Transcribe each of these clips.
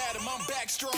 at him, I'm back strong.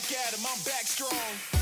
At him, I'm back strong.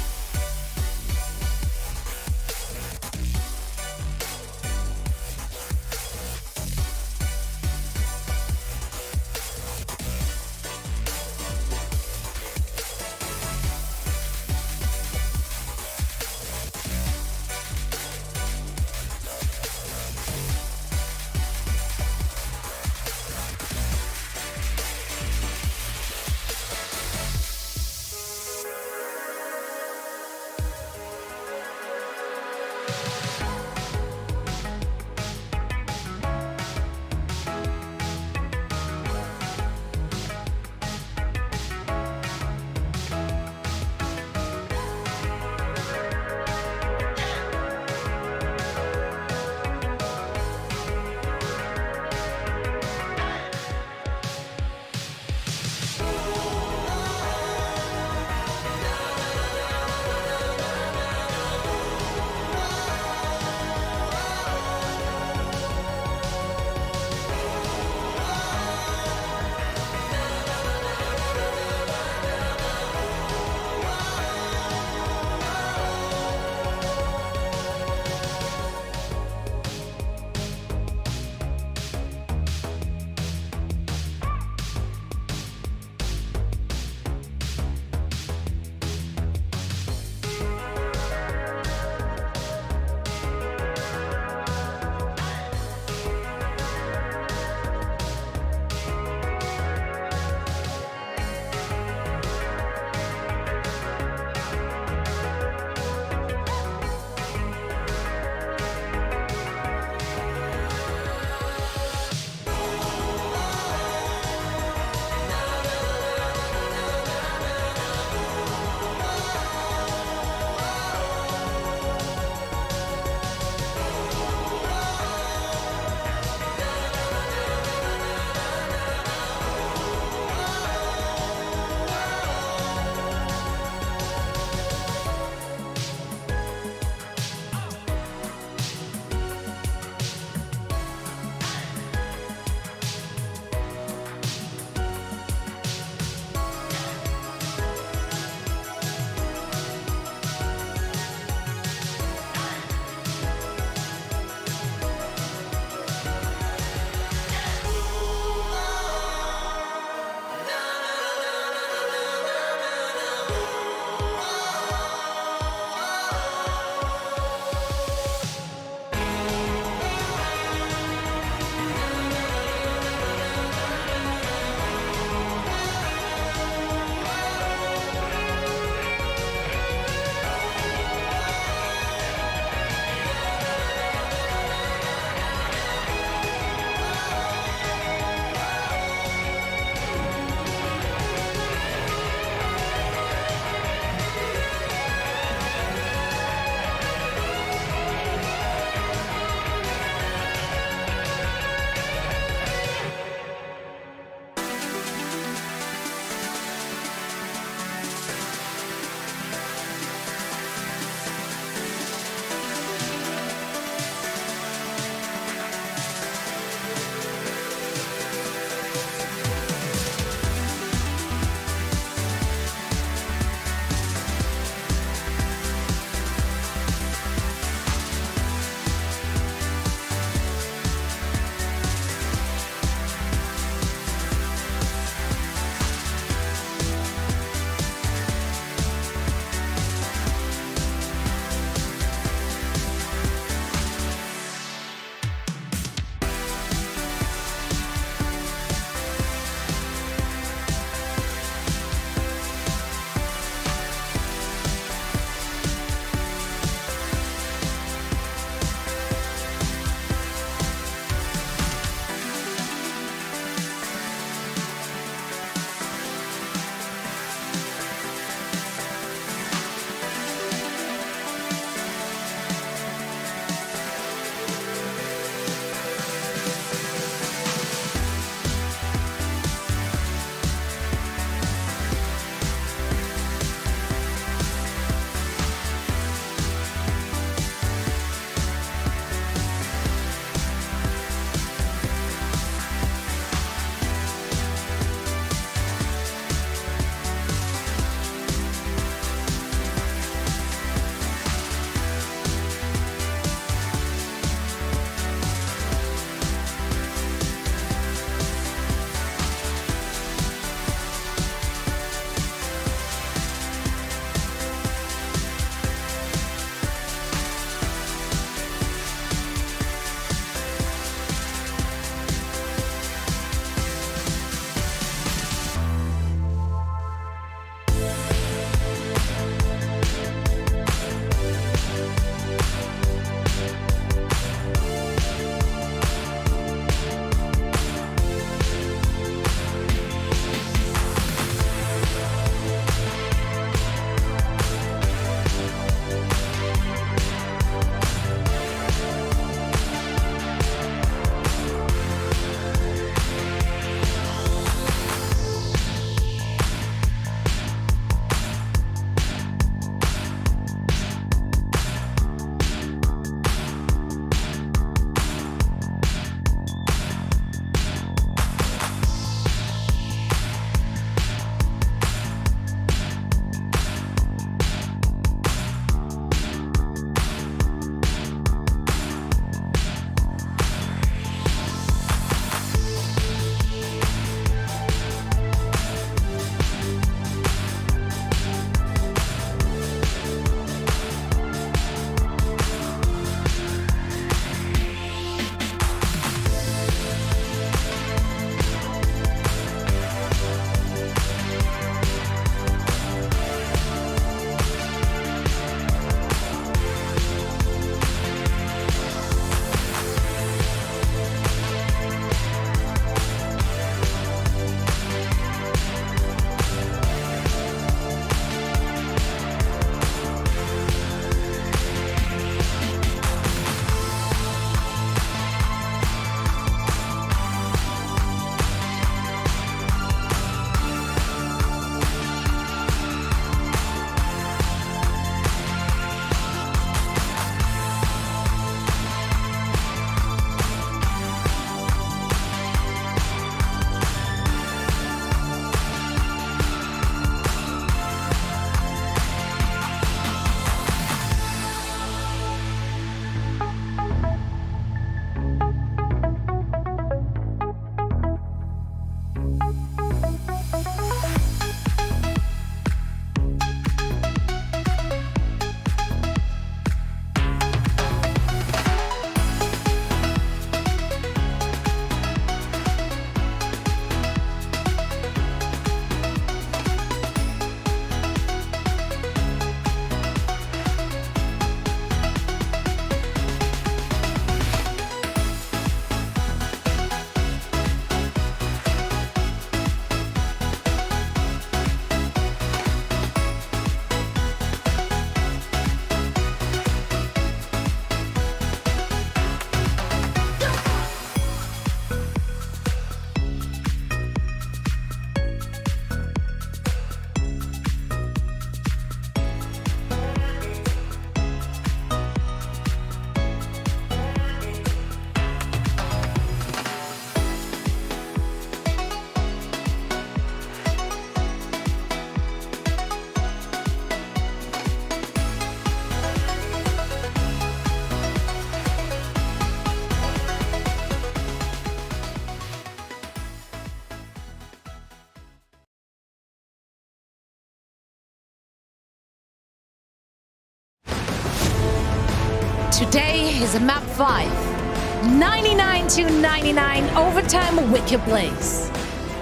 Today is a map 5. 99 to 99 overtime wicked blaze.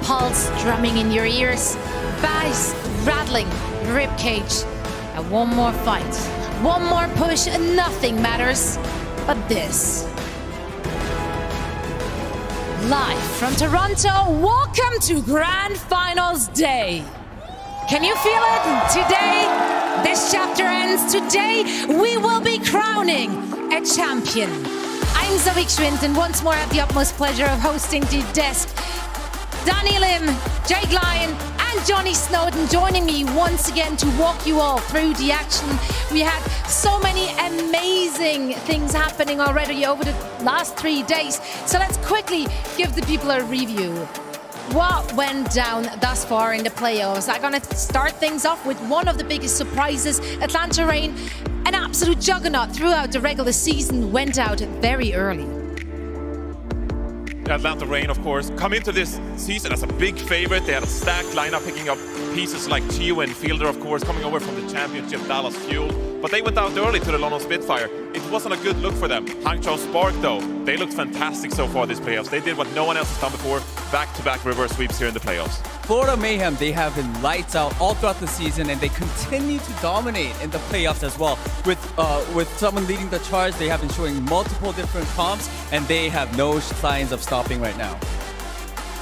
Pulse drumming in your ears, bass rattling ribcage. And one more fight, one more push, and nothing matters but this. Live from Toronto, welcome to Grand Finals Day. Can you feel it? Today, this chapter ends. Today, we will be crowning a champion. I'm Zoe Schwind, and once more I have the utmost pleasure of hosting the desk. Danny Lim, Jake Lyon, and Johnny Snowden joining me once again to walk you all through the action. We had so many amazing things happening already over the last 3 days. So let's quickly give the people a review. What went down thus far in the playoffs? I'm gonna start things off with one of the biggest surprises. Atlanta Reign, an absolute juggernaut throughout the regular season, went out very early. Atlanta Reign, of course, come into this season as a big favorite. They had a stacked lineup, picking up pieces like Gio and Fielder, of course, coming over from the championship Dallas Fuel. But they went out early to the London Spitfire. It wasn't a good look for them. Hangzhou Spark, though, they looked fantastic so far this playoffs. They did what no one else has done before, back-to-back reverse sweeps here in the playoffs. Florida Mayhem, they have been lights out all throughout the season, and they continue to dominate in the playoffs as well. With someone leading the charge, they have been showing multiple different comps, and they have no signs of stopping right now.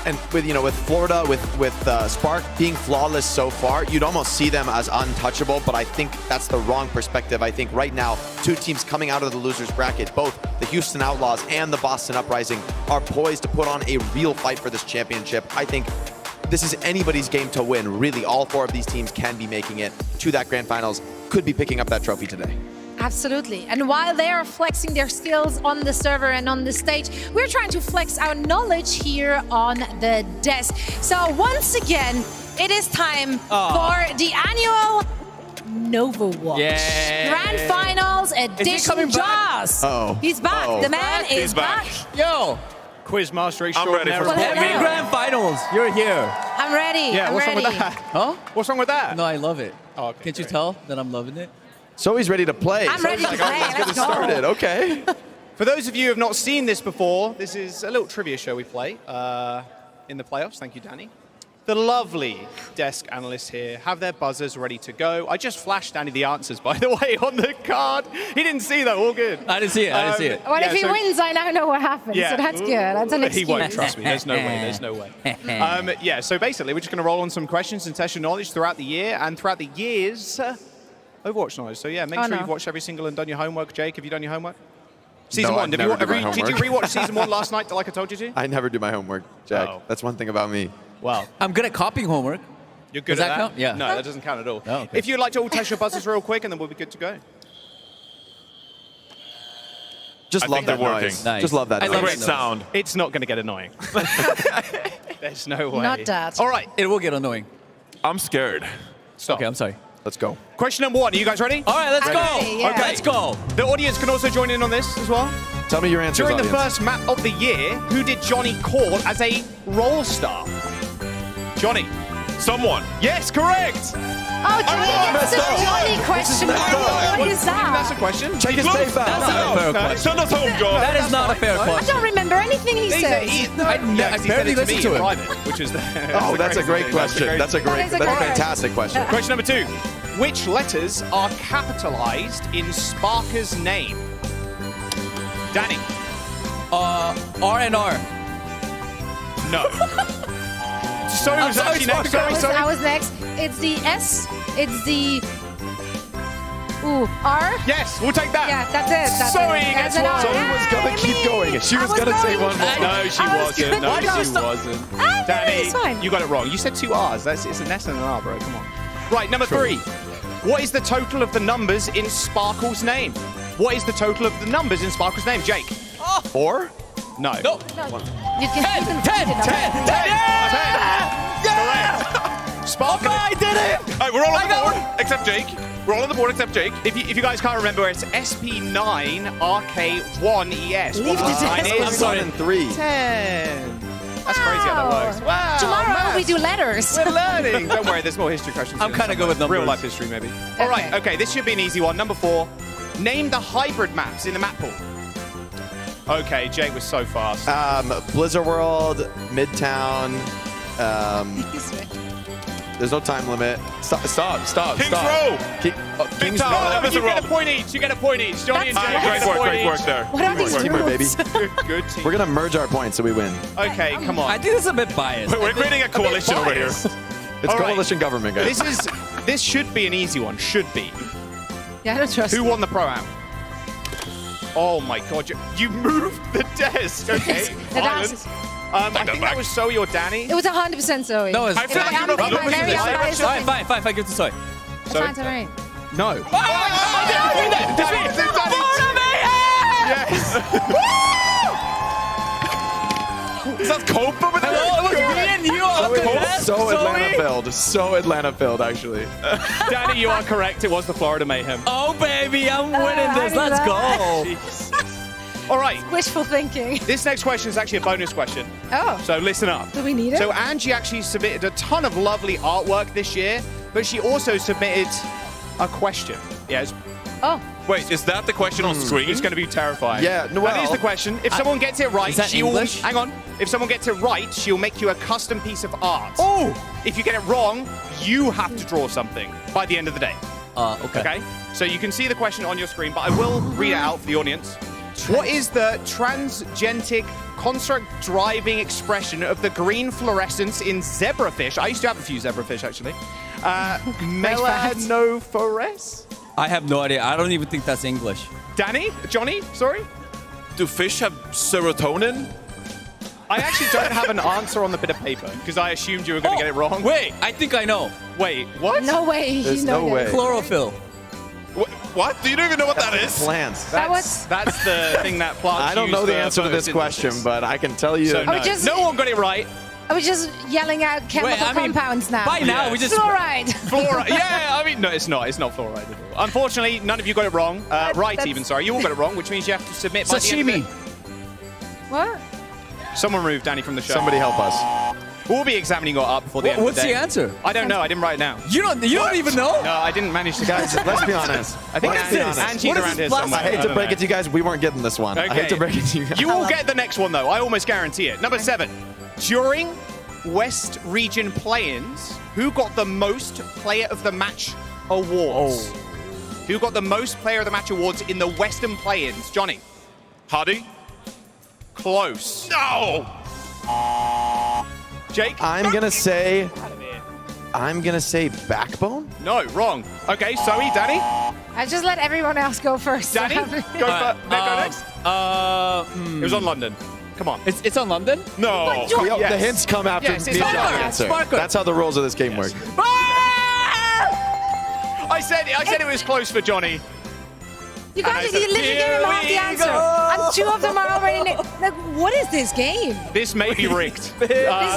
And with Florida, with Spark being flawless so far, you'd almost see them as untouchable, but I think that's the wrong perspective. I think right now, two teams coming out of the losers bracket, both the Houston Outlaws and the Boston Uprising, are poised to put on a real fight for this championship. I think this is anybody's game to win. Really, all four of these teams can be making it to that grand finals, could be picking up that trophy today. Absolutely. And while they are flexing their skills on the server and on the stage, we're trying to flex our knowledge here on the desk. So once again, it is time for the annual Overwatch Grand Finals edition. Joss. He's back. The man is back. Yo! Quizmaster I'm ready for Happy Grand Finals! You're here. I'm ready. Yeah, I'm what's ready. wrong with that? Huh? What's wrong with that? No, I love it. Oh, okay, Can't you great. tell that I'm loving it? So he's ready to play. I'm ready to play. Let's get Let's it go. started. Okay. For those of you who have not seen this before, this is a little trivia show we play in the playoffs. Thank you, Danny. The lovely desk analysts here have their buzzers ready to go. I just flashed Danny the answers, by the way, on the card. He didn't see that. All good. I didn't see it. I didn't see it. Well, if he so- wins, I now know what happens. So that's good. That's an excuse. He won't trust me. There's no way. There's no way. Yeah, so basically, we're just going to roll on some questions and test your knowledge throughout the year and throughout the years. Overwatch knowledge. So yeah, make sure you've watched every single and done your homework. Jake, have you done your homework? Season No, one. I'd Did you, never do my did you homework. rewatch season one last night, like I told you to? I never do my homework, Jack. Oh. That's one thing about me. Well, I'm good at copying homework. you're good Does at that count? Yeah. No, that doesn't count at all. Oh, okay. If you'd like to all test your buzzers real quick, and then we'll be good to go. Just I love think that they're working. noise. Nice. Just love that I noise. love Great it. sound. It's not going to get annoying. There's no way. Not that. All right, It will get annoying. I'm scared. stop. Okay, I'm sorry. Let's go. Question number one. Are you guys ready? All right, let's I'm go. ready, yeah. Okay, let's go. The audience can also join in on this as well. Tell me your answers, During the audience. first map of the year, who did Johnny call as a role star? Johnny. Someone. Yes, correct. Oh, Johnny, it's the Johnny question. What is That's a that? question. Check his Close. face out. That's not a fair question. Send us home, Josh. That is not a fair I question. don't remember anything he says. I barely to listened me to in it. private, which is Oh, that's a great question. That's a That is a that's a great fantastic question. Question number two. Which letters are capitalized in Sparker's name? Danny. R&R. No. Sorry, was sorry, actually next. sorry. I was next. It's the S. It's the R. Yes, we'll take that. Yeah, that's it. That's Sorry, it. gets That's an one. R. Zoe was gonna keep going. She was gonna say one more. No, she I was wasn't. gonna No, go. she wasn't. Ah, no, Danny, it's fine. you got it wrong. You said two R's. It's an S and an R, bro. Come on. Right, number three. What is the total of the numbers in Sparkle's name? What is the total of the numbers in Sparkle's name, Jake? 4? No. No. You can 10. Correct. Sparkle. I did it. All right, we're all on the board except Jake. We're all on the board except Jake. If you guys can't remember, it's SP9RK1ES. Leave What the the sign desk. is? I'm sorry. 1 and 3. 10. That's crazy how that works. Wow. Tomorrow maths. we do letters. We're learning. Don't worry, there's more history questions. I'm in kinda somewhere. good with numbers. Real life history, maybe. All right, okay, this should be an easy one. Number 4. Name the hybrid maps in the map pool. Okay, Jake was so fast. Blizzard World, Midtown. There's no time limit. Stop. Kings Row! Kings Tower. Row. That was You a get a row. point each. You get a point each. Johnny and That's Jake. nice. get a point Great work each. there. What are these Teamwork, baby. rules? Good team. We're gonna merge our points so we win. Okay, come I on. think it's a bit biased. We're creating a coalition over here. It's All right. coalition government, guys. This should be an easy one. Should be. Yeah, I don't trust Who you. won the pro-am? Oh my god, you moved the desk. Okay. The Violence. dance. I think that was Zoe or Danny. It was 100% Zoe. No, it's I feel like you're not If I'm looking very at this. unbiased, Fine, give it to Soy. Fine, Terrain. No. Is that Copa with Hello, it was me and you up the desk, So Zoe. Atlanta-filled. So Atlanta-filled, actually. Danny, you are correct. It was the Florida Mayhem. Oh, baby, I'm winning this. Let's go. All right. Wishful thinking. This next question is actually a bonus question. Oh. So listen up. Do we need it? So Angie actually submitted a ton of lovely artwork this year, but she also submitted a question. Yes. Oh. Wait, is that the question on screen? It's going to be terrifying. Yeah, no, That is well, the question. If someone gets it right, Is that she'll... English? Hang on. If someone gets it right, she'll make you a custom piece of art. Oh. If you get it wrong, you have to draw something by the end of the day. Okay. Okay? So you can see the question on your screen, but I will read it out for the audience. What is the transgentic construct driving expression of the green fluorescence in zebrafish? I used to have a few zebrafish, actually. Melanophores? I have no idea. I don't even think that's English. Danny? Johnny? Sorry? Do fish have serotonin? I actually don't have an answer on the bit of paper because I assumed you were going to get it wrong. Wait, I think I know. Wait, what? No way. There's you know no that. way. Chlorophyll. What? Do you don't even know what that is? Plants. That's the thing that plants I don't use know the for answer to this question, photosynthesis. but I can tell you. So Oh, no. just- No one got it right. I was just yelling out chemical I mean, compounds now. by now, we just- Fluoride. Fluoride. Yeah, I mean, no, it's not. It's not fluoride at all. Unfortunately, none of you got it wrong. Right, that's- even, sorry. You all got it wrong, which means you have to submit by the end of Sashimi. it. What? Someone removed Danny from the show. Somebody help us. We'll be examining your art before the end of What's the day. the answer? I don't know. I didn't write it down. You don't even know? No, I didn't manage to Guys, let's be honest. I think Let's be Angie's honest. Angie's What is around this here plastic? somewhere. I hate to break it to you guys, we weren't getting this one. I hate to break it to you guys. You will get the next one, though. I almost guarantee it. Number 7. During West Region play-ins, who got the most Player of the Match awards? Who got the most Player of the Match awards in the Western play-ins? Johnny? Hardy? Close. No! Jake? I'm gonna say Backbone. No, wrong. Okay, Zoe, Danny? I just let everyone else go first. Danny? Go go next. It was on London. Come on. It's on London? No! Yes. The hints come after Yes, the it's exact Sparker. answer. Sparker. That's how the rules of this game work. I said it was close for Johnny. You guys, And I you said, literally gave him half the "Here we answer. go." And 2 of them are already... Like, what is this game? This may be rigged. This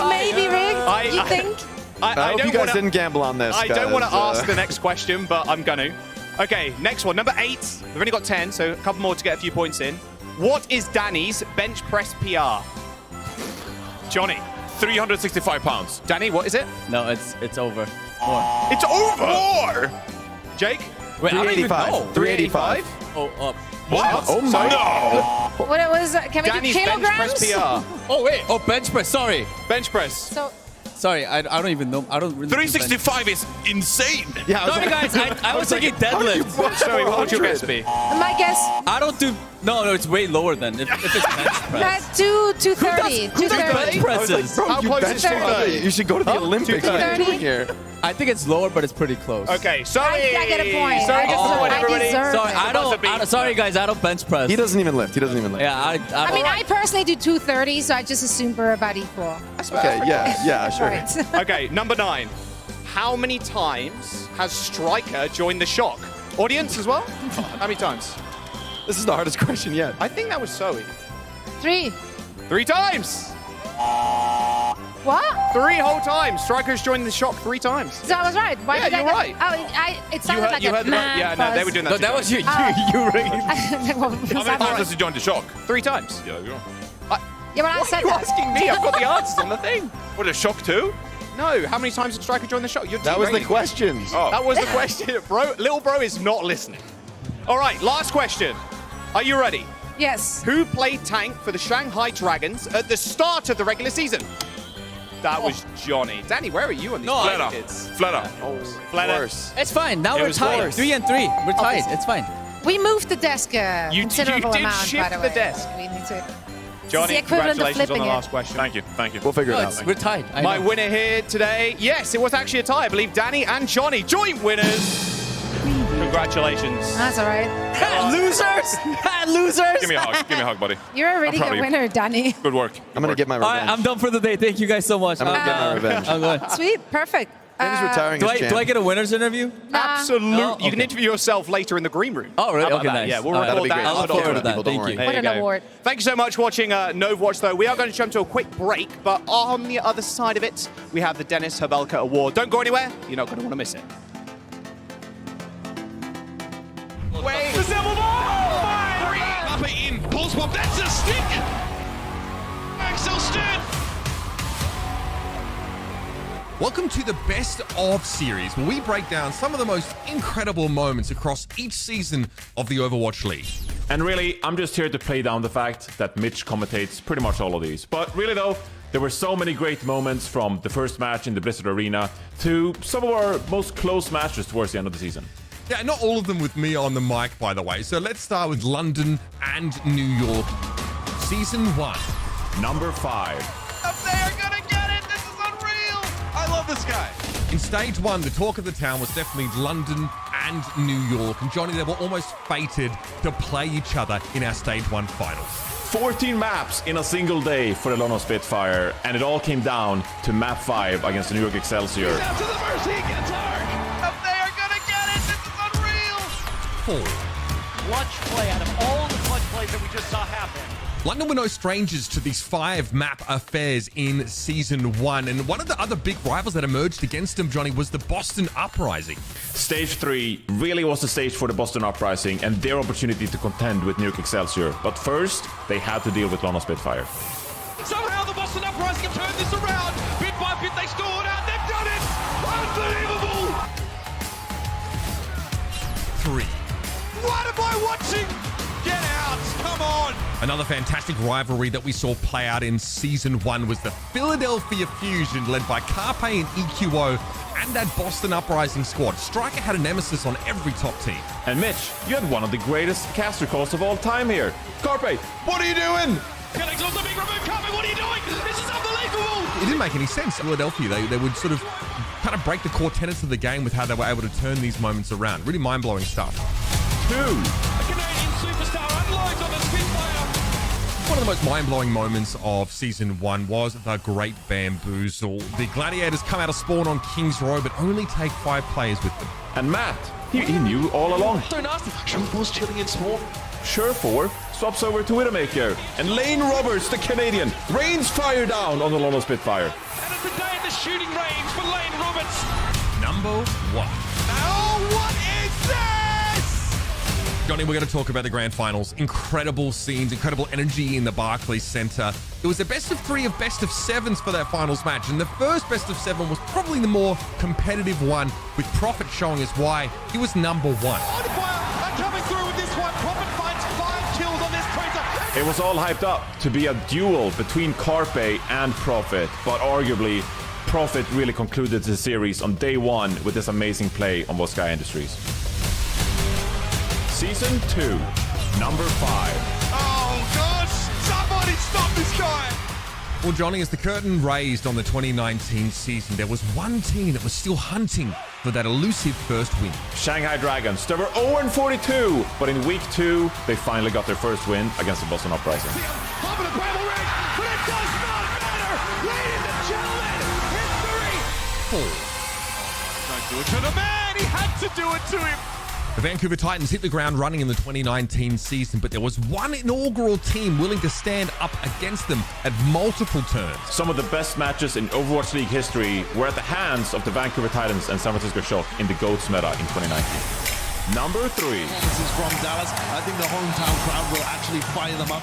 may be rigged, you think? I hope don't you guys wanna- didn't gamble on this. I don't want to 'cause, ask the next question, but I'm going to. Okay, next one. Number 8. We've only got 10, so a couple more to get a few points in. What is Danny's bench press PR? Johnny. 365 pounds. Danny, what is it? No, it's over. It's over! More! Jake? Wait, I don't even 385. know. 385. Oh, up. What? Oh my. No! What it was? Can we Danny's do bench kilograms? press PR. Oh, wait. Oh, bench press. Sorry. Bench press. So, Sorry, I don't even know. I don't really. do bench. 365 is insane! Yeah, I was Sorry, like- guys. I was thinking deadlift. Sorry, what would your guess 400? be? my guess, I don't do. No, it's way lower than if it's bench press. 230. Who does bench 230. presses? Bro, How you close bench is 230? You should go to the Olympics. What are you 230? doing here? I think it's lower, but it's pretty close. Okay, Zoe! I get a point. Zoe I gets a deserve- point, I everybody. deserve Sorry, it. I don't. Sorry, guys. I don't bench press. He doesn't even lift. He doesn't even lift. Yeah, I I mean, I personally do 230, so I just assume we're about equal. Okay, yeah, sure. Right. Okay, number 9. How many times has Striker joined the Shock? Audience as well? How many times? This is the hardest question yet. I think that was Zoe. 3. 3 times! What? 3 whole times. Striker's joined the Shock 3 times. So I was right. Why Yeah, did I you're get- right. Oh, it sounded like you a heard the right. man Yeah, no, they were doing that. No, that was you. You really. How many times has he joined the Shock? 3 times. Yeah, yeah. Yeah, when I Why are said you that. asking me? I've got the answers on the thing. What, a Shock too? No, how many times did Striker join the Shock? You're That was the derating. question. Oh. That was the question. Bro, little bro is not listening. All right, last question. Are you ready? Yes. Who played tank for the Shanghai Dragons at the start of the regular season? That was Johnny. Danny, where are you on these brackets? Fleta. Fleta. It's fine. Now It we're was tied. worse. 3 and 3. We're tied. It's fine. We moved the desk You considerable did amount, shift by the the way. desk. We need to. Johnny, the equivalent of congratulations on flipping the it. last question. Thank you. Thank you. We'll figure it No, out. we're tied. I My know. winner here today, yes, it was actually a tie. I believe Danny and Johnny, joint winners. Congratulations. That's all right. Losers! Losers! Give me a hug. Give me a hug, buddy. You're a really proud good of you. winner, Danny. Good work. I'm going to get my All revenge. right, I'm done for the day. Thank you guys so much. I'm going to get my revenge. I'm going. Sweet, perfect. Danny's retiring Do as I, champ. do I get a winner's interview? Absolutely. Oh, You can okay. interview yourself later in the green room. Oh, really? How about Okay, that? nice. Yeah, we'll All right. record That'll be that. great. and I'll put it look on forward to Twitter. that. Thank Don't you. There What you an go. award. Thank you so much for watching No Overwatch, though. We are going to jump to a quick break, but on the other side of it, we have the Dennis Havelka Award. Don't go anywhere. You're not going to want to miss it. Wait. Up it in. Pulse bomb. That's a stick. Axel Stern. Welcome to the Best of series, where we break down some of the most incredible moments across each season of the Overwatch League. And really, I'm just here to play down the fact that Mitch commentates pretty much all of these. But really though, there were so many great moments from the first match in the Blizzard Arena to some of our most close matches towards the end of the season. Yeah, not all of them with me on the mic, by the way. So let's start with London and New York. Season 1. Number 5. They're gonna get it. This is unreal. I love this guy. In stage 1, the talk of the town was definitely London and New York. And Johnny, they were almost fated to play each other in our stage 1 finals. 14 maps in a single day for the London Spitfire, and it all came down to map 5 against the New York Excelsior. Down to the mercy. Gets arc. Up they are gonna get it. This is unreal. 4. Clutch play out of all the clutch plays that we just saw happen. London were no strangers to these 5 map affairs in Season 1. And one of the other big rivals that emerged against them, Johnny, was the Boston Uprising. Stage 3 really was the stage for the Boston Uprising and their opportunity to contend with New York Excelsior. But first, they had to deal with London Spitfire. Somehow the Boston Uprising have turned this around. Bit by bit they scored out. They've done it. Unbelievable. 3. What am I watching? Get out. Come on. Another fantastic rivalry that we saw play out in Season 1 was the Philadelphia Fusion, led by Carpe and EQO, and that Boston Uprising squad. Striker had a nemesis on every top team. And Mitch, you had one of the greatest caster calls of all time here. Carpe, what are you doing? Killing's also being removed. Carmen, what are you doing? This is unbelievable. It didn't make any sense. Philadelphia, they would sort of kind of break the core tenets of the game with how they were able to turn these moments around. Really mind-blowing stuff. 2. A Canadian superstar unloads on the Spitfire. One of the most mind-blowing moments of Season 1 was the Great Bamboozle. The Gladiators come out of spawn on King's Row, but only take 5 players with them. And Matt, he knew all along. So nasty. Shumple's chilling in small. Surefour swaps over to Widowmaker. And Lane Roberts, the Canadian, rains fire down on the London Spitfire. And it's a day at the shooting range for Lane Roberts. Number 1. Oh, what is this? Johnny, we're going to talk about the Grand Finals. Incredible scenes, incredible energy in the Barclays Center. It was a best of 3 of best of 7s for that finals match, and the first best of 7 was probably the more competitive one, with Prophet showing us why he was number 1. Fire are coming through with this one. Prophet finds 5 kills on this Tracer. It was all hyped up to be a duel between Carpe and Prophet, but arguably, Prophet really concluded the series on day 1 with this amazing play on Sky Industries. Season 2, number 5. Oh, gosh. Somebody stop this guy. Well, Johnny, as the curtain raised on the 2019 season, there was one team that was still hunting for that elusive first win. Shanghai Dragons. They were 0-42, but in week 2, they finally got their first win against the Boston Uprising. Up in a battle range, but it does not matter. Ladies and gentlemen, history. 4. Don't do it to the man. He had to do it to him. The Vancouver Titans hit the ground running in the 2019 season, but there was one inaugural team willing to stand up against them at multiple turns. Some of the best matches in Overwatch League history were at the hands of the Vancouver Titans and San Francisco Shock in the GOATS meta in 2019. Number 3. This is from Dallas. I think the hometown crowd will actually fire them up.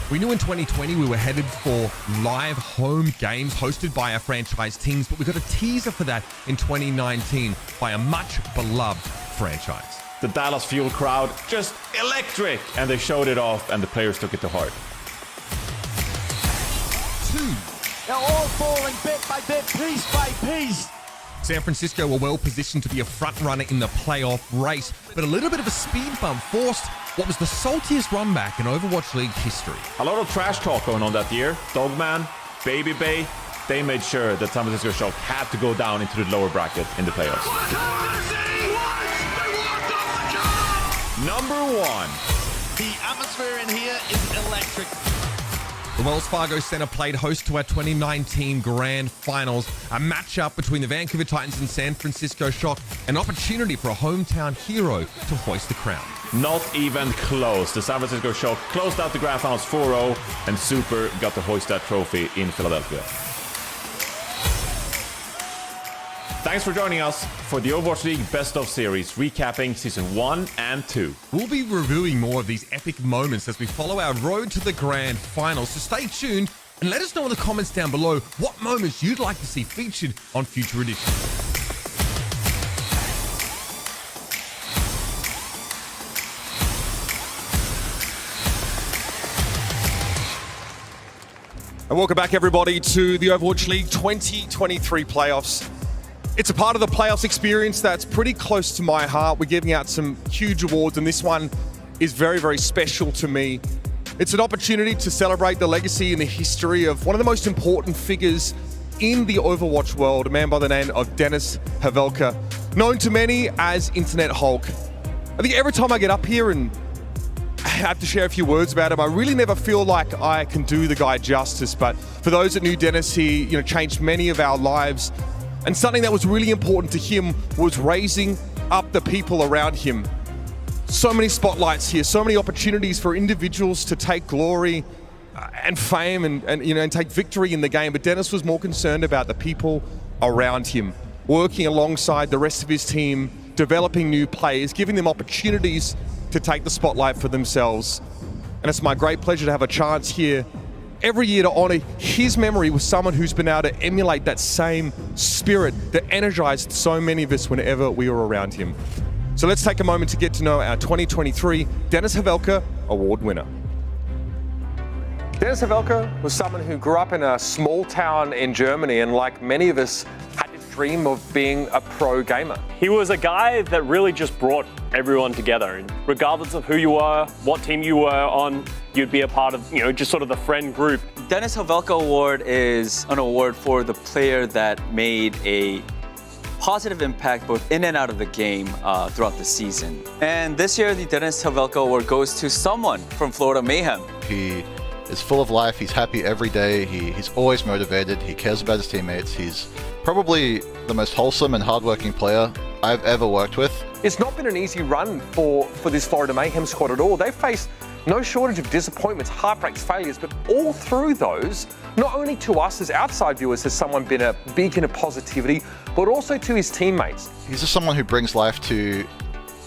We knew in 2020 we were headed for live home games hosted by our franchise teams, but we got a teaser for that in 2019 by a much beloved franchise. The Dallas Fuel crowd, just electric! And they showed it off, and the players took it to heart. They're all falling bit by bit, piece by piece. San Francisco were well positioned to be a front runner in the playoff race, but a little bit of a speed bump forced what was the saltiest run back in Overwatch League history. A lot of trash talk going on that year. Dogman, Baby Bay, they made sure that San Francisco Shock had to go down into the lower bracket in the playoffs. Number 1. The atmosphere in here is electric. The Wells Fargo Center played host to our 2019 Grand Finals, a matchup between the Vancouver Titans and San Francisco Shock, an opportunity for a hometown hero to hoist the crown. Not even close. The San Francisco Shock closed out the Grand Finals 4-0, and Super got to hoist that trophy in Philadelphia. Thanks for joining us for the Overwatch League Best of Series, recapping Season 1 and 2. We'll be reviewing more of these epic moments as we follow our road to the Grand Finals, so stay tuned and let us know in the comments down below what moments you'd like to see featured on future editions. And welcome back, everybody, to the Overwatch League 2023 playoffs. It's a part of the playoffs experience that's pretty close to my heart. We're giving out some huge awards, and this one is very, very special to me. It's an opportunity to celebrate the legacy and the history of one of the most important figures in the Overwatch world, a man by the name of Denis Havelka, known to many as Internet Hulk. I think every time I get up here and I have to share a few words about him, I really never feel like I can do the guy justice. But for those that knew Denis, he changed many of our lives. And something that was really important to him was raising up the people around him. So many spotlights here, so many opportunities for individuals to take glory and fame and take victory in the game. But Denis was more concerned about the people around him, working alongside the rest of his team, developing new players, giving them opportunities to take the spotlight for themselves. And it's my great pleasure to have a chance here every year to honor his memory with someone who's been able to emulate that same spirit that energized so many of us whenever we were around him. So let's take a moment to get to know our 2023 Denis Havelka Award winner. Denis Havelka was someone who grew up in a small town in Germany, and like many of us, had this dream of being a pro gamer. He was a guy that really just brought everyone together. And regardless of who you were, what team you were on, you'd be a part of, just sort of the friend group. Denis Havelka Award is an award for the player that made a positive impact both in and out of the game throughout the season. And this year, the Denis Havelka Award goes to someone from Florida Mayhem. He is full of life, he's happy every day, he's always motivated, he cares about his teammates, he's probably the most wholesome and hardworking player I've ever worked with. It's not been an easy run for this Florida Mayhem squad at all. They've faced no shortage of disappointments, heartbreaks, failures, but all through those, not only to us as outside viewers has someone been a beacon of positivity, but also to his teammates. He's just someone who brings life to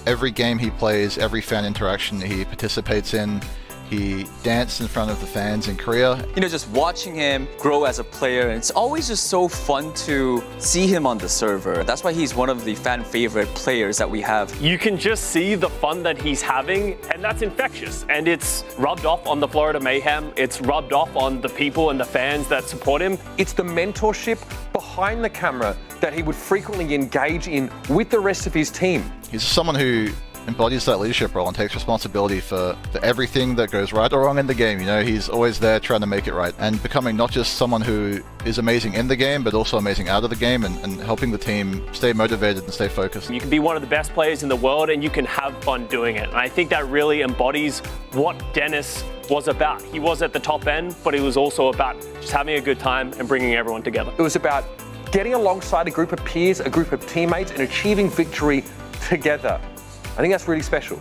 every game he plays, every fan interaction he participates in. He danced in front of the fans in Korea. Just watching him grow as a player, and it's always just so fun to see him on the server. That's why he's one of the fan favorite players that we have. You can just see the fun that he's having, and that's infectious. And it's rubbed off on the Florida Mayhem. It's rubbed off on the people and the fans that support him. It's the mentorship behind the camera that he would frequently engage in with the rest of his team. He's someone who embodies that leadership role and takes responsibility for everything that goes right or wrong in the game. He's always there trying to make it right and becoming not just someone who is amazing in the game, but also amazing out of the game and helping the team stay motivated and stay focused. You can be one of the best players in the world and you can have fun doing it. And I think that really embodies what Denis was about. He was at the top end, but it was also about just having a good time and bringing everyone together. It was about getting alongside a group of peers, a group of teammates, and achieving victory together. I think that's really special.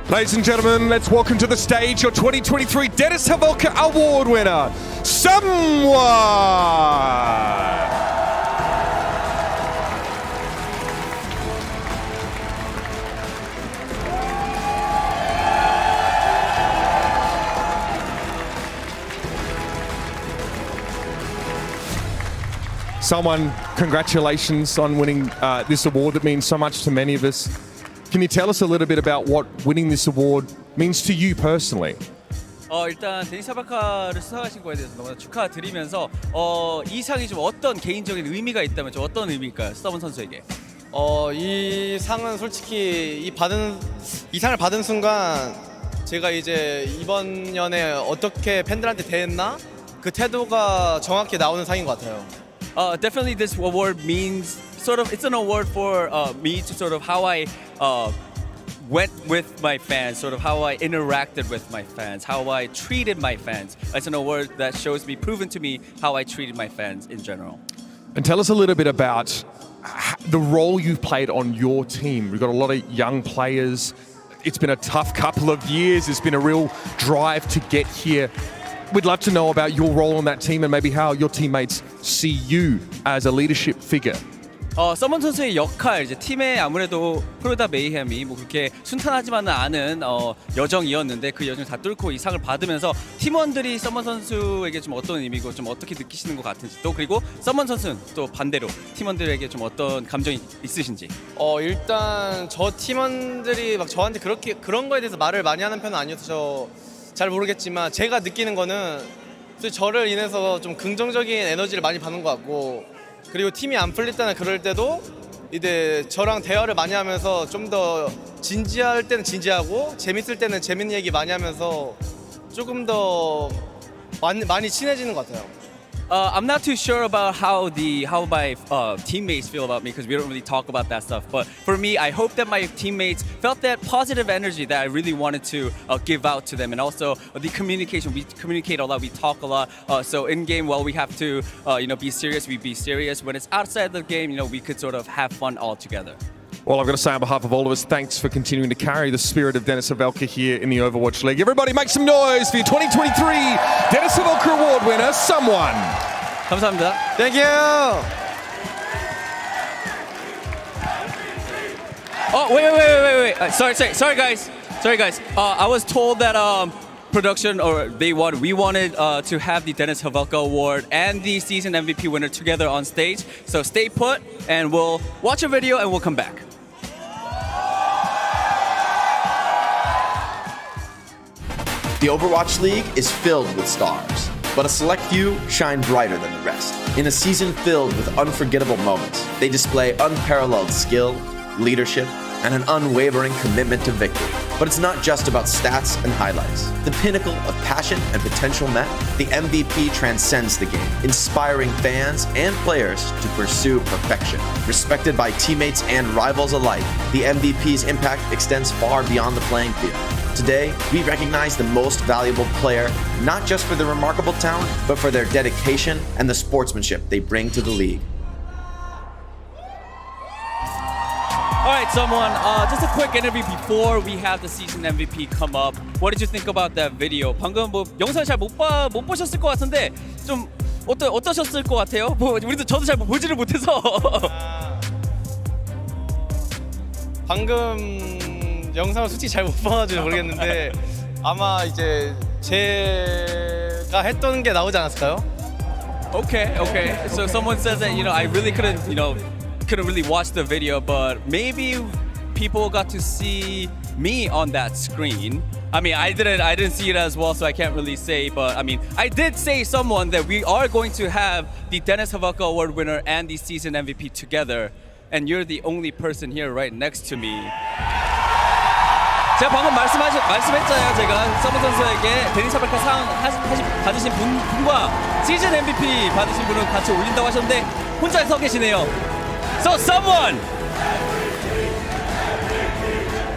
Ladies and gentlemen, let's welcome to the stage your 2023 Denis Havelka Award winner, Someone! someone, congratulations on winning this award that means so much to many of us. Can you tell us a little bit about what winning this award means to you personally? 일단 데니스 하바카를 수상하신 거에 대해서 너무나 축하드리면서 이 상이 좀 어떤 개인적인 의미가 있다면 좀 어떤 의미일까요? 서먼 선수에게. 이 상은 솔직히 이 상을 받은 순간 제가 이제 이번 연에 어떻게 팬들한테 대했나 그 태도가 정확히 나오는 상인 것 같아요. Definitely this award means sort of it's an award for me to sort of how I went with my fans, sort of how I interacted with my fans, how I treated my fans. It's an award that shows me, proven to me, how I treated my fans in general. And tell us a little bit about the role you've played on your team. We've got a lot of young players. It's been a tough couple of years. It's been a real drive to get here. We'd love to know about your role on that team and maybe how your teammates see you as a leadership figure. 서먼 선수의 역할, 이제 팀의 아무래도 프로다 메이햄이 뭐 그렇게 순탄하지만은 않은 여정이었는데 그 여정을 다 뚫고 이 상을 받으면서 팀원들이 서먼 선수에게 좀 어떤 의미고 좀 어떻게 느끼시는 것 같은지 또 그리고 서먼 선수는 또 반대로 팀원들에게 좀 어떤 감정이 있으신지. 일단 저 팀원들이 막 저한테 그런 거에 대해서 말을 많이 하는 편은 아니어서 잘 모르겠지만 제가 느끼는 거는 저를 인해서 좀 긍정적인 에너지를 많이 받는 것 같고 그리고 팀이 안 풀릴 때나 그럴 때도 이제 저랑 대화를 많이 하면서 좀 더 진지할 때는 진지하고 재밌을 때는 재밌는 얘기 많이 하면서 조금 더 많이 친해지는 것 같아요. I'm not too sure about how my teammates feel about me because we don't really talk about that stuff. But for me, I hope that my teammates felt that positive energy that I really wanted to give out to them, and also the communication. We communicate a lot, we talk a lot. So in game, while we have to, be serious, we be serious. When it's outside the game, we could sort of have fun all together. Well, I've got to say on behalf of all of us, thanks for continuing to carry the spirit of Denis Havelka here in the Overwatch League. Everybody make some noise for your 2023 Denis Havelka Award winner, someone. 감사합니다. Thank you. Oh, wait. Sorry, guys. I was told that production we wanted to have the Denis Havelka Award and the season MVP winner together on stage. So stay put and we'll watch a video and we'll come back. The Overwatch League is filled with stars, but a select few shine brighter than the rest. In a season filled with unforgettable moments, they display unparalleled skill, leadership, and an unwavering commitment to victory. But it's not just about stats and highlights. The pinnacle of passion and potential met, the MVP transcends the game, inspiring fans and players to pursue perfection. Respected by teammates and rivals alike, the MVP's impact extends far beyond the playing field. Today, we recognize the most valuable player, not just for their remarkable talent, but for their dedication and the sportsmanship they bring to the league. All right, someone, just a quick interview before we have the season MVP come up. What did you think about that video? 방금 뭐 영상 잘 못 보셨을 것 같은데 좀 어떠셨을 것 같아요? 저도 잘 보지를 못해서. 방금 영상을 솔직히 잘 못 봐가지고 모르겠는데 아마 이제 제가 했던 게 나오지 않았을까요? Okay. So someone says that I really couldn't really watch the video, but maybe people got to see me on that screen. I mean, I didn't see it as well, so I can't really say. But I mean, I did say someone that we are going to have the Denis Havelka Award winner and the season MVP together, and you're the only person here right next to me. 제가 방금 말씀했잖아요. 제가 서먼 선수에게 데니스 하벨카 상 받으신 분과 시즌 MVP 받으신 분은 같이 올린다고 하셨는데 혼자 서 계시네요. So someone,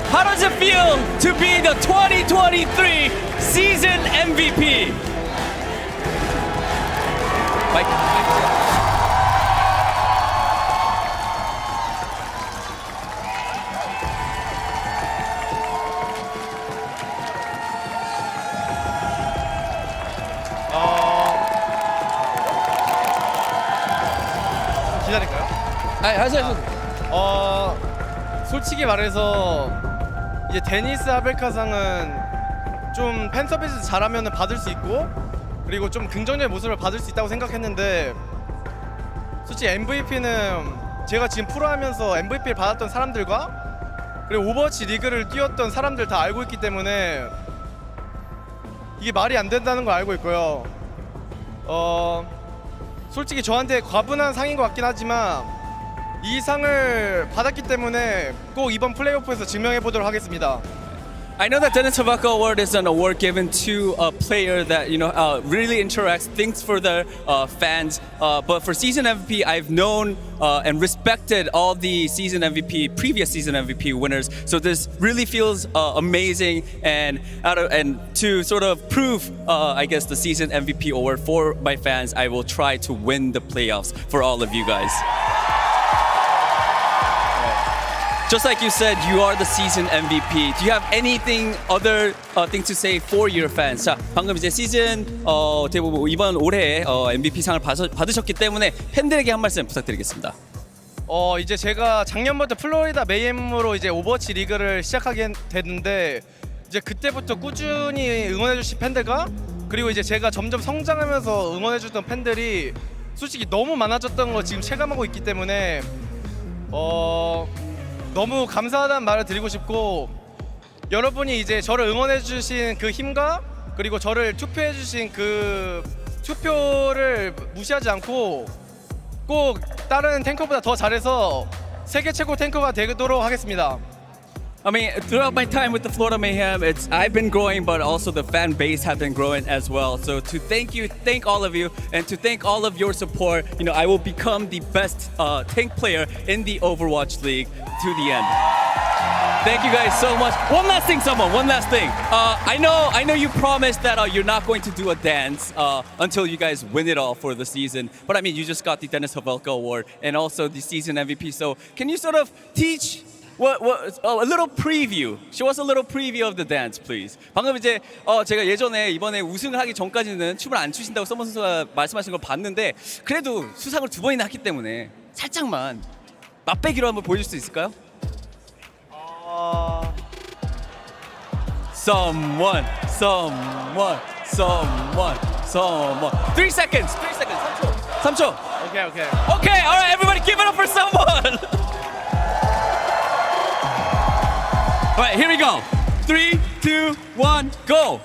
how does it feel to be the 2023 season MVP? 기다릴까요? 하세요. 솔직히 말해서 이제 데니스 하벨카상은 좀 팬 서비스 잘하면 받을 수 있고 그리고 좀 긍정적인 모습을 받을 수 있다고 생각했는데 솔직히 MVP는 제가 지금 프로하면서 MVP를 받았던 사람들과 그리고 오버워치 리그를 뛰었던 사람들 다 알고 있기 때문에 이게 말이 안 된다는 걸 알고 있고요. 솔직히 저한테 과분한 상인 것 같긴 하지만 이 상을 받았기 때문에 꼭 이번 플레이오프에서 증명해 보도록 하겠습니다. I know that Dennis Havelka Award is an award given to a player that really interacts, thinks for their fans. But for season MVP, I've known and respected all the previous season MVP winners. So this really feels amazing, and to sort of prove, I guess, the season MVP award for my fans, I will try to win the playoffs for all of you guys. Just like you said, you are the season MVP. Do you have anything other thing to say for your fans? 자, 방금 이제 시즌 대부분 이번 올해 MVP 상을 받으셨기 때문에 팬들에게 한 말씀 부탁드리겠습니다. 이제 제가 작년부터 플로리다 메이엠으로 이제 오버워치 리그를 시작하게 됐는데 이제 그때부터 꾸준히 응원해주신 팬들과 그리고 이제 제가 점점 성장하면서 응원해주던 팬들이 솔직히 너무 많아졌던 거 지금 체감하고 있기 때문에 너무 감사하다는 말을 드리고 싶고 여러분이 이제 저를 응원해주신 그 힘과 그리고 저를 투표해주신 그 투표를 무시하지 않고 꼭 다른 탱커보다 더 잘해서 세계 최고 탱커가 되도록 하겠습니다. I mean, throughout my time with the Florida Mayhem, I've been growing, but also the fan base have been growing as well. So to thank all of you, and to thank all of your support, I will become the best tank player in the Overwatch League to the end. Thank you guys so much. One last thing. I know you promised that you're not going to do a dance until you guys win it all for the season. But I mean, you just got the Dennis Havelka Award and also the season MVP. So can you sort of teach a little preview? Show us a little preview of the dance, please. 방금 이제 제가 예전에 이번에 우승을 하기 전까지는 춤을 안 추신다고 서머 선수가 말씀하신 걸 봤는데 그래도 수상을 2번이나 했기 때문에 살짝만 맛배기로 한번 보여줄 수 있을까요? Someone. 3 seconds. 3초. Okay, all right, everybody give it up for someone. All right, here we go. 3, 2, 1, go.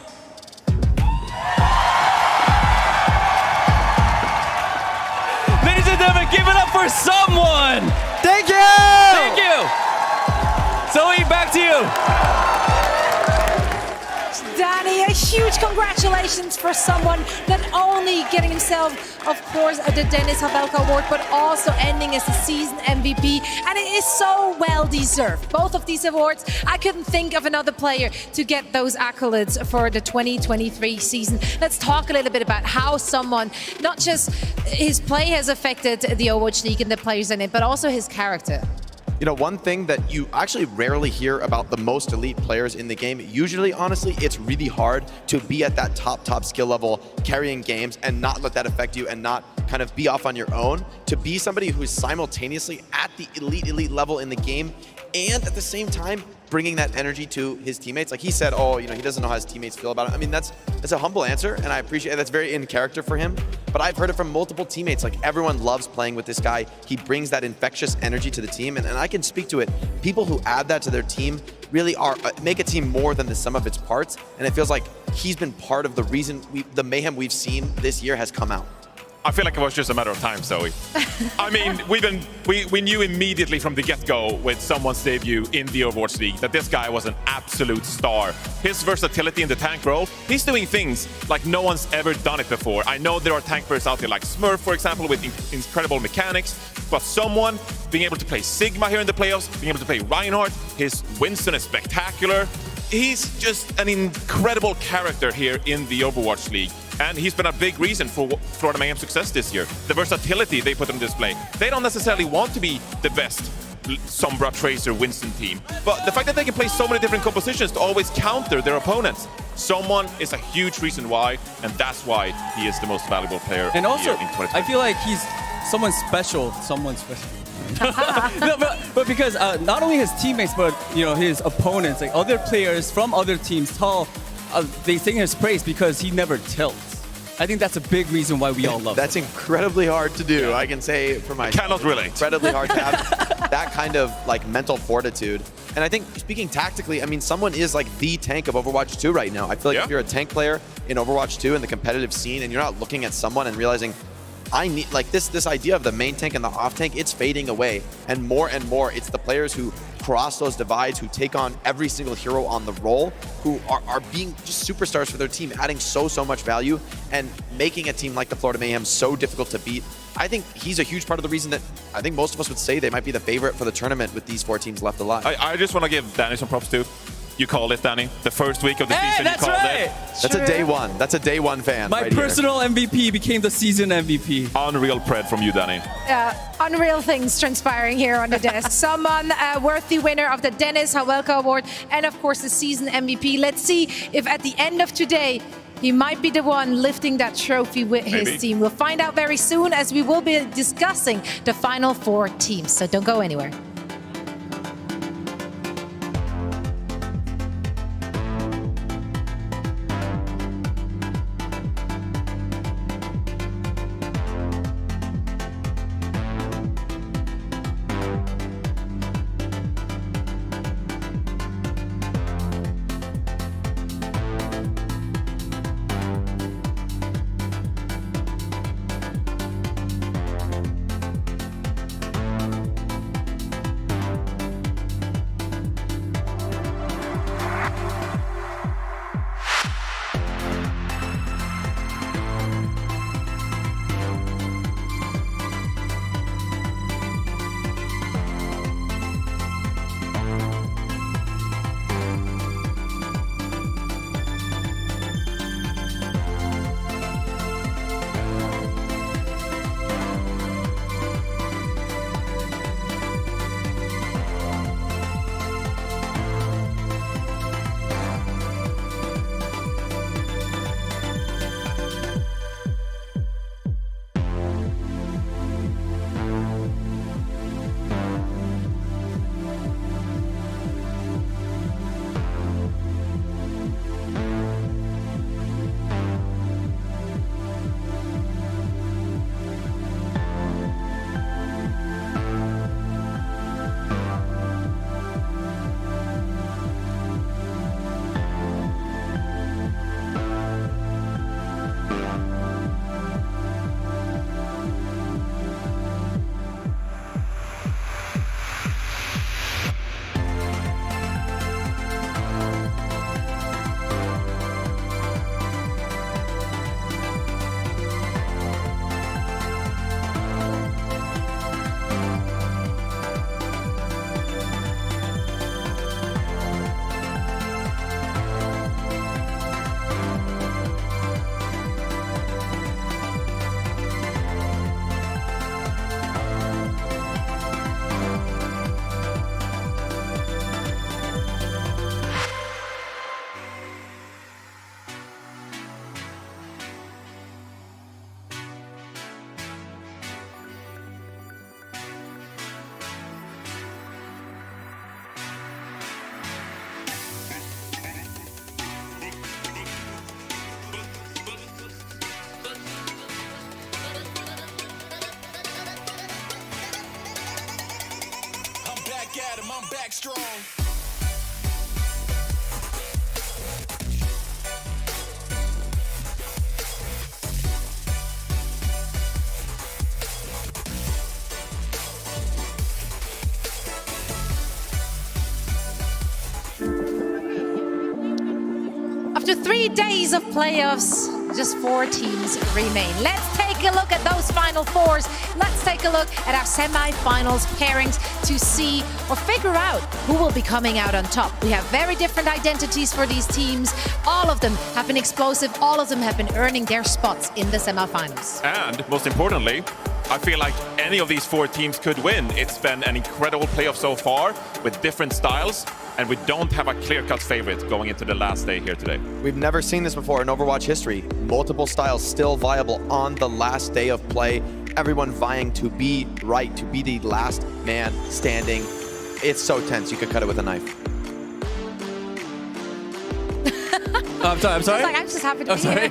Ladies and gentlemen, give it up for someone. Thank you. Thank you. Zoe, back to you. Danny, a huge congratulations for someone not only getting himself, of course, the Dennis Havelka Award, but also ending as the season MVP. And it is so well deserved. Both of these awards, I couldn't think of another player to get those accolades for the 2023 season. Let's talk a little bit about how someone, not just his play has affected the Overwatch League and the players in it, but also his character. One thing that you actually rarely hear about the most elite players in the game, usually, honestly, it's really hard to be at that top skill level, carrying games, and not let that affect you and not kind of be off on your own. To be somebody who's simultaneously at the elite level in the game and at the same time bringing that energy to his teammates. Like he said, he doesn't know how his teammates feel about it. I mean, that's a humble answer, and I appreciate it. That's very in character for him. But I've heard it from multiple teammates. Like, everyone loves playing with this guy. He brings that infectious energy to the team, and I can speak to it. People who add that to their team really make a team more than the sum of its parts, and it feels like he's been part of the reason the mayhem we've seen this year has come out. I feel like it was just a matter of time, Zoe. I mean, we knew immediately from the get-go with someone's debut in the Overwatch League that this guy was an absolute star. His versatility in the tank role, he's doing things like no one's ever done it before. I know there are tank players out there like Smurf, for example, with incredible mechanics, but someone being able to play Sigma here in the playoffs, being able to play Reinhardt, his Winston is spectacular. He's just an incredible character here in the Overwatch League. And he's been a big reason for Florida Mayhem's success this year. The versatility they put on display. They don't necessarily want to be the best Sombra, Tracer, Winston team, but the fact that they can play so many different compositions to always counter their opponents. Someone is a huge reason why, and that's why he is the most valuable player and also, in 2020. I feel like he's someone special. No, but because not only his teammates, but his opponents, like other players from other teams, they sing his praise because he never tilts. I think that's a big reason why we all love That's incredibly hard to do. I can say for myself. Cannot relate. Incredibly hard to have that kind of like mental fortitude. And I think speaking tactically, I mean, someone is like the tank of Overwatch 2 right now. I feel like if you're a tank player in Overwatch 2 in the competitive scene and you're not looking at someone and realizing I need like this idea of the main tank and the off tank, it's fading away. And more it's the players who cross those divides, who take on every single hero on the role, who are being just superstars for their team, adding so much value and making a team like the Florida Mayhem so difficult to beat. I think he's a huge part of the reason that I think most of us would say they might be the favorite for the tournament with these 4 teams left alive. I just want to give Danny some props too. You called it, Danny. The first week of the season, that's you called right. it. That's a day one. That's a day one fan. My right personal MVP became the season MVP. Unreal pred from you, Danny. Unreal things transpiring here on the desk. Someone worthy winner of the Dennis Hawelka Award and of course the season MVP. Let's see if at the end of today he might be the one lifting that trophy with his team. We'll find out very soon as we will be discussing the final 4 teams. So don't go anywhere. I'm back strong. After 3 days of playoffs, just 4 teams remain. Let's take a look at those final 4s. Let's take a look at our semi-finals pairings to see or figure out who will be coming out on top. We have very different identities for these teams. All of them have been explosive. All of them have been earning their spots in the semi-finals. And most importantly, I feel like any of these 4 teams could win. It's been an incredible playoff so far with different styles, and we don't have a clear-cut favorite going into the last day here today. We've never seen this before in Overwatch history. Multiple styles still viable on the last day of play. Everyone vying to be right, to be the last man standing. It's so tense, you could cut it with a knife. I'm sorry. It's like, I'm just happy to be here.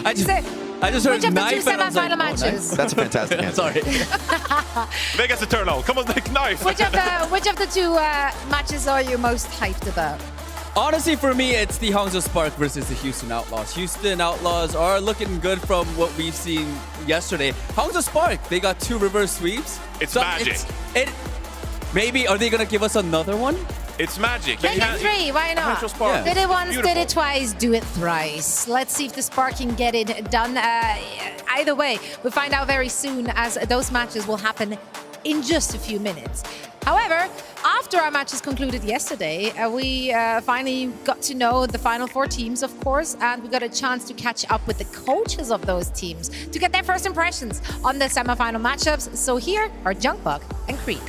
I just heard Which of the knife two and I was like, semi-final matches? nice. That's a fantastic answer. Sorry. Vegas Eternal, come on, Nick, knife. Which of the two matches are you most hyped about? Honestly, for me, it's the Hangzhou Spark versus the Houston Outlaws. Houston Outlaws are looking good from what we've seen yesterday. Hangzhou Spark, they got 2 reverse sweeps. It's magic. Maybe, are they going to give us another one? It's magic. Make it 3, why not? Yeah. Did it once, Beautiful. did it twice, do it thrice. Let's see if the Spark can get it done. Either way, we'll find out very soon, as those matches will happen in just a few minutes. However, after our matches concluded yesterday, we finally got to know the final 4 teams, of course, and we got a chance to catch up with the coaches of those teams to get their first impressions on the semi-final matchups. So here are Junkbug and Creed.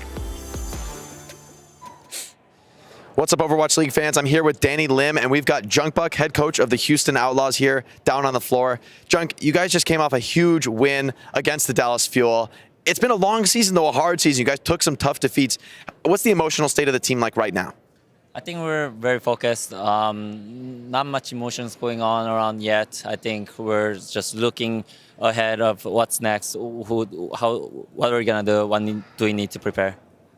What's up, Overwatch League fans? I'm here with Danny Lim, and we've got Junkbuck, head coach of the Houston Outlaws, here down on the floor. Junk, you guys just came off a huge win against the Dallas Fuel. It's been a long season, though, a hard season. You guys took some tough defeats. What's the emotional state of the team like right now? I think we're very focused. Not much emotions going on around yet. I think we're just looking ahead of what's next, what are we going to do, what do we need to prepare.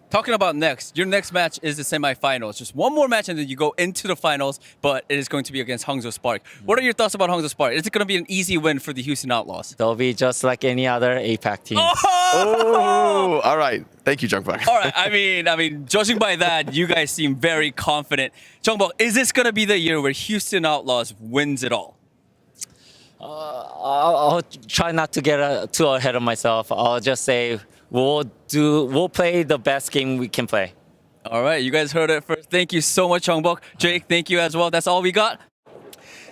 Talking about next, your next match is the semifinals. Just one more match and then you go into the finals, but it is going to be against Hangzhou Spark. What are your thoughts about Hangzhou Spark? Is it going to be an easy win for the Houston Outlaws? They'll be just like any other APAC team. Oh, all right. Thank you, Junkbuck. All right. I mean, judging by that, you guys seem very confident. Junkbuck, is this going to be the year where Houston Outlaws wins it all? I'll try not to get too ahead of myself. I'll just say we'll play the best game we can play. All right, you guys heard it first. Thank you so much, Hongbok. Jake, thank you as well. That's all we got.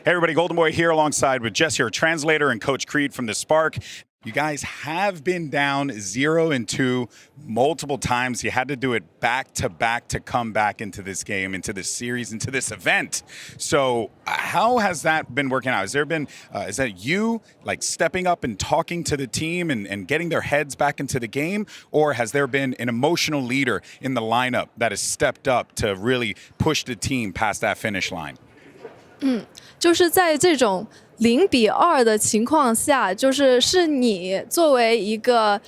Hey everybody, Golden Boy here alongside with Jess, your translator, and Coach Creed from the Spark. You guys have been down 0-2 multiple times. You had to do it back to back to come back into this game, into this series, into this event. So how has that been working out? Has there been, is that you like stepping up and talking to the team and getting their heads back into the game? Or has there been an emotional leader in the lineup that has stepped up to really push the team past that finish line? 就是在这种0-2的情况下，是你作为一个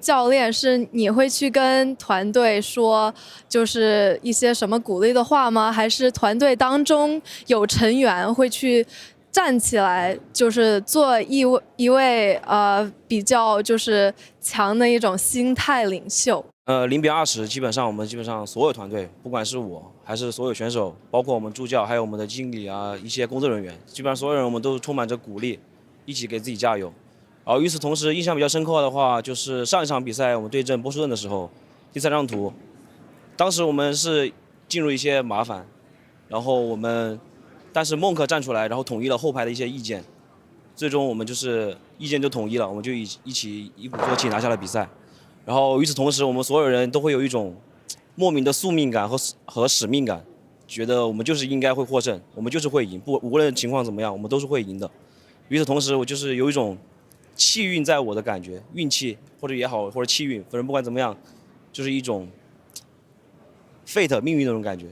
教练，是你会去跟团队说一些什么鼓励的话吗？还是团队当中有成员会去站起来，做一位比较强的一种心态领袖？0-20，基本上所有团队，不管是我还是所有选手，包括我们助教，还有我们的经理啊，一些工作人员，基本上所有人我们都充满着鼓励，一起给自己加油。然后与此同时，印象比较深刻的话，就是上一场比赛我们对阵波士顿的时候，第3张图，当时我们是进入一些麻烦，然后但是孟克站出来，然后统一了后排的一些意见，最终我们意见就统一了，我们就一起一鼓作气拿下了比赛。然后与此同时，我们所有人都会有一种莫名的宿命感和使命感，觉得我们就是应该会获胜，我们就是会赢，无论情况怎么样，我们都是会赢的。与此同时，我有一种气运在我的感觉，运气或者也好，或者气运，反正不管怎么样，就是一种 fate 命运那种感觉。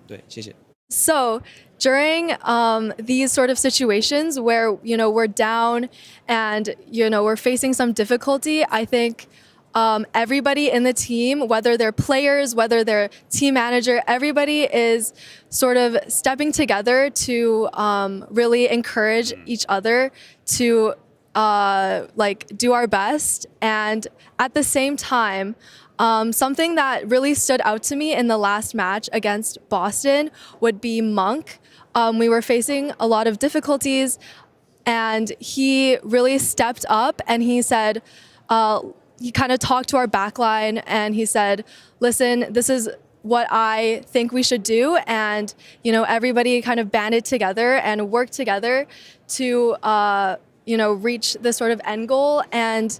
对，谢谢。So during these sort of situations where we're down and we're facing some difficulty, I think everybody in the team, whether they're players, whether they're team manager, everybody is sort of stepping together to really encourage each other to do our best. And at the same time, something that really stood out to me in the last match against Boston would be Monk. We were facing a lot of difficulties, and he really stepped up and he said, he kind of talked to our backline and he said, listen, this is what I think we should do. And, everybody kind of banded together and worked together to, reach this sort of end goal. And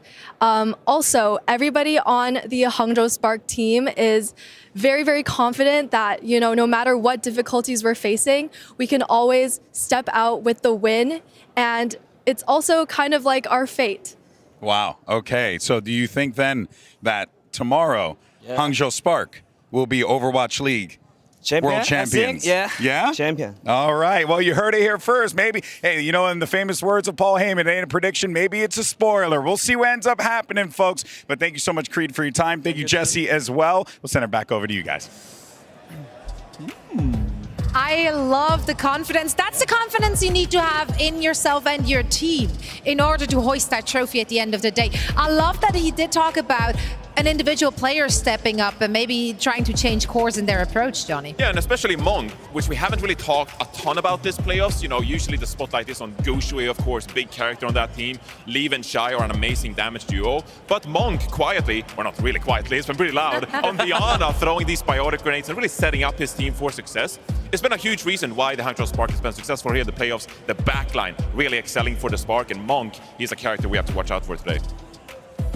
also, everybody on the Hangzhou Spark team is very, very confident that, no matter what difficulties we're facing, we can always step out with the win. And it's also kind of like our fate. Wow. Okay. So do you think then that tomorrow Hangzhou Spark will be Overwatch League Champion, World champions. I think, yeah. Yeah? Champion. All right. Well, you heard it here first. Maybe, hey, you know, in the famous words of Paul Heyman, it ain't a prediction. Maybe it's a spoiler. We'll see what ends up happening, folks. But thank you so much, Creed, for your time. Thank you, Jesse, as well. We'll send it back over to you guys. I love the confidence. That's the confidence you need to have in yourself and your team in order to hoist that trophy at the end of the day. I love that he did talk about an individual player stepping up and maybe trying to change course in their approach, Johnny. Yeah, and especially Monk, which we haven't really talked a ton about this playoffs. You know, usually the spotlight is on Gushui, of course, big character on that team. Leave and Shy are an amazing damage duo. But Monk quietly, or not really quietly, it's been pretty loud, on Diana, throwing these biotic grenades and really setting up his team for success. It's been a huge reason why the Hangzhou Spark has been successful here in the playoffs. The backline really excelling for the Spark, and Monk, he's a character we have to watch out for today.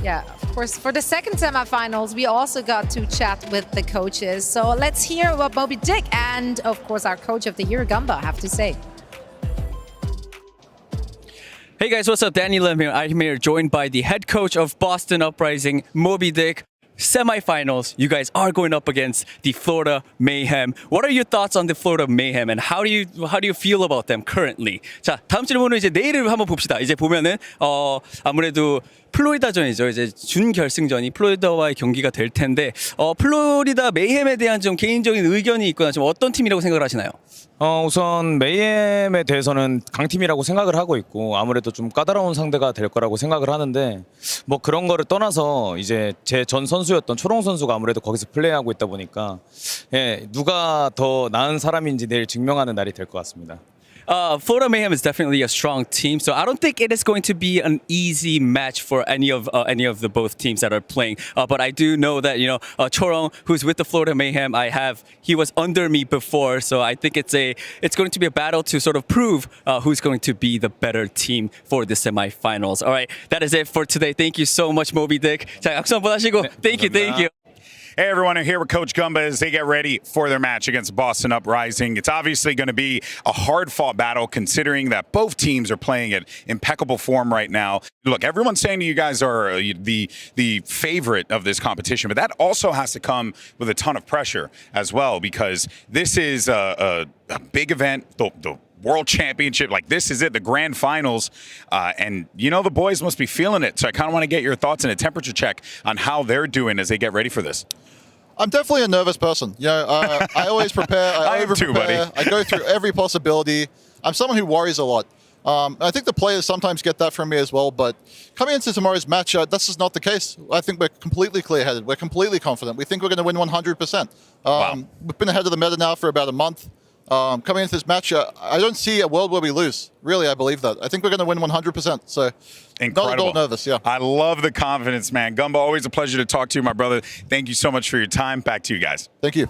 Yeah, of course. For the second semifinals, we also got to chat with the coaches. So let's hear what Moby Dick and, of course, our coach of the year, Gumba, have to say. Hey guys, what's up? Danny Lim here. I'm here joined by the head coach of Boston Uprising, Moby Dick. Semifinals, you guys are going up against the Florida Mayhem. What are your thoughts on the Florida Mayhem and how do you feel about them currently? 자, 다음 질문은 이제 내일을 한번 봅시다. 이제 보면은 아무래도 플로리다전이죠. 이제 준결승전이 플로리다와의 경기가 될 텐데 플로리다 메이햄에 대한 좀 개인적인 의견이 있거나 좀 어떤 팀이라고 생각을 하시나요? 우선 메이엠에 대해서는 강팀이라고 생각을 하고 있고 아무래도 좀 까다로운 상대가 될 거라고 생각을 하는데 뭐 그런 거를 떠나서 이제 제 전 선수였던 초롱 선수가 아무래도 거기서 플레이하고 있다 보니까 예, 누가 더 나은 사람인지 내일 증명하는 날이 될 것 같습니다. Florida Mayhem is definitely a strong team, so I don't think it is going to be an easy match for any of the both teams that are playing. But I do know that Chorong, who's with the Florida Mayhem, he was under me before, so I think it's going to be a battle to sort of prove who's going to be the better team for the semifinals. All right, that is it for today. Thank you so much, Moby Dick. 자, 악수 한번 하시고, thank you. Hey everyone, I'm here with Coach Gumba as they get ready for their match against Boston Uprising. It's obviously going to be a hard-fought battle considering that both teams are playing at impeccable form right now. Look, everyone's saying you guys are the favorite of this competition, but that also has to come with a ton of pressure as well because this is a big event, the World Championship, like this is it, the Grand Finals, and the boys must be feeling it. So I kind of want to get your thoughts and a temperature check on how they're doing as they get ready for this. I'm definitely a nervous person. I always prepare. I am too, buddy. I go through every possibility. I'm someone who worries a lot. I think the players sometimes get that from me as well, but coming into tomorrow's match, this is not the case. I think we're completely clear-headed. We're completely confident. We think we're going to win 100%. Wow. We've been ahead of the meta now for about a month. Coming into this match, I don't see a world where we lose. Really, I believe that. I think we're going to win 100%. So, incredible. Not at all nervous, yeah. I love the confidence, man. Gumba, always a pleasure to talk to you, my brother. Thank you so much for your time. Back to you guys. Thank you.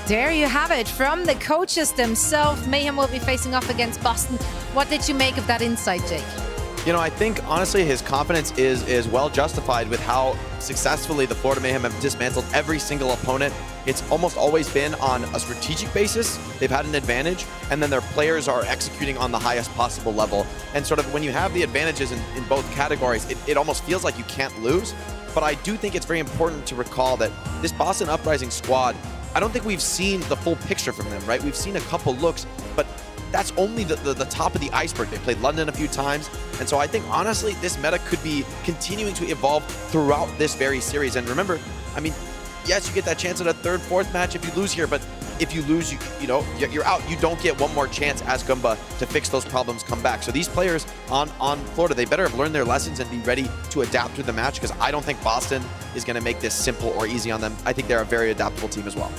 There you have it. From the coaches themselves, Mayhem will be facing off against Boston. What did you make of that insight, Jake? I think, honestly, his confidence is well justified with how successfully the Florida Mayhem have dismantled every single opponent. It's almost always been on a strategic basis. They've had an advantage, and then their players are executing on the highest possible level. And sort of when you have the advantages in both categories, it almost feels like you can't lose. But I do think it's very important to recall that this Boston Uprising squad, I don't think we've seen the full picture from them, right? We've seen a couple looks, but that's only the top of the iceberg. They played London a few times. And so I think, honestly, this meta could be continuing to evolve throughout this very series. And remember, I mean, yes, you get that chance at a third, fourth match if you lose here, but if you lose, you're out. You don't get one more chance as Gumba to fix those problems, come back. So these players on Florida, they better have learned their lessons and be ready to adapt to the match because I don't think Boston is going to make this simple or easy on them. I think they're a very adaptable team as well.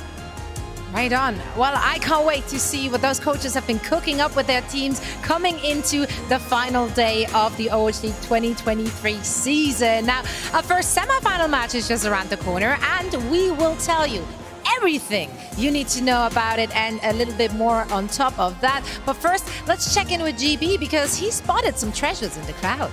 Right on. Well, I can't wait to see what those coaches have been cooking up with their teams coming into the final day of the Overwatch League 2023 season. Now, our first semifinal match is just around the corner, and we will tell you everything you need to know about it and a little bit more on top of that. But first, let's check in with GB because he spotted some treasures in the crowd.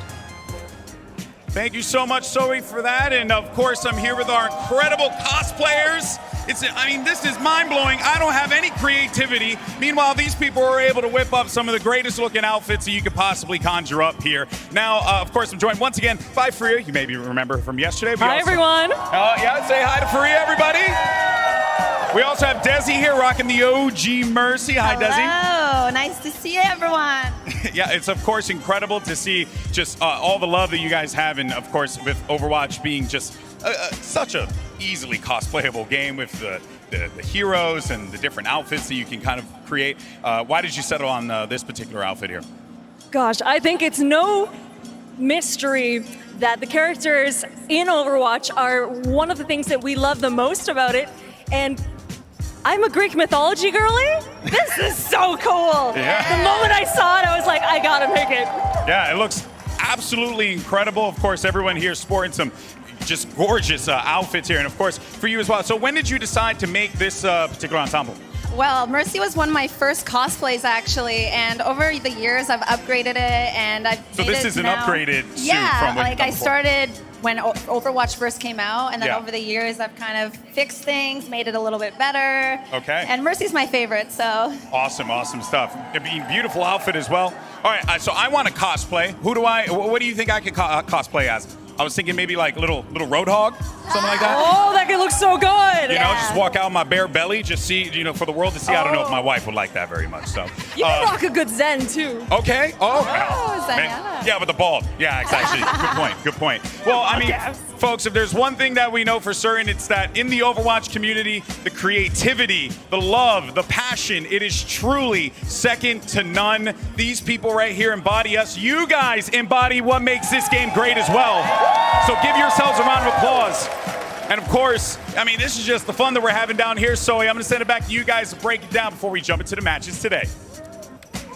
Thank you so much, Zoe, for that. And of course, I'm here with our incredible cosplayers. This is mind-blowing. I don't have any creativity. Meanwhile, these people are able to whip up some of the greatest looking outfits that you could possibly conjure up here. Now, of course, I'm joined once again by Freya. You maybe remember her from yesterday. Hi, everyone. Yeah, say hi to Freya, everybody. We also have Desi here rocking the OG Mercy. Hi, Desi. Hello, nice to see everyone. Yeah, it's of course incredible to see just all the love that you guys have, and of course with Overwatch being just such a easily cosplayable game with the heroes and the different outfits that you can kind of create. Why did you settle on this particular outfit here? Gosh, I think it's no mystery that the characters in Overwatch are one of the things that we love the most about it. And I'm a Greek mythology girly. This is so cool. Yeah. The moment I saw it, I was like, I gotta make it. Yeah, it looks absolutely incredible. Of course, everyone here is sporting some just gorgeous outfits here. And of course, for you as well. So when did you decide to make this particular ensemble? Well, Mercy was one of my first cosplays actually, and over the years I've upgraded it, and I've So made this it is an now. upgraded suit Yeah, from when like I started when Overwatch first came out, and then Yeah. over the years I've kind of fixed things, made it a little bit better. Okay. And Mercy's my favorite, so. Awesome stuff. It'd be a beautiful outfit as well. All right, so I want to cosplay. What do you think I could cosplay as? I was thinking maybe like little Roadhog, something like that. Oh, that could look so good. You know, just walk out with my bare belly, just see, for the world to see. I don't know if my wife would like that very much. So You can rock a good Zen too. Okay. Oh, Zen. yeah, with the bald. Yeah, exactly. Good point. Well, I mean, folks, if there's one thing that we know for certain, it's that in the Overwatch community, the creativity, the love, the passion, it is truly second to none. These people right here embody us. You guys embody what makes this game great as well. So give yourselves a round of applause. And of course, I mean, this is just the fun that we're having down here. So I'm going to send it back to you guys to break it down before we jump into the matches today.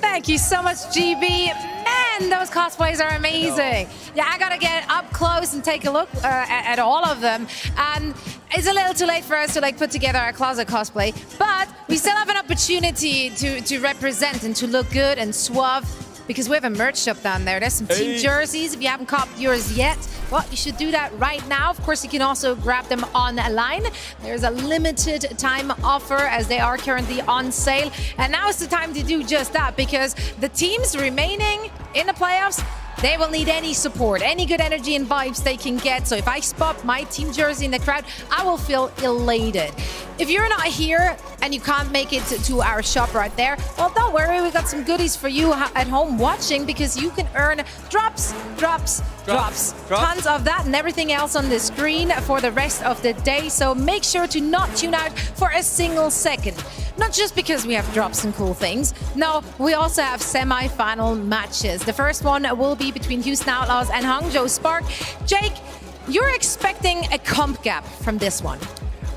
Thank you so much, GB. Man, those cosplays are amazing. Yeah, I gotta get up close and take a look at all of them. And it's a little too late for us to put together our closet cosplay, but we still have an opportunity to represent and to look good and suave, because we have a merch shop down there. There's some team jerseys. If you haven't copped yours yet, well, you should do that right now. Of course, you can also grab them online. There's a limited time offer as they are currently on sale. And now is the time to do just that, because the teams remaining in the playoffs, they will need any support, any good energy and vibes they can get. So if I spot my team jersey in the crowd, I will feel elated. If you're not here and you can't make it to our shop right there, well, don't worry. We got some goodies for you at home watching, because you can earn drops. Tons of that and everything else on the screen for the rest of the day. So make sure to not tune out for a single second. Not just because we have drops and cool things. No, we also have semi-final matches. The first one will be between Houston Outlaws and Hangzhou Spark. Jake, you're expecting a comp gap from this one.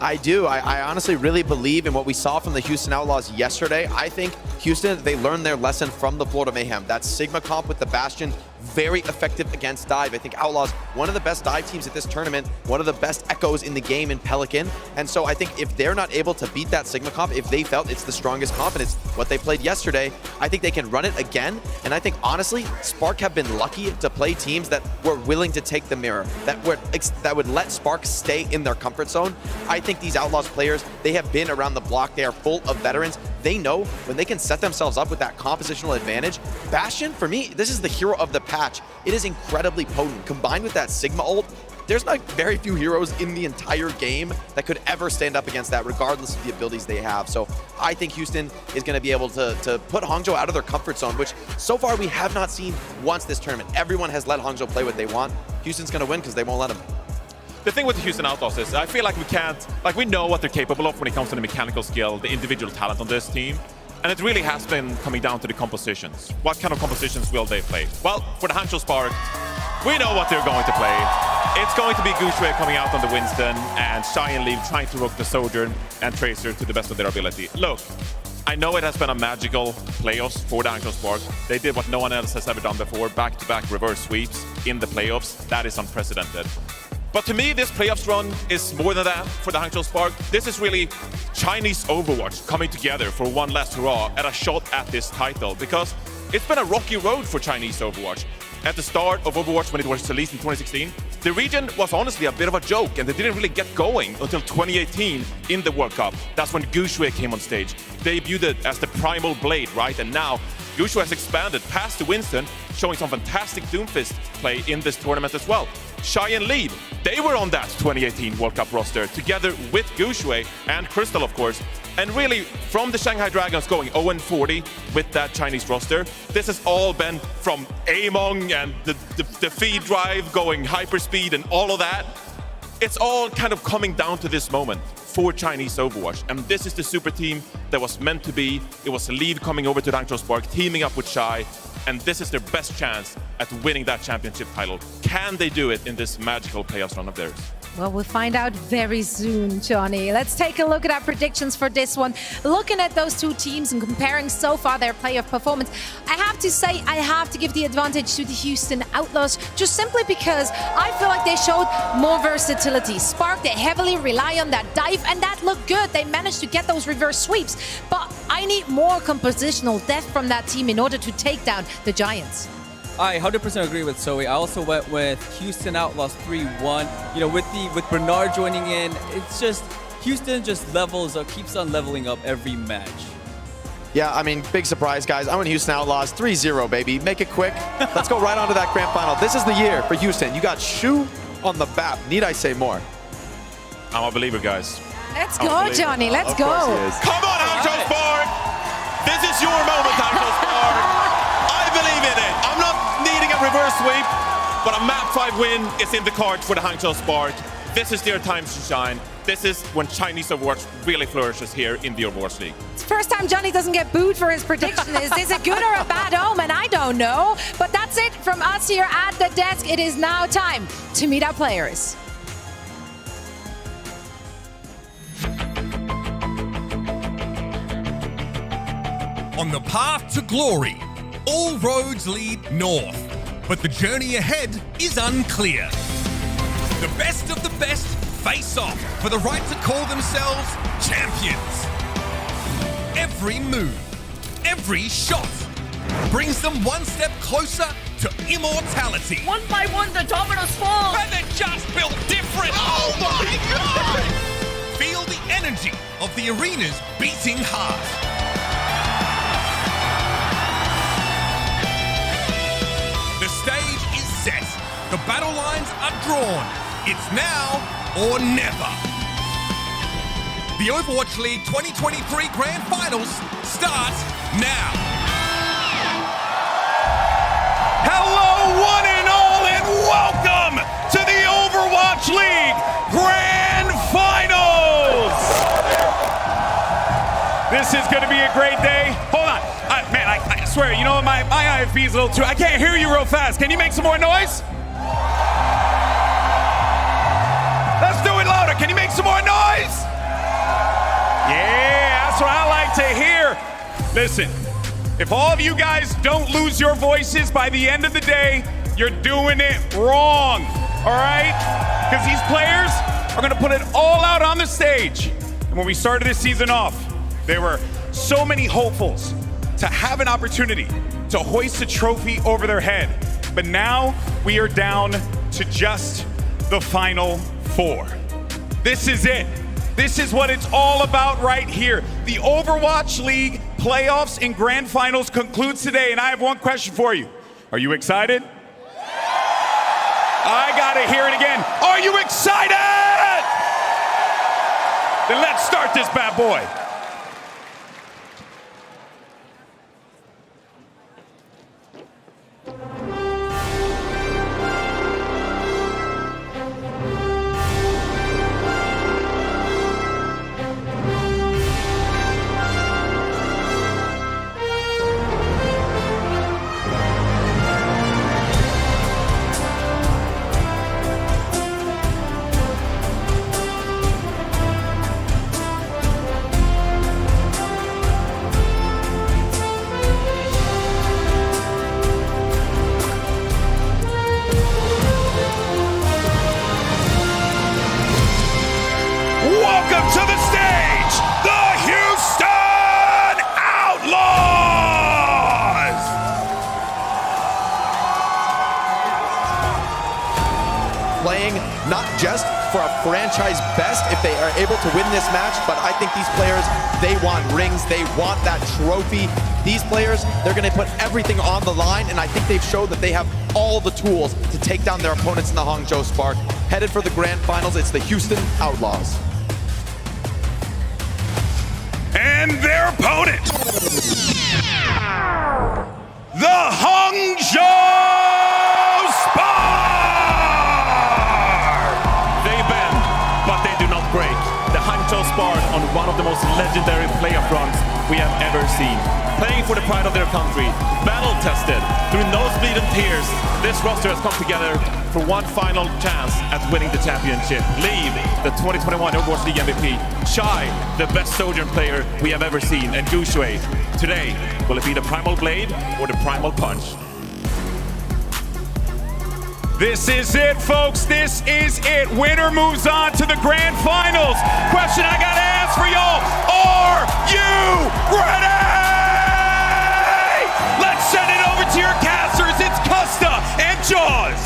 I do. I honestly really believe in what we saw from the Houston Outlaws yesterday. I think Houston, they learned their lesson from the Florida Mayhem. That Sigma comp with the Bastion, very effective against dive. I think Outlaws, one of the best dive teams at this tournament, one of the best echoes in the game in Pelican. And so I think if they're not able to beat that Sigma comp, if they felt it's the strongest comp and it's what they played yesterday, I think they can run it again. And I think, honestly, Spark have been lucky to play teams that were willing to take the mirror, that would let Spark stay in their comfort zone. I think these Outlaws players, they have been around the block. They are full of veterans. They know when they can set themselves up with that compositional advantage. Bastion, for me, this is the hero of the patch. It is incredibly potent. Combined with that Sigma ult, there's not very few heroes in the entire game that could ever stand up against that, regardless of the abilities they have. So I think Houston is going to be able to put Hangzhou out of their comfort zone, which so far we have not seen once this tournament. Everyone has let Hangzhou play what they want. Houston's going to win because they won't let them. The thing with the Houston Outlaws is I feel like we know what they're capable of when it comes to the mechanical skill, the individual talent on this team. And it really has been coming down to the compositions. What kind of compositions will they play? Well, for the Hangzhou Spark, we know what they're going to play. It's going to be Gushue coming out on the Winston and Shy and Leave trying to rook the Sojourn and Tracer to the best of their ability. Look, I know it has been a magical playoffs for the Hangzhou Spark. They did what no one else has ever done before, back-to-back reverse sweeps in the playoffs. That is unprecedented. But to me, this playoffs run is more than that for the Hangzhou Spark. This is really Chinese Overwatch coming together for one last hurrah at a shot at this title, because it's been a rocky road for Chinese Overwatch. At the start of Overwatch, when it was released in 2016, the region was honestly a bit of a joke, and they didn't really get going until 2018 in the World Cup. That's when Gushue came on stage, debuted as the Primal Blade, right? And now Gushu has expanded past the Winston, showing some fantastic Doomfist play in this tournament as well. Shy and Lead, they were on that 2018 World Cup roster, together with Gushu and Crystal, of course. And really, from the Shanghai Dragons going 0-40 with that Chinese roster, this has all been from Among and the feed drive going hyperspeed and all of that. It's all kind of coming down to this moment for Chinese Overwatch. And this is the super team that was meant to be. It was a lead coming over to Hangzhou Spark, teaming up with Shy. And this is their best chance at winning that championship title. Can they do it in this magical playoffs run of theirs? Well, we'll find out very soon, Johnny. Let's take a look at our predictions for this one. Looking at those two teams and comparing so far their playoff performance, I have to say I have to give the advantage to the Houston Outlaws, just simply because I feel like they showed more versatility. Spark, they heavily rely on that dive, and that looked good. They managed to get those reverse sweeps, but I need more compositional depth from that team in order to take down the Giants. I 100% agree with Zoe. I also went with Houston Outlaws 3-1. You know, with Bernard joining in, it's just Houston just levels up, keeps on leveling up every match. Yeah, I mean, big surprise, guys. I went Houston Outlaws 3-0, baby. Make it quick. Let's go right on to that grand final. This is the year for Houston. You got Shu on the map. Need I say more? I'm a believer, guys. Let's go, Johnny. Let's go. Come on, Hangzhou Spark! This is your moment, Hangzhou Spark. I believe in it. I'm not needing a reverse sweep, but a map 5 win is in the cards for the Hangzhou Spark. This is their time to shine. This is when Chinese Overwatch really flourishes here in the Overwatch League. It's the first time Johnny doesn't get booed for his prediction. Is this a good or a bad omen? I don't know. But that's it from us here at the desk. It is now time to meet our players. On the path to glory, all roads lead north, but the journey ahead is unclear. The best of the best face off for the right to call themselves champions. Every move, every shot brings them one step closer to immortality. One by one, the dominoes fall. And they're just built different. Oh my God! Feel the energy of the arena's beating heart. The stage is set. The battle lines are drawn. It's now or never. The Overwatch League 2023 Grand Finals start now. Hello, one and all, and welcome to the Overwatch League Grand Finals! This is going to be a great day. Hold on. Man, I swear, you know what? My IFB is a little too... I can't hear you real fast. Can you make some more noise? Let's do it louder. Can you make some more noise? Yeah, that's what I like to hear. Listen, if all of you guys don't lose your voices by the end of the day, you're doing it wrong, all right? Because these players are going to put it all out on the stage. And when we started this season off, there were so many hopefuls to have an opportunity to hoist a trophy over their head. But now we are down to just the final 4. This is it. This is what it's all about right here. The Overwatch League playoffs and grand finals concludes today, and I have one question for you. Are you excited? I gotta hear it again. Are you excited? Then let's start this bad boy. playing not just for a franchise best if they are able to win this match, but I think these players, they want rings, they want that trophy. These players, they're going to put everything on the line, and I think they've showed that they have all the tools to take down their opponents in the Hangzhou Spark. Headed for the Grand Finals, it's the Houston Outlaws. And their opponent, the Hangzhou Spark! They bend, but they do not break. The Hangzhou Spark on one of the most legendary playoff runs we have ever seen. Playing for the pride of their country, battle-tested, through nosebleed and tears, this roster has come together for one final chance at winning the championship. Leave the 2021 Overwatch League MVP. Shy, the best Sojourn player we have ever seen, and Gushui. Today, will it be the Primal Blade or the Primal Punch? This is it, folks. This is it. Winner moves on to the Grand Finals. Question I gotta ask for y'all: are you ready? Let's send it over to your casters. It's Custa and Jaws.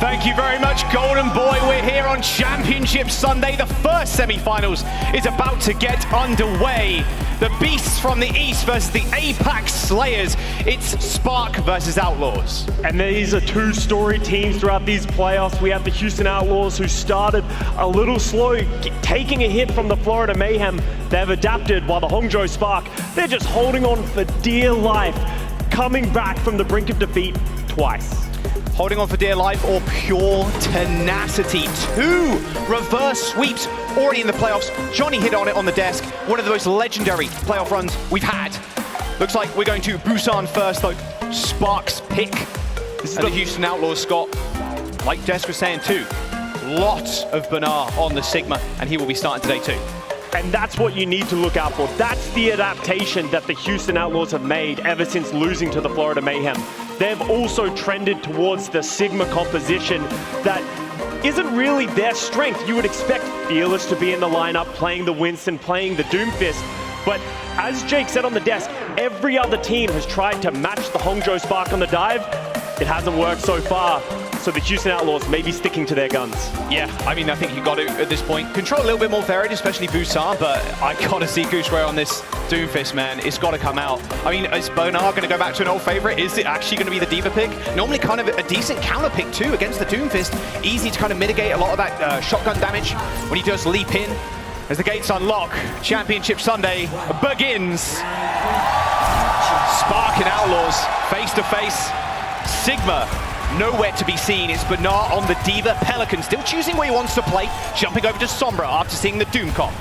Thank you very much, Golden Boy. We're here on Championship Sunday. The first semi-finals is about to get underway. The Beasts from the East versus the Apex Slayers. It's Spark versus Outlaws. And these are two storied teams throughout these playoffs. We have the Houston Outlaws, who started a little slow, taking a hit from the Florida Mayhem. They've adapted, while the Hangzhou Spark, they're just holding on for dear life, coming back from the brink of defeat twice. Holding on for dear life or pure tenacity. 2 reverse sweeps already in the playoffs. Johnny hit on it on the desk. One of the most legendary playoff runs we've had. Looks like we're going to Busan first, though. Spark's pick. This is the Houston Outlaws, Scott. Like Desk was saying too, lots of Bernard on the Sigma, and he will be starting today too. And that's what you need to look out for. That's the adaptation that the Houston Outlaws have made ever since losing to the Florida Mayhem. They've also trended towards the Sigma composition that isn't really their strength. You would expect Fearless to be in the lineup, playing the Winston, playing the Doomfist. But as Jake said on the desk, every other team has tried to match the Hangzhou Spark on the dive. It hasn't worked so far. So the Houston Outlaws may be sticking to their guns. Yeah, I mean, I think you got to, at this point, control a little bit more varied, especially Busan, but I got to see Goosewear on this Doomfist, man. It's got to come out. I mean, is Bonar going to go back to an old favorite? Is it actually going to be the Diva pick? Normally kind of a decent counter pick, too, against the Doomfist. Easy to kind of mitigate a lot of that shotgun damage when he does leap in. As the gates unlock, Championship Sunday begins. Spark and Outlaws, face to face. Sigma, nowhere to be seen. It's Bernard on the Diva. Pelican still choosing where he wants to play, jumping over to Sombra after seeing the Doom comp.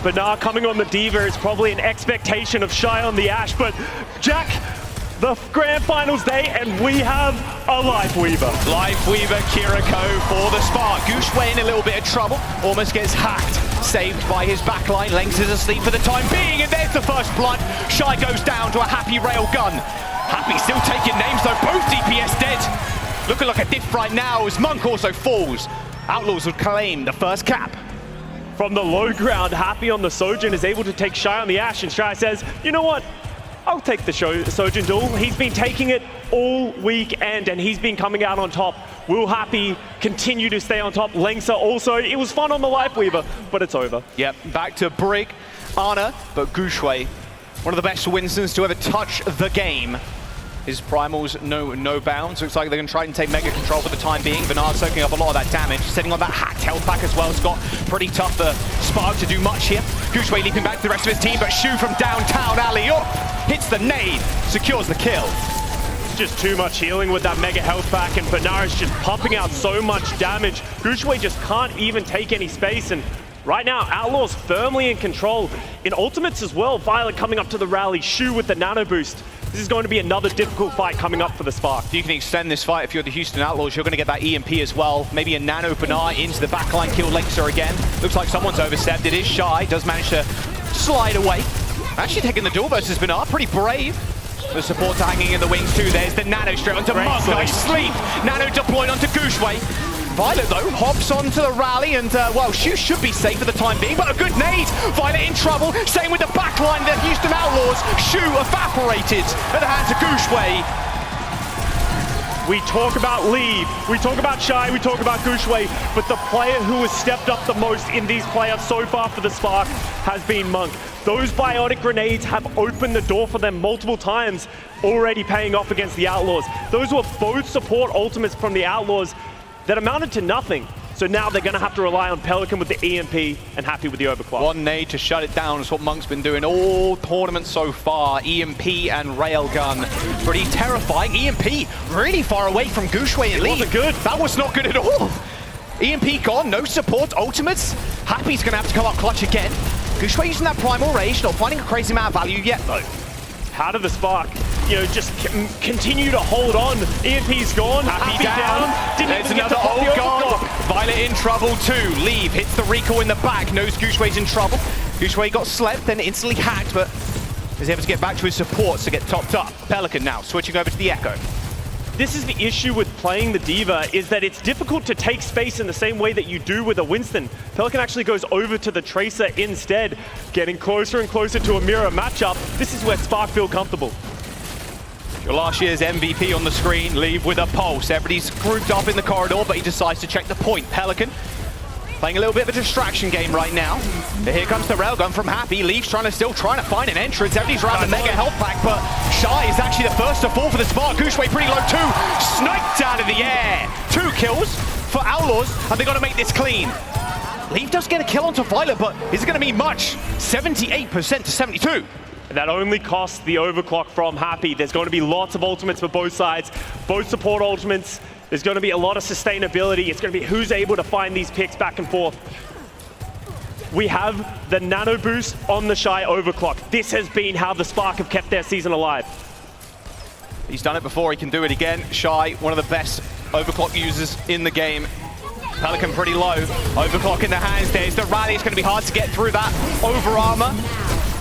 Bernard coming on the Diva is probably an expectation of Shy on the Ashe, but Jack, the Grand Finals day, and we have a Life Weaver. Life Weaver Kiriko for the Spark. Gooshway in a little bit of trouble, almost gets hacked. Saved by his backline, Lengths is asleep for the time being, and there's the first blood. Shy goes down to a Happy rail gun. Happy still taking names though, both DPS dead. Looking like a diff right now as Monk also falls. Outlaws would claim the first cap. From the low ground, Happy on the Sojourn is able to take Shy on the Ashe, and Shy says, you know what? I'll take the Sojourn duel. He's been taking it all weekend, and he's been coming out on top. Will Happy continue to stay on top? Lengsa also. It was fun on the Life Weaver, but it's over. Yep, back to Brig, Ana, but Gooshway, one of the best Winstons to ever touch the game. His primals, no bounds. Looks like they're going to try and take mega control for the time being. Bernard soaking up a lot of that damage, setting on that hacked health pack as well. Scott, pretty tough for Spark to do much here. Gooshway leaping back to the rest of his team, but Shu from downtown, alley-up, hits the nade, secures the kill. Just too much healing with that mega health pack, and Bernard is just pumping out so much damage. Gooshway just can't even take any space, and right now, Outlaws firmly in control. In ultimates as well, Violet coming up to the rally, Shu with the nano boost. This is going to be another difficult fight coming up for the Spark. You can extend this fight if you're the Houston Outlaws. You're going to get that EMP as well. Maybe a nano Bernard into the backline, kill Lexer again. Looks like someone's overstepped. It is Shy, does manage to slide away. Actually taking the duel versus Bernard, pretty brave. The supporter hanging in the wings too. There's the nano straight onto Monk. Nice sleep. Nano deployed onto Gooshway. Violet, though, hops onto the rally, and, well, Shu should be safe for the time being, but a good nade. Violet in trouble. Same with the backline, the Houston Outlaws. Shu evaporated at the hands of Gooshway. We talk about Leave, we talk about Shy, we talk about Gushway, but the player who has stepped up the most in these playoffs so far for the Spark has been Monk. Those biotic grenades have opened the door for them multiple times, already paying off against the Outlaws. Those were both support ultimates from the Outlaws that amounted to nothing. So now they're going to have to rely on Pelican with the EMP and Happy with the overclock. One nade to shut it down is what Monk's been doing all tournament so far. EMP and Railgun. Pretty terrifying. EMP really far away from Gushway and Lee. Wasn't good. That was not good at all. EMP gone, no support, ultimates. Happy's going to have to come up clutch again. Gushway using that primal rage, not finding a crazy amount of value yet though. How did the Spark, just continue to hold on? EMP's gone, Happy down. Didn't There's even get another to pop the old overclock. Violet in trouble too. Leave, hits the recall in the back, knows Gushway's in trouble. Gushway got slept, then instantly hacked, but is able to get back to his supports to get topped up. Pelican now switching over to the Echo. This is the issue with playing the D.Va, is that it's difficult to take space in the same way that you do with a Winston. Pelican actually goes over to the Tracer instead, getting closer and closer to a mirror matchup. This is where Spark feel comfortable. Your last year's MVP on the screen, Leave with a pulse. Everybody's grouped up in the corridor, but he decides to check the point. Pelican playing a little bit of a distraction game right now. Here comes the railgun from Happy. Leaf's trying to find an entrance. Everybody's around the mega health pack, but Shy is actually the first to fall for the Spark. Gushway pretty low too. Sniped out of the air. 2 kills for Outlaws, and they got to make this clean. Leaf does get a kill onto Violet, but is it going to be much? 78% to 72. That only costs the overclock from Happy. There's going to be lots of ultimates for both sides, both support ultimates. There's going to be a lot of sustainability. It's going to be who's able to find these picks back and forth. We have the nano boost on the Shy overclock. This has been how the Spark have kept their season alive. He's done it before, he can do it again. Shy, one of the best overclock users in the game. Pelican pretty low. Overclock in the hands. There's the rally. It's going to be hard to get through that over armor.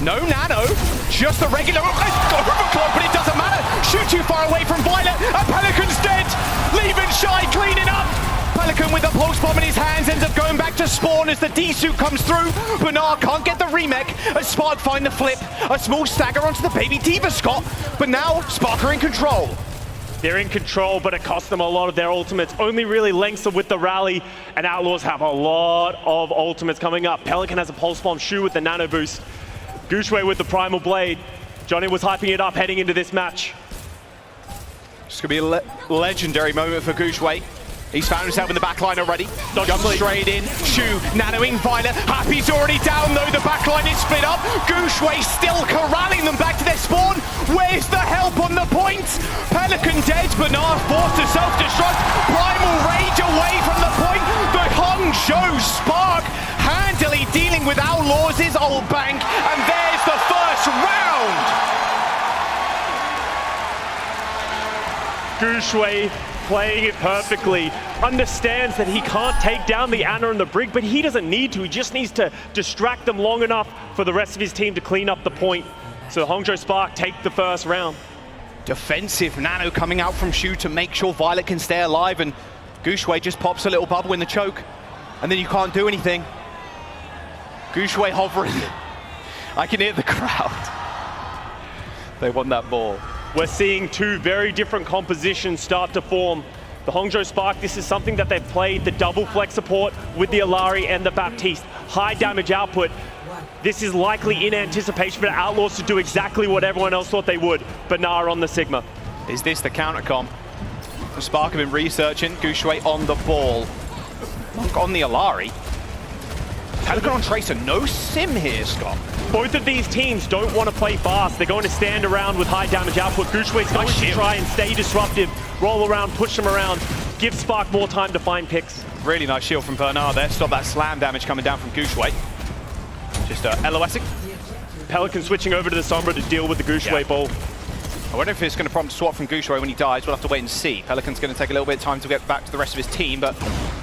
No nano, just the regular overclock, but it doesn't matter. Shoot too far away from Violet, and Pelican's dead. Leaving Shy cleaning up. Pelican with a pulse bomb in his hands ends up going back to spawn as the D-suit comes through. Bernard can't get the remake as Spark find the flip. A small stagger onto the baby D.Va, Scott, but now Spark are in control. They're in control, but it cost them a lot of their ultimates. Only really lengths with the rally, and Outlaws have a lot of ultimates coming up. Pelican has a pulse bomb, Shu with the nano boost. Gushway with the primal blade. Johnny was hyping it up heading into this match. It's going to be a legendary moment for Gushway. He's found himself in the backline already. Jumps straight in. Shu nanoing Violet. Happy's already down though. The backline is split up. Gushway still corralling them back to their spawn. Where's the help on the point? Pelican dead. Bernard forced to self-destruct. Primal rage away from the point. The Hangzhou Spark handily dealing with Outlaws' old bank. And there's the first round. Gushway playing it perfectly, understands that he can't take down the Ana and the Brig, but he doesn't need to. He just needs to distract them long enough for the rest of his team to clean up the point. So Hangzhou Spark take the first round. Defensive nano coming out from Shu to make sure Violet can stay alive, and Gushway just pops a little bubble in the choke, and then you can't do anything. Gushway hovering. I can hear the crowd. They won that ball. We're seeing 2 very different compositions start to form. The Hangzhou Spark, this is something that they've played, the double flex support with the Alari and the Baptiste. High damage output. This is likely in anticipation for the Outlaws to do exactly what everyone else thought they would. Bernard on the Sigma. Is this the countercom? The Spark have been researching. Gushway on the ball. Monk on the Alari. Pelican on Tracer, no sim here, Scott. Both of these teams don't want to play fast. They're going to stand around with high damage output. Gushway's going to try and stay disruptive, roll around, push them around, give Spark more time to find picks. Really nice shield from Bernard there. Stop that slam damage coming down from Gushway. Just LOSing. Pelican switching over to the Sombra to deal with the Gushway ball. I wonder if it's going to prompt a swap from Gushway when he dies. We'll have to wait and see. Pelican's going to take a little bit of time to get back to the rest of his team, but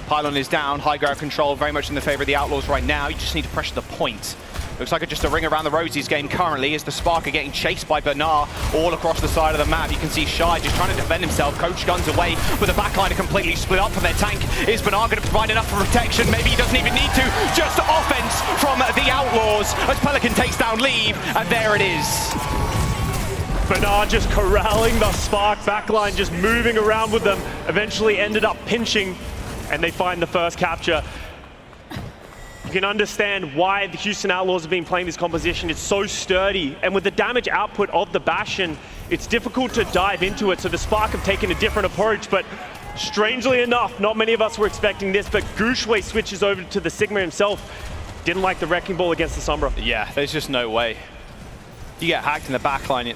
Pylon is down. High ground control very much in the favor of the Outlaws right now. You just need to pressure the point. Looks like just a ring around the rosies game currently as the Spark are getting chased by Bernard all across the side of the map. You can see Shy just trying to defend himself. Coach guns away, but the backline are completely split up from their tank. Is Bernard going to provide enough for protection? Maybe he doesn't even need to. Just offense from the Outlaws as Pelican takes down Leave, and there it is. Bernard just corralling the Spark backline, just moving around with them, eventually ended up pinching, and they find the first capture. You can understand why the Houston Outlaws have been playing this composition. It's so sturdy, and with the damage output of the Bastion, it's difficult to dive into it, so the Spark have taken a different approach, but strangely enough, not many of us were expecting this, but Gushue switches over to the Sigma himself. Didn't like the Wrecking Ball against the Sombra. Yeah, there's just no way. You get hacked in the backline,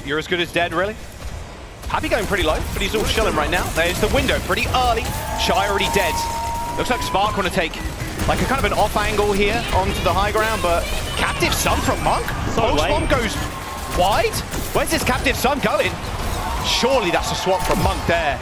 you're as good as dead, really. Happy going pretty low, but he's all chilling right now. There's the window pretty early. Shy already dead. Looks like Spark want to take like a kind of an off angle here onto the high ground, but Captive Sun from Monk. Post-bomb goes wide. Where's this Captive Sun going? Surely that's a swap from Monk there.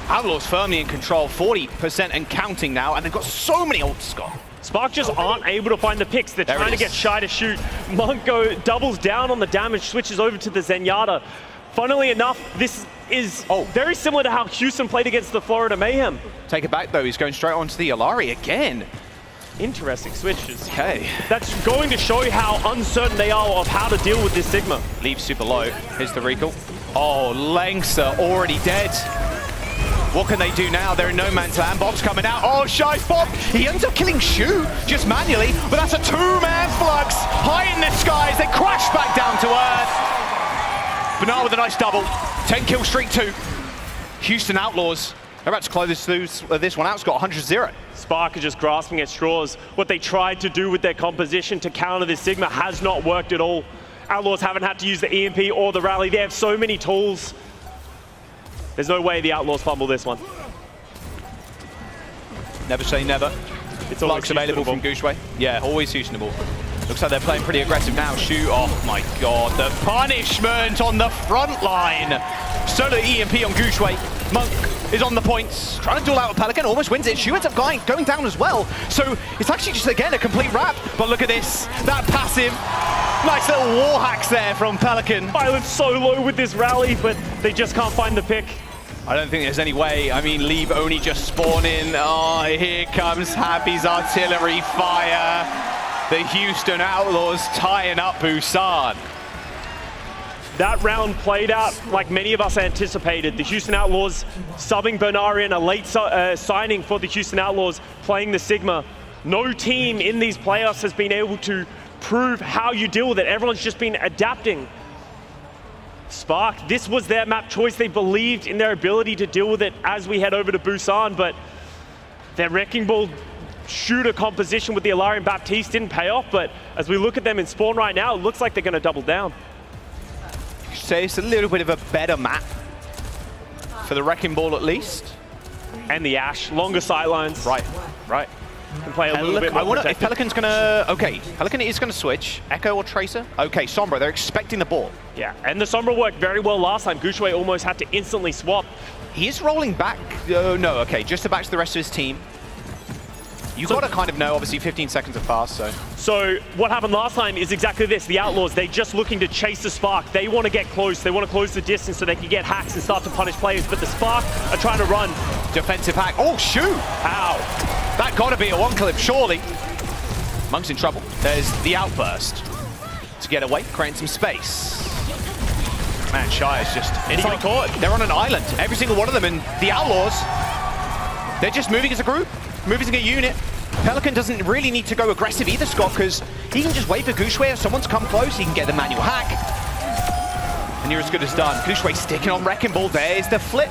Outlaws firmly in control, 40% and counting now, and they've got so many ults, Scott. Spark just aren't able to find the picks. They're trying to get Shy to shoot. Monk doubles down on the damage, switches over to the Zenyatta. Funnily enough, this is very similar to how Houston played against the Florida Mayhem. Take it back though, he's going straight onto the Alari again. Interesting switches. Okay. That's going to show you how uncertain they are of how to deal with this Sigma. Leaves super low. Here's the recall. Oh, Lengths are already dead. What can they do now? They're in no man's land. Bob's coming out. Oh, Shy's Bob. He ends up killing Shu just manually, but that's a two-man flux. High in the skies. They crash back down to earth. Bernard with a nice double. 10 kill streak 2. Houston Outlaws. They're about to close this one out. Scott, 100-0. Spark are just grasping at straws. What they tried to do with their composition to counter this Sigma has not worked at all. Outlaws haven't had to use the EMP or the rally. They have so many tools. There's no way the Outlaws fumble this one. Never say never. It's Flux available from Gushue. Yeah, always Houstonable. Looks like they're playing pretty aggressive now. Shu, oh my god, the punishment on the front line. Solo EMP on Gushue. Monk is on the points, trying to duel out with Pelican, almost wins it. Shu ends up going down as well. So it's actually just, again, a complete wrap. But look at this, that passive. Nice little wall hacks there from Pelican. Violence so low with this rally, but they just can't find the pick. I don't think there's any way. I mean, Leave only just spawn in. Oh, here comes Happy's artillery fire. The Houston Outlaws tying up Busan. That round played out like many of us anticipated. The Houston Outlaws subbing Bernard in, a late signing for the Houston Outlaws, playing the Sigma. No team in these playoffs has been able to prove how you deal with it. Everyone's just been adapting. Spark, this was their map choice. They believed in their ability to deal with it as we head over to Busan, but their Wrecking Ball shooter composition with the Alarian Baptiste didn't pay off, but as we look at them in spawn right now, it looks like they're going to double down. Say it's a little bit of a better map for the Wrecking Ball at least. And the Ash, longer sightlines. Right. Can play a little bit more. I wonder if Pelican's gonna, Pelican is gonna switch. Echo or Tracer? Okay, Sombra, they're expecting the ball. Yeah, and the Sombra worked very well last time. Gushue almost had to instantly swap. He is rolling back. Just to back to the rest of his team. You've got to kind of know, obviously 15 seconds have passed, So what happened last time is exactly this. The Outlaws, they're just looking to chase the Spark. They want to get close. They want to close the distance so they can get hacks and start to punish players. But the Spark are trying to run. Defensive hack. Oh, shoot! How? That got to be a one clip, surely. Monk's in trouble. There's the outburst to get away, creating some space. Man, Shy is just... It's like they're on an island. Every single one of them, and the Outlaws, they're just moving as a group, moving as a unit. Pelican doesn't really need to go aggressive either, Scott, because he can just wait for Gushue. If someone's come close, he can get the manual hack. And you're as good as done. Gushue sticking on Wrecking Ball. There's the flip.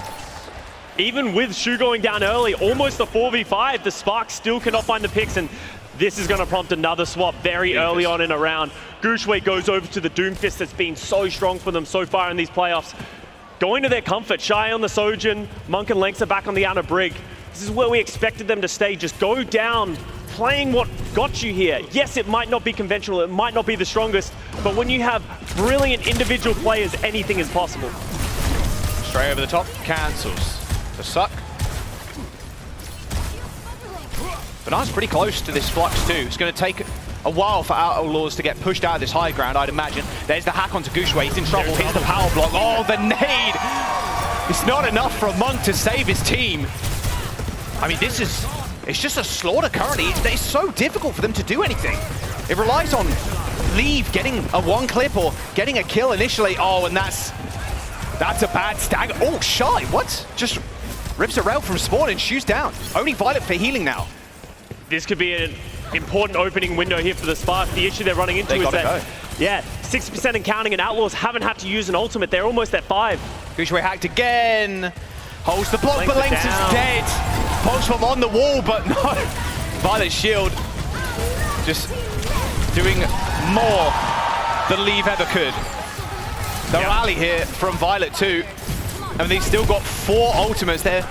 Even with Shu going down early, almost a 4v5, the Spark still cannot find the picks, and this is going to prompt another swap very early on in a round. Gushue goes over to the Doomfist that's been so strong for them so far in these playoffs. Going to their comfort, Shy on the Sojin, Monk and Lengths are back on the Anna Brig. This is where we expected them to stay. Just go down, playing what got you here. Yes, it might not be conventional, it might not be the strongest, but when you have brilliant individual players, anything is possible. Straight over the top, cancels. The suck. Bernard's pretty close to this flux too. It's going to take a while for Outlaws to get pushed out of this high ground, I'd imagine. There's the hack onto Gushue. He's in trouble. Here's the power block. Oh, the nade! It's not enough for a Monk to save his team. I mean, it's just a slaughter currently. It's so difficult for them to do anything. It relies on leave, getting a one clip or getting a kill initially. Oh, and that's a bad stagger. Oh, Shy, what? Just rips a rail from spawn and shoots down. Only Violet for healing now. This could be an important opening window here for the Spark. The issue they're running into is that, yeah, 60% and counting, and Outlaws haven't had to use an ultimate. They're almost at 5. Gushway hacked again. Holds the block, but Lynx is dead. Pulse bomb on the wall, but no. Violet's shield just doing more than Leave ever could. The rally here from Violet too. And they've still got 4 ultimates. They're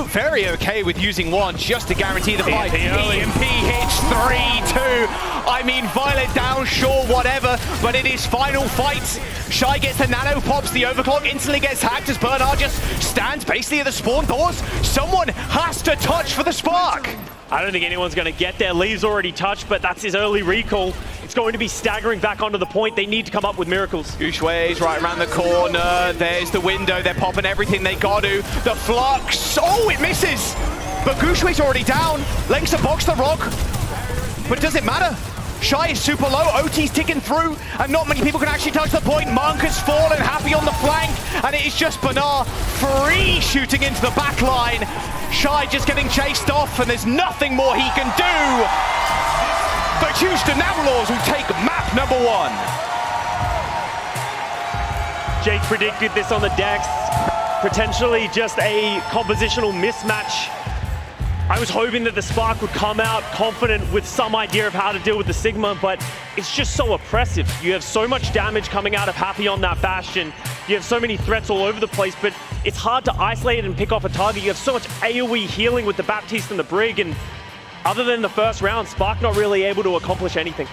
very okay with using one just to guarantee the fight. EMP hits 3-2. I mean, Violet down, sure, whatever, but it is final fights. Shy gets the nano pops, the overclock instantly gets hacked as Bernard just stands basically at the spawn doors. Someone has to touch for the Spark. I don't think anyone's going to get there. Lee's already touched, but that's his early recall. It's going to be staggering back onto the point. They need to come up with miracles. Gushway's right around the corner. There's the window. They're popping everything they got to. The flux. Oh, it misses. But Gushway's already down. Lengths to box the rock. But does it matter? Shy is super low. OT's ticking through. And not many people can actually touch the point. Monk has fallen. Happy on the flank. And it is just Bernard free shooting into the back line. Shy just getting chased off. And there's nothing more he can do. But Houston Outlaws will take map number 1. Jake predicted this on the decks. Potentially just a compositional mismatch. I was hoping that the Spark would come out confident with some idea of how to deal with the Sigma, but it's just so oppressive. You have so much damage coming out of Happy on that Bastion. You have so many threats all over the place, but it's hard to isolate it and pick off a target. You have so much AoE healing with the Baptiste and the Brig, and other than the first round, Spark not really able to accomplish anything.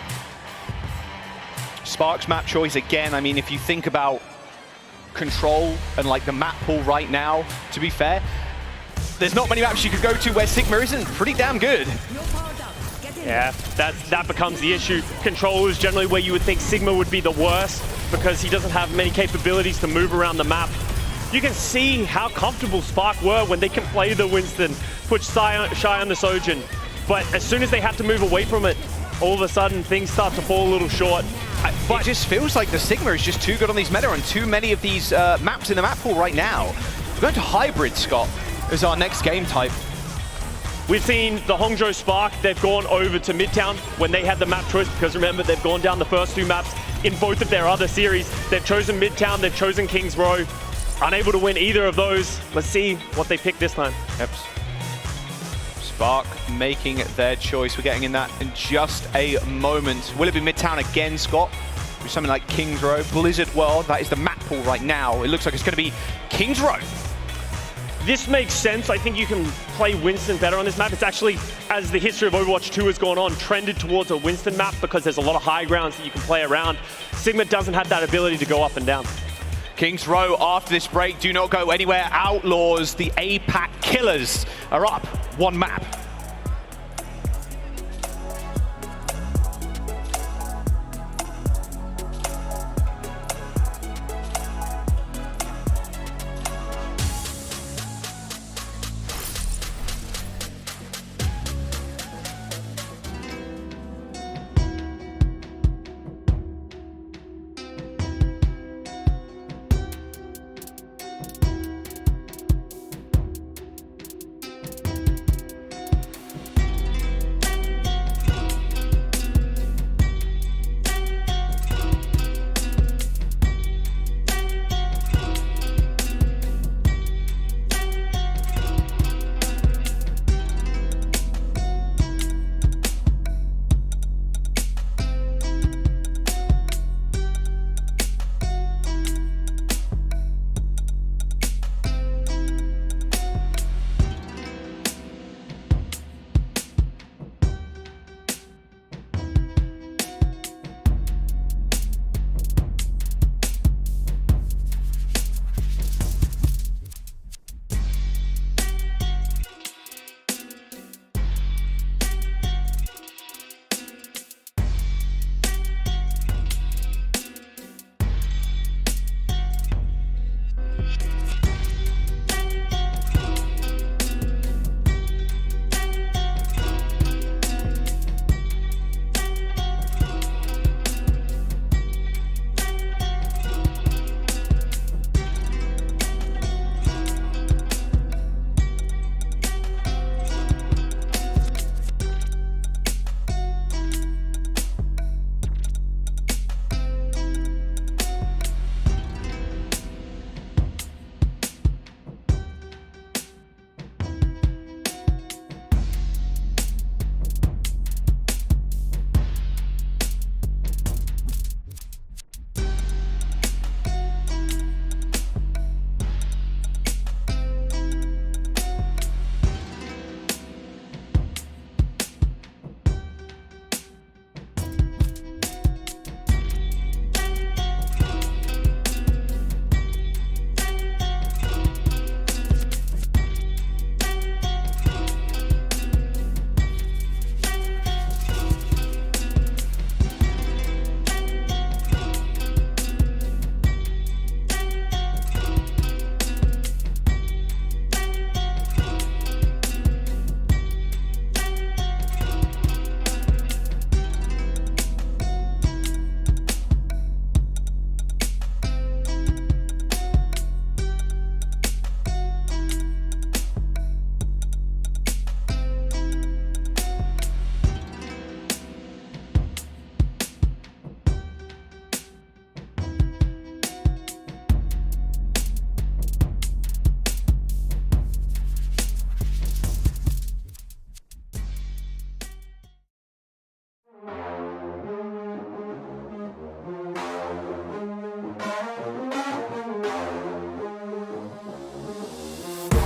Spark's map choice again. I mean, if you think about control and like the map pool right now, to be fair, there's not many maps you could go to where Sigma isn't pretty damn good. Yeah, that becomes the issue. Control is generally where you would think Sigma would be the worst because he doesn't have many capabilities to move around the map. You can see how comfortable Spark were when they can play the Winston, put Shy on the Sojourn. But as soon as they have to move away from it, all of a sudden things start to fall a little short. It just feels like the Sigma is just too good on these meta and too many of these maps in the map pool right now. We're going to Hybrid, Scott, as our next game type. We've seen the Hangzhou Spark, they've gone over to Midtown when they had the map choice, because remember, they've gone down the first 2 maps in both of their other series. They've chosen Midtown, they've chosen Kings Row. Unable to win either of those. Let's see what they pick this time. Yep. Spark making their choice. We're getting in that in just a moment. Will it be Midtown again, Scott? With something like Kings Row, Blizzard World, that is the map pool right now. It looks like it's going to be Kings Row. This makes sense. I think you can play Winston better on this map. It's actually, as the history of Overwatch 2 has gone on, trended towards a Winston map because there's a lot of high grounds that you can play around. Sigma doesn't have that ability to go up and down. Kings Row after this break, do not go anywhere. Outlaws, the APAC Killers are up 1 map.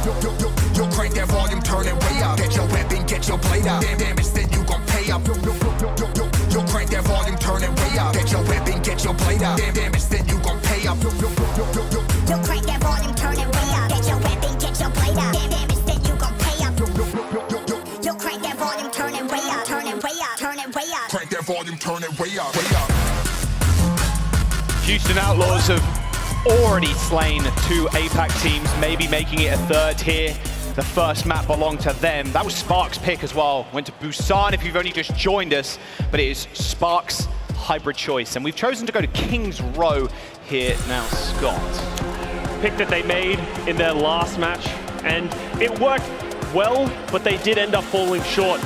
Yo, crank that volume, turn it way up. Get your weapon, get your blade out. Damage, then you gon' pay up. Yo, crank that volume, turn it way up. Get your weapon, get your blade out. Damage, then you gon' pay up. Yo, crank that volume, turn it way up. Get your weapon, get your blade out. Damage, then you gon' pay up. Yo, crank that volume, turn it way up. Turn it way up. Turn it way up. Crank that volume, turn it way up. Way up. Houston Outlaws have already slain 2 APAC teams, maybe making it a third here. The first map belonged to them. That was Spark's pick as well. Went to Busan if you've only just joined us, but it is Spark's hybrid choice. And we've chosen to go to King's Row here now, Scott. Pick that they made in their last match, and it worked well, but they did end up falling short.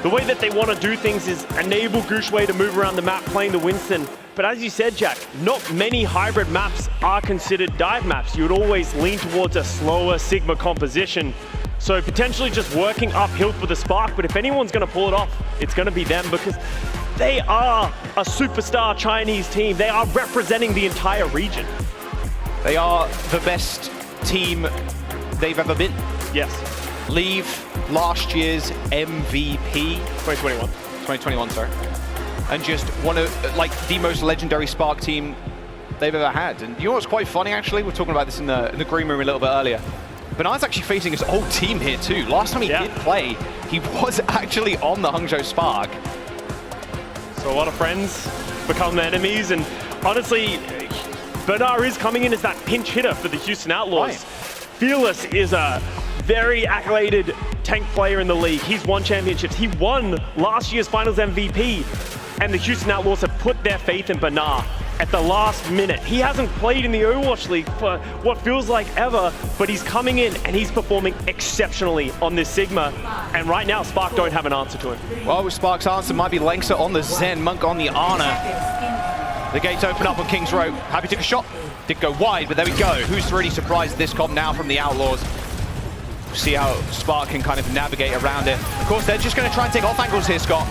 The way that they want to do things is enable Gushway to move around the map playing the Winston. But as you said, Jack, not many hybrid maps are considered dive maps. You would always lean towards a slower Sigma composition. So potentially just working uphill for the Spark, but if anyone's going to pull it off, it's going to be them because they are a superstar Chinese team. They are representing the entire region. They are the best team they've ever been. Yes. Leave last year's MVP. 2021, sorry. And just one of the most legendary Spark team they've ever had. And you know what's quite funny actually? We were talking about this in the green room a little bit earlier. Bernard's actually facing his old team here too. Last time he did play, he was actually on the Hangzhou Spark. So a lot of friends become enemies, and honestly, Bernard is coming in as that pinch hitter for the Houston Outlaws. Right. Fearless is a very accoladed tank player in the league. He's won championships. He won last year's finals MVP. And the Houston Outlaws have put their faith in Bernard at the last minute. He hasn't played in the Overwatch League for what feels like ever, but he's coming in and he's performing exceptionally on this Sigma. And right now, Spark don't have an answer to him. Well, Spark's answer might be Lengsa on the Zen, Monk on the Ana. The gates open up on King's Row. Happy took a shot. Did go wide, but there we go. Who's really surprised this comp now from the Outlaws? See how Spark can kind of navigate around it. Of course, they're just going to try and take off angles here, Scott.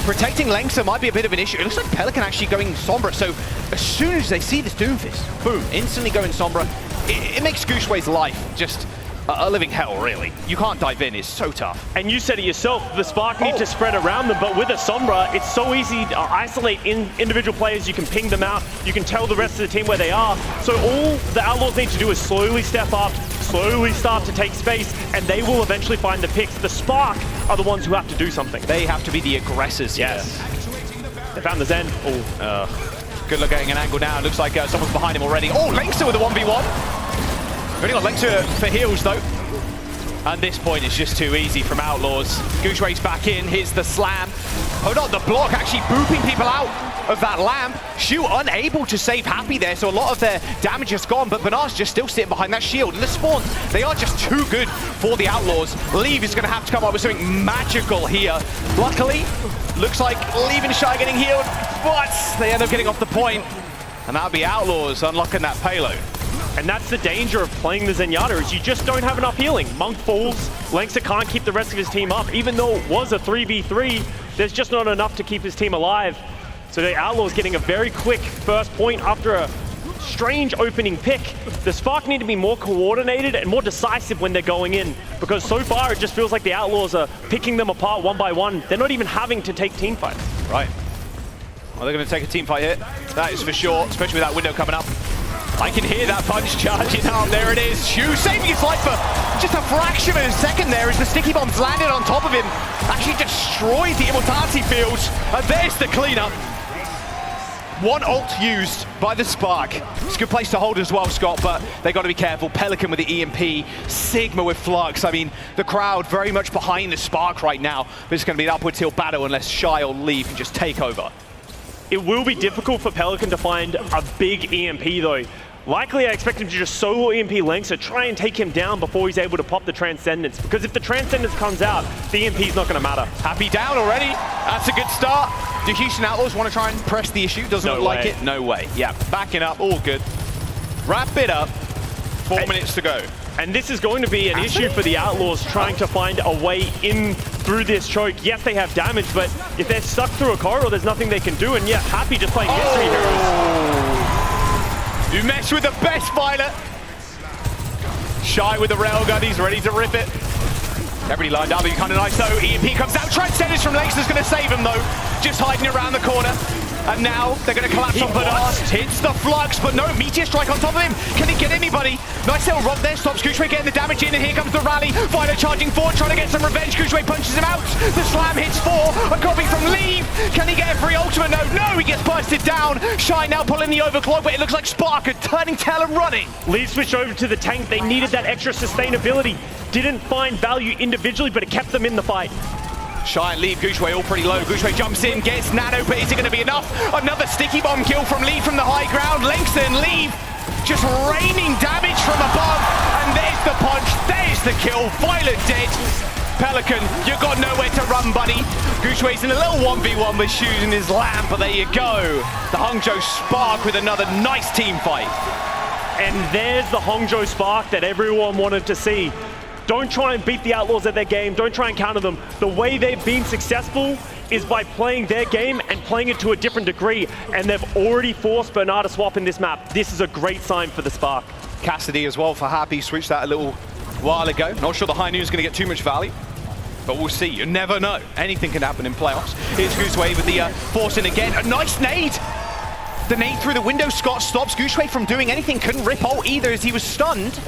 Protecting Lengsa might be a bit of an issue. It looks like Pelican actually going Sombra, so as soon as they see this Doomfist, boom, instantly going Sombra. It makes Gushway's life just a living hell, really. You can't dive in, it's so tough. And you said it yourself, the Spark need to spread around them, but with a Sombra, it's so easy to isolate individual players. You can ping them out, you can tell the rest of the team where they are. So all the Outlaws need to do is slowly step up, slowly start to take space, and they will eventually find the picks. The Spark are the ones who have to do something. They have to be the aggressors. Yes. They found the Zen. Good luck getting an angle now. It looks like someone's behind him already. Oh, Lengsa with a 1v1. Only got Lengsa for heals though. And this point is just too easy from Outlaws. Gushway's back in, here's the slam. Hold on, the block actually booping people out of that lamp. Shu unable to save Happy there, so a lot of their damage is gone, but Bernard's just still sitting behind that shield. And the spawns, they are just too good for the Outlaws. Leave is gonna have to come up with something magical here. Luckily, looks like Leave and Shy getting healed, but they end up getting off the point. And that'll be Outlaws unlocking that payload. And that's the danger of playing the Zenyatta, is you just don't have enough healing. Monk falls, Lengsa can't keep the rest of his team up. Even though it was a 3v3, there's just not enough to keep his team alive. So the Outlaws getting a very quick first point after a strange opening pick. The Spark need to be more coordinated and more decisive when they're going in, because so far it just feels like the Outlaws are picking them apart one by one. They're not even having to take team fights. Right. Well, they're going to take a team fight here. That is for sure, especially with that window coming up. I can hear that punch charging up. There it is. Shu saving his life for just a fraction of a second there as the sticky bombs landed on top of him. Actually destroys the immortality fields. And there's the cleanup. One ult used by the Spark. It's a good place to hold as well, Scott, but they got to be careful. Pelican with the EMP, Sigma with Flux. I mean, the crowd very much behind the Spark right now. But it's going to be an upward tilt battle unless Shy or Leaf can just take over. It will be difficult for Pelican to find a big EMP though. Likely I expect him to just solo EMP Lengsa, try and take him down before he's able to pop the Transcendence. Because if the Transcendence comes out, the EMP's not going to matter. Happy down already. That's a good start. Do Houston Outlaws want to try and press the issue? Doesn't look like it. No way. Yeah, backing up, all good. Wrap it up. 4 minutes to go. And this is going to be an issue for the Outlaws trying to find a way in through this choke. Yes, they have damage, but if they're stuck through a corridor, there's nothing they can do. And yeah, Happy just playing Mystery Heroes. You mess with the best fighter. Shy with the railgun, he's ready to rip it. Everybody lined up, kind of nice though. EMP comes out, Transcendence from Lexer's going to save him though. Just hiding around the corner. And now they're going to collapse on Bernard. Hits the flux, but no, Meteor Strike on top of him. Can he get anybody? Nice little rob there, stops Gushway getting the damage in, and here comes the rally. Violet charging forward, trying to get some revenge. Gushway punches him out. The slam hits 4. A copy from Leave. Can he get a free ultimate? No, he gets bursted down. Shy now pulling the overclock, but it looks like Spark are turning tail and running. Leave switched over to the tank. They needed that extra sustainability. Didn't find value individually, but it kept them in the fight. Shy and Leave, Gushway all pretty low. Gushway jumps in, gets Nano, but is it going to be enough? Another sticky bomb kill from Leave from the high ground. Langston, Leave, just raining damage from above. And there's the punch, there's the kill. Violet dead. Pelican, you've got nowhere to run, buddy. Gushway's in a little 1v1 with Shoes in his lamp, but there you go. The Hangzhou Spark with another nice team fight. And there's the Hangzhou Spark that everyone wanted to see. Don't try and beat the Outlaws at their game. Don't try and counter them. The way they've been successful is by playing their game and playing it to a different degree. And they've already forced Bernard to swap in this map. This is a great sign for the Spark. Cassidy as well for Happy. Switched that a little while ago. Not sure the high noon is going to get too much value, but we'll see. You never know. Anything can happen in playoffs. Here's Gushway with the force in again. A nice nade. The nade through the window. Scott stops Gushway from doing anything. Couldn't rip ult either as he was stunned.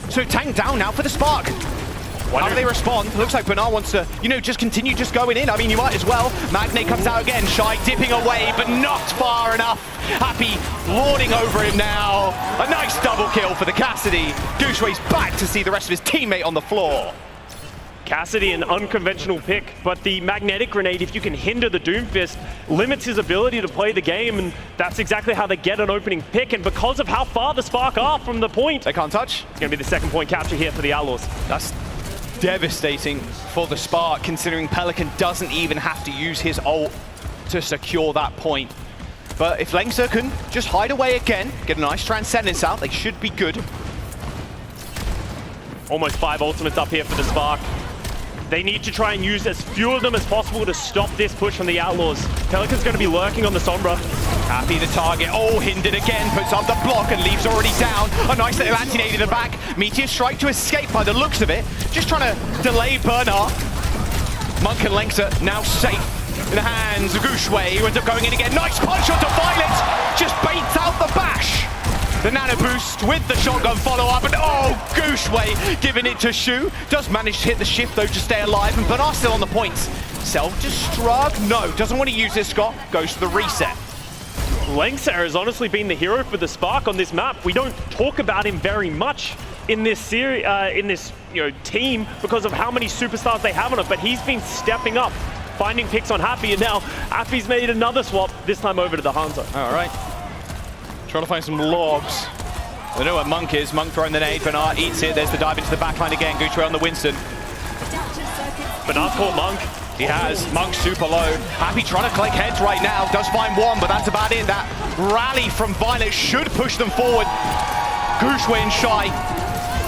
So tank down now for the Spark. How do they respond? Looks like Bernard wants to, just continue just going in. I mean, you might as well. Magne comes out again. Shy dipping away, but not far enough. Happy lording over him now. A nice double kill for the Cassidy. Gushway's back to see the rest of his teammate on the floor. Cassidy, an unconventional pick, but the magnetic grenade, if you can hinder the Doomfist, limits his ability to play the game, and that's exactly how they get an opening pick. And because of how far the Spark are from the point, they can't touch. It's going to be the second point capture here for the Outlaws. That's devastating for the Spark, considering Pelican doesn't even have to use his ult to secure that point. But if Lengser can just hide away again, get a nice Transcendence out, they should be good. Almost 5 ultimates up here for the Spark. They need to try and use as few of them as possible to stop this push from the Outlaws. Pelican's going to be lurking on the Sombra. Happy the target. Oh, hindered again. Puts up the block and Leaves already down. A nice little anti-nade in the back. Meteor Strike to escape by the looks of it. Just trying to delay Bernard. Monk and Lengser now safe in the hands of Gushway, who ends up going in again. Nice punch onto Violet. Just baits out the bash. The nano boost with the shotgun follow-up, and oh, Gushway giving it to Shu. Does manage to hit the shift, though, to stay alive, and Bernard still on the points. Self-destruct? No, doesn't want to use this, Scott. Goes to the reset. Lengser has honestly been the hero for the Spark on this map. We don't talk about him very much in this series, team, because of how many superstars they have on it, but he's been stepping up, finding picks on Happy, and now Happy's made another swap, this time over to the Hunter. All right. Trying to find some logs. They know where Monk is. Monk throwing the nade. Bernard eats it. There's the dive into the backline again. Gushway on the Winston. Bernard's caught Monk. He has. Monk super low. Happy trying to collect heads right now. Does find one, but that's about it. That rally from Violet should push them forward. Gushway and Shy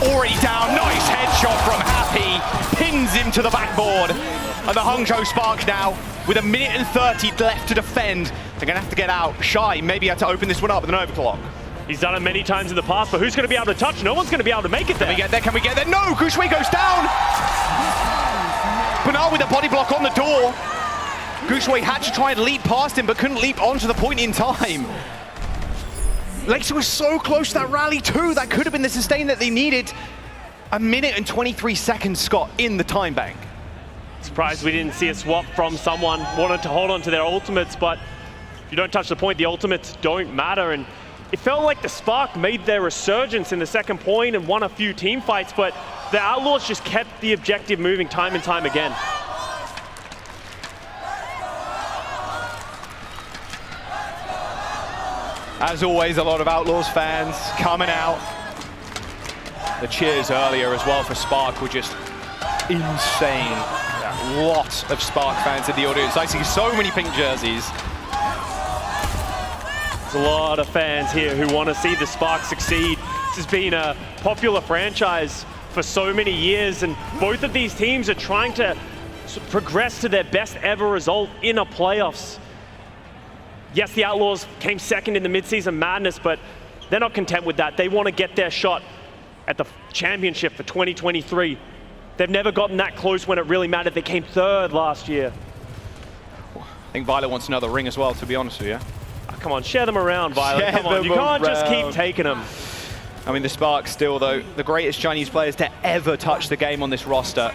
already down. Nice headshot from Happy. Pins him to the backboard. And the Hangzhou Spark now with 1 minute and 30 left to defend. They're going to have to get out. Shy maybe had to open this one up with an overclock. He's done it many times in the past, but who's going to be able to touch? No one's going to be able to make it there. Can we get there? Can we get there? No! Gushway goes down! Bernard with a body block on the door. Gushway had to try and leap past him, but couldn't leap onto the point in time. Lexer was so close to that rally too. That could have been the sustain that they needed. 1 minute and 23 seconds, Scott, in the time bank. Surprised we didn't see a swap from someone wanted to hold on to their ultimates, but if you don't touch the point, the ultimates don't matter. And it felt like the Spark made their resurgence in the second point and won a few team fights, but the Outlaws just kept the objective moving time and time again. As always, a lot of Outlaws fans coming out. The cheers earlier as well for Spark were just insane. A lot of Spark fans in the audience. I see so many pink jerseys. There's a lot of fans here who want to see the Spark succeed. This has been a popular franchise for so many years, and both of these teams are trying to progress to their best ever result in a playoffs. Yes, the Outlaws came second in the midseason madness, but they're not content with that. They want to get their shot at the championship for 2023. They've never gotten that close when it really mattered. They came third last year. I think Violet wants another ring as well, to be honest with you. Oh, come on, share them around, Violet. Come on, you can't just keep taking them. I mean, the Spark still, though, the greatest Chinese players to ever touch the game on this roster.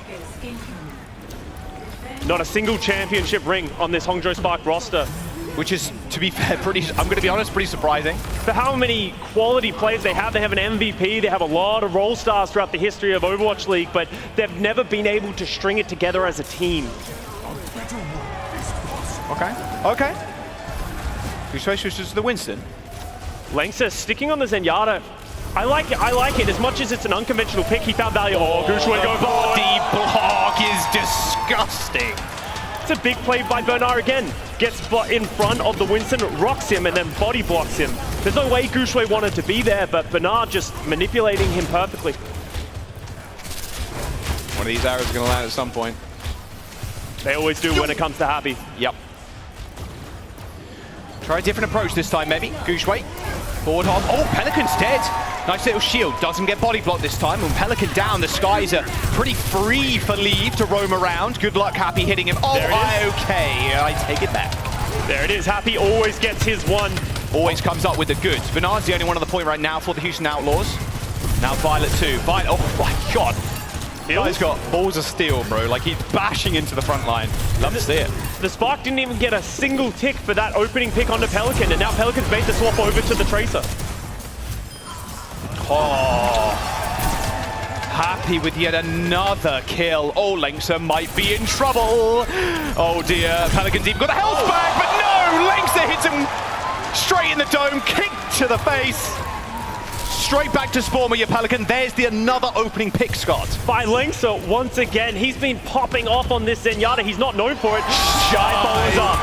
Not a single championship ring on this Hangzhou Spark roster. Which is, to be fair, I'm going to be honest, pretty surprising. For how many quality players they have an MVP, they have a lot of role stars throughout the history of Overwatch League, but they've never been able to string it together as a team. Okay. Who switches to the Winston? Lengsa sticking on the Zenyatta. I like it. As much as it's an unconventional pick, he found value. Oh, Gushue goes body block is disgusting. It's a big play by Bernard again. Gets in front of the Winston, rocks him, and then body blocks him. There's no way Gushue wanted to be there, but Bernard just manipulating him perfectly. One of these arrows is going to land at some point. They always do when it comes to Happy. Yep. Try a different approach this time, maybe. Gushue. Forward hop. Oh, Pelican's dead. Nice little shield. Doesn't get body blocked this time. And Pelican down. The skies are pretty free for Leave to roam around. Good luck, Happy, hitting him. Oh, okay. I take it back. There it is. Happy always gets his one. Always comes up with the goods. Bernard's the only one on the point right now for the Houston Outlaws. Now Violet too. Violet, oh my God. He's got balls of steel, bro. Like, he's bashing into the front line. Love to see it. The Spark didn't even get a single tick for that opening pick onto Pelican, and now Pelican's made the swap over to the Tracer. Oh. Happy with yet another kill. Oh, Lengsa might be in trouble. Oh dear. Pelican's even got the health back, but no! Lengsa hits him straight in the dome, kick to the face. Straight back to spawn with your Pelican. There's another opening pick, Scott. By Lengsa, once again, he's been popping off on this Zenyatta. He's not known for it. Shy follows up.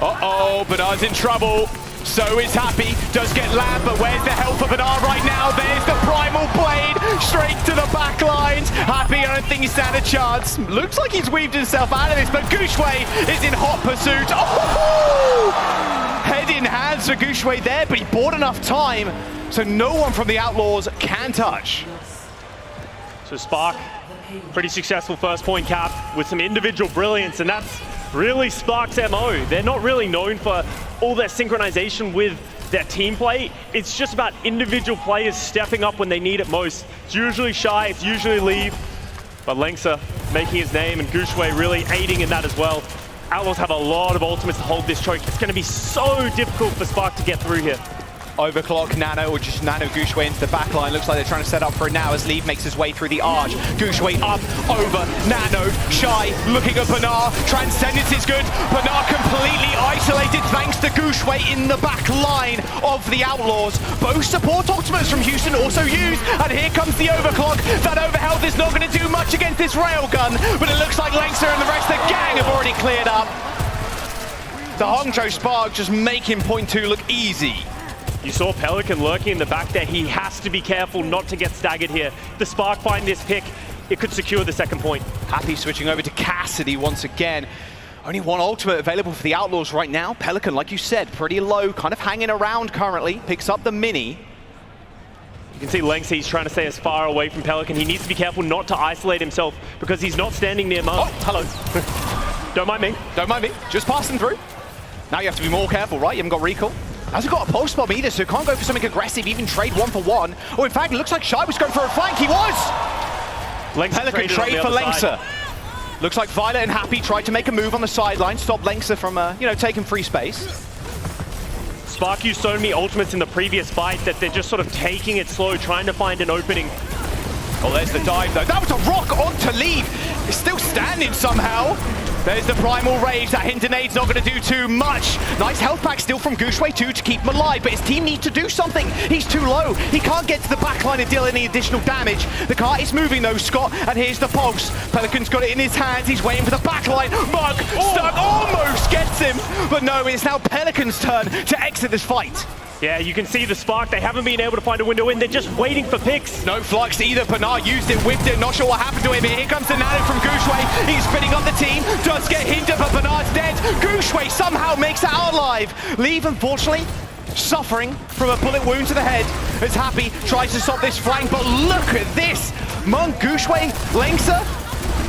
Uh-oh, Bernard's in trouble. So is Happy. Does get lamb, but where's the health of Bernard right now? There's the Primal Blade. Straight to the back lines. Happy, I don't think he's had a chance. Looks like he's weaved himself out of this, but Gushue is in hot pursuit. Oh! Head in hands for Gushue there, but he bought enough time, so no one from the Outlaws can touch. So Spark, pretty successful first point cap with some individual brilliance, and that's really Spark's MO. They're not really known for all their synchronization with their team play. It's just about individual players stepping up when they need it most. It's usually Shy, it's usually Leave, but Lengsa making his name and Gushue really aiding in that as well. Outlaws have a lot of ultimates to hold this choke. It's going to be so difficult for Spark to get through here. Overclock, Nano, or just Nano Gushue into the back line. Looks like they're trying to set up for it now as Leave makes his way through the arch. Gushue up, over, Nano, Shy, looking at Bernard. Transcendence is good. Bernard completely isolated thanks to Gushue in the back line of the Outlaws. Both support ultimates from Houston also used, and here comes the Overclock. That overhealth is not going to do much against this railgun, but it looks like Lengsa and the rest of the gang have already cleared up. The Hangzhou Spark just making point 2 look easy. You saw Pelican lurking in the back there. He has to be careful not to get staggered here. The Spark find this pick, it could secure the second point. Happy switching over to Cassidy once again. Only one ultimate available for the Outlaws right now. Pelican, like you said, pretty low, kind of hanging around currently. Picks up the mini. You can see Lengsa, he's trying to stay as far away from Pelican. He needs to be careful not to isolate himself because he's not standing near Mum. Oh, hello. Don't mind me. Don't mind me. Just passing through. Now you have to be more careful, right? You haven't got recall. Hasn't got a pulse bomb either, so can't go for something aggressive, even trade 1-for-1. Or in fact, it looks like Shy was going for a flank. He was! Pelican trade for Lengsa. Looks like Violet and Happy tried to make a move on the sideline, stop Lengsa from, taking free space. Spark used so many ultimates in the previous fight that they're just sort of taking it slow, trying to find an opening. Oh, there's the dive, though. That was a rock onto Leave. It's still standing somehow. There's the Primal Rage. That hint nade's not going to do too much. Nice health pack still from Gushue too to keep him alive, but his team needs to do something. He's too low. He can't get to the back line and deal any additional damage. The car is moving though, Scott, and here's the pulse. Pelican's got it in his hands. He's waiting for the back line. Mug stuck, almost gets him, but no, it's now Pelican's turn to exit this fight. Yeah, you can see the Spark. They haven't been able to find a window in. They're just waiting for picks. No flux either. Bernard used it, whipped it. Not sure what happened to him. Here comes the Nano from Gushue. He's spinning up the team. Does get hindered, but Bernard's dead. Gushue somehow makes it out alive. Leave, unfortunately, suffering from a bullet wound to the head as Happy tries to stop this flank, but look at this! Gushwei, Lengsa,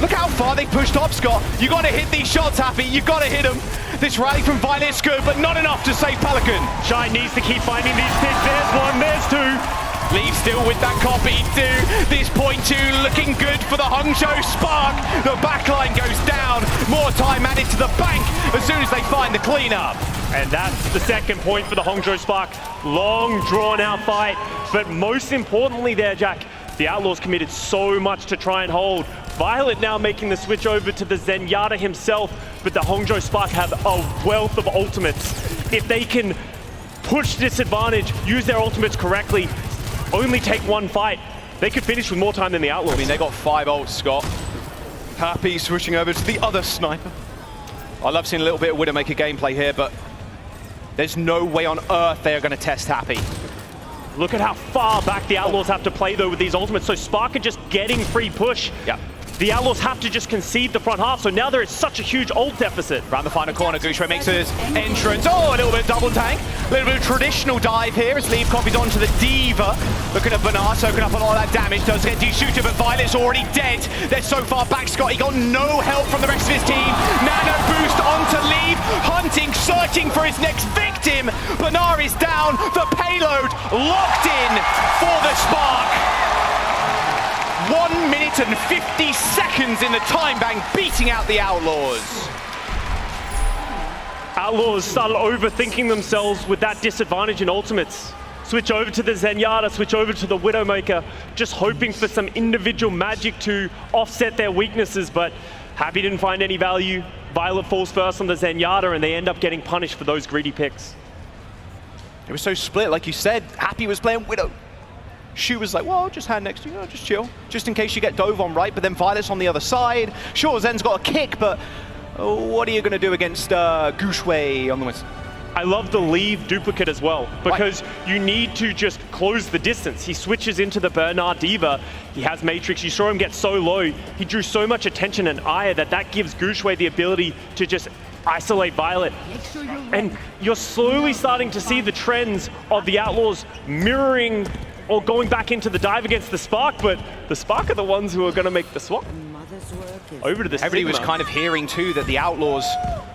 look how far they pushed up, Scott. You gotta hit these shots, Happy, you gotta hit them. This rally from Violet's good, but not enough to save Pelican. Shy needs to keep finding these picks. There's one, there's two. Leave still with that copy too. This point two looking good for the Hangzhou Spark. The backline goes down. More time added to the bank as soon as they find the cleanup. And that's the second point for the Hangzhou Spark. Long, drawn-out fight. But most importantly there, Jack, the Outlaws committed so much to try and hold. Violet now making the switch over to the Zenyatta himself, but the Hangzhou Spark have a wealth of ultimates. If they can push this advantage, use their ultimates correctly, only take one fight, they could finish with more time than the Outlaws. I mean, they got 5 ults, Scott. Happy switching over to the other sniper. I love seeing a little bit of Widowmaker gameplay here, but there's no way on earth they are going to test Happy. Look at how far back the Outlaws have to play, though, with these ultimates. So Spark are just getting free push. Yeah. The Outlaws have to just concede the front half, so now there is such a huge ult deficit. Around the final corner, Gushwei makes his entrance. Oh, a little bit of double tank. A little bit of traditional dive here as Leave copies onto the Diva. Looking at Bernard soaking up a lot of that damage. Does get de-shooted, but Violet's already dead. They're so far back, Scott. He got no help from the rest of his team. Nano boost onto Leave. Hunting, searching for his next victim. Bernard is down. The payload locked in for the Spark. 1 minute and 50 seconds in the time bank, beating out the Outlaws. Outlaws started overthinking themselves with that disadvantage in ultimates. Switch over to the Zenyatta, switch over to the Widowmaker, just hoping for some individual magic to offset their weaknesses, but Happy didn't find any value. Violet falls first on the Zenyatta, and they end up getting punished for those greedy picks. It was so split, like you said. Happy was playing Widow. Shu was like, well, just hand next to you, just chill. Just in case you get dove on right, but then Violet's on the other side. Sure, Zen's got a kick, but what are you going to do against Gushwei on the west? I love the Leave duplicate as well, because you need to just close the distance. He switches into the Bernard Diva. He has Matrix. You saw him get so low. He drew so much attention and ire that gives Gushwei the ability to just isolate Violet. And you're slowly starting to see the trends of the Outlaws mirroring or going back into the dive against the Spark, but the Spark are the ones who are going to make the swap. Over to the Everybody Sigma. was kind of hearing too that the Outlaws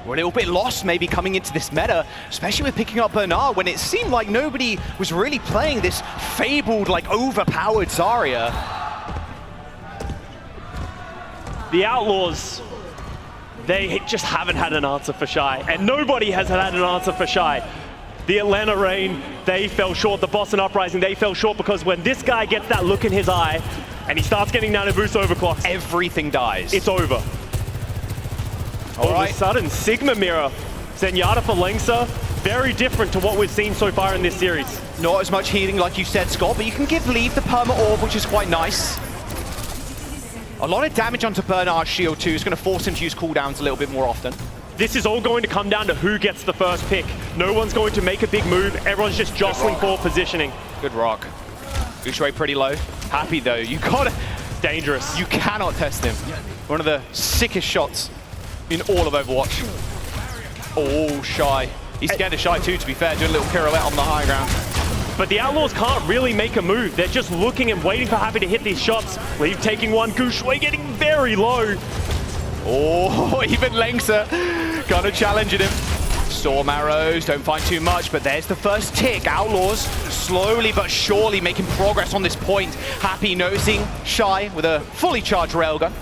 were a little bit lost maybe coming into this meta, especially with picking up Bernard when it seemed like nobody was really playing this fabled, like overpowered Zarya. The Outlaws, they just haven't had an answer for Shy, and nobody has had an answer for Shy. The Atlanta Reign, they fell short. The Boston Uprising, they fell short because when this guy gets that look in his eye and he starts getting nano boost overclocks, everything dies. It's over. All of a sudden, Sigma Mirror, Zenyatta for Lengsa, very different to what we've seen so far in this series. Not as much healing like you said, Scott, but you can give Leave the Perma Orb, which is quite nice. A lot of damage onto Bernard's shield too. It's going to force him to use cooldowns a little bit more often. This is all going to come down to who gets the first pick. No one's going to make a big move. Everyone's just jostling for positioning. Good rock. Gushwei pretty low. Happy though. You gotta... Dangerous. You cannot test him. One of the sickest shots in all of Overwatch. Oh, Shy. He's scared of Shy too, to be fair. Doing a little pirouette on the high ground. But the Outlaws can't really make a move. They're just looking and waiting for Happy to hit these shots. Leave taking one. Gushwei getting very low. Oh, even Lengsa kind of challenging him. Storm arrows, don't find too much, but there's the first tick. Outlaws slowly but surely making progress on this point. Happy noticing Shy with a fully charged railgun.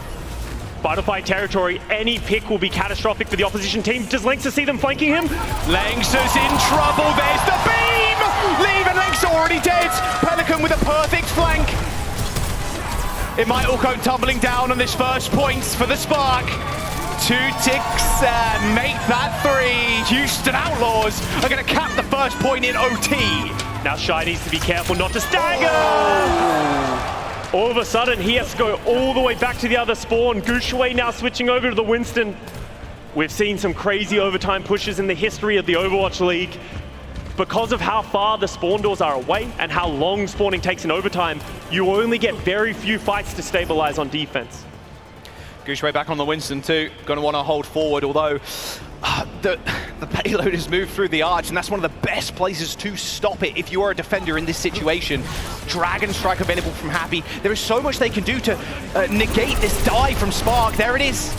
Butterfly territory, any pick will be catastrophic for the opposition team. Does Lengsa see them flanking him? Lengsa's in trouble, there's the beam! Leave and Lengsa already dead. Pelican with a perfect flank. It might all go tumbling down on this first point for the Spark. 2 ticks and make that 3. Houston Outlaws are going to cap the first point in OT. Now Shy needs to be careful not to stagger. All of a sudden, he has to go all the way back to the other spawn. Gushwei now switching over to the Winston. We've seen some crazy overtime pushes in the history of the Overwatch League. Because of how far the spawn doors are away and how long spawning takes in overtime, you only get very few fights to stabilize on defense. Gushwei back on the Winston too. Going to want to hold forward, although The payload has moved through the arch, and that's one of the best places to stop it if you are a defender in this situation. Dragon Strike available from Happy. There is so much they can do to negate this dive from Spark. There it is.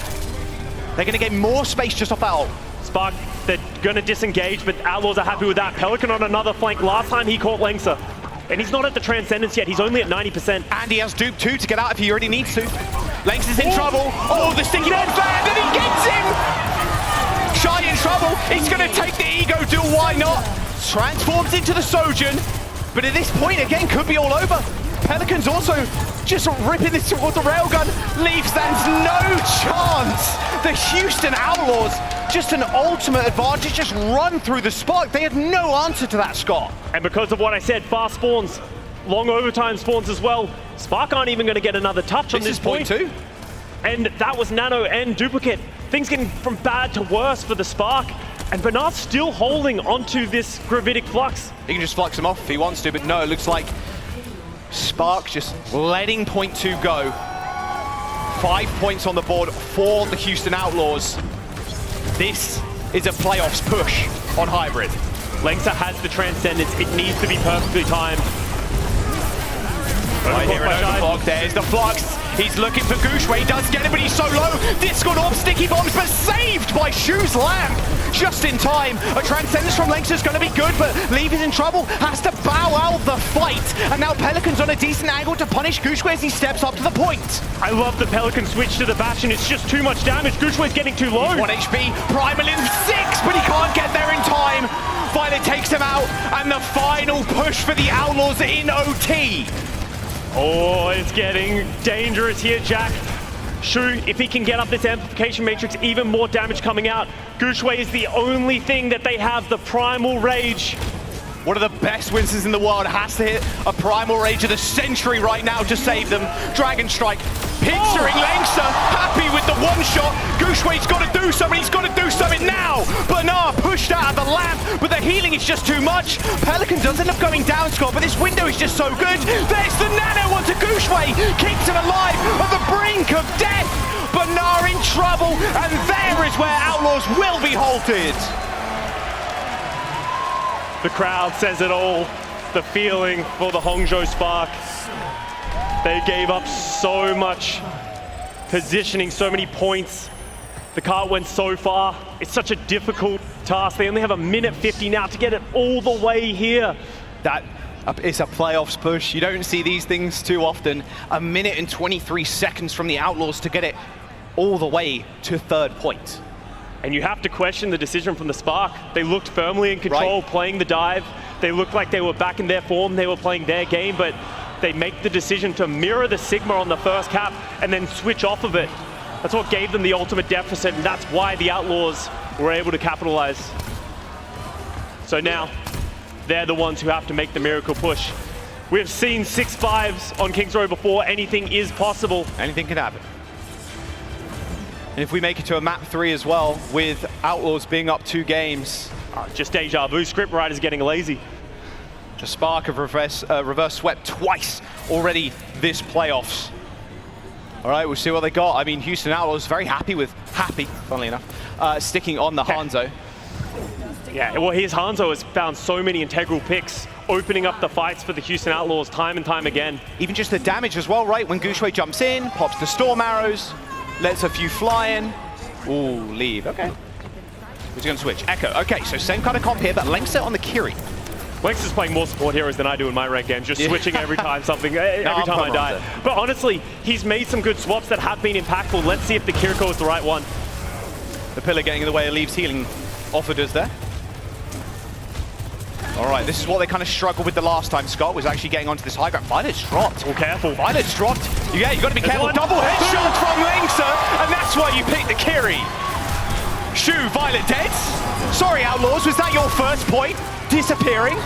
They're going to get more space just off that ult. Spark, they're going to disengage, but Outlaws are happy with that. Pelican on another flank. Last time he caught Lengsa. And he's not at the Transcendence yet. He's only at 90%. And he has Dupe too to get out if he already needs to. Lengsa is in trouble. Oh, the sticky bomb fan, and he gets him! Shy in trouble. He's going to take the ego duel. Why not? Transforms into the Sojourn. But at this point, again, could be all over. Pelican's also just ripping this towards the railgun. Leaf stands no chance. The Houston Outlaws, just an ultimate advantage, just run through the Spark. They had no answer to that, Scott. And because of what I said, fast spawns, long overtime spawns as well. Spark aren't even going to get another touch on this point. Point 2. And that was Nano and Duplicate. Things getting from bad to worse for the Spark. And Bernard's still holding onto this Gravitic Flux. He can just flux him off if he wants to, but no, it looks like Spark just letting point 2 go. 5 points on the board for the Houston Outlaws. This is a playoffs push on Hybrid. Lengsa has the Transcendence. It needs to be perfectly timed. Right here in Overclock, there's the Flux. He's looking for Gushue, he does get it, but he's so low. Discord Orb, sticky bombs, but saved by Shu's Lamp. Just in time. A Transcendence from Lengsa is going to be good, but Leave is in trouble, has to bow out the fight. And now Pelican's on a decent angle to punish Gushue as he steps up to the point. I love the Pelican switch to the Bastion. It's just too much damage. Gushue's getting too low. 1 HP, Primal in 6, but he can't get there in time. Violet takes him out, and the final push for the Outlaws in OT. Oh, it's getting dangerous here, Jack. Shu, if he can get up this amplification matrix, even more damage coming out. Gushue is the only thing that they have, the Primal Rage. One of the best Winsons in the world has to hit a Primal Rage of the century right now to save them. Dragon Strike, pinchering Lengsa, happy with the one-shot. Gushue's got to do something, he's got to do something now. Bernard pushed out of the lamp, but the healing is just too much. Pelican does end up going down, Scott, but this window is just so good. There's the nano onto Gushue, keeps him alive on the brink of death. Bernard in trouble, and there is where Outlaws will be halted. The crowd says it all. The feeling for the Hangzhou Spark. They gave up so much positioning, so many points. The cart went so far. It's such a difficult task. They only have 1:50 now to get it all the way here. That is a playoffs push. You don't see these things too often. 1:23 from the Outlaws to get it all the way to 3rd point. And you have to question the decision from the Spark. They looked firmly in control, playing the dive. They looked like they were back in their form. They were playing their game, but they make the decision to mirror the Sigma on the first cap and then switch off of it. That's what gave them the ultimate deficit, and that's why the Outlaws were able to capitalize. So now, they're the ones who have to make the miracle push. We've seen 6-5s on Kings Row before. Anything is possible. Anything can happen. And if we make it to a map 3 as well, with Outlaws being up 2 games. Just deja vu, Script Riders getting lazy. The Spark have reverse swept twice already this playoffs. All right, we'll see what they got. I mean, Houston Outlaws very happy, funnily enough, sticking on the Hanzo. Yeah, well, here's Hanzo has found so many integral picks, opening up the fights for the Houston Outlaws time and time again. Even just the damage as well, right? When Gushue jumps in, pops the Storm Arrows, lets a few fly in. Ooh, Leave, okay. Who's going to switch? Echo, okay, so same kind of comp here, but Lengsa on the Kiri. Lengsa's playing more support heroes than I do in my ranked games, just switching every time every time I die. But honestly, he's made some good swaps that have been impactful. Let's see if the Kiriko is the right one. The pillar getting in the way of Leave's healing offered us there. All right, this is what they kind of struggled with the last time. Scott was actually getting onto this high ground. Violet's dropped. Oh, careful. Violet's dropped. Yeah, you got to be careful. Double headshot from Lengsa, and that's why you picked the Kiri. Shu, Violet dead. Sorry, Outlaws, was that your first point? Disappearing?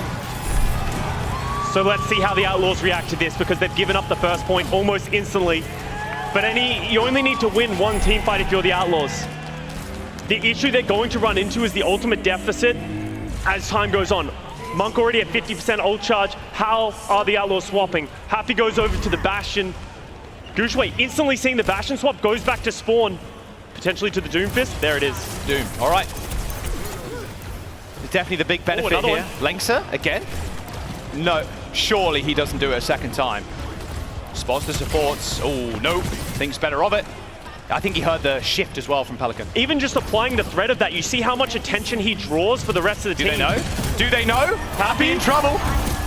So let's see how the Outlaws react to this, because they've given up the first point almost instantly. But you only need to win one team fight if you're the Outlaws. The issue they're going to run into is the ultimate deficit as time goes on. Monk already at 50% ult charge. How are the Outlaws swapping? Happy goes over to the Bastion. Gushue instantly seeing the Bastion swap, goes back to spawn, potentially to the Doomfist. There it is. Doom, all right. definitely the big benefit another here. one. Lengser again. No, surely he doesn't do it a second time. Spots the supports. Oh, no. Thinks better of it. I think he heard the shift as well from Pelican. Even just applying the threat of that, you see how much attention he draws for the rest of the team. Do they know? Do they know? Happy in trouble.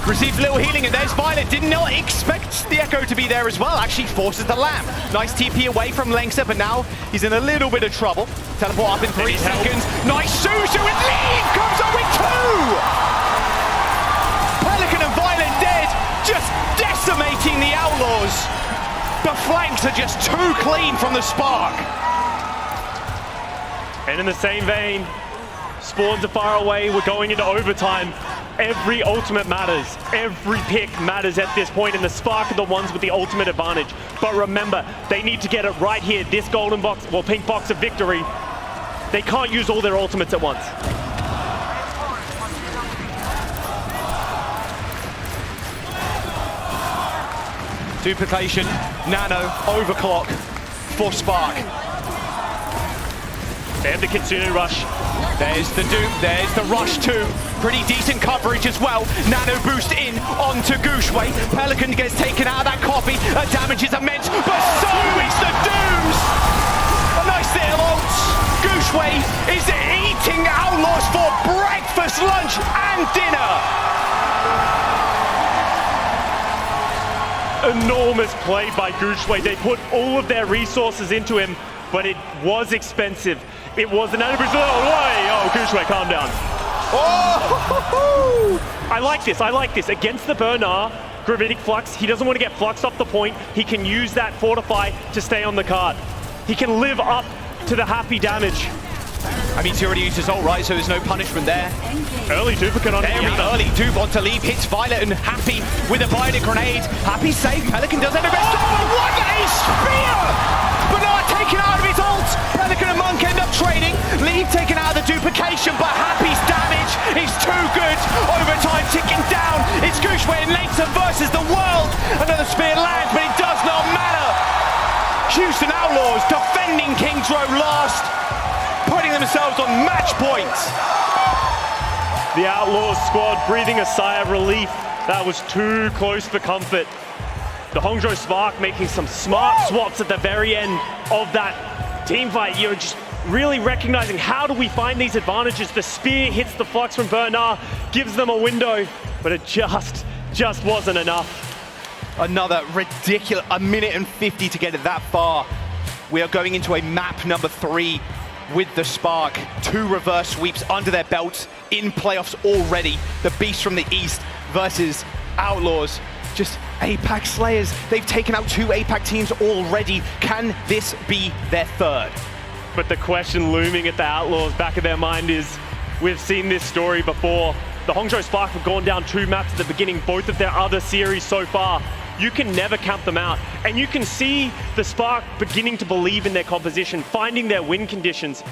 Receives a little healing, and there's Violet. Did not expect the Echo to be there as well. Actually forces the Lamb. Nice TP away from Lengser, but now he's in a little bit of trouble. Teleport up in 3 seconds. Nice Suzu, and Leave comes up with 2! Pelican and Violet dead, just decimating the Outlaws. The flanks are just too clean from the Spark. And in the same vein, spawns are far away. We're going into overtime. Every ultimate matters. Every pick matters at this point, and the Spark are the ones with the ultimate advantage. But remember, they need to get it right here. This golden box, well, pink box of victory. They can't use all their ultimates at once. Duplication, Nano, overclock for Spark. They have the Kitsune rush. There's the Dupe, there's the rush too. Pretty decent coverage as well. Nano boost in onto Gushway. Pelican gets taken out of that copy. Damage is immense, but so is the Dooms! A nice little ult. Gushway is eating Outlaws for breakfast, lunch, and dinner. Enormous play by Gushway. They put all of their resources into him, but it was expensive. It was an anniversary. Oh, Gushway, calm down. Oh! I like this. Against the Bernard, Gravitic Flux, he doesn't want to get fluxed off the point. He can use that Fortify to stay on the card. He can live up to the happy damage. I mean, he's already used his ult, right? So there's no punishment there. Early duplicate on Very early dupe onto Leave, hits Violet and Happy with a bionic grenade. Happy safe, Pelican does have the best. Oh, what a spear! Bernard taken out of his ult. Pelican and Monk end up trading. Leave taken out of the duplication, but Happy's damage is too good. Overtime ticking down. It's Gushway and Lengser versus the world. Another spear lands, but it does not matter. Houston Outlaws defending Kings Row last, putting themselves on match point. The Outlaws squad breathing a sigh of relief. That was too close for comfort. The Hangzhou Spark making some smart swaps at the very end of that team fight. You're just really recognizing, how do we find these advantages? The spear hits the flux from Bernard, gives them a window, but it just wasn't enough. Another ridiculous, 1 minute and 50 to get it that far. We are going into a map number 3 with the Spark. 2 reverse sweeps under their belts in playoffs already. The Beast from the East versus Outlaws. Just APAC Slayers. They've taken out 2 APAC teams already. Can this be their 3rd? But the question looming at the Outlaws' back of their mind is, we've seen this story before. The Hangzhou Spark have gone down 2 maps at the beginning, both of their other series so far. You can never count them out. And you can see the Spark beginning to believe in their composition, finding their win conditions.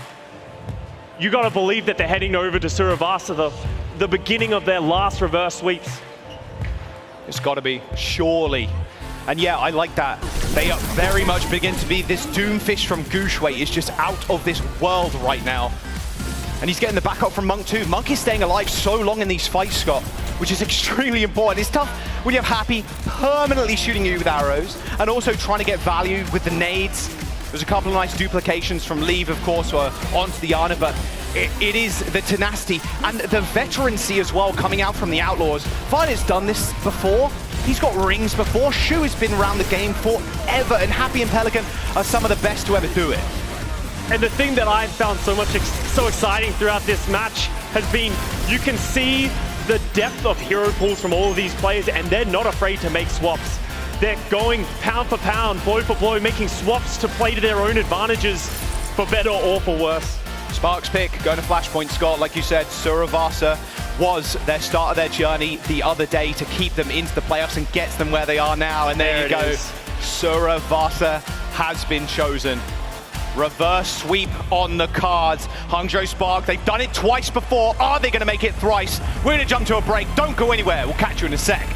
You gotta believe that they're heading over to Suravasa, the beginning of their last reverse sweeps. It's gotta be, surely. And yeah, I like that. They are very much begin to be, this Doomfish from Gushway is just out of this world right now. And he's getting the backup from Monk too. Monk is staying alive so long in these fights, Scott, which is extremely important. It's tough when you have Happy permanently shooting you with arrows and also trying to get value with the nades. There's a couple of nice duplications from Leave, of course, onto the Ana, but it is the tenacity and the veterancy as well coming out from the Outlaws. Violet's done this before. He's got rings before. Shu has been around the game forever, and Happy and Pelican are some of the best to ever do it. And the thing that I've found so exciting throughout this match has been, you can see the depth of hero pools from all of these players, and they're not afraid to make swaps. They're going pound for pound, blow for blow, making swaps to play to their own advantages, for better or for worse. Sparks pick, going to Flashpoint, Scott. Like you said, Suravasa was their start of their journey the other day to keep them into the playoffs and gets them where they are now. And there you go. Suravasa has been chosen. Reverse sweep on the cards. Hangzhou Spark, they've done it twice before. Are they going to make it thrice? We're going to jump to a break. Don't go anywhere. We'll catch you in a sec.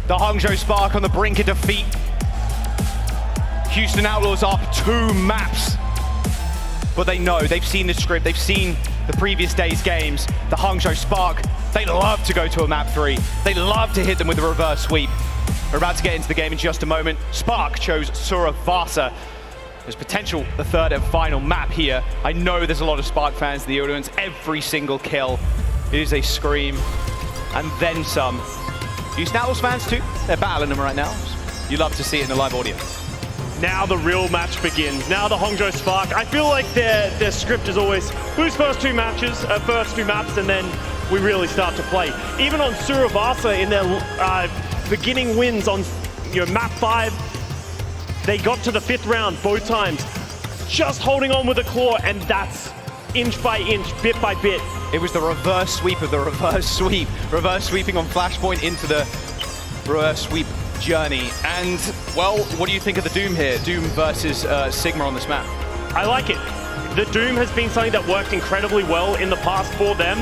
The Hangzhou Spark on the brink of defeat. Houston Outlaws up 2 maps. But they know, they've seen the script, they've seen the previous day's games. The Hangzhou Spark, they love to go to a map 3. They love to hit them with a reverse sweep. We're about to get into the game in just a moment. Spark chose Suravasa. There's potential the third and final map here. I know there's a lot of Spark fans in the audience. Every single kill is a scream, and then some. Houston Outlaws fans too, they're battling them right now. You love to see it in the live audience. Now the real match begins. Now the Hangzhou Spark. I feel like their script is always lose first 2 matches, first 2 maps, and then we really start to play. Even on Suravasa in their beginning wins on map 5, they got to the 5th round both times, just holding on with a claw, and that's inch by inch, bit by bit. It was the reverse sweep of the reverse sweep. Reverse sweeping on Flashpoint into the reverse sweep journey. And, well, what do you think of the Doom here? Doom versus Sigma on this map. I like it. The Doom has been something that worked incredibly well in the past for them,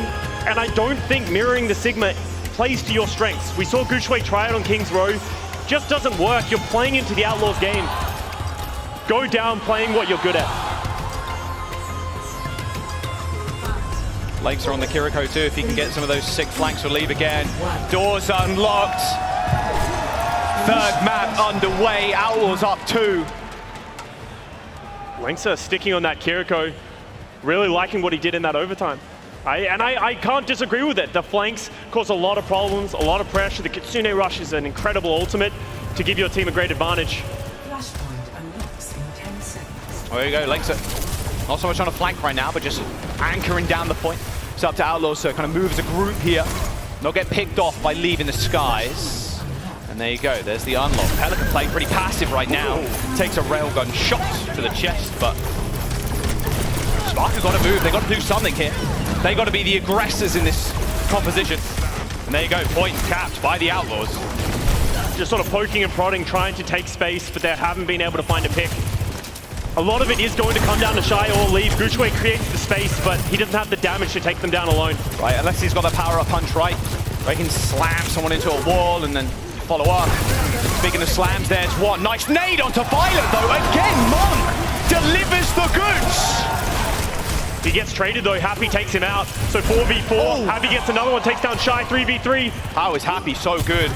and I don't think mirroring the Sigma plays to your strengths. We saw Guxue try it on King's Row. Just doesn't work. You're playing into the Outlaws game. Go down playing what you're good at. Lakes are on the Kiriko too, if he can get some of those sick flanks will leave again. Doors unlocked. Third map underway, Outlaws up 2. Lengsa sticking on that Kiriko, really liking what he did in that overtime. I can't disagree with it. The flanks cause a lot of problems, a lot of pressure. The Kitsune Rush is an incredible ultimate to give your team a great advantage. Oh, there you go, Lengsa. Not so much on a flank right now, but just anchoring down the point. It's up to Outlaws, so kind of move as a group here. Not get picked off by leaving the skies. And there you go, there's the unlock. Pelican playing pretty passive right now. Takes a railgun shot to the chest, but Spark have got to move. They've got to do something here. They got to be the aggressors in this composition. And there you go, point capped by the Outlaws. Just sort of poking and prodding, trying to take space, but they haven't been able to find a pick. A lot of it is going to come down to Shy or Leave. Guxue creates the space, but he doesn't have the damage to take them down alone. Right, unless he's got the power-up punch right, where he can slam someone into a wall and then follow up. Speaking of slams, there's one. Nice nade onto Violet, though. Again, Monk delivers the goods. He gets traded, though. Happy takes him out. So 4v4. Oh. Happy gets another one, takes down Shy, 3v3. How is Happy so good?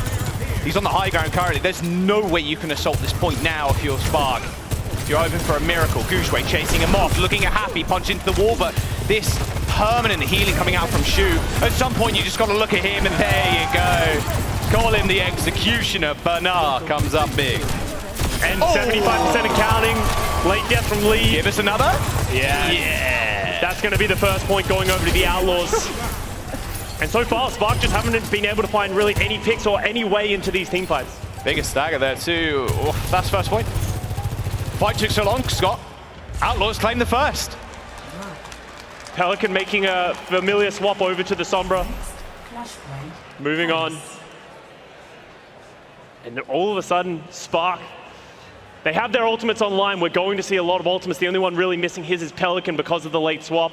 He's on the high ground currently. There's no way you can assault this point now if you're Spark. You're hoping for a miracle. Guxue chasing him off, looking at Happy, punch into the wall, but this permanent healing coming out from Shu. At some point, you just got to look at him, and there you go. Call him the executioner. Bernard comes up big. And 75% and counting. Late death from Lee. Give us another? Yeah. That's going to be the first point going over to the Outlaws. And so far, Spark just haven't been able to find really any picks or any way into these team fights. Biggest stagger there too. Oh, that's first point. Fight took so long, Scott. Outlaws claim the first. Pelican making a familiar swap over to the Sombra. Moving on. And all of a sudden, Spark, they have their ultimates online. We're going to see a lot of ultimates. The only one really missing his is Pelican because of the late swap.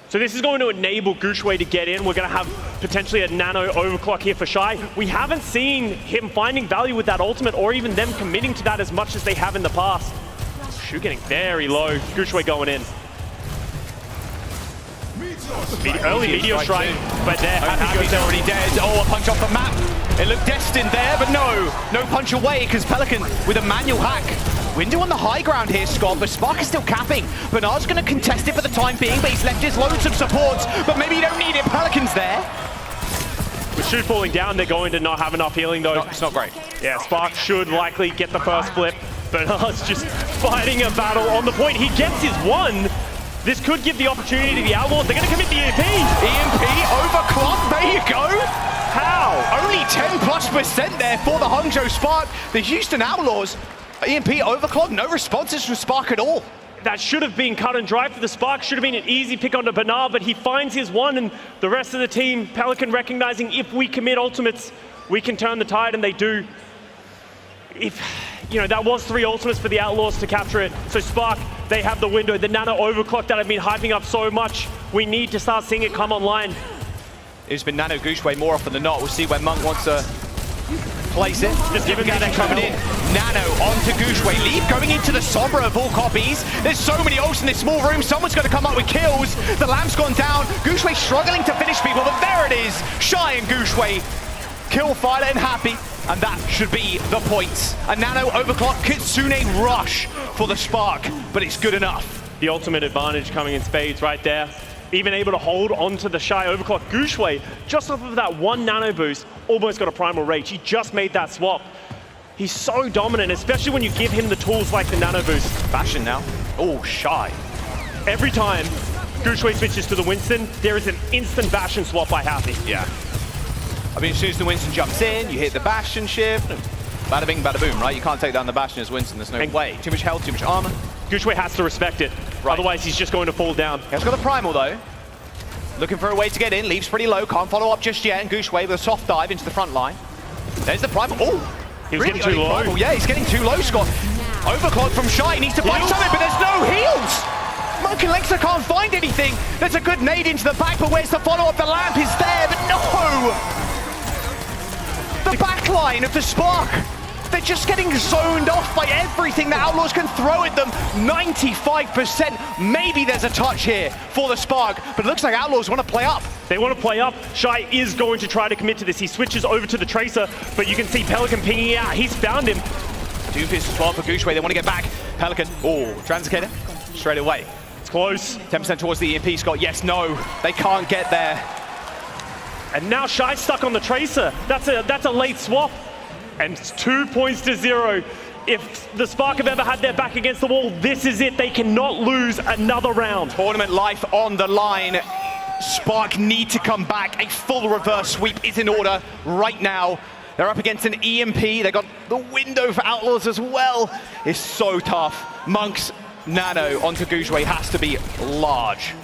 So this is going to enable Guxue to get in. We're going to have potentially a nano overclock here for Shy. We haven't seen him finding value with that ultimate or even them committing to that as much as they have in the past. Shu getting very low. Guxue going in. Early Meteor Strike, but there, Happy's already dead. Oh, a punch off the map. It looked destined there, but no punch away because Pelican with a manual hack. Windu on the high ground here, Scott, but Spark is still capping. Bernard's going to contest it for the time being, but he's left his loads of supports, but maybe you don't need it. Pelican's there. With Shu falling down, they're going to not have enough healing, though. It's not great. Yeah, Spark should likely get the first flip. Bernard's just fighting a battle on the point. He gets his one. This could give the opportunity to the Outlaws. They're going to commit the EMP. EMP overclock. There you go. How? Only 10+% there for the Hangzhou Spark. The Houston Outlaws, EMP overclock, no responses from Spark at all. That should have been cut and dry for the Spark. Should have been an easy pick onto Bernard, but he finds his one, and the rest of the team, Pelican recognizing if we commit ultimates, we can turn the tide, and they do. That was 3 ultimates for the Outlaws to capture it. So Spark, they have the window, the nano overclock that I've been hyping up so much. We need to start seeing it come online. It's been nano Guxue more often than not. We'll see when Monk wants to place it. Just give him that coming in. Nano onto Gushway. Leap going into the Sombra of all copies. There's so many ults in this small room. Someone's going to come up with kills. The Lamp's gone down. Gushway struggling to finish people, but there it is. Shy and Gushway. Kill Filer and Happy. And that should be the points. A Nano overclock Kitsune rush for the Spark, but it's good enough. The ultimate advantage coming in spades right there. Even able to hold onto the Shy overclock. Gushway, just off of that 1 nano boost, almost got a primal rage. He just made that swap. He's so dominant, especially when you give him the tools like the nano boost. Bastion now. Oh, Shy. Every time Gushway switches to the Winston, there is an instant Bastion swap by Happy. Yeah. I mean, as soon as the Winston jumps in, you hit the Bastion shift. Bada bing, bada boom, right? You can't take down the Bastion as Winston. There's no way. Too much health, too much armor. Gushway has to respect it. Right. Otherwise, he's just going to fall down. He's got the primal, though. Looking for a way to get in. Leaves pretty low. Can't follow up just yet. And Gushway with a soft dive into the front line. There's the primal. Oh! He was getting too low. Primal. Yeah, he's getting too low, Scott. Overclock from Shy. He needs to find something, but there's no heals! Monk and Lexa can't find anything. There's a good nade into the back, but where's the follow-up? The Lamp is there, but no! The backline of the Spark. They're just getting zoned off by everything the Outlaws can throw at them. 95%. Maybe there's a touch here for the Spark, but it looks like Outlaws want to play up. They want to play up. Shy is going to try to commit to this. He switches over to the Tracer, but you can see Pelican pinging out. He's found him. Doomfist as well for Gushway. They want to get back. Pelican. Oh, Translocator. Straight away. It's close. 10% towards the EMP, Scott. Yes, no. They can't get there. And now Shy's stuck on the Tracer. That's a late swap. And it's 2 points to 0. If the Spark have ever had their back against the wall, this is it. They cannot lose another round. Tournament life on the line. Spark need to come back. A full reverse sweep is in order right now. They're up against an EMP. They got the window for Outlaws as well. It's so tough. Monk's Nano onto Gushway has to be large.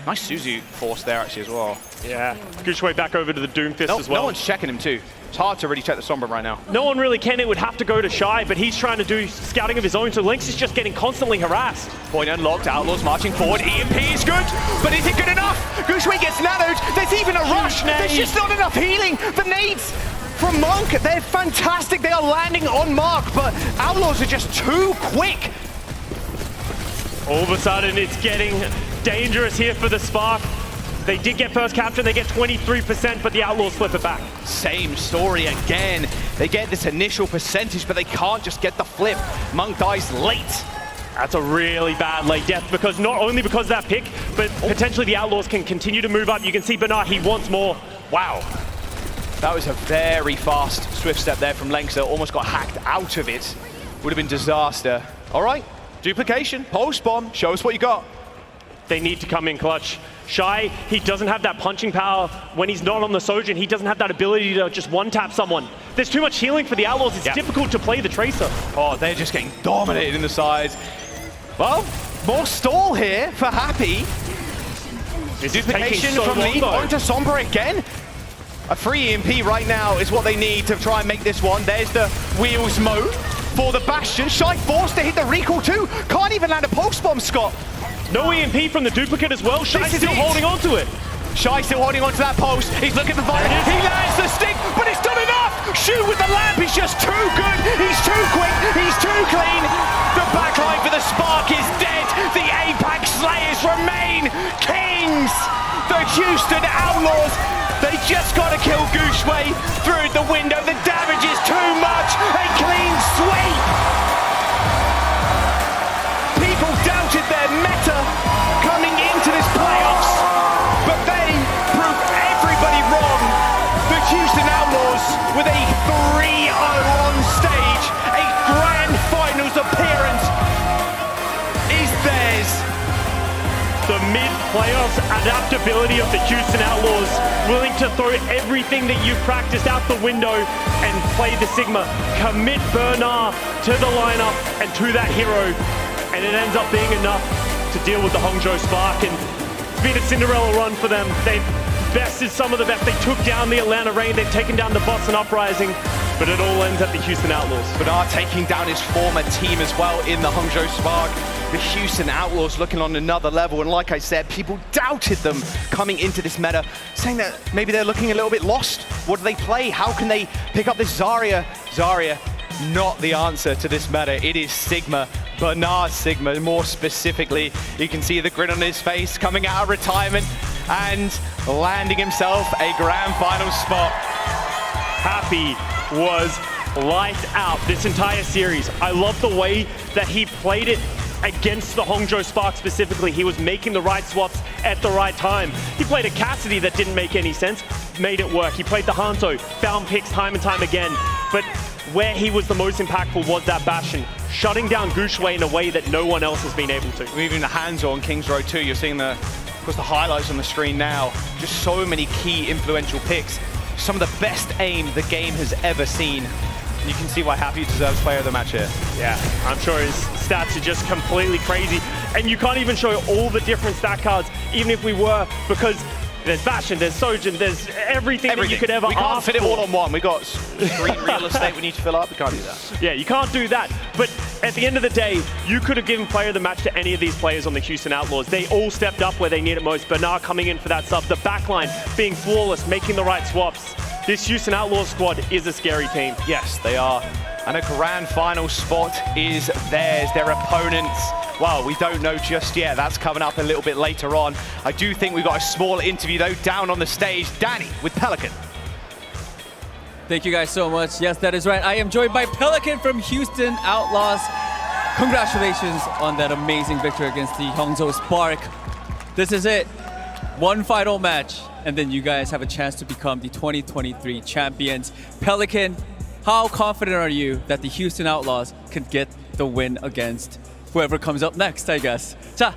Nice Suzu force there actually as well. Yeah, Gushway back over to the Doomfist as well. No one's checking him too. It's hard to really check the Sombra right now. No one really can. It would have to go to Shy, but he's trying to do scouting of his own, so Lynx is just getting constantly harassed. Point unlocked, Outlaws marching forward. EMP is good, but is it good enough? Gushway gets nanoed. There's even a rush. There's just not enough healing. The nades from Monk, they're fantastic. They are landing on mark, but Outlaws are just too quick. All of a sudden, it's getting dangerous here for the Spark. They did get first capture, they get 23%, but the Outlaws flip it back. Same story again. They get this initial percentage, but they can't just get the flip. Monk dies late. That's a really bad late death, because not only because of that pick, but potentially the Outlaws can continue to move up. You can see Bernard, he wants more. Wow. That was a very fast swift step there from Lexa. Almost got hacked out of it. Would have been disaster. All right, duplication, post bomb, show us what you got. They need to come in clutch. Shy, he doesn't have that punching power when he's not on the Sojourn. He doesn't have that ability to just one-tap someone. There's too much healing for the Outlaws. It's difficult to play the Tracer. Oh, they're just getting dominated in the sides. Well, more stall here for Happy. Duplication from Leap onto Sombra again. A free EMP right now is what they need to try and make this one. There's the wheels mode for the Bastion. Shy forced to hit the recall too. Can't even land a pulse bomb, Scott. No EMP from the duplicate as well. Shy's still holding on to it. Shy still holding on to that post. He's looking for fire. He lands the stick, but it's not enough. Shoot with the lamp. He's just too good. He's too quick. He's too clean. The backline for the Spark is dead. The Apex Slayers remain kings. The Houston Outlaws. They just got to kill Gushway through the window. The damage is too much. A clean sweep. People doubted their meta coming into this playoffs, but they proved everybody wrong. The Houston Outlaws with a 3-0 on stage, a grand finals appearance is theirs. The mid-playoffs adaptability of the Houston Outlaws, willing to throw everything that you've practiced out the window and play the Sigma. Commit Bernard to the lineup and to that hero, and it ends up being enough to deal with the Hangzhou Spark. And it's been a Cinderella run for them. They've bested some of the best. They took down the Atlanta Reign. They've taken down the Boston Uprising. but it all ends at the Houston Outlaws. Bernard taking down his former team as well in the Hangzhou Spark. The Houston Outlaws looking on another level, and like I said, people doubted them coming into this meta, saying that maybe they're looking a little bit lost. What do they play? How can they pick up this Zarya? Zarya, not the answer to this meta. It is Sigma, Bernard Sigma more specifically. You can see the grin on his face coming out of retirement and landing himself a grand final spot. Happy was light out this entire series. I love the way that he played it against the Hangzhou Spark specifically. He was making the right swaps at the right time. He played a Cassidy that didn't make any sense, made it work. He played the Hanzo, found picks time and time again. But where he was the most impactful was that Bastion, shutting down Gushue in a way that no one else has been able to. Moving the Hanzo on Kings Row 2, you're seeing the highlights on the screen now. Just so many key influential picks. Some of the best aim the game has ever seen. You can see why Happy deserves player of the match here. Yeah, I'm sure his stats are just completely crazy. And you can't even show all the different stat cards, even if we were, because there's Bastion, there's Sojin, there's everything that you could ever ask for. We can't fit it all on one. We've got screen real estate we need to fill up. We can't do that. Yeah, you can't do that. But at the end of the day, you could have given player of the match to any of these players on the Houston Outlaws. They all stepped up where they need it most. Bernard coming in for that sub. The backline being flawless, making the right swaps. This Houston Outlaws squad is a scary team. Yes, they are. And a grand final spot is theirs. Their opponents, well, we don't know just yet. That's coming up a little bit later on. I do think we've got a small interview, though, down on the stage. Danny with Pelican. Thank you guys so much. Yes, that is right. I am joined by Pelican from Houston Outlaws. Congratulations on that amazing victory against the Hangzhou Spark. This is it. One final match, and then you guys have a chance to become the 2023 champions. Pelican, how confident are you that the Houston Outlaws can get the win against whoever comes up next, I guess? 자,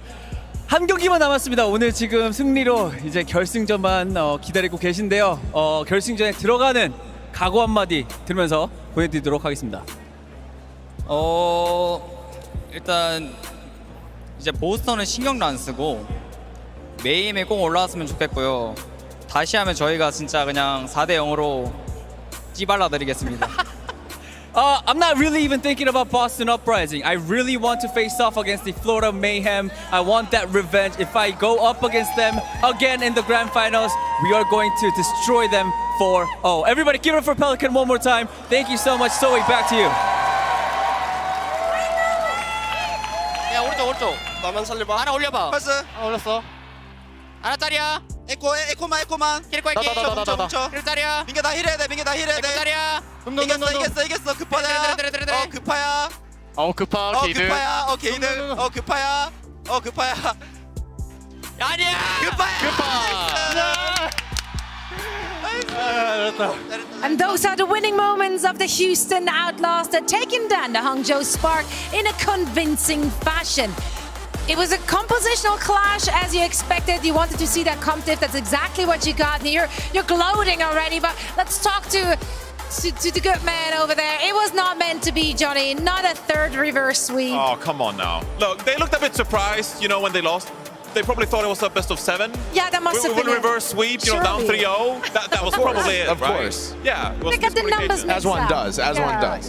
한 경기만 남았습니다. 오늘 지금 승리로 이제 결승전만 기다리고 계신데요. 결승전에 들어가는 각오 한마디 들으면서 보내드리도록 하겠습니다. 일단 이제 보스터는 신경도 안 쓰고 메임에 꼭 올라왔으면 좋겠고요. 다시 하면 저희가 진짜 그냥 4대 0으로 찌발라 드리겠습니다. I'm not really even thinking about Boston Uprising. I really want to face off against the Florida Mayhem. I want that revenge. If I go up against them again in the grand finals, we are going to destroy them 4-0. Everybody give it up for Pelican one more time. Thank you so much. Zoe, back to you. 야, 오른쪽. 나만 살려봐. 하나 올려봐. 패스. 올렸어. 하나 짜리야. 에코만. 키리코 할게. 뭉쳐. 키리 짜리야. 민규 다 힐해야 돼. 에코 짜리야. 이겼어. 급하냐. 급하야. 급하. 게이드. 게이드. 급하야. 아니야. 급하. And those are the winning moments of the Houston Outlaws that taking down the Hangzhou Spark in a convincing fashion. It was a compositional clash as you expected. You wanted to see that comp diff. That's exactly what you got here. You're gloating already, but let's talk to the good man over there. It was not meant to be, Johnny. Not a third reverse sweep. Oh, come on now. Look, they looked a bit surprised, when they lost. They probably thought it was a best of 7. Yeah, that must have been reverse sweep, down 3-0. That was probably it, Of right? course. Yeah. It was Look at the numbers mixed As one up. does.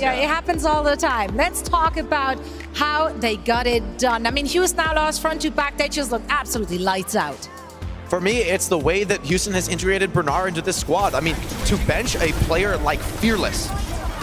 Yeah, it happens all the time. Let's talk about how they got it done. I mean, Houston Outlaws front to back, they just look absolutely lights out. For me, it's the way that Houston has integrated Bernard into this squad. I mean, to bench a player like Fearless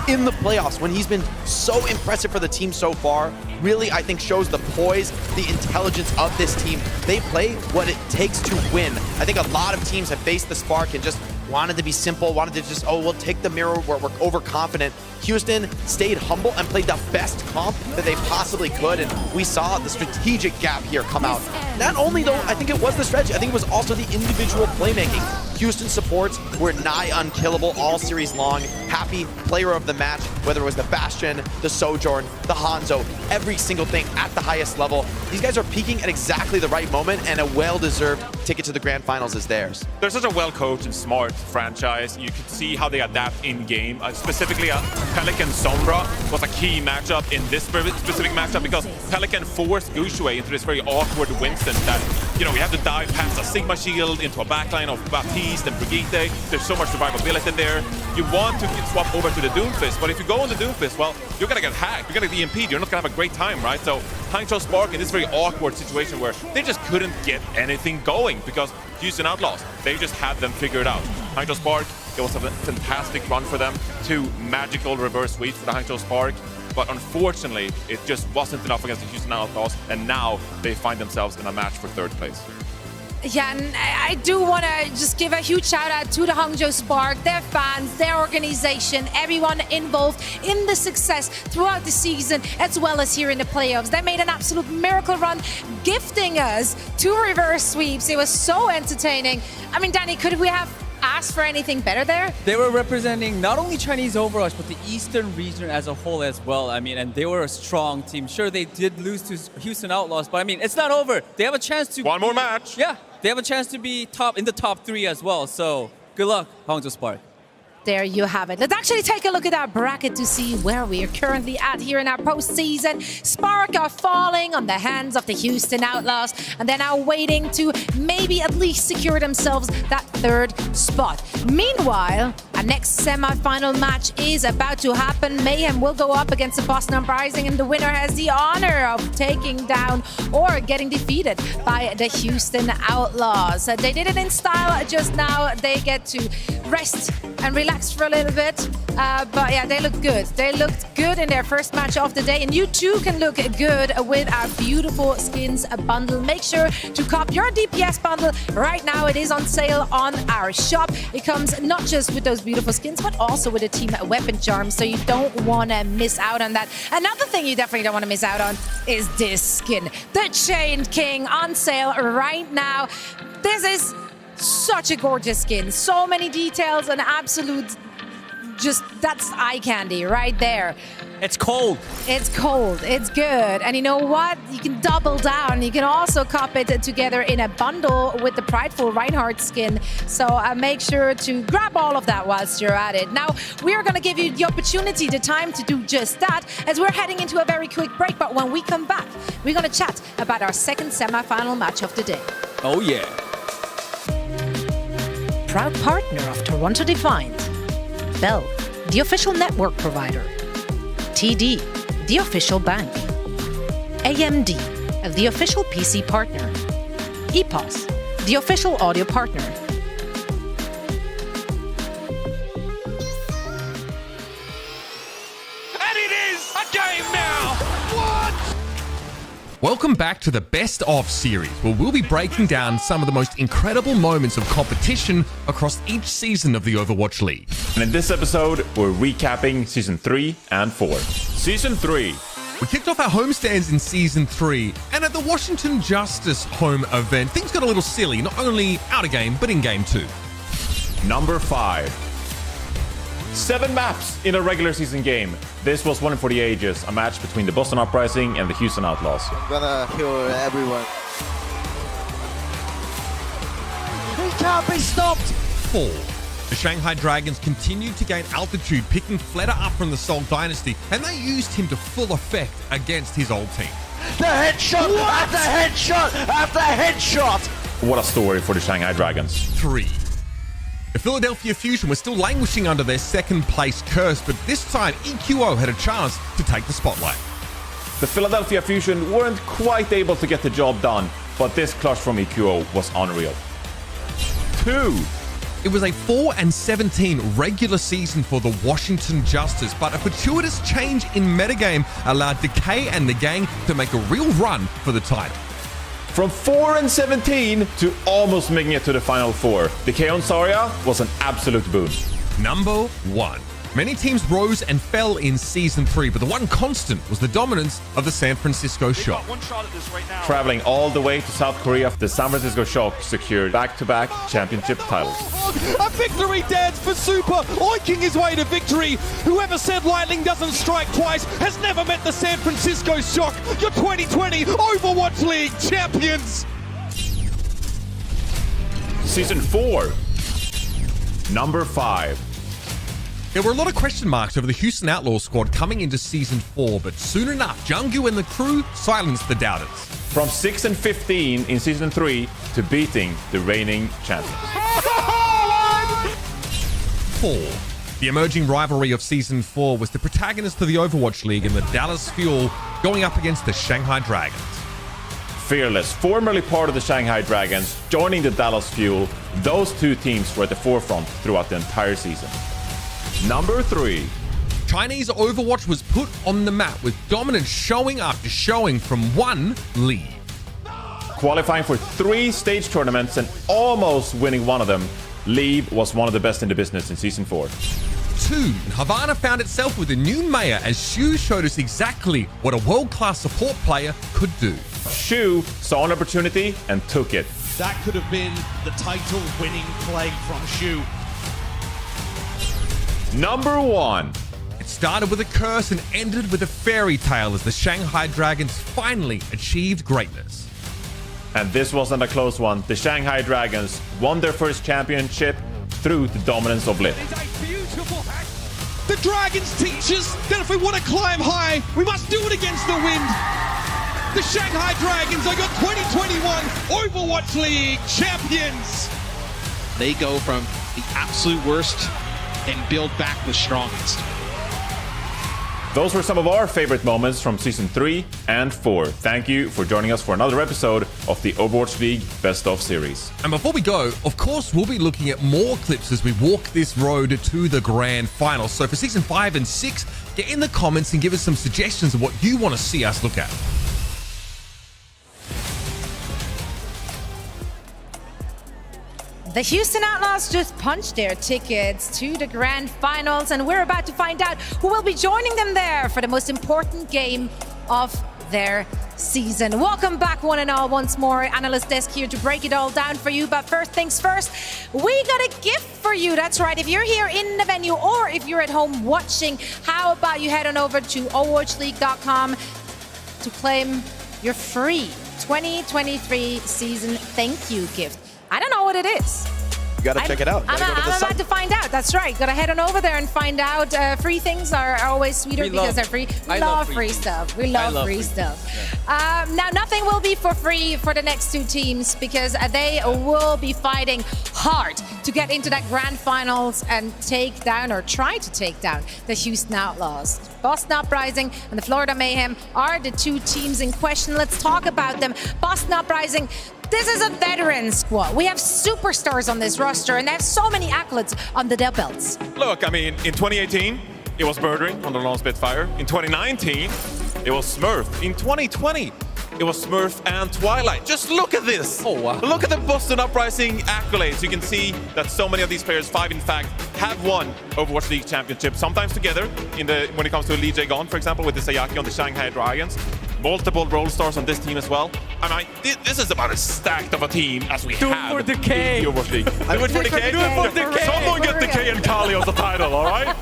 in the playoffs when he's been so impressive for the team so far, really, I think shows the poise, the intelligence of this team. They play what it takes to win. I think a lot of teams have faced the Spark and just wanted to be simple, wanted to just, we'll take the mirror, we're overconfident. Houston stayed humble and played the best comp that they possibly could, and we saw the strategic gap here come out. Not only though, I think it was the strategy, I think it was also the individual playmaking. Houston supports were nigh unkillable all series long. Happy player of the match, whether it was the Bastion, the Sojourn, the Hanzo, every single thing at the highest level. These guys are peaking at exactly the right moment, and a well-deserved ticket to the grand finals is theirs. They're such a well-coached and smart franchise. You could see how they adapt in-game. Specifically, Pelican Sombra was a key matchup in this specific matchup because Pelican forced Gushue into this very awkward Winston that, you know, we have to dive past a Sigma shield into a backline of Baptiste and Brigitte. There's so much survivability there. You want to swap over to the Doomfist, but if you go on the Doomfist, well, you're gonna get hacked, you're gonna get EMP'd, you're not gonna have a great time, right? So Hangzhou Spark in this very awkward situation where they just couldn't get anything going because Houston Outlaws, they just had them figured out. Hangzhou Spark, it was a fantastic run for them. 2 magical reverse sweeps for the Hangzhou Spark. But unfortunately, it just wasn't enough against the Houston Outlaws, and now they find themselves in a match for 3rd place. Yeah, and I do want to just give a huge shout out to the Hangzhou Spark, their fans, their organization, everyone involved in the success throughout the season, as well as here in the playoffs. They made an absolute miracle run, gifting us 2 reverse sweeps. It was so entertaining. I mean, Danny, could we have asked for anything better there? They were representing not only Chinese Overwatch, but the Eastern region as a whole as well. I mean, and they were a strong team. Sure, they did lose to Houston Outlaws, but I mean, it's not over. They have a chance to... One more match. Yeah, they have a chance to be in the top 3 as well. So good luck, Hangzhou Spark. There you have it. Let's actually take a look at our bracket to see where we are currently at here in our postseason. Spark are falling on the hands of the Houston Outlaws, and they're now waiting to maybe at least secure themselves that 3rd spot. Meanwhile, our next semi-final match is about to happen. Mayhem will go up against the Boston Uprising, and the winner has the honor of taking down or getting defeated by the Houston Outlaws. They did it in style just now. They get to rest and relax for a little bit, but yeah, they look good. They looked good in their first match of the day, and you too can look good with our beautiful skins bundle. Make sure to cop your DPS bundle right now. It is on sale on our shop. It comes not just with those beautiful skins, but also with a team weapon charm, so you don't want to miss out on that. Another thing you definitely don't want to miss out on is this skin, the Chained King, on sale right now. This is such a gorgeous skin, so many details, and absolute, just, that's eye candy right there. It's cold. It's cold, it's good, and you know what? You can double down. You can also cop it together in a bundle with the Prideful Reinhardt skin, so make sure to grab all of that whilst you're at it. Now, we're gonna give you the opportunity, the time to do just that, as we're heading into a very quick break, but when we come back, we're gonna chat about our second semi-final match of the day. Oh yeah. Proud partner of Toronto Defined. Bell, the official network provider. TD, the official bank. AMD, the official PC partner. EPOS, the official audio partner. And it is a game now! What? Welcome back to the Best Of series, where we'll be breaking down some of the most incredible moments of competition across each season of the Overwatch League. And in this episode, we're recapping Season 3 and 4. Season 3. We kicked off our homestands in Season 3, and at the Washington Justice home event, things got a little silly, not only out of game, but in game too. Number 5. 7 maps in a regular season game. This was one for the ages, a match between the Boston Uprising and the Houston Outlaws. I'm gonna heal everyone. He can't be stopped! 4. The Shanghai Dragons continued to gain altitude, picking Fleta up from the Seoul Dynasty, and they used him to full effect against his old team. The headshot after headshot after headshot! What a story for the Shanghai Dragons. 3. The Philadelphia Fusion was still languishing under their second place curse, but this time EQO had a chance to take the spotlight. The Philadelphia Fusion weren't quite able to get the job done, but this clutch from EQO was unreal. 2. It was a 4-17 regular season for the Washington Justice, but a fortuitous change in metagame allowed Decay and the gang to make a real run for the title. From 4-17 to almost making it to the Final 4, Decay on Zarya was an absolute boon. Number 1. Many teams rose and fell in Season 3, but the one constant was the dominance of the San Francisco Shock. Traveling all the way to South Korea, the San Francisco Shock secured back-to-back championship titles. A victory dance for Super, oinking his way to victory. Whoever said lightning doesn't strike twice has never met the San Francisco Shock, your 2020 Overwatch League champions. Season 4. Number 5. There were a lot of question marks over the Houston Outlaws squad coming into Season 4, but soon enough, Junggu and the crew silenced the doubters. From 6-15 in Season 3 to beating the reigning champions. 4. The emerging rivalry of Season 4 was the protagonist of the Overwatch League and the Dallas Fuel going up against the Shanghai Dragons. Fearless, formerly part of the Shanghai Dragons, joining the Dallas Fuel, those two teams were at the forefront throughout the entire season. Number 3. Chinese Overwatch was put on the map with dominance showing after showing from one league. Qualifying for 3 stage tournaments and almost winning one of them, Leave was one of the best in the business in Season 4. 2. Havana found itself with a new mayor as Shu showed us exactly what a world-class support player could do. Shu saw an opportunity and took it. That could have been the title-winning play from Shu. Number 1. It started with a curse and ended with a fairy tale as the Shanghai Dragons finally achieved greatness. And this wasn't a close one. The Shanghai Dragons won their first championship through the dominance of Lit. The Dragons teach us that if we want to climb high, we must do it against the wind. The Shanghai Dragons are your 2021 Overwatch League champions. They go from the absolute worst and build back the strongest. Those were some of our favorite moments from Season 3 and 4. Thank you for joining us for another episode of the Overwatch League Best of Series. And before we go, of course, we'll be looking at more clips as we walk this road to the Grand Finals. So for Season 5 and 6, get in the comments and give us some suggestions of what you want to see us look at. The Houston Outlaws just punched their tickets to the Grand Finals, and we're about to find out who will be joining them there for the most important game of their season. Welcome back, one and all, once more. Analyst Desk here to break it all down for you. But first things first, we got a gift for you. That's right. If you're here in the venue or if you're at home watching, how about you head on over to overwatchleague.com to claim your free 2023 season thank you gift. I don't know what it is. You gotta check it out. I'm about to find out. That's right. Gotta head on over there and find out. Free things are always sweeter because they're free. We love free stuff. We love free stuff. Yeah. Now, nothing will be for free for the next 2 teams because they will be fighting hard to get into that Grand Finals and take down or try to take down the Houston Outlaws. Boston Uprising and the Florida Mayhem are the 2 teams in question. Let's talk about them. Boston Uprising. This is a veteran squad. We have superstars on this roster, and they have so many accolades on the their belts. Look, I mean, in 2018, it was Murdering on the Lone Spitfire. In 2019, it was Smurf. In 2020, it was Smurf and Twilight. Just look at this. Oh, wow. Look at the Boston Uprising accolades. You can see that so many of these players, 5 in fact, have won Overwatch League Championship, sometimes together when it comes to Lee Jae-gon, for example, with the Sayaki on the Shanghai Dragons. Multiple role stars on this team as well. I mean, this is about as stacked of a team as we have for Decay. in the Overwatch League. Do it for Decay. Someone get Decay and Kali as the title, all right?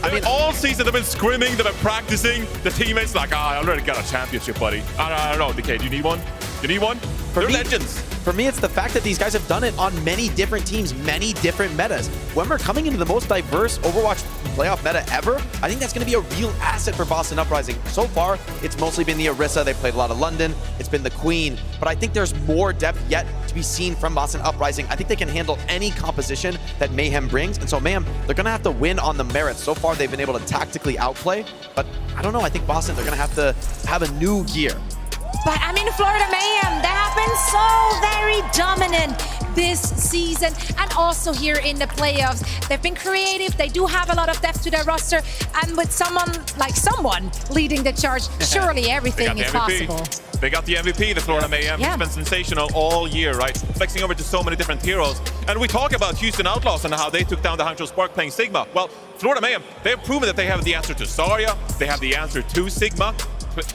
I mean, all season they've been scrimming, they've been practicing. The teammates like, I already got a championship, buddy. I don't know, Decay, do you need one? You need one? They're legends. For me, it's the fact that these guys have done it on many different teams, many different metas. When we're coming into the most diverse Overwatch playoff meta ever, I think that's going to be a real asset for Boston Uprising. So far, it's mostly been the Orisa. They played a lot of London. It's been the Queen. But I think there's more depth yet to be seen from Boston Uprising. I think they can handle any composition that Mayhem brings. And so Mayhem, they're going to have to win on the merits. So far, they've been able to tactically outplay. But I don't know. I think Boston, they're going to have a new gear. But I mean, Florida Mayhem, they have been so very dominant this season and also here in the playoffs. They've been creative. They do have a lot of depth to their roster. And with someone leading the charge, surely everything is possible. They got the MVP, the Florida Mayhem. It's been sensational all year, right? Flexing over to so many different heroes. And we talk about Houston Outlaws and how they took down the Hangzhou Spark playing Sigma. Well, Florida Mayhem, they've proven that they have the answer to Zarya. They have the answer to Sigma,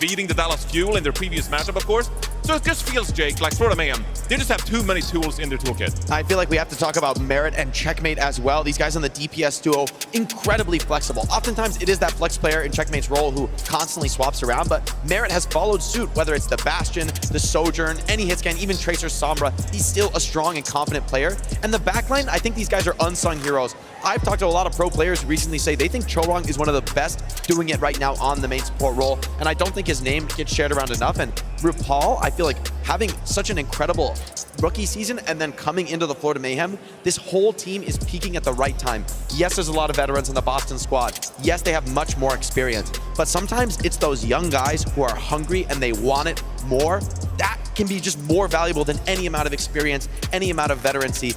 beating the Dallas Fuel in their previous matchup, of course. So it just feels, Jake, like Florida Mayhem, they just have too many tools in their toolkit. I feel like we have to talk about Merit and Checkmate as well. These guys on the DPS duo, incredibly flexible. Oftentimes, it is that flex player in Checkmate's role who constantly swaps around, but Merit has followed suit, whether it's the Bastion, the Sojourn, any hitscan, even Tracer Sombra. He's still a strong and confident player. And the backline, I think these guys are unsung heroes. I've talked to a lot of pro players who recently say they think Chorong is one of the best doing it right now on the main support role, and I don't think his name gets shared around enough. And RuPaul, I feel like having such an incredible rookie season and then coming into the Florida Mayhem, this whole team is peaking at the right time. Yes, there's a lot of veterans in the Boston squad. Yes, they have much more experience, but sometimes it's those young guys who are hungry and they want it more. That can be just more valuable than any amount of experience, any amount of veterancy.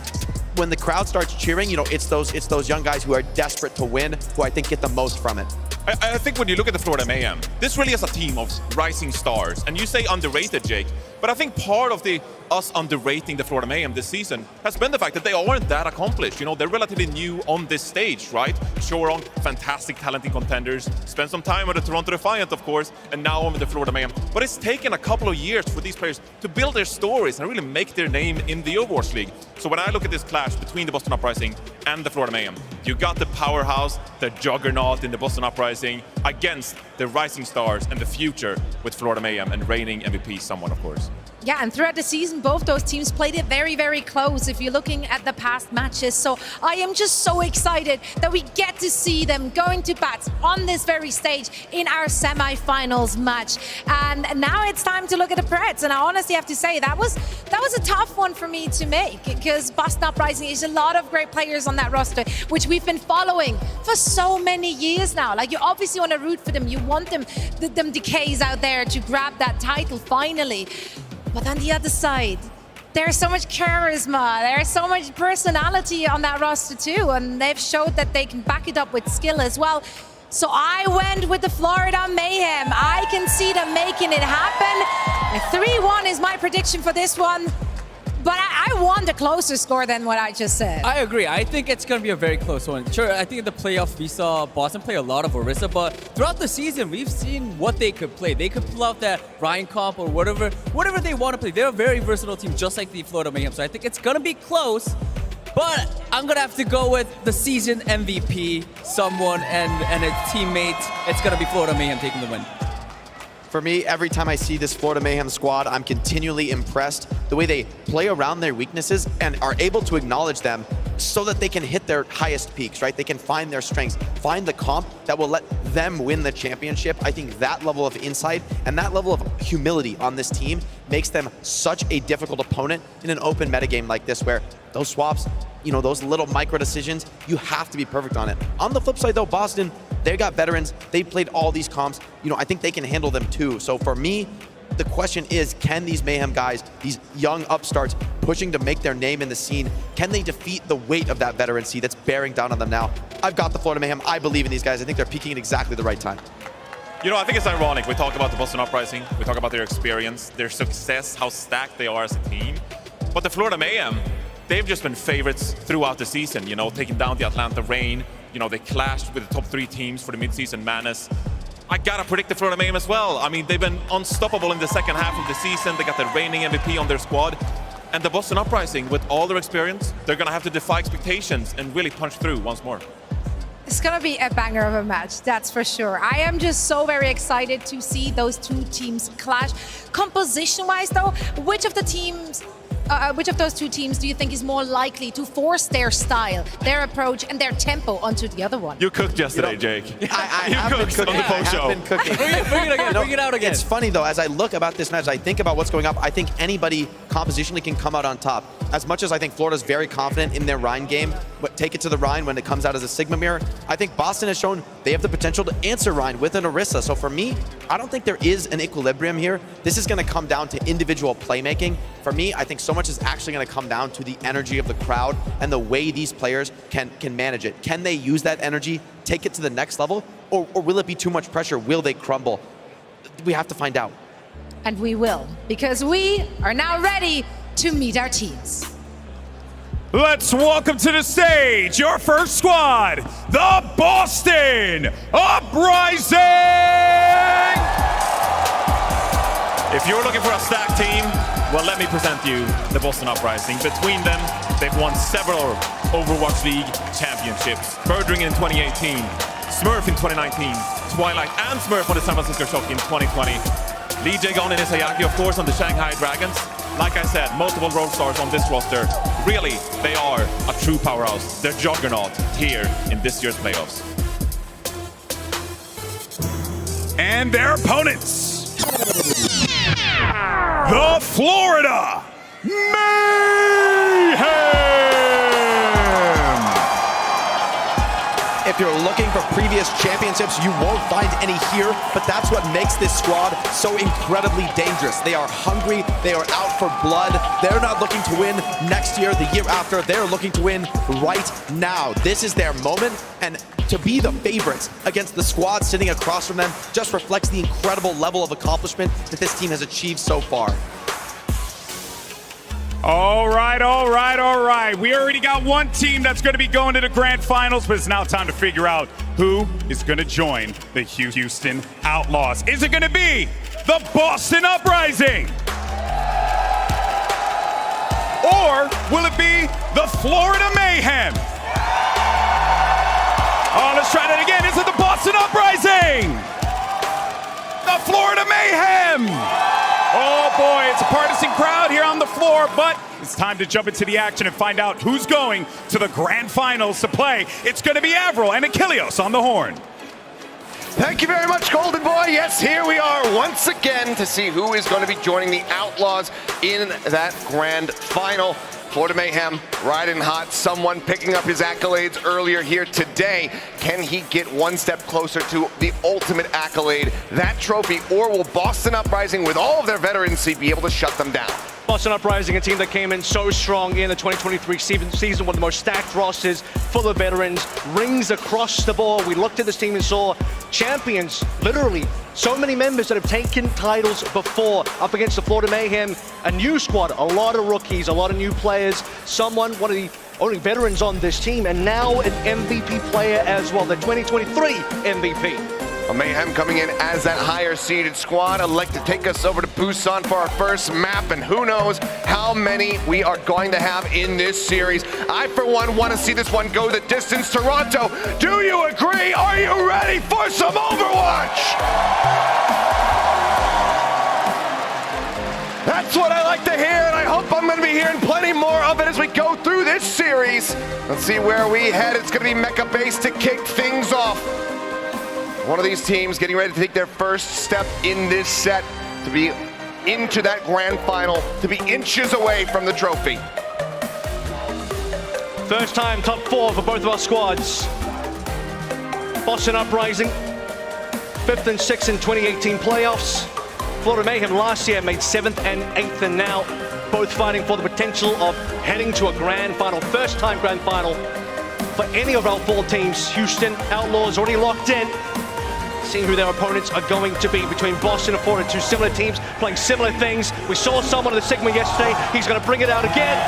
When the crowd starts cheering, you know, it's those young guys who are desperate to win who I think get the most from it. I think when you look at the Florida Mayhem, this really is a team of rising stars. And you say underrated, Jake, but I think part of us underrating the Florida Mayhem this season has been the fact that they aren't that accomplished. You know, they're relatively new on this stage, right? Chorong, fantastic talented contenders, spent some time with the Toronto Defiant, of course, and now on with the Florida Mayhem. But it's taken a couple of years for these players to build their stories and really make their name in the Overwatch League. So when I look at this clash between the Boston Uprising and the Florida Mayhem, you got the powerhouse, the juggernaut in the Boston Uprising against the rising stars and the future with Florida Mayhem and reigning MVP, someone, of course. Yeah, and throughout the season, both those teams played it very, very close if you're looking at the past matches. So I am just so excited that we get to see them going to bats on this very stage in our semi-finals match. And now it's time to look at the Preds. And I honestly have to say that was a tough one for me to make, because Boston Uprising is a lot of great players on that roster, which we've been following for so many years now. Like, you obviously want to root for them. You want them decays out there to grab that title finally. But on the other side, there's so much charisma, there's so much personality on that roster too, and they've showed that they can back it up with skill as well. So I went with the Florida Mayhem. I can see them making it happen. 3-1 is my prediction for this one. But I want a closer score than what I just said. I agree. I think it's going to be a very close one. Sure, I think in the playoffs we saw Boston play a lot of Orisa, but throughout the season we've seen what they could play. They could pull out that Ryan comp or whatever they want to play. They're a very versatile team, just like the Florida Mayhem. So I think it's going to be close, but I'm going to have to go with the season MVP, someone, and a teammate. It's going to be Florida Mayhem taking the win. For me, every time I see this Florida Mayhem squad, I'm continually impressed the way they play around their weaknesses and are able to acknowledge them so that they can hit their highest peaks, right? They can find their strengths, find the comp that will let them win the championship. I think that level of insight and that level of humility on this team makes them such a difficult opponent in an open metagame like this, where those swaps, you know, those little micro decisions, you have to be perfect on it. On the flip side though, Boston, they got veterans, they played all these comps, you know, I think they can handle them too. So for me, the question is, can these Mayhem guys, these young upstarts pushing to make their name in the scene, can they defeat the weight of that veterancy that's bearing down on them now? I've got the Florida Mayhem. I believe in these guys. I think they're peaking at exactly the right time. You know, I think it's ironic. We talk about the Boston Uprising, we talk about their experience, their success, how stacked they are as a team. But the Florida Mayhem, they've just been favorites throughout the season, you know, taking down the Atlanta Reign. You know, they clashed with the top 3 teams for the mid-season madness. I gotta predict the Florida Mayhem as well. I mean, they've been unstoppable in the second half of the season. They got the reigning MVP on their squad. And the Boston Uprising, with all their experience, they're gonna have to defy expectations and really punch through once more. It's gonna be a banger of a match, that's for sure. I am just so very excited to see those two teams clash. Composition-wise though, which of those two teams do you think is more likely to force their style, their approach, and their tempo onto the other one? You cooked yesterday, Jake. I you have been cooked cooking. on the post show. I have been cooking. Bring it again. Bring it out again. It's funny though, as I look about this match, I think about what's going up. I think anybody compositionally can come out on top. As much as I think Florida's very confident in their Rhine game, but take it to the Rhine when it comes out as a Sigma mirror, I think Boston has shown they have the potential to answer Rhine with an Orisa. So for me, I don't think there is an equilibrium here. This is going to come down to individual playmaking. For me, I think so much is actually going to come down to the energy of the crowd and the way these players can manage it. Can they use that energy, take it to the next level, or will it be too much pressure? Will they crumble? We have to find out. And we will, because we are now ready to meet our teams. Let's welcome to the stage your first squad, the Boston Uprising! If you're looking for a stacked team, well, let me present you the Boston Uprising. Between them, they've won several Overwatch League championships. Birdring in 2018, Smurf in 2019, Twilight and Smurf on the San Francisco Shock in 2020. Lee Jae-gon and Isayaki, of course, on the Shanghai Dragons. Like I said, multiple role stars on this roster. Really, they are a true powerhouse. They're juggernaut here in this year's playoffs. And their opponents, the Florida Mayhem! If you're looking for previous championships, you won't find any here, but that's what makes this squad so incredibly dangerous. They are hungry, they are out for blood. They're not looking to win next year, the year after. They're looking to win right now. This is their moment, and to be the favorites against the squad sitting across from them just reflects the incredible level of accomplishment that this team has achieved so far. All right. We already got one team that's going to be going to the grand finals, but it's now time to figure out who is going to join the Houston Outlaws. Is it going to be the Boston Uprising? Or will it be the Florida Mayhem? Oh, let's try that again. Is it the Boston Uprising? The Florida Mayhem? Oh boy, it's a partisan crowd here on the floor, but it's time to jump into the action and find out who's going to the grand finals to play. It's going to be Avril and Achilleos on the horn. Thank you very much, Golden Boy. Yes, here we are once again to see who is going to be joining the Outlaws in that grand final. Florida Mayhem riding hot, someone picking up his accolades earlier here today. Can he get one step closer to the ultimate accolade, that trophy, or will Boston Uprising, with all of their veterancy, be able to shut them down? Boston Uprising, a team that came in so strong in the 2023 season, one of the most stacked rosters, full of veterans, rings across the board. We looked at this team and saw champions, literally, so many members that have taken titles before up against the Florida Mayhem, a new squad, a lot of rookies, a lot of new players, one of the only veterans on this team, and now an MVP player as well, the 2023 MVP. Mayhem coming in as that higher seeded squad. I'd like to take us over to Busan for our first map, and who knows how many we are going to have in this series. I, for one, want to see this one go the distance. Toronto, do you agree? Are you ready for some Overwatch? That's what I like to hear, and I hope I'm going to be hearing plenty more of it as we go through this series. Let's see where we head. It's going to be Mecha Base to kick things off. One of these teams getting ready to take their first step in this set to be into that grand final, to be inches away from the trophy. First time top 4 for both of our squads. Boston Uprising, 5th and 6th in 2018 playoffs. Florida Mayhem last year made 7th and 8th, and now both fighting for the potential of heading to a grand final, first time grand final for any of our 4 teams. Houston Outlaws already locked in. Seeing who their opponents are going to be between Boston and Florida, two similar teams playing similar things. We saw someone in the Sigma yesterday. He's going to bring it out again.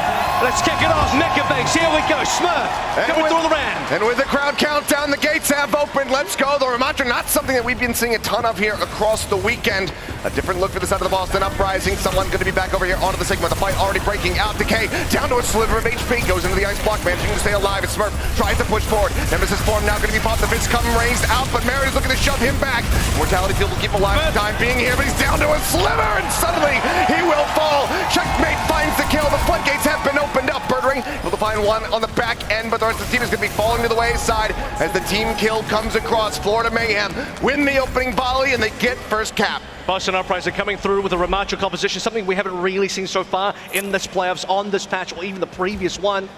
Let's kick it off. Mecha Banks, here we go. Smurf coming through the round. And with the crowd countdown, the gates have opened. Let's go. The Ramacha, not something that we've been seeing a ton of here across the weekend. A different look for the side of the Boston Uprising. Someone going to be back over here onto the Sigma. The fight already breaking out. Decay down to a sliver of HP. Goes into the ice block, managing to stay alive. Smurf tries to push forward. Nemesis form now going to be popped. The fist come raised out, but Merritt is looking to shove him back. Mortality Field will keep him alive for the time being here, but he's down to a sliver, and suddenly he will fall. Checkmate finds the kill. The floodgates have been opened up. Birdring able to find one on the back end, but the rest of the team is going to be falling to the wayside as the team kill comes across. Florida Mayhem win the opening volley, and they get first cap. Boston Uprising coming through with a Ramacha composition, something we haven't really seen so far in this playoffs, on this patch, or even the previous one.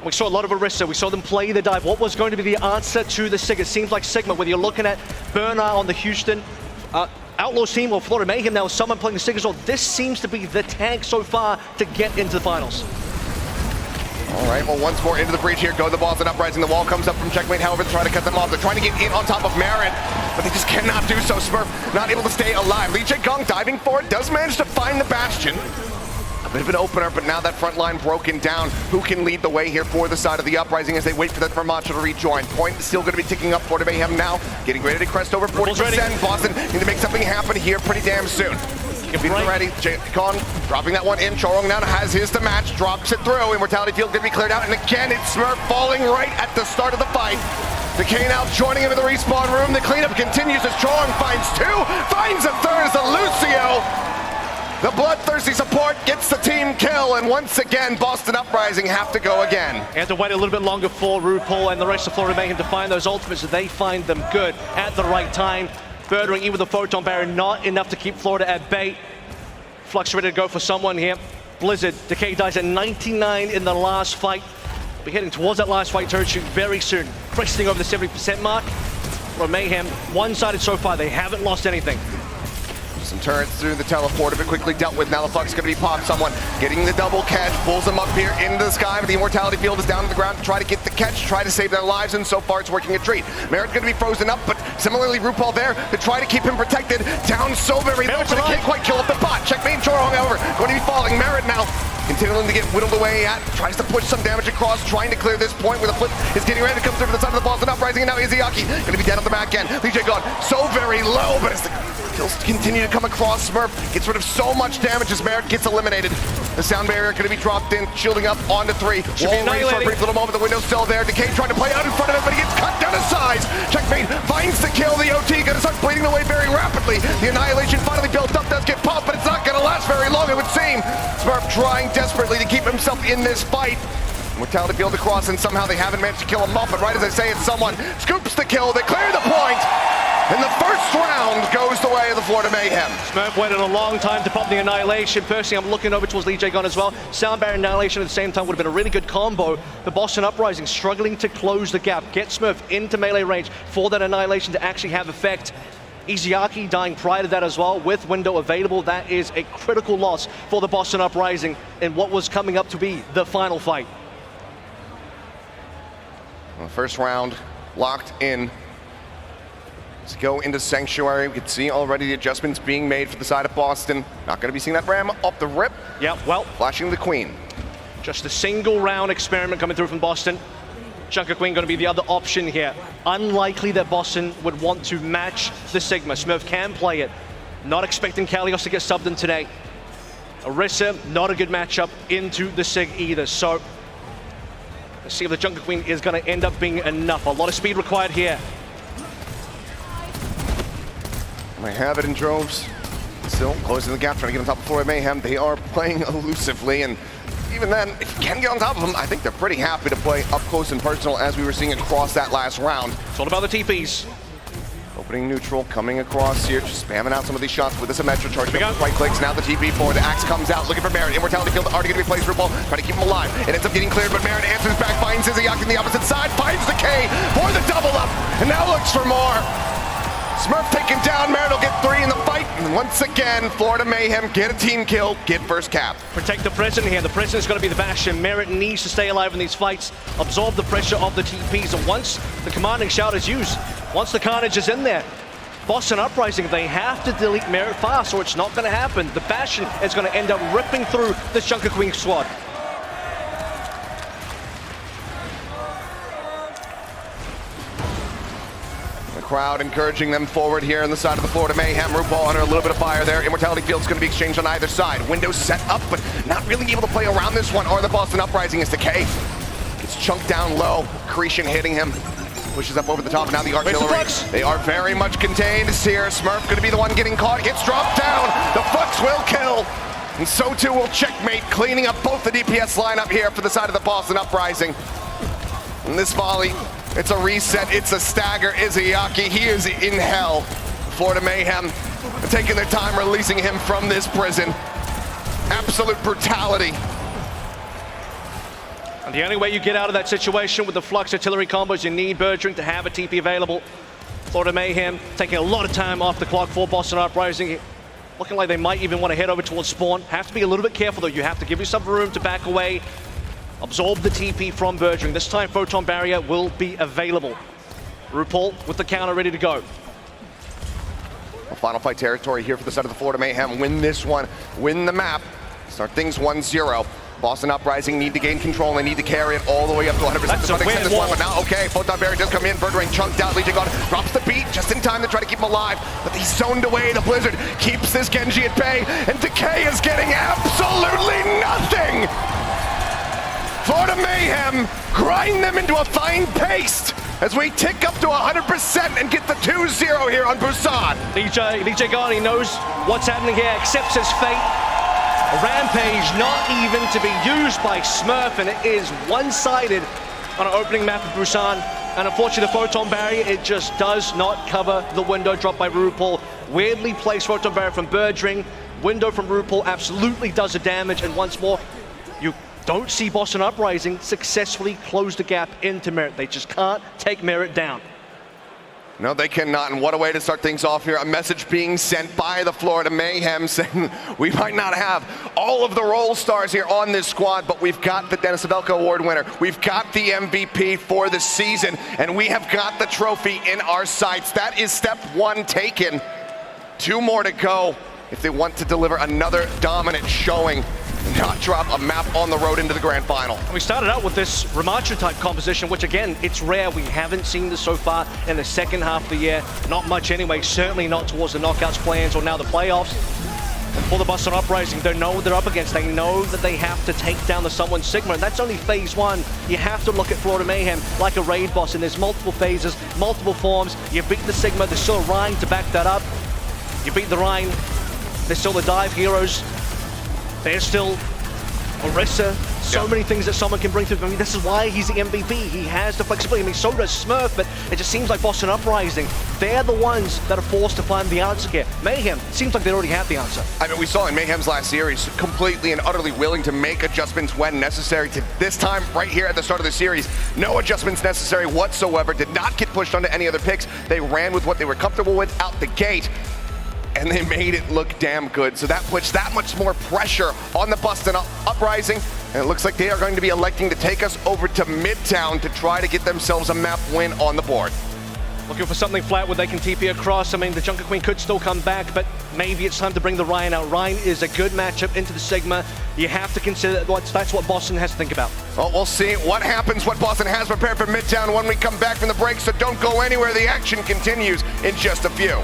We saw a lot of Orisa. We saw them play the dive. What was going to be the answer to the Sig? It seems like Sigma, whether you're looking at Bernard on the Houston Outlaws team or Florida Mayhem now, someone playing the Sig as well. This seems to be the tank so far to get into the finals. All right, well, once more into the breach here go the Boston Uprising. The wall comes up from Checkmate, however, to try to cut them off. They're trying to get in on top of Marin, but they just cannot do so. Smurf not able to stay alive. Lee Jae-gon diving for it, does manage to find the Bastion. A bit of an opener, but now that front line broken down. Who can lead the way here for the side of the Uprising as they wait for that Ramacha to rejoin? Point still going to be ticking up for Mayhem now, getting ready to crest over 40%. Boston need to make something happen here pretty damn soon. Beat ready. Jae-gon dropping that one in. Chorong now has his to match, drops it through. Immortality Field going to be cleared out, and again it's Smurf falling right at the start of the fight. Decay now joining him in the respawn room. The cleanup continues as Chorong finds two, finds a third as the Lucio. The bloodthirsty support gets the team kill, and once again, Boston Uprising have to go again. They have to wait a little bit longer for RuPaul and the rest of Florida Mayhem to find those ultimates, so they find them good at the right time. Birdring in with the photon barrier, not enough to keep Florida at bay. Flux ready to go for someone here. Blizzard, Decay dies at 99 in the last fight. Be heading towards that last fight turret shoot very soon, cresting over the 70% mark. For Mayhem, one-sided so far, they haven't lost anything. Some turrets through the teleporter, but quickly dealt with. Now the Flux is going to be popped. Someone getting the double catch, pulls them up here into the sky, but the Immortality Field is down to the ground to try to get the catch, try to save their lives, and so far it's working a treat. Merit going to be frozen up, but similarly RuPaul there to try to keep him protected. Down so very low, but it can't quite kill up the bot. Checkmate Chorong, however, going to be falling. Merit now continuing to get whittled away at, tries to push some damage across, trying to clear this point where the flip is getting ready to come through from the side of the Boston Uprising, and now Izayaki going to be dead on the back end. DJ gone so very low, but as the kills continue to come across, Smurf gets rid of so much damage as Merit gets eliminated. The sound barrier going to be dropped in, shielding up onto 3. Wall raised for a brief little moment, the window's still there. Decay trying to play out in front of it, but he gets cut down to size. Checkmate finds the kill, the OT going to start bleeding away very rapidly. The Annihilation finally built up, does get popped, but it's not going to last very long, it would seem. Smurf trying desperately to keep himself in this fight. Mortality Field across, and somehow they haven't managed to kill him off, but right as I say it, someone scoops the kill, they clear the point, and the first round goes the way of the Florida Mayhem. Smurf waited a long time to pop the Annihilation. Personally, I'm looking over towards Lee J-Gun as well. Sound Barrier and Annihilation at the same time would have been a really good combo. The Boston Uprising struggling to close the gap, get Smurf into melee range for that Annihilation to actually have effect. Izayaki dying prior to that as well, with window available. That is a critical loss for the Boston Uprising in what was coming up to be the final fight. Well, first round locked in. Let's go into Sanctuary. We can see already the adjustments being made for the side of Boston. Not going to be seeing that Ram off the rip. Yeah, well. Flashing the Queen. Just a single round experiment coming through from Boston. Junker Queen going to be the other option here. Unlikely that Boston would want to match the Sigma. Smurf can play it. Not expecting Kalios to get subbed in today. Orisa, not a good matchup into the Sig either. So let's see if the Junker Queen is going to end up being enough. A lot of speed required here. They have it in droves. Still closing the gap, trying to get on top of Florida Mayhem. They are playing elusively, and even then, if you can get on top of them, I think they're pretty happy to play up close and personal as we were seeing across that last round. It's all about the TPs. Opening neutral, coming across here, just spamming out some of these shots with the Symmetra charge. Right clicks, now the TP for the Axe comes out, looking for Merit. Immortality Field already going to be placed for RuPaul, trying to keep him alive. It ends up getting cleared, but Merit answers back, finds Izayaki on the opposite side, finds the K for the double up, and now looks for more. Smurf taken down, Merit will get 3 in the fight, and once again, Florida Mayhem get a team kill, get first cap. Protect the President here. The President is going to be the bastion. Merit needs to stay alive in these fights, absorb the pressure of the TPs, and once the commanding shout is used, once the carnage is in there, Boston Uprising, they have to delete Merit fast or it's not going to happen. The Bastion is going to end up ripping through this Junker Queen squad. The crowd encouraging them forward here on the side of the Florida Mayhem. RuPaul under a little bit of fire there. Immortality Field's going to be exchanged on either side. Windows set up, but not really able to play around this one. Or the Boston Uprising is Decay. Gets chunked down low. Accretion hitting him. Pushes up over the top. Now the artillery. They are very much contained here. Smurf going to be the one getting caught. Gets dropped down. The Flux will kill. And so too will Checkmate, cleaning up both the DPS lineup here for the side of the Boston Uprising. And this volley, it's a reset. It's a stagger. Izayaki, he is in hell. Florida Mayhem taking their time releasing him from this prison. Absolute brutality. And the only way you get out of that situation with the Flux artillery combos, you need Birdring to have a TP available. Florida Mayhem taking a lot of time off the clock for Boston Uprising. Looking like they might even want to head over towards spawn. Have to be a little bit careful though. You have to give yourself room to back away. Absorb the TP from Birdring. This time Photon Barrier will be available. RuPaul with the counter ready to go. Final fight territory here for the side of the Florida Mayhem. Win this one, win the map. Start things 1-0. Boston Uprising need to gain control. They need to carry it all the way up to 100%. That's a weird this one, but now, okay, Photon Barrier does come in. Birdring chunked out. Legion God drops the beat just in time to try to keep him alive. But he's zoned away. The Blizzard keeps this Genji at bay. And Decay is getting absolutely nothing. Florida Mayhem grind them into a fine paste. as we tick up to 100% and get the 2-0 here on Busan. DJ Garni knows what's happening here, accepts his fate. A rampage not even to be used by Smurf, and it is one-sided on an opening map of Busan. And unfortunately, the photon barrier, it just does not cover the window dropped by RuPaul. Weirdly placed photon barrier from Birdring. Window from RuPaul absolutely does the damage, and once more, you don't see Boston Uprising successfully close the gap into Merit. They just can't take Merit down. No, they cannot, and what a way to start things off here. A message being sent by the Florida Mayhem saying we might not have all of the role stars here on this squad, but we've got the Dennis Abelka Award winner, we've got the MVP for the season, and we have got the trophy in our sights. That is step one taken. 2 more to go if they want to deliver another dominant showing, not drop a map on the road into the grand final. We started out with this Ramacha type composition, which again, it's rare. We haven't seen this so far in the second half of the year. Not much anyway, certainly not towards the knockouts plans or now the playoffs. And for the Boston Uprising, they know what they're up against. They know that they have to take down the Someone Sigma, and that's only phase 1. You have to look at Florida Mayhem like a raid boss, and there's multiple phases, multiple forms. You beat the Sigma, there's still a Rhine to back that up. You beat the Rhine, there's still the dive heroes. There's still Orisa, so many things that someone can bring to him. I mean, this is why he's the MVP. He has the flexibility. I mean, so does Smurf, but it just seems like Boston Uprising, they're the ones that are forced to find the answer here. Mayhem, seems like they already have the answer. I mean, we saw in Mayhem's last series, completely and utterly willing to make adjustments when necessary. To this time, right here at the start of the series, no adjustments necessary whatsoever, did not get pushed onto any other picks. They ran with what they were comfortable with out the gate, and they made it look damn good. So that puts that much more pressure on the Boston Uprising, and it looks like they are going to be electing to take us over to Midtown to try to get themselves a map win on the board. Looking for something flat where they can TP across. I mean, the Junker Queen could still come back, but maybe it's time to bring the Ryan out. Ryan is a good matchup into the Sigma. You have to consider that's what Boston has to think about. Well, we'll see what happens, what Boston has prepared for Midtown when we come back from the break, so don't go anywhere. The action continues in just a few.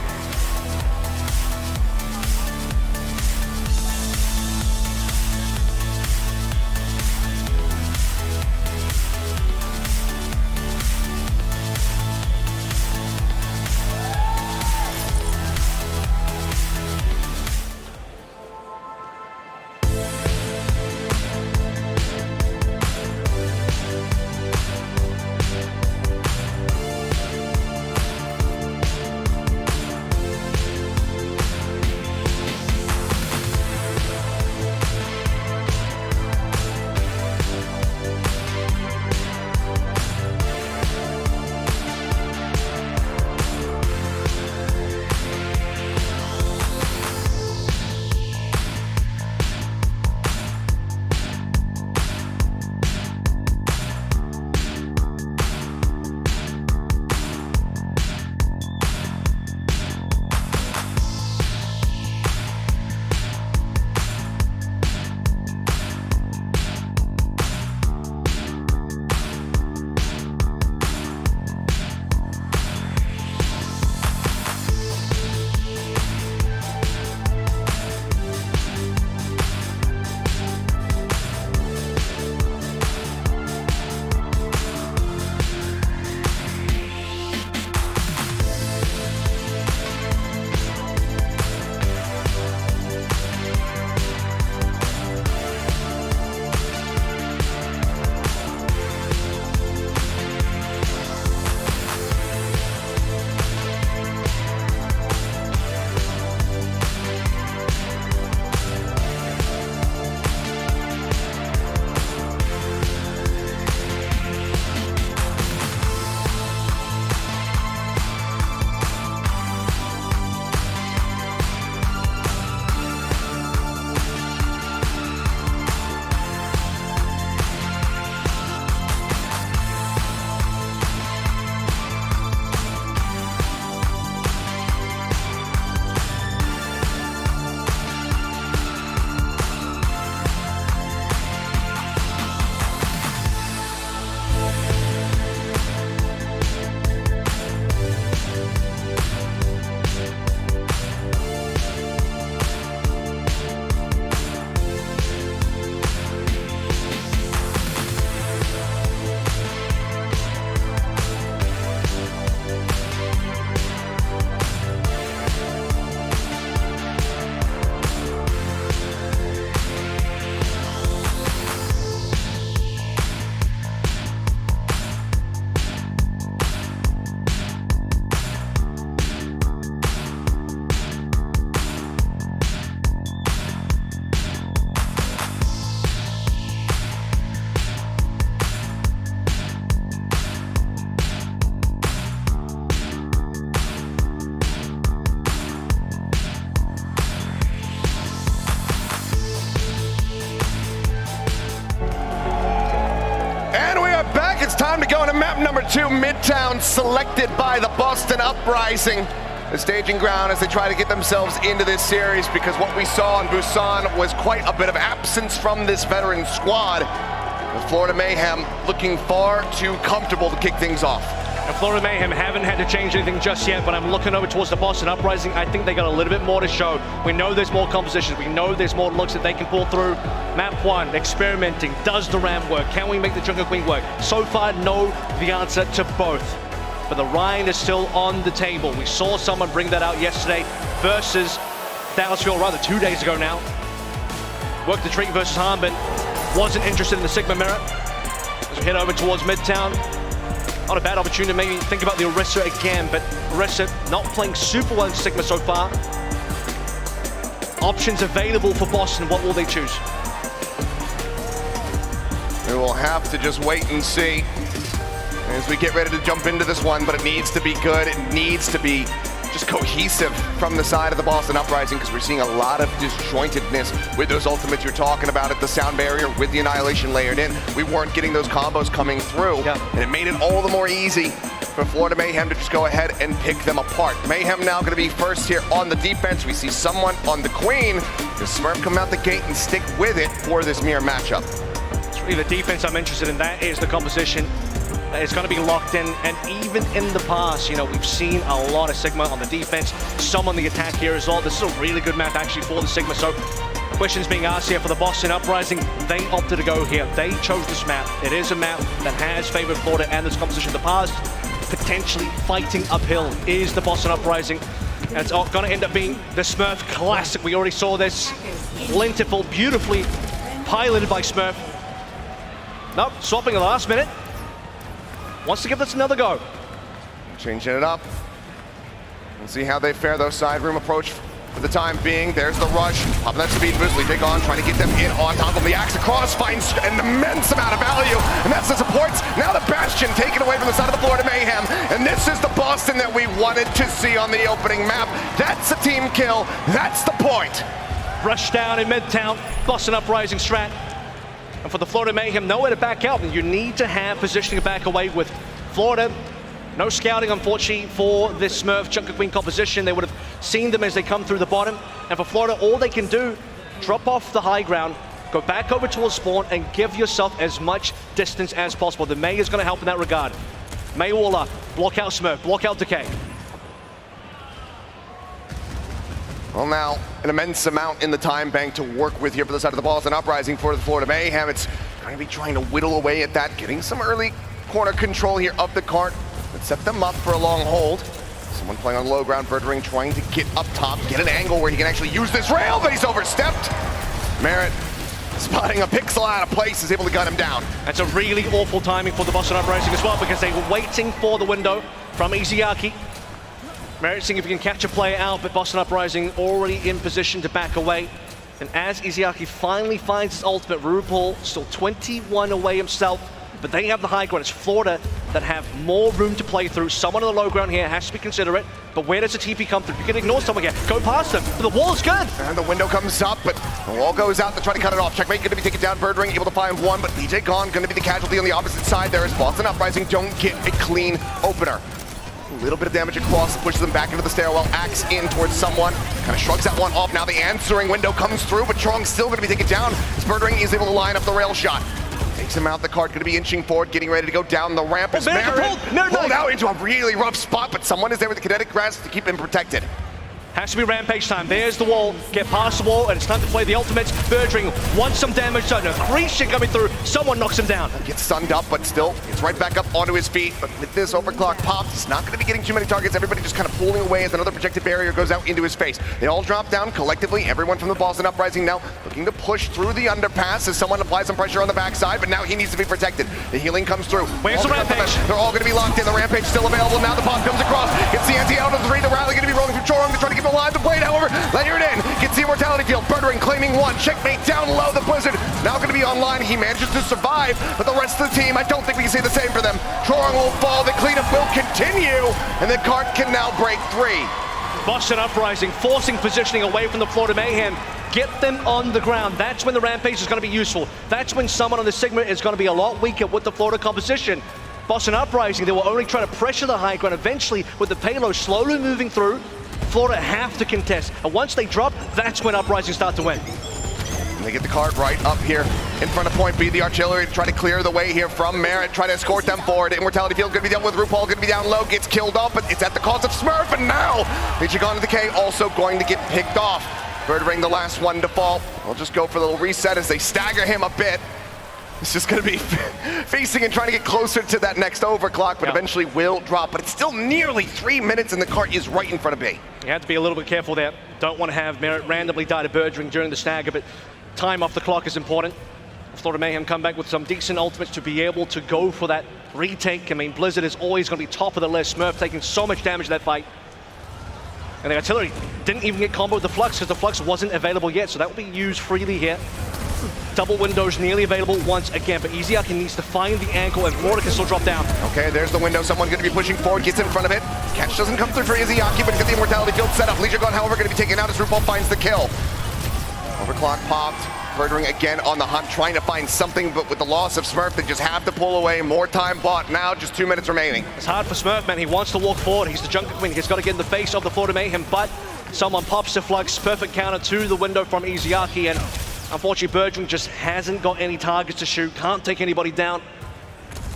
going to map number 2, Midtown, selected by the Boston Uprising. The staging ground as they try to get themselves into this series, because what we saw in Busan was quite a bit of absence from this veteran squad. The Florida Mayhem looking far too comfortable to kick things off. And Florida Mayhem haven't had to change anything just yet, but I'm looking over towards the Boston Uprising. I think they got a little bit more to show. We know there's more compositions. We know there's more looks that they can pull through. Map 1, experimenting. Does the ramp work? Can we make the Jungle Queen work? So far, no, the answer to both. But the Rhine is still on the table. We saw someone bring that out yesterday versus Dallas Fuel, rather 2 days ago now. Worked the treat versus Harmbin. Wasn't interested in the Sigma Mirror. As we head over towards Midtown. Not a bad opportunity to maybe think about the Orisa again, but Orisa not playing super well in Sigma so far. Options available for Boston. What will they choose? We will have to just wait and see as we get ready to jump into this one, but it needs to be good. It needs to be just cohesive from the side of the Boston Uprising, because we're seeing a lot of disjointedness with those ultimates you're talking about at the sound barrier with the Annihilation layered in. We weren't getting those combos coming through, and it made it all the more easy for Florida Mayhem to just go ahead and pick them apart. Mayhem now going to be first here on the defense. We see someone on the Queen. Does Smurf come out the gate and stick with it for this mirror matchup? It's really the defense I'm interested in. That is the composition. It's going to be locked in, and even in the past, you know, we've seen a lot of Sigma on the defense, some on the attack here as well. This is a really good map actually for the Sigma, so questions being asked here for the Boston Uprising. They opted to go here. They chose this map. It is a map that has favored Florida and this composition in the past. Potentially fighting uphill is the Boston Uprising, and it's going to end up being the Smurf Classic. We already saw this. Plentiful, beautifully piloted by Smurf. Nope, swapping at the last minute. Wants to give this another go. Changing it up. We'll see how they fare, though. Side room approach for the time being. There's the rush. Popping that speed boost. Take on, trying to get them in on top of the axe across. Finds an immense amount of value. And that's the supports. Now the Bastion taken away from the side of the Florida Mayhem. And this is the Boston that we wanted to see on the opening map. That's a team kill. That's the point. Rush down in Midtown. Boston Uprising strat. And for the Florida Mayhem, nowhere to back out. You need to have positioning to back away with. Florida, no scouting, unfortunately, for this Smurf Junker Queen composition. They would have seen them as they come through the bottom. And for Florida, all they can do, drop off the high ground, go back over towards spawn, and give yourself as much distance as possible. The May is going to help in that regard. May Waller, block out Smurf, block out Decay. Well, now, an immense amount in the time bank to work with here for the side of the Boston Uprising for the Florida Mayhem. It's going to be trying to whittle away at that, getting some early corner control here of the cart. Let's set them up for a long hold. Someone playing on low ground, Verdering trying to get up top, get an angle where he can actually use this rail, but he's overstepped. Merritt, spotting a pixel out of place, is able to gun him down. That's a really awful timing for the Boston Uprising as well, because they were waiting for the window from Izayaki. Merritt seeing if he can catch a player out, but Boston Uprising already in position to back away. And as Izayaki finally finds his ultimate, RuPaul still 21 away himself, but they have the high ground. It's Florida that have more room to play through. Someone on the low ground here has to be considerate, but where does the TP come through? You can ignore someone here, go past them, but the wall is good. And the window comes up, but the wall goes out to try to cut it off. Checkmate going to be taken down, Birdring able to find one, but BJ gone, going to be the casualty on the opposite side there as Boston Uprising don't get a clean opener. A little bit of damage across, pushes them back into the stairwell, axe in towards someone, kind of shrugs that one off. Now the answering window comes through, but Chong's still going to be taken down as Birdring is able to line up the rail shot. Takes him out the cart, going to be inching forward, getting ready to go down the ramp. As Merritt pulled out into a really rough spot, but someone is there with the kinetic grasp to keep him protected. Has to be rampage time. There's the wall. Get past the wall, and it's time to play the ultimates. Birdring wants some damage done. A creature coming through. Someone knocks him down. Gets stunned up, but still gets right back up onto his feet. But with this overclock pop, he's not going to be getting too many targets. Everybody just kind of pulling away as another projected barrier goes out into his face. They all drop down collectively. Everyone from the Boston Uprising now looking to push through the underpass as someone applies some pressure on the backside, but now he needs to be protected. The healing comes through. Where's the rampage? They're all going to be locked in. The rampage still available. Now the pop comes across. Gets the anti out of the three. The rally going to be rolling through Chorong to try to keep him alive. The blade, however, layered in, gets the immortality field. Birdring claiming one. Checkmate down low. The Blizzard now going to be online. He manages to survive, but the rest of the team, I don't think we can say the same for them. Chorong will fall. The cleanup will continue, and the cart can now break three. Boston Uprising forcing positioning away from the Florida Mayhem. Get them on the ground. That's when the rampage is going to be useful. That's when someone on the Sigma is going to be a lot weaker with the Florida composition. Boston Uprising, they were only trying to pressure the high ground. Eventually, with the payload slowly moving through, Florida have to contest. And once they drop, that's when Uprising start to win. And they get the card right up here in front of point B. The artillery to try to clear the way here from Merit, try to escort them forward. Immortality Field going to be dealt with. RuPaul going to be down low, gets killed off, but it's at the cost of Smurf. And now, Michigan the K also going to get picked off. Birdring, the last one to fall. We'll just go for a little reset as they stagger him a bit. It's just going to be facing and trying to get closer to that next overclock, but eventually will drop. But it's still nearly 3 minutes, and the cart is right in front of B. You have to be a little bit careful there. Don't want to have Merit randomly die to Birdring during the stagger, but time off the clock is important. Florida Mayhem come back with some decent ultimates to be able to go for that retake. I mean, Blizzard is always going to be top of the list. Smurf taking so much damage in that fight. And the artillery didn't even get combo with the Flux because the Flux wasn't available yet, so that will be used freely here. Double windows nearly available once again, but Easy-Aki needs to find the ankle and Florida can still drop down. Okay, there's the window. Someone going to be pushing forward, gets in front of it. Catch doesn't come through for Easy-Aki, but he's got the Immortality Field set up. Leisure Gun, however, going to be taken out as RuPaul finds the kill. Overclock popped. Birdring again on the hunt, trying to find something, but with the loss of Smurf, they just have to pull away. More time bought now, just 2 minutes remaining. It's hard for Smurf, man. He wants to walk forward. He's the Junker Queen. He's got to get in the face of the Florida Mayhem, but someone pops the Flux. Perfect counter to the window from Easy-Aki, and unfortunately, Birdring just hasn't got any targets to shoot. Can't take anybody down.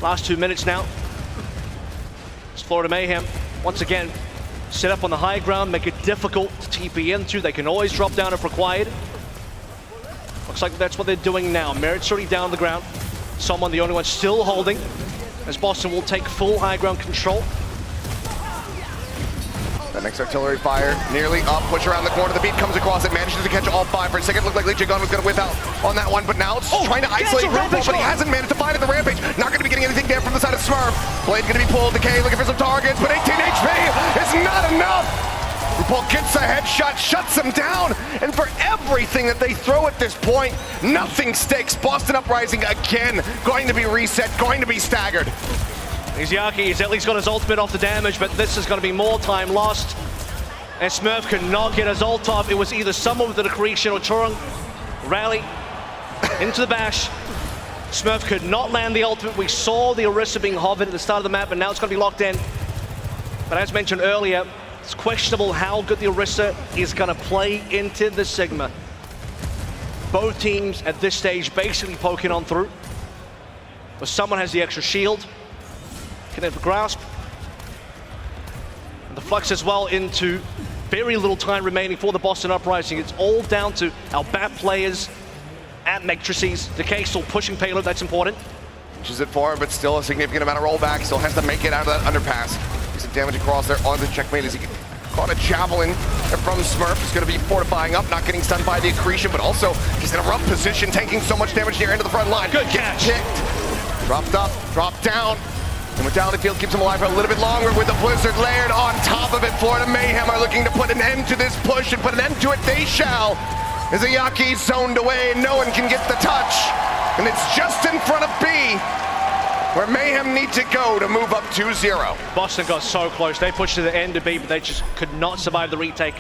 Last 2 minutes now. It's Florida Mayhem, once again, set up on the high ground, make it difficult to TP into. They can always drop down if required. Looks like that's what they're doing now. Merit's already down on the ground. Someone, the only one still holding, as Boston will take full high ground control. That next artillery fire, nearly up, push around the corner, the beat comes across it, manages to catch all 5 for a second. Looked like Legion Gun was going to whip out on that one, but now it's trying to isolate RuPaul, but he hasn't managed to find it the Rampage. Not going to be getting anything there from the side of Smurf. Blade going to be pulled, Decay looking for some targets, but 18 HP is not enough. RuPaul gets a headshot, shuts him down, and for everything that they throw at this point, nothing sticks. Boston Uprising again, going to be reset, going to be staggered. Easy-Aki has at least got his ultimate off the damage, but this is going to be more time lost. And Smurf could not get his ult off. It was either someone with the Decretion or Chorong rally into the bash. Smurf could not land the ultimate. We saw the Orisa being hovered at the start of the map, and now it's going to be locked in. But as mentioned earlier, it's questionable how good the Orisa is going to play into the Sigma. Both teams at this stage basically poking on through. But someone has the extra shield. Can have a grasp. And the Flux as well into very little time remaining for the Boston Uprising. It's all down to our BAT players at Matrices. Decay still pushing payload, that's important. Pushes it forward, but still a significant amount of rollback. Still has to make it out of that underpass. Some damage across there on the checkmate as he caught a javelin from Smurf. He's going to be fortifying up, not getting stunned by the accretion, but also he's in a rough position, taking so much damage near end of the front line. Good catch. Kicked, dropped up, dropped down. The Mortality Field keeps him alive for a little bit longer with the Blizzard layered on top of it. Florida Mayhem are looking to put an end to this push and put an end to it. They shall. Easy-Aki zoned away, no one can get the touch. And it's just in front of B, where Mayhem need to go to move up 2-0. Boston got so close. They pushed to the end of B, but they just could not survive the retake.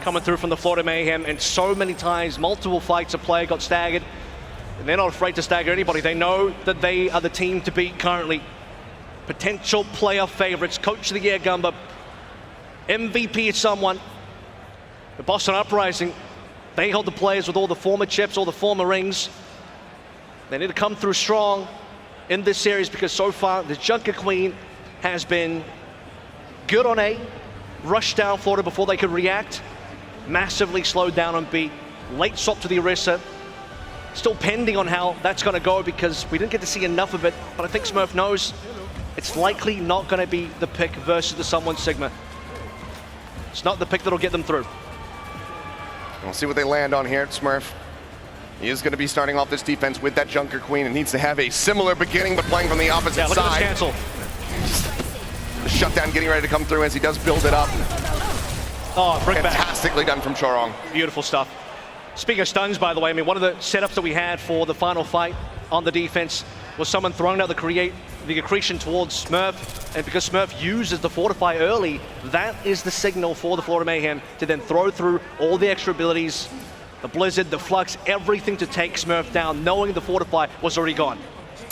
Coming through from the Florida Mayhem, and so many times, multiple fights, a player got staggered. And they're not afraid to stagger anybody. They know that they are the team to beat currently. Potential player favorites, Coach of the Year Gumba, MVP is someone. The Boston Uprising, they hold the players with all the former chips, all the former rings. They need to come through strong in this series because so far the Junker Queen has been good on A, rushed down Florida before they could react, massively slowed down on B, late swap to the Orisa. Still pending on how that's going to go because we didn't get to see enough of it, but I think Smurf knows it's likely not going to be the pick versus the Someone Sigma. It's not the pick that'll get them through. We'll see what they land on here. Smurf, he is going to be starting off this defense with that Junker Queen and needs to have a similar beginning, but playing from the opposite look side. At this cancel. The shutdown getting ready to come through as he does build it up. Oh, bring back. Fantastically done from Chorong. Beautiful stuff. Speaking of stuns, by the way, I mean, one of the setups that we had for the final fight on the defense was someone throwing out the accretion towards Smurf, and because Smurf uses the Fortify early, that is the signal for the Florida Mayhem to then throw through all the extra abilities, the Blizzard, the Flux, everything to take Smurf down, knowing the Fortify was already gone.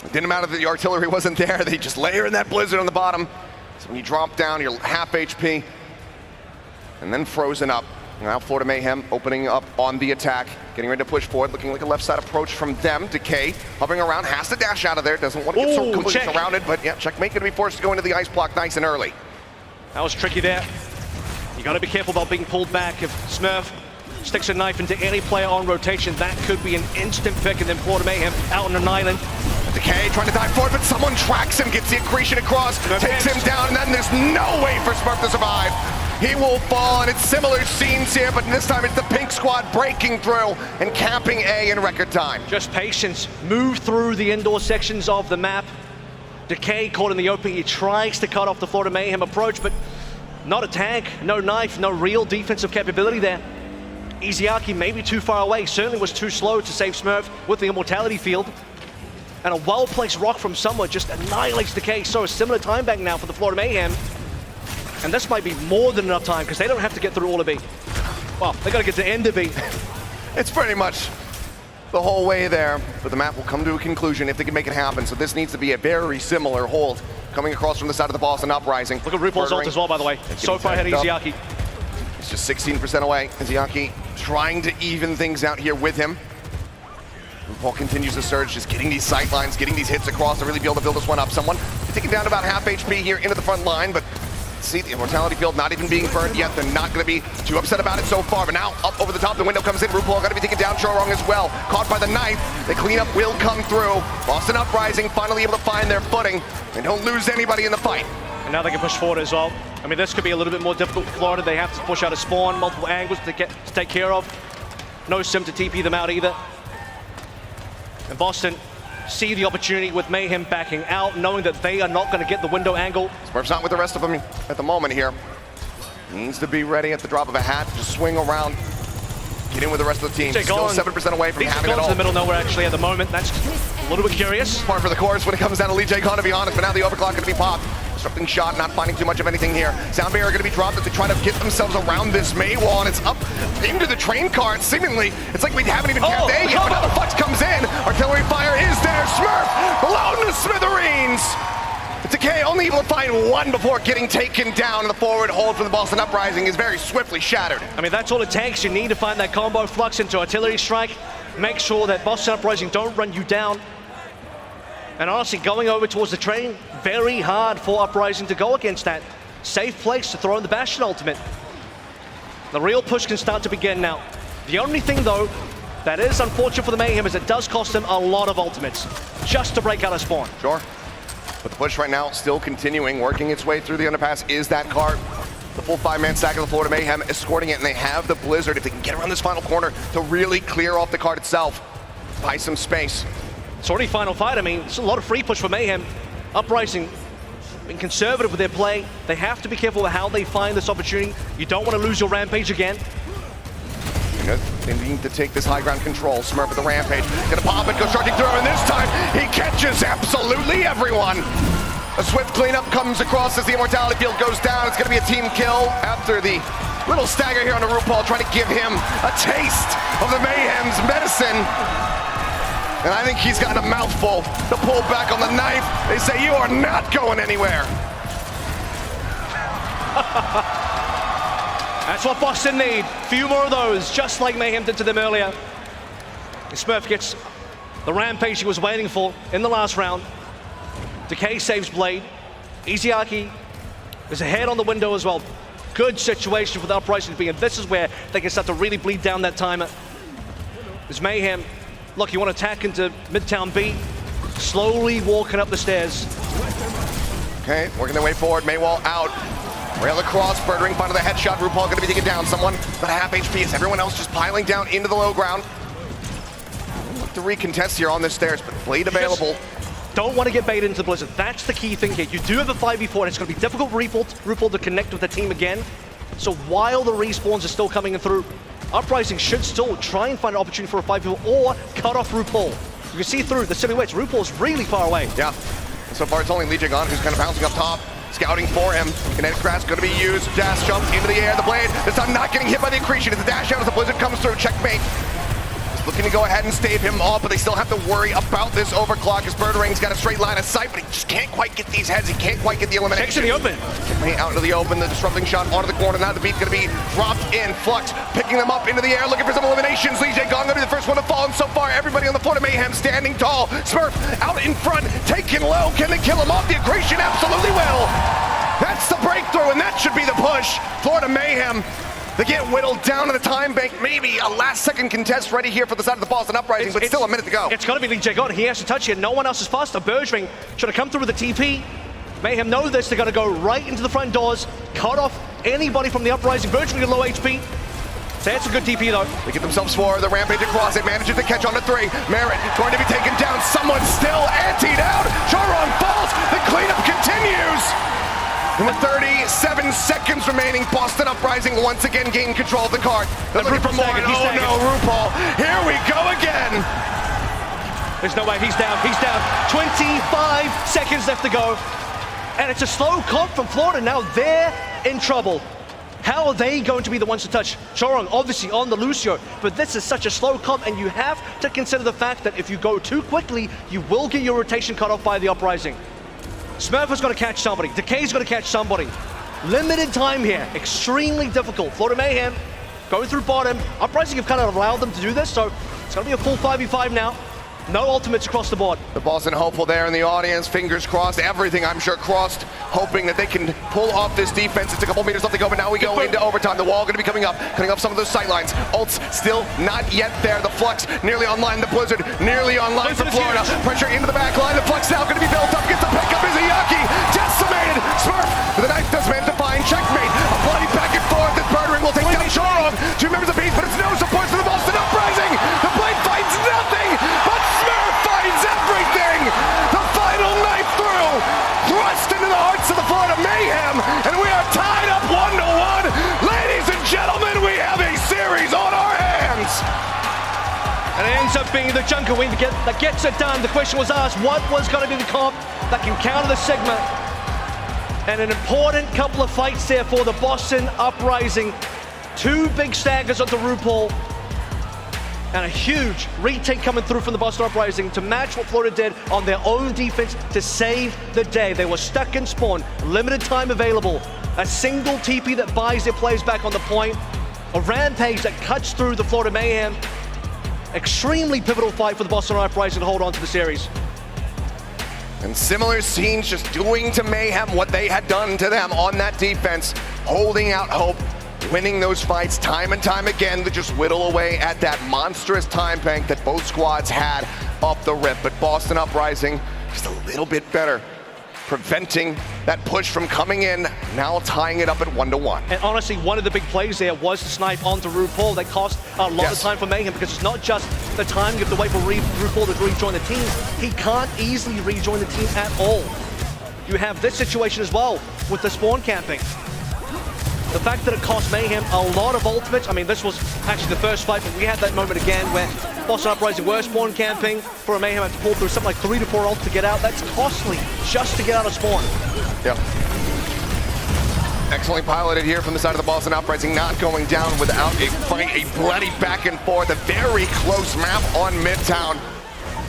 It didn't matter that the artillery wasn't there. They just layer in that blizzard on the bottom. So when you drop down, you're half HP. And then frozen up. Now Florida Mayhem opening up on the attack. Getting ready to push forward. Looking like a left side approach from them. Decay hovering around. Has to dash out of there. Doesn't want to get so completely surrounded. But yeah, Checkmate going to be forced to go into the ice block nice and early. That was tricky there. You got to be careful about being pulled back. If Smurf sticks a knife into any player on rotation, that could be an instant pick, and then Florida Mayhem out on an island. Decay trying to dive forward, but someone tracks him, gets the accretion across, takes him down, and then there's no way for Smurf to survive. He will fall, and it's similar scenes here, but this time it's the pink squad breaking through and capping A in record time. Just patience. Move through the indoor sections of the map. Decay caught in the open. He tries to cut off the Florida Mayhem approach, but not a tag, no knife, no real defensive capability there. Easyaki maybe too far away, certainly was too slow to save Smurf with the immortality field. And a well-placed rock from somewhere just annihilates Decay. So a similar time bank now for the Florida Mayhem. And this might be more than enough time because they don't have to get through all of B. Well, they got to get to the end of B. It's pretty much the whole way there, but the map will come to a conclusion if they can make it happen. So this needs to be a very similar hold coming across from the side of the Boston Uprising. Look at RuPaul's ult as well, by the way. So far ahead of Easyaki. It's just 16% away. Easyaki trying to even things out here with him. RuPaul continues to surge, just getting these sight lines, getting these hits across to really be able to build this one up. Someone taking down about half HP here into the front line, but see the immortality field not even being burned yet. They're not going to be too upset about it so far, but now up over the top, the window comes in. RuPaul got to be taking down Chorong as well. Caught by the knife. The cleanup will come through. Boston Uprising finally able to find their footing and don't lose anybody in the fight. And now they can push forward as well. I mean, this could be a little bit more difficult for Florida. They have to push out a spawn, multiple angles to take care of. No sim to TP them out either. And Boston see the opportunity with Mayhem backing out, knowing that they are not going to get the window angle. Smurf's not with the rest of them at the moment here. Needs to be ready at the drop of a hat, just swing around, get in with the rest of the team. Still 7% away from having it all. To the middle nowhere actually at the moment. That's a little bit curious. Par for the course when it comes down to Lee J. Khan, to be honest, but now the overclock going to be popped. Disrupting shot, not finding too much of anything here. Sound barrier going to be dropped as they try to get themselves around this May wall, and it's up into the train car. Seemingly, it's like we haven't even capped A yet, but now the Flux comes in. Artillery fire is there. Smurf blown to smithereens. Decay only able to find one before getting taken down, and the forward hold from the Boston Uprising is very swiftly shattered. I mean, that's all it takes. You need to find that combo Flux into artillery strike. Make sure that Boston Uprising don't run you down. And honestly, going over towards the train, very hard for Uprising to go against that. Safe place to throw in the Bastion ultimate. The real push can start to begin now. The only thing, though, that is unfortunate for the Mayhem is it does cost them a lot of ultimates just to break out of spawn. Sure. But the push right now still continuing, working its way through the underpass is that cart. The full 5-man stack of the Florida Mayhem escorting it, and they have the Blizzard, if they can get around this final corner, to really clear off the cart itself. Buy some space. It's already final fight. I mean, it's a lot of free push for Mayhem. Uprising being conservative with their play. They have to be careful with how they find this opportunity. You don't want to lose your Rampage again. They need to take this high ground control. Smurf with the Rampage. Gonna pop it, go charging through, and this time he catches absolutely everyone. A swift cleanup comes across as the immortality field goes down. It's gonna be a team kill after the little stagger here on the RuPaul, trying to give him a taste of the Mayhem's medicine. And I think he's got a mouthful to pull back on the knife. They say, you are not going anywhere. That's what Boston need. Few more of those, just like Mayhem did to them earlier. And Smurf gets the Rampage he was waiting for in the last round. Decay saves Blade. Easyaki is ahead on the window as well. Good situation for the Uprising to be in. This is where they can start to really bleed down that timer. There's Mayhem. Look, you want to attack into Midtown B. Slowly walking up the stairs. Okay, working their way forward. Maywall out. Rail across, Birdring final the headshot. RuPaul going to be taking down someone. But a half HP is everyone else just piling down into the low ground. Look to recontest here on the stairs, but Blade available. Don't want to get baited into the Blizzard. That's the key thing here. You do have a 5v4, and it's going to be difficult for RuPaul to connect with the team again. So while the respawns are still coming through, Uprising should still try and find an opportunity for a 5v4 or cut off RuPaul. You can see through the silhouettes, RuPaul's really far away. Yeah, so far it's only Lee Jae-gon who's kind of bouncing up top, scouting for him. Kinetic Grass going to be used, dash jump into the air, the Blade, this time not getting hit by the accretion. It's a dash out as the Blizzard comes through, checkmate. looking to go ahead and stave him off, but they still have to worry about this overclock as Birdering's got a straight line of sight, but he just can't quite get these heads. He can't quite get the elimination. Takes to the open. Out into the open, the disrupting shot onto the corner. Now the beat's going to be dropped in. Flux picking them up into the air, looking for some eliminations. Lee Jae Gong going to be the first one to fall, and so far everybody on the Florida Mayhem standing tall. Smurf out in front, taken low. Can they kill him off? The aggression absolutely will. That's the breakthrough, and that should be the push. Florida Mayhem, they get whittled down to the time bank. Maybe a last-second contest ready here for the side of the Boston Uprising, but still a minute to go. It's got to be Lee Jae Gong. He has to touch here. No one else is faster. Bergering should have come through with the TP. Mayhem know this. They're going to go right into the front doors, cut off anybody from the Uprising. Bergering at low HP. So it's a good TP though. They get themselves for the rampage across. It manages to catch on to 3. Merritt going to be taken down. Someone still anteed out. Choron falls. The cleanup continues. And with 37 seconds remaining, Boston Uprising once again gain control of the card. They're looking for more. Oh no, RuPaul. Here we go again. There's no way. He's down. He's down. 25 seconds left to go. And it's a slow comp from Florida. Now they're in trouble. How are they going to be the ones to touch? Chorong obviously on the Lucio, but this is such a slow comp, and you have to consider the fact that if you go too quickly, you will get your rotation cut off by the Uprising. Smurf is going to catch somebody. Decay's going to catch somebody. Limited time here. Extremely difficult. Florida Mayhem going through bottom. Uprising have kind of allowed them to do this, so it's going to be a full 5v5 now. No ultimates across the board. The Boston hopeful there in the audience, fingers crossed, everything I'm sure crossed, hoping that they can pull off this defense. It's a couple meters left to go, but now we go into overtime. The wall going to be coming up, cutting up some of those sight lines. Ults still not yet there. The Flux nearly online. The Blizzard nearly online for Florida. Pressure into the back line. The Flux now going to be built up. Gets the pickup. Izayaki decimated. Smurf with a knife does manage to find checkmate. A bloody back and forth as Birdering will take down Chorong. 2 members apiece, but it's no support for the Boston Uprising. The blade finds nothing, but Smurf finds everything! The final knife through! Thrust into the hearts of the Florida Mayhem, and we are tied up 1-1! Ladies and gentlemen, we have a series on our hands! And it ends up being the Junker Wing that gets it done. The question was asked, what was going to be the comp that can counter the Sigma? And an important couple of fights there for the Boston Uprising. 2 big staggers onto RuPaul. And a huge retake coming through from the Boston Uprising to match what Florida did on their own defense to save the day. They were stuck in spawn, limited time available, a single TP that buys their players back on the point, a rampage that cuts through the Florida Mayhem. Extremely pivotal fight for the Boston Uprising to hold on to the series. And similar scenes just doing to Mayhem what they had done to them on that defense, holding out hope, winning those fights time and time again to just whittle away at that monstrous time bank that both squads had off the rip. But Boston Uprising just a little bit better, preventing that push from coming in, now tying it up at 1-1. And honestly, one of the big plays there was the snipe onto RuPaul. That cost a lot of time for Mayhem, because it's not just the time you have to wait for RuPaul to rejoin the team. He can't easily rejoin the team at all. You have this situation as well with the spawn camping. The fact that it cost Mayhem a lot of ultimates. I mean, this was actually the first fight, but we had that moment again where Boston Uprising were spawn camping for a Mayhem had to pull through something like 3 to 4 ults to get out. That's costly just to get out of spawn. Yep. Excellently piloted here from the side of the Boston Uprising, not going down without a fight, a bloody back and forth, a very close map on Midtown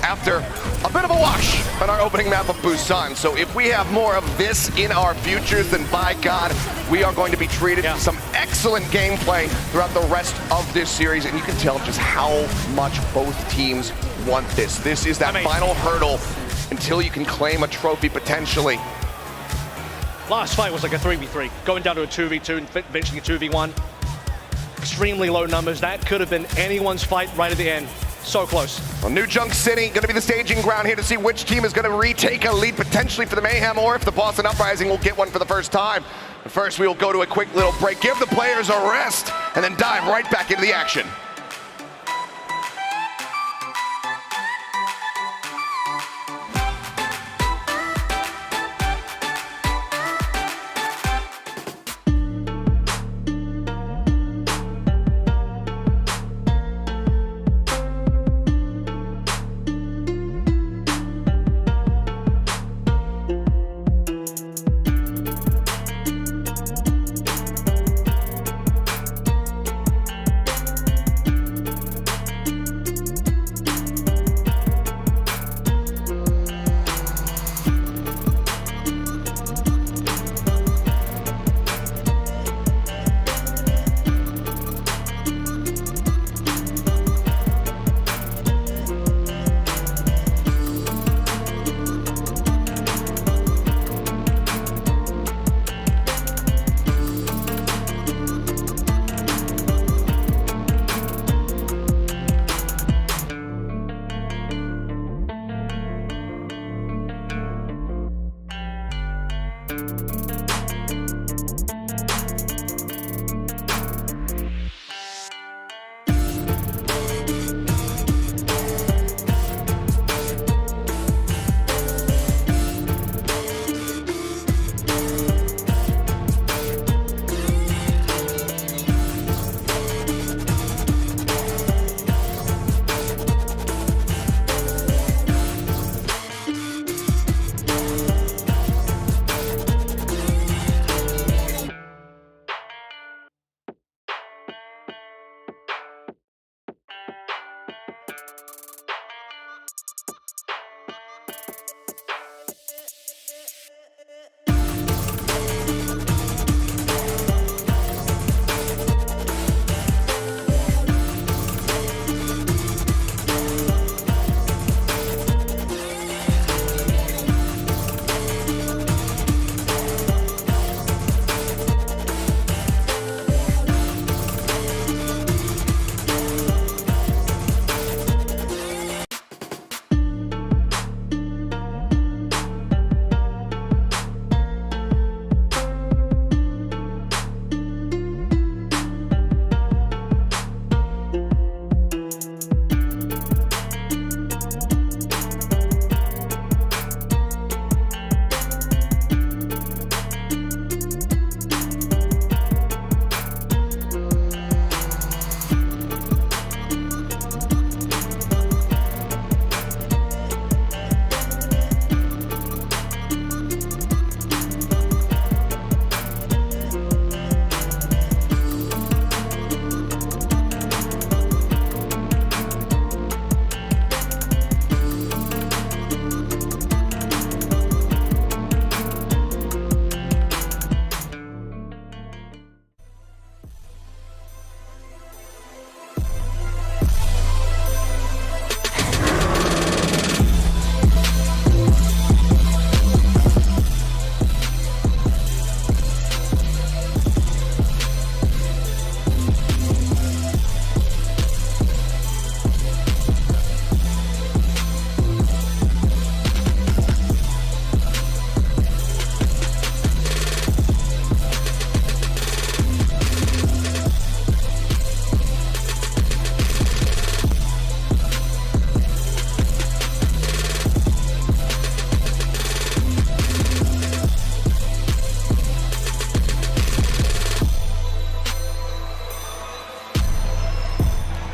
after a bit of a wash on our opening map of Busan. So if we have more of this in our futures, then by God, we are going to be treated to some excellent gameplay throughout the rest of this series. And you can tell just how much both teams want this. This is that final hurdle until you can claim a trophy potentially. Last fight was like a 3v3, going down to a 2v2 and eventually a 2v1. Extremely low numbers. That could have been anyone's fight right at the end. So close. Well, New Junk City going to be the staging ground here to see which team is going to retake a lead potentially for the Mayhem, or if the Boston Uprising will get one for the first time. But first, we will go to a quick little break, give the players a rest, and then dive right back into the action.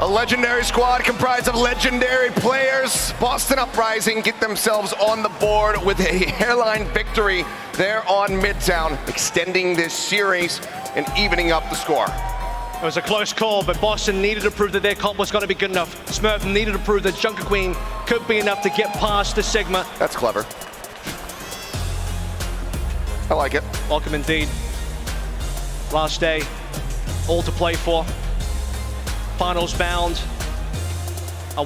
legendary squad comprised of legendary players. Boston Uprising get themselves on the board with a hairline victory there on Midtown, extending this series and evening up the score. It was a close call, but Boston needed to prove that their comp was going to be good enough. Smurf needed to prove that Junker Queen could be enough to get past the Sigma. That's clever. I like it. Welcome indeed. Last day, all to play for. Finals bound.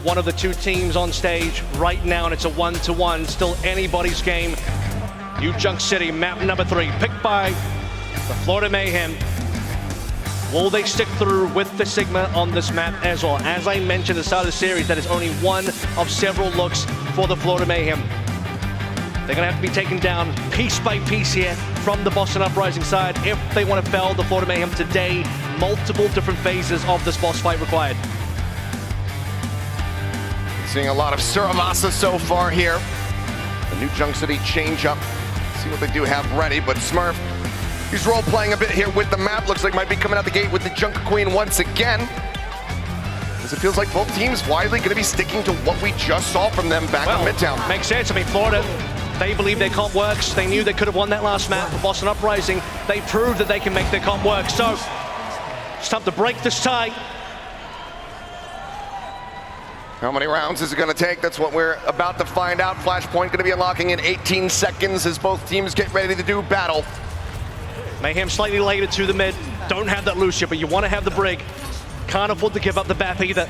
One of the two teams on stage right now, and it's a 1-1. Still anybody's game. New Junk City, map number 3, picked by the Florida Mayhem. Will they stick through with the Sigma on this map as well? As I mentioned at the start of the series, that is only one of several looks for the Florida Mayhem. They're going to have to be taken down piece by piece here from the Boston Uprising side if they want to fell the Florida Mayhem today. Multiple different phases of this boss fight required. Seeing a lot of Suravasa so far here. The new Junk City change up. See what they do have ready, but Smurf, he's role playing a bit here with the map. Looks like might be coming out the gate with the Junk Queen once again. As it feels like both teams widely going to be sticking to what we just saw from them back on Midtown. Makes sense. I mean, Florida, they believe their comp works. They knew they could have won that last map for Boston Uprising. They proved that they can make their comp work. So it's time to break this tie. How many rounds is it going to take? That's what we're about to find out. Flashpoint going to be unlocking in 18 seconds as both teams get ready to do battle. Mayhem slightly later to the mid. Don't have that Lucia, but you want to have the Brig. Can't afford to give up the BAP either.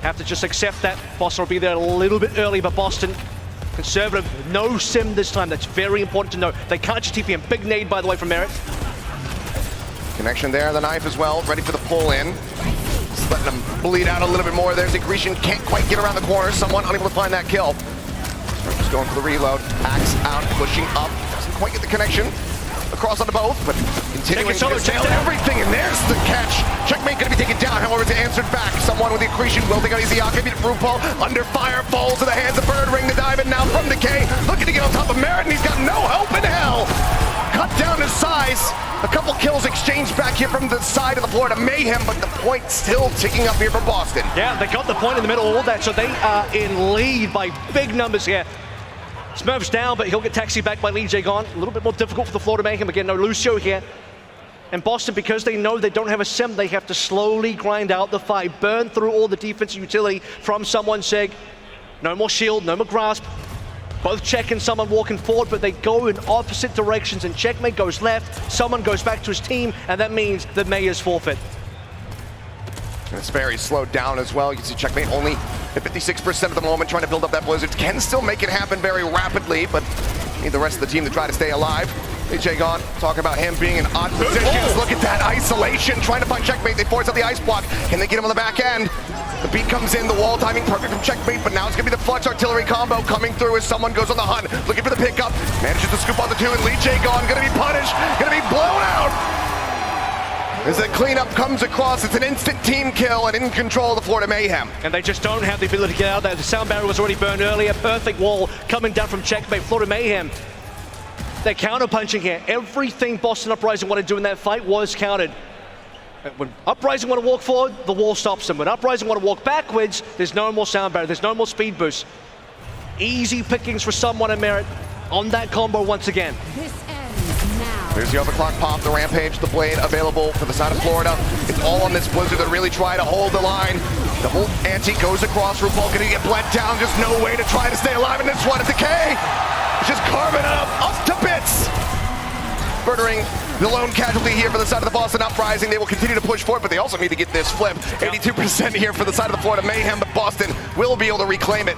Have to just accept that. Boston will be there a little bit early, but Boston, conservative, no sim this time. That's very important to know. They can't just TP him. Big nade, by the way, from Merritt. Connection there, the knife as well, ready for the pull in. Just letting them bleed out a little bit more. There's Grecian, can't quite get around the corner. Someone unable to find that kill. Just going for the reload. Axe out, pushing up. Doesn't quite get the connection. Across onto both, but continuing to nail everything, and there's the catch. Checkmate gonna be taken down, however, it's answered back. Someone with the accretion will take out Izayaka, beat RuPaul, under fire, falls to the hands of Bird, ring the dive, and now from Decay, looking to get on top of Merritt, and he's got no hope in hell. Cut down his size. A couple kills exchanged back here from the side of the Florida Mayhem, but the point still ticking up here for Boston. Yeah, they got the point in the middle of all that, so they are in lead by big numbers here. Smurf's down, but he'll get taxied back by Lee Jae-gon. A little bit more difficult for the Florida Mayhem. Again, no Lucio here. And Boston, because they know they don't have a sim, they have to slowly grind out the fight, burn through all the defensive utility from someone Sig. No more shield, no more grasp. Both Check and someone walking forward, but they go in opposite directions, and Checkmate goes left, someone goes back to his team, and that means that May is forfeit. And it's very slowed down as well. You can see Checkmate only at 56% at the moment, trying to build up that Blizzard. Can still make it happen very rapidly, but need the rest of the team to try to stay alive. Jae-gon talking about him being in odd positions. Look at that isolation, trying to find Checkmate. They force out the ice block. Can they get him on the back end? The beat comes in, the wall timing perfect from Checkmate, but now it's gonna be the Flux artillery combo coming through as someone goes on the hunt, looking for the pickup. Manages to scoop on the 2, and Lee Jae-gon gonna be punished, gonna be blown out. As the cleanup comes across, it's an instant team kill and in control of the Florida Mayhem. And they just don't have the ability to get out there. The sound barrier was already burned earlier. Perfect wall coming down from Checkmate. Florida Mayhem, they're counter-punching here. Everything Boston Uprising want to do in that fight was countered. When Uprising want to walk forward, the wall stops them. When Uprising want to walk backwards, there's no more sound barrier, there's no more speed boost. Easy pickings for someone in Merit on that combo once again. There's the overclock pop, the Rampage, the Blade available for the side of Florida. It's all on this Blizzard that really try to hold the line. The whole ante goes across. RuPaul gonna get bled down. Just no way to try to stay alive in this one. Decay. It's just carving up to bits. Murdering the lone casualty here for the side of the Boston Uprising. They will continue to push forward, but they also need to get this flip. 82% here for the side of the Florida Mayhem, but Boston will be able to reclaim it.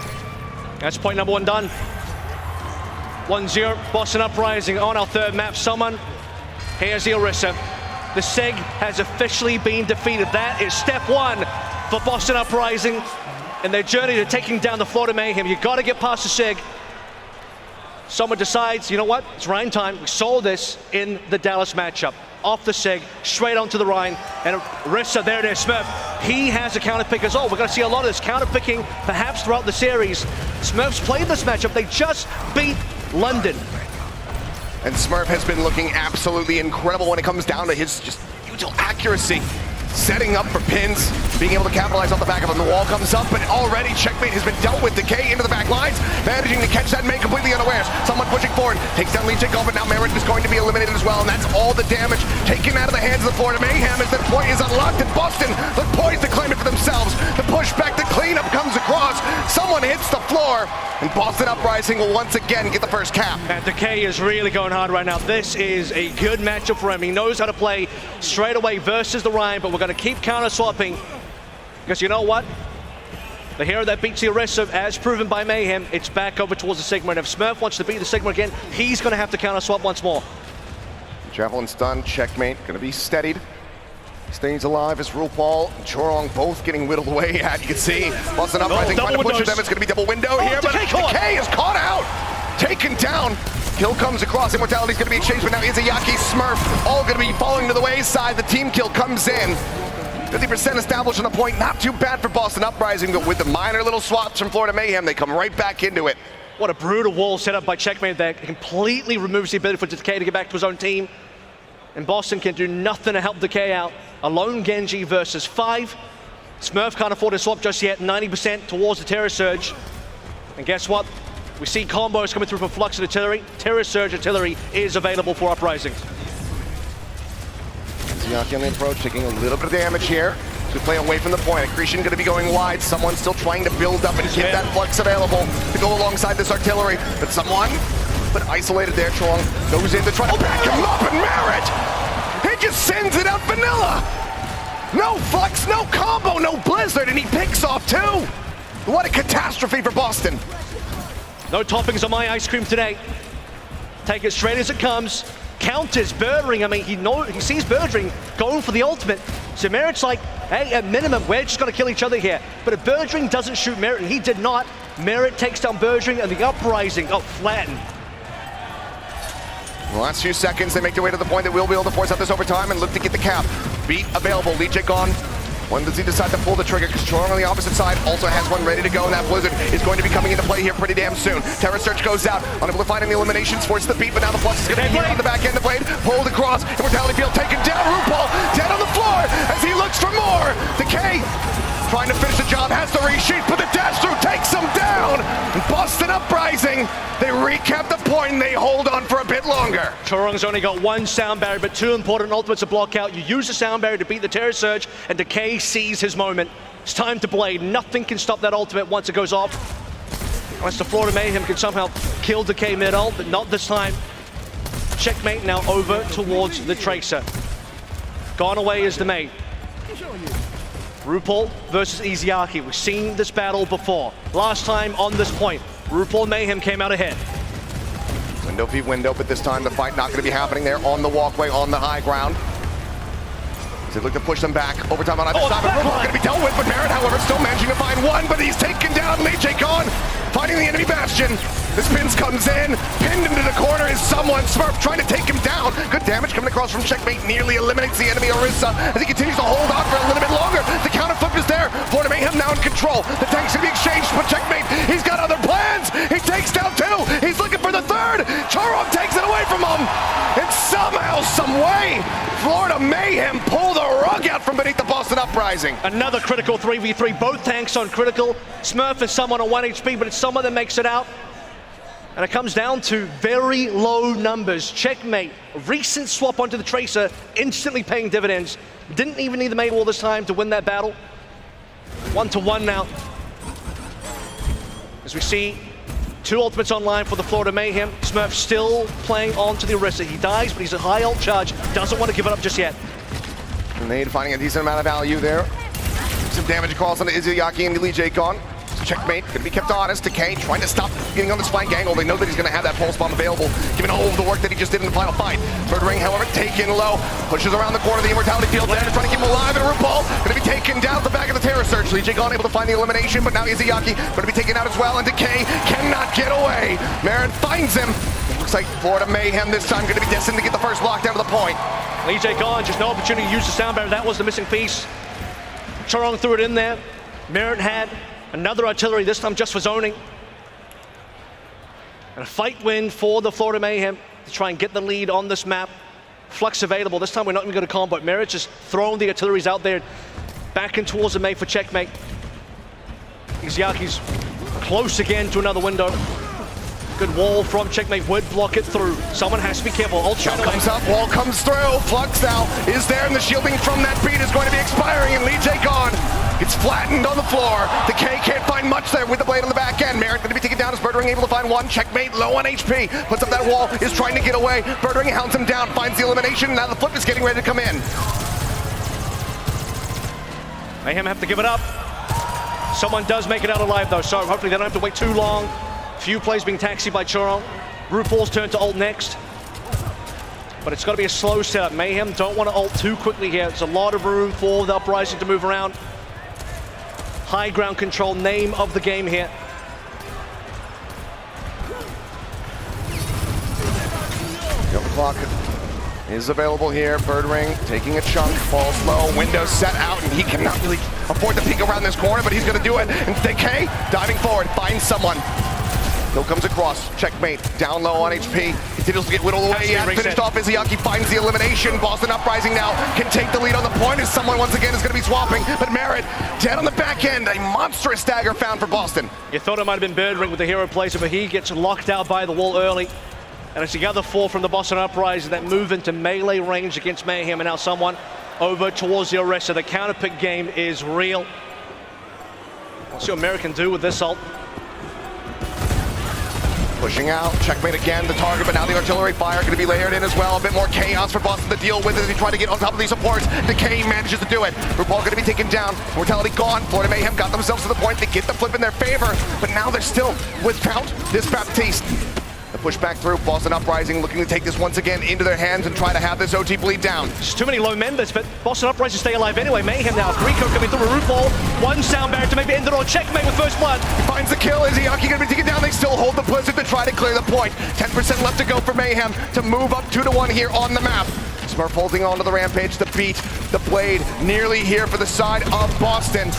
That's point number 1 done. 1-0, Boston Uprising on our third map. Someone, here's the Orisa. The SIG has officially been defeated. That is step 1 for Boston Uprising in their journey to taking down the Florida Mayhem. You gotta get past the SIG. Someone decides, you know what, it's Rhine time. We saw this in the Dallas matchup. Off the SIG, straight onto the Rhine, and Orisa, there it is, Smurf. He has a counter pick as well. We're gonna see a lot of this counter picking perhaps throughout the series. Smurf's played this matchup. They just beat London. And Smurf has been looking absolutely incredible when it comes down to his just usual accuracy. setting up for pins, being able to capitalize on the back of him. The wall comes up, but already Checkmate has been dealt with. Decay into the back lines, managing to catch that May completely unawares. Someone pushing forward, takes down Lee Jacob, but now Merritt is going to be eliminated as well, and that's all the damage taken out of the hands of the Florida Mayhem as the point is unlocked, and Boston look poised to claim it for themselves. The pushback, the cleanup comes across. Someone hits the floor, and Boston Uprising will once again get the first cap. And Decay is really going hard right now. This is a good matchup for him. He knows how to play straight away versus the Ryan, but we're going to keep counter-swapping because you know what? The hero that beats the Orisa, as proven by Mayhem, it's back over towards the Sigma, and if Smurf wants to beat the Sigma again, he's going to have to counter-swap once more. Javelin's done, Checkmate going to be steadied. Stays alive as RuPaul and Chorong both getting whittled away at. You can see Boston Uprising trying to push them. It's going to be double window here, but Decay is caught out, taken down. Kill comes across. Immortality's going to be chased, but now Izayaki, Smurf, all going to be falling to the wayside. The team kill comes in. 50% established on the point. Not too bad for Boston Uprising, but with the minor little swaps from Florida Mayhem, they come right back into it. What a brutal wall set up by Checkmate there. Completely removes the ability for Decay to get back to his own team. And Boston can do nothing to help Decay out. A lone Genji versus 5. Smurf can't afford to swap just yet. 90% towards the Terror Surge. And guess what? We see combos coming through from Flux and Artillery. Terror Surge Artillery is available for Uprising. Izayaki on the approach, taking a little bit of damage here. To play away from the point. Accretion going to be going wide. Someone still trying to build up and get that Flux available to go alongside this Artillery. But someone, but isolated there, Chorong goes in to try to back him up, and Merritt, he just sends it out vanilla. No Flux, no combo, no Blizzard, and he picks off 2. What a catastrophe for Boston. No toppings on my ice cream today. Take it straight as it comes. Counters Birdring. I mean, he sees Birdring going for the ultimate. So Merritt's like, hey, at minimum, we're just going to kill each other here. But if Birdring doesn't shoot Merritt, and he did not, Merritt takes down Birdring, and the Uprising, flattened. In the last few seconds, they make their way to the point that we'll be able to force out this overtime and look to get the cap. Beat available. Legic gone. When does he decide to pull the trigger? Because Chorong on the opposite side also has one ready to go, and that Blizzard is going to be coming into play here pretty damn soon. Terror Search goes out, unable to find any eliminations, forces the beat, but now the Flux is going to be here on the back end of the blade, pulled across, Immortality Field taken down, RuPaul dead on the floor as he looks for more. Decay trying to finish the job, has the resheath, but the dash through takes him down. And Boston Uprising, they recap the point and they hold on for a bit longer. Chorong's only got 1 sound barrier, but 2 important ultimates to block out. You use the sound barrier to beat the Terror Surge, and Decay sees his moment. It's time to blade. Nothing can stop that ultimate once it goes off. Unless the Florida Mayhem can somehow kill Decay mid-ult, but not this time. Checkmate now over towards the Tracer. Gone away is the mate. RuPaul versus Izayaki. We've seen this battle before. Last time on this point, RuPaul Mayhem came out ahead. Window v window, but this time the fight not going to be happening there on the walkway, on the high ground. They look to push them back. Overtime on either side, but RuPaul going to be dealt with. But Merritt, however, still managing to find one, but he's taken down. Lee J. Gone, finding the enemy bastion. The spins comes in, pinned into the corner is someone. Smurf trying to take him down. Good damage coming across from Checkmate, nearly eliminates the enemy Orisa as he continues to hold on for a little bit longer. The counter flip is there. Florida Mayhem now in control. The tank's gonna be exchanged, but Checkmate, he's got other plans. He takes down 2. He's looking for the 3rd. Chorong takes it away from him. And somehow, some way, Florida Mayhem pull the rug out from beneath the Boston Uprising. Another critical 3v3. Both tanks on critical. Smurf is someone on 1 HP, but it's someone that makes it out. And it comes down to very low numbers. Checkmate, recent swap onto the Tracer, instantly paying dividends. Didn't even need the main wall this time to win that battle. 1-1 now. As we see 2 ultimates online for the Florida Mayhem. Smurf still playing on to the Orisa. He dies, but he's a high ult charge. Doesn't want to give it up just yet. Grenade finding a decent amount of value there. Some damage across onto Izayaki and Lee J. Gone. Checkmate, gonna be kept honest. Decay trying to stop getting on this flank angle. They know that he's gonna have that pulse bomb available, given all of the work that he just did in the final fight. Third ring, however, taken low. Pushes around the corner of the Immortality Field. Then trying to keep him alive, and RuPaul gonna be taken down at the back of the Terror Surge. Lee J. Gone able to find the elimination, but now Izayaki gonna be taken out as well, and Decay cannot get away. Merritt finds him. Looks like Florida Mayhem this time gonna be destined to get the first lockdown to the point. Lee J. Gone, just no opportunity to use the sound barrier. That was the missing piece. Chorong threw it in there. Merritt had another artillery, this time just for zoning. And a fight win for the Florida Mayhem to try and get the lead on this map. Flux available. This time we're not even going to combo. Merit just throwing the artilleries out there, back in towards the Mei for checkmate. Izyaki's close again to another window. Good wall from checkmate, would block it through. Someone has to be careful. Ult Shot comes up, wall comes through. Flux now is there, and the shielding from that beat is going to be expiring, and Lee J gone. It's flattened on the floor. The K can't find much there with the blade on the back end. Merritt going to be taken down as Birdring able to find one. Checkmate, low on HP. Puts up that wall, is trying to get away. Birdring hounds him down, finds the elimination. Now the flip is getting ready to come in. Mayhem have to give it up. Someone does make it out alive though, so hopefully they don't have to wait too long. Few plays being taxied by Churro. RuPaul's turn to ult next. But it's got to be a slow setup. Mayhem don't want to ult too quickly here. There's a lot of room for the Uprising to move around. High ground control, name of the game here. The clock is available here. Birdring taking a chunk, falls low, window set out, and he cannot really afford to peek around this corner, but he's going to do it. And Decay diving forward, finds someone. Hill comes across, checkmate, down low on HP, continues to get whittled away, he has finished off Izayaki, finds the elimination. Boston Uprising now can take the lead on the point as someone once again is going to be swapping, but Merritt dead on the back end, a monstrous dagger found for Boston. You thought it might have been Birdring with the hero placer, but he gets locked out by the wall early. And it's the other four from the Boston Uprising that move into melee range against Mayhem, and now someone over towards the Orisa. The counter pick game is real. Let's see what Merritt can do with this ult. Pushing out, checkmate again, the target, but now the artillery fire going to be layered in as well. A bit more chaos for Boston to deal with as he tries to get on top of these supports. Decay manages to do it. RuPaul going to be taken down. Mortality gone. Florida Mayhem got themselves to the point. They get the flip in their favor, but now they're still without this Baptiste. The push back through, Boston Uprising looking to take this once again into their hands and try to have this OT bleed down. There's too many low members, but Boston Uprising stay alive anyway. Mayhem now, Rico coming through a RuPaul. One sound barrier to maybe end it all. Checkmate with first blood. He finds the kill. Izayaki going to be taken down. They still hold the Blizzard to try to clear the point. 10% left to go for Mayhem to move up 2-1 here on the map. Smurf holding on to the Rampage to beat the Blade. Nearly here for the side of Boston.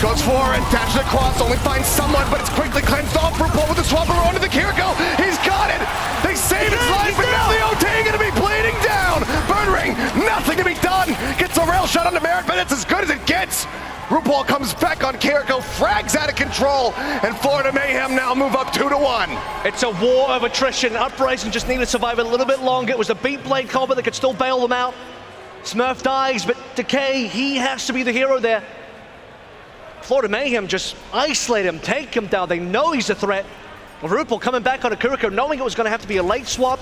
Goes for it, dashes across, only finds someone, but it's quickly cleansed off. RuPaul with the swapper onto the Kiriko. He's got it! They save his life, but now the OT going to be bleeding down! Birdring, nothing to be done! Gets a rail shot on the Merritt, but it's as good as it gets! RuPaul comes back on Kiriko, frags out of control, and Florida Mayhem now move up 2-1. It's a war of attrition. Uprising just needed to survive a little bit longer. It was a beat blade combo that could still bail them out. Smurf dies, but Decay, he has to be the hero there. Florida Mayhem just isolate him, take him down. They know he's a threat. RuPaul coming back on a Kuriko, knowing it was going to have to be a late swap.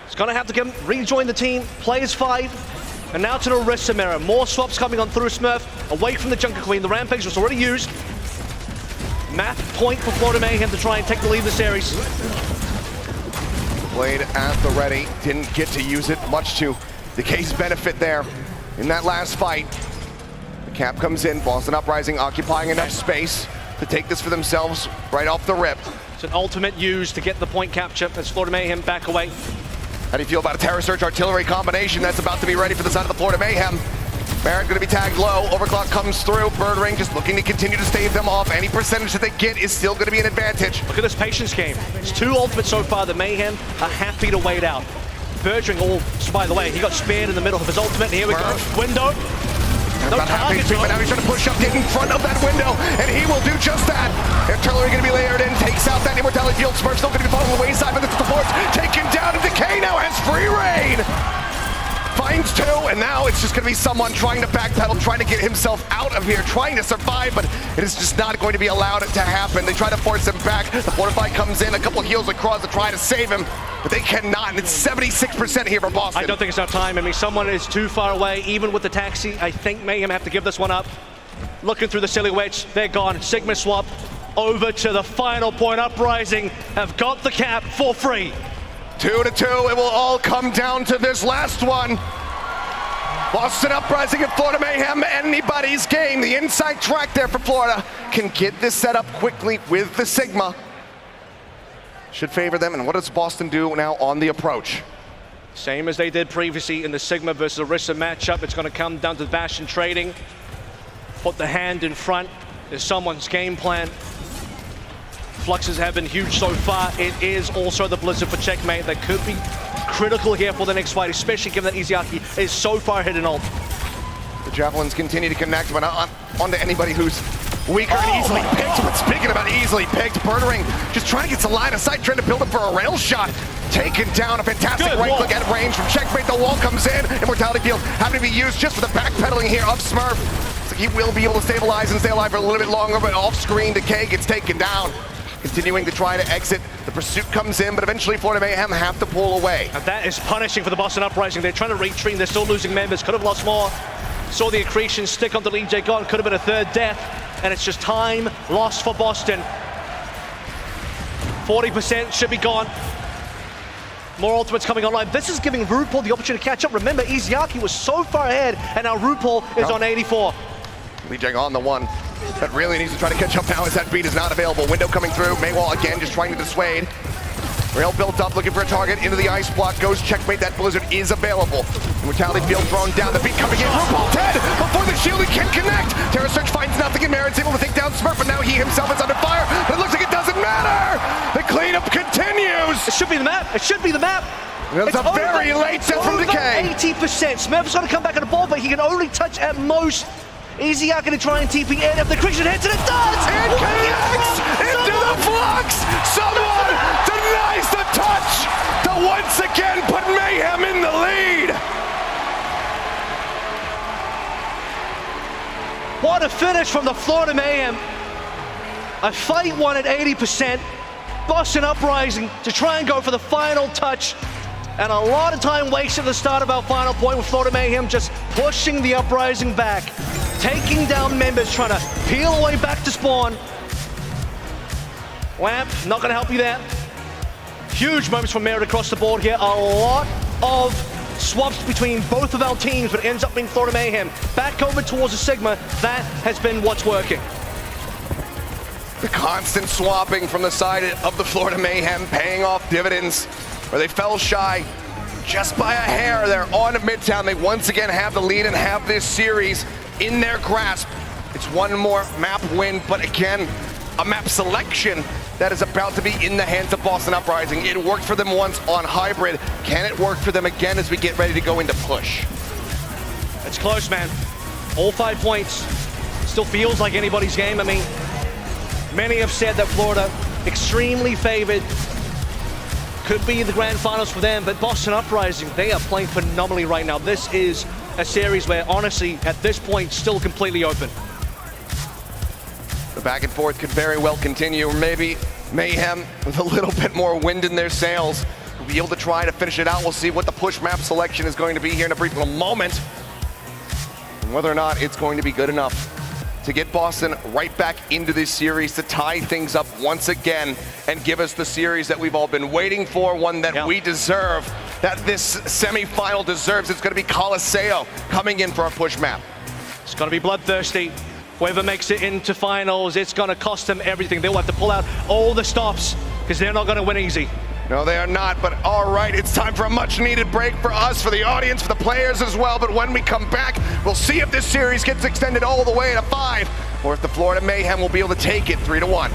He's going to have to rejoin the team, play as 5. And now to the Orisa mirror. More swaps coming on through Smurf, away from the Junker Queen. The Rampage was already used. Map point for Florida Mayhem to try and take the lead in the series. Blade at the ready, didn't get to use it much to Decay's benefit there in that last fight. Cap comes in, Boston Uprising occupying enough space to take this for themselves right off the rip. It's an ultimate use to get the point capture as Florida Mayhem back away. How do you feel about a Terror Surge artillery combination that's about to be ready for the side of the Florida Mayhem? Barrett going to be tagged low, Overclock comes through, Birdring just looking to continue to stave them off. Any percentage that they get is still going to be an advantage. Look at this patience game. It's 2 ultimates so far. The Mayhem are happy to wait out. Birdring, by the way, he got spared in the middle of his ultimate. Here we go, window. No targets, but now he's trying to push up, get in front of that window, and he will do just that. Artillery going to be layered in, takes out that Immortality Field. Smurf still going to be following the wayside, but the supports taken down, and Decay now has free reign. Finds 2, and now it's just going to be someone trying to backpedal, trying to get himself out of here, trying to survive, but it is just not going to be allowed to happen. They try to force him back. The Fortify comes in, a couple heals across to try to save him, but they cannot, and it's 76% here for Boston. I don't think it's enough time. I mean, someone is too far away, even with the taxi. I think Mayhem have to give this one up. Looking through the silhouettes, they're gone. Sigma swap over to the final point. Uprising have got the cap for free. 2-2, it will all come down to this last one. Boston Uprising and Florida Mayhem, anybody's game. The inside track there for Florida can get this set up quickly with the Sigma. Should favor them, and what does Boston do now on the approach? Same as they did previously in the Sigma versus Orisa matchup. It's going to come down to Bastion trading. Put the hand in front is someone's game plan. Fluxes have been huge so far. It is also the Blizzard for checkmate. That could be critical here for the next fight, especially given that Izayaki is so far ahead in ult. The javelins continue to connect, but not onto anybody who's weaker and easily picked. But speaking about easily picked, Birdering just trying to get some line of sight, trying to build up for a rail shot. Taken down, a fantastic right click at range from Checkmate. The wall comes in. Immortality Field having to be used just for the backpedaling here of Smurf. So he will be able to stabilize and stay alive for a little bit longer, but off screen, Decay gets taken down. Continuing to try to exit. The pursuit comes in, but eventually Florida Mayhem have to pull away. And that is punishing for the Boston Uprising. They're trying to retreat, they're still losing members, could have lost more. Saw the accretion stick on the lead, Gon, could have been a third death. And it's just time lost for Boston. 40% should be gone. More ultimates coming online. This is giving RuPaul the opportunity to catch up. Remember, Izayaki was so far ahead, and now RuPaul is on 84. Lee Jae on the one that really needs to try to catch up now as that beat is not available. Window coming through. Maywall again just trying to dissuade. Rail built up, looking for a target into the ice block. Goes Checkmate. That Blizzard is available. Immortality Field thrown down. The beat coming in. RuPaul dead before the shielding can connect. Terra Search finds nothing in Marin's able to take down Smurf, but now he himself is under fire. But it looks like it doesn't matter. The cleanup continues. It should be the map. It should be the map. It's a very late set from Decay. 80%. Smurf's going to come back at the ball, but he can only touch at most. Izayaki going to try and TP in. If the creature hits, and it does! It connects into the flux! Someone denies the touch to once again put Mayhem in the lead! What a finish from the Florida Mayhem. A fight won at 80%. Boston Uprising to try and go for the final touch. And a lot of time wasted at the start of our final point with Florida Mayhem just pushing the Uprising back. Taking down members, trying to peel away back to spawn. Lamp, not going to help you there. Huge moments from Merit across the board here. A lot of swaps between both of our teams, but it ends up being Florida Mayhem. Back over towards the Sigma. That has been what's working. The constant swapping from the side of the Florida Mayhem paying off dividends, where they fell shy just by a hair. They're on Midtown. They once again have the lead and have this series in their grasp. It's one more map win, but again, a map selection that is about to be in the hands of Boston Uprising. It worked for them once on Hybrid. Can it work for them again as we get ready to go into push? It's close, man. All 5 points. Still feels like anybody's game. I mean, many have said that Florida, extremely favored, could be the grand finals for them, but Boston Uprising, they are playing phenomenally right now. This is a series where, honestly, at this point, still completely open. The back and forth could very well continue, or maybe Mayhem, with a little bit more wind in their sails, will be able to try to finish it out. We'll see what the push map selection is going to be here in a brief little moment, and whether or not it's going to be good enough to get Boston right back into this series, to tie things up once again and give us the series that we've all been waiting for, one that we deserve, that this semi-final deserves. It's going to be Colosseo coming in for our push map. It's going to be bloodthirsty. Whoever makes it into finals, it's going to cost them everything. They'll have to pull out all the stops because they're not going to win easy. No, they are not, but all right, it's time for a much-needed break for us, for the audience, for the players as well. But when we come back, we'll see if this series gets extended all the way to 5, or if the Florida Mayhem will be able to take it 3-1.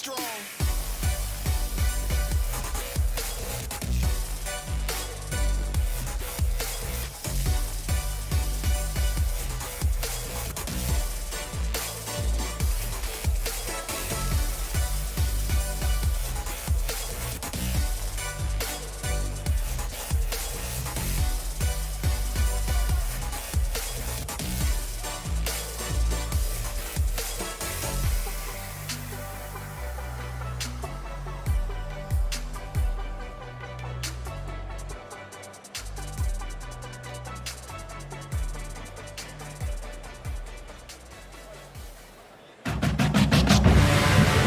strong.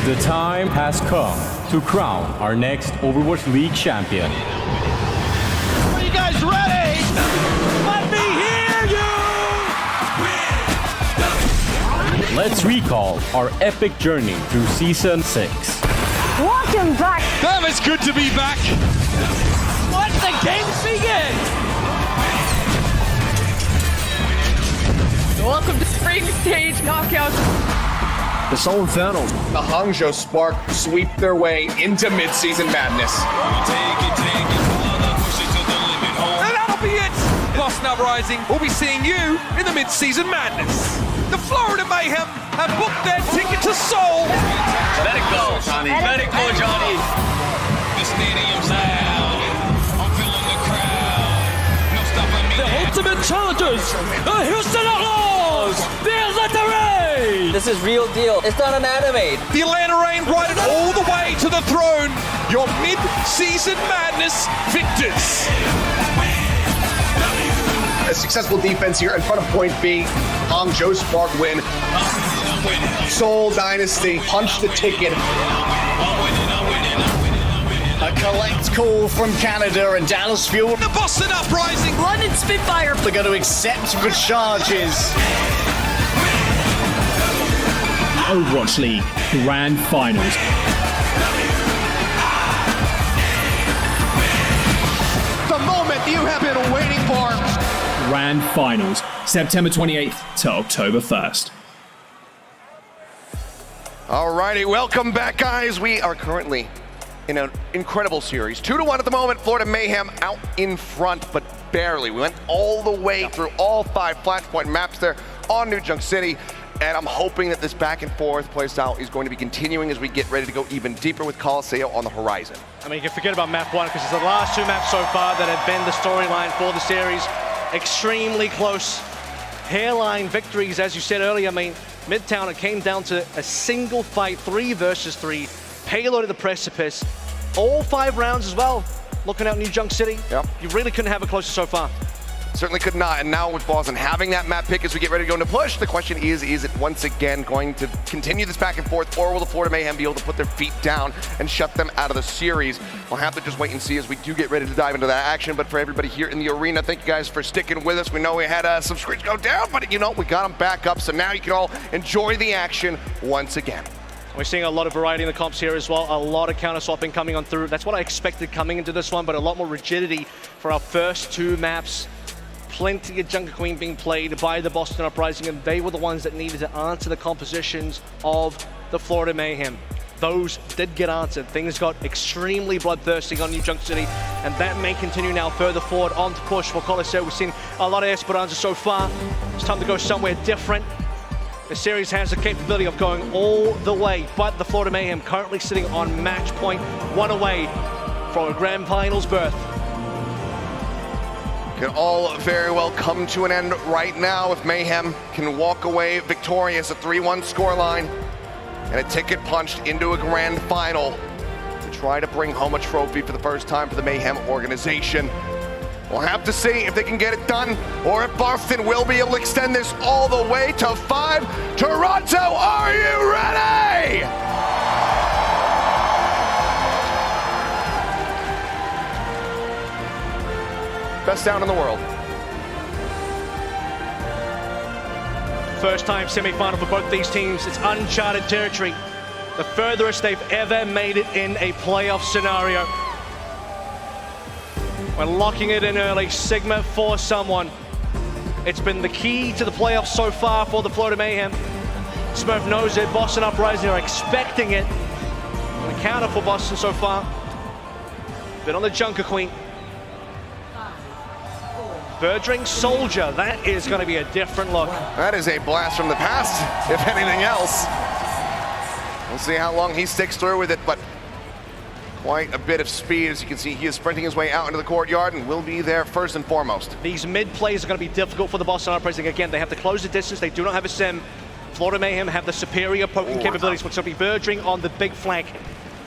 The time has come to crown our next Overwatch League champion. Are you guys ready? Let me hear you! Let's recall our epic journey through Season 6. Welcome back. Damn, it's good to be back. Let the games begin. Welcome to Spring Stage Knockout. The Seoul Infernals. The Hangzhou Spark sweep their way into mid-season madness. And that'll be it. Boston Uprising will be seeing you in the mid-season madness. The Florida Mayhem have booked their ticket to Seoul. Let it go, Johnny. Let it go, Johnny. The stadium's loud. I'm feeling the crowd. No stopping me. The ultimate challengers, the Houston Outlaws. There's the terrain. This is real deal. It's not an anime. The Atlanta Reign ride it all the way to the throne. Your mid-season madness victors. A successful defense here in front of point B. Hangzhou Spark win. Seoul Dynasty punch the ticket. A collect call from Canada and Dallas Fuel. The Boston Uprising. London Spitfire. They're going to accept the charges. Overwatch League Grand Finals. The moment you have been waiting for. Grand Finals, September 28th to October 1st. Alrighty, welcome back, guys. We are currently in an incredible series. 2-1 at the moment. Florida Mayhem out in front, but barely. We went all the way through all 5 flashpoint maps there on New Junk City. And I'm hoping that this back and forth playstyle is going to be continuing as we get ready to go even deeper with Coliseo on the horizon. I mean, you can forget about map 1 because it's the last 2 maps so far that have been the storyline for the series. Extremely close hairline victories, as you said earlier. I mean, Midtown, it came down to a single fight, 3 versus 3, payload at the precipice, all 5 rounds as well. Looking out New Junk City, you really couldn't have it closer so far. Certainly could not, and now with Boston having that map pick as we get ready to go into push, the question is it once again going to continue this back and forth, or will the Florida Mayhem be able to put their feet down and shut them out of the series? We'll have to just wait and see as we do get ready to dive into that action, but for everybody here in the arena, thank you guys for sticking with us. We know we had some screens go down, but you know, we got them back up, so now you can all enjoy the action once again. We're seeing a lot of variety in the comps here as well, a lot of counter swapping coming on through. That's what I expected coming into this one, but a lot more rigidity for our first 2 maps. Plenty of Jungle Queen being played by the Boston Uprising, and they were the ones that needed to answer the compositions of the Florida Mayhem. Those did get answered. Things got extremely bloodthirsty on New Junk City, and that may continue now further forward on to push for Coliseo. We've seen a lot of Esperanza so far. It's time to go somewhere different. The series has the capability of going all the way, but the Florida Mayhem currently sitting on match point, 1 away from a Grand Finals berth. Could all very well come to an end right now if Mayhem can walk away victorious, a 3-1 scoreline and a ticket punched into a grand final to try to bring home a trophy for the first time for the Mayhem organization. We'll have to see if they can get it done or if Boston will be able to extend this all the way to 5. Toronto, are you ready? Best sound in the world. First time semi-final for both these teams. It's uncharted territory. The furthest they've ever made it in a playoff scenario. We're locking it in early. Sigma for someone. It's been the key to the playoffs so far for the Florida Mayhem. Smurf knows it. Boston Uprising are expecting it. counter for Boston so far. Bit on the Junker Queen. Birdring Soldier, that is going to be a different look. That is a blast from the past, if anything else. We'll see how long he sticks through with it, but quite a bit of speed. As you can see, he is sprinting his way out into the courtyard and will be there first and foremost. These mid plays are going to be difficult for the Boston Uprising. Again, they have to close the distance. They do not have a sim. Florida Mayhem have the superior poking capabilities, which will be Birdring on the big flank.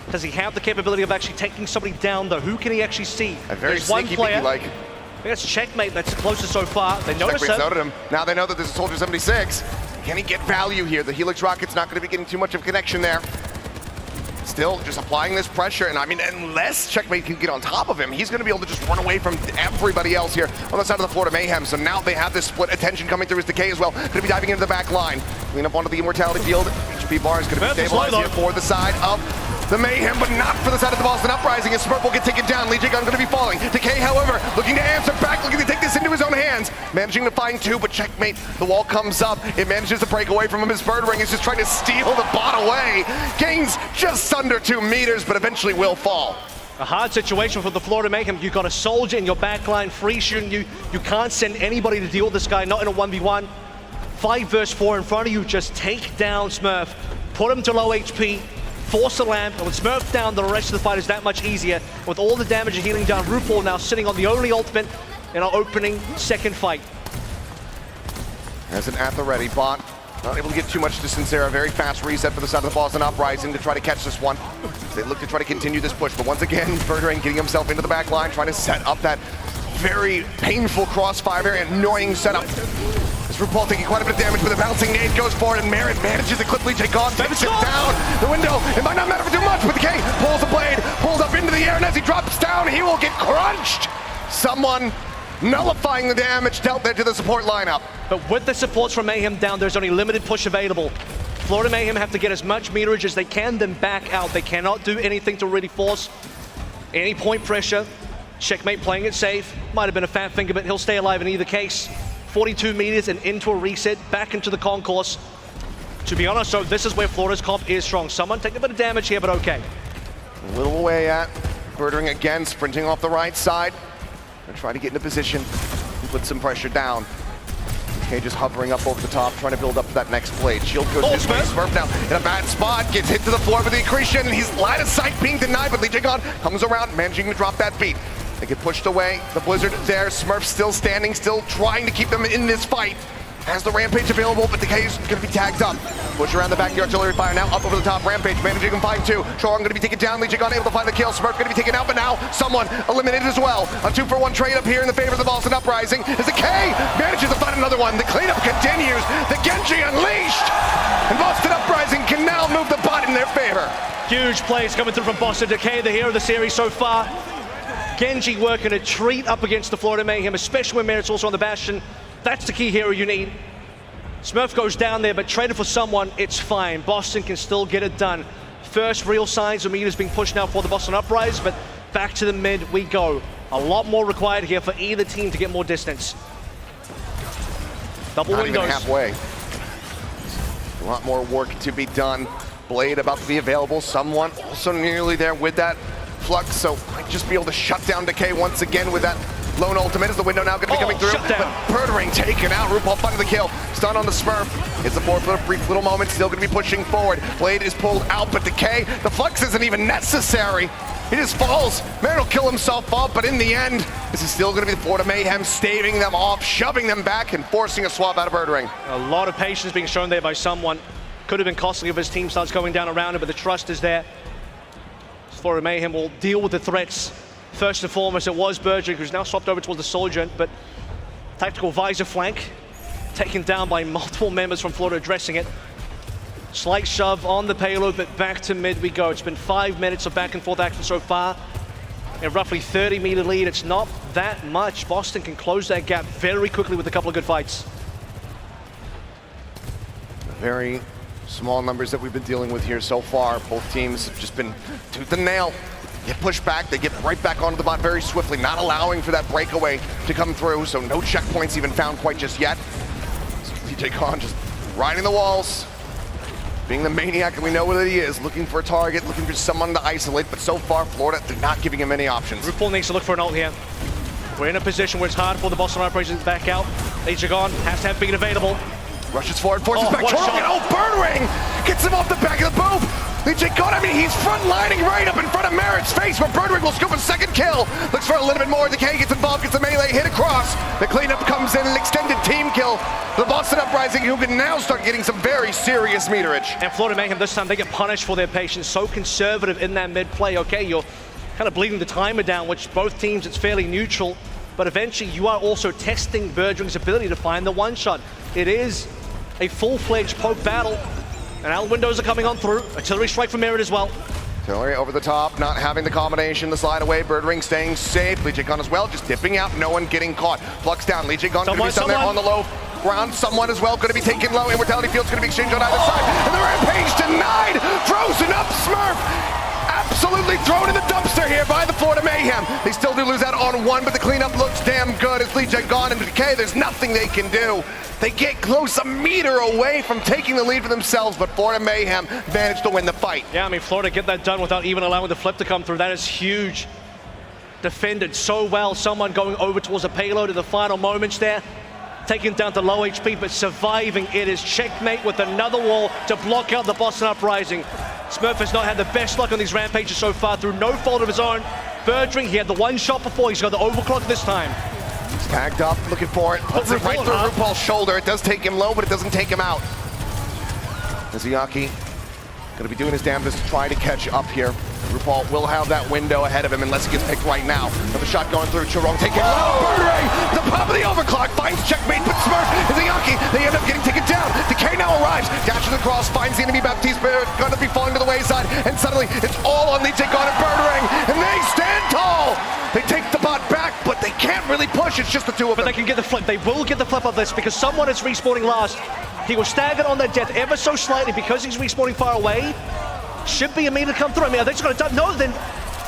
Does he have the capability of actually taking somebody down, though? Who can he actually see? A very There's one sneaky player. like. I think it's Checkmate that's closest so far. They notice Checkmate's it. noted him. Now they know that there's a Soldier 76. Can he get value here? The Helix Rocket's not going to be getting too much of a connection there. Still just applying this pressure, and I mean, unless Checkmate can get on top of him, he's going to be able to just run away from everybody else here on the side of the Florida Mayhem. So now they have this split attention coming through his Decay as well. Going to be diving into the back line. Clean up onto the Immortality field. HP bar is going to be stabilized here for the side of the Mayhem, but not for the side of the Boston Uprising, as Smurf will get taken down. Legion Gun going to be falling. Decay, however, looking to answer back, looking to take this into his own hands. Managing to find two, but Checkmate, the wall comes up. It manages to break away from him. His Birdring is just trying to steal the bot away. Gains just under 2 meters, but eventually will fall. A hard situation for the Florida Mayhem. You've got a Soldier in your backline, free shooting you. You can't send anybody to deal with this guy, not in a 1v1. 5 versus 4 in front of you. Just take down Smurf. Put him to low HP. Force a lamp, and with Smurf down, the rest of the fight is that much easier. With all the damage and healing down, RuPaul now sitting on the only ultimate in our opening second fight. As an at the ready, bot not able to get too much distance there. A very fast reset for the side of the Boston Uprising to try to catch this one. They look to try to continue this push, but once again, Birdring getting himself into the back line, trying to set up that very painful crossfire, very annoying setup. RuPaul taking quite a bit of damage, but the bouncing nade goes for it, and Merritt manages to quickly take on, takes it down the window. It might not matter for too much, but the K pulls the blade, pulls up into the air, and as he drops down, he will get crunched. Someone nullifying the damage dealt there to the support lineup. But with the supports from Mayhem down, there's only limited push available. Florida Mayhem have to get as much meterage as they can, then back out. They cannot do anything to really force any point pressure. Checkmate playing it safe. Might have been a fat finger, but he'll stay alive in either case. 42 meters and into a reset, back into the concourse. To be honest, so this is where Florida's comp is strong. Someone taking a bit of damage here, but okay. A little away at Birdring again, sprinting off the right side. Gonna try to get into position and put some pressure down. Okay, just hovering up over the top, trying to build up to that next blade. Shield goes this way. Smurf now in a bad spot, gets hit to the floor with the accretion, and he's line of sight being denied, but Legion Gun comes around, managing to drop that beat. They get pushed away. The Blizzard there. Smurf still standing, still trying to keep them in this fight. Has the Rampage available, but Decay's going to be tagged up. Push around the back, the artillery fire now up over the top. Rampage managing to find two. Shoran going to be taken down. Legion unable to find the kill. Smurf going to be taken out, but now someone eliminated as well. A 2-for-1 trade up here in the favor of the Boston Uprising. As Decay manages to find another one. The cleanup continues. The Genji unleashed. And Boston Uprising can now move the bot in their favor. Huge plays coming through from Boston. Decay, the hero of the series so far. Genji working a treat up against the Florida Mayhem, especially when Merritt's also on the Bastion. That's the key hero you need. Smurf goes down there, but traded for someone, it's fine. Boston can still get it done. First real signs of meters being pushed now for the Boston Uprise, but back to the mid we go. A lot more required here for either team to get more distance. Double Not windows. even halfway. A lot more work to be done. Blade about to be available. Someone also nearly there with that Flux, so might just be able to shut down Decay once again with that lone ultimate. Is the window now going to be coming through? But Birdring taken out. RuPaul finding the kill. Stun on the Smurf. It's the fourth for a brief little moment. Still going to be pushing forward. Blade is pulled out, but Decay, the Flux isn't even necessary. He just falls. Merritt will kill himself off, but in the end, this is still going to be the Florida Mayhem staving them off, shoving them back, and forcing a swap out of Birdring. A lot of patience being shown there by someone. Could have been costly if his team starts going down around him, but the trust is there. Florida Mayhem will deal with the threats. First and foremost, it was Birdring, who's now swapped over towards the Soldier, but tactical visor flank, taken down by multiple members from Florida addressing it. Slight shove on the payload, but back to mid we go. It's been 5 minutes of back and forth action so far. A roughly 30-meter lead, it's not that much. Boston can close that gap very quickly with a couple of good fights. Very small numbers that we've been dealing with here so far. Both teams have just been tooth and nail. Get pushed back, they get right back onto the bot very swiftly, not allowing for that breakaway to come through, so no checkpoints even found quite just yet. DJ Khan just riding the walls. being the maniac that we know what he is, looking for a target, looking for someone to isolate, but so far Florida, they're not giving him any options. RuPaul needs to look for an ult here. We're in a position where it's hard for the Boston Operations to back out. Legion has to have beat available. Rushes forward, forces back, Chorong, and Burn Ring gets him off the back of the boom. Legion got him, he's front lining right up in front of Merritt's face, where Burn Ring will scoop a second kill. Looks for a little bit more, Decay gets involved, gets a melee hit across. The cleanup comes in, an extended team kill. The Boston Uprising, who can now start getting some very serious meterage. And Florida Mayhem this time, they get punished for their patience. So conservative in that mid play. Okay, you're kind of bleeding the timer down, which both teams, it's fairly neutral. But eventually you are also testing Birdring's ability to find the one shot. It is a full-fledged poke battle. And out windows are coming on through. Artillery strike from Merritt as well. Artillery over the top, not having the combination, the slide away, Birdring staying safe. Legion as well, just dipping out, no one getting caught. Flux down, Legion going to be down there on the low ground. Someone as well going to be taken low. Immortality Field's going to be exchanged on either side. And the Rampage denied! Frozen up Smurf! Absolutely thrown in the dumpster here by the Florida Mayhem. They still do lose out on one, but the cleanup looks damn good. As Legion gone into Decay, there's nothing they can do. They get close, a meter away from taking the lead for themselves, but Florida Mayhem managed to win the fight. Yeah, I mean, Florida get that done without even allowing the flip to come through. That is huge. Defended so well. Someone going over towards a payload in the final moments there. Taken down to low HP, but surviving. It is checkmate with another wall to block out the Boston Uprising. Smurf has not had the best luck on these rampages so far through no fault of his own. Birdring, he had the one shot before. He's got the overclock this time. He's tagged up, looking for it. Puts it right through RuPaul's shoulder. It does take him low, but it doesn't take him out. Mizuyaki gonna be doing his damnedest to try to catch up here. RuPaul will have that window ahead of him unless he gets picked right now. Another shot going through, Chorong taking low. Birdring, the pop of the overclock, finds checkmate, but Smurf, Mizuyaki, they end up getting taken down. Decay now arrives, dashes across, finds the enemy Baptiste, but gonna be falling to the wayside, and suddenly it's all on Legion on and Birdring, and they stand tall. They take the bot back, but they can't really push. It's just the two of them. But they can get the flip. They will get the flip of this because someone is respawning last. He was staggered on their death ever so slightly because he's respawning far away. Should be a meter to come through. I mean, are they just going to die? No, then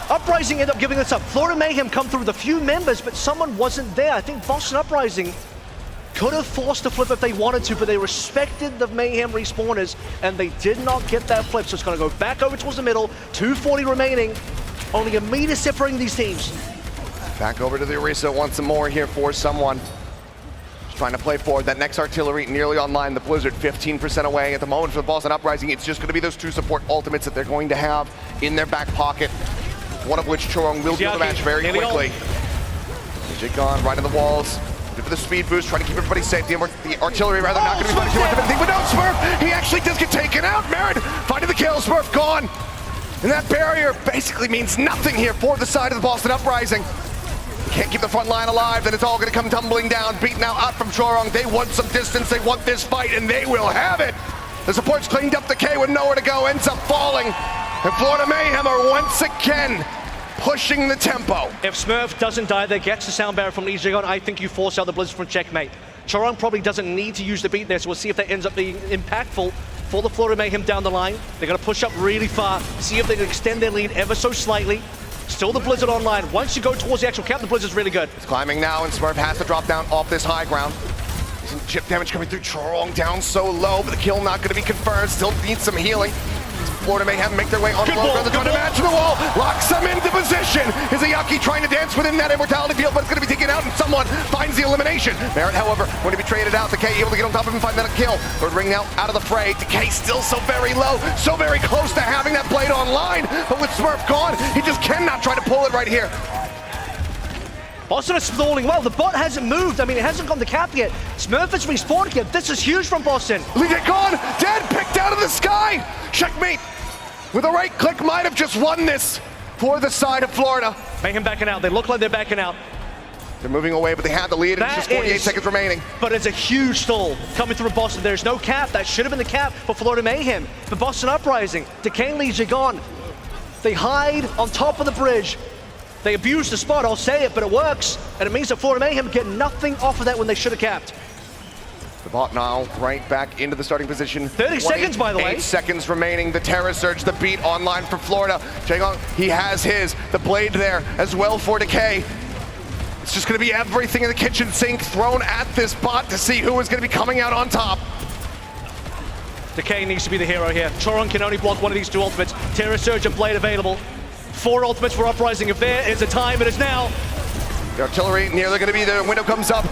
Uprising end up giving this up. Florida Mayhem come through with a few members, but someone wasn't there. I think Boston Uprising could have forced a flip if they wanted to, but they respected the Mayhem respawners, and they did not get that flip. So it's going to go back over towards the middle. 240 remaining. Only a meter separating these teams. Back over to the Orisa once more here for someone. Just trying to play forward. That next artillery nearly online. The Blizzard 15% away at the moment for the Boston Uprising. It's just going to be those two support ultimates that they're going to have in their back pocket. One of which Chorong will do the match very quickly. Jigon right on the walls. Good for the speed boost, trying to keep everybody safe. The artillery rather not going to be much too much of anything, but no, Smurf, he actually does get taken out. Merritt finding the kill, Smurf gone. And that barrier basically means nothing here for the side of the Boston Uprising. Can't keep the front line alive, then it's all going to come tumbling down. Beat now out from Chorong. They want some distance, they want this fight, and they will have it. The support's cleaned up Decay with nowhere to go, ends up falling. And Florida Mayhem are once again pushing the tempo. If Smurf doesn't die there, gets the sound barrier from Legion, I think you force out the Blizzard from checkmate. Chorong probably doesn't need to use the beat there, so we'll see if that ends up being impactful for the Florida Mayhem down the line. They're going to push up really far, see if they can extend their lead ever so slightly. Still the Blizzard online. Once you go towards the actual cap, the Blizzard's really good. It's climbing now, and Smurf has to drop down off this high ground. Some chip damage coming through. Chorong down so low, but the kill not going to be confirmed. Still needs some healing. Florida Mayhem make their way on the low ground. They're trying to match the wall. Locks them into position. Mizuyaki trying to dance within that immortality field, but it's going to be taken out, and someone finds the elimination. Merritt, however, going to be traded out. Decay able to get on top of him and find that kill. Birdring now out of the fray. Decay still so very low, so very close to having that blade online, but with Smurf gone, he just cannot try to pull it right here. Boston is stalling well. The bot hasn't moved. I mean, it hasn't gone to cap yet. Smurf is respawned again. This is huge from Boston. Legion gone, dead, picked out of the sky. Checkmate. With a right click, might have just won this for the side of Florida. Mayhem backing out. They look like they're backing out. They're moving away, but they had the lead, and it's just 48 seconds remaining. But it's a huge stall coming through Boston. There's no cap. That should have been the cap for Florida Mayhem. But Boston Uprising, Decay and Legion gone. They hide on top of the bridge. They abuse the spot, I'll say it, but it works. And it means that Florida Mayhem get nothing off of that when they should have capped. The bot now right back into the starting position. 30 seconds, by the way. 8 seconds remaining. The Terror Surge, the beat online for Florida. Jaegong, he has his. The blade there as well for Decay. It's just going to be everything in the kitchen sink thrown at this bot to see who is going to be coming out on top. Decay needs to be the hero here. Choron can only block one of these two ultimates. Terra Surge and Blade available. 4 ultimates for Uprising. If there is a time, it is now. The artillery nearly going to be there. Window comes up.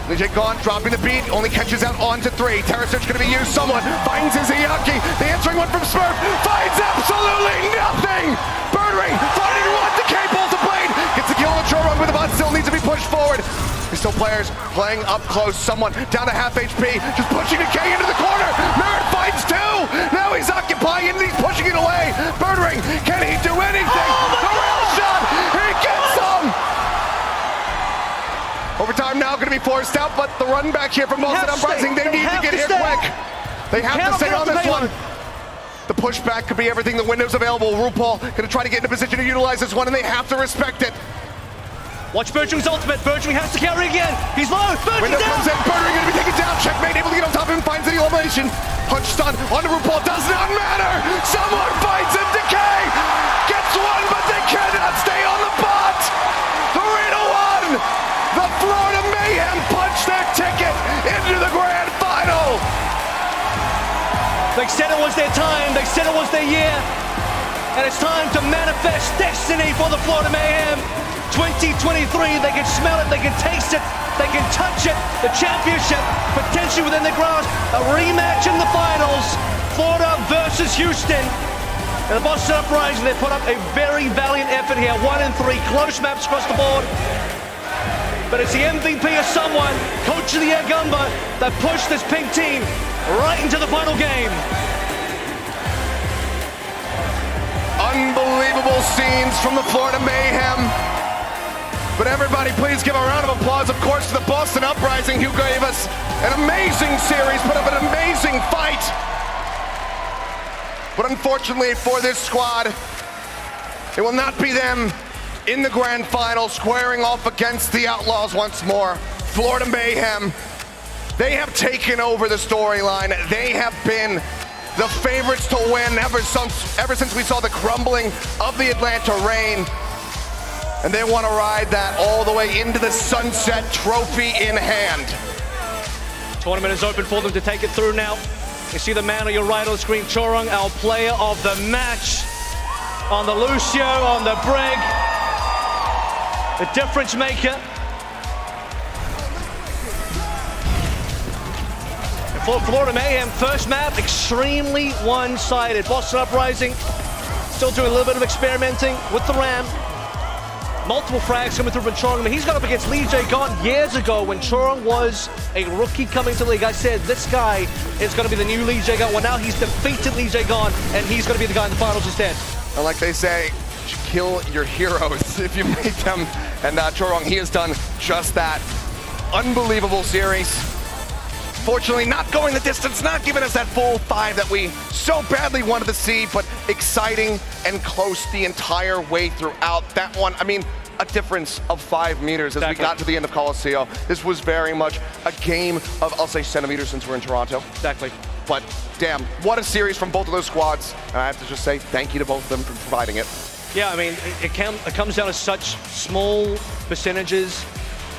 Lijic gone, dropping the beat, only catches out onto 3. Terra Surge going to be used. Someone finds Izayaki. The answering one from Smurf finds absolutely nothing. Birdring finding one. Decay pulls the Blade. Gets the kill on the Choron, but the bot still needs to be pushed forward. There's still players playing up close. Someone down to half HP, just pushing Decay into the corner. Merit finds 2. Now he's occupying and he's pushing it away. Birdring, can he do anything? The rail shot, he gets some. Overtime now going to be forced out, but the run back here from Boston Uprising, they need to get here quick. They have to stay on this one. The pushback could be everything. The window's available. RuPaul going to try to get in a position to utilize this one, and they have to respect it. Watch Bertram's ultimate. Bertram has to carry again. He's low. Window comes in. Birdring going to be taken down. Checkmate, able to get on top of him, finds the elimination. Punch stun onto RuPaul. Does not matter. Someone fights him. Decay gets one, but they cannot stay on the bot. 3-1. The Florida Mayhem punched their ticket into the grand final. They said it was their time. They said it was their year. And it's time to manifest destiny for the Florida Mayhem. 2023, they can smell it, they can taste it, they can touch it. The championship potentially within their grasp. A rematch in the finals. Florida versus Houston. And the Boston Uprising, they put up a very valiant effort here. 1 and 3, close maps across the board. But it's the MVP of someone, coach of the year Gumba, that pushed this pink team right into the final game. Unbelievable scenes from the Florida Mayhem. But everybody, please give a round of applause, of course, to the Boston Uprising, who gave us an amazing series, put up an amazing fight. But unfortunately for this squad, it will not be them in the grand final, squaring off against the Outlaws once more. Florida Mayhem, they have taken over the storyline. They have been the favorites to win ever since we saw the crumbling of the Atlanta Reign. And they want to ride that all the way into the sunset, trophy in hand. Tournament is open for them to take it through now. You see the man on your right on the screen, Chorong, our player of the match. On the Lucio, on the Brig. The difference maker. For Florida Mayhem, first map, extremely one-sided. Boston Uprising still doing a little bit of experimenting with the Ram. Multiple frags coming through from Chorong. I mean, he's got up against Lee Jae Gon years ago when Chorong was a rookie coming to the league. I said, this guy is going to be the new Lee Jae Gon. Well, now he's defeated Lee Jae Gon, and he's going to be the guy in the finals instead. And like they say, kill your heroes if you make them. And Chorong, he has done just that. Unbelievable series. Fortunately, not going the distance, not giving us that full 5 that we so badly wanted to see, but exciting and close the entire way throughout. That one, I mean, a difference of 5 meters as we got to the end of Coliseum. This was very much a game of, I'll say, centimeters since we're in Toronto. Exactly. But damn, what a series from both of those squads. And I have to just say thank you to both of them for providing it. Yeah, I mean, it comes down to such small percentages.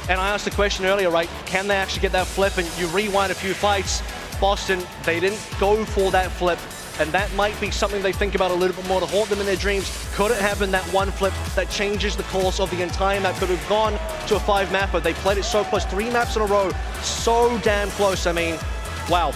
And I asked the question earlier, right, can they actually get that flip? And you rewind a few fights, Boston, they didn't go for that flip. And that might be something they think about a little bit more to haunt them in their dreams. Could it have been that one flip that changes the course of the entire map? Could have gone to a 5-mapper. They played it so close, 3 maps in a row. So damn close, I mean, wow.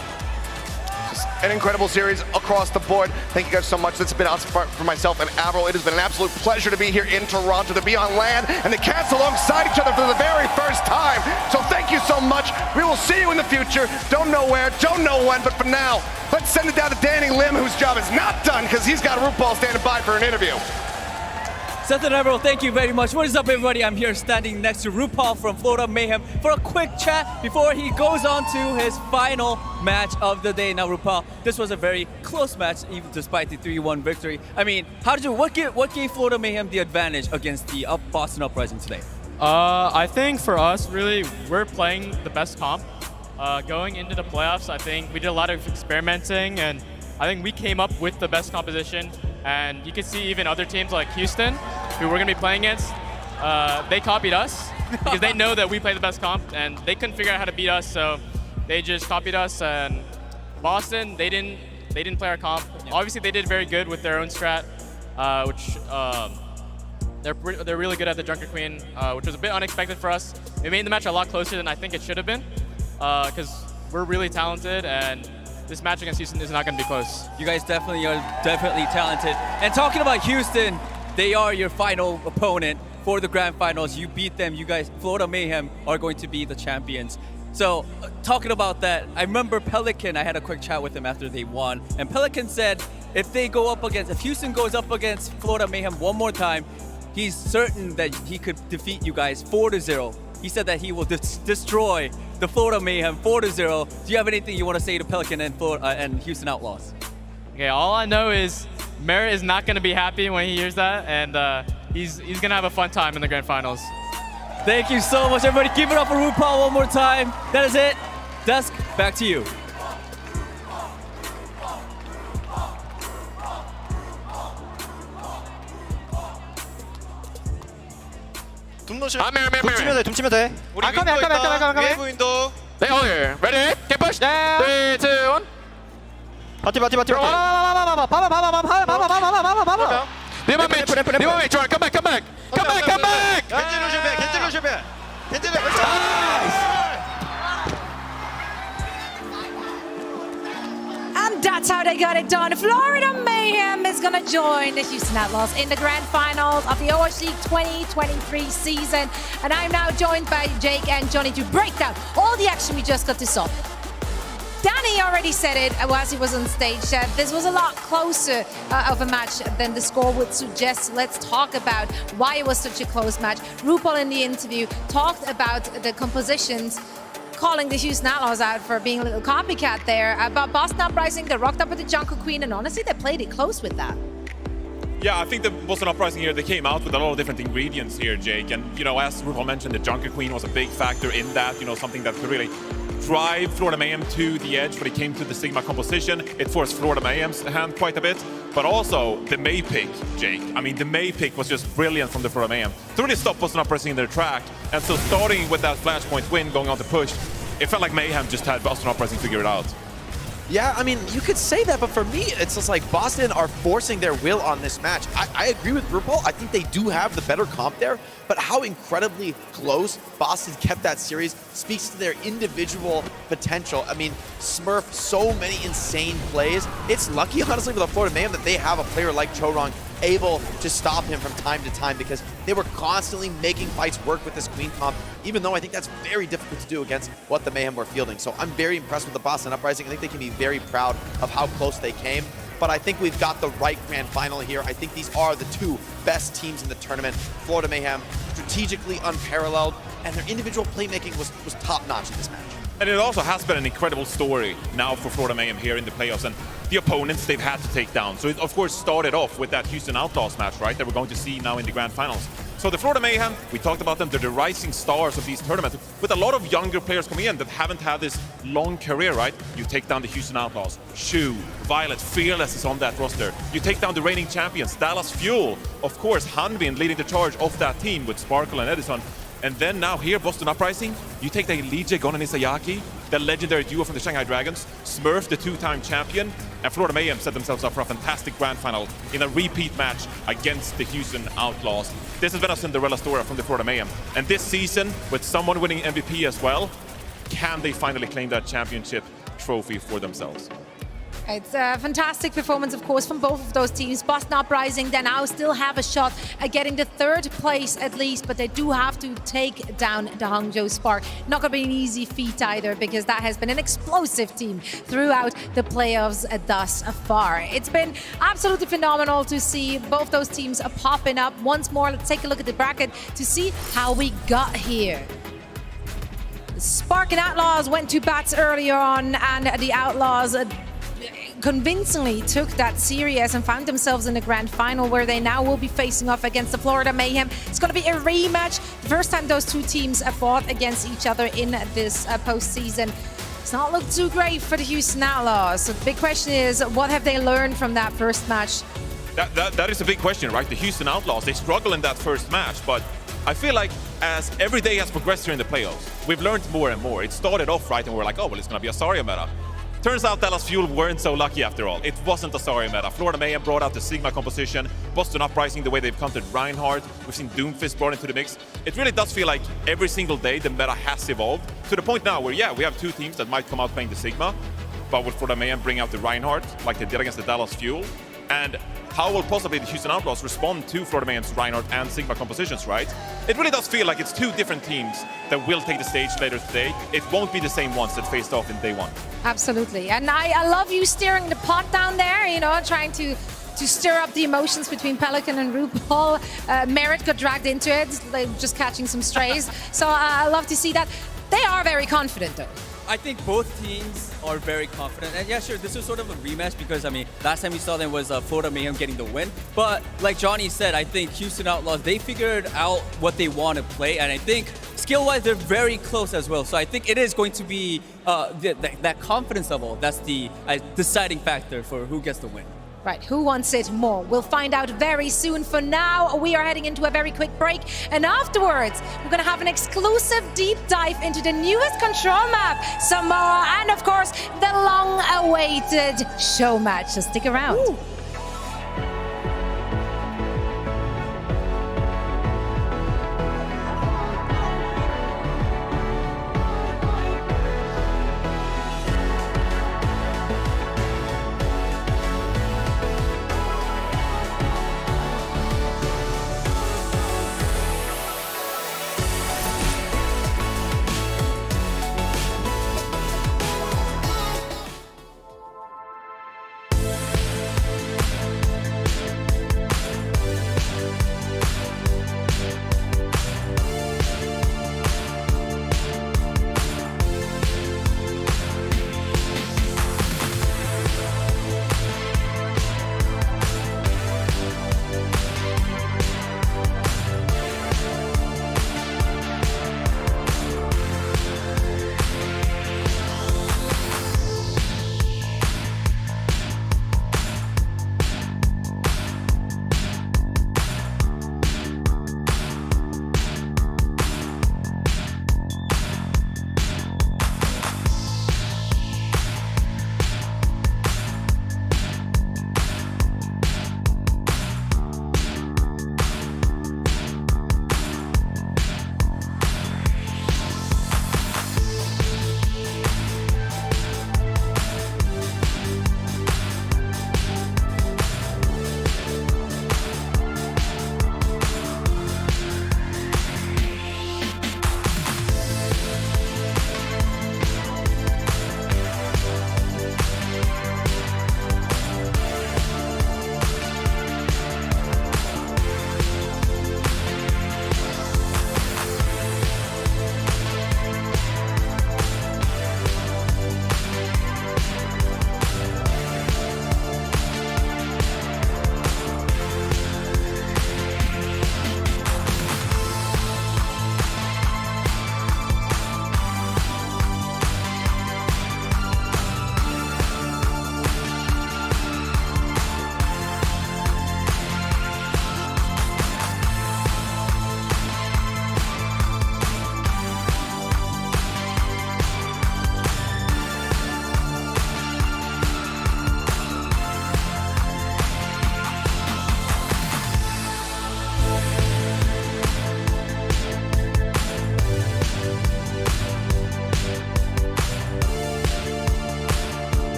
An incredible series across the board. Thank you guys so much. This has been out for myself and Avril. It has been an absolute pleasure to be here in Toronto, to be on land, and to cast alongside each other for the very first time. So thank you so much. We will see you in the future. Don't know where, don't know when, but for now, let's send it down to Danny Lim, whose job is not done because he's got RuPaul standing by for an interview. Seth and Avril, thank you very much. What is up, everybody? I'm here standing next to RuPaul from Florida Mayhem for a quick chat before he goes on to his final match of the day. Now, RuPaul, this was a very close match, even despite the 3-1 victory. I mean, what gave Florida Mayhem the advantage against the Boston Uprising today? I think for us, really, we're playing the best comp. Going into the playoffs, I think we did a lot of experimenting, and I think we came up with the best composition. And you can see even other teams like Houston, who we're going to be playing against, they copied us because they know that we play the best comp, and they couldn't figure out how to beat us, so they just copied us. And Boston, they didn't they didn't play our comp. Obviously, they did very good with their own strat, which they're really good at the Junker Queen, which was a bit unexpected for us. It made the match a lot closer than I think it should have been, because we're really talented, and this match against Houston is not going to be close. You guys definitely are talented. And talking about Houston, they are your final opponent for the Grand Finals. You beat them. You guys, Florida Mayhem, are going to be the champions. So talking about that, I remember Pelican, I had a quick chat with him after they won, and Pelican said if Houston goes up against Florida Mayhem one more time, he's certain that he could defeat you guys 4-0. He said that he will destroy the Florida Mayhem 4-0. Do you have anything you want to say to Pelican and Houston Outlaws? Okay, all I know is Merritt is not going to be happy when he hears that, and he's going to have a fun time in the Grand Finals. Thank you so much, everybody. Give it up for RuPaul one more time. That is it. Desk, back to you. 둠치면 돼. 우리 윈도 윈도. 네, 오케이. Ready? Get push. 3, 2, 1. 바티. 니마 좋아. Come back. 겐질로 준비해. And that's how they got it done. Florida Mayhem is going to join the Houston Outlaws in the Grand Finals of the Overwatch League 2023 season. And I'm now joined by Jake and Johnny to break down all the action we just got to saw. Danny already said it as he was on stage, that this was a lot closer of a match than the score would suggest. Let's talk about why it was such a close match. RuPaul in the interview talked about the compositions, calling the Houston Outlaws out for being a little copycat there. About Boston Uprising, they rocked up with the Junker Queen, and honestly, they played it close with that. Yeah, I think the Boston Uprising here, they came out with a lot of different ingredients here, Jake. And, as RuPaul mentioned, the Junker Queen was a big factor in that, something that could really drive Florida Mayhem to the edge when it came to the Sigma composition. It forced Florida Mayhem's hand quite a bit. But also, the May pick, Jake. I mean, the May pick was just brilliant from the Florida Mayhem to really stop Boston Uprising in their track. And so starting with that flashpoint win, going on to push, it felt like Mayhem just had Boston Uprising figured out. Yeah, I mean, you could say that, but for me, it's just like Boston are forcing their will on this match. I agree with RuPaul. I think they do have the better comp there, but how incredibly close Boston kept that series speaks to their individual potential. I mean, Smurf, so many insane plays. It's lucky, honestly, for the Florida Mayhem that they have a player like Chorong able to stop him from time to time, because they were constantly making fights work with this Queen comp, even though I think that's very difficult to do against what the Mayhem were fielding. So I'm very impressed with the Boston Uprising. I think they can be very proud of how close they came. But I think we've got the right Grand Final here. I think these are the two best teams in the tournament. Florida Mayhem, strategically unparalleled, and their individual playmaking was top-notch in this match. And it also has been an incredible story now for Florida Mayhem here in the playoffs and the opponents they've had to take down. So it, of course, started off with that Houston Outlaws match, right, that we're going to see now in the Grand Finals. So the Florida Mayhem, we talked about them, they're the rising stars of these tournaments, with a lot of younger players coming in that haven't had this long career, right? You take down the Houston Outlaws, Shu, Violet, Fearless is on that roster. You take down the reigning champions, Dallas Fuel, of course, Hanbin leading the charge of that team with Sparkle and Edison. And then now here, Boston Uprising, you take the Lee Jae-gon and Isayaki, the legendary duo from the Shanghai Dragons, Smurf, the two-time champion, and Florida Mayhem set themselves up for a fantastic grand final in a repeat match against the Houston Outlaws. This has been a Cinderella story from the Florida Mayhem. And this season, with someone winning MVP as well, can they finally claim that championship trophy for themselves? It's a fantastic performance, of course, from both of those teams. Boston Uprising, they now still have a shot at getting the third place at least, but they do have to take down the Hangzhou Spark. Not going to be an easy feat either, because that has been an explosive team throughout the playoffs thus far. It's been absolutely phenomenal to see both those teams popping up once more. Let's take a look at the bracket to see how we got here. Spark and Outlaws went to bats earlier on, and the Outlaws convincingly took that series and found themselves in the grand final, where they now will be facing off against the Florida Mayhem. It's going to be a rematch. The first time those two teams have fought against each other in this postseason. It's not looked too great for the Houston Outlaws. So the big question is, what have they learned from that first match? That is a big question, right? The Houston Outlaws, they struggled in that first match, but I feel like as every day has progressed here in the playoffs, we've learned more and more. It started off right, and we're like, oh, well, it's going to be a Saria meta. Turns out Dallas Fuel weren't so lucky after all. It wasn't a sorry meta. Florida Mayhem brought out the Sigma composition, Boston Uprising the way they've countered Reinhardt, we've seen Doomfist brought into the mix. It really does feel like every single day the meta has evolved to the point now where, yeah, we have two teams that might come out playing the Sigma, but will Florida Mayhem bring out the Reinhardt like they did against the Dallas Fuel? And how will possibly the Houston Outlaws respond to Florida Mayhem's Reinhardt and Sigma compositions, right? It really does feel like it's two different teams that will take the stage later today. It won't be the same ones that faced off in day one. Absolutely. And I love you steering the pot down there, you know, trying to stir up the emotions between Pelican and RuPaul. Merritt got dragged into it, like just catching some strays. So I love to see that. They are very confident, though. I think both teams are very confident. And yeah, sure, this is sort of a rematch because, I mean, last time we saw them was Florida Mayhem getting the win. But like Johnny said, I think Houston Outlaws, they figured out what they want to play. And I think skill-wise, they're very close as well. So I think it is going to be that confidence level. That's the deciding factor for who gets the win. Right, who wants it more? We'll find out very soon. For now, we are heading into a very quick break. And afterwards, we're going to have an exclusive deep dive into the newest control map, Samoa, and of course, the long-awaited show match. So stick around. Ooh.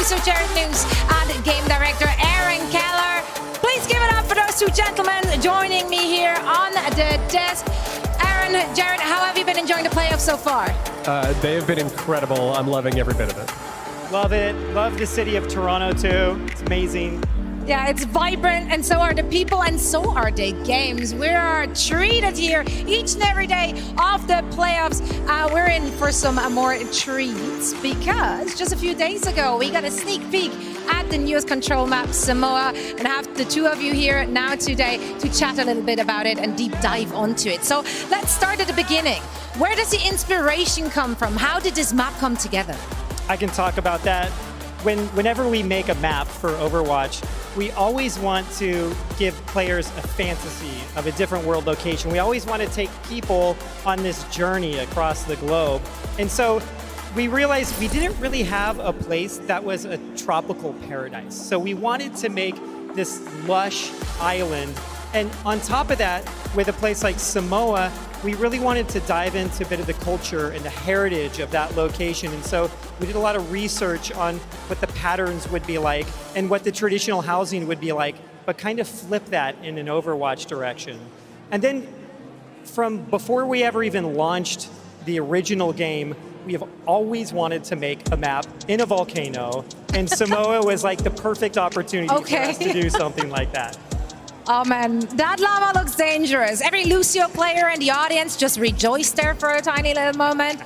producer Jared News, and game director Aaron Keller. Please give it up for those two gentlemen joining me here on the desk. Aaron, Jared, how have you been enjoying the playoffs so far? They have been incredible. I'm loving every bit of it. Love it. Love the city of Toronto too. It's amazing. Yeah, it's vibrant, and so are the people, and so are the games. We are treated here each and every day of the playoffs. We're in for some more treats because just a few days ago, we got a sneak peek at the newest control map, Samoa, and have the two of you here now today to chat a little bit about it and deep dive onto it. So let's start at the beginning. Where does the inspiration come from? How did this map come together? I can talk about that. Whenever we make a map for Overwatch, we always want to give players a fantasy of a different world location. We always want to take people on this journey across the globe. And so we realized we didn't really have a place that was a tropical paradise. So we wanted to make this lush island. And on top of that, with a place like Samoa, we really wanted to dive into a bit of the culture and the heritage of that location. And so we did a lot of research on what the patterns would be like and what the traditional housing would be like, but kind of flip that in an Overwatch direction. And then from before we ever even launched the original game, we have always wanted to make a map in a volcano, and Samoa was like the perfect opportunity for us to do something like that. Oh man, that llama looks dangerous. Every Lucio player in the audience just rejoiced there for a tiny little moment.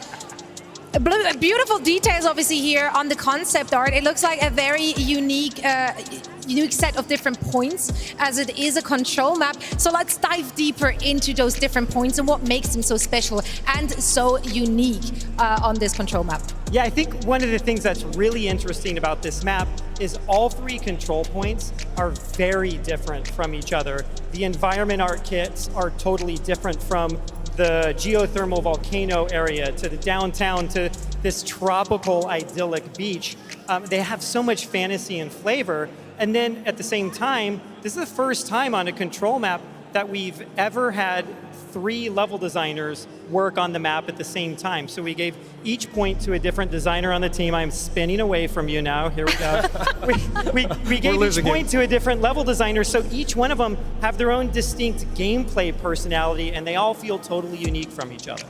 Beautiful details obviously here on the concept art. It looks like a very unique set of different points as it is a control map. So let's dive deeper into those different points and what makes them so special and so unique on this control map. Yeah, I think one of the things that's really interesting about this map is all three control points are very different from each other. The environment art kits are totally different from the geothermal volcano area to the downtown to this tropical idyllic beach. They have so much fantasy and flavor. And then at the same time, this is the first time on a control map that we've ever had 3 level designers work on the map at the same time. So we gave each point to a different designer on the team. I'm spinning away from you now. Here we go. we gave each point to a different level designer, so each one of them have their own distinct gameplay personality, and they all feel totally unique from each other.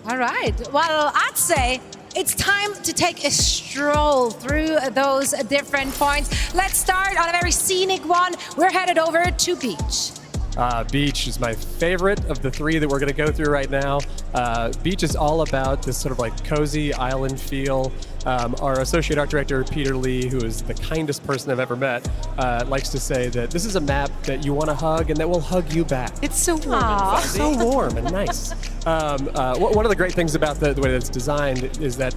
All right. Well, I'd say it's time to take a stroll through those different points. Let's start on a very scenic one. We're headed over to Beach. Beach is my favorite of the 3 that we're going to go through right now. Beach is all about this sort of like cozy island feel. Our associate art director, Peter Lee, who is the kindest person I've ever met, likes to say that this is a map that you want to hug and that will hug you back. It's so warm and fuzzy. So warm and nice. One of the great things about the way that it's designed is that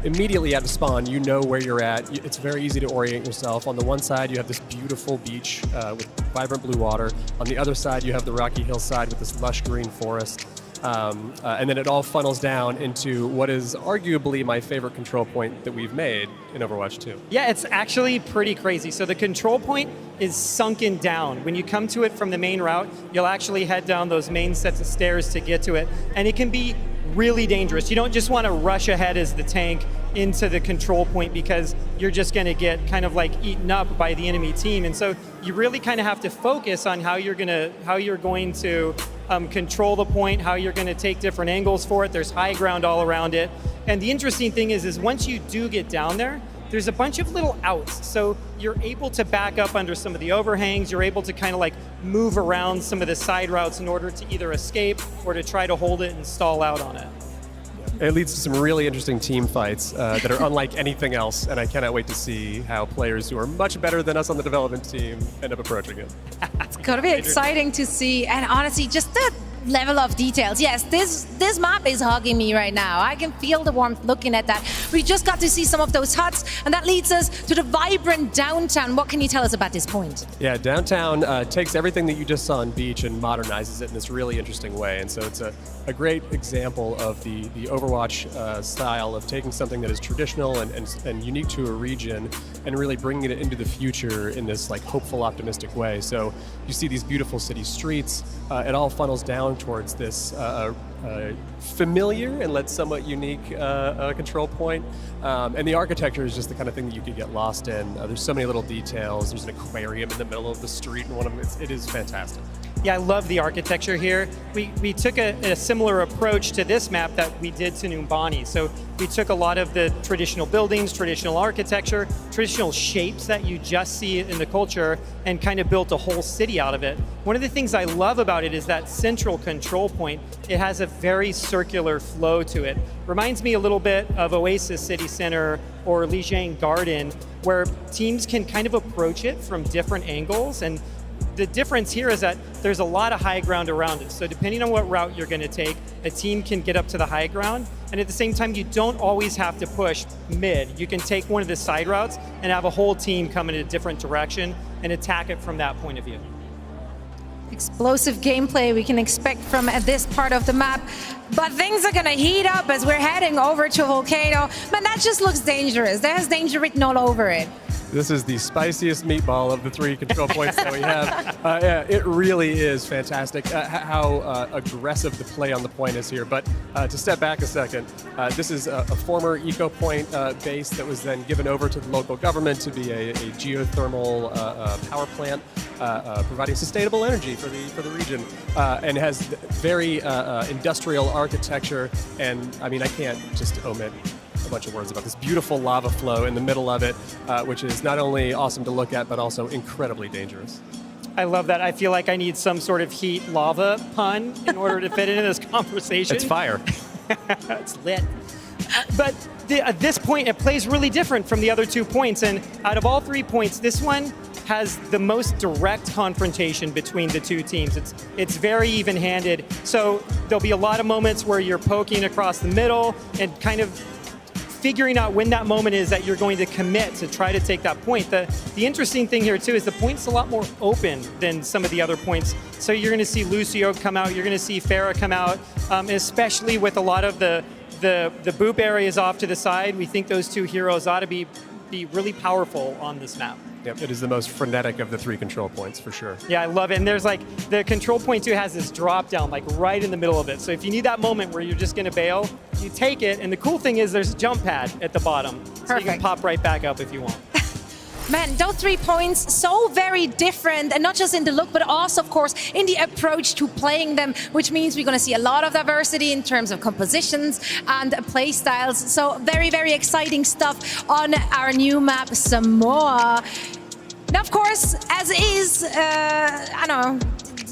immediately out of spawn, you know where you're at. It's very easy to orient yourself. On the one side, you have this beautiful beach with vibrant blue water. On the other side, you have the rocky hillside with this lush green forest. And then it all funnels down into what is arguably my favorite control point that we've made in Overwatch 2. Yeah, it's actually pretty crazy. So the control point is sunken down. When you come to it from the main route, you'll actually head down those main sets of stairs to get to it. And it can be really dangerous. You don't just want to rush ahead as the tank into the control point because you're just going to get kind of like eaten up by the enemy team. And so you really kind of have to focus on how you're going to control the point, how you're going to take different angles for it. There's high ground all around it. And the interesting thing is once you do get down there, there's a bunch of little outs. So you're able to back up under some of the overhangs. You're able to kind of like move around some of the side routes in order to either escape or to try to hold it and stall out on it. It leads to some really interesting team fights that are unlike anything else, and I cannot wait to see how players who are much better than us on the development team end up approaching it. It's going to be exciting to see, and honestly, just the level of details. Yes, this map is hugging me right now. I can feel the warmth looking at that. We just got to see some of those huts, and that leads us to the vibrant downtown. What can you tell us about this point? Yeah, downtown takes everything that you just saw on Beach and modernizes it in this really interesting way. And so it's a great example of the Overwatch style of taking something that is traditional and unique to a region and really bringing it into the future in this like hopeful, optimistic way. So you see these beautiful city streets. It all funnels down towards this familiar and yet somewhat unique control point. And the architecture is just the kind of thing that you could get lost in. There's so many little details. There's an aquarium in the middle of the street, and one of them, it is fantastic. Yeah, I love the architecture here. We took a similar approach to this map that we did to Numbani. So we took a lot of the traditional buildings, traditional architecture, traditional shapes that you just see in the culture, and kind of built a whole city out of it. One of the things I love about it is that central control point. It has a very circular flow to it. Reminds me a little bit of Oasis City Center or Lijiang Garden, where teams can kind of approach it from different angles. And the difference here is that there's a lot of high ground around it. So depending on what route you're going to take, a team can get up to the high ground. And at the same time, you don't always have to push mid. You can take one of the side routes and have a whole team come in a different direction and attack it from that point of view. Explosive gameplay we can expect from this part of the map. But things are gonna heat up as we're heading over to Volcano. Man, that just looks dangerous. There's danger written all over it. This is the spiciest meatball of the 3 control points that we have. Yeah, it really is fantastic how aggressive the play on the point is here. But to step back a second, this is a former Eco Point base that was then given over to the local government to be a geothermal power plant, providing sustainable energy for the region, and has very industrial architecture. And I mean, I can't just omit a bunch of words about this beautiful lava flow in the middle of it, which is not only awesome to look at, but also incredibly dangerous. I love that. I feel like I need some sort of heat lava pun in order to fit into this conversation. It's fire. It's lit. But at this point, it plays really different from the other 2 points. And out of all 3 points, this one has the most direct confrontation between the 2 teams. It's very even-handed. So there'll be a lot of moments where you're poking across the middle and kind of figuring out when that moment is that you're going to commit to try to take that point. The interesting thing here too is the point's a lot more open than some of the other points. So you're going to see Lucio come out, you're going to see Farah come out, especially with a lot of the boop areas off to the side. We think those 2 heroes ought to be really powerful on this map. Yep, it is the most frenetic of the 3 control points for sure. Yeah, I love it. And there's like, the control point too has this drop down like right in the middle of it. So if you need that moment where you're just gonna bail, you take it. And the cool thing is there's a jump pad at the bottom. Perfect. So you can pop right back up if you want. Man, those 3 points, so very different, and not just in the look, but also, of course, in the approach to playing them, which means we're going to see a lot of diversity in terms of compositions and play styles. So very, very exciting stuff on our new map, Samoa. Now, of course, as is, I don't know,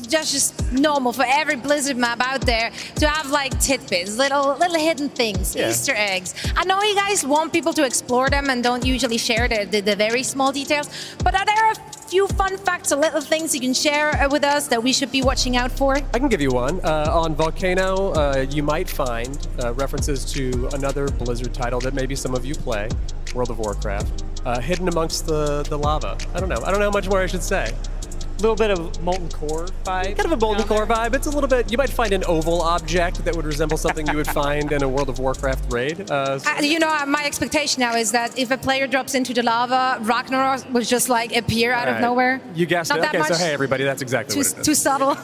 just normal for every Blizzard map out there to have like tidbits, little hidden things, yeah. Easter eggs. I know you guys want people to explore them and don't usually share the very small details, but are there a few fun facts or little things you can share with us that we should be watching out for? I can give you one. On Volcano, you might find references to another Blizzard title that maybe some of you play, World of Warcraft, hidden amongst the lava. I don't know how much more I should say. A little bit of Molten Core vibe. Kind of a Molten Core vibe. It's a little bit, you might find an oval object that would resemble something you would find in a World of Warcraft raid. You know, my expectation now is that if a player drops into the lava, Ragnarok will just like appear out of nowhere. You guessed Not it. that Okay, so much. hey everybody, that's exactly what it is. Too subtle.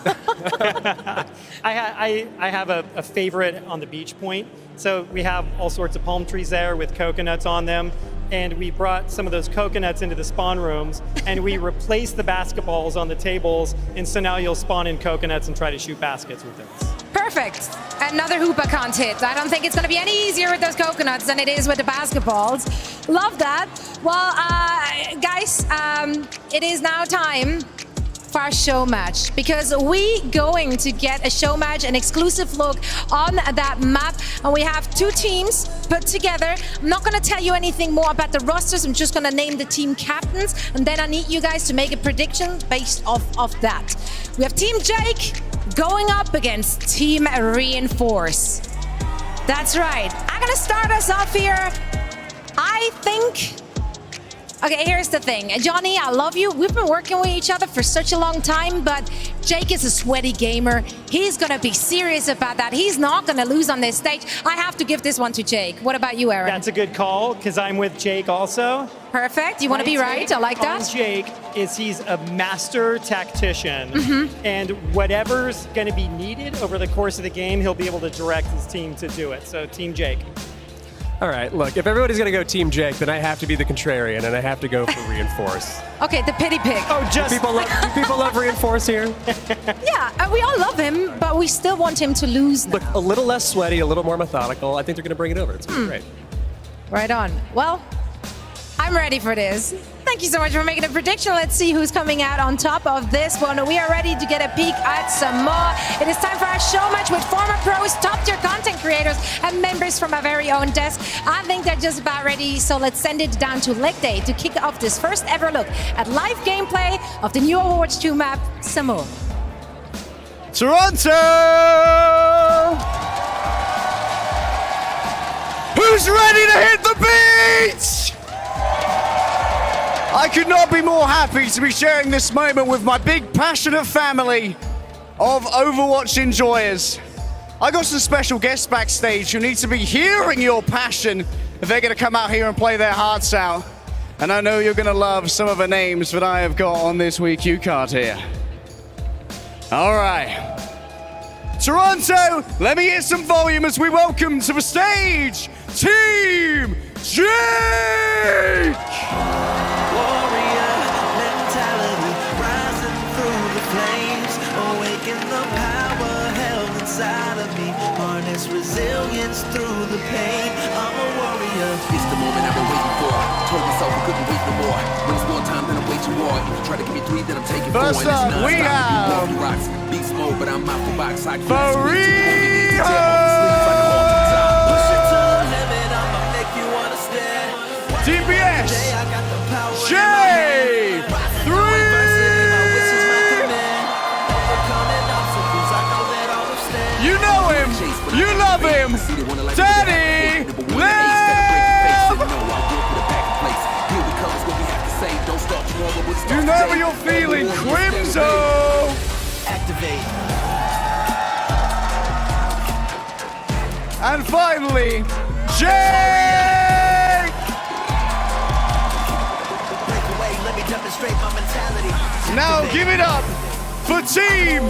I have a favorite on the beach point. So we have all sorts of palm trees there with coconuts on them. And we brought some of those coconuts into the spawn rooms, and we replaced the basketballs on the tables, and so now you'll spawn in coconuts and try to shoot baskets with those. Perfect. Another hoop I can't hit. I don't think it's going to be any easier with those coconuts than it is with the basketballs. Love that. Well, guys, it is now time for our show match, because we going to get a show match, an exclusive look on that map, and we have 2 teams put together. I'm not going to tell you anything more about the rosters. I'm just going to name the team captains, and then I need you guys to make a prediction based off of that. We have Team Jake going up against Team Reinforce. That's right. I'm going to start us off here. I think Okay, here's the thing. Johnny, I love you. We've been working with each other for such a long time, but Jake is a sweaty gamer. He's going to be serious about that. He's not going to lose on this stage. I have to give this one to Jake. What about you, Aaron? That's a good call, because I'm with Jake also. Perfect. You want to be right? I like that. Jake is he's a master tactician, and whatever's going to be needed over the course of the game, he'll be able to direct his team to do it. So, Team Jake. All right, look, if everybody's going to go Team Jake, then I have to be the contrarian, and I have to go for Reinforce. Okay, the pity pig. Oh, Do people love Reinforce here? Yeah, we all love him, but we still want him to lose. Look, a little less sweaty, a little more methodical. I think they're going to bring it over. It's going to be great. Right on. Well, I'm ready for this. Thank you so much for making a prediction. Let's see who's coming out on top of this one. We are ready to get a peek at some more. It is time for our show match with former pros, top-tier content creators, and members from our very own desk. I think they're just about ready, so let's send it down to leg day to kick off this first ever look at live gameplay of the new Overwatch 2 map, Samoa. Toronto! Who's ready to hit the beach? I could not be more happy to be sharing this moment with my big, passionate family of Overwatch enjoyers. I got some special guests backstage who need to be hearing your passion if they're going to come out here and play their hearts out. And I know you're going to love some of the names that I have got on this week cue card here. All right. Toronto, let me hear some volume as we welcome to the stage, Team Jake! Warrior mentality, rising through the flames, awaken the power held inside of me, harness resilience through the pain. I'm a warrior. It's the moment I've been waiting for. Told myself I couldn't wait no more. When it's more time, then I'm way too hard. If you try to give me 3, then I'm taking 4. First up, we have rocks. Beast mode, but I'm out for box. I DPS, J3. You know him, you love him, Daddy Liv. You know what you're feeling, Crimzo. Activate. And finally, Jake. Let me demonstrate my mentality. Now give it up for Team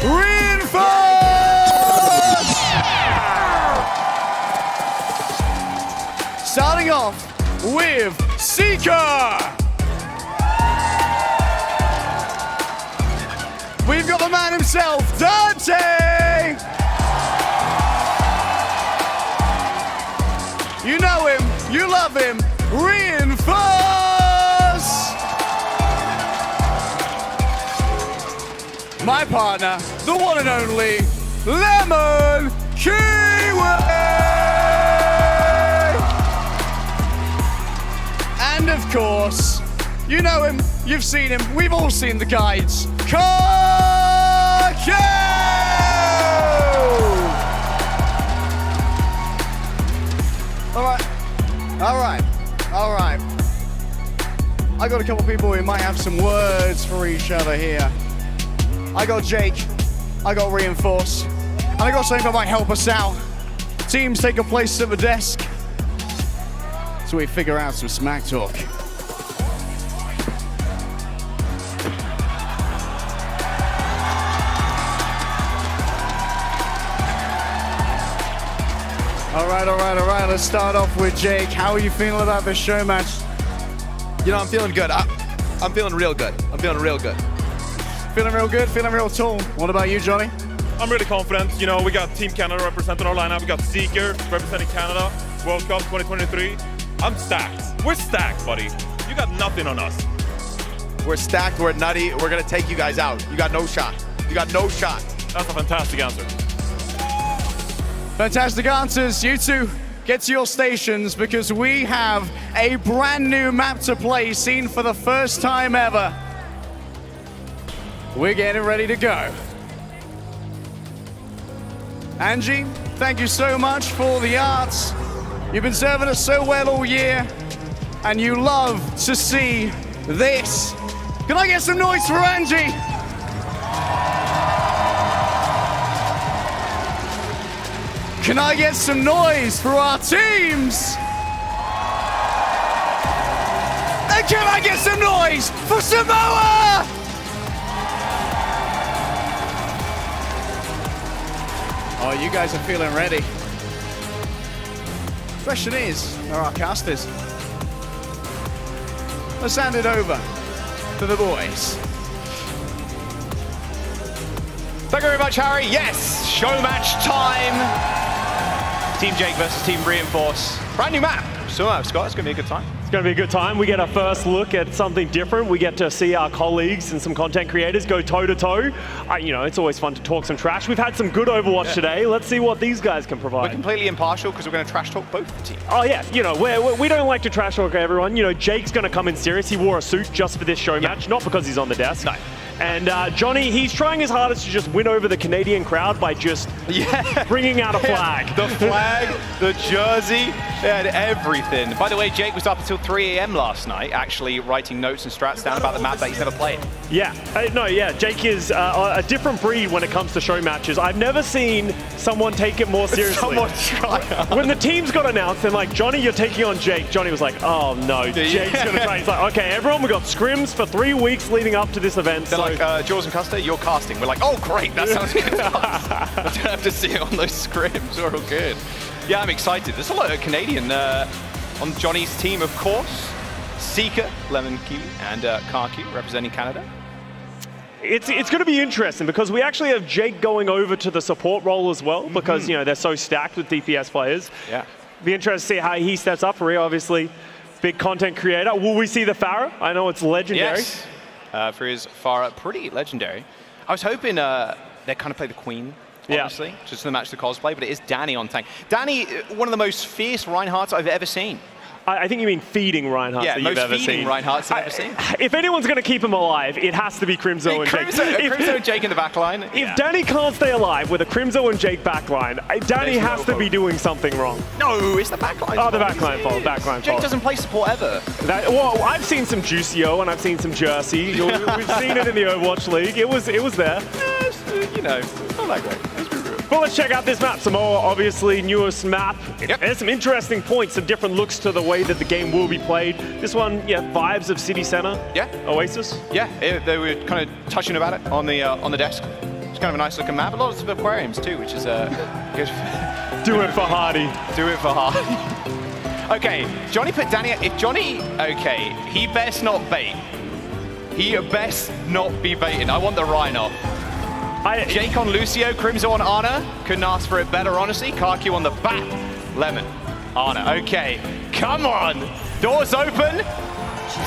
Reinforce! Starting off with Seeker. We've got the man himself, Dante. You know him, you love him, Reinforce. My partner, the one and only Lemon Kiwi! And of course, you know him, you've seen him, we've all seen the guides. Kakao! All right. I got a couple people who might have some words for each other here. I got Jake, I got Reinforce, and I got something that might help us out. Teams take a place at the desk so we figure out some smack talk. All right. Let's start off with Jake. How are you feeling about this show match? You know, I'm feeling good. I'm feeling real good. I'm feeling real good. Feeling real good, feeling real tall. What about you, Johnny? I'm really confident. You know, we got Team Canada representing our lineup. We got Seeker representing Canada, World Cup 2023. I'm stacked. We're stacked, buddy. You got nothing on us. We're stacked, we're nutty, we're gonna take you guys out. You got no shot. You got no shot. That's a fantastic answer. Fantastic answers. You two, get to your stations because we have a brand new map to play, seen for the first time ever. We're getting ready to go. Angie, thank you so much for the arts. You've been serving us so well all year. and you love to see this. Can I get some noise for Angie? Can I get some noise for our teams? And can I get some noise for Samoa? Oh, you guys are feeling ready. Question is, where are our casters? Let's hand it over to the boys. Thank you very much, Harry. Yes, show match time. Team Jake versus Team Reinforce. Brand new map. So, Scott, it's going to be a good time. It's going to be a good time. We get our first look at something different. We get to see our colleagues and some content creators go toe-to-toe. You know, it's always fun to talk some trash. We've had some good Overwatch today. Let's see what these guys can provide. We're completely impartial because we're going to trash talk both teams. Oh, yeah. You know, we don't like to trash talk everyone. You know, Jake's going to come in serious. He wore a suit just for this show match, not because he's on the desk. No. And Johnny, he's trying his hardest to just win over the Canadian crowd by just bringing out a flag. The flag, the jersey, they had everything. By the way, Jake was up until 3 a.m. last night, actually writing notes and strats down about the map that he's never played. Yeah, Jake is a different breed when it comes to show matches. I've never seen someone take it more seriously. Someone try. When the teams got announced, they're like, Johnny, you're taking on Jake. Johnny was like, oh no, Jake's going to try. He's like, okay, everyone, we got scrims for 3 weeks leading up to this event. They're like, Jaws and Custer, you're casting. We're like, oh great, that sounds good to us. I don't have to see it on those scrims. We're all good. Yeah, I'm excited. There's a lot of Canadian on Johnny's team, of course. Seeker, Lemon Kiwi, and Karki representing Canada. It's going to be interesting because we actually have Jake going over to the support role as well because, you know, they're so stacked with DPS players. Yeah. Be interested to see how he steps up. Rhea, obviously, big content creator. Will we see the Pharah? I know it's legendary. Yes. For his Pharah, pretty legendary. I was hoping they kind of play the Queen, honestly, just to match the cosplay, but it is Danny on tank. Danny, one of the most fierce Reinhardts I've ever seen. I think you mean feeding Reinhardt that you've ever seen. Reinhardts I've ever seen. If anyone's going to keep him alive, it has to be Crimzo and Jake. Crimzo and Jake in the backline. If Danny can't stay alive with a Crimzo and Jake backline, Danny has to be doing something wrong. No, it's the backline. Oh, the backline fault. Backline Jake doesn't play support ever. Well, I've seen some Juicio and I've seen some Jersey. We've seen it in the Overwatch League. It was there. You know, it's not that great. Well, let's check out this map. Samoa, obviously, newest map. There's some interesting points, some different looks to the way that the game will be played. This one, vibes of City Center. Yeah. Oasis. Yeah, they were kind of touching about it on the desk. It's kind of a nice looking map. A lot of aquariums too, which is good. Do it for Hardy. Do it for Hardy. Okay, Johnny put Danny. If Johnny, okay, he best not bait. He best not be baiting. I want the Rhino. Jake on Lucio, Crimzo on Ana. Couldn't ask for it better, honestly. Karki on the back. Lemon. Ana, okay. Come on. Doors open.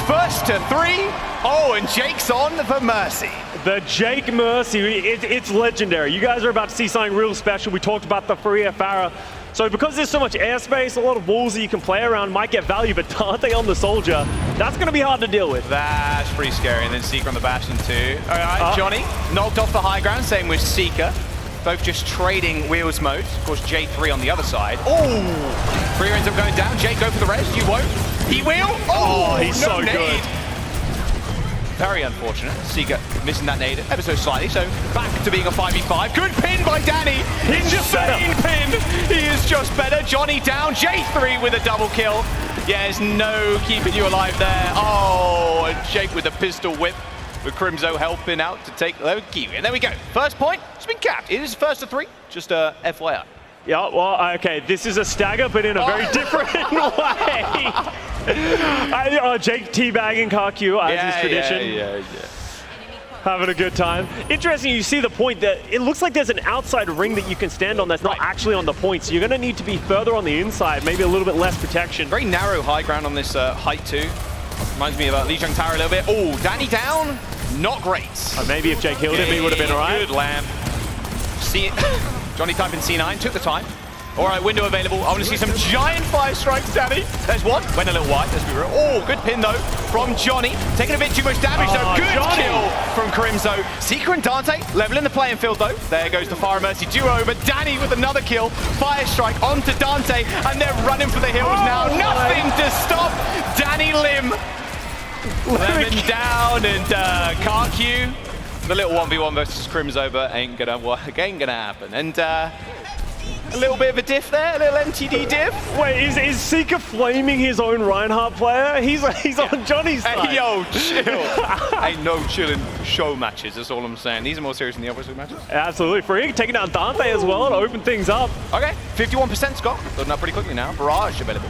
First to 3. Oh, and Jake's on for Mercy. The Jake Mercy, it's legendary. You guys are about to see something real special. We talked about the Faria Pharah. So because there's so much airspace, a lot of walls that you can play around might get value, but Dante on the Soldier, that's going to be hard to deal with. That's pretty scary. And then Seeker on the Bastion too. All right, Johnny knocked off the high ground. Same with Seeker. Both just trading wheels mode. Of course, J3 on the other side. Oh! Freya ends up going down. Jake, go for the res. You won't. He will. Oh, he's no so nade. good. Very unfortunate. Seeker missing that nade ever so slightly. So back to being a 5v5. Good pin by Danny. Insane pin. He is just better. Johnny down. J3 with a double kill. Yeah, there's no keeping you alive there. Oh, and Jake with a pistol whip. With Crimzo helping out to take Kiwi. And there we go. First point has been capped. It is first to 3. Just FYI. Yeah, well, okay. This is a stagger, but in a very different way. Jake teabagging Karki as his tradition. Yeah. Having a good time. Interesting, you see the point that it looks like there's an outside ring that you can stand on that's not actually on the point. So you're going to need to be further on the inside, maybe a little bit less protection. Very narrow high ground on this height too. Reminds me of Lee Jung Tower a little bit. Oh, Danny down. Not great. Maybe if Jake healed him, he would have been all right. Good lamb. See it. Johnny type in C9, took the time. All right, window available. I want to see some giant 5 strikes, Danny. There's one. Went a little wide. Let's be real. Oh, good pin, though, from Johnny. Taking a bit too much damage, though. Good kill from Crimzo. Seeker and Dante leveling the playing field, though. There goes the Fire Mercy duo, but Danny with another kill. Fire strike onto Dante, and they're running for the hills now. Nothing to stop Danny Lemon down and KarQ. The little 1v1 versus Crimsover ain't gonna happen. And a little bit of a diff there, a little MTD diff. Wait, is Seeker flaming his own Reinhardt player? He's on Johnny's side. Hey, yo, chill. Ain't no chilling show matches, that's all I'm saying. These are more serious than the Overwatch matches. Absolutely. Free taking down Dante as well to open things up. Okay, 51% Scott. Loading up pretty quickly now. Barrage available.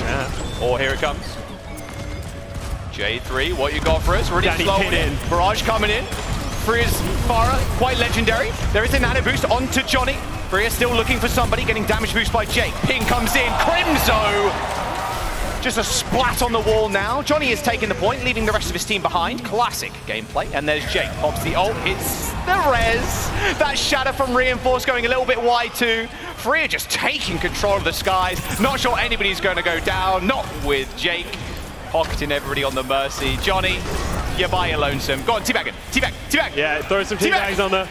Yeah. Oh, here it comes. J3, what you got for us? Really slow in. Barrage coming in. Freya's Farah, quite legendary. There is a nano boost onto Johnny. Freya still looking for somebody, getting damage boost by Jake. Ping comes in, Crimzo! Just a splat on the wall now. Johnny is taking the point, leaving the rest of his team behind. Classic gameplay. And there's Jake, pops the ult, hits the res. That shatter from Reinforce going a little bit wide too. Freya just taking control of the skies. Not sure anybody's going to go down, not with Jake. Pocketing everybody on the Mercy. Johnny, you're by your lonesome. Go on, teabag it. Teabag. Yeah, throw some teabags on there.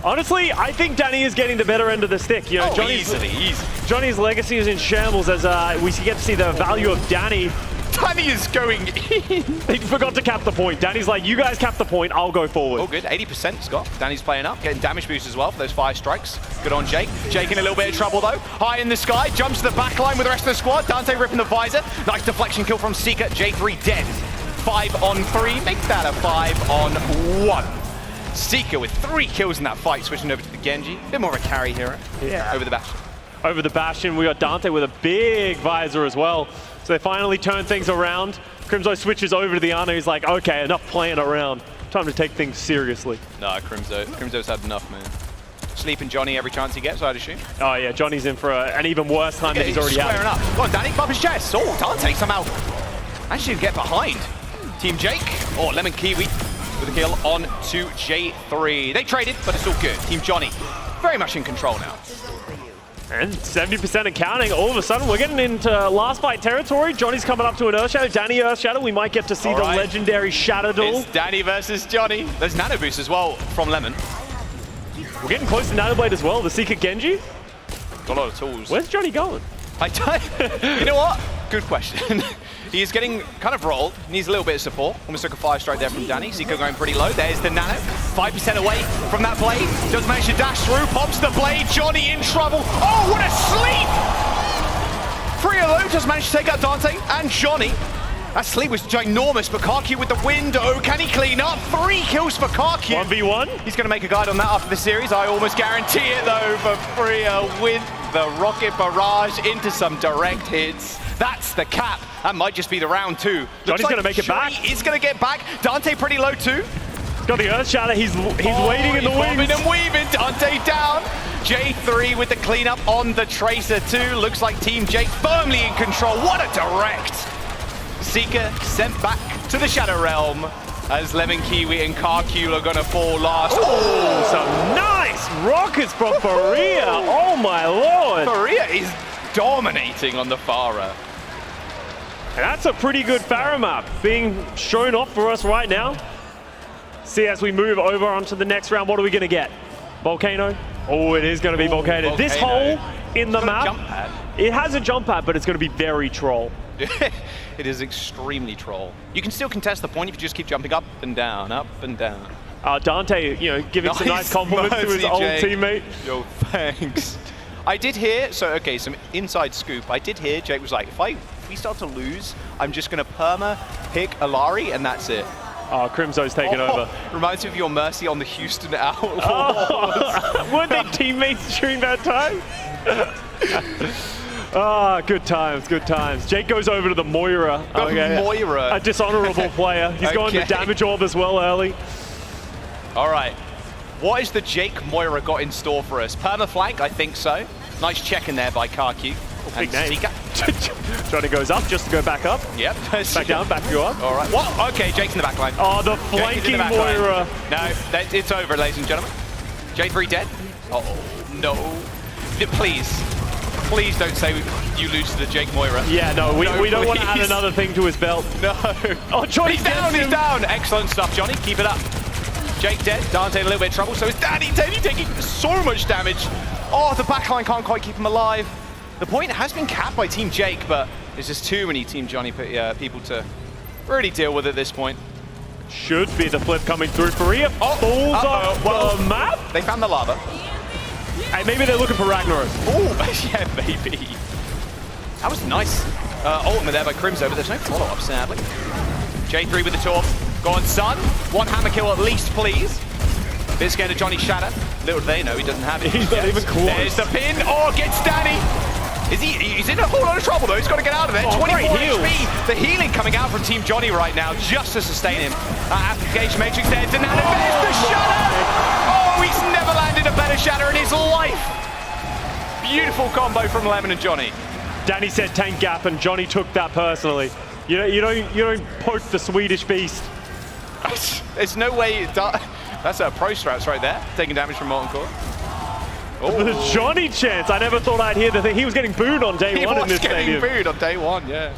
Honestly, I think Danny is getting the better end of the stick. You know, easily. Johnny's legacy is in shambles as we get to see the value of Danny. Danny is going in. He forgot to cap the point. Danny's like, you guys cap the point, I'll go forward. Oh, good. 80% Scott. Danny's playing up, getting damage boost as well for those 5 strikes. Good on Jake. Jake in a little bit of trouble though. High in the sky, jumps to the back line with the rest of the squad. Dante ripping the visor. Nice deflection kill from Seeker. J3 dead. 5 on 3. Make that a 5 on 1. Seeker with 3 kills in that fight, switching over to the Genji. A bit more of a carry hero. Yeah. Over the Bastion. Over the Bastion, we got Dante with a big visor as well. So they finally turn things around. Crimzo switches over to the Ana. He's like, okay, enough playing around. Time to take things seriously. Nah, Crimzo's had enough, man. Sleeping Johnny every chance he gets, I'd assume. Oh yeah, Johnny's in for an even worse time than he's already had. Squaring up. Go on, Danny, bump his chest. Oh, Dante somehow actually get behind. Team Jake, or Lemon Kiwi with a kill on to J3. They traded, but it's all good. Team Johnny, very much in control now. And 70% and counting. All of a sudden, we're getting into last fight territory. Johnny's coming up to an Earth Shadow. Danny Earth Shadow. We might get to see the legendary Shadow duel. It's Danny versus Johnny. There's Nano Boost as well from Lemon. We're getting close to Nano Blade as well. The Seeker Genji. Got a lot of tools. Where's Johnny going? You know what? Good question. He's getting kind of rolled. Needs a little bit of support. Almost took a 5 strike there from Danny. Seeker going pretty low. There's the Nano. 5% away from that blade. Does manage to dash through. Pops the blade. Johnny in trouble. Oh, what a sleep! Freya though does manage to take out Dante and Johnny. That sleep was ginormous, but KarQ with the wind. Oh, can he clean up? 3 kills for KarQ. 1v1. He's going to make a guide on that after the series. I almost guarantee it though for Freya with the rocket barrage into some direct hits. That's the cap. That might just be the round 2. Johnny's going to make it back. He's going to get back. Dante pretty low too. Got the Earth Shatter. He's waiting in the wings. Bobbing and weaving. Dante down. J3 with the cleanup on the Tracer too. Looks like Team Jake firmly in control. What a direct. Seeker sent back to the Shadow Realm as Lemon Kiwi and KarQ are going to fall last. Oh, some nice rockets from Faria. Oh my lord. Faria is dominating on the Farah. And that's a pretty good Farah map being shown off for us right now. See, as we move over onto the next round, what are we going to get? Volcano? Oh, it is going to be Volcano. This hole in the map, it has a jump pad, but it's going to be very troll. It is extremely troll. You can still contest the point if you just keep jumping up and down, up and down. Dante, you know, giving some nice compliments to his old teammate. Yo, thanks. I did hear, okay, some inside scoop. I did hear Jake was like, if we start to lose, I'm just going to perma pick Alari and that's it. Oh, Crimzo's taking over. Reminds me of your Mercy on the Houston Outlaws. Oh, weren't they teammates during that time? Ah, good times, good times. Jake goes over to the Moira. Moira. A dishonorable player. He's going to damage orb as well early. All right. What is the Jake Moira got in store for us? Perma-flank? I think so. Nice check in there by KarQ. Big name. Johnny goes up just to go back up. Yep. Back down, back you up. All right. What? Okay, Jake's in the back line. Oh, the flanking Moira. No, it's over, ladies and gentlemen. J3 dead. Oh, no. Please don't say you lose to the Jake Moira. Yeah, no, we don't want to add another thing to his belt. No. Oh, Johnny's down, he's down. Excellent stuff, Johnny. Keep it up. Jake dead. Dante in a little bit of trouble. So is Danny. Danny taking so much damage. Oh, the backline can't quite keep him alive. The point has been capped by Team Jake, but There's just too many Team Johnny people to really deal with at this point. Should be the flip coming through. Faria falls off the map. They found the lava. Hey, maybe they're looking for Ragnaros. Oh, yeah, maybe. That was nice. Ultimate there by Crimzo, but there's no follow-up, sadly. J3 with the torp. Go on, son. One hammer kill at least, please. Bit scared of Johnny Shatter. Little do they know he doesn't have it. He's not even close. There's the pin. Oh, gets Danny. He's in a whole lot of trouble, though. He's got to get out of there. 24 HP. The healing coming out from Team Johnny right now, just to sustain him. Application Matrix there. There's the Shatter. Oh, he's never landed a better Shatter in his life. Beautiful combo from Lemon and Johnny. Danny said tank gap, and Johnny took that personally. You don't poke the Swedish beast. There's no way. That's a pro strats right there, taking damage from Molten Core. Oh. The Johnny chance. I never thought I'd hear the thing. He was getting booed on day one in this stadium. He was getting booed on day one, yeah.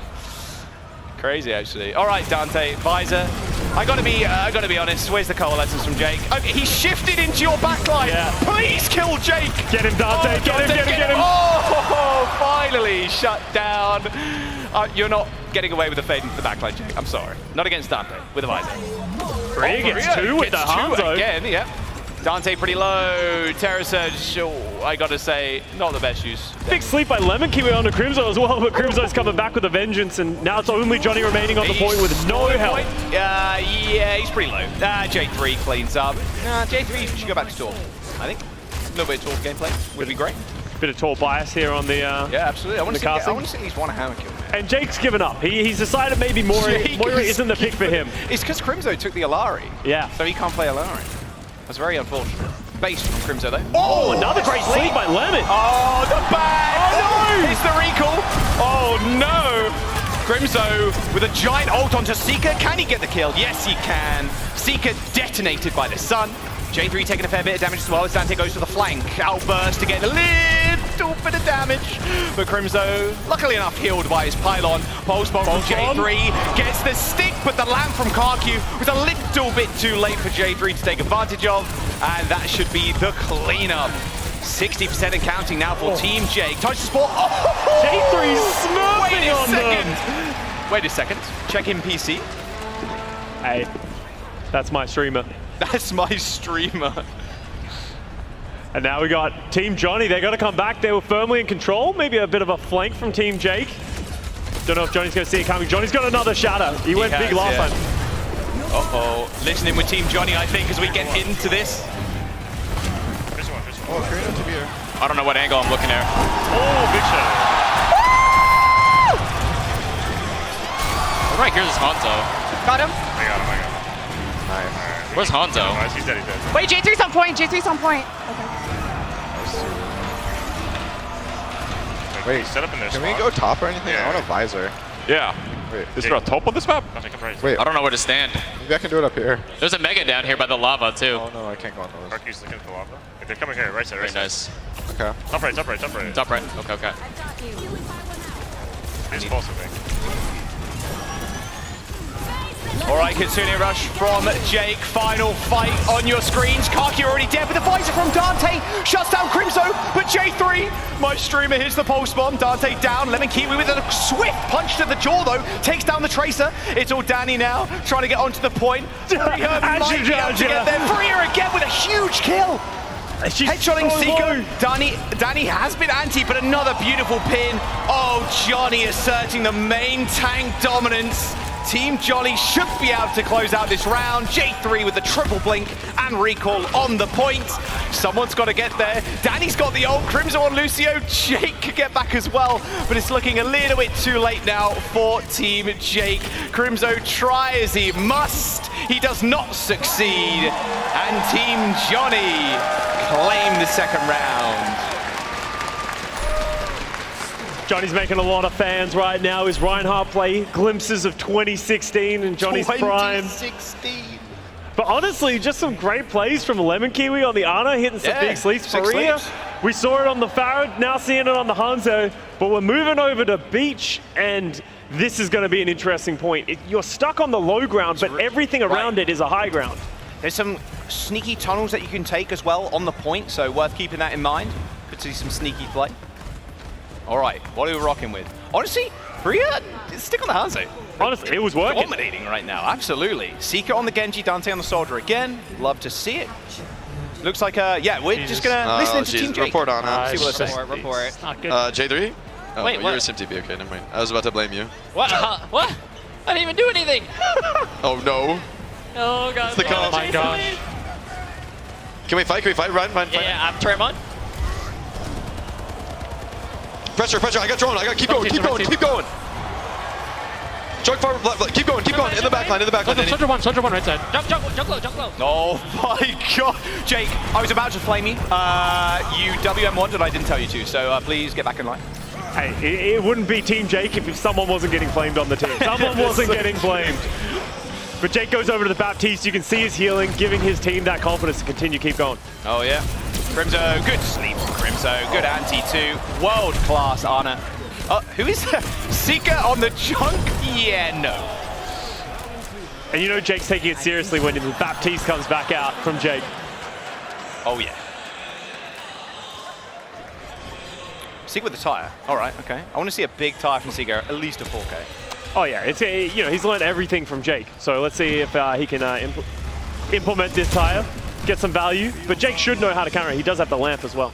Crazy, actually. All right, Dante, Visor. I gotta be honest. Where's the coalescence from Jake? Okay, he shifted into your backline. Yeah. Please kill Jake. Get him, Dante. Get him. Oh, finally shut down. You're not getting away with the fade into the backline, Jake. I'm sorry. Not against Dante with a Visor. Faria gets two with the Hanzo. Again, yeah. Dante pretty low. Terra Surge, I gotta say, not the best use. Big sleep by Lemon Kiwi onto Crimzo as well, but Crimzo's coming back with a vengeance, and now it's only Johnny remaining on the point with no help. Yeah, he's pretty low. J3 cleans up. J3 should go back to Torp, I think. A little bit of Torp gameplay would be great. Bit of Torp bias here on the yeah, absolutely. I want to see at least one hammer kill. And Jake's given up. He's decided maybe Moira isn't the pick for him. It's because Crimzo took the Alari. Yeah. So he can't play Alari. That's very unfortunate. Base from Crimzo though. Oh, another great sleep by Lemon. Oh, the bag! Oh no! It's the recall. Oh no! Crimzo with a giant ult onto Seeker. Can he get the kill? Yes, he can. Seeker detonated by the sun. J3 taking a fair bit of damage as well as Dante goes to the flank. Outburst to get a little bit of damage. But Crimzo, luckily enough, healed by his pylon. Pulse bomb from J3 gets the stick, but the lamp from Karku was a little bit too late for J3 to take advantage of. And that should be the cleanup. 60% and counting now for Team Jake. Touch the sport. Oh! J3's smurfing on them. Wait a second. Check in PC. Hey, that's my streamer. That's my streamer. And now we got Team Johnny. They got to come back. They were firmly in control. Maybe a bit of a flank from Team Jake. Don't know if Johnny's going to see it coming. Johnny's got another shatter. He went big last time. Uh-oh. Listening with Team Johnny, I think, as we get into this. Oh, Karina to be here. I don't know what angle I'm looking at. Oh, big shot. Right, here's his Hanzo. Got him. I got him. Nice. Where's Hanzo? Nice, he's dead, he's dead. Wait, J3's on point. J3's on point. Wait, set up in there. Can we go top or anything? I want a visor. Yeah. Wait, Is there a top on this map? Wait, I don't know where to stand. Maybe I can do it up here. There's a mega down here by the lava too. Oh no, I can't go on those. Arky's looking at the lava. They're coming here, right side, right Very side. nice. Okay. Top right, top right, top right. Top right. Okay, okay. He's false, I think. All right, Kitsune Rush from Jake. Final fight on your screens. Karki already dead, but the visor from Dante shuts down Crimzo. But J3, my streamer, hits the pulse bomb. Dante down. Lemon Kiwi with a swift punch to the jaw, though. Takes down the Tracer. It's all Danny now, trying to get onto the point. Might be able to get there. Faria again with a huge kill. Headshotting Seeker. Danny has been anti, but another beautiful pin. Oh, Johnny asserting the main tank dominance. Team Johnny should be able to close out this round. J3 with the triple blink and recall on the point. Someone's got to get there. Danny's got the ult. Crimzo on Lucio. Jake could get back as well, but it's looking a little bit too late now for Team Jake. Crimzo try as he must. He does not succeed. And Team Johnny claim the second round. Johnny's making a lot of fans right now. His Reinhardt play, glimpses of 2016 and Johnny's prime. 2016. But honestly, just some great plays from Lemon Kiwi on the Ana, hitting some big sleeps. Faria, we saw it on the Farad, now seeing it on the Hanzo. But we're moving over to Beach, and this is going to be an interesting point. You're stuck on the low ground, but everything around it is a high ground. There's some sneaky tunnels that you can take as well on the point, so worth keeping that in mind. Could see some sneaky play. All right, what are we rocking with? Honestly, Freya, stick on the Hanzo. Honestly, it was working. Dominating right now, absolutely. Seeker on the Genji, Dante on the Soldier again. Love to see it. Looks like, yeah, we're just gonna listen to Team Jake. Report on him. See what they're saying. Report. Not good. J3? Oh, Wait, no, what? you're a SimTP. Okay, never mind. I was about to blame you. What? What? I didn't even do anything. Oh, no. Oh, God. It's the Oh, my gosh. Can we fight? Can we fight? Run, fight. Yeah, I'm Tremont. Pressure, pressure. I got drone. I got keep going, keep going, keep going. Jump forward, keep going, keep going. In the back line, in the back line. Soldier one right side. Jump low. Oh my God. Jake, I was about to flame you. You WM1'd and I didn't tell you to, so please get back in line. Hey, it wouldn't be Team Jake if someone wasn't getting flamed on the team. Someone wasn't getting flamed. But Jake goes over to the Baptiste. You can see his healing, giving his team that confidence to continue, keep going. Oh, yeah. Crimzo, good sleep from Crimzo. Good anti too. World-class Ana. Who is that? Seeker on the junk? Yeah, no. And you know Jake's taking it seriously when the Baptiste comes back out from Jake. Oh, yeah. Seeker with the tire. All right, okay. I want to see a big tire from Seeker, at least a 4K. Oh yeah, it's he's learned everything from Jake. So let's see if he can implement this tire, get some value. But Jake should know how to counter it. He does have the lamp as well.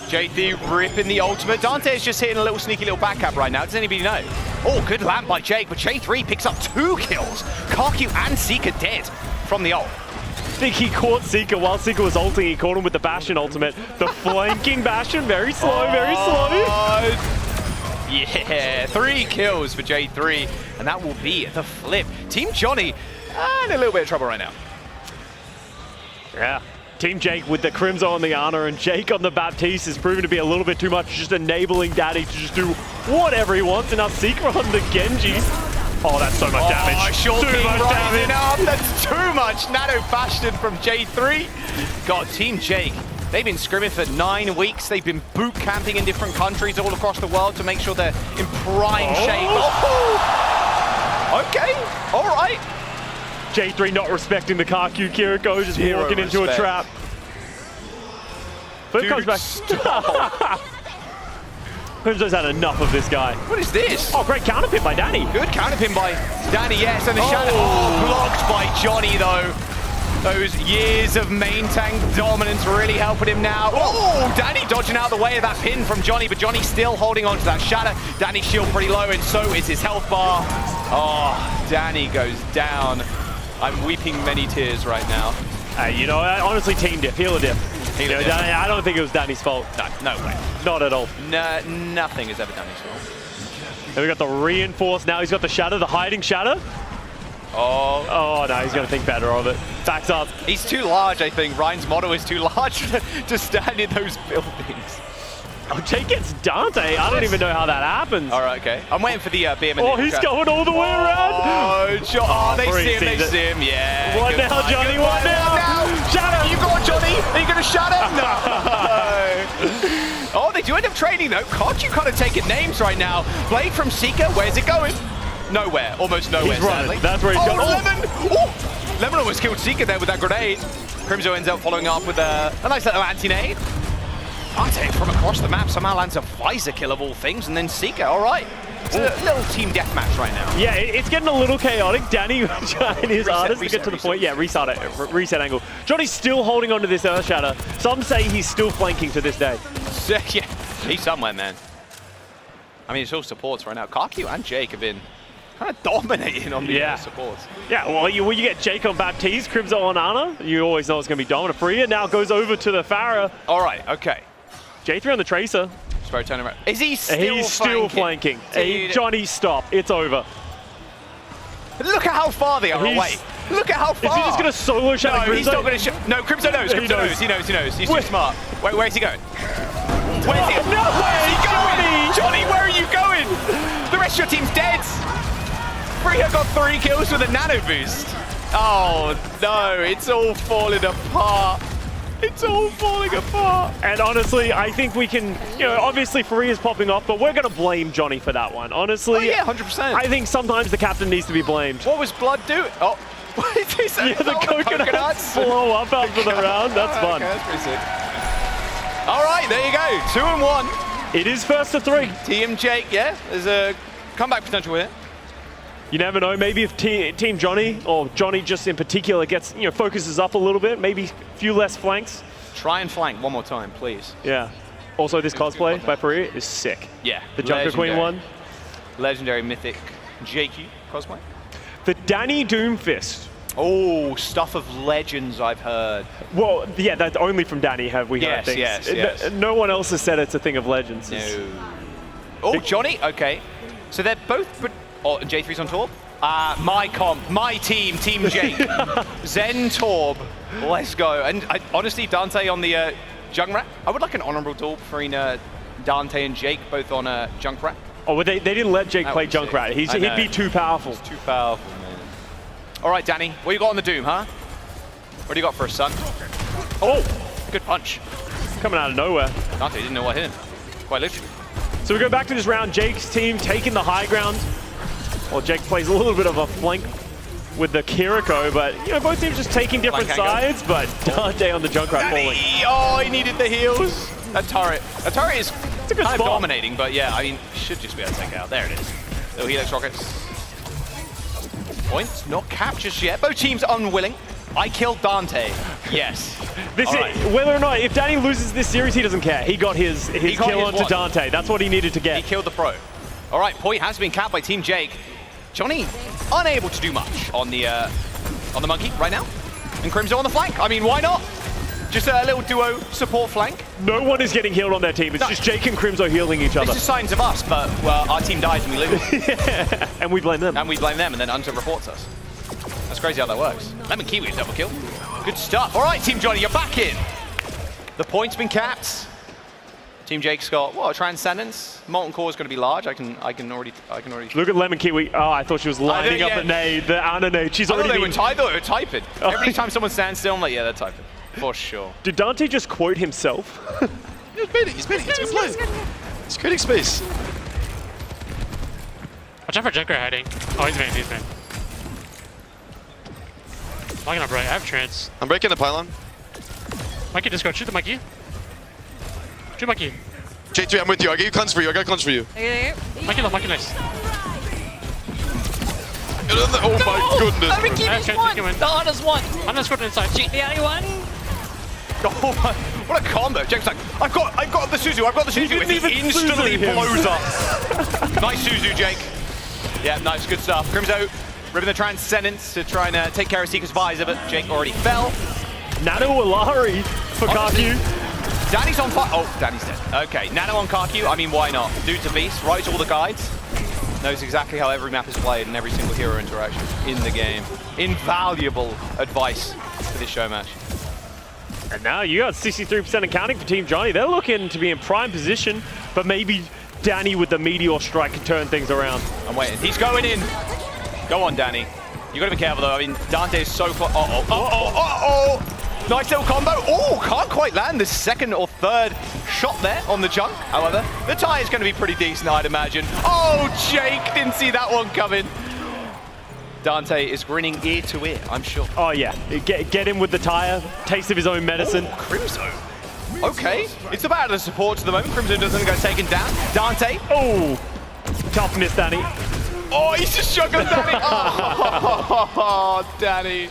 JD ripping the ultimate. Dante is just hitting a little sneaky little back cap right now. Does anybody know? Oh, good lamp by Jake, but J3 picks up 2 kills. Karku and Seeker dead from the ult. I think he caught Seeker while Seeker was ulting. He caught him with the Bastion ultimate. The flanking Bastion, very slow, very slow. Yeah, 3 kills for J3, and that will be the flip. Team Johnny in a little bit of trouble right now. Yeah, Team Jake with the Crimzo on the Ana and Jake on the Baptiste is proving to be a little bit too much, just enabling Daddy to just do whatever he wants. And now Seeker on the Genji. Oh, that's so much damage. Too much damage. Up. That's too much. Nano Bastion from J3. Got Team Jake. They've been scrimming for 9 weeks. They've been boot camping in different countries all across the world to make sure they're in prime shape. Oh. Okay, all right. J3 not respecting the Karku. Kiriko just walking into a trap. Flip comes back. Crimzo's had enough of this guy. What is this? Oh, great counter pin by Danny. Good counter pin by Danny, yes. And the shadow blocked by Johnny, though. Those years of main tank dominance really helping him now. Oh, Danny dodging out the way of that pin from Johnny, but Johnny still holding on to that shadow. Danny's shield pretty low, and so is his health bar. Oh, Danny goes down. I'm weeping many tears right now. You know, honestly, team diff, healer diff. I don't think it was Danny's fault. No way. Not at all. No, nothing is ever Danny's fault. And we got the reinforce. Now he's got the shadow, the hiding shadow. Oh, no, he's going to think better of it. Backs up. He's too large, I think. Ryan's motto is too large to stand in those buildings. Oh, Jake gets Dante. I don't even know how that happens. All right, okay. I'm waiting for the BM. Oh, he's going all the way around. Oh, they see him, Yeah. What now, Johnny? What now? Shadow. You got Johnny. Are you going to shadow? No. Oh, they do end up trading, though. Can't you kind of taking names right now? Blade from Seeker. Where's it going? Nowhere. Almost nowhere, he's running. Sadly. That's where he's going. Lemon. Oh, Lemon almost killed Seeker there with that grenade. Crimzo ends up following up with a nice little anti-nade. Dante from across the map somehow lands a visor kill of all things, and then Seeker, all right. It's a little team deathmatch right now. Yeah, it's getting a little chaotic. Danny trying his hardest to get to the point. Yeah, reset angle. Johnny's still holding on to this Earth Shatter. Some say he's still flanking to this day. Yeah, he's somewhere, man. I mean, it's all supports right now. Karku and Jake have been kind of dominating on the supports. Yeah, well, you get Jake on Baptiste, Crimzo on Ana. You always know it's going to be dominant. Freya now goes over to the Pharah. All right, okay. J3 on the Tracer. Turn around. Is he still He's still flanking. Johnny, stop. It's over. Look at how far they are away. Look at how far. Is he just going to solo shadow Crimzo? No, he's not going to. No, Crimzo knows. He knows. He's too smart. Wait, where's he going? Where's he? No, where's he going? Johnny, where are you going? The rest of your team's dead. Freya got 3 kills with a nano boost. Oh, no. It's all falling apart. It's all falling apart. And honestly, I think we can, obviously Freya's popping off, but we're going to blame Johnny for that one. Honestly. Oh, yeah, 100%. I think sometimes the captain needs to be blamed. What was Blood do? Oh, what is this? Yeah, the coconuts blow up after the round. That's fun. Okay, that's pretty sick. All right, there you go. 2-1. It is first to 3. Team Jake, yeah, there's a comeback potential here. You never know. Maybe if Team Johnny, or Johnny just in particular, gets focuses up a little bit, maybe a few less flanks. Try and flank one more time, please. Yeah. Also, this cosplay by Faria is sick. Yeah. The Junker Queen one. Legendary mythic JQ cosplay. The Danny Doomfist. Oh, stuff of legends, I've heard. Well, yeah, that's only from Danny have we heard things. Yes. No one else has said it's a thing of legends. No. Oh, Johnny, okay. So they're both, oh, J3's on Torb. My comp, my team, Team Jake. Zen Torb, let's go. And honestly, Dante on the Junkrat. I would like an honorable duel between Dante and Jake, both on Junkrat. Oh, well, they didn't let Jake play Junkrat. He'd be too powerful. He's too powerful, man. All right, Danny, what you got on the Doom, huh? What do you got for us, son? Oh, good punch. Coming out of nowhere. Dante didn't know what hit him. Quite literally. So we go back to this round. Jake's team taking the high ground. Well, Jake plays a little bit of a flank with the Kiriko, but both teams just taking different sides. But Dante on the Junkrat falling. Oh, he needed the heals. That turret is kind of dominating, but yeah, I mean, should just be able to take it out. There it is. Little Helix rockets. Points not captured yet. Both teams unwilling. I killed Dante. Yes. Whether or not, if Danny loses this series, he doesn't care. He got his kill onto Dante. That's what he needed to get. He killed the pro. All right, point has been capped by Team Jake. Johnny unable to do much on the monkey right now, and Crimzo on the flank. I mean, why not? Just a little duo support flank. No one is getting healed on their team. It's just Jake and Crimzo healing each other. This is signs of us, but well, our team dies and we lose. And we blame them. And we blame them, and then Hunter reports us. That's crazy how that works. Lemon Kiwi double kill. Good stuff. All right, Team Johnny, you're back in. The point's been capped. Team Jake's got what? Transcendence. Molten Core is going to be large. I can already. Look at Lemon Kiwi. Oh, I thought she was lining up the nade, the Ana nade. She's already. I thought they were typing. Every time someone stands still, I'm like, yeah, they're typing for sure. Did Dante just quote himself? He's baiting. It's a good play. He's creating space. Watch out for Junker hiding. Oh, he's baiting. Locking up right. I have trance. I'm breaking the pylon. Mikey, just go shoot the monkey. Shoot monkey. J3, I'm with you. I got you cleanse for you. Monkey low, monkey nice. Oh my goodness. Let me keep this one. The Ana's one. Ana's got inside. GPI one. Oh my, what a combo. Jake's like, I've got the Suzu, and he instantly blows up. Nice Suzu, Jake. Yeah, nice, good stuff. Crimzo, ripping the Transcendence to try and take care of Seeker's visor, but Jake already fell. Nano Alari for Karku. Danny's on fire. Oh, Danny's dead. Okay, Nano on Karku, I mean, why not? Dude's a beast, writes all the guides. Knows exactly how every map is played and every single hero interaction in the game. Invaluable advice for this show match. And now you got 63% accounting for Team Johnny. They're looking to be in prime position, but maybe Danny with the Meteor Strike can turn things around. I'm waiting. He's going in. Go on, Danny. You got to be careful though. I mean, Dante is so close. Nice little combo. Oh, can't quite land the second or third shot there on the junk. However, the tie is going to be pretty decent, I'd imagine. Oh, Jake didn't see that one coming. Dante is grinning ear to ear, I'm sure. Oh yeah, get him with the tire, taste of his own medicine. Oh, Crimzo. Okay, it's about the supports at the moment. Crimzo doesn't go taken down. Dante. Oh, tough miss, Danny. Oh, he's just juggling Danny. Oh, Danny.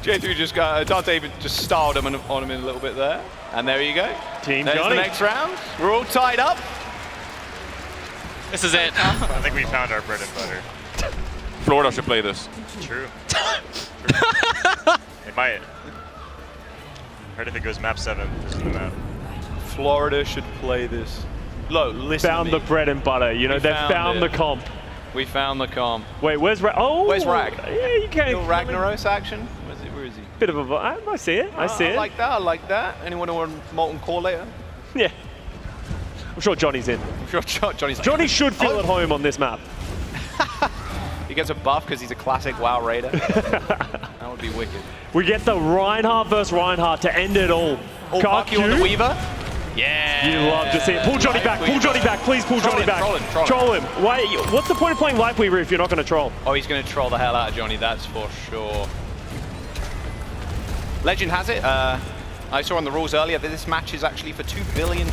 J3 just got, Dante just styled him on him in a little bit there. And there you go. Team There's Johnny. The next round. We're all tied up. This is it. I think we found our bread and butter. Florida should play this. True. They might. Heard if it goes map 7, this is the map. Florida should play this. Look, listen Found the bread and butter. You know, they found the comp. We found the comp. Wait, where's Rag? Oh! Where's Rag? Yeah, you can't. Little Ragnaros action? Where is he? Bit of a... I see it. I see it. I like that. Anyone want Molten Core later? Yeah. I'm sure Johnny's in. I'm sure Johnny's like... Johnny should feel at home on this map. He gets a buff because he's a classic WoW Raider. That would be wicked. We get the Reinhardt versus Reinhardt to end it all. Oh, Karku on the Weaver. Yeah. You love to see it. Pull Johnny back. Pull Johnny back. Please pull Johnny back. Troll him. Why? What's the point of playing Life Weaver if you're not going to troll? Oh, he's going to troll the hell out of Johnny, that's for sure. Legend has it. I saw on the rules earlier that this match is actually for $2 billion.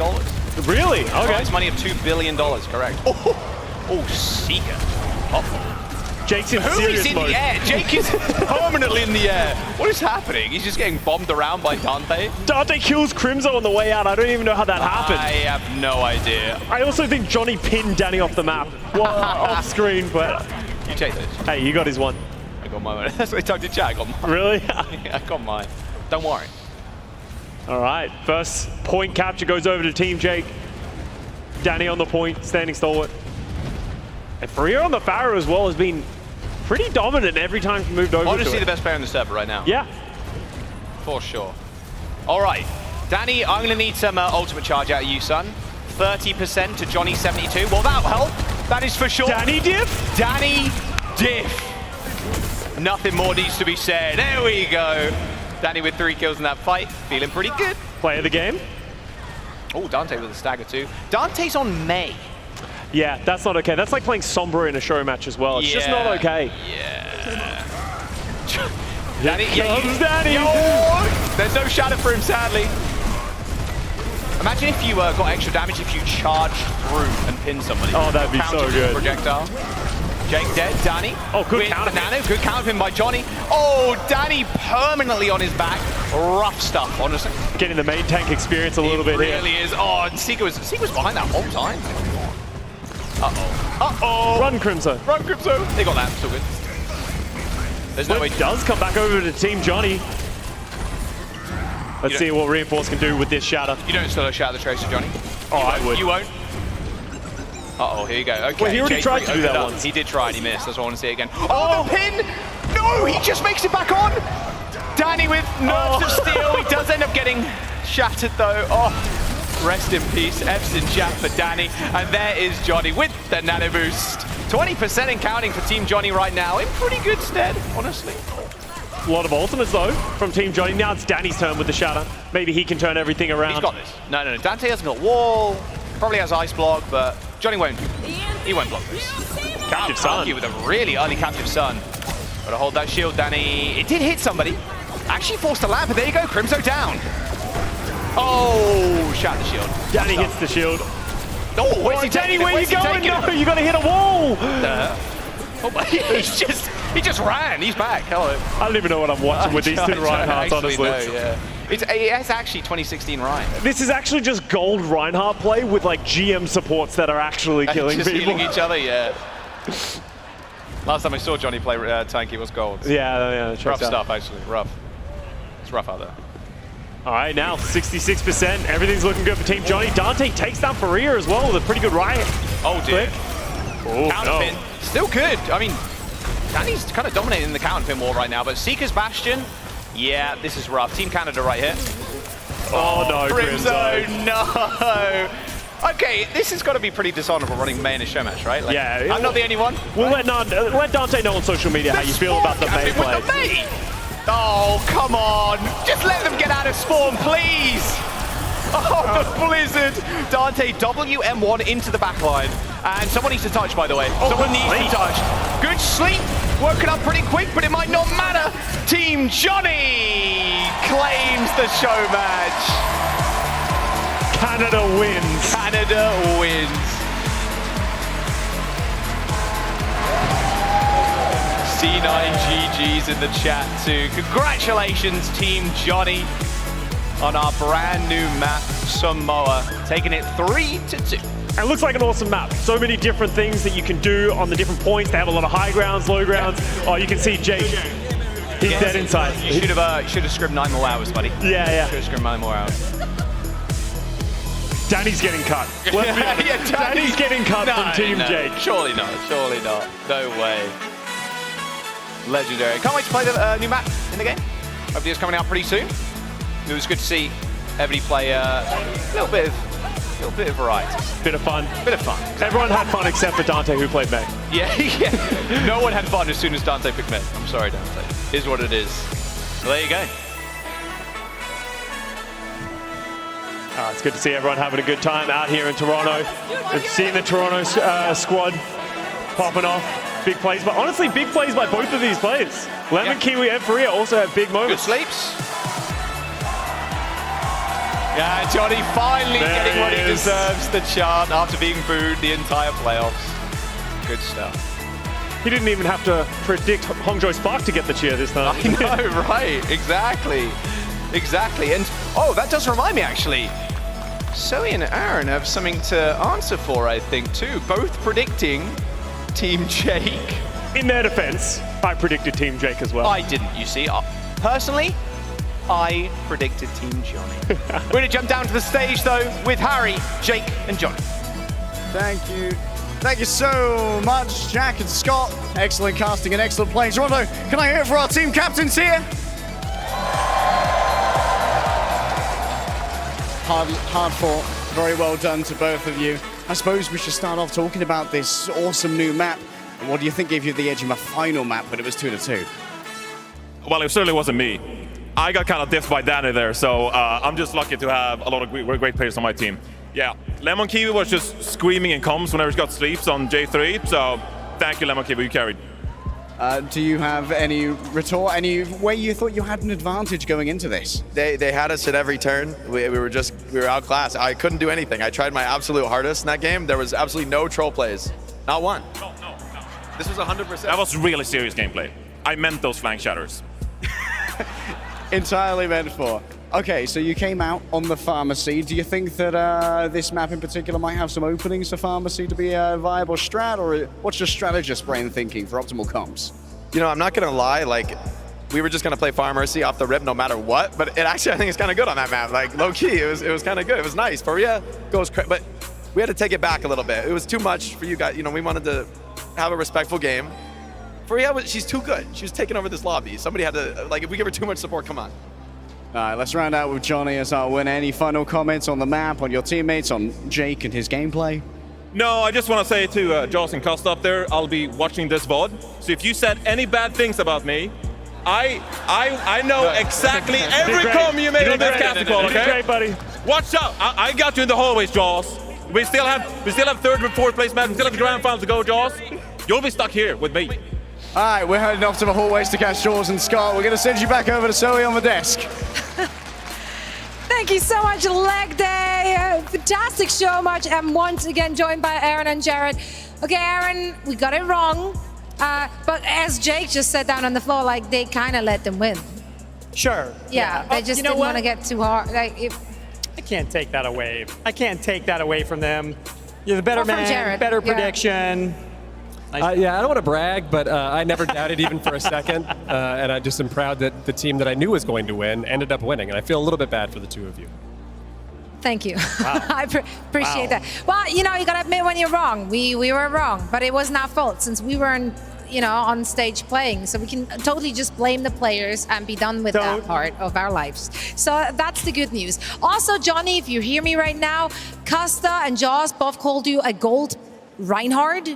Really? Okay. Prize money of $2 billion, correct. Oh, Seeker. Jake's in Who serious is in mode. the air? Jake is permanently in the air. What is happening? He's just getting bombed around by Dante. Dante kills Crimzo on the way out. I don't even know how that happened. I have no idea. I also think Johnny pinned Danny off the map. Well, off screen, but... You take this. Hey, you got his one. I got mine. That's what I talked to chat. I got mine. Really? I got mine. Don't worry. All right, first point capture goes over to Team Jake. Danny on the point, standing stalwart. And Faria on the Pharaoh as well has been pretty dominant every time he moved over. Honestly, to the best player on the server right now. Yeah. For sure. All right, Danny, I'm going to need some ultimate charge out of you, son. 30% to Johnny 72. Well, that'll help. That is for sure. Danny diff? Danny diff. Nothing more needs to be said. There we go. Danny with 3 kills in that fight. Feeling pretty good. Play of the game. Oh, Dante with a stagger too. Dante's on May. Yeah, that's not okay. That's like playing Sombra in a show match as well. It's just not okay. Yeah. Danny, comes Danny. Yo, there's no shadow for him, sadly. Imagine if you got extra damage if you charged through and pinned somebody. Oh, that'd be so good. Projectile. Jake dead. Danny. Oh, good counter. Good counter pin by Johnny. Oh, Danny permanently on his back. Rough stuff, honestly. Getting the main tank experience a little bit here. It really is. Oh, and Seeker was behind that whole time. Uh-oh. Uh-oh. Run, Crimzo. Run, Crimzo. They got that. Still good. There's no way. It does come back over to Team Johnny. Let's see what Reinforce can do with this shatter. You don't solo shatter the Tracer, Johnny. Oh, I would. You won't. Uh-oh, here you go. Okay. Well, he already tried to do that once. He did try and he missed. That's what I want to see again. Oh, the pin! No, he just makes it back on! Danny with nerves of steel. He does end up getting shattered though. Oh, rest in peace. F's in chat for Danny. And there is Johnny with the nano boost. 20% in counting for Team Johnny right now. In pretty good stead, honestly. A lot of ultimates though from Team Johnny. Now it's Danny's turn with the shatter. Maybe he can turn everything around. He's got this. No. Dante hasn't got wall. Probably has ice block, but Johnny won't. He won't block this. Captive Sun. With a really early Captive Sun. Gotta hold that shield, Danny. It did hit somebody. Actually forced a lamp, but there you go. Crimzo down. Oh, shout the shield. Danny hits the shield. Oh, where's he Danny, taking it? where Where's you he going? taking No, it? you gotta hit a wall. He just ran. He's back. Hello. I don't even know what I'm watching with these two Reinhardts, honestly. It's actually 2016 Ryan. This is actually just gold Reinhardt play with like GM supports that are actually killing just people. Healing each other, yeah. Last time I saw Johnny play tanky was gold. Yeah, rough stuff actually. Rough. It's rough out there. All right, now 66%. Everything's looking good for Team Johnny. Dante takes down Faria as well with a pretty good riot. Oh dear. Oh, counterpin. No. Still good. I mean, Danny's kind of dominating the counterpin war right now, but Seeker's Bastion. Yeah, this is rough. Team Canada right here. Oh no, Crimzo, no. Okay, this has got to be pretty dishonorable running May in a show match, right? Like, yeah. I'm not the only one. We'll let Dante know on social media how you feel about the May play. Oh, come on. Just let them get out of spawn, please. Oh, the blizzard. Dante WM1 into the backline. And someone needs to touch, by the way. Someone needs to touch. Good sleep. Working up pretty quick, but it might not matter. Team Johnny claims the show match. Canada wins. Canada wins. C9GG's in the chat too. Congratulations, Team Johnny, on our brand new map, Samoa, taking it 3-2. It looks like an awesome map. So many different things that you can do on the different points. They have a lot of high grounds, low grounds. Oh, you can see Jake. He's dead inside. You should have scrimmed 9 more hours, buddy. Yeah. Should have scrimmed 9 more hours. Danny's getting cut. Danny's getting cut from Team Jake. Surely not. No way. Legendary. Can't wait to play the new map in the game. Hopefully it's coming out pretty soon. It was good to see everybody play a little bit of variety. Bit of fun. Exactly. Everyone had fun except for Dante, who played May. Yeah. No one had fun as soon as Dante picked May. I'm sorry, Dante. Is what it is. Well, there you go. It's good to see everyone having a good time out here in Toronto. And seeing the Toronto squad popping off. Big plays, but honestly, big plays by both of these players. Lemon, Kiwi, and Faria also have big moments. Good sleeps. Yeah, Johnny finally There getting what he he is. deserves, the chant, after being booed the entire playoffs. Good stuff. He didn't even have to predict Hongzhou Spark to get the cheer this time. I know, right? Exactly. Exactly. And, oh, that does remind me, actually. Zoe and Aaron have something to answer for, I think, too. Both predicting Team Jake. In their defense, I predicted Team Jake as well. I didn't, you see. Personally, I predicted Team Johnny. We're going to jump down to the stage, though, with Harry, Jake, and Johnny. Thank you. Thank you so much, Jack and Scott. Excellent casting and excellent playing. Toronto, can I hear it for our team captains here? Hard fought. Very well done to both of you. I suppose we should start off talking about this awesome new map. And what do you think gave you the edge in the final map when it was 2-2? Well, it certainly wasn't me. I got kind of diffed by Danny there, so I'm just lucky to have a lot of great players on my team. Yeah, Lemon Kiwi was just screaming in comms whenever he got sleeps on J3, so thank you, Lemon Kiwi, you carried. Do you have any retort, any way you thought you had an advantage going into this? They had us at every turn. We were outclassed. I couldn't do anything. I tried my absolute hardest in that game. There was absolutely no troll plays. Not one. No. This was 100%. That was really serious gameplay. I meant those flank shatters. Entirely meant for. Okay, so you came out on the Pharmacy. Do you think that this map in particular might have some openings for Pharmacy to be a viable strat, or what's your strategist brain thinking for optimal comps? You know, I'm not gonna lie, like, we were just gonna play Pharmacy off the rip no matter what, but it actually, I think it's kind of good on that map. Like, low-key, it was kind of good. It was nice. Faria goes crazy, but we had to take it back a little bit. It was too much for you guys. You know, we wanted to have a respectful game. Faria, she's too good. She was taking over this lobby. Somebody had to, like, if we give her too much support, come on. All right, let's round out with Johnny as our winner. Any final comments on the map, on your teammates, on Jake and his gameplay? No, I just want to say to Jaws and Costa up there, I'll be watching this VOD. So if you said any bad things about me, I know exactly every comment you made on this casting call, okay? Great, buddy. Watch out! I got you in the hallways, Jaws. We still have third and fourth place match. We still have the grand final to go, Jaws. You'll be stuck here with me. All right, we're heading off to the hallways to catch Jaws and Scott. We're going to send you back over to Zoe on the desk. Thank you so much, Leg Day. Fantastic show, much. And once again, joined by Aaron and Jared. Okay, Aaron, we got it wrong. But as Jake just said down on the floor, like, they kind of let them win. Sure. Yeah, they just didn't want to get too hard. Like, I can't take that away. I can't take that away from them. You're the better man, Jared. better prediction. Yeah, I don't want to brag, but I never doubted even for a second. And I just am proud that the team that I knew was going to win ended up winning. And I feel a little bit bad for the two of you. Thank you. Wow. I appreciate that. Well, you know, you got to admit when you're wrong. We were wrong, but it wasn't our fault since we weren't, you know, on stage playing. So we can totally just blame the players and be done with that part of our lives. So that's the good news. Also, Johnny, if you hear me right now, Costa and Jaws both called you a gold Reinhardt.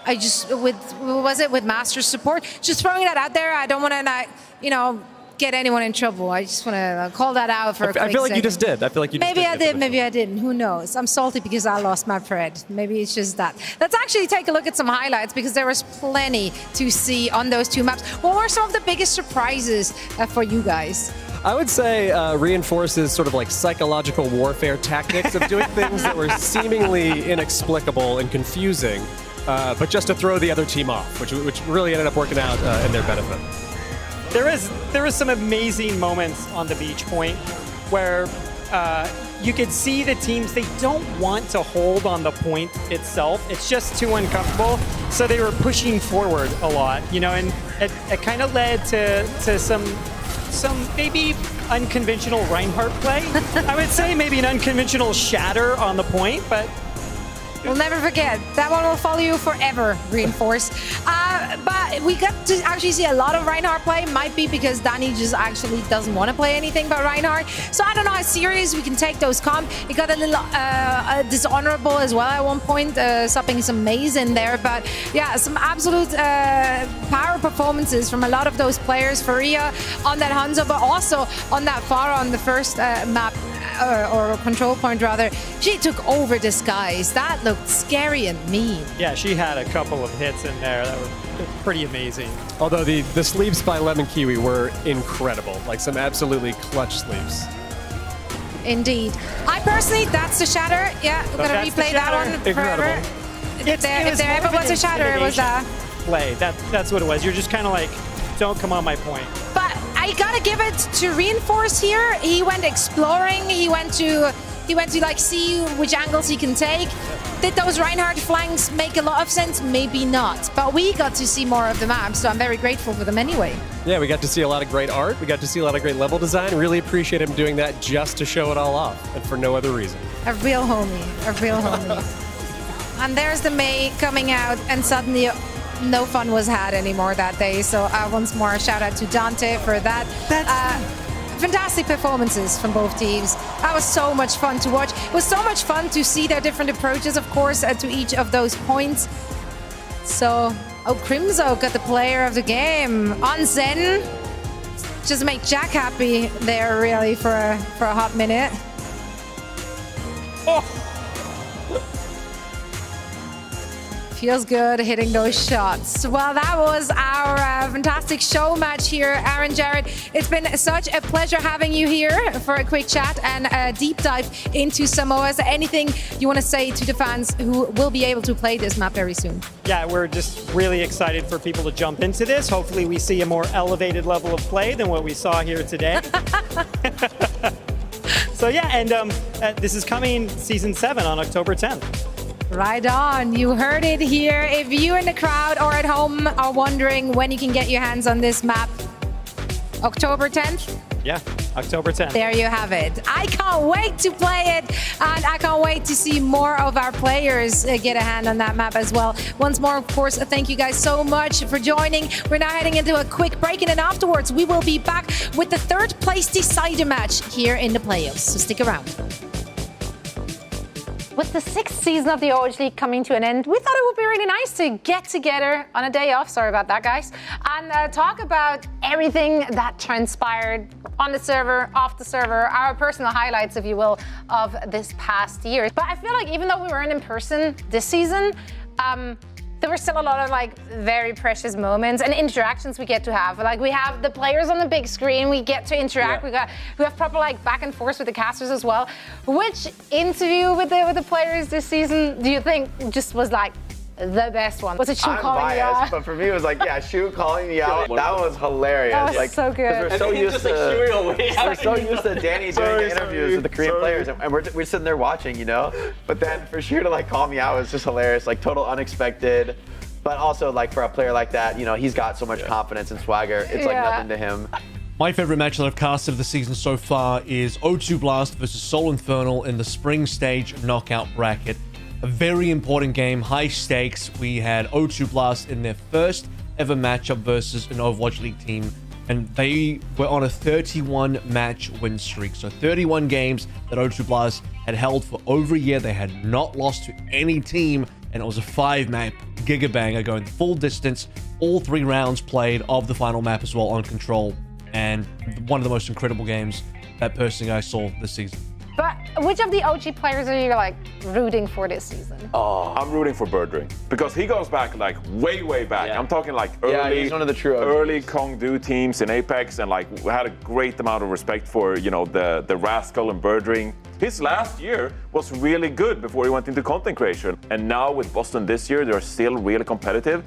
I just, with Master Support? Just throwing that out there. I don't want to, you know, get anyone in trouble. I just want to call that out for a quick I feel like second. you just did. I feel like you just Maybe did. I did, maybe I didn't. Who knows? I'm salty because I lost my Fred. Maybe it's just that. Let's actually take a look at some highlights because there was plenty to see on those two maps. What were some of the biggest surprises for you guys? I would say reinforces sort of like psychological warfare tactics of doing things that were seemingly inexplicable and confusing, but just to throw the other team off, which really ended up working out in their benefit. There is some amazing moments on the beach point where you could see the teams, they don't want to hold on the point itself. It's just too uncomfortable. So they were pushing forward a lot, you know, and it kind of led to some maybe unconventional Reinhardt play. I would say maybe an unconventional shatter on the point, but we'll never forget. That one will follow you forever, Reinforce. But we got to actually see a lot of Reinhardt play. Might be because Danny just actually doesn't want to play anything but Reinhardt. So I don't know how serious we can take those comp. It got a little dishonorable as well at one point, stopping some maze in there. But yeah, some absolute power performances from a lot of those players. Faria on that Hanzo, but also on that Pharah on the first map, or control point rather. She took over Disguise. That looked scary and mean. yeah, she had a couple of hits in there that were pretty amazing. Although the sleeves by Lemon Kiwi were incredible, like some absolutely clutch sleeves. indeed. I personally, that's the shatter. Yeah, we're gonna That's the replay that shatter. one forever. If there ever was a shatter, it was that. Play. That's what it was. You're just kind of like, don't come on my point. But I gotta give it to Reinforce here. He went exploring. He went to like see which angles he can take. Did those Reinhardt flanks make a lot of sense? Maybe not. But we got to see more of the map, so I'm very grateful for them anyway. Yeah, we got to see a lot of great art. We got to see a lot of great level design. Really appreciate him doing that just to show it all off and for no other reason. A real homie. A real homie. And there's the Mei coming out, and suddenly no fun was had anymore that day. So once more, a shout out to Dante for that. Fantastic performances from both teams. That was so much fun to watch. It was so much fun to see their different approaches, of course, to each of those points. So, Crimzo got the player of the game. On Zen, just make Jack happy there, really, for a hot minute. Oh. Feels good hitting those shots. Well, that was our fantastic show match here, Aaron Jarrett. It's been such a pleasure having you here for a quick chat and a deep dive into Samoa. Is there anything you want to say to the fans who will be able to play this map very soon? Yeah, we're just really excited for people to jump into this. Hopefully we see a more elevated level of play than what we saw here today. So yeah, and this is coming Season 7 on October 10th. Right on. You heard it here. If you in the crowd or at home are wondering when you can get your hands on this map, October 10th? Yeah, October 10th. There you have it. I can't wait to play it, and I can't wait to see more of our players get a hand on that map as well. Once more, of course, thank you guys so much for joining. We're now heading into a quick break, and then afterwards, we will be back with the third place decider match here in the playoffs. So stick around. With the 6th season of the Overwatch League coming to an end, we thought it would be really nice to get together on a day off, sorry about that guys, and talk about everything that transpired on the server, off the server, our personal highlights, if you will, of this past year. But I feel like even though we weren't in person this season, there were still a lot of like very precious moments and interactions we get to have. Like we have the players on the big screen, we get to interact. Yeah. We have proper like back and forth with the casters as well. Which interview with the players this season do you think just was like the best one? Was it Shu calling you out? But for me, it was like, yeah, Shu calling me out. That was hilarious. That was like, so good. We're so used to Danny doing interviews with the Korean players, and we're sitting there watching, you know. But then for Shu to like call me out was just hilarious, like total unexpected. But also like for a player like that, you know, he's got so much confidence and swagger. It's like nothing to him. My favorite match that I've casted of the season so far is O2 Blast versus Soul Infernal in the spring stage knockout bracket. A very important game, high stakes. We had O2 Blast in their first ever matchup versus an Overwatch League team, and they were on a 31 match win streak. So 31 games that O2 Blast had held for over a year. They had not lost to any team, and it was a 5-map gigabanger going the full distance. All 3 rounds played of the final map as well on Control, and one of the most incredible games that personally I saw this season. But which of the OG players are you like rooting for this season? Oh, I'm rooting for Birdring because he goes back like way back. I'm talking like early, he's one of the true OGs. Early Kongdu teams in Apex, and like we had a great amount of respect for the Rascal and Birdring. His last year was really good before he went into content creation, and now with Boston this year, they're still really competitive.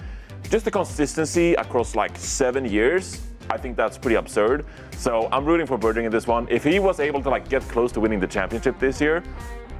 Just the consistency across like 7 years. I think that's pretty absurd. So I'm rooting for Birdring in this one. If he was able to like get close to winning the championship this year,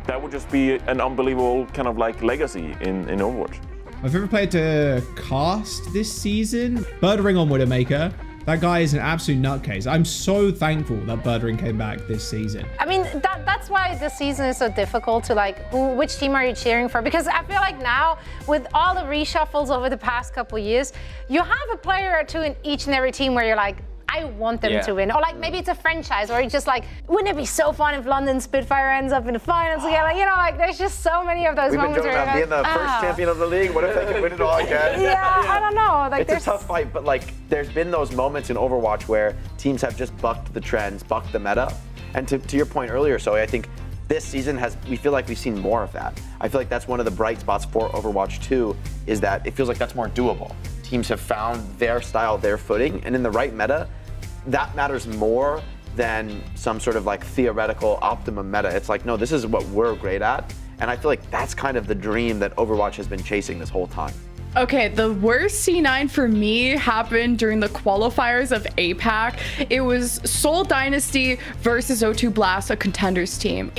that would just be an unbelievable kind of like legacy in Overwatch. My favorite player to cast this season, Birdring on Widowmaker. That guy is an absolute nutcase. I'm so thankful that Birdring came back this season. I mean, that's why this season is so difficult to like, which team are you cheering for? Because I feel like now, with all the reshuffles over the past couple years, you have a player or two in each and every team where you're like, I want them to win. Or like maybe it's a franchise or it's just like, wouldn't it be so fun if London Spitfire ends up in the finals again? Like, you know, like there's just so many of those moments where you're like, being the first champion of the league. What if they can win it all again? Yeah, I don't know. Like, it's a tough fight, but like there's been those moments in Overwatch where teams have just bucked the trends, bucked the meta. And to your point earlier, Zoe, I think this season we feel like we've seen more of that. I feel like that's one of the bright spots for Overwatch 2 is that it feels like that's more doable. Teams have found their style, their footing, and in the right meta, that matters more than some sort of like theoretical optimum meta. It's like, no, this is what we're great at. And I feel like that's kind of the dream that Overwatch has been chasing this whole time. Okay, the worst C9 for me happened during the qualifiers of APAC. It was Seoul Dynasty versus O2 Blast, a contenders team.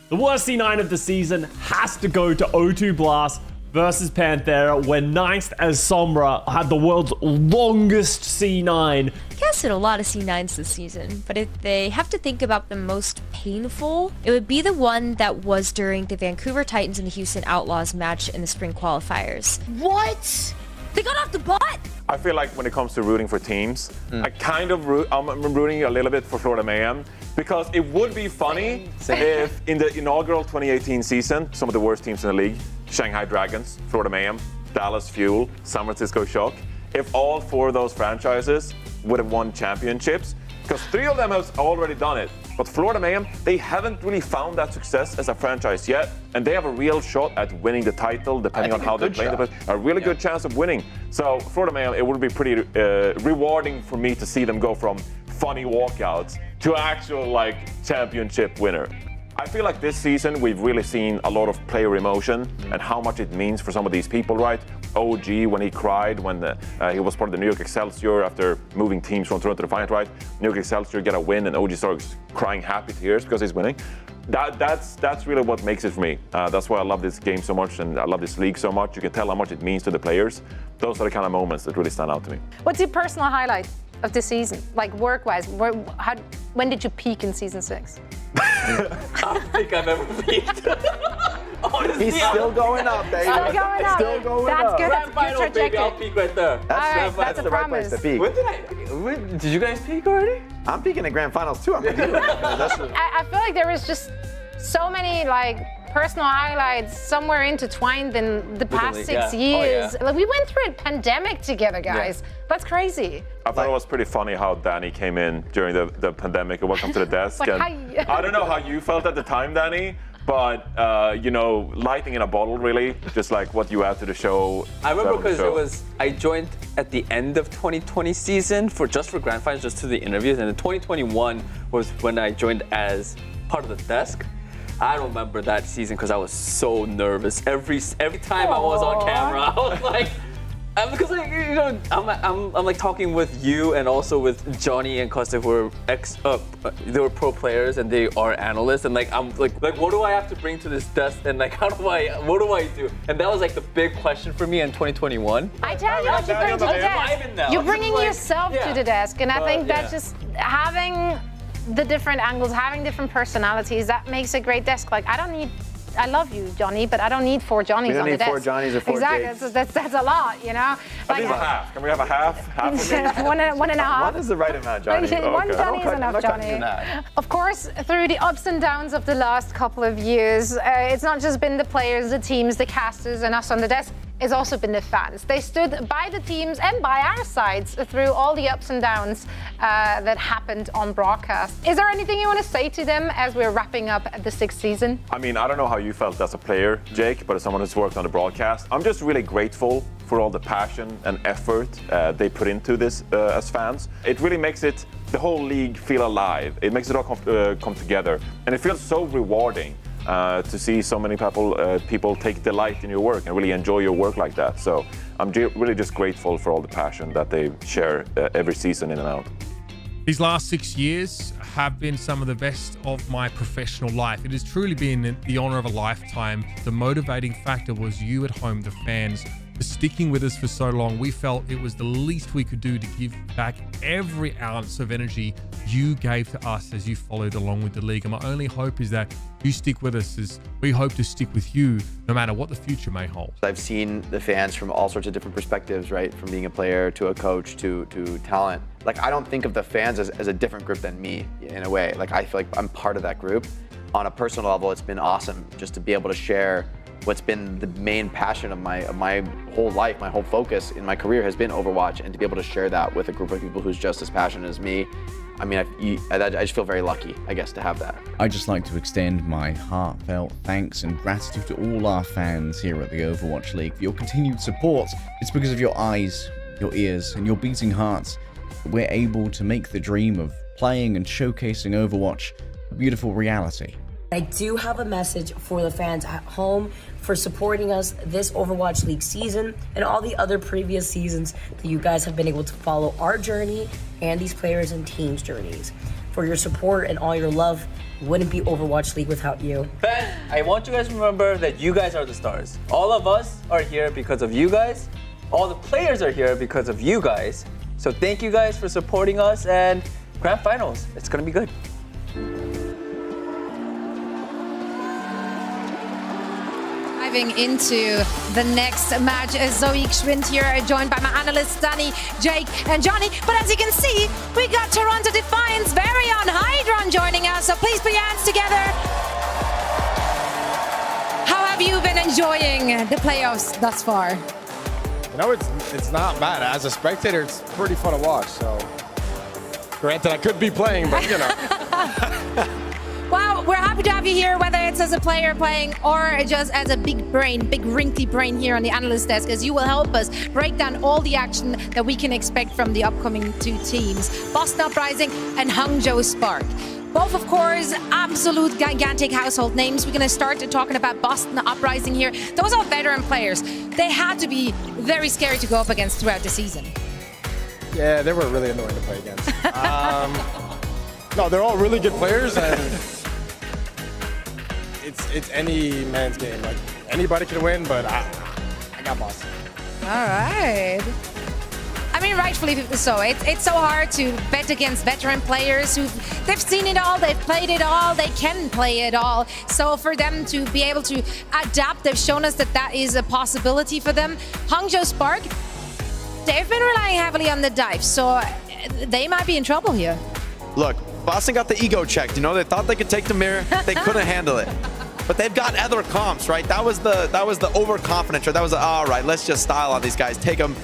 The worst C9 of the season has to go to O2 Blast versus Panthera, where Nice as Sombra had the world's longest C9. Casted a lot of C9s this season, but if they have to think about the most painful, it would be the one that was during the Vancouver Titans and the Houston Outlaws match in the spring qualifiers. What? They got off the bot? I feel like when it comes to rooting for teams, I'm rooting a little bit for Florida Mayhem, because it would be funny if in the inaugural 2018 season, some of the worst teams in the league, Shanghai Dragons, Florida Mayhem, Dallas Fuel, San Francisco Shock, if all 4 of those franchises would have won championships, because 3 of them have already done it. But Florida Mayhem, they haven't really found that success as a franchise yet, and they have a real shot at winning the title, depending on how they play. A really good chance of winning. So Florida Mayhem, it would be pretty rewarding for me to see them go from funny walkouts to actual like championship winner. I feel like this season we've really seen a lot of player emotion and how much it means for some of these people, right? OG, when he cried when he was part of the New York Excelsior after moving teams from Toronto to Defiant, right? New York Excelsior get a win and OG starts crying happy tears because he's winning. That's really what makes it for me. That's why I love this game so much and I love this league so much. You can tell how much it means to the players. Those are the kind of moments that really stand out to me. What's your personal highlight of this season? Like work-wise, when did you peak in season 6? I don't think I've ever peaked. Honestly, He's still going up, baby. Still going up. Still going That's up. good. Grand Finals, baby, I'll peak right there. That's the right place to peak. Did you guys peak already? I'm peaking at Grand Finals too. I feel like there is just so many like personal highlights somewhere intertwined in the past 6 years. Like we went through a pandemic together, guys. That's crazy. I thought it was pretty funny how Danny came in during the pandemic and welcome to the desk. Like, and I don't know how you felt at the time, Danny, but you know, lightning in a bottle, really, just like what you add to the show. I remember because I joined at the end of 2020 season for Grand Finals, just to the interviews, and in 2021 was when I joined as part of the desk. I don't remember that season because I was so nervous. Every time I was on camera, I was like, because like, you know, I'm like talking with you and also with Johnny and Costa, who are they were pro players and they are analysts, and like I'm like what do I have to bring to this desk, and like what do I do? And that was like the big question for me in 2021. I tell you what you bring to the desk. You're bringing yourself to the desk, and I think that just having the different angles, having different personalities, that makes a great desk. Like I love you, Johnny, but I don't need 4 Johnnies on the desk. We don't need 4 Johnnies or 4 Exactly, that's a lot, you know? Like a half. Can we have a half? Half of me? one and a half. One is the right amount, Johnny. One Johnny is enough, Johnny. Of course, through the ups and downs of the last couple of years, it's not just been the players, the teams, the casters, and us on the desk. It's also been the fans. They stood by the teams and by our sides through all the ups and downs that happened on broadcast. Is there anything you want to say to them as we're wrapping up the 6th season? I mean, I don't know how you felt as a player, Jake, but as someone who's worked on the broadcast, I'm just really grateful for all the passion and effort they put into this as fans. It really makes the whole league feel alive. It makes it all come together. And it feels so rewarding to see so many people take delight in your work and really enjoy your work like that. So I'm really just grateful for all the passion that they share every season in and out. These last 6 years have been some of the best of my professional life. It has truly been the honor of a lifetime. The motivating factor was you at home, the fans, for sticking with us for so long. We felt it was the least we could do to give back every ounce of energy you gave to us as you followed along with the league. And my only hope is that you stick with us, as we hope to stick with you no matter what the future may hold. I've seen the fans from all sorts of different perspectives, right? From being a player to a coach to talent. Like, I don't think of the fans as a different group than me in a way. Like, I feel like I'm part of that group. On a personal level, it's been awesome just to be able to share what's been the main passion of my whole life. My whole focus in my career has been Overwatch, and to be able to share that with a group of people who's just as passionate as me, I mean, I just feel very lucky, I guess, to have that. I'd just like to extend my heartfelt thanks and gratitude to all our fans here at the Overwatch League for your continued support. It's because of your eyes, your ears, and your beating hearts we're able to make the dream of playing and showcasing Overwatch a beautiful reality. I do have a message for the fans at home for supporting us this Overwatch League season and all the other previous seasons that you guys have been able to follow our journey and these players and teams' journeys. For your support and all your love, wouldn't be Overwatch League without you. Ben, I want you guys to remember that you guys are the stars. All of us are here because of you guys. All the players are here because of you guys. So thank you guys for supporting us, and Grand Finals, it's gonna be good. Diving into the next match, Zoe Schwind here, joined by my analysts Danny, Jake, and Johnny. But as you can see, we got Toronto Defiance, Varian, Hydron joining us. So please put your hands together. How have you been enjoying the playoffs thus far? You know, it's not bad. As a spectator, it's pretty fun to watch. So, granted, I could be playing, but you know. Well, we're happy to have you here, whether it's as a player playing or just as a big brain, big wrinkly brain here on the analyst desk, as you will help us break down all the action that we can expect from the upcoming two teams, Boston Uprising and Hangzhou Spark. Both, of course, absolute gigantic household names. We're going to start talking about Boston Uprising here. Those are veteran players. They had to be very scary to go up against throughout the season. Yeah, they were really annoying to play against. No, they're all really good players, and it's any man's game. Like, anybody can win, but I got Boston. All right. I mean, rightfully so. It's so hard to bet against veteran players they've seen it all, they've played it all, they can play it all. So for them to be able to adapt, they've shown us that that is a possibility for them. Hangzhou Spark, they've been relying heavily on the dive, so they might be in trouble here. Look, Boston got the ego checked. You know, they thought they could take the mirror, they couldn't handle it. But they've got other comps, right? That was the overconfidence, right? That was all right, let's just style on these guys, take them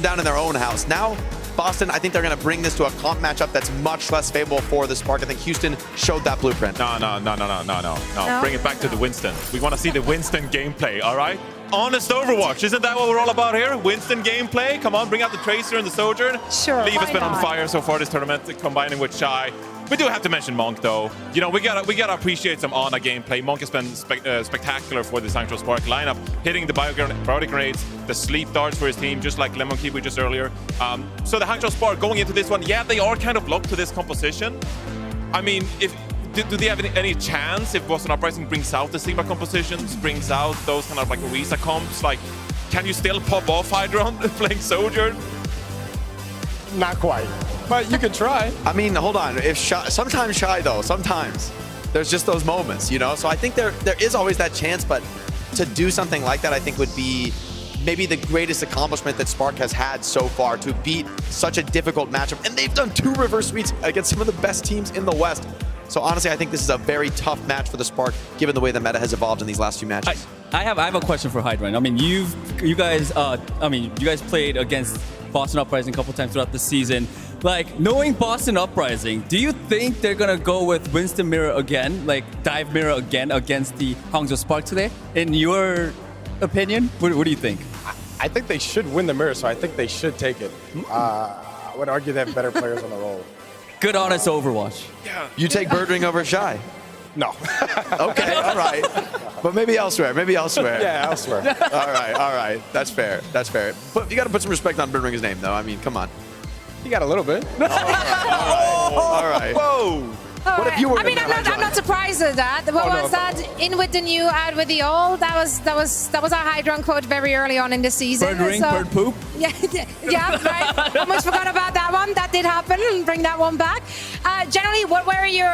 down in their own house. Now, Boston, I think they're going to bring this to a comp matchup that's much less favorable for the Spark. I think Houston showed that blueprint. No. Bring it back to the Winston. We want to see the Winston gameplay, all right? Honest Overwatch, isn't that what we're all about here? Winston gameplay? Come on, bring out the Tracer and the Sojourn. Sure, Leave has been on fire so far this tournament, combining with Shy. We do have to mention Monk, though. You know, we gotta appreciate some Ana gameplay. Monk has been spectacular for this Hangzhou Spark lineup, hitting the biotic grenades, the sleep darts for his team, just like Lemon Kiwi just earlier. So the Hangzhou Spark going into this one, yeah, they are kind of locked to this composition. I mean, do they have any chance if Boston Uprising brings out the Sigma compositions, brings out those kind of like Orisa comps? Like, can you still pop off Hydron playing Sojourn? Not quite, but you could try. I mean, hold on. Sometimes Shy, though, sometimes there's just those moments, you know? So I think there is always that chance, but to do something like that, I think would be maybe the greatest accomplishment that Spark has had so far, to beat such a difficult matchup. And they've done 2 reverse sweeps against some of the best teams in the West. So honestly, I think this is a very tough match for the Spark, given the way the meta has evolved in these last few matches. I have a question for Hydron. I mean, you guys played against Boston Uprising a couple times throughout the season. Like, knowing Boston Uprising, do you think they're gonna go with Winston Mirror again, like dive mirror again against the Hangzhou Spark today? In your opinion, what do you think? I think they should win the mirror, so I think they should take it. I would argue they have better players on the roll. Good, honest Overwatch. Yeah. You take Birdring over Shy? No. Okay, all right. But maybe elsewhere, Yeah, elsewhere. All right. That's fair. But you got to put some respect on Birdring's name, though. I mean, come on. You got a little bit. All right. Whoa. What if you were? I mean, I'm not surprised at that. What was that? In with the new, out with the old. That was our Hydron quote very early on in the season. Bird ring, bird poop. Yeah, right. Almost forgot about that one. That did happen. Bring that one back. Generally, what were your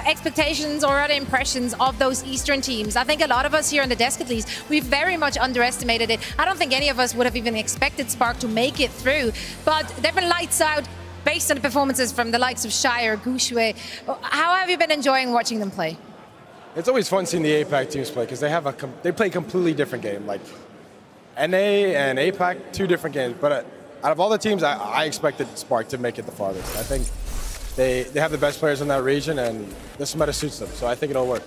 expectations or other impressions of those Eastern teams? I think a lot of us here on the desk, at least, we've very much underestimated it. I don't think any of us would have even expected Spark to make it through, but they've been lights out based on the performances from the likes of Shire, Gushui. How have you been enjoying watching them play? It's always fun seeing the APAC teams play because they play a completely different game. Like NA and APAC, 2 different games. But out of all the teams, I expected Spark to make it the farthest. I think they have the best players in that region, and this meta suits them. So I think it'll work.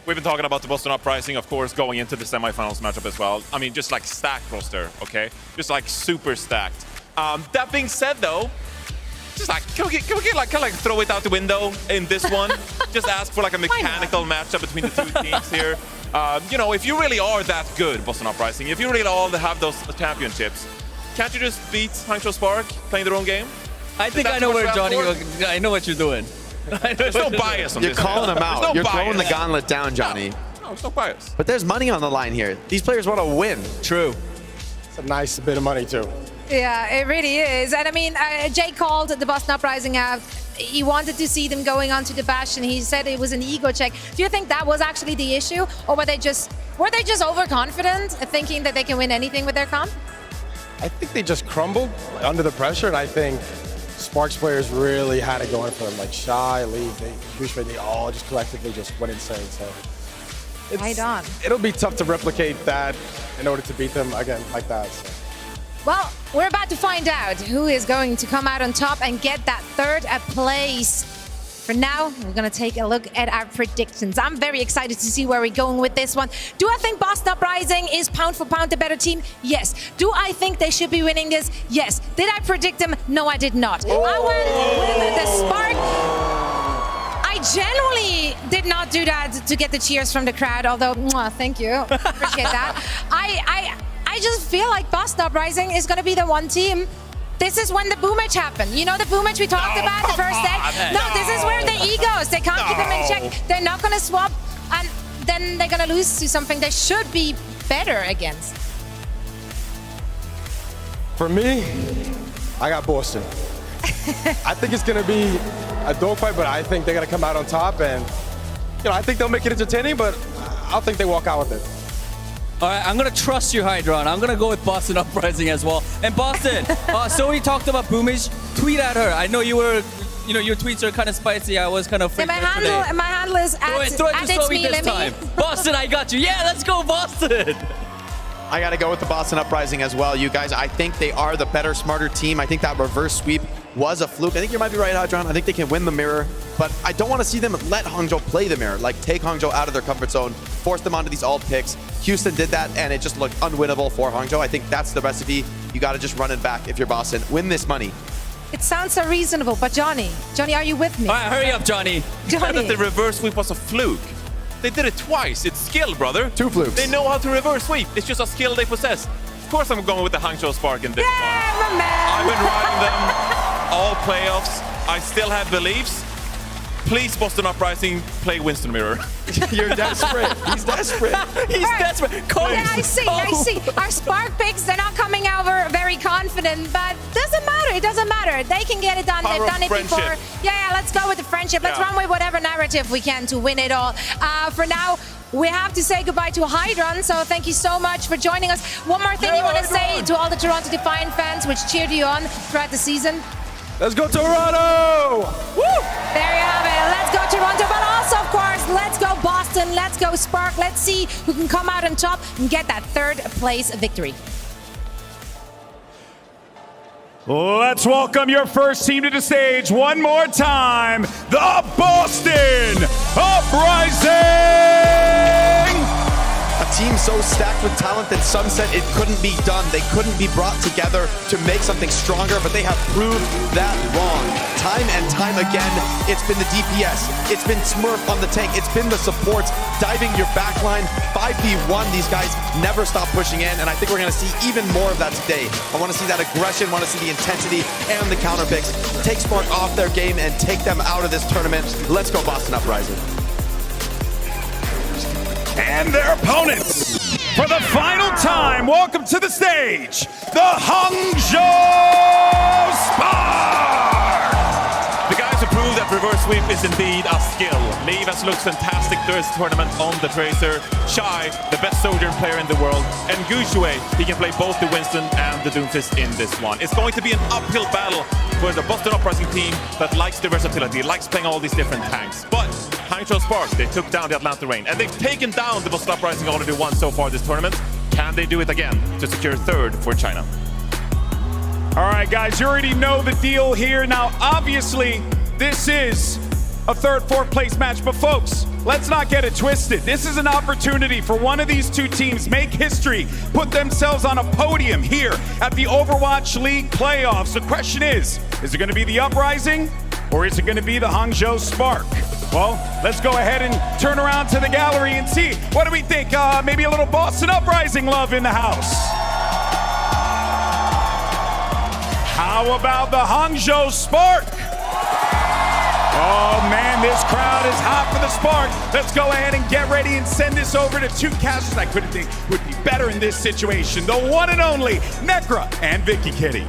We've been talking about the Boston Uprising, of course, going into the semifinals matchup as well. I mean, just like stacked roster, okay? Just like super stacked. That being said, though, just like, can we get like, kind of like throw it out the window in this one? Just ask for like a mechanical matchup between the two teams here. You know, if you really are that good, Boston Uprising, if you really all have those championships, can't you just beat Hangzhou Spark playing their own game? I think I know where Johnny. I know what you're doing. There's no bias on You're this. calling them out. No You're bias. throwing the gauntlet down, Johnny. No, it's no bias. But there's money on the line here. These players want to win. True. It's a nice bit of money, too. Yeah, it really is. And I mean, Jay called the Boston Uprising out. He wanted to see them going on to the Bash, and he said it was an ego check. Do you think that was actually the issue, or were they just overconfident, thinking that they can win anything with their comp? I think they just crumbled under the pressure, and I think Sparks players really had it going for them. Like Shy, Lee, they all just collectively just went insane. So Right on. It'll be tough to replicate that in order to beat them again like that. So. Well, we're about to find out who is going to come out on top and get that third place. For now, we're going to take a look at our predictions. I'm very excited to see where we're going with this one. Do I think Boston Uprising is pound for pound the better team? Yes. Do I think they should be winning this? Yes. Did I predict them? No, I did not. I went with the Spark. I genuinely did not do that to get the cheers from the crowd, although, thank you. Appreciate that. I just feel like Boston Uprising is going to be the one team. This is when the boom match happened. You know the boom match we talked about the first day? No, this is where the egos, they can't keep them in check. They're not going to swap, and then they're going to lose to something they should be better against. For me, I got Boston. I think it's going to be a dogfight, but I think they're going to come out on top, and I think they'll make it entertaining, but I don't think they walk out with it. All right, I'm going to trust you, Hydron. I'm going to go with Boston Uprising as well. And Boston, so we talked about Boomage. Tweet at her. I know you were, your tweets are kind of spicy. I was kind of freaked out. My handle is it's me this time. Boston, I got you. Yeah, let's go, Boston. I got to go with the Boston Uprising as well, you guys. I think they are the better, smarter team. I think that reverse sweep was a fluke. I think you might be right, Hadron. I think they can win the mirror, but I don't want to see them let Hangzhou play the mirror, like take Hangzhou out of their comfort zone, force them onto these alt picks. Houston did that, and it just looked unwinnable for Hangzhou. I think that's the recipe. You got to just run it back if you're Boston. Win this money. It sounds so reasonable, but Johnny, are you with me? All right, hurry up, Johnny. You said that the reverse sweep was a fluke. They did it twice. It's skill, brother. 2 flukes. They know how to reverse sweep. It's just a skill they possess. Of course, I'm going with the Hangzhou Spark in this one. I've been riding them all playoffs. I still have beliefs. Please, Boston Uprising, play Winston Mirror. You're desperate. He's desperate. He's desperate. Yeah, I see. Our Spark picks, they're not coming over very confident, but doesn't matter. It doesn't matter. They can get it done. Power They've done it friendship. before. Yeah, let's go with the friendship. Let's run with whatever narrative we can to win it all. For now, we have to say goodbye to Hydron, so thank you so much for joining us. One more thing you want to say to all the Toronto Defiant fans which cheered you on throughout the season? Let's go Toronto! Woo! There you have it. Let's go Toronto, but also, of course, let's go Boston. Let's go Spark. Let's see who can come out on top and get that third place victory. Let's welcome your first team to the stage one more time, the Boston Uprising! A team so stacked with talent that some said it couldn't be done. They couldn't be brought together to make something stronger, but they have proved that wrong. Time and time again, it's been the DPS, it's been Smurf on the tank, it's been the supports, diving your backline, 5v1. These guys never stop pushing in, and I think we're going to see even more of that today. I want to see that aggression, want to see the intensity and the counter picks. Take Spark off their game and take them out of this tournament. Let's go Boston Uprising. And their opponents, for the final time, welcome to the stage, the Hangzhou Spark! The guys who proved that reverse sweep is indeed a skill. Leivas looks fantastic this tournament on the Tracer. Shy, the best Sojourn player in the world. And Gushue, he can play both the Winston and the Doomfist in this one. It's going to be an uphill battle for the Boston Uprising team that likes the versatility, likes playing all these different tanks. But Hangzhou Spark, they took down the Atlanta Reign, and they've taken down the Boston Uprising already once so far this tournament. Can they do it again to secure third for China? All right, guys, you already know the deal here. Now, obviously, this is a third, fourth place match, but folks, let's not get it twisted. This is an opportunity for one of these two teams make history, put themselves on a podium here at the Overwatch League playoffs. The question is, Is it going to be the Uprising or is it going to be the Hangzhou Spark? Well, let's go ahead and turn around to the gallery and see. What do we think? Maybe a little Boston Uprising love in the house. How about the Hangzhou Spark? Oh man, this crowd is hot for the Spark. Let's go ahead and get ready and send this over to two casters I couldn't think would be better in this situation. The one and only Necra and Vicky Kitty.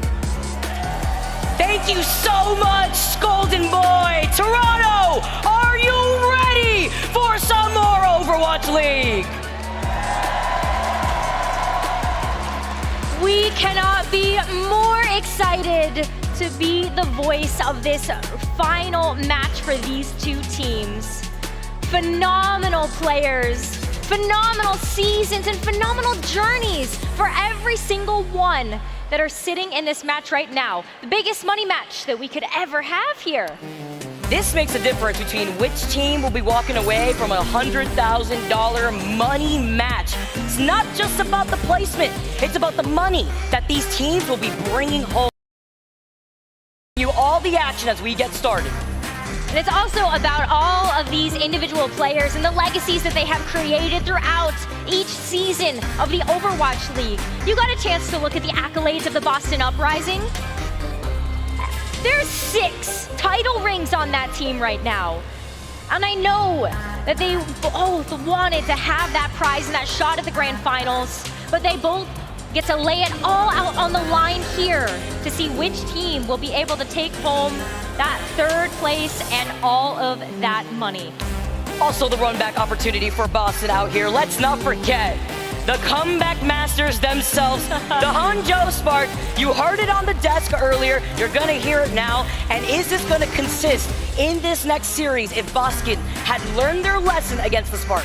Thank you so much, Golden Boy. Toronto, are you ready for some more Overwatch League? We cannot be more excited to be the voice of this final match for these two teams. Phenomenal players, phenomenal seasons, and phenomenal journeys for every single one that are sitting in this match right now. The biggest money match that we could ever have here. This makes a difference between which team will be walking away from a $100,000 money match. It's not just about the placement, it's about the money that these teams will be bringing home. You all the action as we get started. And it's also about all of these individual players and the legacies that they have created throughout each season of the Overwatch League. You got a chance to look at the accolades of the Boston Uprising. There's 6 title rings on that team right now. And I know that they both wanted to have that prize and that shot at the Grand Finals, but they both get to lay it all out on the line here to see which team will be able to take home that 3rd place and all of that money. Also the run back opportunity for Boston out here. Let's not forget the comeback masters themselves, the Hangzhou Spark. You heard it on the desk earlier. You're gonna hear it now. And is this gonna consist in this next series if Boston had learned their lesson against the Spark?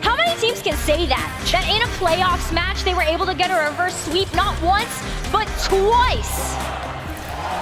How many teams can say that? That in a playoffs match, they were able to get a reverse sweep not once, but twice.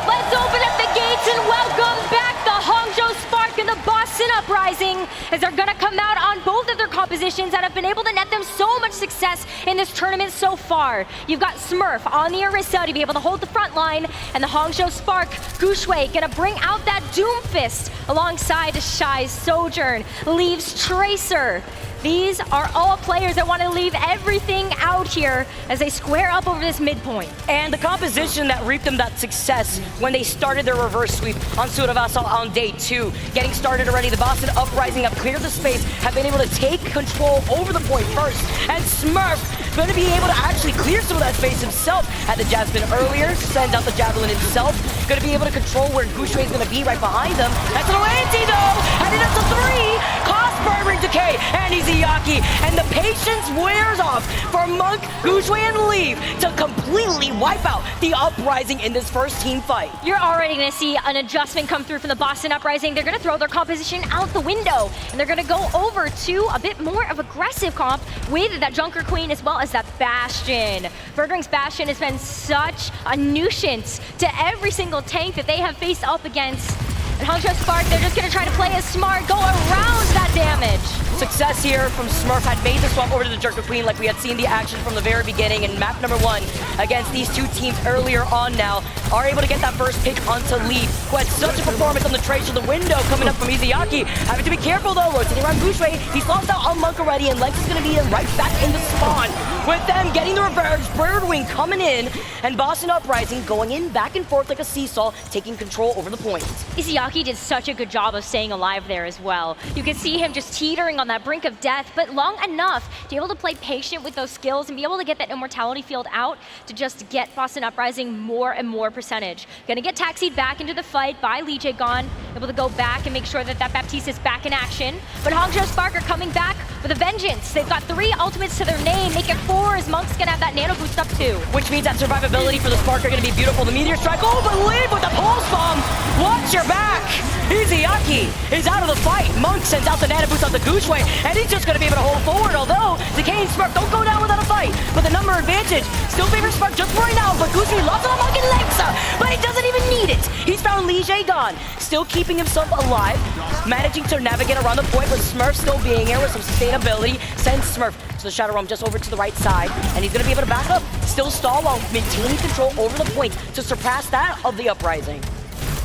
Let's open up the gates and welcome back the Hangzhou Spark and the Boston Uprising as they're gonna come out on both of their compositions that have been able to net them so much success in this tournament so far. You've got Smurf on the Orisa to be able to hold the front line, and the Hangzhou Spark, Guxue, gonna bring out that Doomfist alongside Shy's Sojourn, leaves Tracer. These are all players that want to leave everything out here as they square up over this midpoint. And the composition that reaped them that success when they started their reverse sweep on Suravasal on day 2. Getting started already, the Boston Uprising have cleared the space, have been able to take control over the point first. And Smurf going to be able to actually clear some of that space himself. Had the Jasmine earlier, sends out the Javelin himself. Going to be able to control where Guxue is going to be right behind them. That's an Atlanti though! And it's a 3! Cost burn ring decay, and he's Yaki, and the patience wears off for Monk, Guxue, and Leave to completely wipe out the Uprising in this first team fight. You're already going to see an adjustment come through from the Boston Uprising. They're going to throw their composition out the window, and they're going to go over to a bit more of aggressive comp with that Junker Queen as well as that Bastion. Birdring's Bastion has been such a nuisance to every single tank that they have faced up against. And Hangzhou Spark, they're just going to try to play it smart, go around that damage. Success here from Smurf had made the swap over to the Junker Queen like we had seen the action from the very beginning in map number 1 against these two teams earlier on now. Are able to get that first pick onto Lee, who had such a performance on the trace of the window coming up from Izayaki. Having to be careful though, rotating around Guxue. He's lost out on Monk already, and Lex is going to be in right back in the spawn. With them getting the reverse, Birdwing coming in, and Boston Uprising going in back and forth like a seesaw, taking control over the point. Izayaki did such a good job of staying alive there as well. You could see him just teetering on that brink of death, but long enough to be able to play patient with those skills and be able to get that immortality field out to just get Boston Uprising more and more percentage. Gonna get taxied back into the fight by Lee Jae-gon, able to go back and make sure that that Baptiste is back in action. But Hangzhou Spark are coming back with a vengeance. They've got 3 ultimates to their name, make it 4 as Monk's gonna have that nano boost up too. Which means that survivability for the Spark are gonna be beautiful. The Meteor Strike, oh, but Liv with the Pulse Bomb! Watch your back! Izayaki is out of the fight. Monk sends out the nano boost on the Guxue, and he's just gonna be able to hold forward, although Decay and Smurf don't go down without a fight. But the number advantage still favors Spark just for right now, but Guxue lost on Monk and Lexa, but he doesn't even need it. He's found Lee Jae-gon, still keeping himself alive, managing to navigate around the point, but Smurf still being here with some sustainability. Sends Smurf to the Shadow Realm just over to the right side, and he's gonna be able to back up, still stall while maintaining control over the point to surpass that of the Uprising.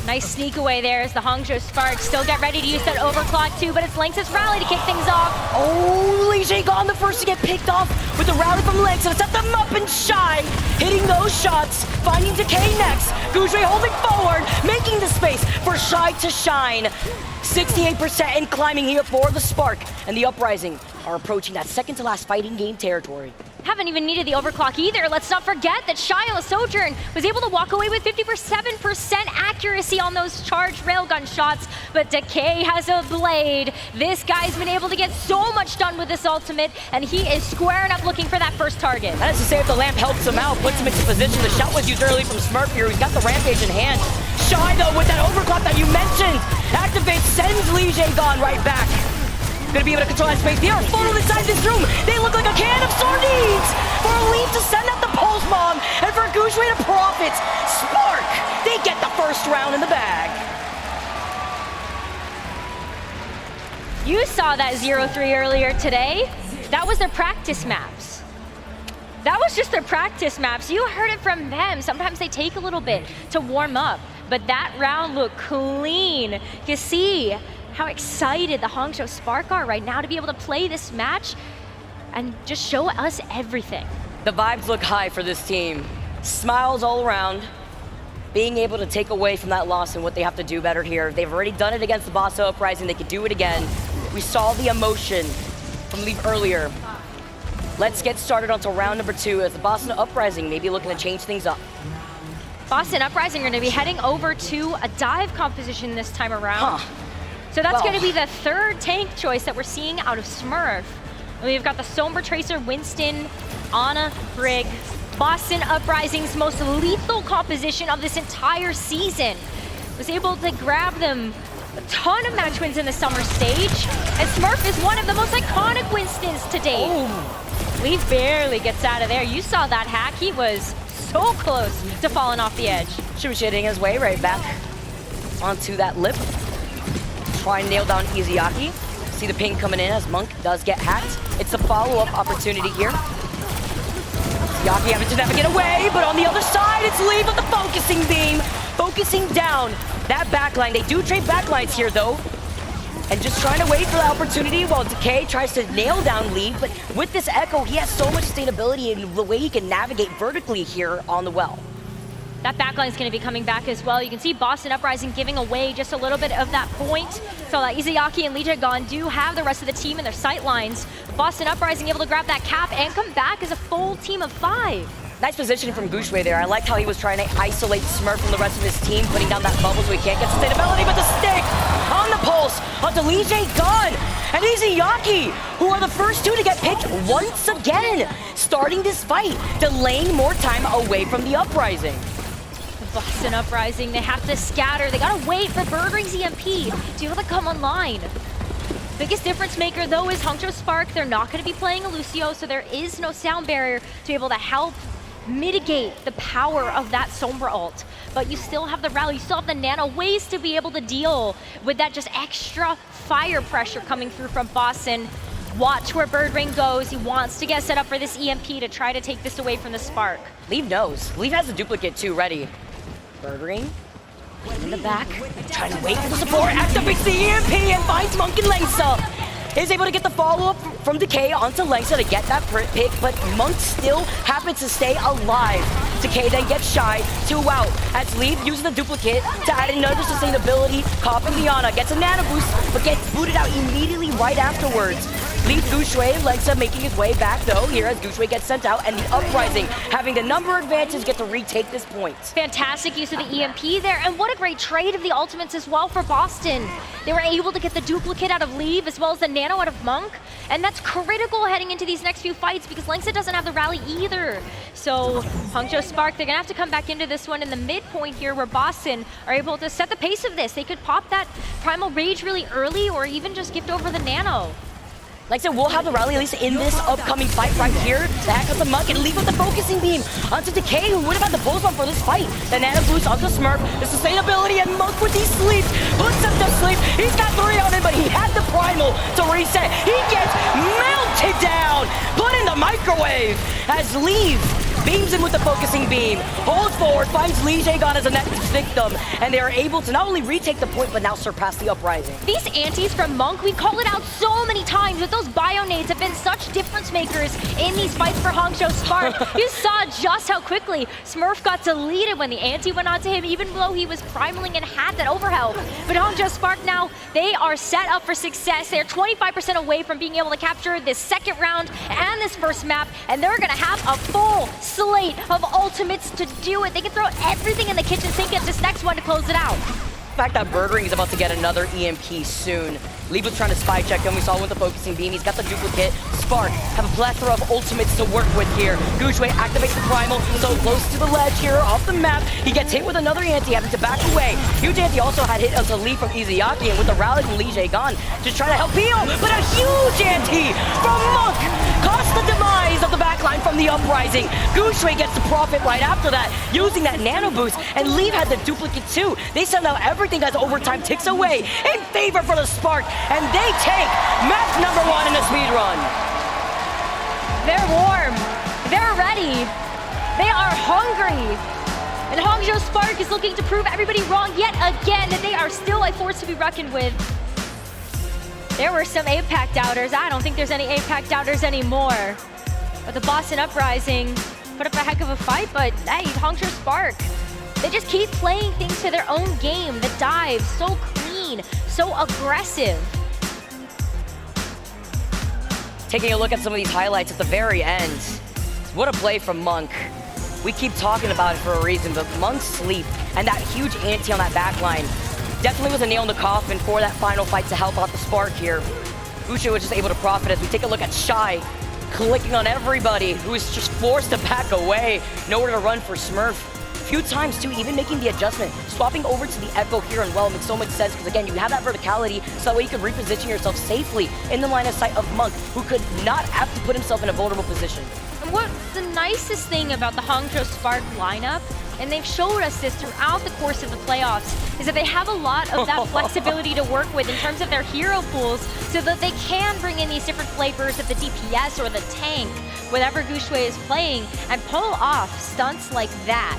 Nice sneak away there as the Hangzhou Sparks still get ready to use that overclock too, but it's Lynx's rally to kick things off. Oh, Lige gone the first to get picked off with the rally from Lynx and set them up and Shy, hitting those shots, finding Decay next. Gouge holding forward, making the space for Shy to shine. 68% and climbing here for the Spark, and the Uprising are approaching that second to last fighting game territory. Haven't even needed the overclock either. Let's not forget that Shia Sojourn was able to walk away with 57% accuracy on those charged railgun shots, but Decay has a blade. This guy's been able to get so much done with this ultimate, and he is squaring up looking for that first target. That is to say, if the lamp helps him out, puts him into position. The shot was used early from Smurf here. He's got the Rampage in hand. Shy, though, with that overclock that you mentioned, activates, sends Lige gone right back. Gonna be able to control that space. They are full inside this room. They look like a can of sardines. For Elite to send out the pulse bomb, and for Gouge to profit. Spark, they get the first round in the bag. You saw that 0-3 earlier today. That was their practice maps. That was just their practice maps. You heard it from them. Sometimes they take a little bit to warm up, but that round looked clean. You see how excited the Hangzhou Spark are right now to be able to play this match and just show us everything. The vibes look high for this team. Smiles all around. Being able to take away from that loss and what they have to do better here. They've already done it against the Bossa Uprising. They could do it again. We saw the emotion from Leaf earlier. Let's get started onto round number 2 as the Boston Uprising may be looking to change things up. Boston Uprising are going to be heading over to a dive composition this time around. So that's going to be the third tank choice that we're seeing out of Smurf. We've got the Sombra Tracer, Winston, Ana, Brig. Boston Uprising's most lethal composition of this entire season. Was able to grab them a ton of match wins in the summer stage, and Smurf is one of the most iconic Winstons to date. Leaf barely gets out of there. You saw that hack. He was so close to falling off the edge. Shooting his way right back onto that lip. Try and nail down Izayaki. See the ping coming in as Monk does get hacked. It's a follow-up opportunity here. Izayaki having to navigate away, but on the other side, it's Leaf with the focusing beam. Focusing down that backline. They do trade backlines here, though. And just trying to wait for the opportunity while Decay tries to nail down Leaf. But with this Echo, he has so much sustainability in the way he can navigate vertically here on the well. That backline is going to be coming back as well. You can see Boston Uprising giving away just a little bit of that point. So Izayaki and Lijagon do have the rest of the team in their sight lines. Boston Uprising able to grab that cap and come back as a full team of 5. Nice positioning from Gouge there. I liked how he was trying to isolate Smurf from the rest of his team, putting down that bubble so he can't get sustainability, but the stick on the pulse onto Lijagon and Izayaki, who are the first 2 to get picked once again, starting this fight, delaying more time away from the Uprising. Boston Uprising, they have to scatter. They gotta wait for Birdring's EMP to be able to come online. Biggest difference maker though is Hangzhou Spark. They're not gonna be playing a Lucio, so there is no sound barrier to be able to help mitigate the power of that Sombra ult. But you still have the rally, you still have the nano, ways to be able to deal with that just extra fire pressure coming through from Boston. Watch where Birdring goes. He wants to get set up for this EMP to try to take this away from the Spark. Leaf knows. Leaf has a duplicate too ready. Birdring in the back, trying to wait for the support, activates the EMP and finds Monk and Lengsa. Is able to get the follow-up from Decay onto Lengsa to get that pick, but Monk still happens to stay alive. Decay then gets Shy, 2 out, as Leaf uses the duplicate to add another sustainability. Copping Liana gets a nano boost, but gets booted out immediately right afterwards. Leaf Gouche, Lengsa making his way back though, here as Gouche gets sent out, and the Uprising having the number advantage get to retake this point. Fantastic use of the EMP there, and what a great trade of the ultimates as well for Boston. They were able to get the duplicate out of Leaf as well as the nano out of Monk, and that's critical heading into these next few fights because Lengsa doesn't have the rally either. So Hangzhou Spark, they're gonna have to come back into this one in the midpoint here where Boston are able to set the pace of this. They could pop that Primal Rage really early or even just gift over the nano. Like I said, we'll have the rally at least in this upcoming fight right here. The hack of the Monk and Leaf with the focusing beam onto Decay, who would have had the pulse bomb for this fight. The nano boost onto Smurf, the sustainability, and Monk with these sleeps puts him to sleep. He's got 3 on him, but he had the primal to reset. He gets melted down, put in the microwave as Leaf beams in with the focusing beam, holds forward, finds Lee Jae-gon as a next victim, and they are able to not only retake the point, but now surpass the Uprising. These antis from Monk, we call it out so many times, but those bio nades have been such difference makers in these fights for Hangzhou Spark. You saw just how quickly Smurf got deleted when the anti went onto him, even though he was primaling and had that overhealth. But Hangzhou Spark now, they are set up for success. They're 25% away from being able to capture this second round and this first map, and they're gonna have a full slate of ultimates to do it. They can throw everything in the kitchen sink at this next one to close it out. The fact that Birdring is about to get another EMP soon. Leap was trying to spy check him. We saw with the focusing beam. He's got the duplicate. Spark have a plethora of ultimates to work with here. Guxue activates the primal, so close to the ledge here off the map. He gets hit with another anti, having to back away. Huge anti also had hit onto Lee from Izayaki, and with the rally from Lee Jae-gon to try to help heal, but a huge anti from Monk cost the demise of the backline from the Uprising. Guxue gets the profit right after that, using that nano boost, and Lee had the duplicate too. They send out everything as overtime ticks away in favor for the Spark, and they take map number 1 in the speed run. They're warm, they're ready, they are hungry. And Hangzhou Spark is looking to prove everybody wrong yet again, that they are still a force to be reckoned with. There were some APAC doubters. I don't think there's any APAC doubters anymore. But the Boston Uprising put up a heck of a fight, but hey, Hangzhou Spark, they just keep playing things to their own game. The dive, so clean, so aggressive. Taking a look at some of these highlights at the very end. What a play from Monk. We keep talking about it for a reason, but Monk's sleep and that huge ante on that backline definitely was a nail in the coffin for that final fight to help out the Spark here. Guxue was just able to profit as we take a look at Shy, clicking on everybody who is just forced to back away. Nowhere to run for Smurf. A few times too, even making the adjustment, swapping over to the Echo here and well makes so much sense because again, you have that verticality so that way you can reposition yourself safely in the line of sight of Monk, who could not have to put himself in a vulnerable position. And what's the nicest thing about the Hangzhou Spark lineup, and they've showed us this throughout the course of the playoffs, is that they have a lot of that flexibility to work with in terms of their hero pools so that they can bring in these different flavors of the DPS or the tank, whatever Guxue is playing, and pull off stunts like that.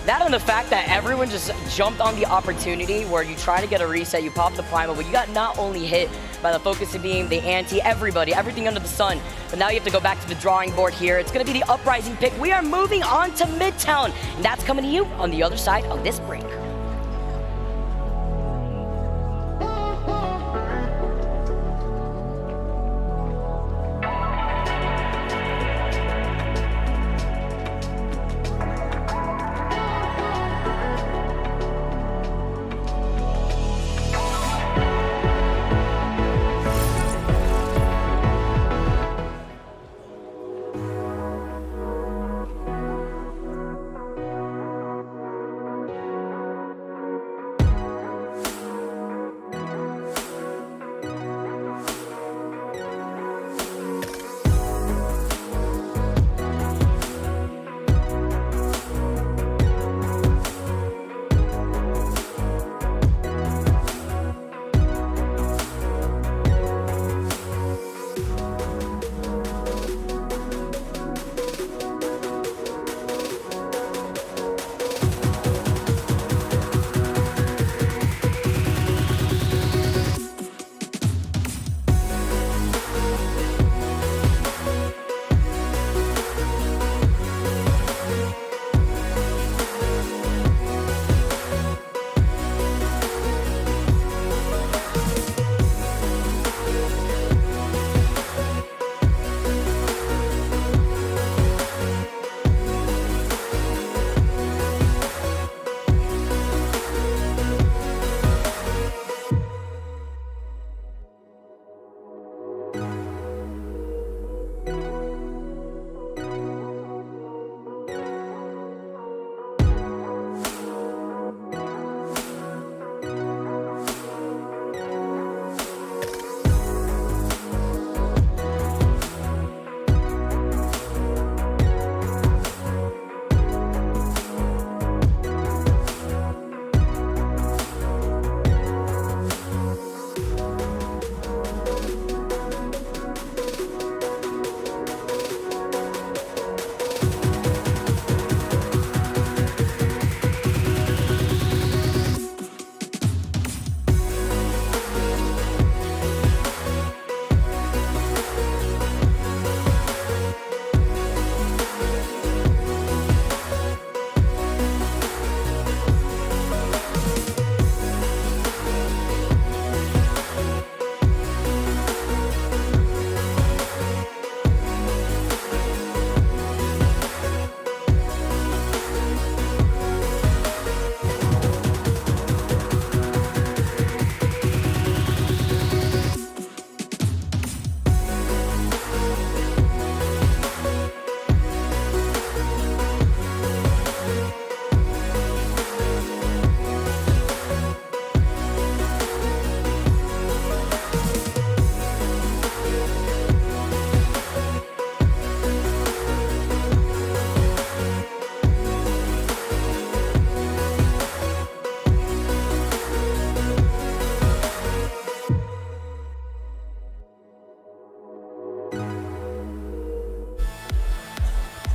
That and the fact that everyone just jumped on the opportunity where you try to get a reset, you pop the primal, but you got not only hit by the focusing beam, the anti, everybody, everything under the sun. But now you have to go back to the drawing board here. It's going to be the Uprising pick. We are moving on to Midtown, and that's coming to you on the other side of this break.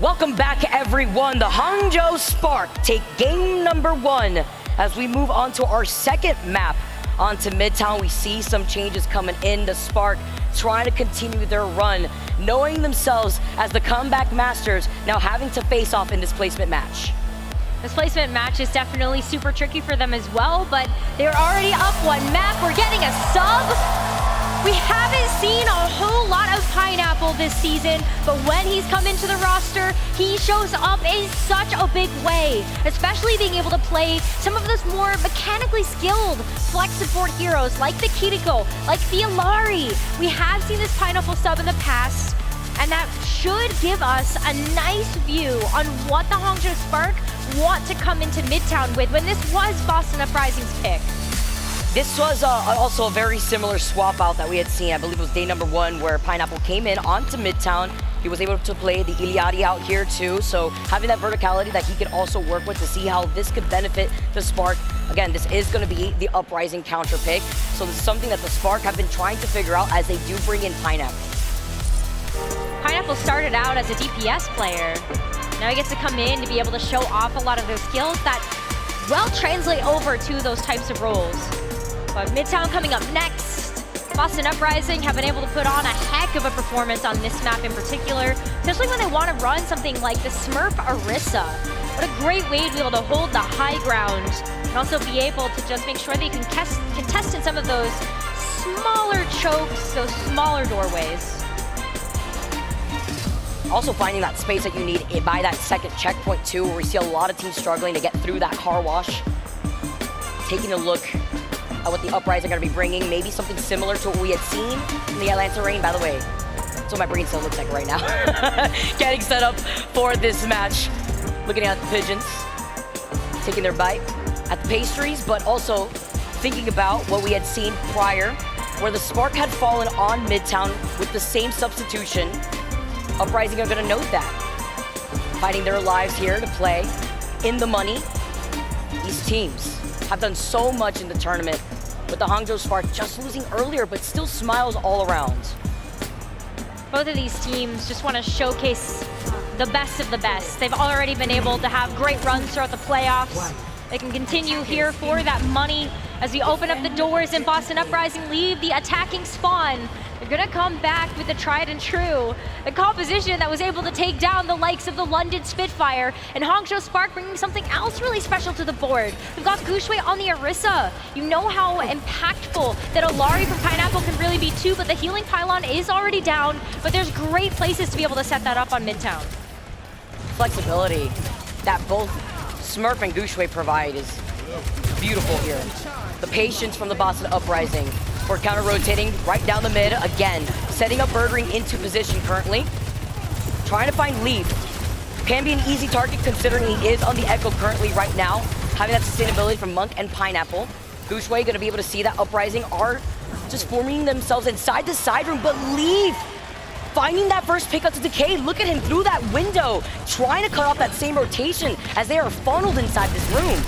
Welcome back, everyone. The Hangzhou Spark take game number 1 as we move on to our second map onto Midtown. We see some changes coming in. The Spark trying to continue their run, knowing themselves as the comeback masters, now having to face off in this placement match. This placement match is definitely super tricky for them as well, but they're already up 1 map. We're getting a sub. We haven't seen a whole lot of Pineapple this season, but when he's come into the roster, he shows up in such a big way, especially being able to play some of those more mechanically skilled flex support heroes like the Kiriko, like the Alari. We have seen this Pineapple sub in the past, and that should give us a nice view on what the Hangzhou Spark want to come into Midtown with when this was Boston Uprising's pick. This was also a very similar swap out that we had seen. I believe it was day number 1 where Pineapple came in onto Midtown. He was able to play the Iliadi out here too. So having that verticality that he could also work with to see how this could benefit the Spark. Again, this is going to be the Uprising counter pick. So this is something that the Spark have been trying to figure out as they do bring in Pineapple. Pineapple started out as a DPS player. Now he gets to come in to be able to show off a lot of those skills that well translate over to those types of roles. But Midtown coming up next. Boston Uprising have been able to put on a heck of a performance on this map in particular, especially when they want to run something like the Smurf Orisa. What a great way to be able to hold the high ground and also be able to just make sure they can contest in some of those smaller chokes, those smaller doorways. Also finding that space that you need by that second checkpoint too, where we see a lot of teams struggling to get through that car wash. Taking a look at what the Uprising are going to be bringing, maybe something similar to what we had seen in the Atlanta Rain. By the way, that's what my brain still looks like right now. Getting set up for this match. Looking at the pigeons, taking their bite at the pastries, but also thinking about what we had seen prior, where the Spark had fallen on Midtown with the same substitution. Uprising are going to note that. Fighting their lives here to play in the money. These teams have done so much in the tournament, with the Hangzhou Spark just losing earlier, but still smiles all around. Both of these teams just want to showcase the best of the best. They've already been able to have great runs throughout the playoffs. They can continue here for that money as we open up the doors and Boston Uprising leave the attacking spawn. They're gonna come back with the tried and true. The composition that was able to take down the likes of the London Spitfire, and Hangzhou Spark bringing something else really special to the board. We've got Guxue on the Orisa. You know how impactful that Alari from Pineapple can really be too, but the healing pylon is already down, but there's great places to be able to set that up on Midtown. Flexibility that both Smurf and Guxue provide is beautiful here. The patience from the Boston Uprising. We're counter-rotating right down the mid again, setting up Birdring into position currently. Trying to find Leaf. Can be an easy target considering he is on the Echo currently right now, having that sustainability from Monk and Pineapple. Guxue gonna be able to see that Uprising are just forming themselves inside the side room, but Leaf finding that first pick up to Decay. Look at him through that window, trying to cut off that same rotation as they are funneled inside this room.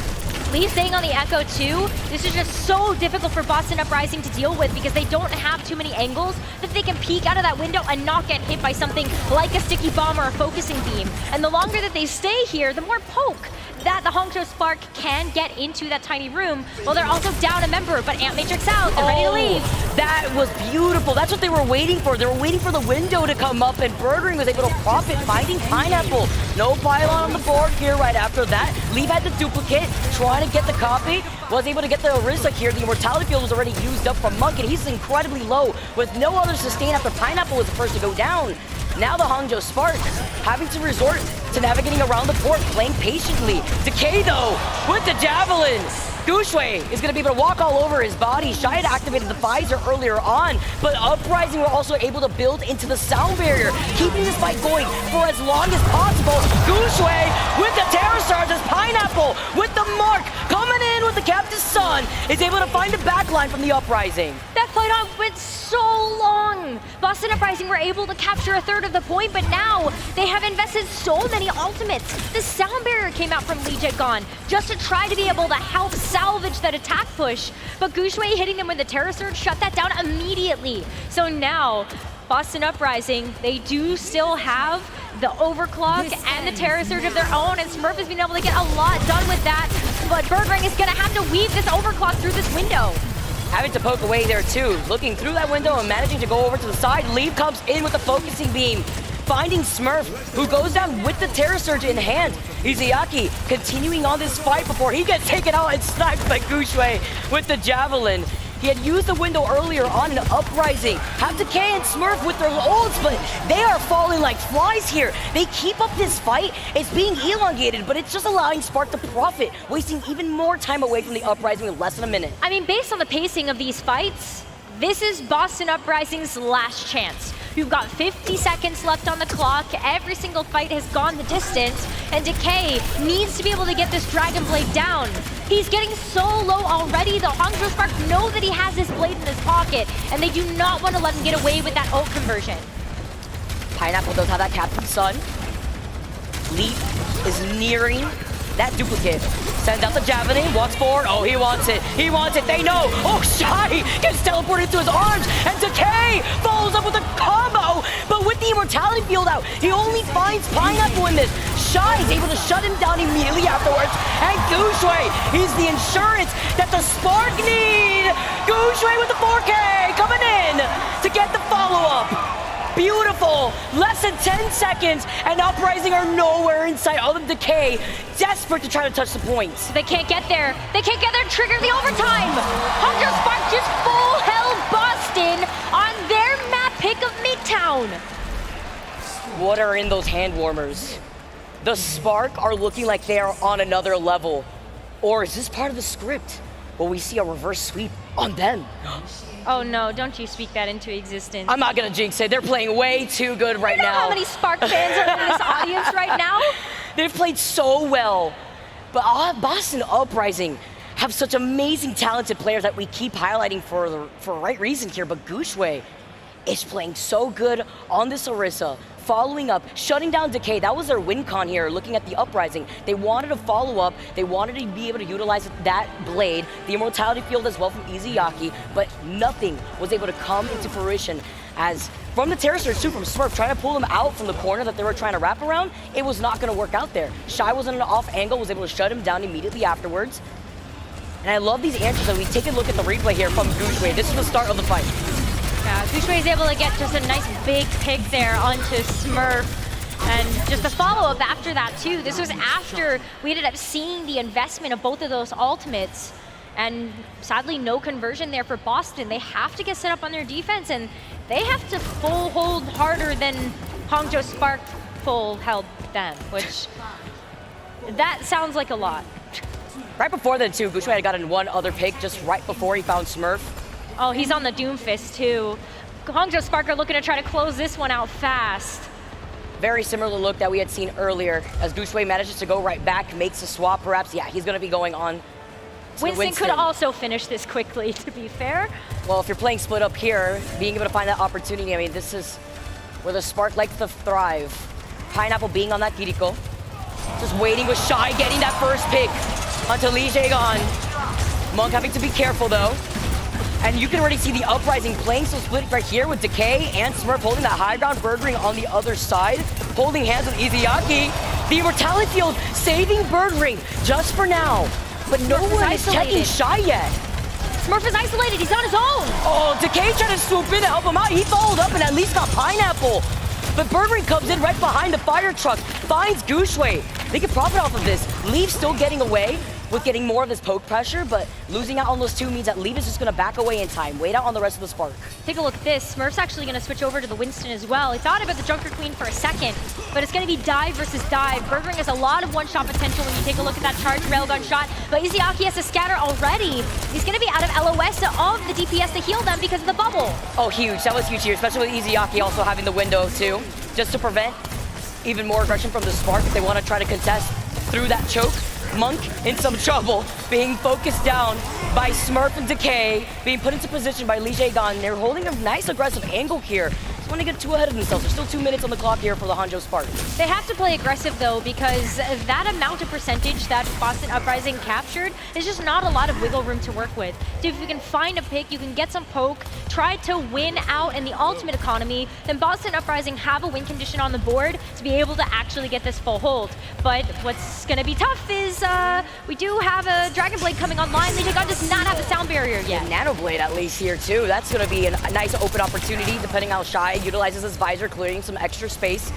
Lee staying on the Echo too. This is just so difficult for Boston Uprising to deal with because they don't have too many angles that they can peek out of that window and not get hit by something like a sticky bomb or a focusing beam. And the longer that they stay here, the more poke that the Hangzhou Spark can get into that tiny room. Well, they're also down a member, but Ant Matrix out. They're ready to leave. That was beautiful. That's what they were waiting for. They were waiting for the window to come up, and Birdring was able to profit, finding Pineapple. No pylon on the board here right after that. Leaf had the duplicate, trying to get the copy. Was able to get the Orisa here. The Immortality Field was already used up from Monk, and he's incredibly low with no other sustain after Pineapple was the first to go down. Now the Hangzhou Spark having to resort to navigating around the port, playing patiently. Decay though, with the Javelin. Guxue is going to be able to walk all over his body. Shy had activated the visor earlier on, but Uprising were also able to build into the sound barrier, keeping this fight going for as long as possible. Guxue with the Terror Stars as Pineapple with the mark coming in with the Captain's Son is able to find a backline from the Uprising. That fight on went so long. Boston Uprising were able to capture a third of the point, but now they have invested so many ultimates. The sound barrier came out from Legit Gone just to try to be able to help salvage that attack push, but Guxue hitting them with the Terror Surge shut that down immediately. So now, Boston Uprising, they do still have the overclock and the Terror Surge of their own, and Smurf has been able to get a lot done with that, but Birdring is gonna have to weave this overclock through this window. Having to poke away there too, looking through that window and managing to go over to the side. Leave comes in with the focusing beam, finding Smurf, who goes down with the Terror Surge in hand. Izayaki continuing on this fight before he gets taken out and sniped by Gushue with the Javelin. He had used the window earlier on an Uprising. Have Decay and Smurf with their ults, but they are falling like flies here. They keep up this fight. It's being elongated, but it's just allowing Spark to profit, wasting even more time away from the Uprising in less than a minute. I mean, based on the pacing of these fights, this is Boston Uprising's last chance. You've got 50 seconds left on the clock. Every single fight has gone the distance, and Decay needs to be able to get this Dragon Blade down. He's getting so low already. The Hangzhou Spark know that he has this blade in his pocket, and they do not want to let him get away with that ult conversion. Pineapple does have that Captain's Son. Leap is nearing that duplicate. Sends out the Javelin, walks forward. Oh, he wants it. He wants it. They know. Oh, Shy gets teleported to his arms, and Decay follows up with a combo, but with the Immortality field out, he only finds Pineapple in this. Shy is able to shut him down immediately afterwards, and Gushue, he's the insurance that the Spark need. Gushue with the 4K coming in to get the follow-up. Beautiful. Less than 10 seconds, and Uprising are nowhere in sight. All of Decay, desperate to try to touch the points. They can't get there. They can't get there. Trigger the overtime. Hangzhou Spark just full held Boston on their map pick of Midtown. What are in those hand warmers? The Spark are looking like they are on another level. Or is this part of the script? Will we see a reverse sweep on them? Oh no, don't you speak that into existence. I'm not gonna jinx it. They're playing way too good right now. You know how many Spark fans are in this audience right now? They've played so well. But Boston Uprising have such amazing talented players that we keep highlighting for right reason here, but Gushue is playing so good on this Orisa, following up, shutting down Decay. That was their win con here, looking at the Uprising. They wanted to follow up, they wanted to be able to utilize that blade, the Immortality field as well from Izayaki, but nothing was able to come into fruition as from the Terror Surge too, from Smurf, trying to pull them out from the corner that they were trying to wrap around, it was not gonna work out there. Shy was in an off angle, was able to shut him down immediately afterwards. And I love these answers, and we take a look at the replay here from Gushue. This is the start of the fight. Yeah, Gushue is able to get just a nice big pick there onto Smurf. And just a follow-up after that too. This was after we ended up seeing the investment of both of those ultimates. And sadly, no conversion there for Boston. They have to get set up on their defense, and they have to full hold harder than Hangzhou Spark full held them, which that sounds like a lot. Right before then too, Gushue had gotten one other pick just right before he found Smurf. Oh, he's on the Doomfist too. Hangzhou Spark are looking to try to close this one out fast. Very similar look that we had seen earlier as Gushue manages to go right back, makes a swap perhaps. Yeah, he's gonna be going on. Winston could also finish this quickly, to be fair. Well, if you're playing split up here, being able to find that opportunity, I mean, this is where the Spark likes to thrive. Pineapple being on that Kiriko. Just waiting with Shy, getting that first pick onto Lee Jae-gon. Monk having to be careful though. And you can already see the Uprising playing some split right here with Decay and Smurf holding that high ground, Birdring on the other side, holding hands with Izayaki. The Immortality field saving Birdring just for now. But no one is checking Shy yet. Smurf is isolated, he's on his own. Oh, Decay trying to swoop in to help him out. He followed up and at least got Pineapple. But Birdring comes in right behind the fire truck, finds Gushue. They can profit off of this. Leaf still getting away with getting more of this poke pressure, but losing out on those two means that Leaf is just gonna back away in time, wait out on the rest of the Spark. Take a look at this. Smurf's actually gonna switch over to the Winston as well. He thought about the Junker Queen for a second, but it's gonna be dive versus dive. Birdring has a lot of one-shot potential when you take a look at that charge railgun shot, but Izayaki has to scatter already. He's gonna be out of LOS of the DPS to heal them because of the bubble. Oh, huge. That was huge here, especially with Izayaki also having the window too, just to prevent even more aggression from the Spark if they want to try to contest through that choke. Monk in some trouble, being focused down by Smurf and Decay, being put into position by Lee Jae-gon. They're holding a nice aggressive angle here. Just want to get too ahead of themselves. There's still 2 minutes on the clock here for the Hangzhou Spark. They have to play aggressive though, because that amount of percentage that Boston Uprising captured is just not a lot of wiggle room to work with. So if you can find a pick, you can get some poke, try to win out in the ultimate economy, then Boston Uprising have a win condition on the board to be able to actually get this full hold. But what's going to be tough is we do have a Dragon Blade coming online. LeeJaeGon does not have a sound barrier yet. Nano Blade at least here too. That's going to be a nice open opportunity depending how Shy utilizes his visor, clearing some extra space.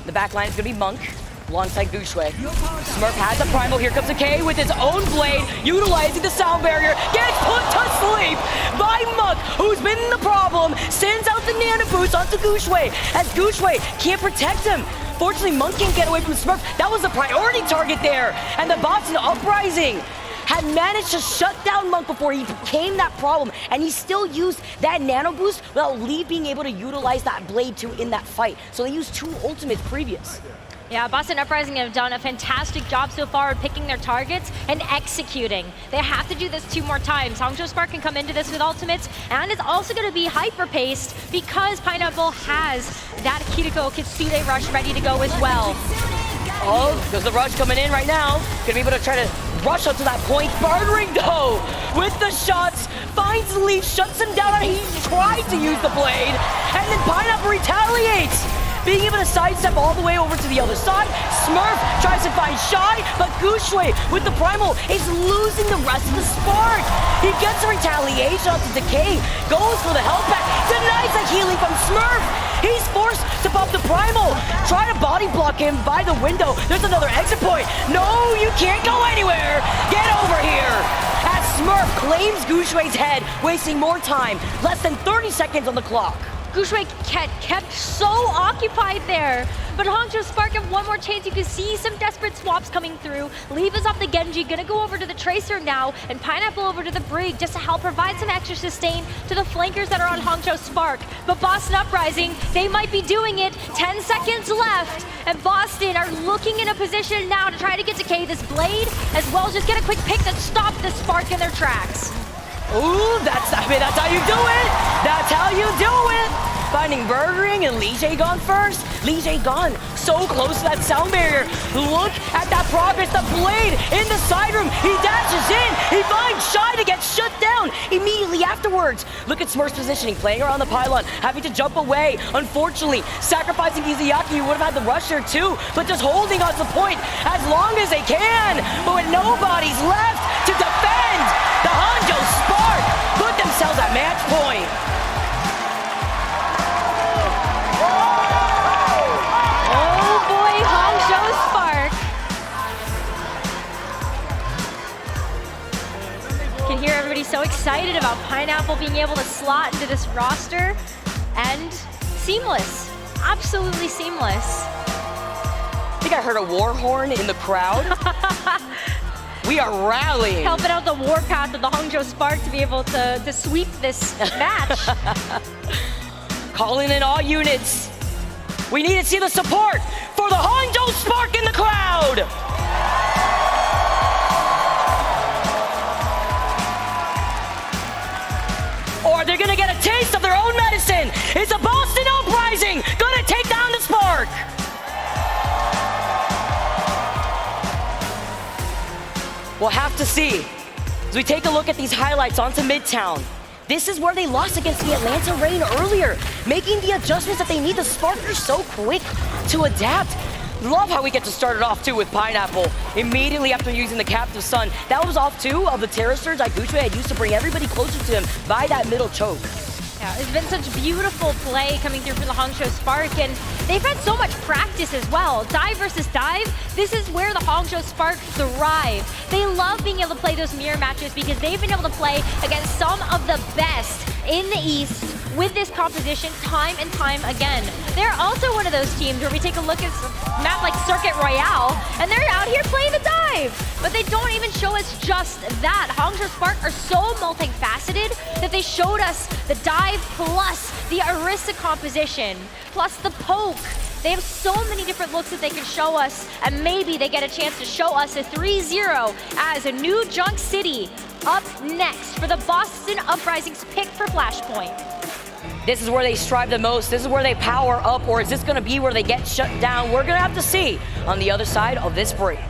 The back line is going to be Monk alongside Guxue. Smurf has a primal. Here comes a K with his own blade, utilizing the sound barrier. Gets put to sleep by Monk, who's been the problem. Sends out the nano boost onto Guxue as Guxue can't protect him. Fortunately, Monk can't get away from Smurf. That was the priority target there. And the Boston Uprising had managed to shut down Monk before he became that problem, and he still used that nano boost without Lee being able to utilize that blade too in that fight. So they used 2 ultimates previous. Yeah, Boston Uprising have done a fantastic job so far of picking their targets and executing. They have to do this 2 more times. Hangzhou Spark can come into this with ultimates, and it's also going to be hyper-paced because Pineapple has that Kiriko Kitsune rush ready to go as well. Oh, there's the rush coming in right now. Gonna be able to try to rush up to that point. Bartering though, with the shots, finds Lee, shuts him down, and he tried to use the blade, and then Pineapple retaliates. Being able to sidestep all the way over to the other side. Smurf tries to find Shy, but Guxue with the primal is losing the rest of the spark. He gets a retaliation onto Decay, goes for the health pack, denies the healing from Smurf. He's forced to pop the primal. Try to body block him by the window. There's another exit point. No, you can't go anywhere. Get over here. As Smurf claims Guxue's head, wasting more time. Less than 30 seconds on the clock. Guxue kept so occupied there. But Hangzhou Spark have one more chance. You can see some desperate swaps coming through. Leave is off the Genji, gonna go over to the Tracer now, and Pineapple over to the Brig just to help provide some extra sustain to the flankers that are on Hangzhou Spark. But Boston Uprising, they might be doing it. 10 seconds left, and Boston are looking in a position now to try to get to K this blade, as well as just get a quick pick to stop the Spark in their tracks. Ooh, that's how you do it. That's how you do it. Finding Burgering and LeeJaeGon first. LeeJaeGon so close to that sound barrier. Look at that progress. The blade in the side room. He dashes in. He finds Shy to get shut down immediately afterwards. Look at Smurf's positioning, playing around the pylon, having to jump away. Unfortunately, sacrificing Izayaki, who would have had the rush there too, but just holding on to point as long as they can. But with nobody's left to defend, the Hangzhou Spark put themselves at match point. Can hear everybody so excited about Pineapple being able to slot into this roster, and seamless, absolutely seamless. I think I heard a war horn in the crowd. We are rallying. Helping out the warpath of the Hangzhou Spark to be able to sweep this match. Calling in all units. We need to see the support for the Hangzhou Spark in the crowd. Or they're gonna get a taste of their own medicine. Is the Boston Uprising gonna take down the Spark? We'll have to see. As we take a look at these highlights onto Midtown, this is where they lost against the Atlanta Reign earlier, making the adjustments that they need. The Spark are so quick to adapt. Love how we get to start it off too with Pineapple immediately after using the Captive Sun. That was off too of the Terror Surge that Guxue had used to bring everybody closer to him by that middle choke. Yeah, it's been such beautiful play coming through for the Hangzhou Spark, and they've had so much practice as well. Dive versus dive, this is where the Hangzhou Spark thrive. They love being able to play those mirror matches because they've been able to play against some of the best in the East with this composition time and time again. They're also one of those teams where we take a look at a map like Circuit Royale, and they're out here playing the dive, but they don't even show us just that. Hangzhou Spark are so multifaceted that they showed us the dive plus the Orisa composition, plus the poke. They have so many different looks that they can show us, and maybe they get a chance to show us a 3-0 as a new Junk City up next for the Boston Uprising's pick for Flashpoint. This is where they strive the most. This is where they power up, or is this going to be where they get shut down? We're going to have to see on the other side of this break.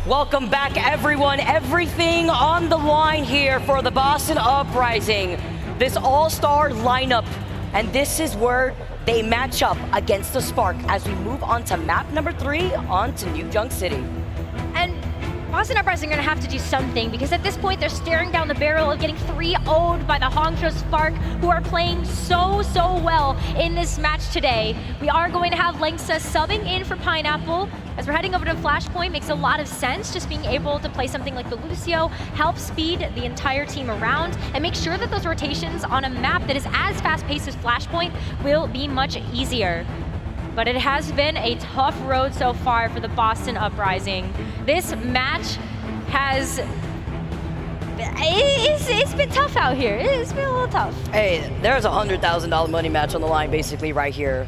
Welcome back, everyone. Everything on the line here for the Boston Uprising. This all-star lineup, and this is where they match up against the Spark as we move on to map number 3 on to New Junk City. And Boston Uprising are going to have to do something, because at this point they're staring down the barrel of getting 3-0'd by the Hangzhou Spark, who are playing so well in this match today. We are going to have Lengsa subbing in for Pineapple. As we're heading over to Flashpoint, makes a lot of sense. Just being able to play something like the Lucio helps speed the entire team around and make sure that those rotations on a map that is as fast-paced as Flashpoint will be much easier. But it has been a tough road so far for the Boston Uprising. This match it's been tough out here. It's been a little tough. Hey, there's a $100,000 money match on the line basically right here.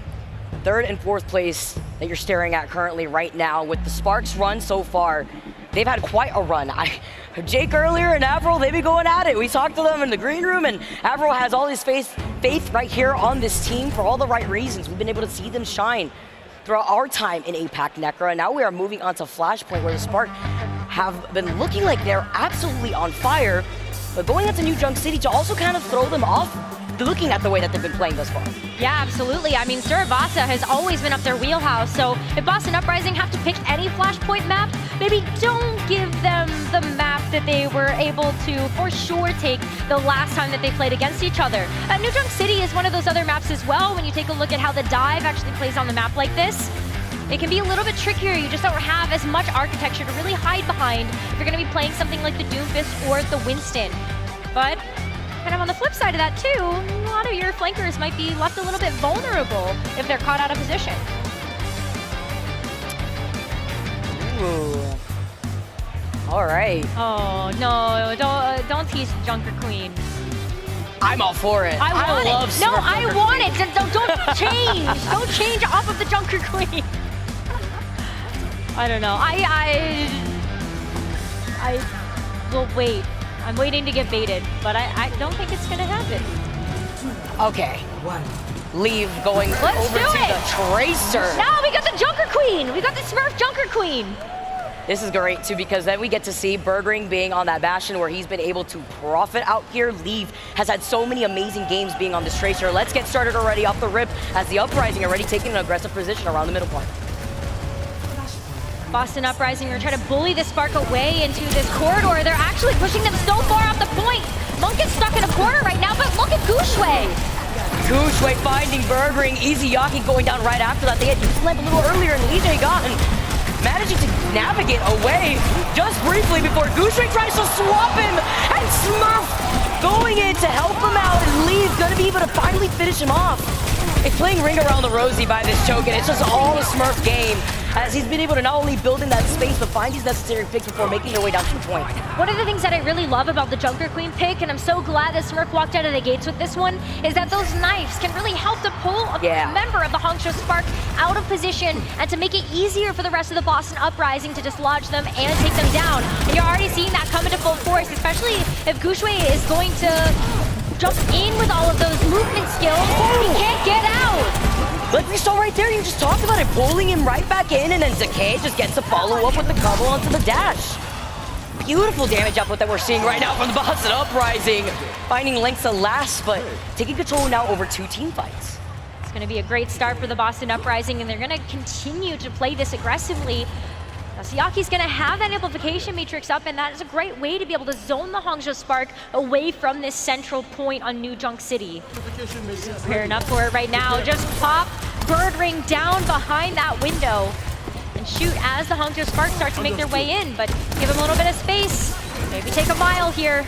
Third and fourth place that you're staring at currently right now with the Sparks run so far. They've had quite a run. Jake earlier and Avril, they've been going at it. We talked to them in the green room, and Avril has all his faith right here on this team for all the right reasons. We've been able to see them shine throughout our time in APAC Necra, and now we are moving on to Flashpoint, where the Spark have been looking like they're absolutely on fire, but going into New Junk City to also kind of throw them off, looking at the way that they've been playing thus far. Yeah, absolutely. I mean, Surabasa has always been up their wheelhouse, so if Boston Uprising have to pick any Flashpoint map, maybe don't give them the map that they were able to for sure take the last time that they played against each other. New Junk City is one of those other maps as well. When you take a look at how the dive actually plays on the map like this, it can be a little bit trickier. You just don't have as much architecture to really hide behind if you're going to be playing something like the Doomfist or the Winston. But kind of on the flip side of that too, a lot of your flankers might be left a little bit vulnerable if they're caught out of position. Ooh. All right. Oh no! Don't tease Junker Queen. I'm all for it. I want it. No, I want it. Don't change. Don't change off of the Junker Queen. I don't know. I will wait. I'm waiting to get baited, but I don't think it's gonna happen. Okay. Leave going Let's over do to it. the Tracer. No, we got the Junker Queen. We got the Smurf Junker Queen. This is great too, because then we get to see Birdring being on that Bastion where he's been able to profit out here. Leave has had so many amazing games being on this Tracer. Let's get started already off the rip as the Uprising already taking an aggressive position around the middle point. Boston Uprising are trying to bully the Spark away into this corridor. They're actually pushing them so far off the point. Monk is stuck in a corner right now, but look at Gushue. Gushue finding Birdring. Easy Yaki going down right after that. They had slammed a little earlier and Lee gone. Managing to navigate away just briefly before Gushue tries to swap him, and Smurf going in to help him out, and Lee's gonna be able to finally finish him off. It's playing Ring Around the Rosie by this token. It's just all a Smurf game, as he's been able to not only build in that space, but find these necessary picks before making their way down to the point. One of the things that I really love about the Junker Queen pick, and I'm so glad that Smurf walked out of the gates with this one, is that those knives can really help to pull a member of the Hangzhou Spark out of position and to make it easier for the rest of the Boston Uprising to dislodge them and take them down. And you're already seeing that come into full force, especially if Gushue is going to jump in with all of those movement skills. He can't get out. Like we saw right there, you just talked about it, pulling him right back in, and then Zakay just gets to follow up with the combo onto the dash. Beautiful damage output that we're seeing right now from the Boston Uprising. Finding lengths to last, but taking control now over two team fights. It's going to be a great start for the Boston Uprising, and they're going to continue to play this aggressively. Now, Siaki's going to have that amplification matrix up, and that is a great way to be able to zone the Hangzhou Spark away from this central point on New Junk City. Preparing up for it right now. Just pop Birdring down behind that window and shoot as the Hangzhou Spark starts to make their way in, but give him a little bit of space. Maybe take a mile here.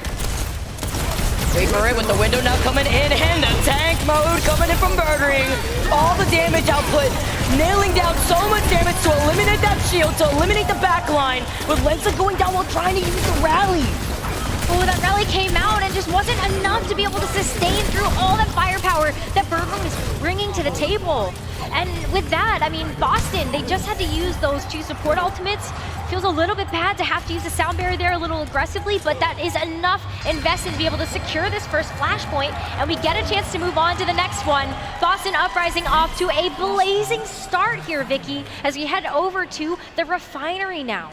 Wait for it with the window now coming in, and the tank mode coming in from Birdring. All the damage output, nailing down so much damage to eliminate that shield, to eliminate the back line, with Lensa going down while trying to use the rally. Oh, that rally came out and just wasn't enough to be able to sustain through all that firepower that Birdring is bringing to the table. And with that, I mean, Boston, they just had to use those two support ultimates. Feels a little bit bad to have to use the sound barrier there a little aggressively, but that is enough invested to be able to secure this first flashpoint, and we get a chance to move on to the next one. Boston Uprising off to a blazing start here, Vicky, as we head over to the refinery now.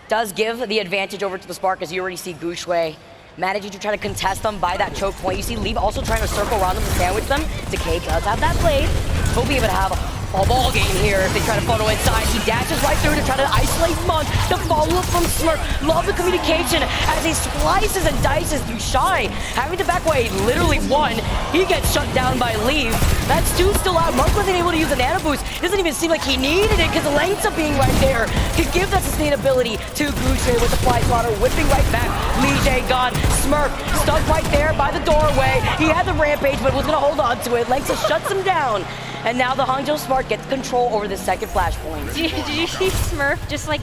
Does give the advantage over to the Spark, as you already see Gushue managing to try to contest them by that choke point. You see Leave also trying to circle around them to sandwich them. Decay does have that blade. He'll be able to have a ball game here if they try to funnel inside. He dashes right through to try to isolate Monk. The follow-up from Smurf. Love the communication as he slices and dices through Shy. Having to back away literally one. He gets shut down by Leave. That's two still out. Monk wasn't able to use a nano boost. Doesn't even seem like he needed it because the lengths of being right there could give that sustainability to Gushue with the fly swatter whipping right back. Lige gone. Smurf stuck right there by the doorway. He had the rampage but was going to hold on to it. Lengths shuts him down. And now the Hangzhou Spark gets control over the second flashpoint. Did you see Smurf just like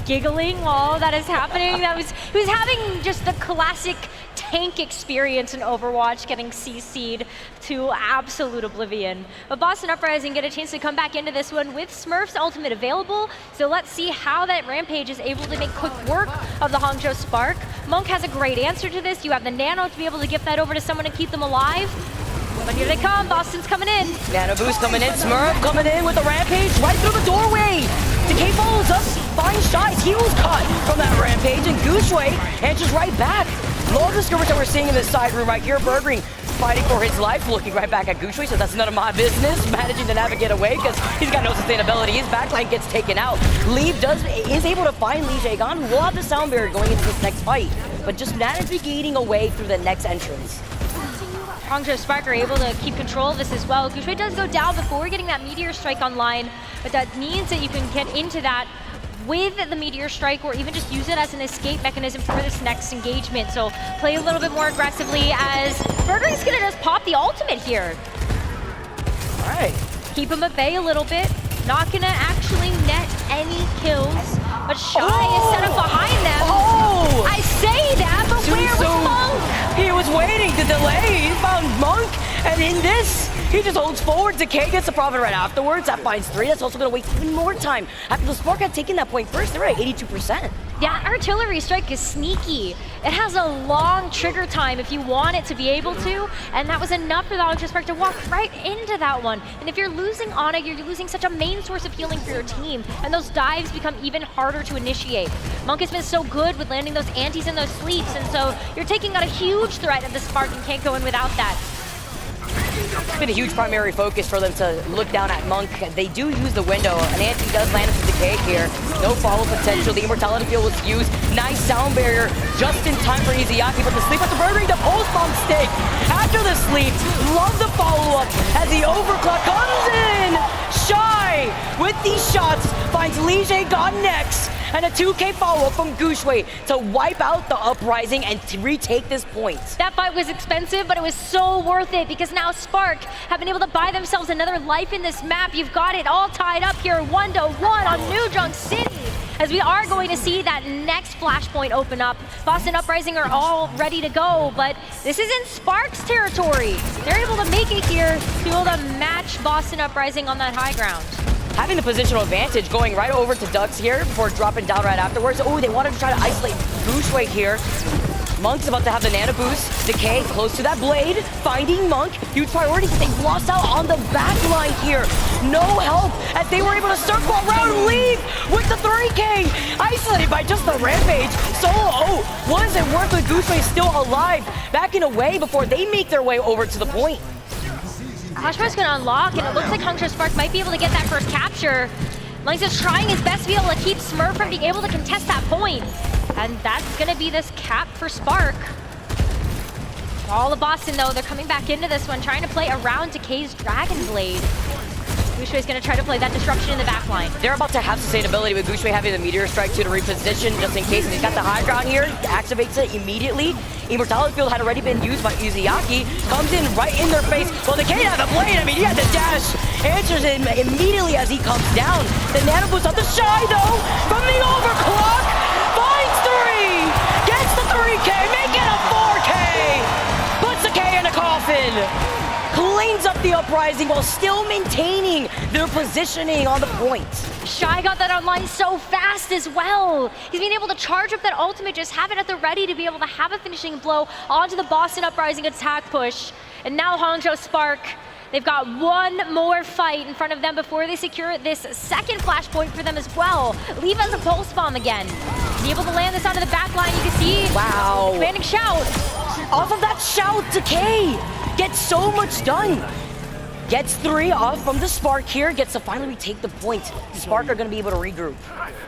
giggling while all that is happening? He was having just the classic tank experience in Overwatch, getting CC'd to absolute oblivion. But Boston Uprising get a chance to come back into this one with Smurf's ultimate available, so let's see how that Rampage is able to make quick work of the Hangzhou Spark. Monk has a great answer to this. You have the Nano to be able to give that over to someone and keep them alive. But here they come, Boston's coming in. Nano boost coming in, Smurf coming in with the Rampage right through the doorway. Decay follows up, finds shots, he was caught from that Rampage, and Gushue answers right back. Love the skirmish that we're seeing in this side room right here. Birdring fighting for his life, looking right back at Gushue, so that's none of my business. Managing to navigate away because he's got no sustainability. His backline gets taken out. Leave is able to find Li Jaegon, who will have the sound barrier going into this next fight, but just navigating away through the next entrance. Hangzhou Spark are able to keep control of this as well. Gushue does go down before getting that Meteor Strike online, but that means that you can get into that with the Meteor Strike or even just use it as an escape mechanism for this next engagement. So play a little bit more aggressively as Birdring's gonna just pop the ultimate here. All right. Keep him at bay a little bit. Not gonna actually net any kills, but Shy is set up behind them. Oh! I say that, but where was Monk? He was waiting to delay. He found Monk, and in this, he just holds forward. Decay gets the profit right afterwards. That finds 3. That's also going to waste even more time. After the Spark had taken that point first, they're at 82%. That artillery strike is sneaky. It has a long trigger time if you want it to be able to, and that was enough for the Hangzhou Spark to walk right into that one. And if you're losing Ana, you're losing such a main source of healing for your team, and those dives become even harder to initiate. Monk has been so good with landing those antis and those sleeps, and so you're taking out a huge threat of the Spark and can't go in without that. It's been a huge primary focus for them to look down at Monk. They do use the window. An anti does land into Decay here. No follow potential. The Immortality Field was used. Nice sound barrier just in time for Izayaki, but the sleep at the Birdring, the pulse bomb stick. After the sleep, love the follow-up as the overclock comes in. Shy with these shots finds Li Jaegon next. And a 2K follow-up from Gushue to wipe out the Uprising and to retake this point. That fight was expensive, but it was so worth it because now Spark have been able to buy themselves another life in this map. You've got it all tied up here 1-1 on New Junk City. As we are going to see that next flashpoint open up. Boston Uprising are all ready to go, but this is in Spark's territory. They're able to make it here to be able to match Boston Uprising on that high ground. Having the positional advantage, going right over to Ducks here before dropping down right afterwards. Oh, they wanted to try to isolate Gushue here. Monk's about to have the Nano Boost. Decay close to that blade, finding Monk. Huge priority, but they lost out on the back line here. No help as they were able to circle around and leave with the 3K. Isolated by just the Rampage. Solo, was it worth it? Gushue still alive, backing away before they make their way over to the point. Hashmar's gonna unlock, and it looks like Hangzhou Spark might be able to get that first capture. Lynx is trying his best to be able to keep Smurf from being able to contest that point. And that's gonna be this cap for Spark. All of Boston, though, they're coming back into this one, trying to play around Decay's Dragon Blade. Gushue is going to try to play that disruption in the back line. They're about to have sustainability with Gushue having the Meteor Strike to reposition just in case. And he's got the high ground here, activates it immediately. Immortality Field had already been used by Izayaki. Comes in right in their face. Well, they can't have the blade. I mean, he had the dash. Answers him immediately as he comes down. The Nano Boost on the Shy, though, from the overclock. Finds 3. Gets the 3K, make it a 4K. Puts the K in a coffin. Cleans up the Uprising while still maintaining their positioning on the point. Shy got that online so fast as well. He's being able to charge up that ultimate, just have it at the ready to be able to have a finishing blow onto the Boston Uprising attack push. And now Hangzhou Spark, they've got one more fight in front of them before they secure this second flashpoint for them as well. Leave as a pulse bomb again. Be able to land this onto the back line, you can see. Wow. Expanding shout. Off of that shout, Decay gets so much done. Gets 3 off from the Spark here, gets to finally retake the point. The Spark are going to be able to regroup.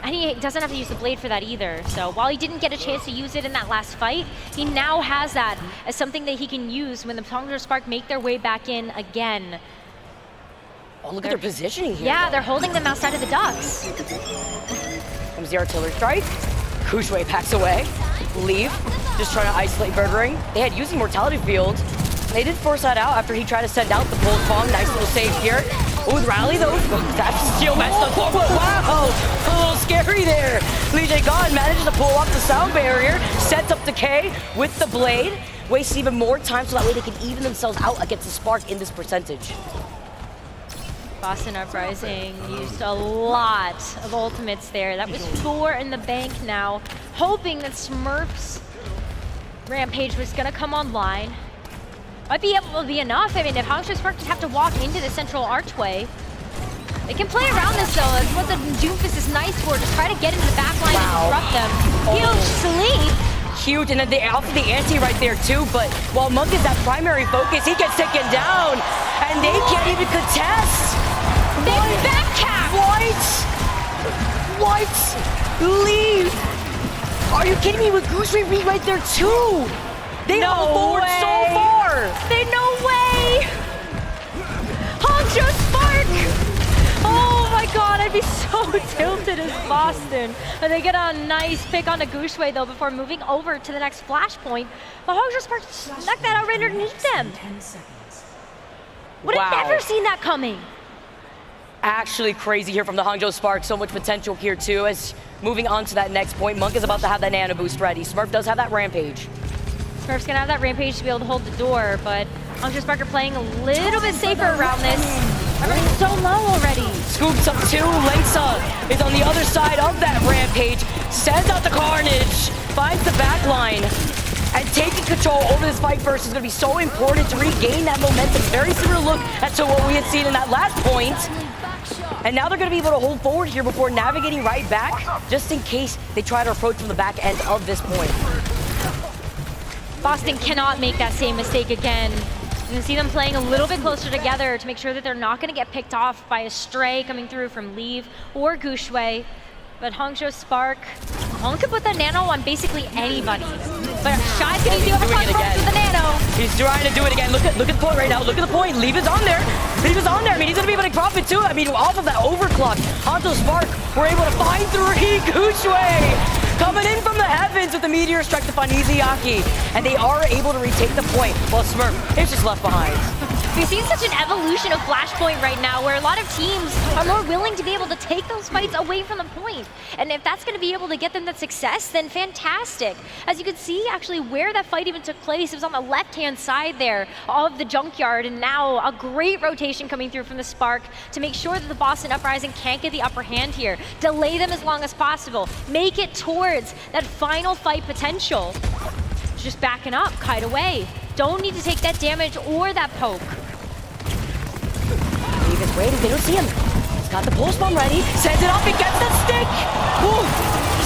And he doesn't have to use the blade for that either. So while he didn't get a chance to use it in that last fight, he now has that as something that he can use when the Hangzhou Spark make their way back in again. Oh, look at their positioning here. Yeah, they're holding them outside of the Ducks. Comes the artillery strike. Gushue packs away. Leave. Just trying to isolate Birdring. They had used the Mortality Field. They did force that out after he tried to send out the pulse bomb. Nice little save here. Oh, the rally though. That's still messed up. Wow, a little scary there. Lee God manages to pull off the sound barrier, sets up Decay with the blade, wastes even more time so that way they can even themselves out against the Spark in this percentage. Boston Uprising used a lot of ultimates there. That was 4 in the bank now, hoping that Smurf's Rampage was gonna come online. Might be able to be enough. I mean, if Hangzhou Spark just have to walk into the central archway, they can play around this though. That's what the Doomfist is nice for, just try to get into the back line and disrupt them. Huge sleep. Huge, and then they out the ante right there too, but while Monk is that primary focus, he gets taken down, and they can't even contest. They back cap. What? Leave. Are you kidding me? With Gooseberry Reed right there too. They hold forward so far. There's no way. Hangzhou Spark. Oh my god, I'd be so tilted as Boston. And they get a nice pick on the Gooseberry though before moving over to the next flashpoint. But Hangzhou Spark snuck that out right underneath them. Would have never seen that coming. Actually crazy here from the Hangzhou Spark. So much potential here too. As moving on to that next point, Monk is about to have that nano boost ready. Smurf does have that Rampage. Smurf's gonna have that Rampage to be able to hold the door, but Hangzhou Spark are playing a little bit safer around this. Everyone's so low already. Scoops up 2. Lesa is on the other side of that Rampage. Sends out the Carnage. Finds the back line. And taking control over this fight first is going to be so important to regain that momentum. Very similar look as to what we had seen in that last point. And now they're going to be able to hold forward here before navigating right back, just in case they try to approach from the back end of this point. Boston cannot make that same mistake again. You can see them playing a little bit closer together to make sure that they're not going to get picked off by a stray coming through from Leave or Gooseberry. But Hangzhou Spark, Hong could put the nano on basically anybody. But Shy's gonna use the overclock with the nano. He's trying to do it again. Look at the point right now. Look at the point. Leave is on there. Leave is on there. I mean, he's gonna be able to drop it too. I mean, off of that overclock, Hangzhou Spark were able to find 3 Gooseberry. Coming in from the heavens with the meteor strike to find Izayaki. And they are able to retake the point, while Smurf is just left behind. We've seen such an evolution of Flashpoint right now where a lot of teams are more willing to be able to take those fights away from the point. And if that's going to be able to get them that success, then fantastic. As you can see, actually, where that fight even took place, it was on the left-hand side there of the junkyard. And now a great rotation coming through from the Spark to make sure that the Boston Uprising can't get the upper hand here. Delay them as long as possible. Make it towards that final fight potential. Just backing up, kite away. Don't need to take that damage or that poke. Leave is waiting, they don't see him. He's got the pulse bomb ready, sends it off, he gets the stick! Ooh,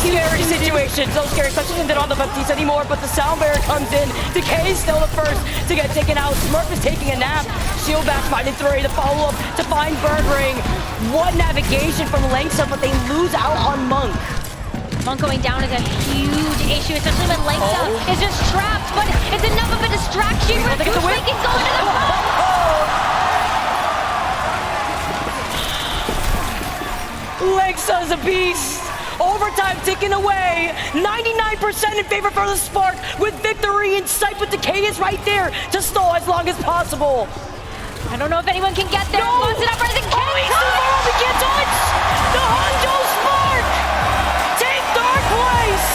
scary situation, so scary, especially since they don't have the Baptiste anymore, but the sound barrier comes in. Decay is still the first to get taken out. Smurf is taking a nap. Shield back finding 3, the follow-up to find Bergring. What navigation from Lengsa, but they lose out on Monk. Monk going down is a huge issue, especially when Lengsa is just trapped, but it's enough of a distraction where Gooseberry can go into the Lengsa is a beast. Overtime ticking away. 99% in favor for the Spark with victory in sight, but Decay is right there to stall as long as possible. I don't know if anyone can get there. No! Boston Uprising can't he can't touch! The Hangzhou Spark take 3rd place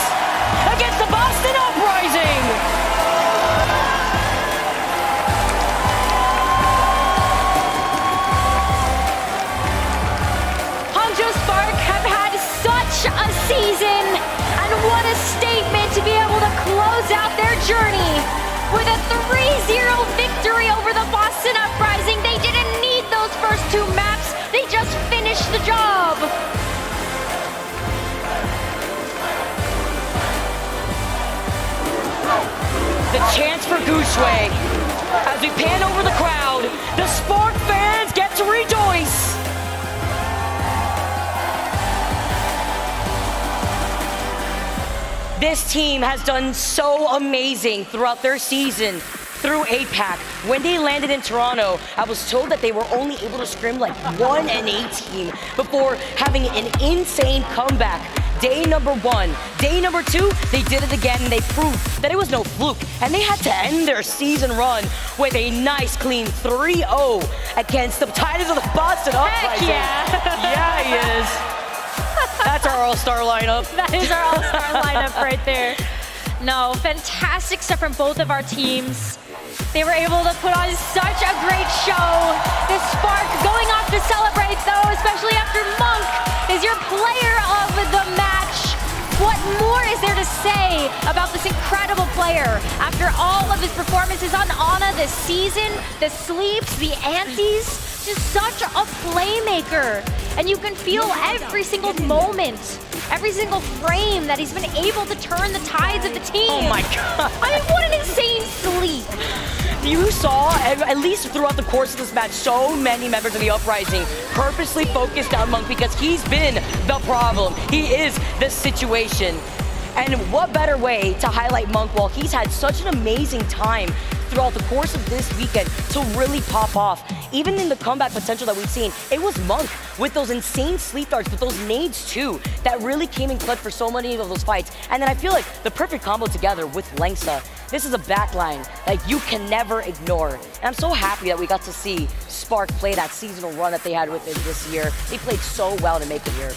against the Boston Uprising! Hangzhou Spark have had such a season, and what a statement to be able to close out their journey with a 3-0 victory over the Boston Uprising. They didn't need those first 2 maps, they just finished the job. The chance for Gooseberry. As we pan over the crowd, the Spark fans get to rejoice. This team has done so amazing throughout their season through APAC. When they landed in Toronto, I was told that they were only able to scrim like 1-18 before having an insane comeback day number 1. Day number 2, they did it again, and they proved that it was no fluke. And they had to end their season run with a nice, clean 3-0 against the Titans of the Boston Uprising. Yeah, he is. That's our all-star lineup. That is our all-star lineup right there. No, fantastic stuff from both of our teams. They were able to put on such a great show. The Spark going off to celebrate, though, especially after Monk is your player of the match. What more is there to say about this incredible player after all of his performances on Ana this season, the sleeps, the antes, just such a playmaker. And you can feel every single moment, every single frame that he's been able to turn the tides of the team. Oh my God. I mean, what an insane sleep. You saw, at least throughout the course of this match, so many members of the Uprising purposely focused on Monk because he's been the problem. He is the situation. And what better way to highlight Monk while he's had such an amazing time throughout the course of this weekend to really pop off. Even in the comeback potential that we've seen, it was Monk with those insane sleep darts, with those nades too, that really came in clutch for so many of those fights. And then I feel like the perfect combo together with Lengsa. This is a backline like you can never ignore. And I'm so happy that we got to see Spark play that seasonal run that they had with it this year. They played so well to make it here.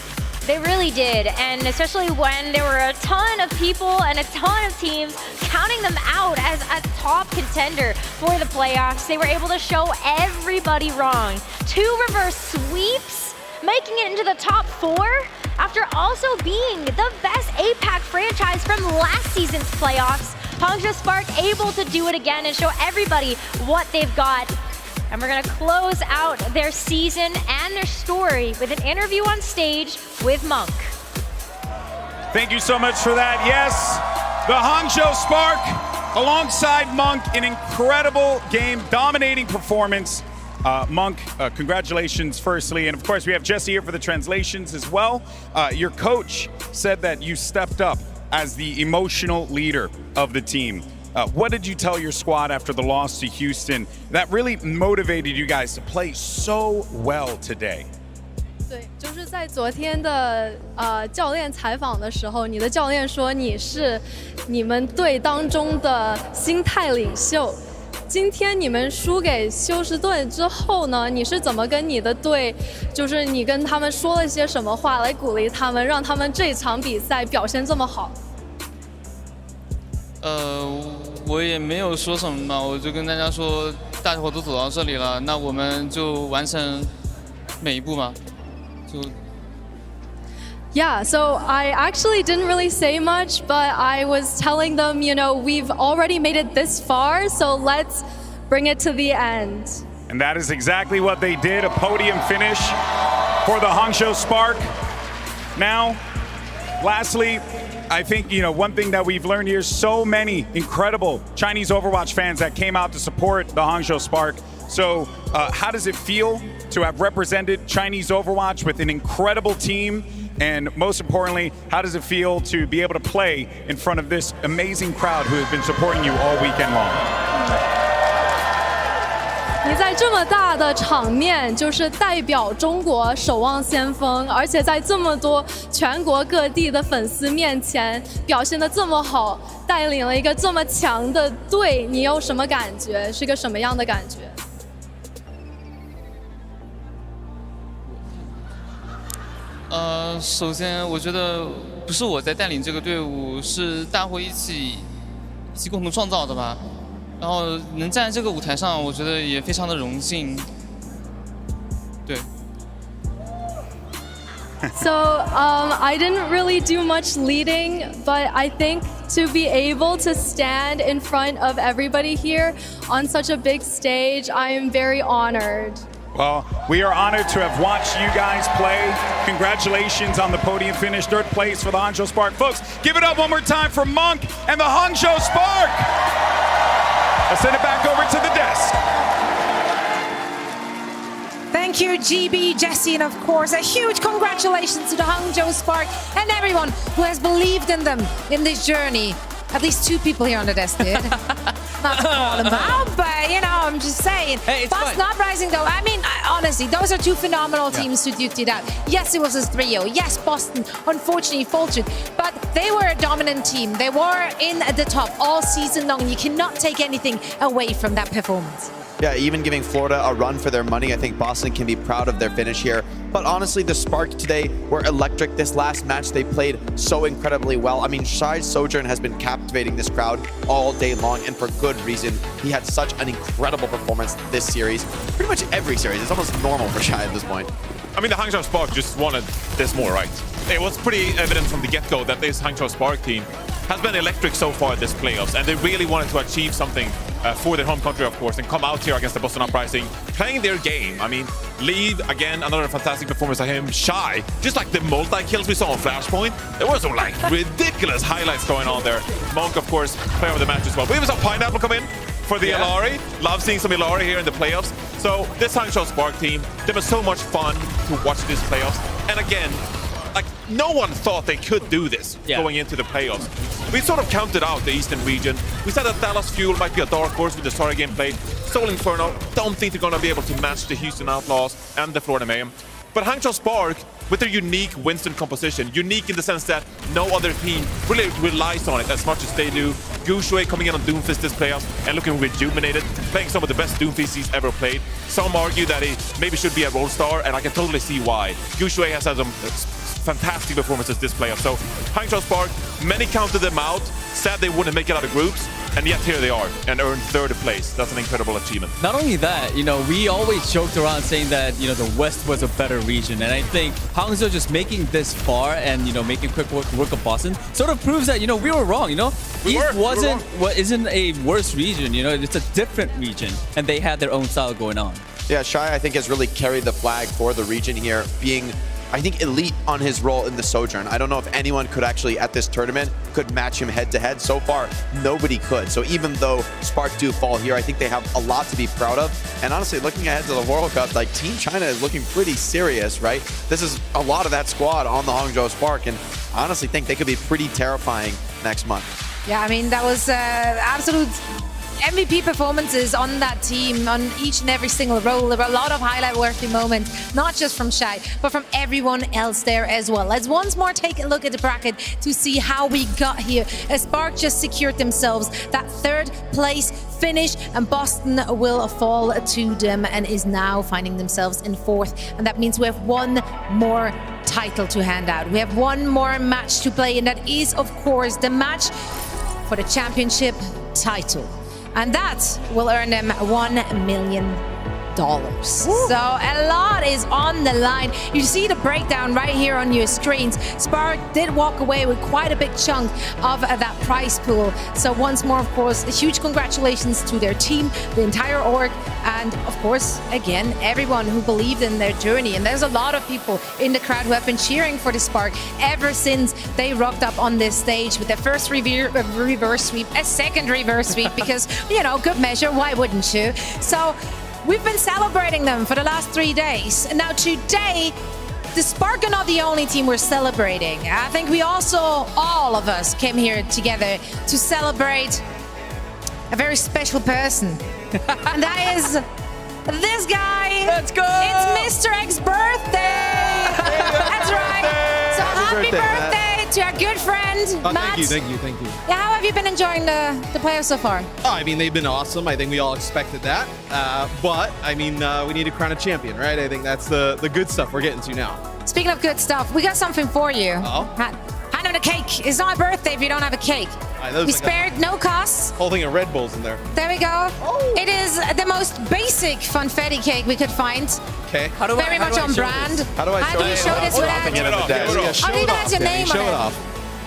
They really did, and especially when there were a ton of people and a ton of teams counting them out as a top contender for the playoffs. They were able to show everybody wrong. 2 reverse sweeps, making it into the top 4 after also being the best APAC franchise from last season's playoffs. Hangzhou Spark able to do it again and show everybody what they've got. And we're gonna close out their season and their story with an interview on stage with Monk. Thank you so much for that. Yes, the Hangzhou Spark alongside Monk, an incredible game, dominating performance. Monk, congratulations firstly. And of course, we have Jesse here for the translations as well. Your coach said that you stepped up as the emotional leader of the team. What did you tell your squad after the loss to Houston that really motivated you guys to play so well today? 对，就是在昨天的教练采访的时候，你的教练说你是你们队当中的心态领袖。今天你们输给休斯顿之后呢，你是怎么跟你的队，就是你跟他们说了些什么话来鼓励他们，让他们这场比赛表现这么好？我也没有说什么嘛，我就跟大家说，大家伙都走到这里了，那我们就完成每一步嘛，就。Yeah, so I actually didn't really say much, but I was telling them, you know, we've already made it this far, so let's bring it to the end. And that is exactly what they did, a podium finish for the Hangzhou Spark. Now, lastly, I think, you know, one thing that we've learned here, so many incredible Chinese Overwatch fans that came out to support the Hangzhou Spark. So how does it feel to have represented Chinese Overwatch with an incredible team? And most importantly, how does it feel to be able to play in front of this amazing crowd who has been supporting you all weekend long? 你在这么大的场面，就是代表中国守望先锋，而且在这么多全国各地的粉丝面前表现得这么好，带领了一个这么强的队，你有什么感觉？是个什么样的感觉？首先我觉得不是我在带领这个队伍，是大伙一起共同创造的吧。然后能站在这个舞台上，我觉得也非常的荣幸。对。So I didn't really do much leading, but I think to be able to stand in front of everybody here on such a big stage, I am very honored. Well, we are honored to have watched you guys play. Congratulations on the podium finish, 3rd place for the Hangzhou Spark. Folks, give it up one more time for Monk and the Hangzhou Spark. I'll send it back over to the desk. Thank you, GB, Jesse, and of course, a huge congratulations to the Hangzhou Spark and everyone who has believed in them in this journey. At least 2 people here on the desk did. not to call them out, but you know, I'm just saying. Hey, it's Boston Uprising, though, I mean, honestly, those are two phenomenal teams who duked it out. Yes, it was a 3-0. Yes, Boston unfortunately faltered, but they were a dominant team. They were in the top all season long. You cannot take anything away from that performance. Yeah, even giving Florida a run for their money, I think Boston can be proud of their finish here. But honestly, the Spark today were electric. This last match, they played so incredibly well. I mean, Shai's Sojourn has been captivating this crowd all day long, and for good reason. He had such an incredible performance this series. Pretty much every series. It's almost normal for Shai at this point. I mean, the Hangzhou Spark just wanted this more, right? It was pretty evident from the get-go that this Hangzhou Spark team has been electric so far this playoffs, and they really wanted to achieve something for their home country, of course, and come out here against the Boston Uprising, playing their game. I mean, Lead, again, another fantastic performance of him. Shai, just like the multi-kills we saw on Flashpoint, there were some, like, ridiculous highlights going on there. Monk, of course, player of the match as well. We even saw Pineapple come in for the Illari. Love seeing some Illari here in the playoffs. So this Hangzhou Spark team, they were so much fun to watch these playoffs. And again, like, no one thought they could do this going into the playoffs. We sort of counted out the Eastern region. We said that Dallas Fuel might be a dark horse with the Sorry game played. Soul Inferno, don't think they're going to be able to match the Houston Outlaws and the Florida Mayhem. But Hangzhou Spark, with their unique Winston composition, unique in the sense that no other team really relies on it as much as they do. Gushui coming in on Doomfist this playoff and looking rejuvenated, playing some of the best Doomfist he's ever played. Some argue that he maybe should be a role star, and I can totally see why. Gushui has had some fantastic performances this playoff. So Hangzhou Spark, many counted them out, said they wouldn't make it out of groups, and yet here they are and earned third place. That's an incredible achievement. Not only that, you know, we always joked around saying that, you know, the West was a better region. And I think Hangzhou just making this far and, you know, making quick work of Boston sort of proves that, you know, we were wrong, you know? East isn't a worse region, you know? It's a different region. And they had their own style going on. Yeah, Shai, I think, has really carried the flag for the region here, being, I think, elite on his role in the Sojourn. I don't know if anyone could actually, at this tournament, could match him head-to-head. So far, nobody could. So even though Spark do fall here, I think they have a lot to be proud of. And honestly, looking ahead to the World Cup, like, Team China is looking pretty serious, right? This is a lot of that squad on the Hangzhou Spark, and I honestly think they could be pretty terrifying next month. Yeah, I mean, that was absolute MVP performances on that team, on each and every single role. There were a lot of highlight-worthy moments, not just from Shai, but from everyone else there as well. Let's once more take a look at the bracket to see how we got here. Spark just secured themselves that third place finish, and Boston will fall to them and is now finding themselves in fourth. And that means we have one more title to hand out. We have one more match to play, and that is, of course, the match for the championship title. And that will earn them $1 million. So a lot is on the line. You see the breakdown right here on your screens. Spark did walk away with quite a big chunk of that prize pool. So once more, of course, a huge congratulations to their team, the entire org, and of course, again, everyone who believed in their journey. And there's a lot of people in the crowd who have been cheering for the Spark ever since they rocked up on this stage with their first reverse sweep, a second reverse sweep, because, you know, good measure, why wouldn't you? So we've been celebrating them for the last 3 days. And now today, the Spark are not the only team we're celebrating. I think we also, all of us, came here together to celebrate a very special person. And that is this guy. Let's go! It's Mr. X's birthday! That's right. So happy birthday to our good friend, Matt. Thank you. Yeah, how have you been enjoying the playoffs so far? Oh, I mean, they've been awesome. I think we all expected that. But, I mean, we need to crown a champion, right? I think that's the good stuff we're getting to now. Speaking of good stuff, we got something for you. Hand on a cake. It's not a birthday if you don't have a cake. We spared no costs. Whole thing of Red Bulls in there. There we go. It is the most basic funfetti cake we could find. Okay. Very much on brand. How do I show this without? Oh, he has your name on it.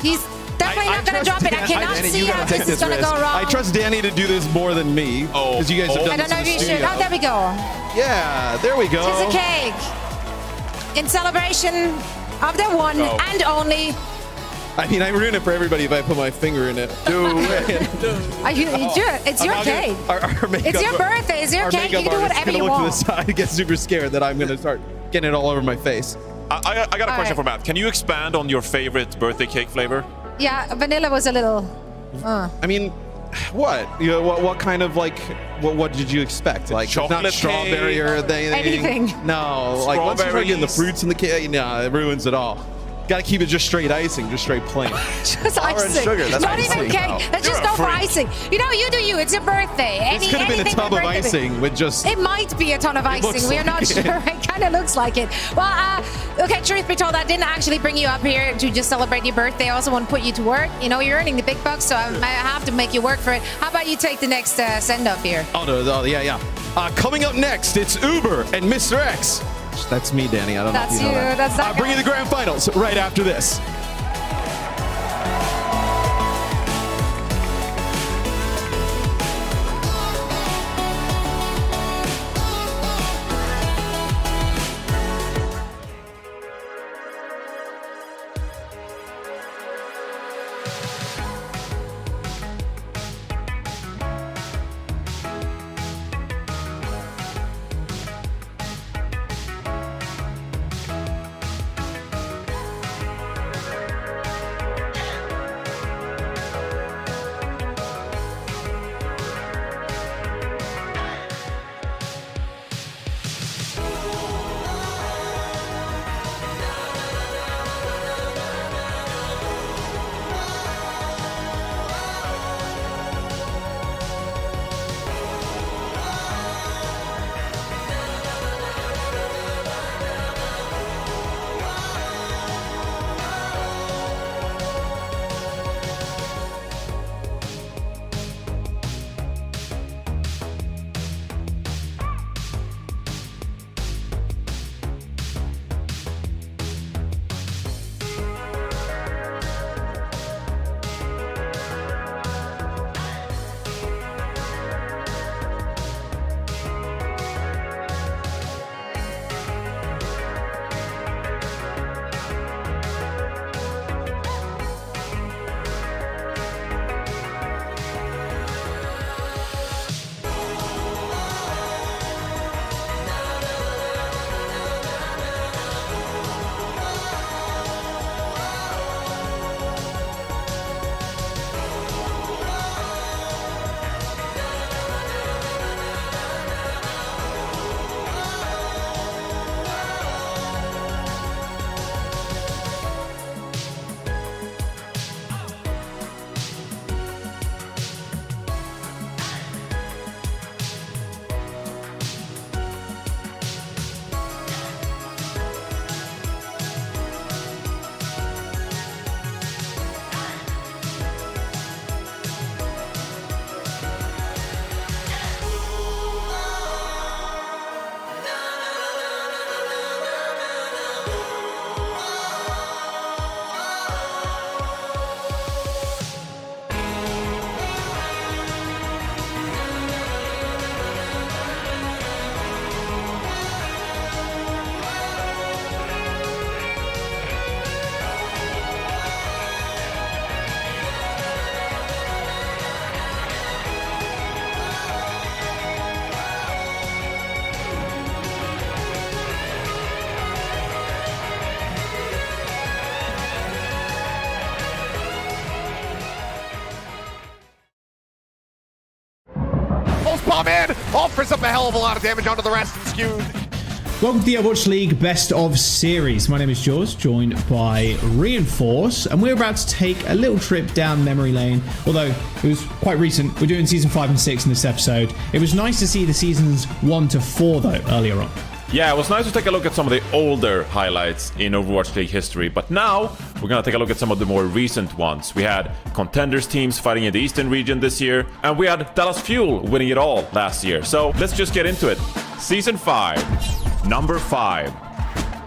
He's definitely not going to drop it. I cannot see how this is going to go wrong. I trust Danny to do this more than me. Because you guys have done this in the studio. I don't know if you should. Oh, there we go. Yeah, there we go. It's a cake. In celebration of their one and only. I mean, I ruin it for everybody if I put my finger in it. Do it. You do it. It's your cake. It's your birthday. It's your cake. You can do whatever you want. Look to the side, get super scared that I'm going to start getting it all over my face. I got a question for Matt. Can you expand on your favorite birthday cake flavor? Yeah, vanilla was a little. I mean, What? You know, what kind of like what did you expect? Like chocolate not strawberry cake. or anything? Anything. No, like once you start getting the Strawberries. fruits in the cake, no, it ruins it all. Got to keep it just straight icing, just straight plain. Just Flour and icing. sugar, that's Not icing. even cake. No. Let's just You're a go for freak. icing. You know, you do you. It's your birthday. This could have been a Anything tub for of birthday. icing with just. It might be a ton of looks icing. We're not like it. sure. It kind of looks like it. Well, okay, truth be told, I didn't actually bring you up here to just celebrate your birthday. I also want to put you to work. You know, you're earning the big bucks, so I have to make you work for it. How about you take the next send-off here? Oh, no, yeah. Coming up next, it's Uber and Mr. X. That's me, Danny. I don't know if That's you know you. that. That's that Bringing the grand finals right after this. Bomb in! Offers up a hell of a lot of damage onto the rest and skewed. Welcome to the Overwatch League Best of Series. My name is Jaws, joined by Reinforce, and we're about to take a little trip down memory lane. Although it was quite recent, we're doing season 5 and 6 in this episode. It was nice to see the seasons 1 to 4 though earlier on. Yeah, it was nice to take a look at some of the older highlights in Overwatch League history, but now we're gonna take a look at some of the more recent ones. We had contenders teams fighting in the Eastern region this year, and we had Dallas Fuel winning it all last year. So let's just get into it. Season 5, number 5.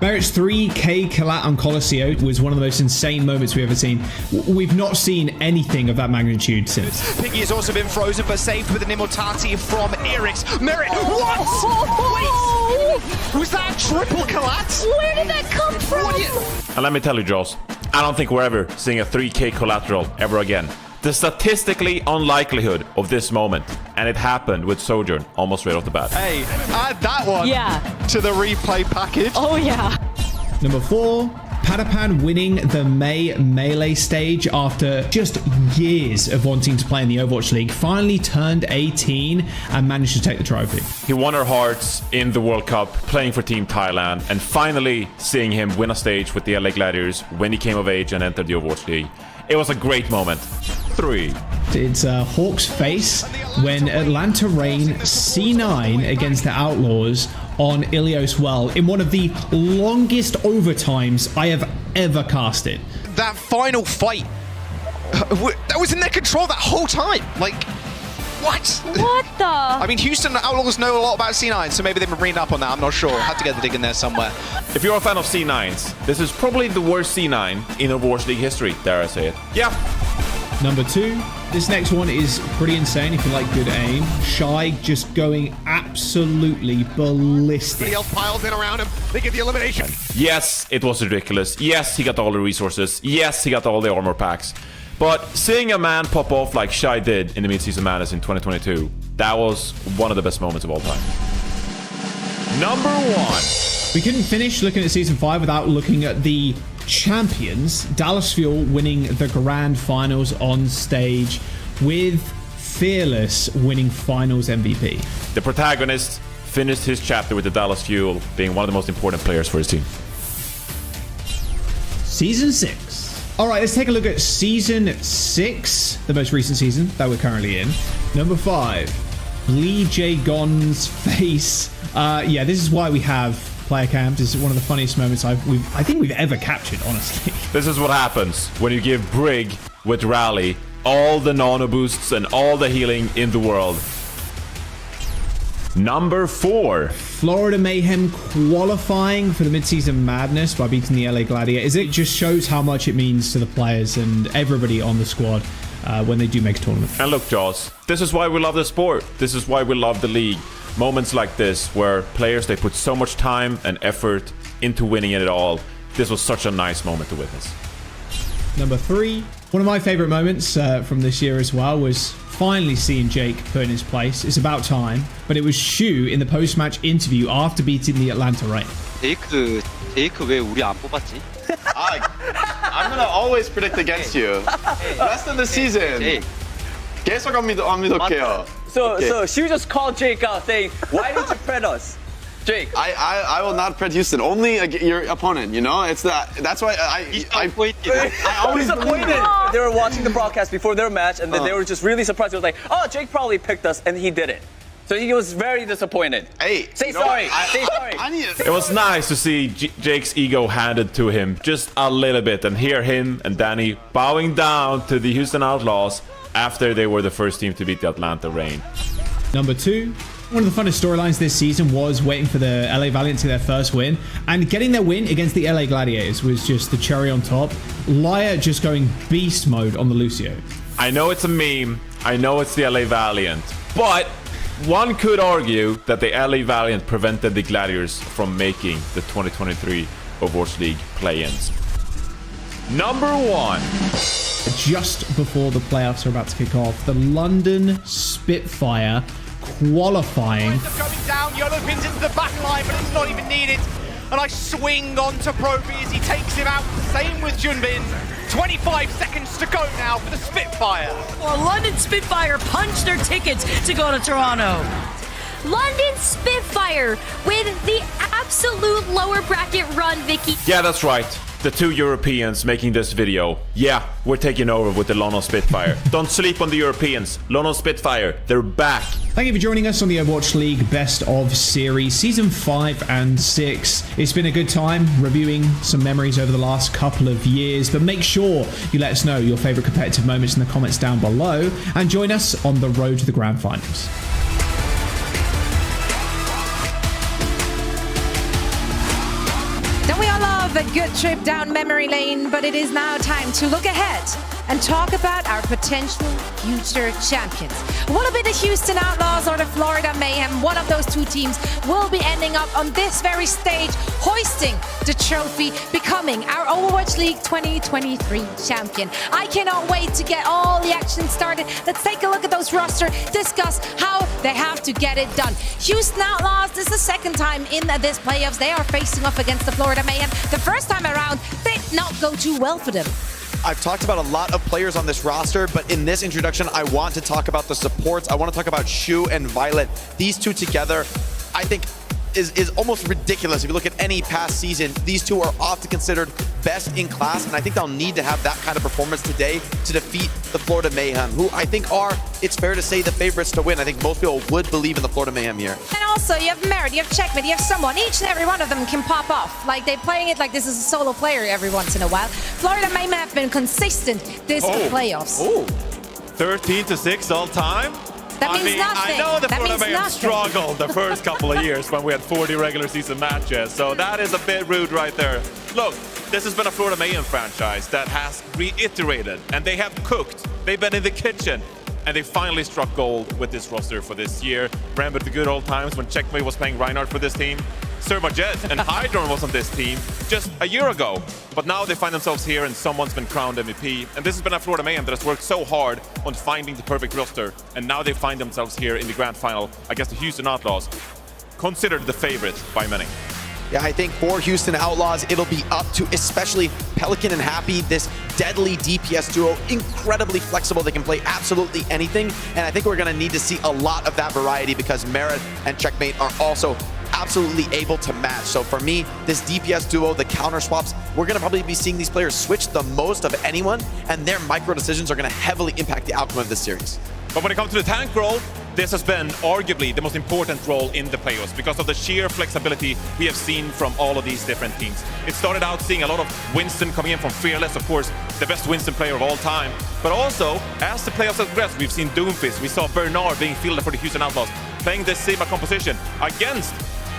Merritt's 3K collat on Colosseo was one of the most insane moments we've ever seen. We've not seen anything of that magnitude since. Piggy has also been frozen, but saved with an immortality from Erix. Merritt, what? Wait, was that a triple collat? Where did that come from? And let me tell you, Joss, I don't think we're ever seeing a 3K collateral ever again. The statistically unlikelihood of this moment, and it happened with Sojourn almost right off the bat. Hey, add that one to the replay package. Oh, yeah. Number 4, Padapan winning the May Melee stage after just years of wanting to play in the Overwatch League, finally turned 18 and managed to take the trophy. He won our hearts in the World Cup, playing for Team Thailand, and finally seeing him win a stage with the LA Gladiators when he came of age and entered the Overwatch League. It was a great moment. 3. It's Hawk's face when Atlanta Reign C9 against the Outlaws on Ilios Well in one of the longest overtimes I have ever casted. That final fight, that was in their control that whole time. Like, what? What the? I mean, Houston Outlaws know a lot about C9, so maybe they've been reading up on that. I'm not sure. Had to get the dig in there somewhere. If you're a fan of C9s, this is probably the worst C9 in Overwatch League history, dare I say it. Yeah. Number 2. This next one is pretty insane if you like good aim. Shy just going absolutely ballistic. Everybody else piles in around him. They get the elimination. Yes, it was ridiculous. Yes, he got all the resources. Yes, he got all the armor packs. But seeing a man pop off like Shy did in the Mid-Season Madness in 2022, that was one of the best moments of all time. Number 1. We couldn't finish looking at Season 5 without looking at the champions. Dallas Fuel winning the Grand Finals on stage with Fearless winning Finals MVP. The protagonist finished his chapter with the Dallas Fuel being one of the most important players for his team. Season 6. All right, let's take a look at Season 6, the most recent season that we're currently in. Number 5, Lee J. Gon's face. Yeah, this is why we have player cams. This is one of the funniest moments I think we've ever captured, honestly. This is what happens when you give Brig with Rally all the nano boosts and all the healing in the world. Number 4. Florida Mayhem qualifying for the Mid-Season Madness by beating the LA Gladiators. It just shows how much it means to the players and everybody on the squad when they do make a tournament. And look, Jaws, this is why we love the sport. This is why we love the league. Moments like this where players, they put so much time and effort into winning it all. This was such a nice moment to witness. Number 3. One of my favorite moments from this year as well was finally seeing Jake put in his place. It's about time. But it was Shu in the post-match interview after beating the Atlanta Reign. 제이크 왜 우리 안 뽑았지? I'm gonna always predict against you. Rest of the season. 계속 안 믿을게요. So Shu just called Jake out saying, why did you pred us? Jake. I will not pred Houston. Only your opponent, you know? It's that's why I always disappointed. They were watching the broadcast before their match and then they were just really surprised. It was like, oh, Jake probably picked us and he didn't. So he was very disappointed. Hey, say sorry. Say sorry. It was nice to see Jake's ego handed to him just a little bit and hear him and Danny bowing down to the Houston Outlaws after they were the first team to beat the Atlanta Reign. Number 2. One of the funnest storylines this season was waiting for the LA Valiant to their first win, and getting their win against the LA Gladiators was just the cherry on top. Liar just going beast mode on the Lucio. I know it's a meme, I know it's the LA Valiant, but one could argue that the LA Valiant prevented the Gladiators from making the 2023 Overwatch League play-ins. Number 1. Just before the playoffs are about to kick off, the London Spitfire qualifying. Going down, Yolo pins into the back line, but it's not even needed. And I swing onto Proby as he takes him out. Same with Junbin. 25 seconds to go now for the Spitfire. Well, London Spitfire punched their tickets to go to Toronto. London Spitfire with the absolute lower bracket run, Vicky. Yeah, that's right. The 2 Europeans making this video. Yeah, we're taking over with the London Spitfire. Don't sleep on the Europeans. London Spitfire, they're back. Thank you for joining us on the Overwatch League Best of Series, Season 5 and 6. It's been a good time reviewing some memories over the last couple of years, but make sure you let us know your favourite competitive moments in the comments down below, and join us on the road to the Grand Finals. Don't we all love a good trip down memory lane? But it is now time to look ahead and talk about our potential future champions. Will it be the Houston Outlaws or the Florida Mayhem? One of those 2 teams will be ending up on this very stage, hoisting the trophy, becoming our Overwatch League 2023 champion. I cannot wait to get all the action started. Let's take a look at those rosters, discuss how they have to get it done. Houston Outlaws, this is the second time in this playoffs they are facing off against the Florida Mayhem. The first time around, they go too well for them. I've talked about a lot of players on this roster, but in this introduction, I want to talk about the supports. I want to talk about Shu and Violet. These two together, I think, is almost ridiculous. If you look at any past season, these two are often considered best in class, and I think they'll need to have that kind of performance today to defeat the Florida Mayhem, who I think are, it's fair to say, the favorites to win. I think most people would believe in the Florida Mayhem here. And also, you have Merit, you have Checkmate, you have someone. Each and every one of them can pop off. Like, they're playing it like this is a solo player every once in a while. Florida Mayhem have been consistent this playoffs. 13-6 all time? That means nothing. I know the That Florida means Mayhem nothing. struggled the first couple of years when we had 40 regular season matches, so that is a bit rude right there. Look, this has been a Florida Mayhem franchise that has reiterated, and they have cooked. They've been in the kitchen, and they finally struck gold with this roster for this year. Remember the good old times when Checkmate was playing Reinhardt for this team? Surmajet and Hydron was on this team just a year ago. But now they find themselves here and someone's been crowned MVP. And this has been a Florida Mayhem that has worked so hard on finding the perfect roster. And now they find themselves here in the grand final against the Houston Outlaws, considered the favorite by many. Yeah, I think for Houston Outlaws, it'll be up to especially Pelican and Happy, this deadly DPS duo, incredibly flexible. They can play absolutely anything. And I think we're going to need to see a lot of that variety because Merit and Checkmate are also absolutely able to match. So for me, this DPS duo, the counter swaps, we're going to probably be seeing these players switch the most of anyone, and their micro decisions are going to heavily impact the outcome of this series. But when it comes to the tank role, this has been arguably the most important role in the playoffs because of the sheer flexibility we have seen from all of these different teams. It started out seeing a lot of Winston coming in from Fearless, of course, the best Winston player of all time. But also, as the playoffs have progressed, we've seen Doomfist, we saw Bernard being fielded for the Houston Outlaws, playing this Sigma composition against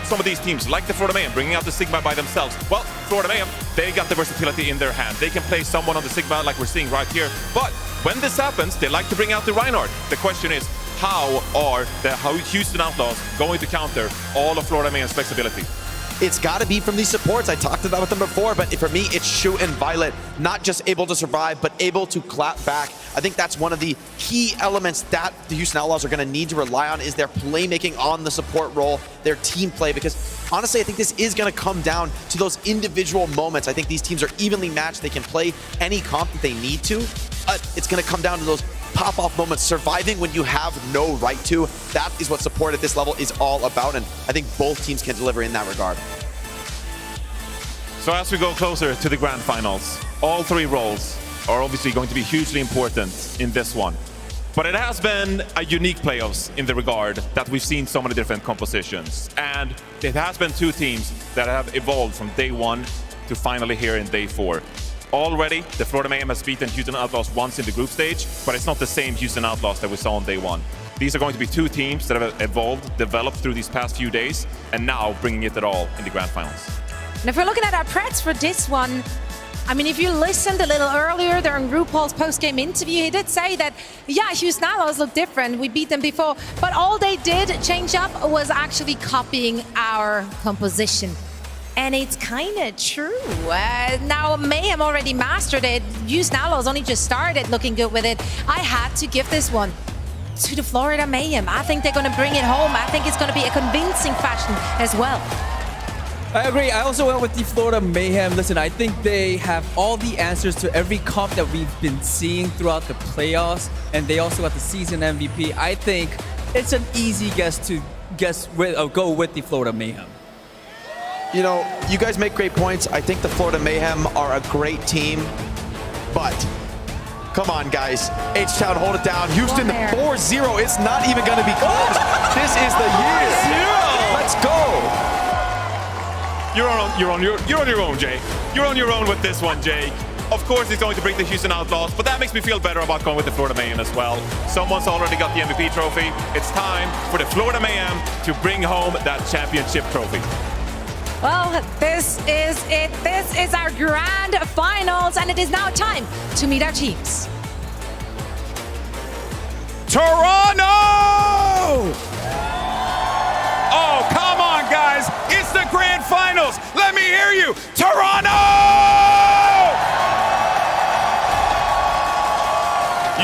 some of these teams, like the Florida Mayhem, bringing out the Sigma by themselves. Well, Florida Mayhem, they got the versatility in their hand. They can play someone on the Sigma like we're seeing right here. But when this happens, they like to bring out the Reinhardt. The question is, how are the Houston Outlaws going to counter all of Florida Mayhem's flexibility? It's got to be from these supports. I talked about them before, but for me, it's Shu and Violet, not just able to survive, but able to clap back. I think that's one of the key elements that the Houston Outlaws are going to need to rely on is their playmaking on the support role, their team play, because honestly, I think this is going to come down to those individual moments. I think these teams are evenly matched. They can play any comp that they need to, but it's going to come down to those pop-off moments, surviving when you have no right to. That is what support at this level is all about, and I think both teams can deliver in that regard. So as we go closer to the grand finals, all three roles are obviously going to be hugely important in this one. But it has been a unique playoffs in the regard that we've seen so many different compositions. And it has been two teams that have evolved from day one to finally here in day four. Already, the Florida Mayhem has beaten Houston Outlaws once in the group stage, but it's not the same Houston Outlaws that we saw on day one. These are going to be two teams that have evolved, developed through these past few days, and now bringing it at all in the grand finals. And if we're looking at our preds for this one, I mean, if you listened a little earlier during RuPaul's post-game interview, he did say that, yeah, Houston Outlaws look different. We beat them before, but all they did change up was actually copying our composition. And it's kind of true. Now, Mayhem already mastered it. Houston Outlaws only just started looking good with it. I had to give this one to the Florida Mayhem. I think they're going to bring it home. I think it's going to be a convincing fashion as well. I agree. I also went with the Florida Mayhem. Listen, I think they have all the answers to every comp that we've been seeing throughout the playoffs, and they also got the season MVP. I think it's an easy guess to go with the Florida Mayhem. You know, you guys make great points. I think the Florida Mayhem are a great team, but come on, guys. H-Town, hold it down. Houston, 4-0. It's not even going to be close. This is the year. Let's go. You're on your own, Jay. You're on your own with this one, Jay. Of course, he's going to bring the Houston Outlaws, but that makes me feel better about going with the Florida Mayhem as well. Someone's already got the MVP trophy. It's time for the Florida Mayhem to bring home that championship trophy. Well, this is it. This is our grand finals, and it is now time to meet our teams. Toronto! Oh, come on, guys. It's the grand finals. Let me hear you. Toronto!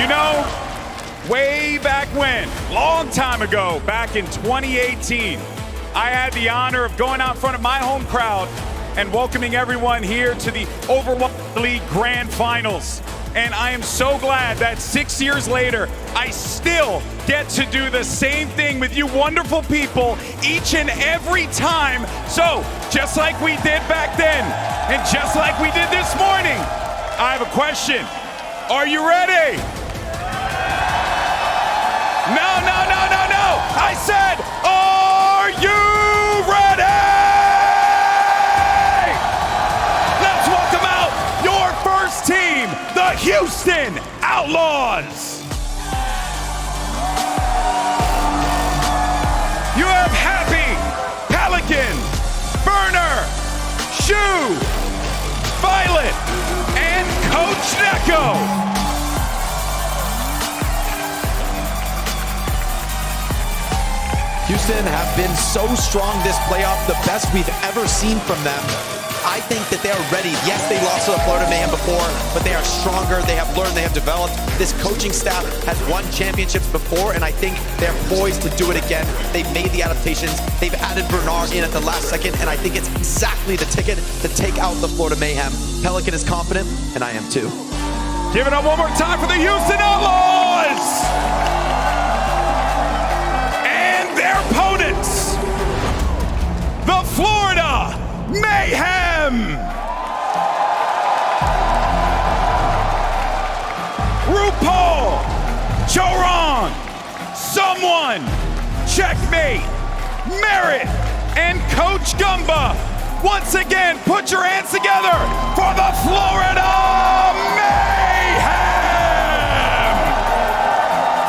You know, way back when, long time ago, back in 2018, I had the honor of going out in front of my home crowd and welcoming everyone here to the Overwatch League Grand Finals. And I am so glad that 6 years later, I still get to do the same thing with you wonderful people each and every time. So, just like we did back then, and just like we did this morning, I have a question. Are you ready? No. I said, are you ready? Let's welcome out your first team, the Houston Outlaws. You have Happy, Pelican, Burner, Shu, Violet, and Coach Neko. Houston have been so strong this playoff, the best we've ever seen from them. I think that they're ready. Yes, they lost to the Florida Mayhem before, but they are stronger. They have learned, they have developed. This coaching staff has won championships before, and I think they're poised to do it again. They've made the adaptations. They've added Bernard in at the last second, and I think it's exactly the ticket to take out the Florida Mayhem. Pelican is confident, and I am too. Give it up one more time for the Houston Outlaws! Their opponents, the Florida Mayhem. RuPaul, Choron, Someone, Checkmate, Merit, and Coach Gumba. Once again, put your hands together for the Florida Mayhem.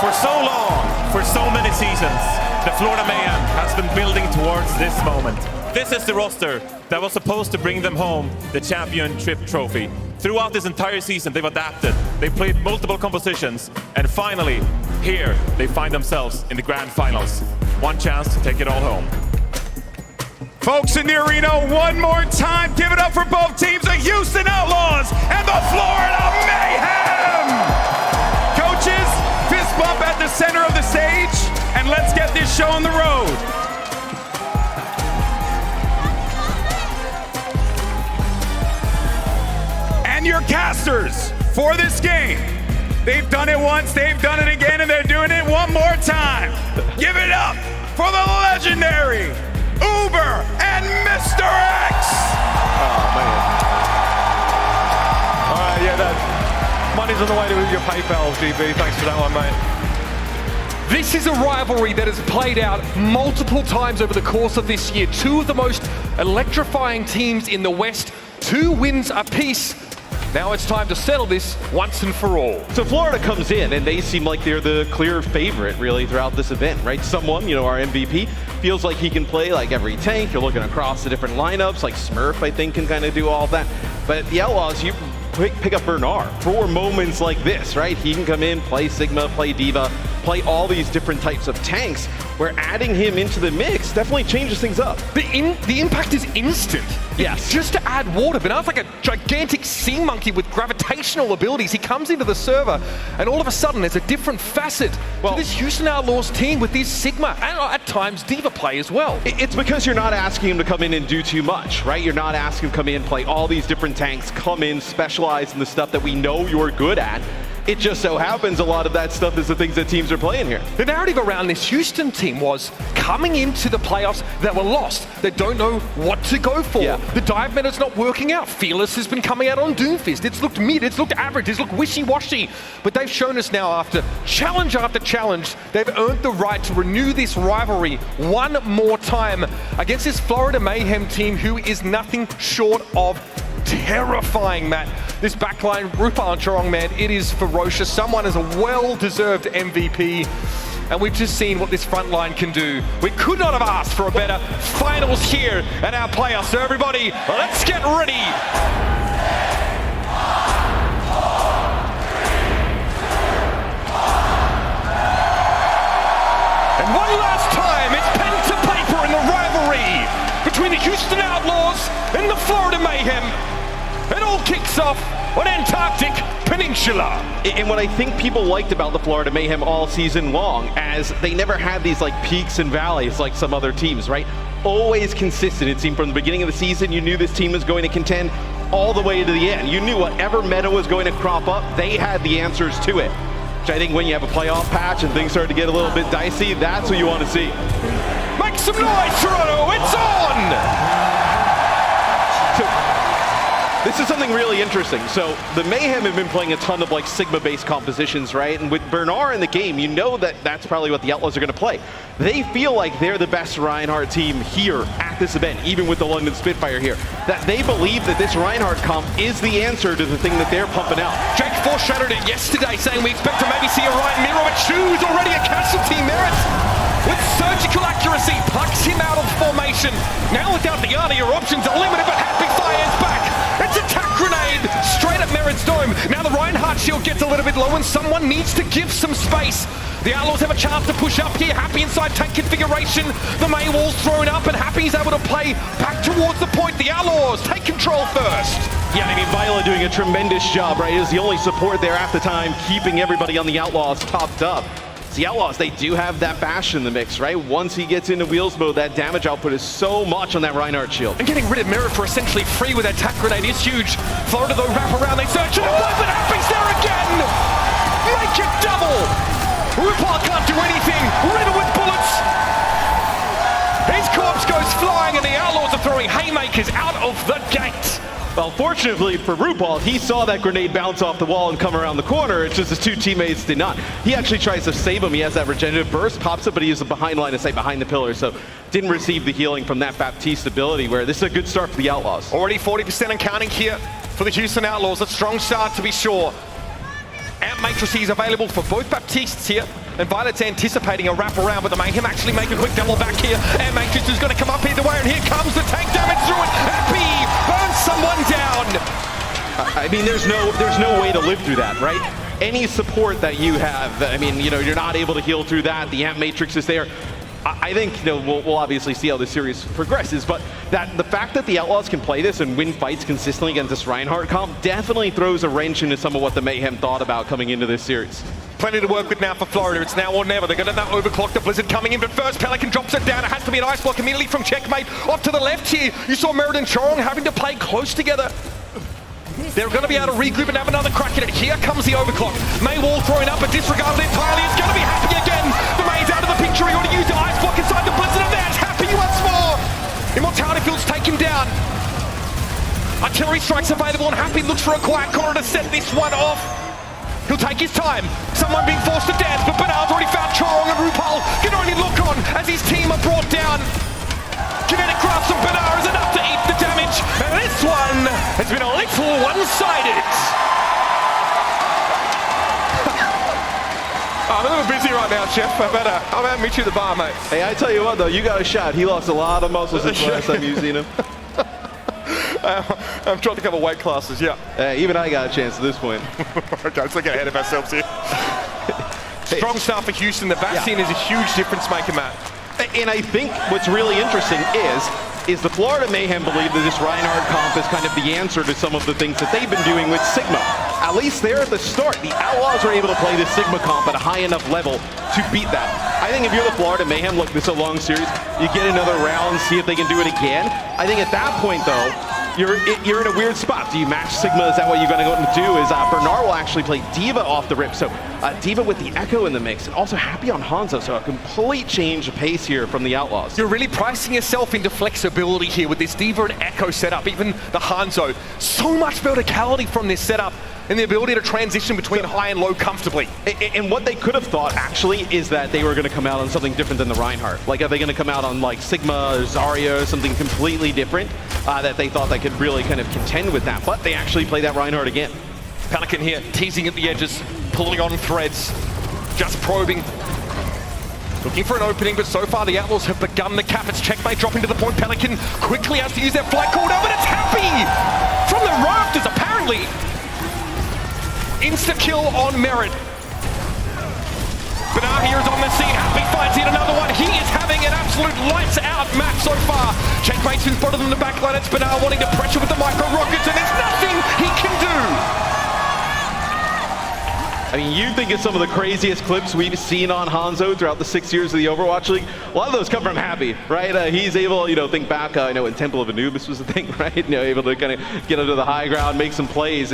For so long, for so many seasons, the Florida Mayhem has been building towards this moment. This is the roster that was supposed to bring them home the championship trophy. Throughout this entire season, they've adapted. They played multiple compositions, and finally, here, they find themselves in the Grand Finals. One chance to take it all home. Folks in the arena, one more time, give it up for both teams, the Houston Outlaws and the Florida Mayhem! Coaches, fist bump at the center of the stage, and let's get this show on the road. And your casters for this game. They've done it once, they've done it again, and they're doing it one more time. Give it up for the legendary Uber and Mr. X. Oh, man. All right, yeah, that money's on the way to your PayPal, GB. Thanks for that one, mate. This is a rivalry that has played out multiple times over the course of this year. Two of the most electrifying teams in the West, 2 wins apiece. Now it's time to settle this once and for all. So Florida comes in and they seem like they're the clear favorite really throughout this event, right? Someone, our MVP, feels like he can play like every tank. You're looking across the different lineups, like Smurf, I think, can kind of do all that. But the Outlaws, you pick up Bernard for moments like this, right? He can come in, play Sigma, play Diva, play all these different types of tanks, where adding him into the mix definitely changes things up. The impact is instant. Yes. Just to add water, Bernard's like a gigantic sea monkey with gravitational abilities. He comes into the server, and all of a sudden there's a different facet to this Houston Outlaws team with these Sigma, and at times Diva play as well. It's because you're not asking him to come in and do too much, right? You're not asking him to come in, play all these different tanks, come in, specialize in the stuff that we know you're good at. It just so happens a lot of that stuff is the things that teams are playing here. The narrative around this Houston team was coming into the playoffs, they were lost. They don't know what to go for. Yeah. The dive meta's not working out. Fearless has been coming out on Doomfist. It's looked mid, it's looked average, it's looked wishy-washy. But they've shown us now after challenge, they've earned the right to renew this rivalry one more time against this Florida Mayhem team who is nothing short of terrifying, Matt. This backline, RuPaul and Chorong, man, it is ferocious. Someone is a well-deserved MVP, and we've just seen what this front line can do. We could not have asked for a better finals here at our playoffs. So everybody, let's get ready. And one last time, it's pen to paper in the rivalry between the Houston Outlaws and the Florida Mayhem. It all kicks off on Antarctic Peninsula. And what I think people liked about the Florida Mayhem all season long, as they never had these like peaks and valleys like some other teams, right? always consistent. It seemed from the beginning of the season, you knew this team was going to contend all the way to the end. You knew whatever meta was going to crop up, they had the answers to it. Which I think when you have a playoff patch and things start to get a little bit dicey, that's what you want to see. Make some noise, Toronto! It's on! This is something really interesting. So the Mayhem have been playing a ton of like Sigma-based compositions, right? And with Bernard in the game, you know that that's probably what the Outlaws are going to play. They feel like they're the best Reinhardt team here at this event, even with the London Spitfire here. That they believe that this Reinhardt comp is the answer to the thing that they're pumping out. Jake foreshadowed it yesterday, saying we expect to maybe see a Ryan Mirovic, who's already a casualty. Merit, with surgical accuracy, plucks him out of formation. Now without the Yana, your options are limited, but Happy fires back. It's a attack grenade straight at Merit's dome. Now the Reinhardt shield gets a little bit low and someone needs to give some space. The Outlaws have a chance to push up here. Happy inside tank configuration. The May wall's thrown up and Happy's able to play back towards the point. The Outlaws take control first. Yeah, I mean, Viola doing a tremendous job, right? Is the only support there at the time, keeping everybody on the Outlaws topped up. The Outlaws, they do have that Bash in the mix, right? Once he gets into wheels mode, that damage output is so much on that Reinhardt shield. And getting rid of Mirror for essentially free with that attack grenade is huge. Florida though, wrap around, they search and avoid, but Happy's there again! Make it double! RuPaul can't do anything, riddled with bullets! His corpse goes flying and the Outlaws are throwing haymakers out of the gate! Well, fortunately for RuPaul, he saw that grenade bounce off the wall and come around the corner. It's just his two teammates did not. He actually tries to save him. He has that regenerative burst, pops it, but he uses a behind line of sight behind the pillar, so didn't receive the healing from that Baptiste ability, where this is a good start for the Outlaws. Already 40% and counting here for the Houston Outlaws. A strong start to be sure. Amp matrices available for both Baptistes here. And Violet's anticipating a wrap around, but the Mayhem actually make a quick double back here. Amp matrix is going to come up either way, and here comes the tank damage through it. Happy burns someone down. I mean, there's no way to live through that, right? Any support that you have, I mean, you know, you're not able to heal through that. The Amp matrix is there. I think, you know, we'll obviously see how this series progresses, but the fact that the Outlaws can play this and win fights consistently against this Reinhardt comp definitely throws a wrench into some of what the Mayhem thought about coming into this series. Plenty to work with now for Florida. It's now or never. They're going to now overclock the Blizzard coming in, but first Pelican drops it down. It has to be an ice block immediately from Checkmate. Off to the left here, you saw Merit and Chorong having to play close together. They're going to be able to regroup and have another crack at it. Here comes the overclock. May wall thrown up, but disregarded entirely. It's going to be Happy again. The May's out of the picture. He already used the ice block inside the Blizzard, and there's Happy once more. Immortality Field's taken down. Artillery strikes available, and Happy looks for a quiet corner to set this one off. He'll take his time. Someone being forced to dance, but Bernard's already found Chorong, and RuPaul can only look on as his team are brought down. Kinetic grasp from Bernard is enough to eat the damage, and this one has been a little one-sided. I'm a little busy right now, Chef. I'm about to meet you at the bar, mate. Hey, I tell you what, though, you got a shot. He lost a lot of muscles since the last time you've seen him. I'm trying to cover weight classes, yeah. Even I got a chance at this point. Okay, let's not get ahead of ourselves here. Strong start for Houston. The Bastion is a huge difference maker, Matt. And I think what's really interesting is the Florida Mayhem believe that this Reinhardt comp is kind of the answer to some of the things that they've been doing with Sigma. At least there at the start, the Outlaws are able to play this Sigma comp at a high enough level to beat that. I think if you're the Florida Mayhem, look, this is a long series, you get another round, see if they can do it again. I think at that point, though, you're in a weird spot. Do you match Sigma? Is that what you're going to go and do? Bernard will actually play D.Va off the rip. So D.Va with the Echo in the mix, and also Happy on Hanzo. So a complete change of pace here from the Outlaws. You're really pricing yourself into flexibility here with this D.Va and Echo setup, even the Hanzo. So much verticality from this setup, and the ability to transition between high and low comfortably. And what they could have thought, actually, is that they were going to come out on something different than the Reinhardt. Like, are they going to come out on, like, Sigma or Zarya, something completely different that they thought that could really kind of contend with that? But they actually play that Reinhardt again. Pelican here, teasing at the edges, pulling on threads, just probing. Looking for an opening, but so far the Outlaws have begun the cap. It's Checkmate dropping to the point. Pelican quickly has to use their flight cooldown, but it's Happy! From the rafters, apparently. Insta-kill on Merit. Bernard here is on the scene. Happy finds yet another one. He is having an absolute lights-out match so far. Checkmate's been spotted in the backline. It's Bernard wanting to pressure with the micro rockets, and there's nothing he can do. I mean, you think of some of the craziest clips we've seen on Hanzo throughout the 6 years of the Overwatch League. A lot of those come from Happy, right? He's able, think back, when Temple of Anubis was a thing, right? Able to kind of get under the high ground, make some plays.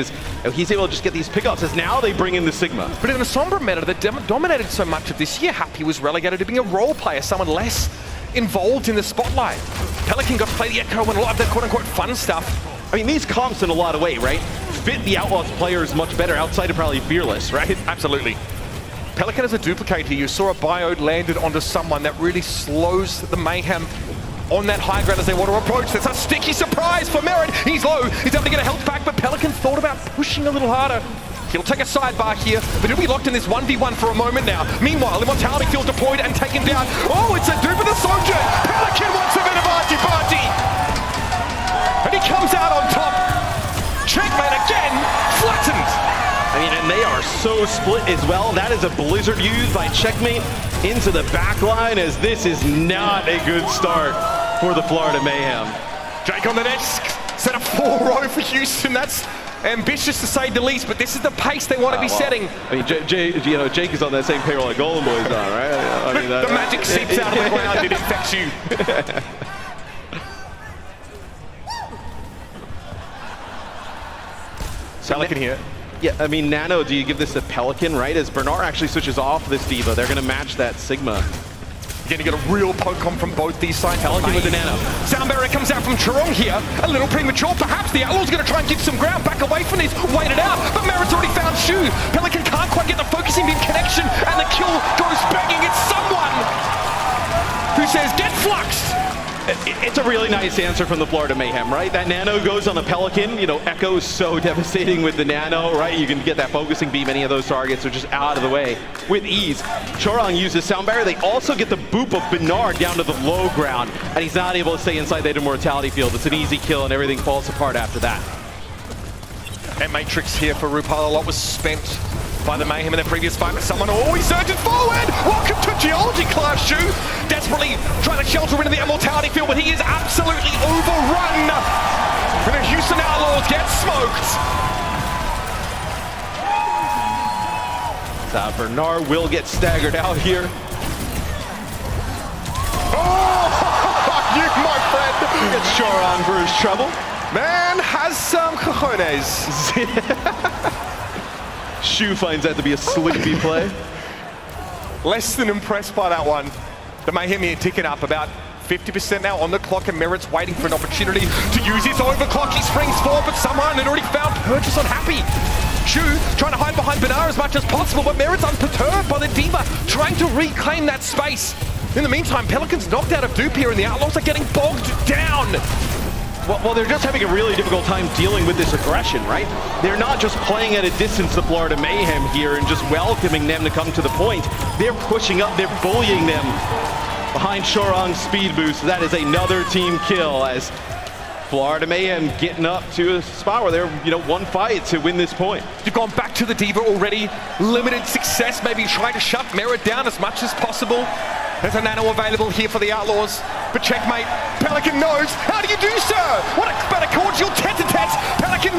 He's able to just get these pickups as now they bring in the Sigma. But in a Sombra meta that dominated so much of this year, Happy was relegated to being a role player, someone less involved in the spotlight. Pelican got to play the Echo and a lot of the quote-unquote fun stuff. I mean, these comps in a lot of way, right? Fit the Outlaws players much better outside of probably Fearless, right? Absolutely. Pelican as a duplicate here. You saw a biode landed onto someone that really slows the Mayhem on that high ground as they want to approach. That's a sticky surprise for Merit. He's low. He's able to get a health back, but Pelican thought about pushing a little harder. He'll take a sidebar here, but he'll be locked in this 1v1 for a moment now. Meanwhile, Immortality Field deployed and taken down. Oh, it's a dupe of the Sojourn. Pelican wants a bit of arty-party. And he comes out on top. Checkmate again, flattened. I mean, and they are so split as well. That is a Blizzard used by Checkmate into the back line, as this is not a good start for the Florida Mayhem. Jake on the desk, set a 4-0 for Houston. That's ambitious to say the least, but this is the pace they want to be setting. I mean, Jake is on that same payroll like Golden Boy's on, right? I mean, the magic seeps out of the ground. It infects you. Pelican here. Yeah, I mean, Nano, do you give this to Pelican, right? As Bernard actually switches off this Diva, they're going to match that Sigma. You're going to get a real poke-on from both these sides. Pelican with the Nano. Sound barrier comes out from Chorong here. A little premature, perhaps. The Outlaws going to try and get some ground back away from this. Wait it out, but Merit's already found Shu. Pelican can't quite get the focusing beam connection, and the kill goes begging. It's someone who says, get fluxed. It's a really nice answer from the Florida Mayhem, right? That Nano goes on the Pelican. Echo is so devastating with the Nano, right? You can get that focusing beam. Any of those targets are just out of the way with ease. Chorong uses Sound Barrier. They also get the boop of Bernard down to the low ground, and he's not able to stay inside that Immortality Field. It's an easy kill, and everything falls apart after that. And Matrix here for Rupal. A lot was spent by the Mayhem in the previous fight, but someone always surging forward. Welcome to Geology class, Shu. Desperately trying to shelter into the Immortality Field, but he is absolutely overrun. And the Houston Outlaws get smoked. Bernard will get staggered out here. Oh, you, my friend. Gets Chorong for his trouble. Man has some cojones. Shu finds that to be a sleepy play. Less than impressed by that one. The Mayhem here ticking up about 50% now on the clock, and Merit's waiting for an opportunity to use his overclock. He springs forward, but someone had already found purchase on Happy. Shu trying to hide behind Benar as much as possible, but Merit's unperturbed by the Diva, trying to reclaim that space. In the meantime, Pelican's knocked out of dupe here, and the Outlaws are getting bogged down. Well, they're just having a really difficult time dealing with this aggression, right? They're not just playing at a distance, the Florida Mayhem here, and just welcoming them to come to the point. They're pushing up, they're bullying them behind Chorong's speed boost. That is another team kill, as Florida Mayhem getting up to a spot where they're, one fight to win this point. You've gone back to the Diva already. Limited success, maybe trying to shut Merit down as much as possible. There's a Nano available here for the Outlaws, but Checkmate, Pelican knows. How do you do, sir? What a cordial tete-a-tete. Pelican,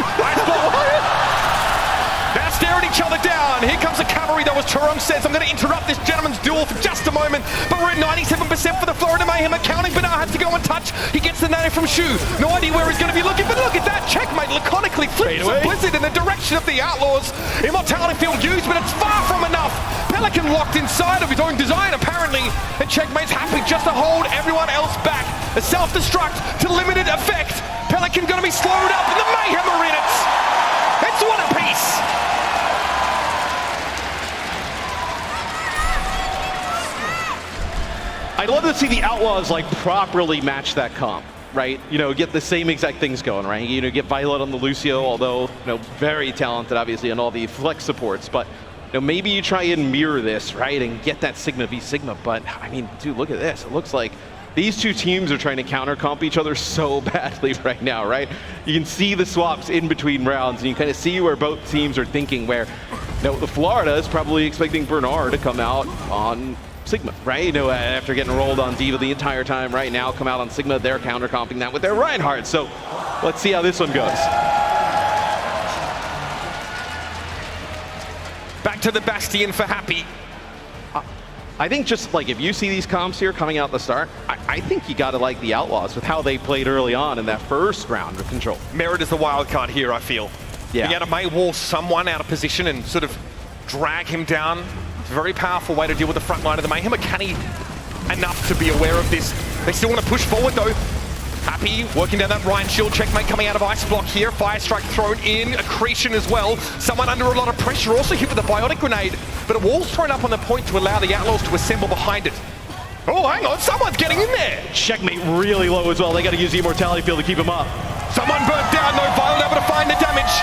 now staring each other down. Here comes the cavalry, though, as Chorong says, I'm going to interrupt this gentleman's duel for just a moment, but we're at 97% for the Florida Mayhem. Accounting, Benar has to go and touch. He gets the Nano from Shu. No idea where he's going to be looking, but look at that. Checkmate laconically flips a Blizzard in the direction of the Outlaws. Immortality Field used, but it's far from enough. Pelican locked inside of his own design, apparently, and Checkmate's happy just to hold everyone else back. A self-destruct to limited effect. Pelican going to be slowed up in the Mayhem arenas. It's one apiece. I'd love to see the Outlaws properly match that comp, right? Get the same exact things going, right? Get Violet on the Lucio, although very talented, obviously, on all the flex supports, but maybe you try and mirror this, right, and get that Sigma v Sigma. But I mean, dude, look at this. It looks like these two teams are trying to counter comp each other so badly right now, right? You can see the swaps in between rounds, and you kind of see where both teams are thinking. Where the Florida is probably expecting Bernard to come out on Sigma, right? After getting rolled on Diva the entire time, right now come out on Sigma. They're counter-comping that with their Reinhardt. So let's see how this one goes. Back to the Bastion for Happy. I think just like if you see these comps here coming out the start, I think you got to like the Outlaws with how they played early on in that first round of Control. Merit is the wild card here, I feel. Yeah. Being able to May wall someone out of position and sort of drag him down. It's a very powerful way to deal with the front line of the Mayhem. But can he enough to be aware of this? They still want to push forward though. Happy working down that Ryan shield. Checkmate coming out of Ice Block here. Fire Strike thrown in. Accretion as well. Someone under a lot of pressure. Also hit with a Biotic Grenade. But a wall's thrown up on the point to allow the Outlaws to assemble behind it. Oh, hang on. Someone's getting in there. Checkmate really low as well. They got to use the Immortality Field to keep him up. Someone burnt down. No Violet able to find the damage.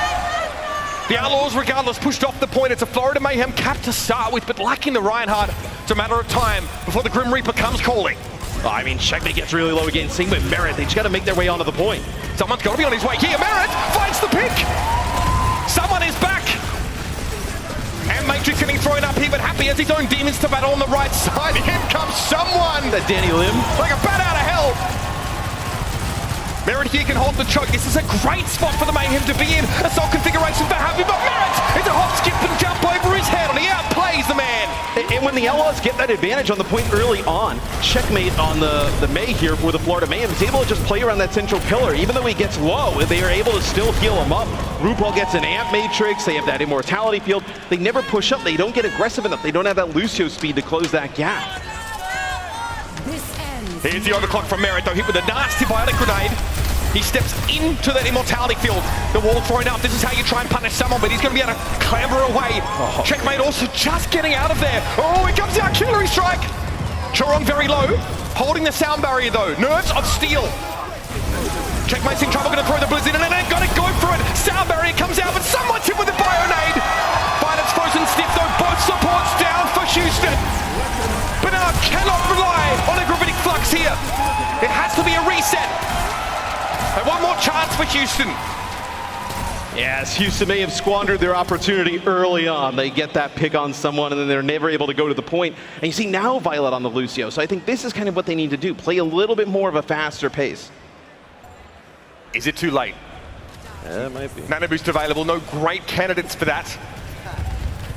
The Outlaws, regardless, pushed off the point. It's a Florida Mayhem cap to start with, but lacking the Reinhardt. It's a matter of time before the Grim Reaper comes calling. I mean, Checkmate gets really low again. Same with Merit. They just got to make their way onto the point. Someone's got to be on his way here. Merit finds the pick. Someone is back. And Matrix getting thrown up here, but Happy has his own demons to battle on the right side. In comes someone. That Danny Lim. Like a bat out of hell. Merit here can hold the choke. This is a great spot for the Mayhem to be in. Assault configuration for Happy, but Merit is a hop, skip, and jump over his head, and he outplays the man. And when the Outlaws get that advantage on the point early on, Checkmate on the May here for the Florida Mayhem is able to just play around that central pillar. Even though he gets low, they are able to still heal him up. RuPaul gets an Amp Matrix. They have that Immortality Field. They never push up. They don't get aggressive enough. They don't have that Lucio speed to close that gap. Here's the overclock from Merit, though, hit with a nasty Biotic Grenade. He steps into that Immortality Field. The wall thrown up. This is how you try and punish someone, but he's going to be able to clamber away. Checkmate also just getting out of there. Oh, here comes the artillery strike. Chorong very low, holding the sound barrier, though. Nerves of steel. Checkmate's in trouble, going to throw the Blizzard in, and they've got to go for it. Sound barrier comes out, but someone's hit with a Bionade. Violet's frozen stiff, though. Both supports down for Houston. Bernard cannot rely on a gravitic flux here. It has to be a reset. And one more chance for Houston. Yes, Houston may have squandered their opportunity early on. They get that pick on someone, and then they're never able to go to the point. And you see now Violet on the Lucio. So I think this is kind of what they need to do. Play a little bit more of a faster pace. Is it too late? Yeah, it might be. Nano Boost available. No great candidates for that.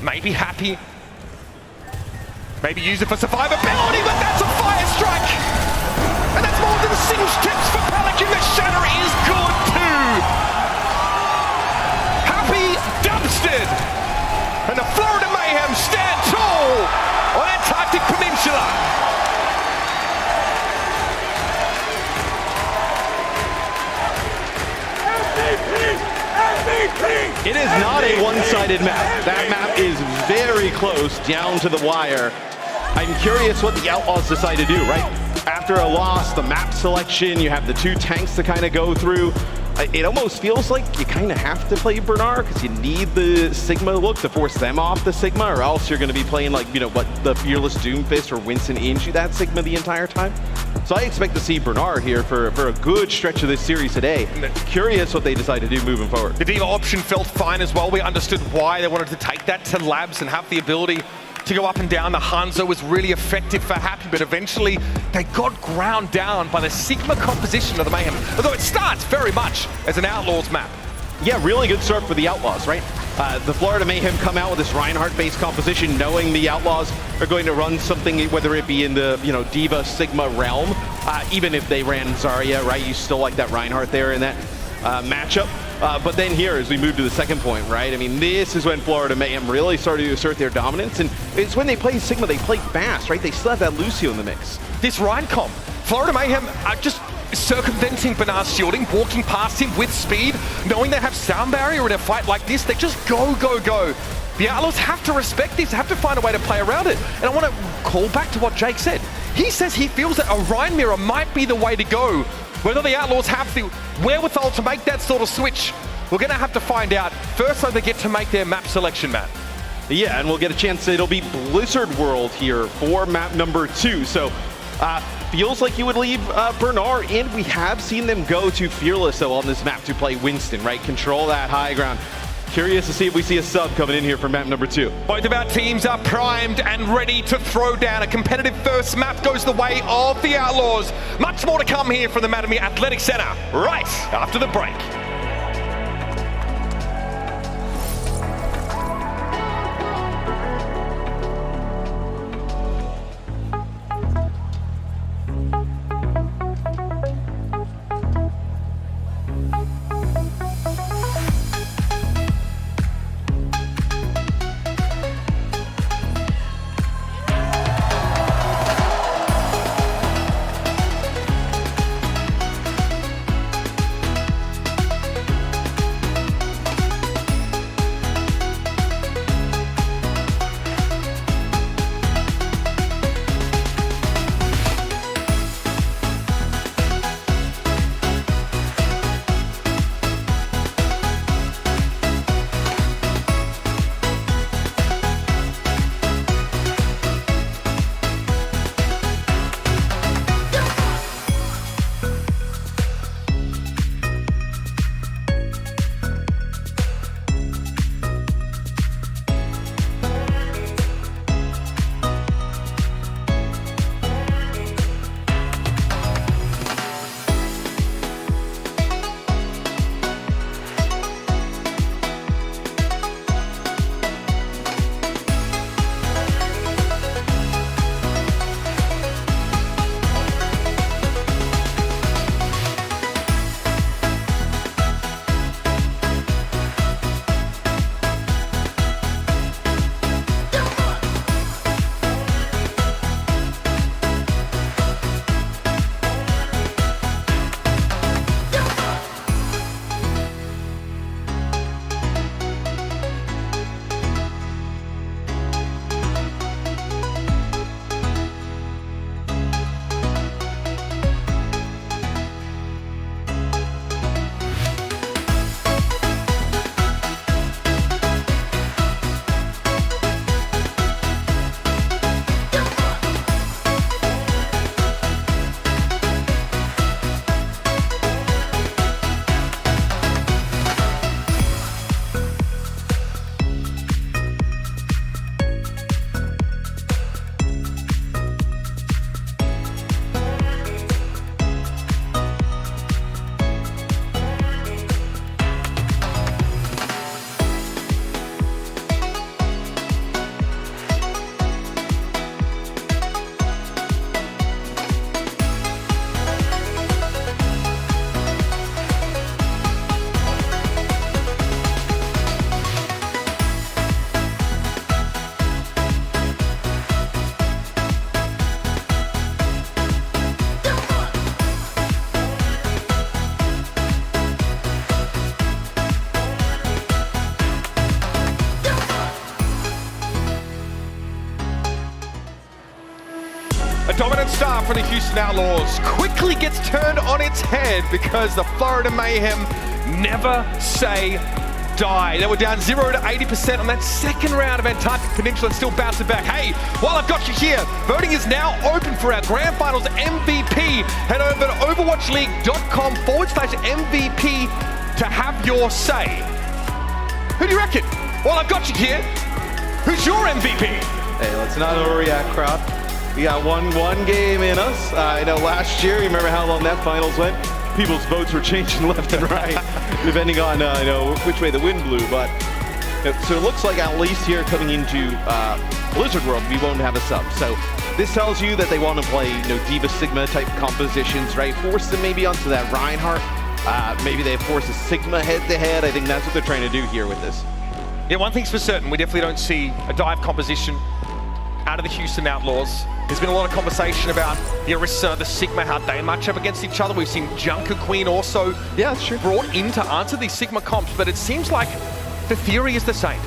Maybe Happy. Maybe use it for survivability, but that's a Fire Strike! And that's more than singe tips for Pelican. The shatter is good too. Happy dumpstered. And the Florida Mayhem stand tall on Antarctic Peninsula. It is not a one-sided map. That map is very close down to the wire. I'm curious what the Outlaws decide to do, right? After a loss, the map selection, you have the two tanks to kind of go through. It almost feels like you kind of have to play Bernard because you need the Sigma look to force them off the Sigma, or else you're going to be playing like, you know, what, the Fearless Doomfist or Winston into that Sigma the entire time. So I expect to see Bernard here for a good stretch of this series today. Curious what they decide to do moving forward. The Diva option felt fine as well. We understood why they wanted to take that to labs and have the ability to go up and down. The Hanzo was really effective for Happy, but eventually they got ground down by the Sigma composition of the Mayhem. Although it starts very much as an Outlaws map. Yeah, really good start for the Outlaws, right? The Florida Mayhem come out with this Reinhardt-based composition, knowing the Outlaws are going to run something, whether it be in the, you know, Diva Sigma realm. Even if they ran Zarya, right? You still like that Reinhardt there in that matchup. But then here, as we move to the second point, right? I mean, this is when Florida Mayhem really started to assert their dominance, and it's when they play Sigma, they play fast, right? They still have that Lucio in the mix. This Ryan comp, Florida Mayhem are just circumventing Bernard's shielding, walking past him with speed, knowing they have sound barrier in a fight like this. They just go, go, go. The Outlaws have to respect this, have to find a way to play around it. And I want to call back to what Jake said. He says he feels that a Rhine Mirror might be the way to go. Whether the Outlaws have the wherewithal to make that sort of switch, we're going to have to find out. First, though, they get to make their map selection, Matt. Yeah, and we'll get a chance. It'll be Blizzard World here for map number 2. So feels like you would leave Bernard, and we have seen them go to Fearless, though, on this map to play Winston, right? Control that high ground. Curious to see if we see a sub coming in here for map number 2. Both of our teams are primed and ready to throw down. A competitive first map goes the way of the Outlaws. Much more to come here from the Mattamy Athletic Center right after the break. A dominant start for the Houston Outlaws quickly gets turned on its head because the Florida Mayhem never say die. They were down 0 to 80% on that second round of Antarctic Peninsula and still bouncing back. Hey, while I've got you here, voting is now open for our Grand Finals MVP. Head over to overwatchleague.com/MVP to have your say. Who do you reckon? While I've got you here, who's your MVP? Hey, let's not overreact, crowd. We got one game in us. I know last year, you remember how long that finals went? People's votes were changing left and right, depending on which way the wind blew. But so it looks like at least here coming into Blizzard World, we won't have a sub. So this tells you that they want to play Diva Sigma type compositions, right? Force them maybe onto that Reinhardt. Maybe they force a Sigma head-to-head. I think that's what they're trying to do here with this. Yeah, one thing's for certain, we definitely don't see a dive composition out of the Houston Outlaws. There's been a lot of conversation about the Orisa, the Sigma, how they match up against each other. We've seen Junker Queen also brought in to answer these Sigma comps, but it seems like the theory is the same.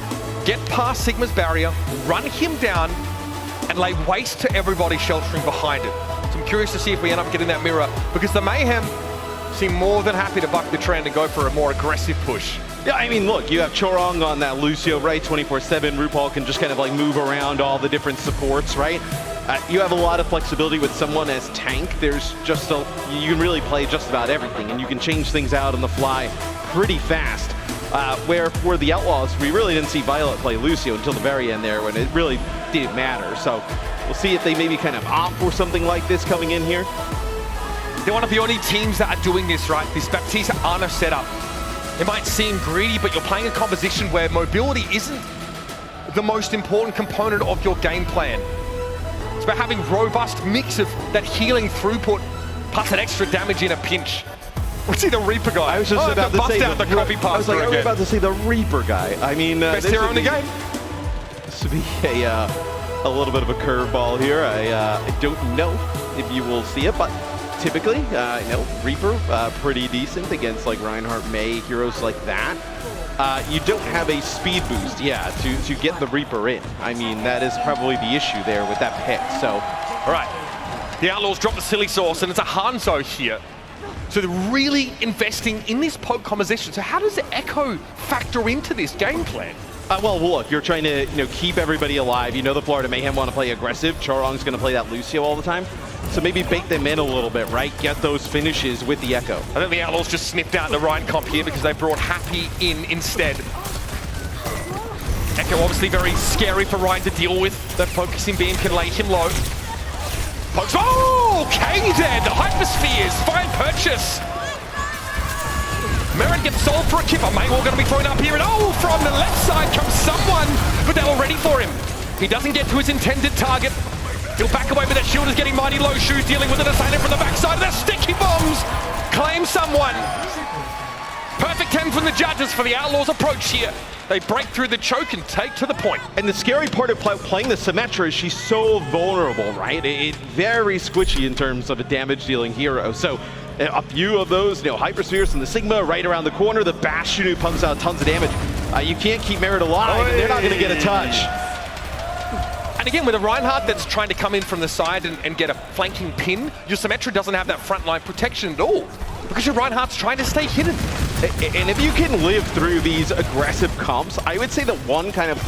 Get past Sigma's barrier, run him down, and lay waste to everybody sheltering behind it. So I'm curious to see if we end up getting that mirror, because the Mayhem seem more than happy to buck the trend and go for a more aggressive push. Yeah, I mean, look, you have Chorong on that Lucio, right? 24/7. RuPaul can just kind of like move around all the different supports, right? You have a lot of flexibility with someone as tank. There's just you can really play just about everything, and you can change things out on the fly pretty fast. Where for the Outlaws, we really didn't see Violet play Lucio until the very end there when it really didn't matter. So we'll see if they maybe kind of opt for something like this coming in here. They're one of the only teams that are doing this, right? This Baptiste Ana setup. It might seem greedy, but you're playing a composition where mobility isn't the most important component of your game plan. It's about having robust mix of that healing throughput plus that extra damage in a pinch. We see the Reaper guy. I was just about to say the copy pasta. I was like, again. I was about to say the Reaper guy. I mean, best hero in the game. This would be a little bit of a curveball here. I don't know if you will see it, but typically, Reaper pretty decent against like Reinhardt, May, heroes like that. You don't have a speed boost, to get the Reaper in. I mean, that is probably the issue there with that pick. So, all right, the Outlaws drop the silly sauce, and it's a Hanzo here. So they're really investing in this poke composition. So how does the Echo factor into this game plan? Well, look, you're trying to keep everybody alive. You know the Florida Mayhem want to play aggressive. Chorong's going to play that Lucio all the time. So maybe bait them in a little bit, right? Get those finishes with the Echo. I think the Outlaws just sniffed out the Ryan comp here because they brought Happy in instead. Echo obviously very scary for Ryan to deal with. That focusing beam can lay him low. Pokes, oh, KZ, the Hyperspheres, fine purchase. Merritt gets sold for a kipper. Maywall going to be thrown up here, and from the left side comes someone, but they're all ready for him. He doesn't get to his intended target. He'll back away, but that shield is getting mighty low. Shoes dealing with an assailant from the backside of their sticky bombs. Claim someone. Perfect 10 from the judges for the Outlaws' approach here. They break through the choke and take to the point. And the scary part of playing the Symmetra is she's so vulnerable, right? It's very squishy in terms of a damage-dealing hero. So a few of those, Hyperspheres and the Sigma right around the corner. The Bastion who pumps out tons of damage. You can't keep Merritt alive, and they're not going to get a touch. And again, with a Reinhardt that's trying to come in from the side and get a flanking pin, your Symmetra doesn't have that frontline protection at all, because your Reinhardt's trying to stay hidden. And if you can live through these aggressive comps, I would say that one kind of,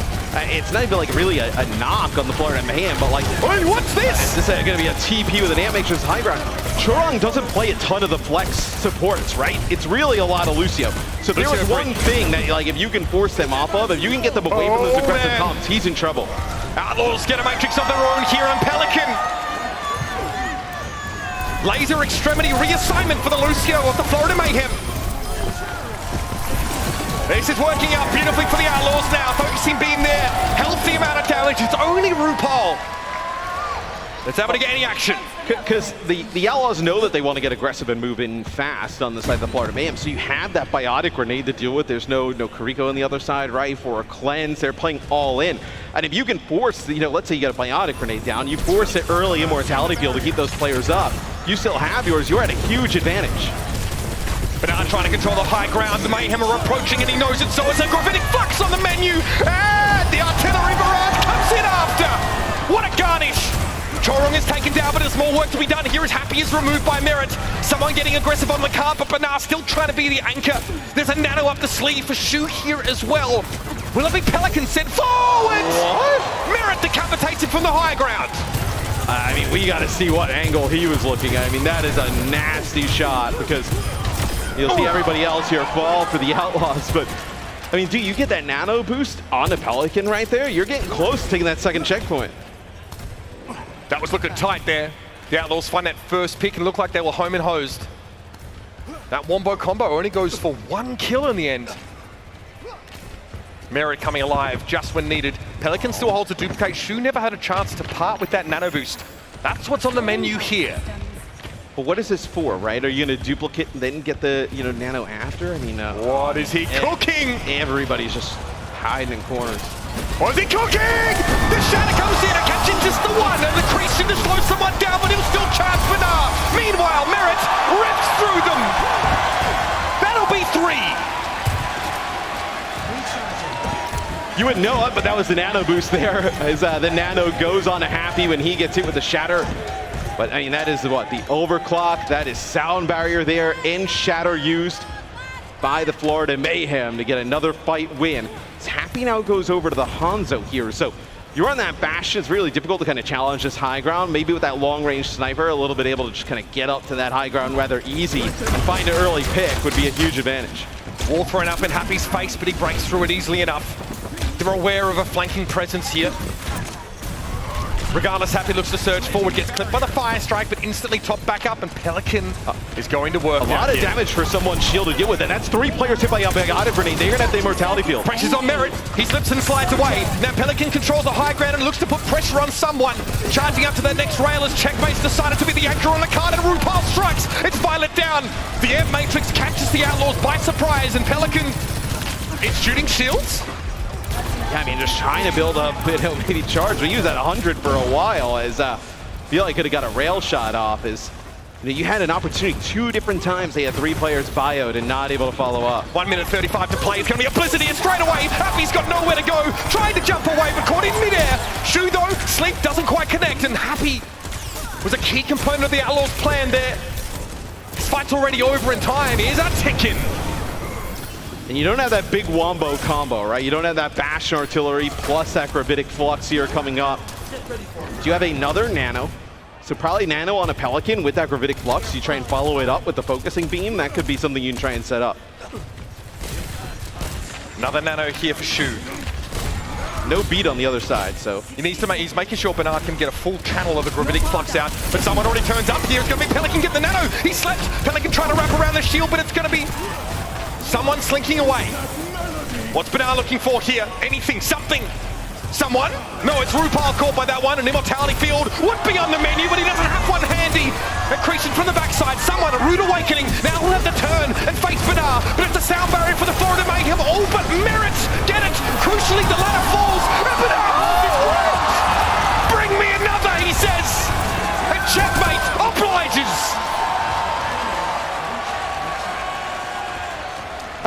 it's not even like really a knock on the Florida Mayhem, but like, hey, what's this? This is going to be a TP with an Ant Matrix high ground. Chorong doesn't play a ton of the flex supports, right? It's really a lot of Lucio. So there was one thing that, like, if you can force them off of, if you can get them away from those aggressive comps, he's in trouble. Outlaws get a Matrix of their own here on Pelican. Laser extremity reassignment for the Lucio of the Florida Mayhem. This is working out beautifully for the Outlaws now. Focusing beam there. Healthy amount of damage. It's only RuPaul that's able to get any action. Because the Outlaws know that they want to get aggressive and move in fast on the side of the Florida Mayhem. So you have that biotic grenade to deal with. There's no Kariko on the other side, right? For a cleanse, they're playing all in. And if you can force, let's say you get a biotic grenade down, you force it early immortality field to keep those players up. You still have yours. You're at a huge advantage. But now trying to control the high ground. The Mayhem are approaching, and he knows it. So it's a gravitic flux on the menu. And the artillery barrage comes in after. What a garnish. Chorong is taken down, but there's more work to be done here as Happy is removed by Merit. Someone getting aggressive on the car, but Bernard still trying to be the anchor. There's a nano up the sleeve for Shu here as well. Will a big Pelican sent forward? What? Merit decapitates him from the high ground. I mean, we got to see what angle he was looking at. I mean, that is a nasty shot because you'll see everybody else here fall for the Outlaws, but I mean, dude, you get that nano boost on the Pelican right there, you're getting close to taking that second checkpoint. That was looking tight there. The Outlaws find that first pick and look like they were home and hosed. That wombo combo only goes for 1 kill in the end. Merit coming alive just when needed. Pelican still holds a duplicate. Shu never had a chance to part with that nano boost. That's what's on the menu here. But what is this for, right? Are you going to duplicate and then get the, nano after? I mean, what is he cooking? Everybody's just hiding in corners. What is he cooking? The shatter comes in and catching just the one, and the crease to slow someone down, but he'll still charge Bernard. Meanwhile, Merit rips through them. That'll be 3. You wouldn't know it, but that was the nano boost there, as the nano goes on to Happy when he gets hit with the shatter. But I mean, that is what? The overclock, that is sound barrier there, and shatter used by the Florida Mayhem to get another fight win. Happy now goes over to the Hanzo here. So you're on that Bastion, it's really difficult to kind of challenge this high ground. Maybe with that long-range sniper, a little bit able to just kind of get up to that high ground rather easy and find an early pick would be a huge advantage. Wall thrown up in Happy's face, but he breaks through it easily enough. They're aware of a flanking presence here. Regardless, Happy looks to surge forward, gets clipped by the fire strike, but instantly topped back up, and Pelican is going to work. A lot of damage for someone shielded with it. That's 3 players hit by a big auto grenade. They're going to have the immortality field. Pressure's on Merit. He slips and slides away. Now Pelican controls the high ground and looks to put pressure on someone. Charging up to the next rail as Checkmate's decided to be the anchor on the card, and RuPaul strikes. It's Violet down. The Air Matrix catches the Outlaws by surprise, and Pelican is shooting shields. Yeah, I mean, just trying to build up, maybe charge. We used that 100 for a while, as feel like could have got a rail shot off. As you had an opportunity 2 different times. They had 3 players bioed and not able to follow up. 1 minute 35 to play. It's going to be a blizzard here straight away. Happy's got nowhere to go. Trying to jump away, but caught in midair. Shu though, sleep doesn't quite connect, and Happy was a key component of the Outlaws' plan there. This fight's already over in time. Here's a ticking. And you don't have that big wombo combo, right? You don't have that Bastion artillery plus that gravitic flux here coming up. Do you have another nano? So probably nano on a Pelican with that gravitic flux. You try and follow it up with the focusing beam. That could be something you can try and set up. Another nano here for Shu. No beat on the other side, so. He's making sure Bernard can get a full channel of the gravitic flux out, but someone already turns up here. It's going to be Pelican get the nano. He slept. Pelican trying to wrap around the shield, but it's going to be someone slinking away. What's Bernard looking for here? Anything, something, someone? No, it's RuPaul caught by that one. An immortality field would be on the menu, but he doesn't have one handy. Accretion from the backside. Someone, a rude awakening. Now we'll have to turn and face Bernard, but it's a sound barrier for the Florida Mayhem. All but Merit get it. Crucially, the ladder falls. And Bernard, bring me another, he says. And Checkmate obliges.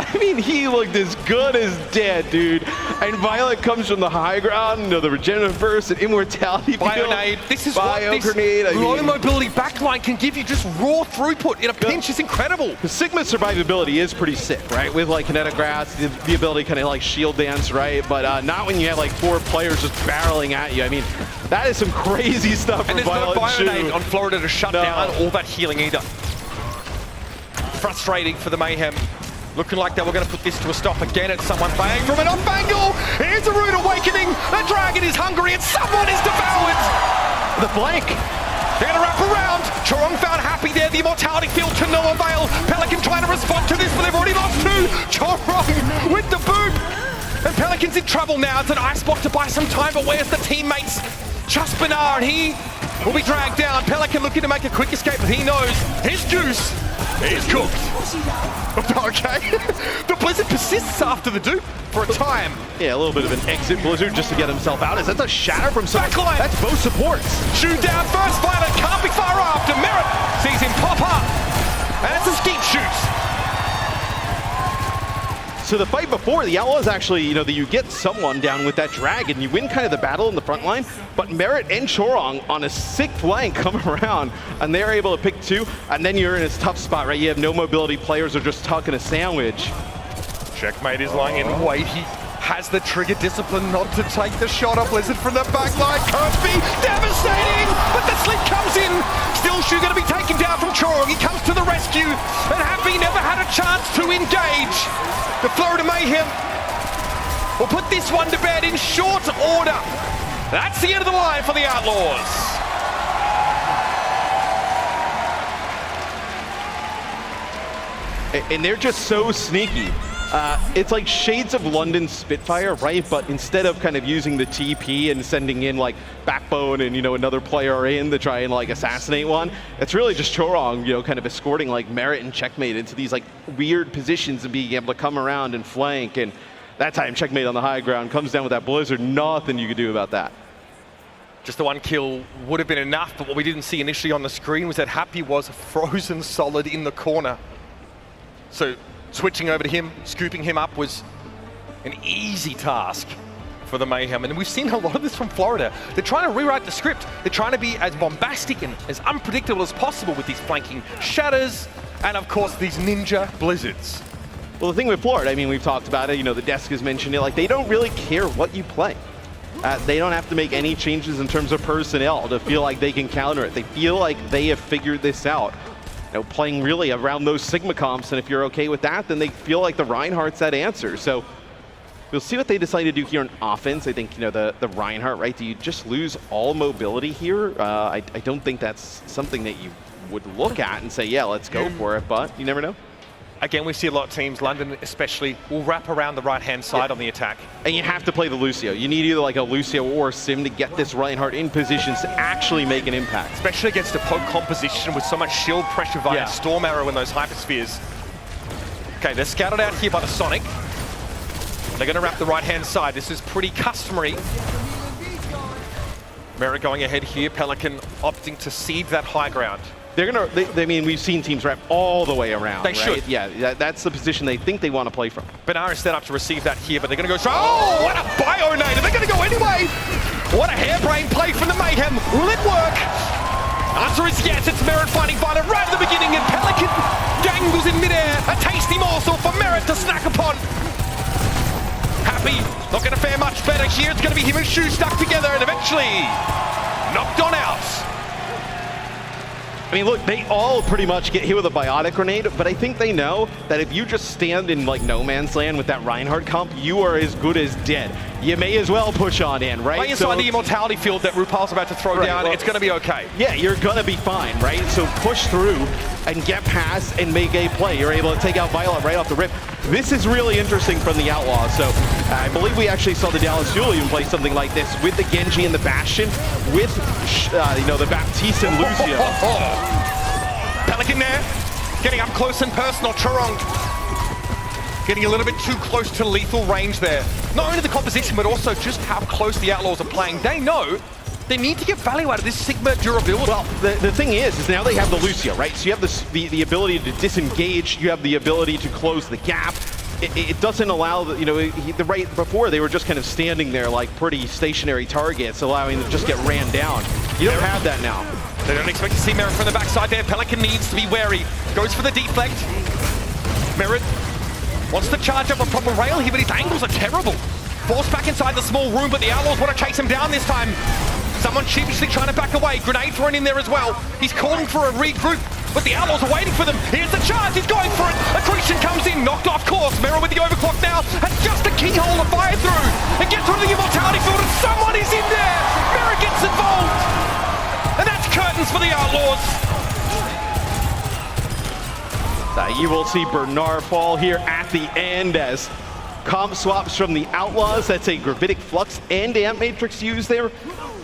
I mean, he looked as good as dead, dude. And Violet comes from the high ground, the regenerative burst and immortality field. Bio-nade. This is what this low mobility backline can give you. Just raw throughput in a pinch is incredible. The Sigma survivability is pretty sick, right? With like kinetic grasp, the ability to kind of like shield dance, right? But not when you have like 4 players just barreling at you. I mean, that is some crazy stuff from Violet. And there's no Bio-nade on Florida to shut down all that healing either. Frustrating for the Mayhem. Looking like they were going to put this to a stop again at someone bang from an off angle. Here's a rude awakening. The dragon is hungry and someone is devoured. The flank. They're going to wrap around. Chorong found Happy there. The immortality field to no avail. Pelican trying to respond to this, but they've already lost 2. Chorong with the boot. And Pelican's in trouble now. It's an ice block to buy some time, but where's the teammates? Just Bernard, he will be dragged down. Pelican looking to make a quick escape, but he knows his juice is cooked. Okay. The Blizzard persists after the dupe for a time. Yeah, a little bit of an exit Blizzard just to get himself out. Is that a shatter from someone? Backline. That's both supports. Shoot down first. Violet can't be far after. Merit sees him pop up. And it's a skeet shoot. So the fight before, the Outlaws actually, you get someone down with that dragon. You win kind of the battle in the front line, but Merit and Chorong on a sick flank come around, and they're able to pick 2, and then you're in a tough spot, right? You have no mobility, players are just tucking a sandwich. Checkmate is lying in wait. He has the trigger discipline not to take the shot of Blizzard from the back line. Kirby, devastating, but the slip comes in. Still Shu going to be taken down from Chorong. He comes to the rescue, and Happy never had a chance to engage. The Florida Mayhem will put this one to bed in short order. That's the end of the line for the Outlaws. And they're just so sneaky. It's like shades of London Spitfire, right? But instead of kind of using the TP and sending in like Backbone and, another player in to try and like assassinate one, it's really just Chorong, kind of escorting like Merit and Checkmate into these like weird positions and being able to come around and flank. And that time Checkmate on the high ground comes down with that Blizzard. Nothing you could do about that. Just the one kill would have been enough, but what we didn't see initially on the screen was that Happy was frozen solid in the corner. So switching over to him, scooping him up was an easy task for the Mayhem. And we've seen a lot of this from Florida. They're trying to rewrite the script. They're trying to be as bombastic and as unpredictable as possible with these flanking shatters and, of course, these ninja blizzards. Well, the thing with Florida, I mean, we've talked about it, the desk has mentioned it, like they don't really care what you play. They don't have to make any changes in terms of personnel to feel like they can counter it. They feel like they have figured this out. Playing really around those Sigma comps, and if you're okay with that, then they feel like the Reinhardt's that answer. So we'll see what they decide to do here on offense. I think, the Reinhardt, right? Do you just lose all mobility here? I don't think that's something that you would look at and say, yeah, let's go for it, but you never know. Again, we see a lot of teams, London especially, will wrap around the right-hand side on the attack. And you have to play the Lucio. You need either like a Lucio or a Sim to get this Reinhardt in positions to actually make an impact. Especially against a poke composition with so much shield pressure via Storm Arrow in those hyperspheres. Okay, they're scouted out here by the Sonic. They're going to wrap the right-hand side. This is pretty customary. Merit going ahead here. Pelican opting to seed that high ground. They're gonna. I mean, we've seen teams wrap all the way around. They right? should. Yeah, that's the position they think they want to play from. Benares set up to receive that here, but they're going to go. Oh, what a bio-nade! They're going to go anyway. What a harebrained play from the Mayhem. Will it work? Answer is yes. It's Merit finding Vita right at the beginning, and Pelican dangles in midair. A tasty morsel for Merit to snack upon. Happy, not going to fare much better here. It's going to be him and Shu stuck together, and eventually knocked on out. I mean, look, they all pretty much get hit with a biotic grenade, but I think they know that if you just stand in like no man's land with that Reinhardt comp, you are as good as dead. You may as well push on in, right? Play inside the immortality field that RuPaul's about to throw down, well, it's going to be okay. Yeah, you're going to be fine, right? So push through and get past and make a play. You're able to take out Violet right off the rip. This is really interesting from the Outlaws. So I believe we actually saw the Dallas Fuel even play something like this with the Genji and the Bastion, with the Baptiste and Lucio. Pelican there, getting up close and personal. Chorong getting a little bit too close to lethal range there. Not only the composition, but also just how close the Outlaws are playing. They know they need to get value out of this Sigma durability. Well, the thing is now they have the Lucio, right? So you have the ability to disengage, you have the ability to close the gap. It doesn't allow, right before they were just kind of standing there like pretty stationary targets, allowing them to just get ran down. You don't have that now. They don't expect to see Merit from the backside there. Pelican needs to be wary. Goes for the deflect. Merit wants to charge up a proper rail here, but his angles are terrible. Forced back inside the small room, but the Outlaws want to chase him down this time. Someone sheepishly trying to back away. Grenade thrown in there as well. He's calling for a regroup, but the Outlaws are waiting for them. Here's the charge. He's going for it. Accretion comes in. Knocked off course. Merit with the overclock now. Has just a keyhole to fire through. And get through the immortality field, and someone is in there. Merit gets involved. And that's curtains for the Outlaws. You will see Bernard fall here at the end as comp swaps from the Outlaws. That's a Gravitic Flux and Amp Matrix used there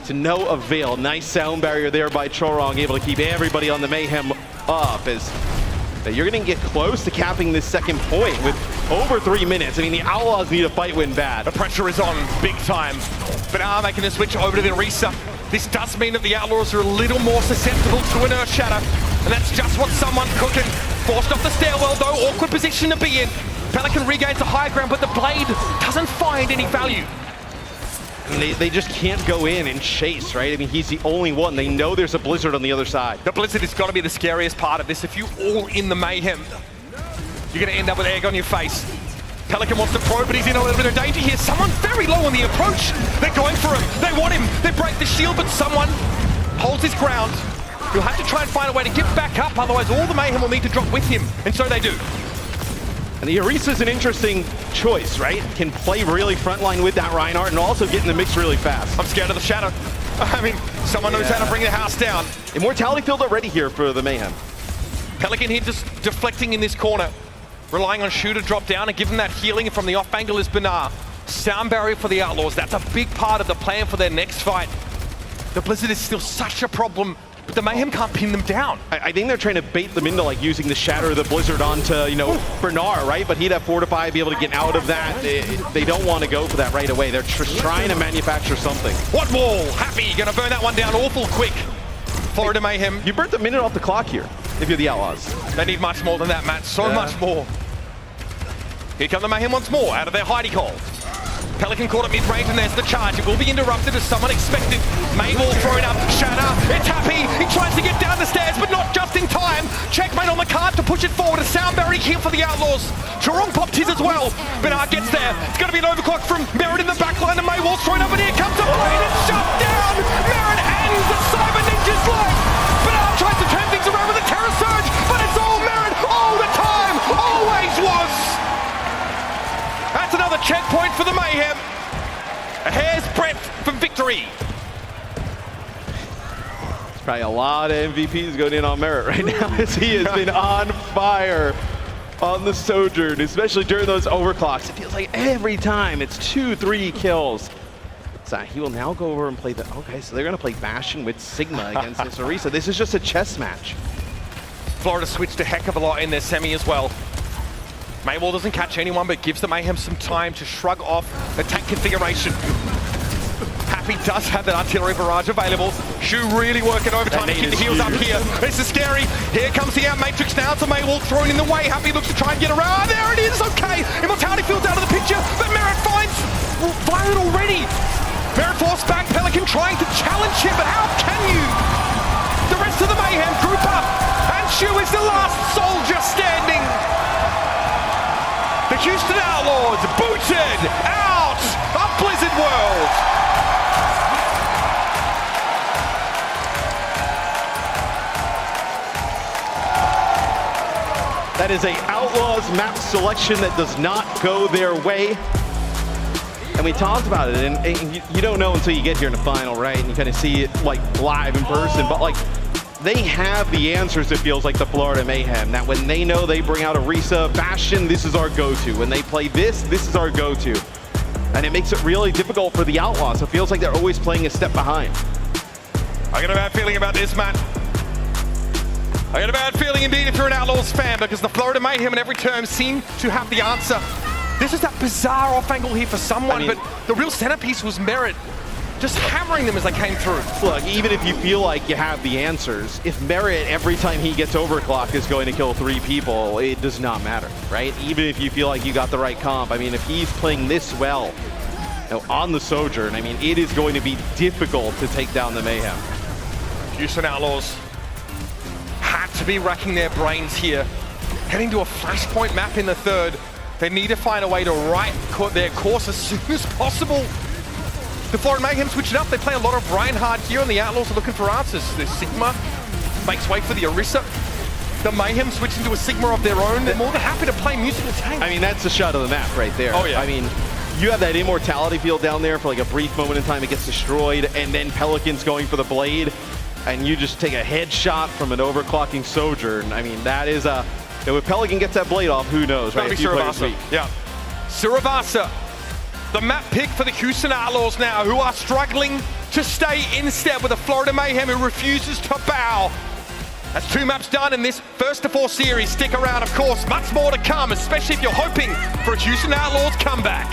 to no avail. Nice sound barrier there by Chorong, able to keep everybody on the Mayhem up as you're going to get close to capping this second point with over 3 minutes. I mean, the Outlaws need a fight win bad. The pressure is on big time. But now making the switch over to the Orisa. This does mean that the Outlaws are a little more susceptible to an Earth Shatter. And that's just what someone's cooking. Forced off the stairwell though, awkward position to be in. Pelican regains the high ground, but the blade doesn't find any value. I mean, they just can't go in and chase, right? I mean, he's the only one. They know there's a Blizzard on the other side. The Blizzard has got to be the scariest part of this. If you all in the mayhem, you're going to end up with egg on your face. Pelican wants to probe, but he's in a little bit of danger here. Someone very low on the approach. They're going for him. They want him. They break the shield, but someone holds his ground. He'll have to try and find a way to get back up, otherwise all the mayhem will need to drop with him, and so they do. And the Orisa's an interesting choice, right? Can play really frontline with that Reinhardt and also get in the mix really fast. I'm scared of the Shadow. I mean, someone knows how to bring the house down. Immortality field already here for the Mayhem. Pelican here just deflecting in this corner, relying on Shu to drop down and give him that healing from the off angle is Benar. Sound barrier for the Outlaws. That's a big part of the plan for their next fight. The Blizzard is still such a problem, but the Mayhem can't pin them down. I think they're trying to bait them into like using the Shatter of the Blizzard onto, you know, Bernard, right? But he'd have Fortify, be able to get out of that. They don't want to go for that right away. They're just trying to manufacture something. What wall? Happy, gonna burn that one down awful quick. Florida Mayhem. You burnt a minute off the clock here, if you're the Outlaws. They need much more than that, Matt. So much more. Here come the Mayhem once more, out of their hidey hole. Pelican caught at mid-range, and there's the charge. It will be interrupted as someone expected. Maywall thrown up. Shatter. It's Happy. He tries to get down the stairs, but not just in time. Checkmate on the card to push it forward. A sound barrier here for the Outlaws. Charong popped his as well. Bernard gets there. It's going to be an overclock from Merritt in the backline, and Maywall's thrown up, and here comes a blade. It's shut down. Merritt ends the Cyber Ninja's life. Bernard tries to turn things around with a Terror Surge, but it's all Merritt all the time. Always was. That's another checkpoint for the Mayhem. A hair's breadth from victory. There's probably a lot of MVPs going in on Merritt right now as he has been on fire on the Sojourn, especially during those overclocks. It feels like every time it's 2-3 kills. So he will now go over and play the... Okay, so they're going to play Bastion with Sigma against this Orisa. This is just a chess match. Florida switched a heck of a lot in their semi as well. Maywall doesn't catch anyone, but gives the Mayhem some time to shrug off the tank configuration. Happy does have that artillery barrage available. Shu really working overtime to keep the heals up here. This is scary. Here comes the out matrix now. So Maywall thrown in the way. Happy looks to try and get around. There it is. Okay. Immortality field's out of the picture, but Merritt finds Violet already. Merritt forced back. Pelican trying to challenge him, but how can you? The rest of the Mayhem group up, and Shu is the last soldier standing. The Houston Outlaws booted out of Blizzard World. That is a Outlaws map selection that does not go their way. And we talked about it, and you don't know until you get here in the final, right? And you kind of see it like live in person, but like they have the answers, it feels like, the Florida Mayhem. That when they know they bring out Orisa, Bastion, this is our go-to. When they play this, this is our go-to. And it makes it really difficult for the Outlaws. It feels like they're always playing a step behind. I got a bad feeling about this, Matt. I got a bad feeling indeed if you're an Outlaws fan, because the Florida Mayhem in every term seem to have the answer. This is that bizarre off angle here for someone, but the real centerpiece was Merritt. Just hammering them as they came through. Look, even if you feel like you have the answers, if Merritt, every time he gets overclock, is going to kill 3 people, it does not matter, right? Even if you feel like you got the right comp. I mean, if he's playing this well, you know, on the Sojourn, I mean, it is going to be difficult to take down the Mayhem. Houston Outlaws had to be racking their brains here. Heading to a flashpoint map in the third. They need to find a way to right their course as soon as possible. The Florida Mayhem switch it up. They play a lot of Reinhardt here, and the Outlaws are looking for answers. The Sigma makes way for the Orisa. The Mayhem switch into a Sigma of their own. They're more than happy to play musical tank. I mean, that's the shot of the map right there. Oh, yeah. I mean, you have that immortality field down there for like a brief moment in time. It gets destroyed, and then Pelican's going for the blade, and you just take a headshot from an overclocking Sojourn. I mean, that is a... You know, if Pelican gets that blade off, who knows, right? That'll be Siravasa. Yeah. Siravasa, the map pick for the Houston Outlaws now, who are struggling to stay in step with the Florida Mayhem, who refuses to bow. That's 2 maps done in this first of 4 series. Stick around, of course, much more to come, especially if you're hoping for a Houston Outlaws comeback.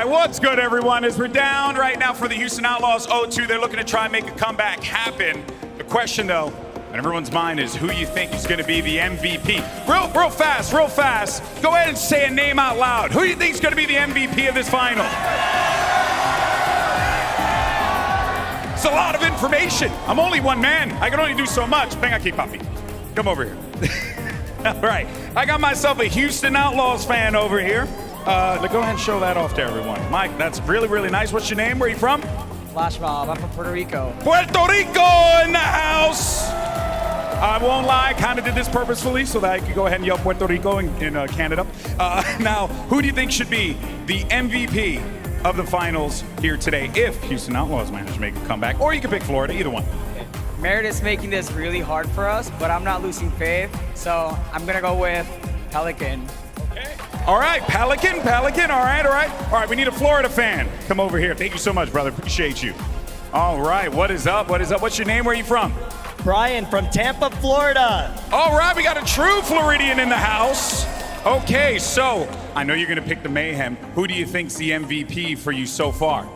right, what's good, everyone? As we're down right now for the Houston Outlaws 0-2, they're looking to try and make a comeback happen. The question, though, on everyone's mind is who you think is going to be the MVP. Real fast. Go ahead and say a name out loud. Who do you think is going to be the MVP of this final? It's a lot of information. I'm only one man. I can only do so much. Venga aquí, papi. Come over here. All right. I got myself a Houston Outlaws fan over here. Go ahead and show that off to everyone. Mike, that's really nice. What's your name? Where are you from? Flash Mob. I'm from Puerto Rico. Puerto Rico in the house. I won't lie, I kind of did this purposefully so that I could go ahead and yell Puerto Rico in Canada. Now, who do you think should be the MVP of the finals here today if Houston Outlaws manage to make a comeback? Or you can pick Florida, either one. Meredith's making this really hard for us, but I'm not losing faith, so I'm going to go with Pelican. All right, Pelican, all right. All right, we need a Florida fan. Come over here. Thank you so much, brother. Appreciate you. All right, what is up? What's your name? Where are you from? Brian from Tampa, Florida. All right, we got a true Floridian in the house. Okay, so I know you're going to pick the Mayhem. Who do you think's the MVP for you so far?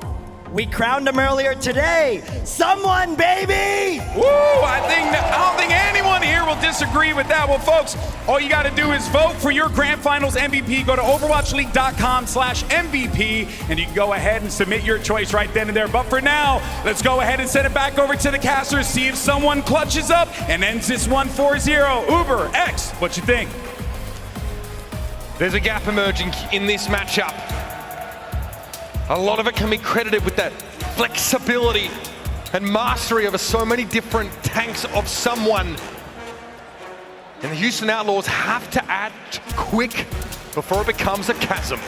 We crowned him earlier today. Someone, baby! Woo! I don't think anyone here will disagree with that. Well, folks, all you got to do is vote for your Grand Finals MVP. Go to overwatchleague.com/MVP, and you can go ahead and submit your choice right then and there. But for now, let's go ahead and send it back over to the casters, see if someone clutches up and ends this one 4-0. Uber X, what you think? There's a gap emerging in this matchup. A lot of it can be credited with that flexibility and mastery over so many different tanks of someone. And the Houston Outlaws have to act quick before it becomes a chasm.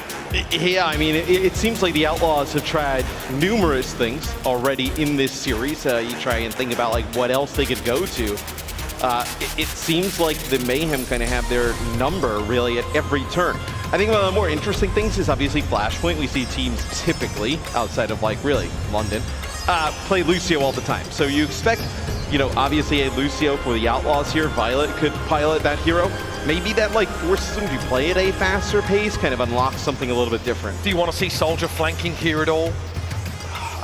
Yeah, I mean, it seems like the Outlaws have tried numerous things already in this series. You try and think about like what else they could go to. It seems like the Mayhem kind of have their number really at every turn. I think one of the more interesting things is obviously Flashpoint. We see teams typically, outside of like really London, play Lucio all the time. So you expect, you know, obviously a Lucio for the Outlaws here. Violet could pilot that hero. Maybe that like forces them to play at a faster pace, kind of unlocks something a little bit different. Do you want to see Soldier flanking here at all?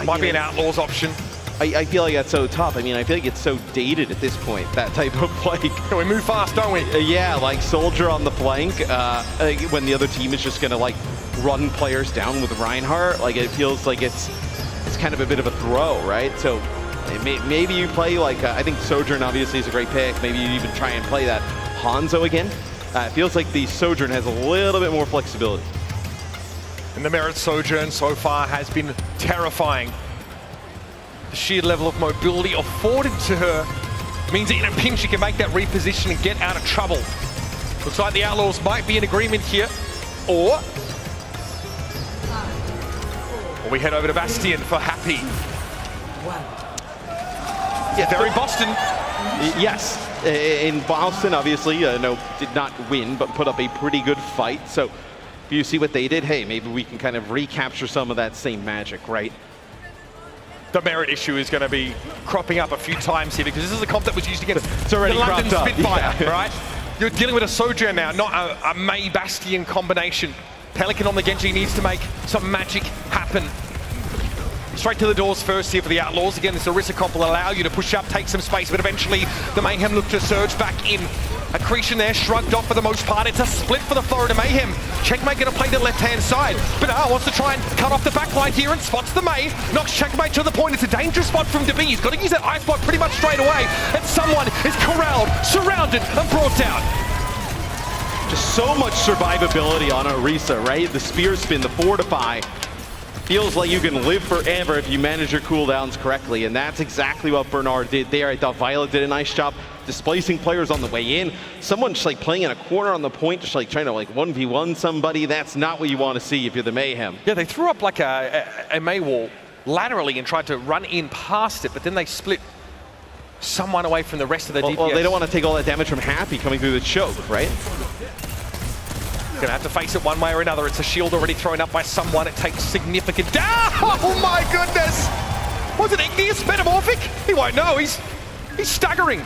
Might be an Outlaws option. I feel like that's so tough. I mean, I feel like it's so dated at this point, that type of like... We move fast, don't we? Yeah, like Soldier on the flank, when the other team is just going to like run players down with Reinhardt. Like it feels like it's kind of a bit of a throw, right? So maybe you play like, I think Sojourn obviously is a great pick. Maybe you even try and play that Hanzo again. It feels like the Sojourn has a little bit more flexibility. And the Merit Sojourn so far has been terrifying. The sheer level of mobility afforded to her means that in a pinch she can make that reposition and get out of trouble. Looks like the Outlaws might be in agreement here, or we head over to Bastion for Happy. Yeah, very Boston. Yes, in Boston, obviously, no, did not win, but put up a pretty good fight. So if you see what they did, hey, maybe we can kind of recapture some of that same magic, right? The Merit issue is going to be cropping up a few times here because this is a comp that was used against the London Spitfire, yeah. right? You're dealing with a Sojourn now, not a May Bastion combination. Pelican on the Genji needs to make some magic happen. Straight to the doors first here for the Outlaws. Again, this Orisa comp will allow you to push up, take some space, but eventually the Mayhem look to surge back in. Accretion there, shrugged off for the most part. It's a split for the Florida Mayhem. Checkmate going to play the left-hand side. But wants to try and cut off the backline here and spots the May. Knocks Checkmate to the point. It's a dangerous spot from DeB. He's got to use that ice spot pretty much straight away. And someone is corralled, surrounded, and brought down. Just so much survivability on Orisa, right? The spear spin, the fortify. Feels like you can live forever if you manage your cooldowns correctly, and that's exactly what Bernard did there. I thought Violet did a nice job displacing players on the way in. Someone just like playing in a corner on the point, just like trying to like 1v1 somebody. That's not what you want to see if you're the Mayhem. Yeah, they threw up like a May wall laterally and tried to run in past it, but then they split someone away from the rest of the DPS. Well, they don't want to take all that damage from Happy coming through the choke, right? Gonna have to face it one way or another. It's a shield already thrown up by someone. It takes significant... Oh my goodness! Was it Igneous Metamorphic? He won't know. He's staggering.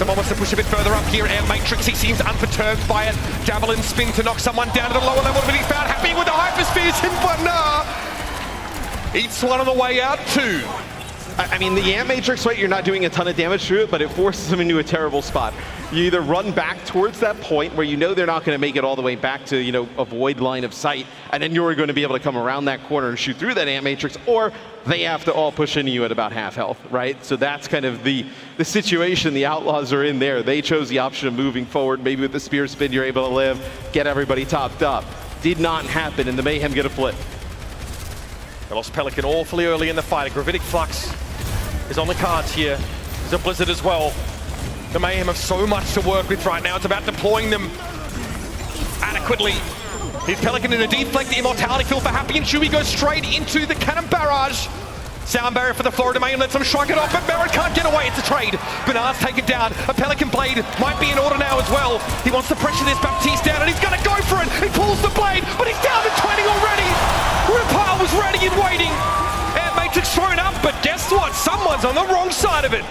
Someone wants to push a bit further up here. Air Matrix, he seems unperturbed by it. Javelin spin to knock someone down to the lower level, but he's found happy with the hyperspheres in Bana. Eats one on the way out too. I mean, the Ant Matrix, right, you're not doing a ton of damage to it, but it forces them into a terrible spot. You either run back towards that point where you know they're not going to make it all the way back to, you know, avoid line of sight, and then you're going to be able to come around that corner and shoot through that Ant Matrix, or they have to all push into you at about half health, right? So that's kind of the situation the Outlaws are in there. They chose the option of moving forward. Maybe with the spear spin, you're able to live, get everybody topped up. Did not happen, and the Mayhem get a flip. They lost Pelican awfully early in the fight. A Gravitic Flux is on the cards here. There's a Blizzard as well. The Mayhem have so much to work with right now. It's about deploying them adequately. Here's Pelican in a deflect. The Immortality Field for Happy and Chewy goes straight into the Cannon Barrage. Sound Barrier for the Florida Mayhem lets them shrug it off, but Barrett can't get away. It's a trade. Banar's taken down. A Pelican Blade might be in order now as well. He wants to pressure this Baptiste down, and he's going to go for it. He pulls the blade, but he's down to 20 already. Rupal was ready and waiting. Air Matrix thrown up, but guess what? Someone's on the wrong side of it.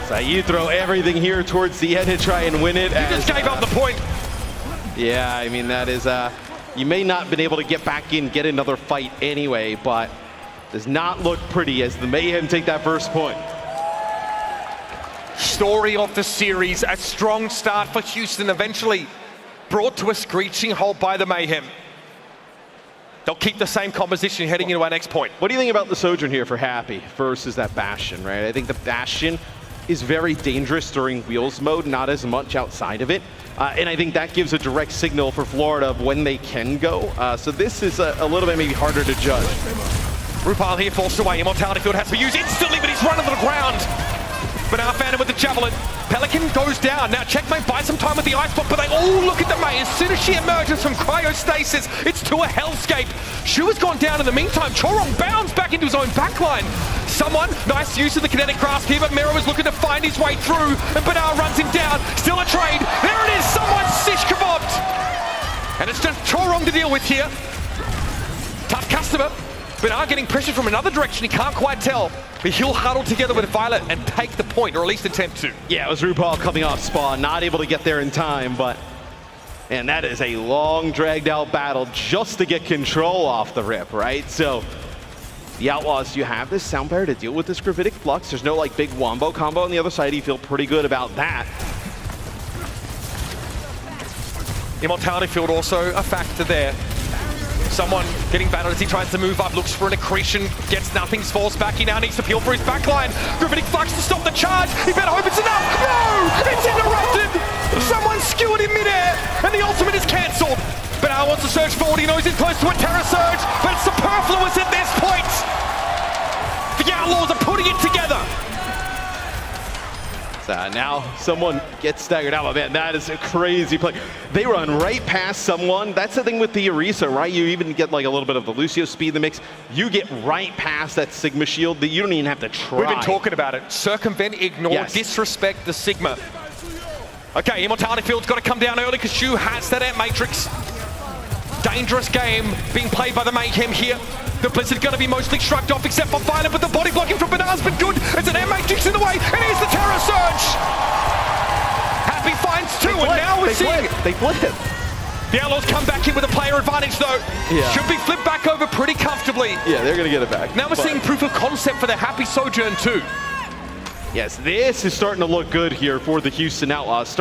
So you throw everything here towards the end to try and win it. You just gave up the point. Yeah, I mean, that is, you may not have been able to get back in, get another fight anyway, but does not look pretty as the Mayhem take that first point. Story of the series, a strong start for Houston, eventually brought to a screeching halt by the Mayhem. They'll keep the same composition heading into our next point. What do you think about the Sojourn here for Happy versus that Bastion, right? I think the Bastion is very dangerous during Wheels mode, not as much outside of it. And I think that gives a direct signal for Florida of when they can go. So this is a little bit maybe harder to judge. Rupal here forced away. Immortality Field has to be used instantly, but he's running to the ground. Banana found him with the Javelin. Pelican goes down. Now Checkmate buys some time with the Ice Block, but they all look at the May. As soon as she emerges from cryostasis, it's to a hellscape. Shu has gone down in the meantime. Chorong bounds back into his own backline. Someone, nice use of the kinetic grasp here, but Mero is looking to find his way through, and Banana runs him down. Still a trade. There it is. Someone's shish kebabbed. And it's just Chorong to deal with here. Tough customer. Banana getting pressure from another direction. He can't quite tell. But he'll huddle together with Violet and take the point, or at least attempt to. Yeah, it was Rupal coming off spawn, not able to get there in time, but and that is a long, dragged-out battle just to get control off the rip, right? So the Outlaws, you have this Sound Barrier to deal with this Gravitic Flux. There's no like big wombo combo on the other side. You feel pretty good about that. Immortality Field also a factor there. Someone getting battered as he tries to move up, looks for an accretion, gets nothing, falls back. He now needs to peel for his backline. Gravitic Flux to stop the charge. He better hope it's enough. No! It's interrupted! Someone skewered in midair, and the ultimate is cancelled. But now wants to surge forward. He knows he's close to a Terror Surge, but it's superfluous at this point. The Outlaws are putting it together. Now someone gets staggered out. Oh, man, that is a crazy play. They run right past someone. That's the thing with the Orisa, right? You even get like a little bit of the Lucio speed in the mix. You get right past that Sigma shield that you don't even have to try. We've been talking about it. Circumvent, ignore, disrespect the Sigma. Okay, Immortality Field's got to come down early because Shu has that Ant Matrix. Dangerous game being played by the Mayhem here. The Blizzard going to be mostly shrugged off except for Violet, but the body blocking from Banana's been good. It's an Ant Matrix in the way, and here's the Terror Surge. Happy finds two, and now we're seeing it. They flip it. The Outlaws come back in with a player advantage, though. Yeah. Should be flipped back over pretty comfortably. Yeah, they're going to get it back. Now we're seeing proof of concept for the Happy Sojourn, too. Yes, this is starting to look good here for the Houston Outlaws.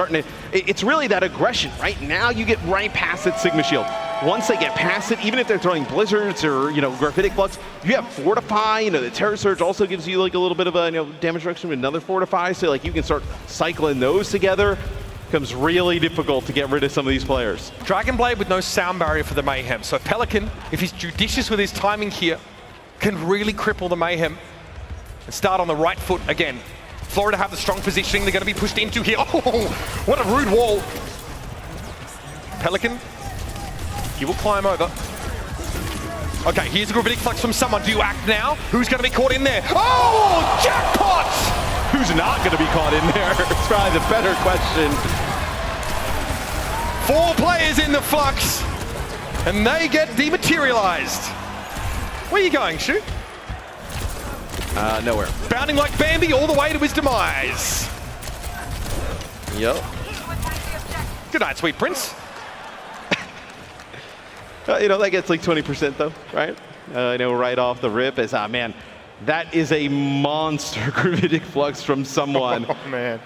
It's really that aggression, right? Now you get right past that Sigma shield. Once they get past it, even if they're throwing blizzards or, you know, Gravitic Flux, you have Fortify. You know, the Terror Surge also gives you like a little bit of a, you know, damage reduction with another Fortify. So like you can start cycling those together. Becomes really difficult to get rid of some of these players. Dragon Blade with no sound barrier for the Mayhem. So Pelican, if he's judicious with his timing here, can really cripple the Mayhem and start on the right foot again. Florida have the strong positioning they're going to be pushed into here. Oh, what a rude wall. Pelican, he will climb over. Okay, here's a Gravitic Flux from someone. Do you act now? Who's going to be caught in there? Oh, jackpot! Who's not going to be caught in there? It's probably the better question. 4 players in the Flux, and they get dematerialized. Where are you going, Shu? Nowhere. Bounding like Bambi all the way to his demise. Yep. Good night, sweet prince. You know, that gets like 20% though, right? I know right off the rip is, man, that is a monster gravitic flux from someone. Oh, man.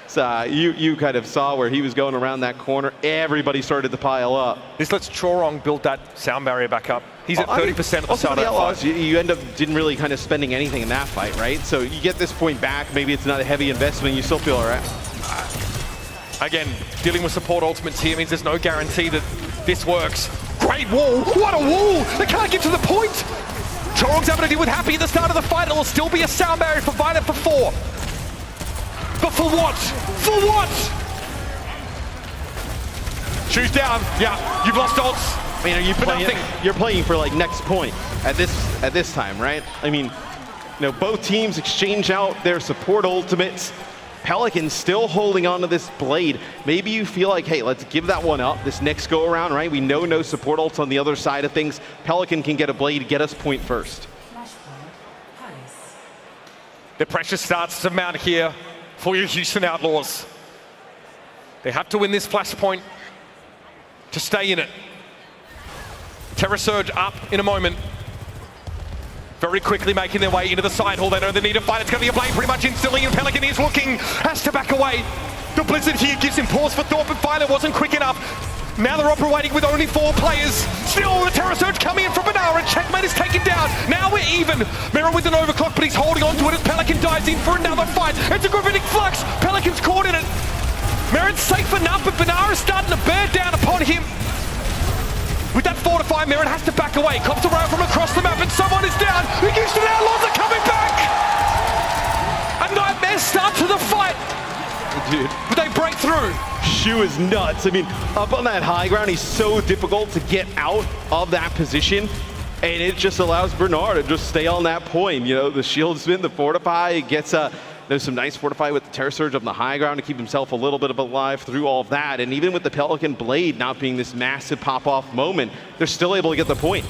So you kind of saw where he was going around that corner. Everybody started to pile up. This lets Chorong build that sound barrier back up. He's at 30% of the start of that Outlaws, fight. you end up didn't really kind of spending anything in that fight, right? So you get this point back. Maybe it's not a heavy investment. You still feel all right. Again, dealing with support ultimates here means there's no guarantee that this works. Great wall. What a wall. They can't get to the point. Chorong's having to deal with Happy at the start of the fight. It'll still be a sound barrier for Violet for 4. But for what? For what? Shoes down. Yeah, you've lost ults. I mean, are you playing? You're playing for like next point at this time, right? I mean, you know, both teams exchange out their support ultimates. Pelican still holding on to this blade. Maybe you feel like, hey, let's give that one up this next go around, right? We know no support ults on the other side of things. Pelican can get a blade, get us point first. The pressure starts to mount here for your Houston Outlaws. They have to win this flashpoint to stay in it. Terra Surge up in a moment. Very quickly making their way into the side hall. They know they need to fight. It's going to be a blade pretty much instantly, and Pelican is looking, has to back away. The Blizzard here gives him pause for thought, but Violet wasn't quick enough. Now they're operating with only 4 players. Still, the Terra Surge coming in from Banara, and Checkmate is taken down. Now we're even. Mirror with an overclock, but he's holding on to it as Pelican dives in for another fight. It's a gravitic flux. Pelican's caught in it. Merritt's safe enough, but Banara's starting to bear down upon him. With that fortify, Merritt has to back away. Cops around from across the map, and someone is down. The Houston Outlaws are coming back. A nightmare start to the fight. Dude, but they break through. Shu is nuts. I mean, up on that high ground, he's so difficult to get out of that position. And it just allows Bernard to just stay on that point. You know, the shield spin, the fortify, gets there's some nice fortify with the Terra Surge on the high ground to keep himself a little bit of alive through all of that. And even with the Pelican Blade not being this massive pop-off moment, they're still able to get the point.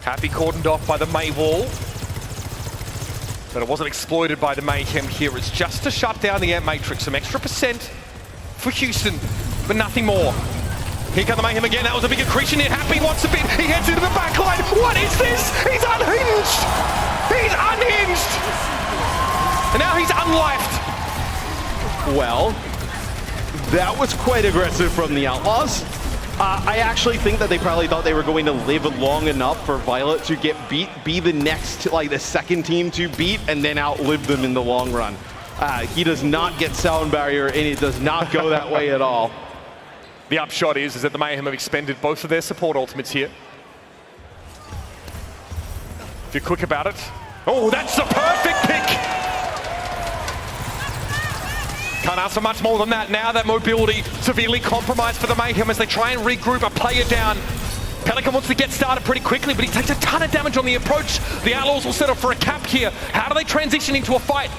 Happy cordoned off by the May wall. But it wasn't exploited by the Mayhem here. It's just to shut down the Ant Matrix. Some extra percent for Houston, but nothing more. Here come the Mayhem again. That was a big accretion here. Happy wants a bit. He heads into the back line. What is this? He's unhinged! He's unhinged! And now he's unlifed. Well, that was quite aggressive from the Outlaws. I actually think that they probably thought they were going to live long enough for Violet to get beat, be the next, like the second team to beat, and then outlive them in the long run. He does not get sound barrier, and it does not go that way at all. The upshot is that the Mayhem have expended both of their support ultimates here. If you're quick about it. Oh, that's the perfect pick! Can't ask for much more than that. Now that mobility severely compromised for the Mayhem as they try and regroup a player down. Pelican wants to get started pretty quickly, but he takes a ton of damage on the approach. The Outlaws will settle for a cap here. How do they transition into a fight?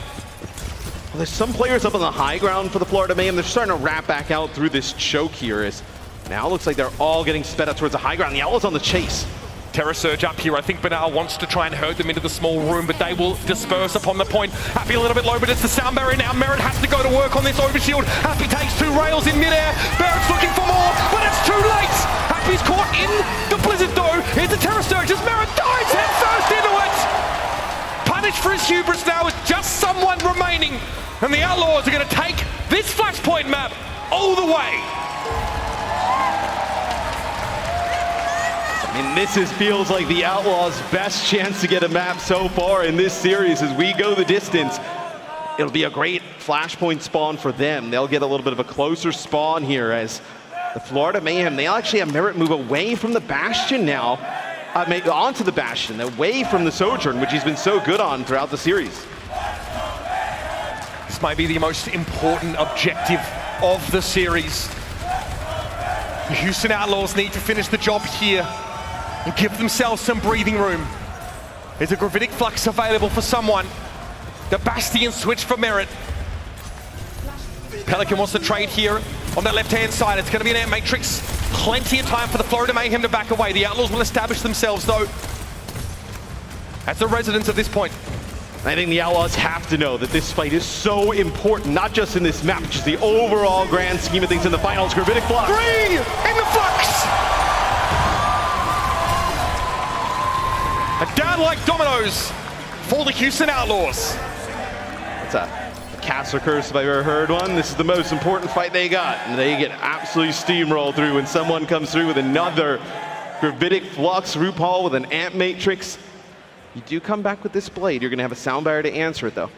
Well, there's some players up on the high ground for the Florida Mayhem. They're starting to wrap back out through this choke here. As now it looks like they're all getting sped up towards the high ground. The Outlaws on the chase. Terra Surge up here. I think Banal wants to try and herd them into the small room, but they will disperse upon the point. Happy a little bit low, but it's the sound barrier now. Merritt has to go to work on this overshield. Happy takes 2 rails in midair. Barrett's looking for more, but it's too late. Happy's caught in the Blizzard though. Here's the Terra Surge as Merritt dives head first into it. Punished for his hubris now with just someone remaining. And the Outlaws are going to take this flashpoint map all the way. And this feels like the Outlaws' best chance to get a map so far in this series as we go the distance. It'll be a great flashpoint spawn for them. They'll get a little bit of a closer spawn here as the Florida Mayhem, they actually have Merritt move away from the Bastion now, onto the Bastion, away from the Sojourn, which he's been so good on throughout the series. This might be the most important objective of the series. The Houston Outlaws need to finish the job here and give themselves some breathing room. There's a gravitic flux available for someone. The Bastion switch for Merritt. Pelican wants to trade here on that left-hand side. It's going to be an Ant Matrix. Plenty of time for the Florida Mayhem to back away. The Outlaws will establish themselves, though, as the residents of this point. And I think the Outlaws have to know that this fight is so important, not just in this map, but just the overall grand scheme of things in the finals. Gravitic Flux. 3 in the Flux! And down like dominoes for the Houston Outlaws. It's a Castle Curse if I've ever heard one. This is the most important fight they got, and they get absolutely steamrolled through when someone comes through with another Gravitic Flux. RuPaul with an Amp Matrix. You do come back with this blade. You're going to have a sound barrier to answer it, though.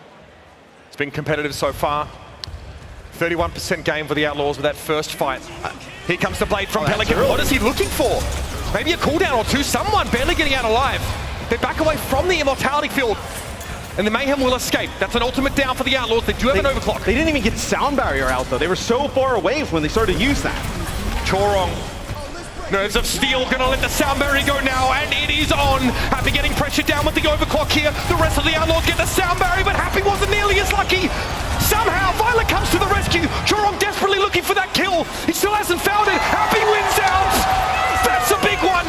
It's been competitive so far. 31% game for the Outlaws with that first fight. Here comes the blade from Pelican. What is he looking for? Maybe a cooldown or two. Someone barely getting out alive. They back away from the immortality field. And the Mayhem will escape. That's an ultimate down for the Outlaws. They do have an overclock. They didn't even get sound barrier out, though. They were so far away when they started to use that. Chorong. Nerves of Steel gonna let the sound barrier go now, and it is on. Happy getting pressure down with the overclock here. The rest of the Outlaws get the sound barrier, but Happy wasn't nearly as lucky. Somehow, Violet comes to the rescue. Chorong desperately looking for that kill. He still hasn't found it. Happy wins out. That's a big one.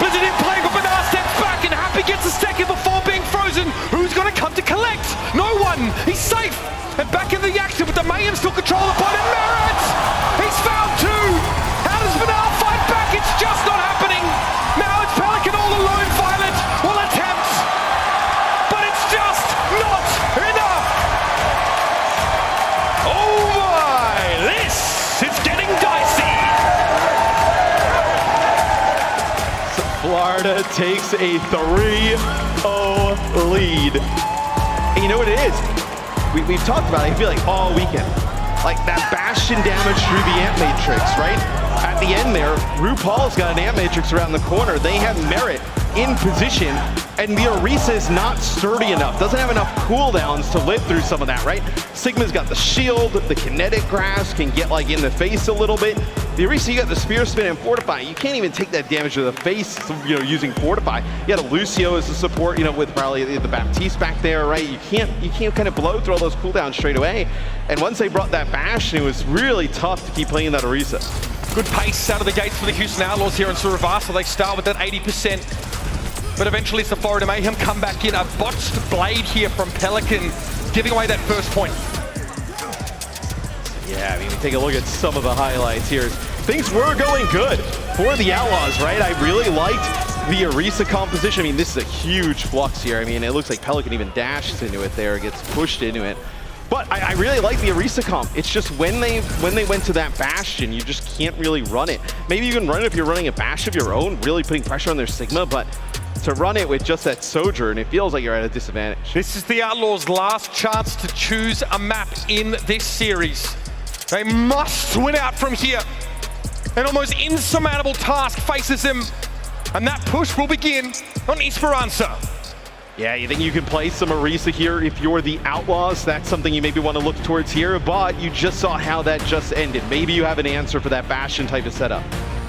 Blizzard in play, but Bernard steps back, and Happy gets a second before being frozen. Who's gonna come to collect? No one. He's safe. And back in the action, but the Mayhem still control the point. And Merritt! He's found two. How does Bernard fight back? It's just not happening. Now it's Pelican all alone. Violet will attempt, but it's just not enough. Oh my, this is getting dicey. So Florida takes a 3-0 lead. And you know what it is? We've talked about it, I feel like, all weekend. Like that Bastion damage through the Amp Matrix, right? At the end there, RuPaul's got an Amp Matrix around the corner. They have Merit in position, and the Orisa is not sturdy enough. Doesn't have enough cooldowns to live through some of that, right? Sigma's got the shield, the kinetic grasp can get like in the face a little bit. The Orisa, you got the Spear Spin and Fortify. You can't even take that damage to the face, you know, using Fortify. You got a Lucio as a support, you know, with probably the Baptiste back there, right? You can't kind of blow through all those cooldowns straight away. And once they brought that Bastion, it was really tough to keep playing that Orisa. Good pace out of the gates for the Houston Outlaws here in Survivor. They start with that 80%. But eventually it's the Florida Mayhem come back in. A botched blade here from Pelican, giving away that first point. Yeah, I mean, take a look at some of the highlights here. Things were going good for the Outlaws, right? I really liked the Orisa composition. I mean, this is a huge flux here. I mean, it looks like Pelican even dashes into it there, gets pushed into it. But I really like the Orisa comp. It's just when they went to that Bastion, you just can't really run it. Maybe you can run it if you're running a Bash of your own, really putting pressure on their Sigma, but to run it with just that Sojourn, it feels like you're at a disadvantage. This is the Outlaws' last chance to choose a map in this series. They must win out from here. An almost insurmountable task faces them, and that push will begin on Esperanza. Yeah, you think you can play some Orisa here if you're the Outlaws? That's something you maybe want to look towards here, but you just saw how that just ended. Maybe you have an answer for that Bastion type of setup.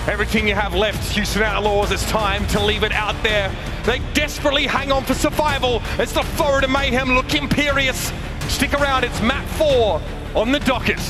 Everything you have left, Houston Outlaws, it's time to leave it out there. They desperately hang on for survival as the Florida Mayhem look imperious. Stick around, it's map 4 on the docket.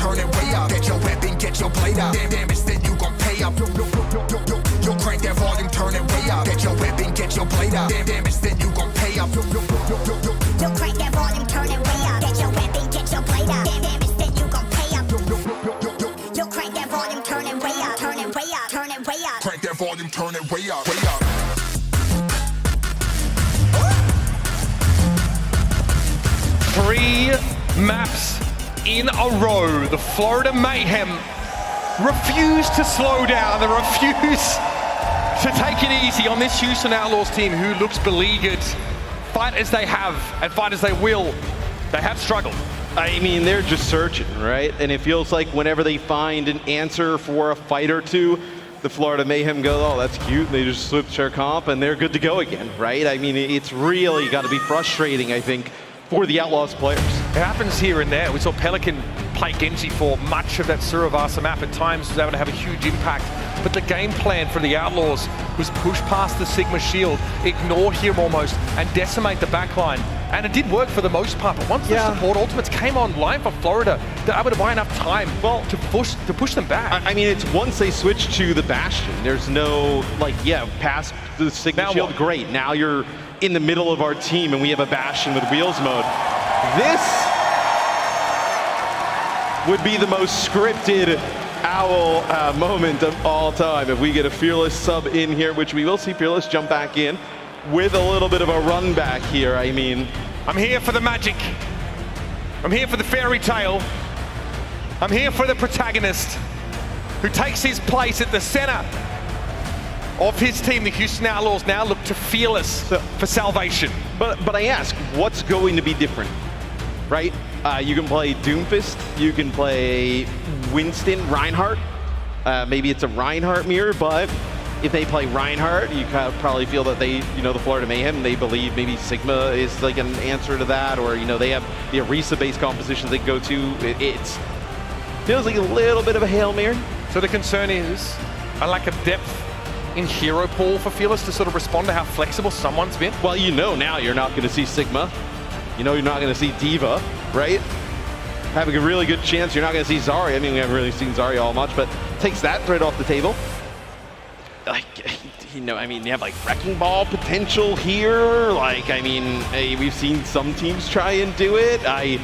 turn it way up. Get your weapon, get your blade up. Damn, instead you gon' pay up. Yo, crank that volume, turn it way up. Get your weapon, get your blade up. Damn, instead you gon' pay up. Yo, crank that volume, turn it way up. Get your weapon, get your blade up. Damn, instead you gon' pay up. Yo, crank that volume, turn it way up. Turn it way up, turn it way up. Crank that volume, turn it way up, way up. 3 maps in a row. The Florida Mayhem refuse to slow down. They refuse to take it easy on this Houston Outlaws team who looks beleaguered. Fight as they have and fight as they will, they have struggled. I mean, they're just searching, right? And it feels like whenever they find an answer for a fight or two, the Florida Mayhem go, oh, that's cute. And they just switch their comp and they're good to go again, right? I mean, it's really got to be frustrating, I think, for the Outlaws players. It happens here and there. We saw Pelican play Genji for much of that Suravasa map. At times was able to have a huge impact. But the game plan for the Outlaws was push past the Sigma shield, ignore him almost, and decimate the backline. And it did work for the most part, but once the support ultimates came online for Florida, they're able to buy enough time to push them back. I mean, it's once they switch to the Bastion, there's no, like, past the Sigma now shield, what? great. Now you're in the middle of our team and we have a Bastion with Wheels mode. This would be the most scripted Owl moment of all time if we get a Fearless sub in here, which we will see Fearless jump back in with a little bit of a run back here. I mean, I'm here for the magic. I'm here for the fairy tale. I'm here for the protagonist who takes his place at the center of his team. The Houston Outlaws now look to Fearless for salvation. But I ask, what's going to be different, right? You can play Doomfist, you can play Winston, Reinhardt. Maybe it's a Reinhardt mirror, but if they play Reinhardt, you kind of probably feel that they, the Florida Mayhem, they believe maybe Sigma is like an answer to that, or, they have the Orisa-based compositions they can go to. It feels like a little bit of a Hail Mary. So the concern is a lack of depth in hero pool for Fearless to sort of respond to how flexible someone's been. Well, now you're not going to see Sigma. You're not going to see Diva, right? Having a really good chance you're not going to see Zarya. I mean, we haven't really seen Zarya all much, but takes that threat off the table. Like, you have like Wrecking Ball potential here. Like, we've seen some teams try and do it. I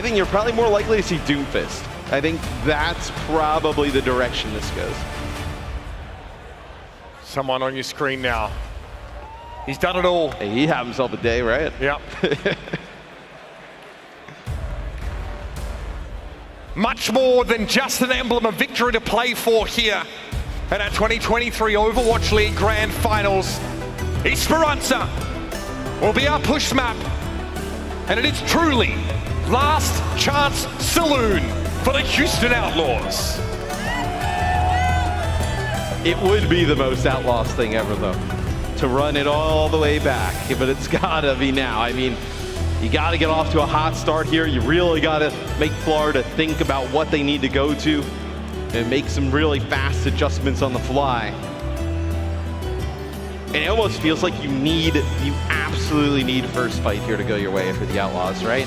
think you're probably more likely to see Doomfist. I think that's probably the direction this goes. Someone on your screen now. He's done it all. Hey, he had himself a day, right? Yep. Much more than just an emblem of victory to play for here at our 2023 Overwatch League Grand Finals. Esperanza will be our push map, and it is truly last chance saloon for the Houston Outlaws. It would be the most Outlaws thing ever, though, to run it all the way back, but it's gotta be now. You gotta get off to a hot start here. You really gotta make Florida think about what they need to go to and make some really fast adjustments on the fly. And it almost feels like you absolutely need first fight here to go your way for the Outlaws, right?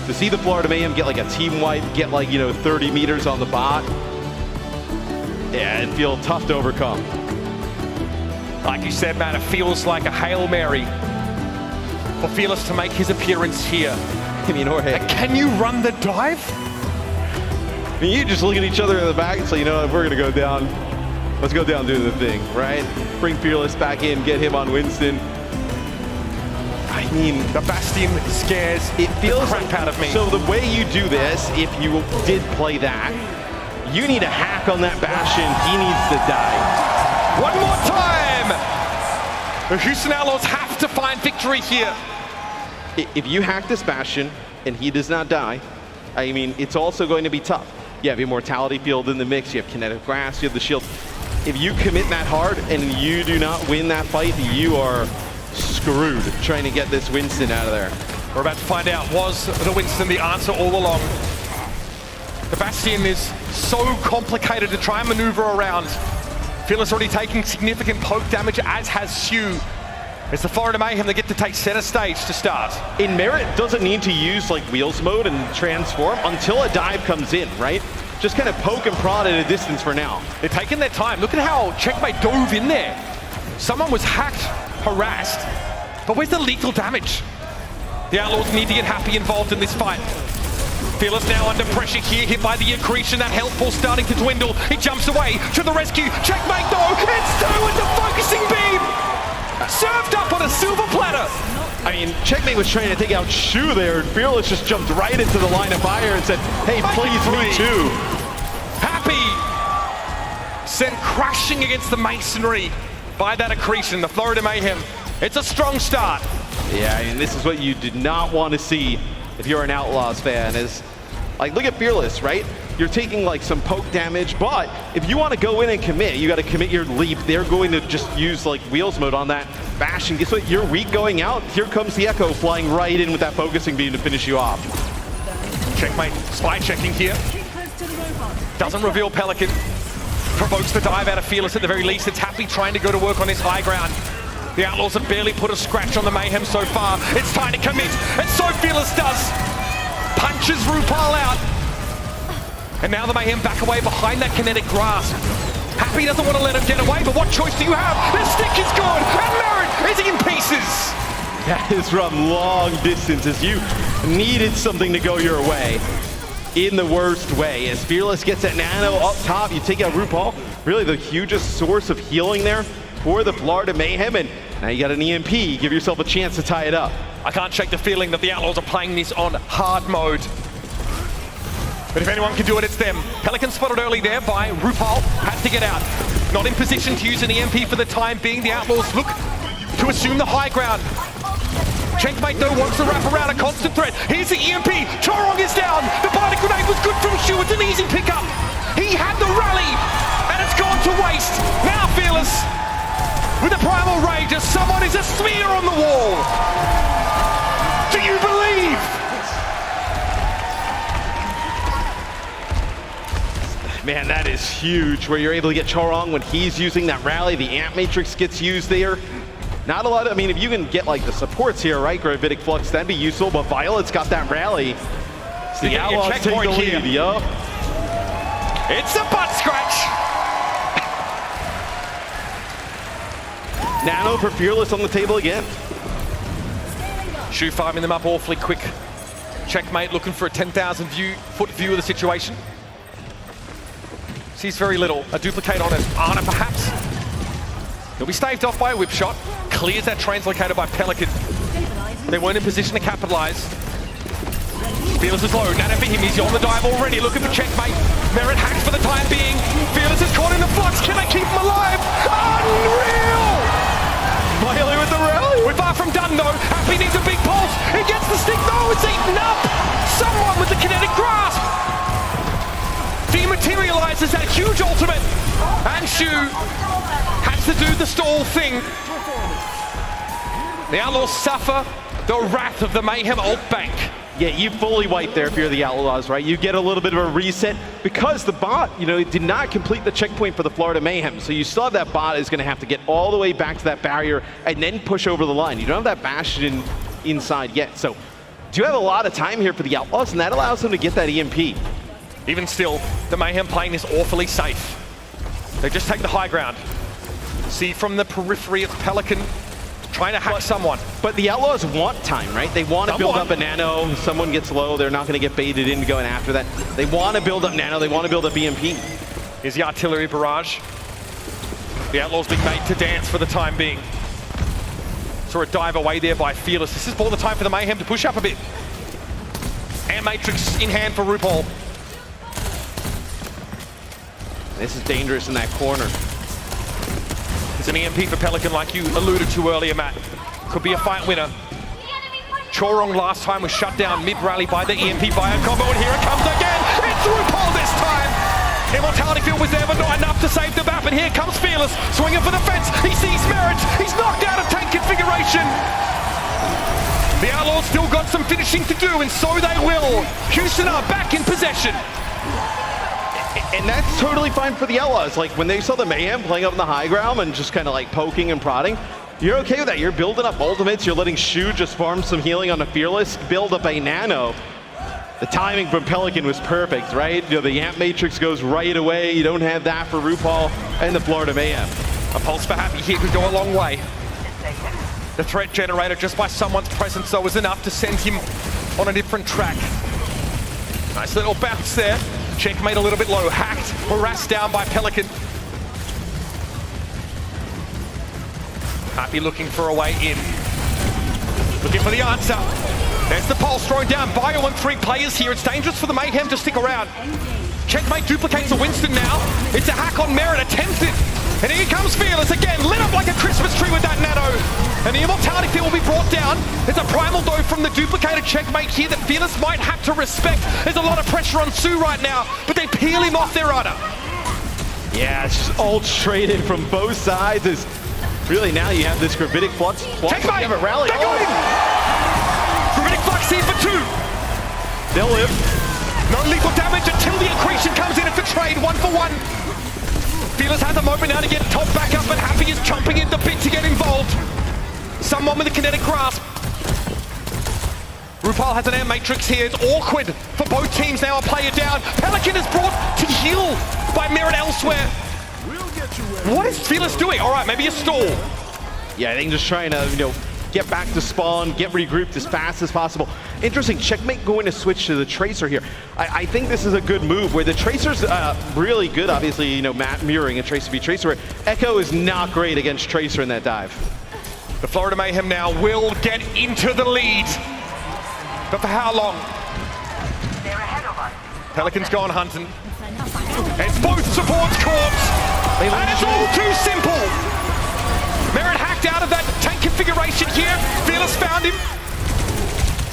To see the Florida Mayhem get like a team wipe, get 30 meters on the bot, it'd feel tough to overcome. Like you said, man, it feels like a Hail Mary for Fearless to make his appearance here. Jorge. Can you run the dive? You just look at each other in the back and say, if we're gonna go down, let's go down doing the thing, right? Bring Fearless back in, get him on Winston. The Bastion scares the crap out of me. So the way you do this, if you did play that, you need a hack on that Bastion. He needs to die. One more time! The Houston Outlaws have to find victory here. If you hack this Bastion and he does not die, it's also going to be tough. You have Immortality Field in the mix, you have Kinetic Grass, you have the shield. If you commit that hard and you do not win that fight, you are screwed trying to get this Winston out of there. We're about to find out, was the Winston the answer all along? The Bastion is so complicated to try and maneuver around. Fearless already taking significant poke damage, as has Xu. It's the Florida Mayhem that get to take center stage to start. In Merit doesn't need to use Wheels mode and transform until a dive comes in, right? just kind of poke and prod at a distance for now. They're taking their time. Look at how Checkmate dove in there. Someone was hacked, harassed, but where's the lethal damage? The Outlaws need to get Happy involved in this fight. Fearless now under pressure here, hit by the accretion, that health ball starting to dwindle. He jumps away to the rescue. Checkmate though, it's two with the focusing beam! Served up on a silver platter! I mean, Checkmate was trying to take out Shu there, and Fearless just jumped right into the line of fire and said, hey, please, me too. Happy sent crashing against the masonry by that accretion, the Florida Mayhem. It's a strong start. Yeah, I mean, this is what you did not want to see if you're an Outlaws fan, is like, look at Fearless, right? You're taking like some poke damage, but if you want to go in and commit, you got to commit your leap. They're going to just use like wheels mode on that bash, and guess what? You're weak going out. Here comes the Echo flying right in with that focusing beam to finish you off. Checkmate, spy checking here. Doesn't reveal Pelican. Provokes the dive out of Fearless at the very least. It's Happy trying to go to work on his high ground. The Outlaws have barely put a scratch on the Mayhem so far. It's time to commit, and so Fearless does. Punches RuPaul out. And now the Mayhem back away behind that kinetic grasp. Happy doesn't want to let him get away, but what choice do you have? The stick is good, and Merit is in pieces. That is from long distances. You needed something to go your way in the worst way. As Fearless gets that nano up top, you take out RuPaul, really the hugest source of healing there for the Florida Mayhem, and now you got an EMP. Give yourself a chance to tie it up. I can't shake the feeling that the Outlaws are playing this on hard mode. But if anyone can do it, it's them. Pelican spotted early there by RuPaul, had to get out. Not in position to use an EMP for the time being. The Outlaws look to assume the high ground. Checkmate though wants to wrap around a constant threat. Here's the EMP, Chorong is down. The body grenade was good from Shu, it's an easy pickup. He had the rally, and it's gone to waste. Now Fearless, with a primal rage, as someone is a smear on the wall. Do you believe? Man, that is huge, where you're able to get Chorong when he's using that rally. The Amp Matrix gets used there. Not a lot of, I mean, if you can get like the supports here, right? Gravitic Flux, that'd be useful, but Violet's got that rally. So the Outlaws take the lead, yup. It's a butt scratch. Nano for Fearless on the table again. Shu farming them up awfully quick. Checkmate looking for a 10,000 foot view of the situation. Sees very little. A duplicate on it. Ana perhaps. He'll be staved off by a whip shot. Clears that translocator by Pelican. They weren't in position to capitalize. Fearless is low. Nano for him. He's on the dive already. Looking for Checkmate. Merit hacked for the time being. Fearless is caught in the flux. Can they keep him alive? Unreal! Violet with the rally. We're far from done though. Happy needs a big pulse. He gets the stick though. It's eaten up. Someone with the kinetic grasp. Dematerializes that huge ultimate. And Shu has to do the stall thing. The Outlaws suffer the wrath of the Mayhem ult bank. Yeah, you fully wipe there if you're the Outlaws, right? You get a little bit of a reset because the bot, you know, did not complete the checkpoint for the Florida Mayhem. So you still have that bot is going to have to get all the way back to that barrier and then push over the line. You don't have that Bastion inside yet. So do have a lot of time here for the Outlaws, and that allows them to get that EMP. Even still, the Mayhem playing this awfully safe. They just take the high ground. See from the periphery, it's Pelican trying to hack someone. But the Outlaws want time, right? They want to build up a nano. Someone gets low, they're not going to get baited into going after that. They want to build up nano, they want to build up EMP. Here's the artillery barrage. The Outlaws being made to dance for the time being. Saw a dive away there by Fearless. This is all the time for the Mayhem to push up a bit. And Matrix in hand for RuPaul. This is dangerous in that corner. It's an EMP for Pelican like you alluded to earlier, Matt. Could be a fight winner. Chorong last time was shut down mid-rally by the EMP bio combo, and here it comes again. It's RuPaul this time. Immortality Field was there, but not enough to save the map, and here comes Fearless, swinging for the fence. He sees Merit. He's knocked out of tank configuration. The Outlaws still got some finishing to do, and so they will. Houston are back in possession. And that's totally fine for the Outlaws. Like when they saw the Mayhem playing up in the high ground and just kind of like poking and prodding, you're okay with that. You're building up ultimates. You're letting Shu just farm some healing on a Fearless, build up a nano. The timing from Pelican was perfect, right? You know, the Amp Matrix goes right away. You don't have that for RuPaul and the Florida Mayhem. A pulse for Happy here could go a long way. The threat generator just by someone's presence though was enough to send him on a different track. Nice little bounce there. Checkmate a little bit low. Hacked, harassed down by Pelican. Happy looking for a way in. Looking for the answer. There's the pulse thrown down. Bio and 3 players here. It's dangerous for the Mayhem to stick around. Checkmate duplicates a Winston now. It's a hack on Merit, attempts it. And here comes Fearless again, lit up like a Christmas tree with that nano. And the Immortality Field will be brought down. There's a Primal though from the duplicated Checkmate here that Fearless might have to respect. There's a lot of pressure on Sue right now, but they peel him off their rudder. Yeah, it's just all traded from both sides. It's really now you have this Gravitic Flux. Checkmate! You have a rally. They got him! Gravitic Flux here for 2. They'll live. No lethal damage until the accretion comes in. It's a trade, 1 for 1. Fearless has a moment now to get top back up, and Happy is chomping at the bit to get involved. Someone with a kinetic grasp. RuPaul has an air matrix here. It's awkward for both teams now. A player down. Pelican is brought to heal by Merit elsewhere. What is Fearless doing? All right, maybe a stall. Yeah, I think just trying to, get back to spawn, get regrouped as fast as possible. Interesting, Checkmate going to switch to the Tracer here. I think this is a good move where the Tracer's really good, obviously, Matt mirroring a Tracer v Tracer, where Echo is not great against Tracer in that dive. The Florida Mayhem now will get into the lead. But for how long? Pelican's gone hunting. It's both supports corpse. And it's all too simple. Merit hacked out of that tank configuration here. Fearless found him.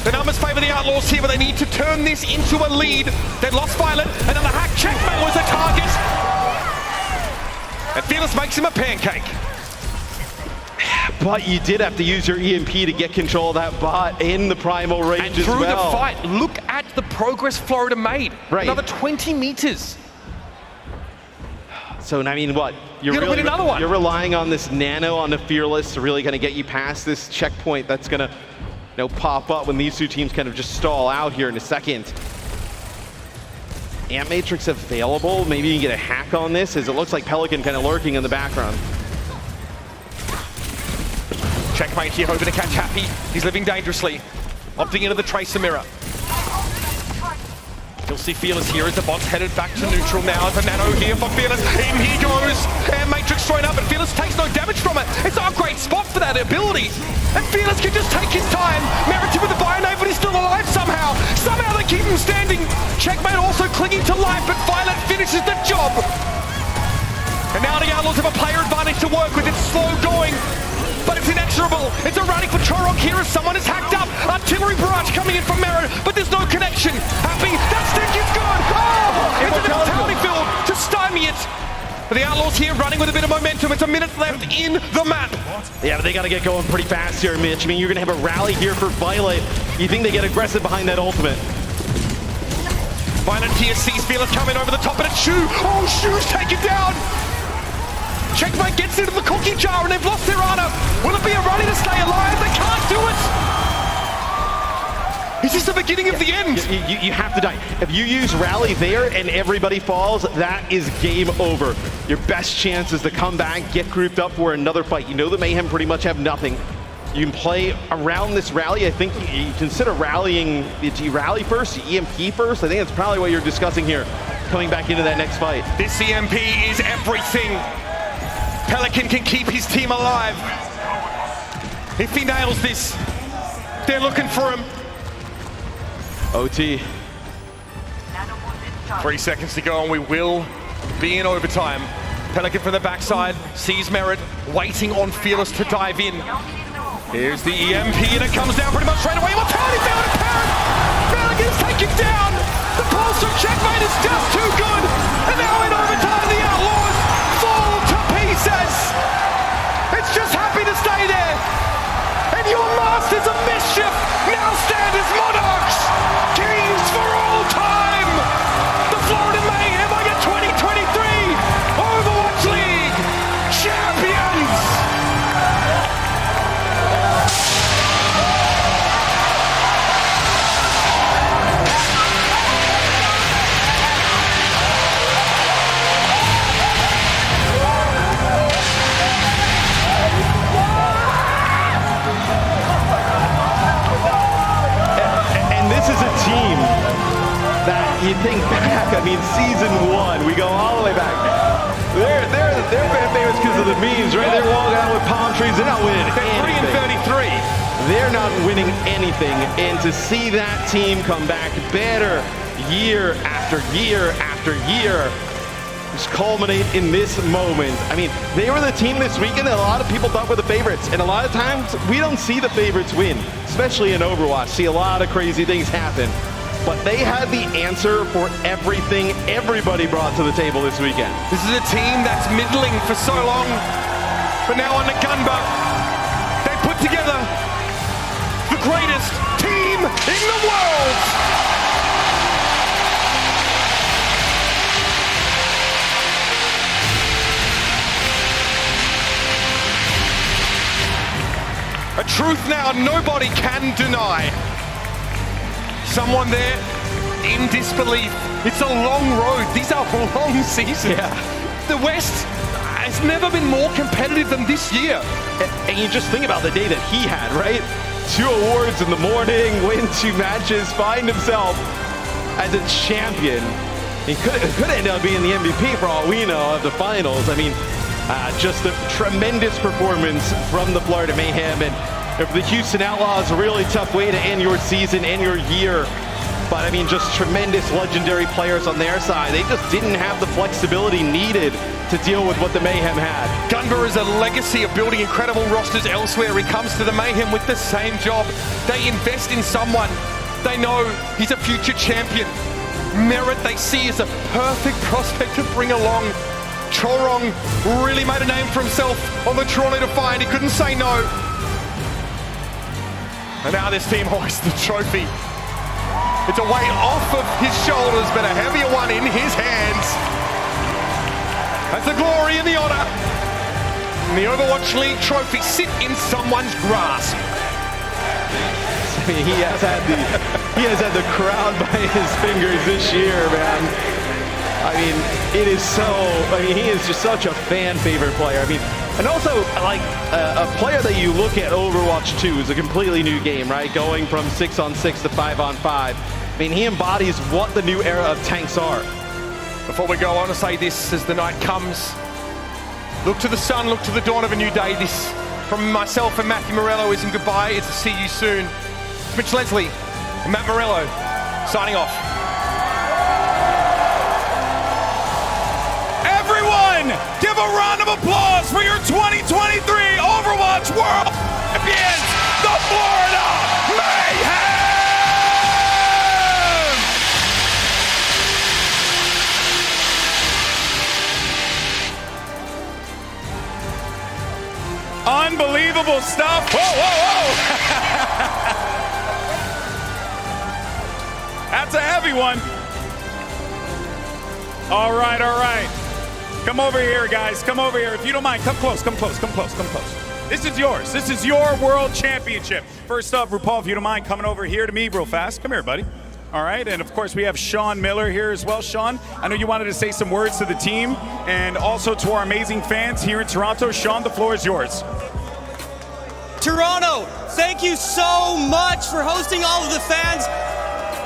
The numbers favor the Outlaws here, but they need to turn this into a lead. They lost Violet, and then the hack Checkmate was the target. And Fearless makes him a pancake. But you did have to use your EMP to get control of that bot in the primal range as well. And through the fight, look at the progress Florida made. Right. Another 20 meters. So, I mean, what? You're win another one. You're relying on this nano on the Fearless to really kind of get you past this checkpoint that's going to pop up when these two teams kind of just stall out here in a second. Amp Matrix available. Maybe you can get a hack on this, as it looks like Pelican kind of lurking in the background. Checkmate here, hoping to catch Happy. He's living dangerously. Opting into the Tracer mirror. You'll see Fearless here as the bot's headed back to neutral now. The nano here for Fearless. In he goes. And Matrix thrown up, and Fearless takes no damage from it. It's not a great spot for that ability. And Fearless can just take his time. Merits him with the Bionade, but he's still alive somehow. Somehow they keep him standing. Checkmate also clinging to life, but Violet finishes the job. And now the Outlaws have a player advantage to work with. It's slow going, but it's inexorable. It's erratic for Chorok here as someone is hacked up. Artillery barrage coming in from Merit, but there's no connection. Happy, that stick is good. Oh, it's an Immortality Field to stymie it. But the Outlaws here running with a bit of momentum. It's a minute left in the map. Yeah, but they got to get going pretty fast here, Mitch. I mean, you're going to have a rally here for Violet. You think they get aggressive behind that ultimate? Violet here sees Fearless coming over the top, and it's Shu. Oh, Shu's taken down. Checkmate gets into the cookie jar, and they've lost their honor. Will it be a rally to stay alive? They can't do it. Is this the beginning of the end? You have to die. If you use rally there and everybody falls, that is game over. Your best chance is to come back, get grouped up for another fight. You know the Mayhem pretty much have nothing. You can play around this rally. I think you consider rallying. Do you rally first? Do you EMP first? I think that's probably what you're discussing here, coming back into that next fight. This EMP is everything. Pelican can keep his team alive. If he nails this, they're looking for him. OT. 3 seconds to go and we will be in overtime. Pelican from the backside sees Merit, waiting on Fearless to dive in. Here's the EMP and it comes down pretty much straight away. Immortality found a parent! Pelican's taken down! The pulse from Checkmate is just too good! And now in overtime the Outlaws fall to pieces! It's just happy to stay there! And your masters of mischief now stand as monarchs! Kings for all time! The Florida Mayhem are your 2023 Overwatch League champions! think back, I mean, season 1, we go all the way back. They're fan favorites because of the memes, right? They're walking out with palm trees. They're not winning anything. They're 3-33. They're not winning anything. And to see that team come back better year after year after year, just culminate in this moment. I mean, they were the team this weekend that a lot of people thought were the favorites. And a lot of times, we don't see the favorites win, especially in Overwatch. See a lot of crazy things happen. But they had the answer for everything everybody brought to the table this weekend. This is a team that's middling for so long, but now under Gunba, they put together the greatest team in the world! A truth now nobody can deny. Someone there in disbelief. It's a long road. These are long seasons. Yeah. The West has never been more competitive than this year. And you just think about the day that he had, right? 2 awards in the morning, win 2 matches, find himself as a champion. He could end up being the MVP for all we know of the finals. I mean, just a tremendous performance from the Florida Mayhem. And the Houston Outlaws, a really tough way to end your season and your year. But I mean, just tremendous legendary players on their side. They just didn't have the flexibility needed to deal with what the Mayhem had. Gunba is a legacy of building incredible rosters elsewhere. He comes to the Mayhem with the same job. They invest in someone. They know he's a future champion. Merit they see as a perfect prospect to bring along. Chorong really made a name for himself on the Toronto Defiant. He couldn't say no. And now this team hoists the trophy. It's a weight off of his shoulders, but a heavier one in his hands. As the glory and the honor and the Overwatch League trophy sit in someone's grasp. I mean, he has had the crowd by his fingers this year, man. I mean, it is so, he is just such a fan favorite player. I mean, and also, like, a player that you look at Overwatch 2 is a completely new game, right? Going from 6-on-6 to 5-on-5. I mean, he embodies what the new era of tanks are. Before we go on to say this as the night comes, look to the sun, look to the dawn of a new day. This, from myself and Matthew Morello, isn't goodbye, it's a see you soon. It's Mitch Leslie and Matt Morello signing off. Everyone, give a round of applause for your 2023 Overwatch World Champions, the Florida Mayhem! Unbelievable stuff. Whoa, whoa, whoa. That's a heavy one. All right, all right. Come over here, guys. Come over here. If you don't mind, come close, come close, come close, come close. This is yours. This is your world championship. First up, RuPaul, if you don't mind coming over here to me real fast. Come here, buddy. All right, and of course we have Sean Miller here as well. Sean, I know you wanted to say some words to the team and also to our amazing fans here in Toronto. Sean, the floor is yours. Toronto, thank you so much for hosting all of the fans.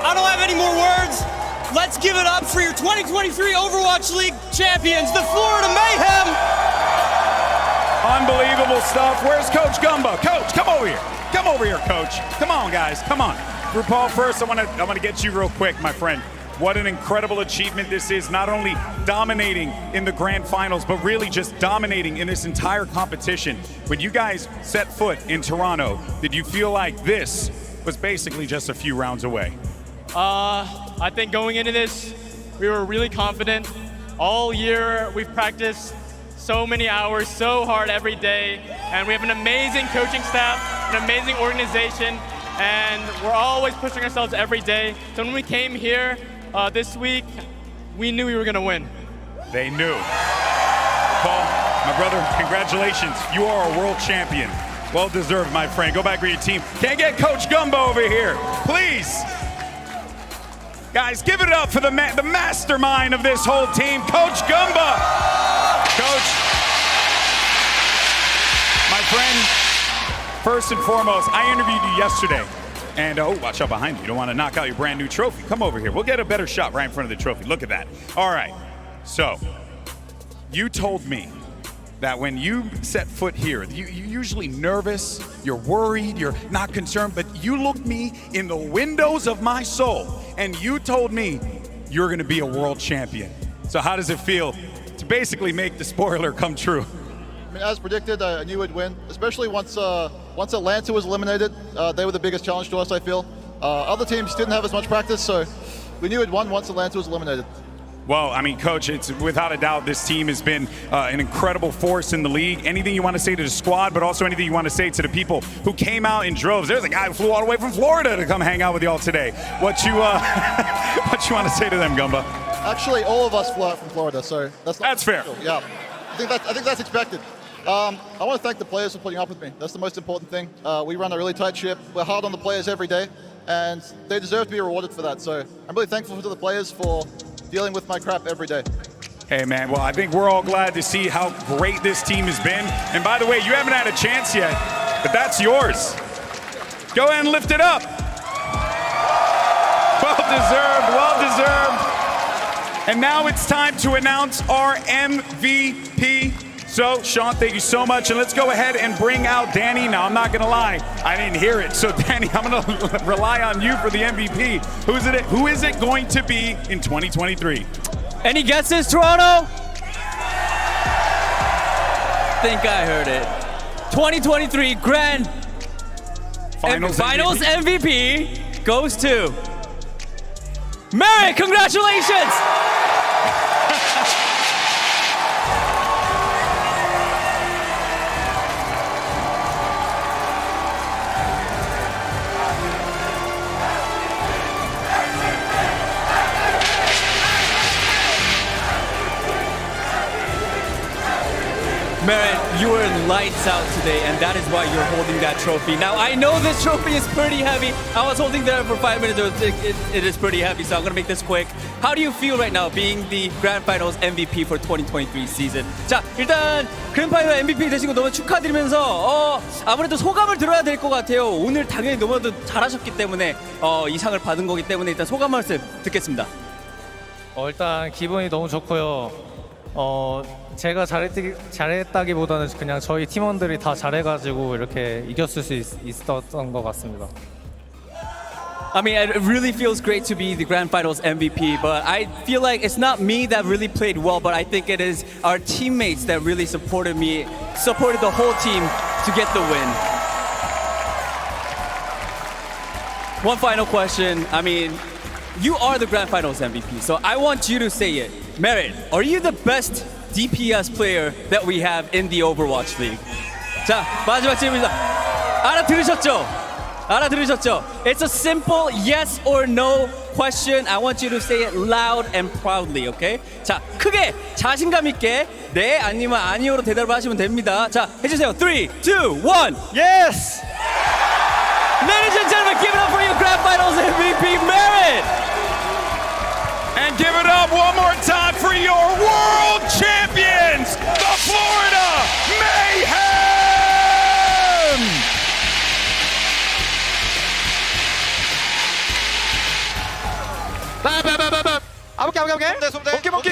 I don't have any more words. Let's give it up for your 2023 Overwatch League champions, the Florida Mayhem. Unbelievable stuff. Where's Coach Gunba? Coach, come over here. Come over here, Coach. Come on, guys. Come on. RuPaul, first, I want to get you real quick, my friend. What an incredible achievement this is, not only dominating in the Grand Finals, but really just dominating in this entire competition. When you guys set foot in Toronto, did you feel like this was basically just a few rounds away? I think going into this, we were really confident. All year, we've practiced so many hours, so hard every day, and we have an amazing coaching staff, an amazing organization, and we're always pushing ourselves every day. So when we came here this week, we knew we were going to win. They knew. Paul, my brother, congratulations. You are a world champion. Well deserved, my friend. Go back with your team. Can't get Coach Gunba over here, please. Guys, give it up for the mastermind of this whole team, Coach Gunba. Coach, my friend, first and foremost, I interviewed you yesterday. And oh, watch out behind you. You don't want to knock out your brand new trophy. Come over here. We'll get a better shot right in front of the trophy. Look at that. All right. So you told me that when you set foot here, you're usually nervous, you're worried, you're not concerned, but you looked me in the windows of my soul and you told me you're going to be a world champion. So how does it feel to basically make the spoiler come true? I mean, as predicted, I knew we'd win, especially once Atlanta was eliminated. They were the biggest challenge to us, I feel. Other teams didn't have as much practice, so we knew we'd won once Atlanta was eliminated. Well, I mean, Coach, it's without a doubt this team has been an incredible force in the league. Anything you want to say to the squad, but also anything you want to say to the people who came out in droves. There's a guy who flew all the way from Florida to come hang out with y'all today. What you want to say to them, Gumba? Actually, all of us flew out from Florida, so that's fair. Yeah, I think that's expected. I want to thank the players for putting up with me. That's the most important thing. We run a really tight ship. We're hard on the players every day, and they deserve to be rewarded for that. So I'm really thankful to the players for dealing with my crap every day. Hey, man, well, I think we're all glad to see how great this team has been. And by the way, you haven't had a chance yet, but that's yours. Go ahead and lift it up. Well deserved, well deserved. And now it's time to announce our MVP. So, Sean, thank you so much. And let's go ahead and bring out Danny. Now, I'm not going to lie. I didn't hear it. So, Danny, I'm going to rely on you for the MVP. Who is it going to be in 2023? Any guesses, Toronto? Think I heard it. 2023 Grand Finals MVP goes to Merritt. Congratulations! Merritt, you were lights out today, and that is why you're holding that trophy. Now, I know this trophy is pretty heavy. I was holding there for 5 minutes. It is pretty heavy, so I'm going to make this quick. How do you feel right now being the Grand Finals MVP for 2023 season? 자, 일단 Grand Final MVP 되신 거 너무 축하드리면서 아무래도 소감을 들어야 될 것 같아요. 오늘 당연히 너무나도 잘하셨기 때문에 이 상을 받은 거기 때문에 일단 소감 말씀 듣겠습니다. 일단 기분이 너무 좋고요. 제가 잘했다기보다는 그냥 저희 팀원들이 다 잘해가지고 이렇게 이겼을 수 있었던 것 같습니다. I mean, it really feels great to be the Grand Finals MVP, but I feel like it's not me that really played well, but I think it is our teammates that really supported me, supported the whole team to get the win. One final question. I mean, you are the Grand Finals MVP, so I want you to say it. Merritt, are you the best DPS player that we have in the Overwatch League? 자, 마지막 질문입니다. 알아들으셨죠? It's a simple yes or no question. I want you to say it loud and proudly, okay? 자, 크게 자신감 있게 네 아니면 아니오로 대답을 하시면 됩니다. 자, 해주세요. 3, 2, 1. Yes! Ladies and gentlemen, give it up for your Grand Finals MVP, Merritt! And give it up one more time for your world champions, the Florida Mayhem! 몽키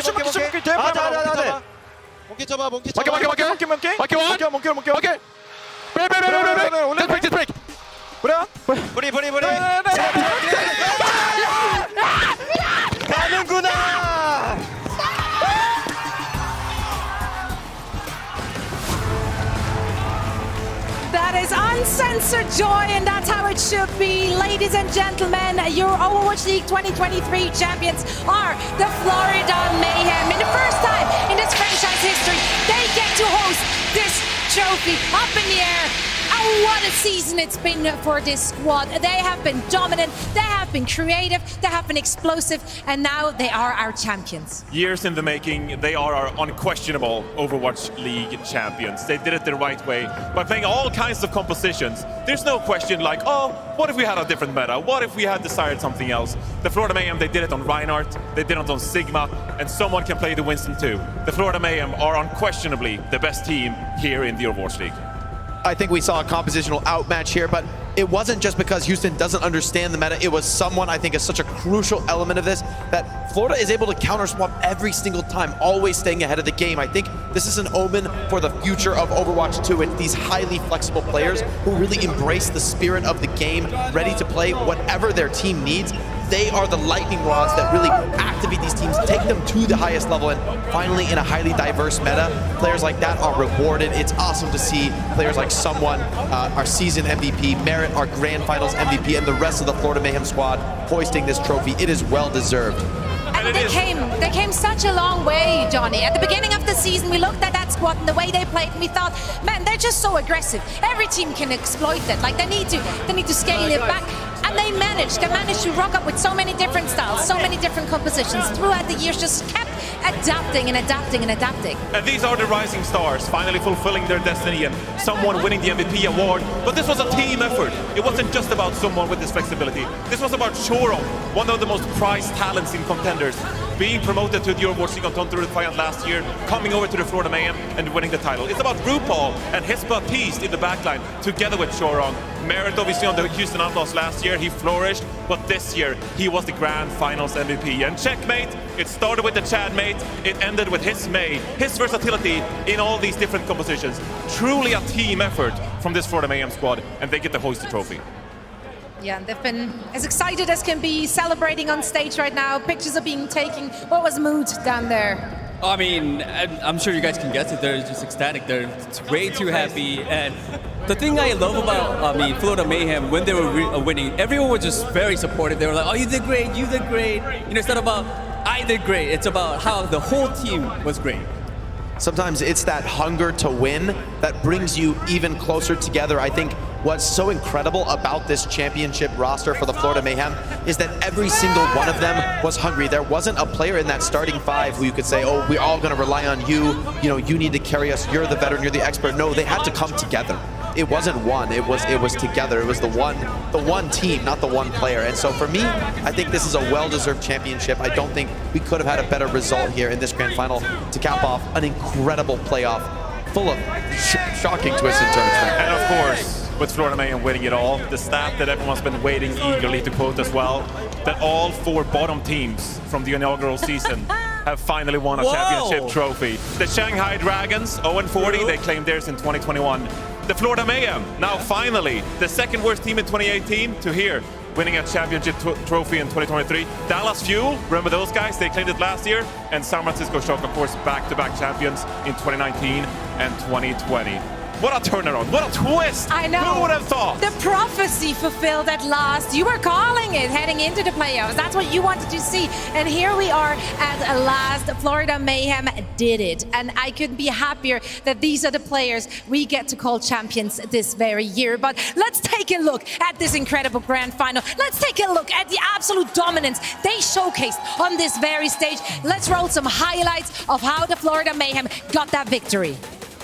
That is uncensored joy, and that's how it should be. Ladies and gentlemen, your Overwatch League 2023 champions are the Florida Mayhem. In the first time in this franchise history, they get to host this trophy up in the air. And what a season it's been for this squad. They have been dominant, they have been creative, they have been explosive, and now they are our champions. Years in the making, they are our unquestionable Overwatch League champions. They did it the right way by playing all kinds of compositions. There's no question like, oh, what if we had a different meta? What if we had desired something else? The Florida Mayhem, they did it on Reinhardt, they did it on Sigma, and someone can play the Winston too. The Florida Mayhem are unquestionably the best team here in the Overwatch League. I think we saw a compositional outmatch here, but it wasn't just because Houston doesn't understand the meta. It was someone I think is such a crucial element of this, that Florida is able to counter swap every single time, always staying ahead of the game. I think this is an omen for the future of Overwatch 2 and these highly flexible players who really embrace the spirit of the game, ready to play whatever their team needs. They are the lightning rods that really activate these teams, take them to the highest level, and finally in a highly diverse meta, players like that are rewarded. It's awesome to see players like someone, our season MVP, Merit, our Grand Finals MVP, and the rest of the Florida Mayhem squad hoisting this trophy. It is well deserved. And they came such a long way, Johnny. At the beginning of the season, we looked at that squad and the way they played, and we thought, man, they're just so aggressive. Every team can exploit that. Like they need to scale it back. And they managed to rock up with so many different styles, so many different compositions throughout the years, just kept adapting and adapting and adapting. And these are the rising stars, finally fulfilling their destiny and someone winning the MVP award. But this was a team effort. It wasn't just about someone with this flexibility. This was about Choron, one of the most prized talents in Contenders, being promoted to the Overwatch League Grand Finals last year, coming over to the Florida Mayhem and winning the title. It's about RuPaul and his Baptiste in the backline, together with Choron. Merit obviously on the Houston Outlaws last year, he flourished, but this year he was the Grand Finals MVP. And checkmate, it started with the Chad mate, it ended with his May, his versatility in all these different compositions. Truly a team effort from this Florida Mayhem squad, and they get to hoist the trophy. Yeah, and they've been as excited as can be, celebrating on stage right now. Pictures are being taken. What was the mood down there? I mean, I'm sure you guys can guess it. They're just ecstatic. They're way too happy. And the thing I love about, Florida Mayhem, when they were winning, everyone was just very supportive. They were like, oh, you did great, you did great. You know, it's not about, I did great. It's about how the whole team was great. Sometimes it's that hunger to win that brings you even closer together. I think what's so incredible about this championship roster for the Florida Mayhem is that every single one of them was hungry. There wasn't a player in that starting five who you could say, oh, we're all gonna rely on you. You know, you need to carry us. You're the veteran, you're the expert. No, they had to come together. It wasn't one, it was together. It was the one team, not the one player. And so for me, I think this is a well-deserved championship. I don't think we could have had a better result here in this grand final to cap off an incredible playoff full of shocking twists and turns. And of course, with Florida Mayhem winning it all, the stat that everyone's been waiting eagerly to quote as well, that all 4 bottom teams from the inaugural season have finally won a championship trophy. The Shanghai Dragons, 0-40, they claimed theirs in 2021. The Florida Mayhem, now finally, the second worst team in 2018 to here, winning a championship trophy in 2023. Dallas Fuel, remember those guys? They claimed it last year. And San Francisco Shock, of course, back-to-back champions in 2019 and 2020. What a turnaround, what a twist! I know. Who would have thought? The prophecy fulfilled at last. You were calling it heading into the playoffs. That's what you wanted to see. And here we are at last. Florida Mayhem did it. And I couldn't be happier that these are the players we get to call champions this very year. But let's take a look at this incredible grand final. Let's take a look at the absolute dominance they showcased on this very stage. Let's roll some highlights of how the Florida Mayhem got that victory.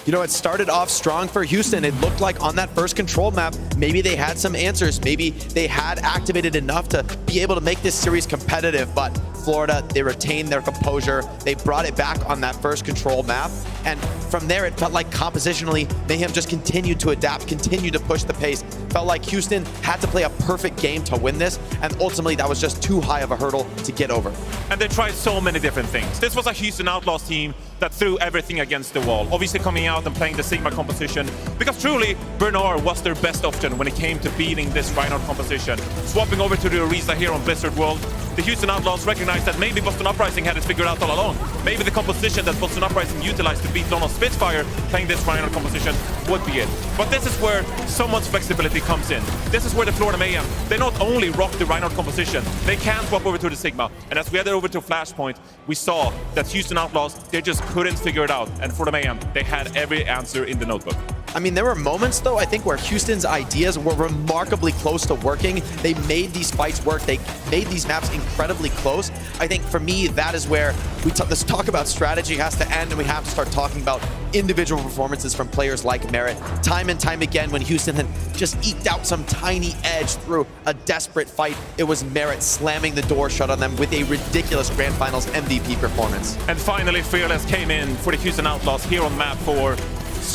You know, it started off strong for Houston. It looked like on that first control map, maybe they had some answers. Maybe they had activated enough to be able to make this series competitive. But Florida, they retained their composure. They brought it back on that first control map. And from there, it felt like compositionally, Mayhem just continued to adapt, continued to push the pace. Felt like Houston had to play a perfect game to win this. And ultimately, that was just too high of a hurdle to get over. And they tried so many different things. This was a Houston Outlaws team that threw everything against the wall. Obviously coming out and playing the Sigma composition, because truly, Bernard was their best option when it came to beating this Reinhardt composition. Swapping over to the Orisa here on Blizzard World, the Houston Outlaws recognized that maybe Boston Uprising had it figured out all along. Maybe the composition that Boston Uprising utilized to beat London Spitfire, playing this Reinhardt composition, would be it. But this is where so much flexibility comes in. This is where the Florida Mayhem, they not only rock the Reinhardt composition, they can swap over to the Sigma. And as we headed over to Flashpoint, we saw that Houston Outlaws, they just couldn't figure it out. And for the Mayhem, they had every answer in the notebook. I mean, there were moments, though, I think, where Houston's ideas were remarkably close to working. They made these fights work. They made these maps incredibly close. I think, for me, that is where this talk about strategy has to end, and we have to start talking about individual performances from players like Merit. Time and time again, when Houston had just eked out some tiny edge through a desperate fight, it was Merit slamming the door shut on them with a ridiculous Grand Finals MVP performance. And finally, Fearless came in for the Houston Outlaws here on map 4.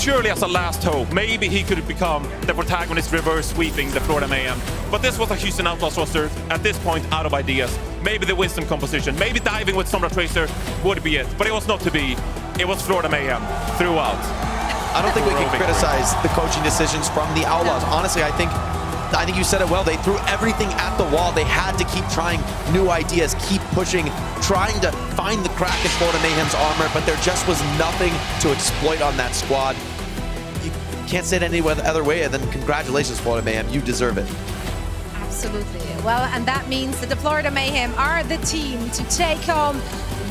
surely as a last hope, maybe he could become the protagonist reverse sweeping the Florida Mayhem. But this was a Houston Outlaws roster, at this point, out of ideas. Maybe the Winston composition, maybe diving with Sombra Tracer would be it. But it was not to be. It was Florida Mayhem throughout. I don't think we can criticize the coaching decisions from the Outlaws. Honestly, I think you said it well. They threw everything at the wall. They had to keep trying new ideas, keep pushing, trying to find the crack in Florida Mayhem's armor, but there just was nothing to exploit on that squad. You can't say it any other way than congratulations, Florida Mayhem. You deserve it. Absolutely. Well, and that means that the Florida Mayhem are the team to take home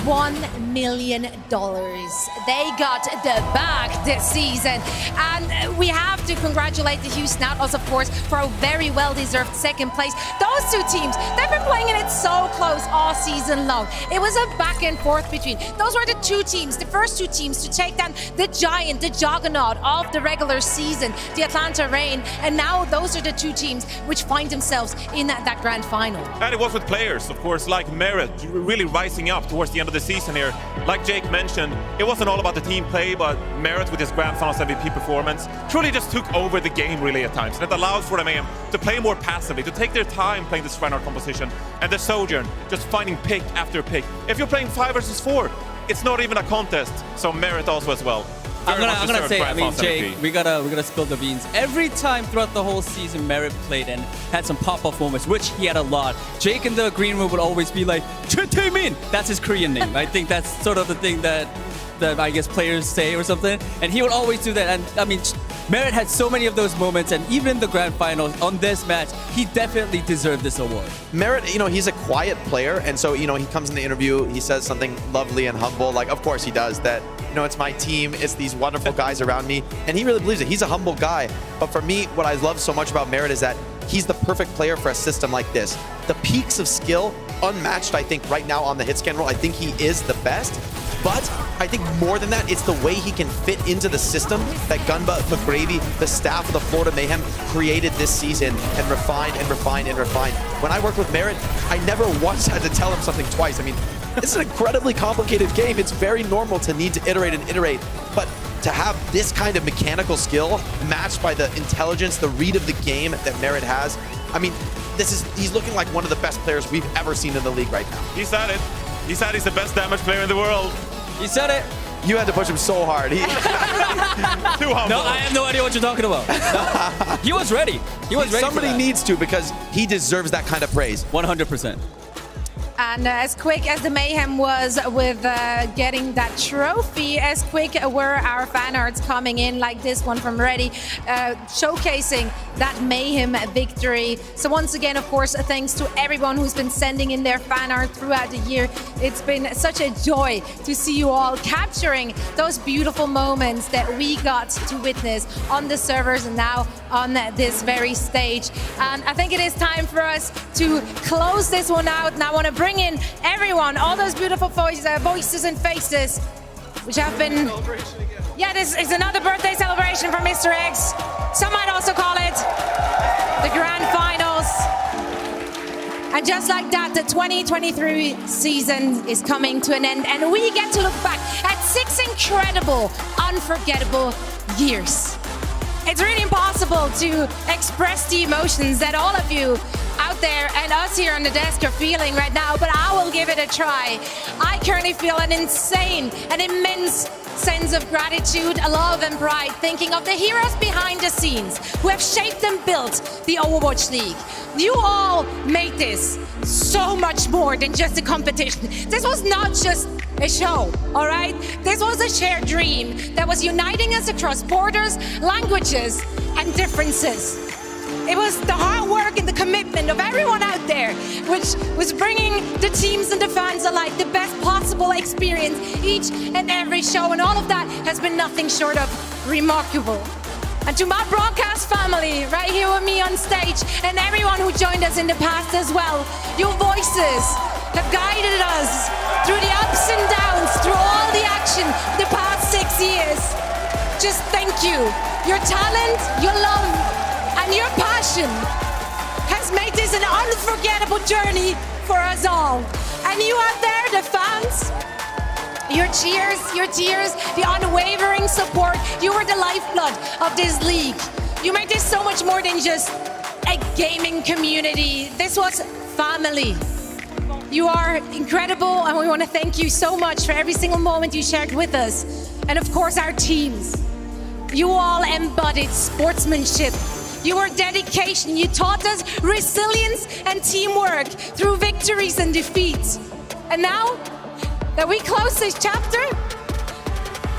$1 million. They got the bag this season. And we have to congratulate the Houston Outlaws, of course, for a very well-deserved second place. Those two teams, they've been playing it so close all season long. It was a back and forth between. Those were the two teams, the first two teams to take down the giant, the juggernaut of the regular season, the Atlanta Reign. And now those are the two teams which find themselves in that grand final. And it was with players, of course, like Merit, really rising up towards the end of the season here. Like Jake mentioned, it wasn't all about the team play, but Merit with his Grand Finals MVP performance truly just took over the game really at times. And it allowed for the Mayhem to play more passively, to take their time playing this Reinhardt composition. And the Sojourn just finding pick after pick. If you're playing 5 versus 4, it's not even a contest. So Merit also as well. I'm gonna say, I mean, Jake, we gotta spill the beans. Every time throughout the whole season, Merit played and had some pop-off moments, which he had a lot. Jake in the green room would always be like, Taemin! That's his Korean name. I think that's sort of the thing that I guess players say or something. And he would always do that. And I mean, Merit had so many of those moments, and even in the grand finals on this match, he definitely deserved this award. Merit, he's a quiet player, and so, he comes in the interview, he says something lovely and humble, like, of course he does, that, it's my team, it's these wonderful guys around me, and he really believes it. He's a humble guy, but for me, what I love so much about Merit is that he's the perfect player for a system like this. The peaks of skill, unmatched, I think, right now on the hit scan roll. I think he is the best. But I think more than that, it's the way he can fit into the system that Gunba, McGravy, the staff of the Florida Mayhem created this season and refined and refined and refined. When I worked with Merit, I never once had to tell him something twice. I mean, it's an incredibly complicated game. It's very normal to need to iterate and iterate. But to have this kind of mechanical skill matched by the intelligence, the read of the game that Merit has, I mean, he's looking like one of the best players we've ever seen in the league right now. He said it. He said he's the best damage player in the world. He said it. You had to push him so hard. Too humble. No, I have no idea what you're talking about. No. He was ready. He was ready. Somebody needs to, because he deserves that kind of praise. 100%. And as quick as the Mayhem was with getting that trophy, as quick were our fan arts coming in, like this one from Reddy, showcasing that Mayhem victory. So once again, of course, thanks to everyone who's been sending in their fan art throughout the year. It's been such a joy to see you all capturing those beautiful moments that we got to witness on the servers and now on this very stage. And I think it is time for us to close this one out. And I want to bring in everyone, all those beautiful voices and faces, which have been... Yeah, this is another birthday celebration for Mr. X. Some might also call it the Grand Finals. And just like that, the 2023 season is coming to an end, and we get to look back at 6 incredible, unforgettable years. It's really impossible to express the emotions that all of you out there and us here on the desk are feeling right now, but I will give it a try. I currently feel an immense sense of gratitude, love and pride, thinking of the heroes behind the scenes who have shaped and built the Overwatch League. You all made this so much more than just a competition. This was not just a show, all right? This was a shared dream that was uniting us across borders, languages, and differences. It was the hard work and the commitment of everyone out there, which was bringing the teams and the fans alike the best possible experience each and every show, and all of that has been nothing short of remarkable. And to my broadcast family right here with me on stage, and everyone who joined us in the past as well, your voices have guided us through the ups and downs, through all the action the past 6 years. Just thank you. Your talent, your love, and your passion has made this an unforgettable journey for us all. And you out there, the fans, Your cheers, the unwavering support. You were the lifeblood of this league. You made this so much more than just a gaming community. This was family. You are incredible, and we want to thank you so much for every single moment you shared with us. And of course, our teams. You all embodied sportsmanship. Your dedication. You taught us resilience and teamwork through victories and defeats. And now that we close this chapter,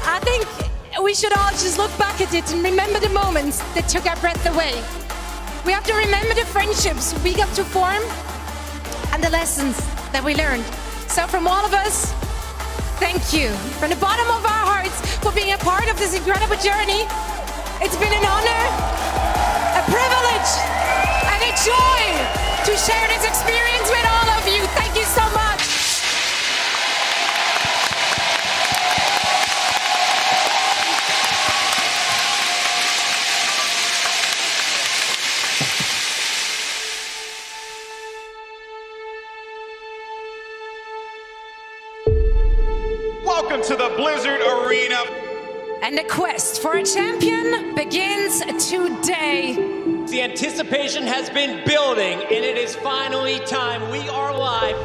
I think we should all just look back at it and remember the moments that took our breath away. We have to remember the friendships we got to form and the lessons that we learned. So from all of us, thank you from the bottom of our hearts for being a part of this incredible journey. It's been an honor, a privilege, and a joy to share this experience with all of you. Thank you so much. Welcome to the Blizzard Arena. And the quest for a champion begins today. The anticipation has been building, and it is finally time. We are live.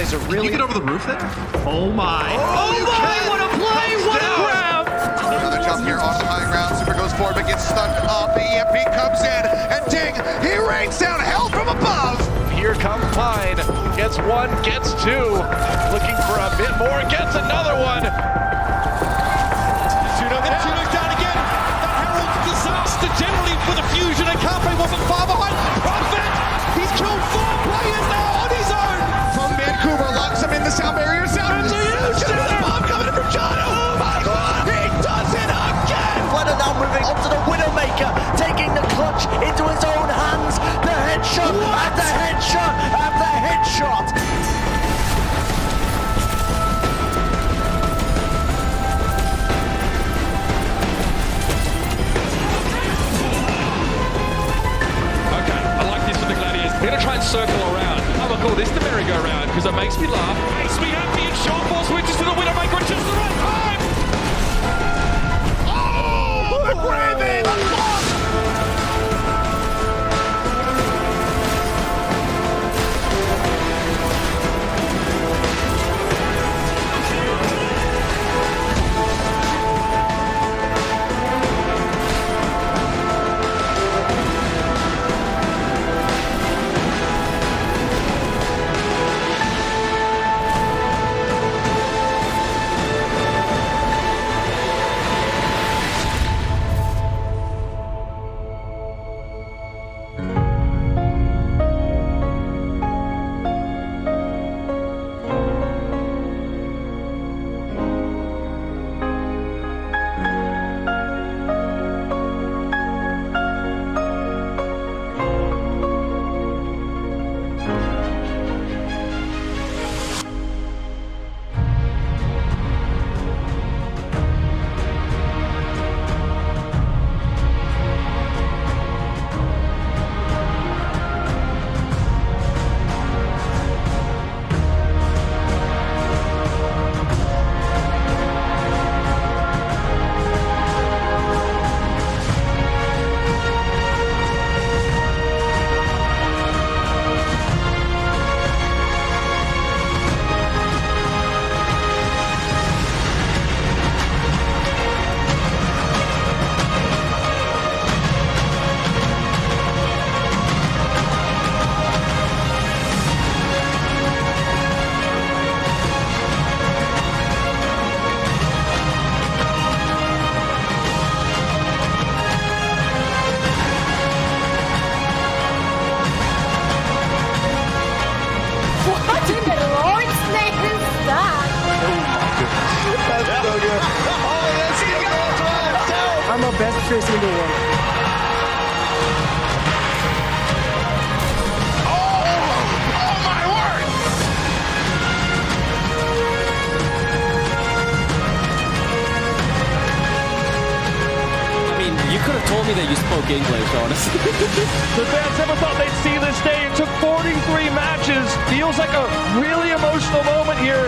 Is a really... Can you get over the roof there? Oh my. Oh my, what a play, what a grab! Another jump here on the high ground. Super goes forward, but gets stuck up. The EMP comes in, and ding, he rains down hell from above. Here comes Pine. Gets one, gets two. Looking for a bit more, gets another one. Tuno's down again. That heralds disaster generally for the Fusion, and Carpe wasn't far behind. Prophet, he's killed 4 players now on his own. Vancouver locks him in the sound barrier. The bomb coming from China. Oh my God! He does it again! Fledder now moving onto the Widowmaker, taking the clutch into his own hands. The headshot and the headshot and the headshot. Okay, I like this for the Gladiators. They're gonna try and circle around. I'm gonna call this the merry-go-round because it makes me laugh. Makes me happy, and Sean Paul switches to the Widowmaker at just the right time! Oh! The Raven! best person in the world. Oh my word! I mean, you could have told me that you spoke English, honestly. The fans never thought they'd see this day. It took 43 matches. Feels like a really emotional moment here.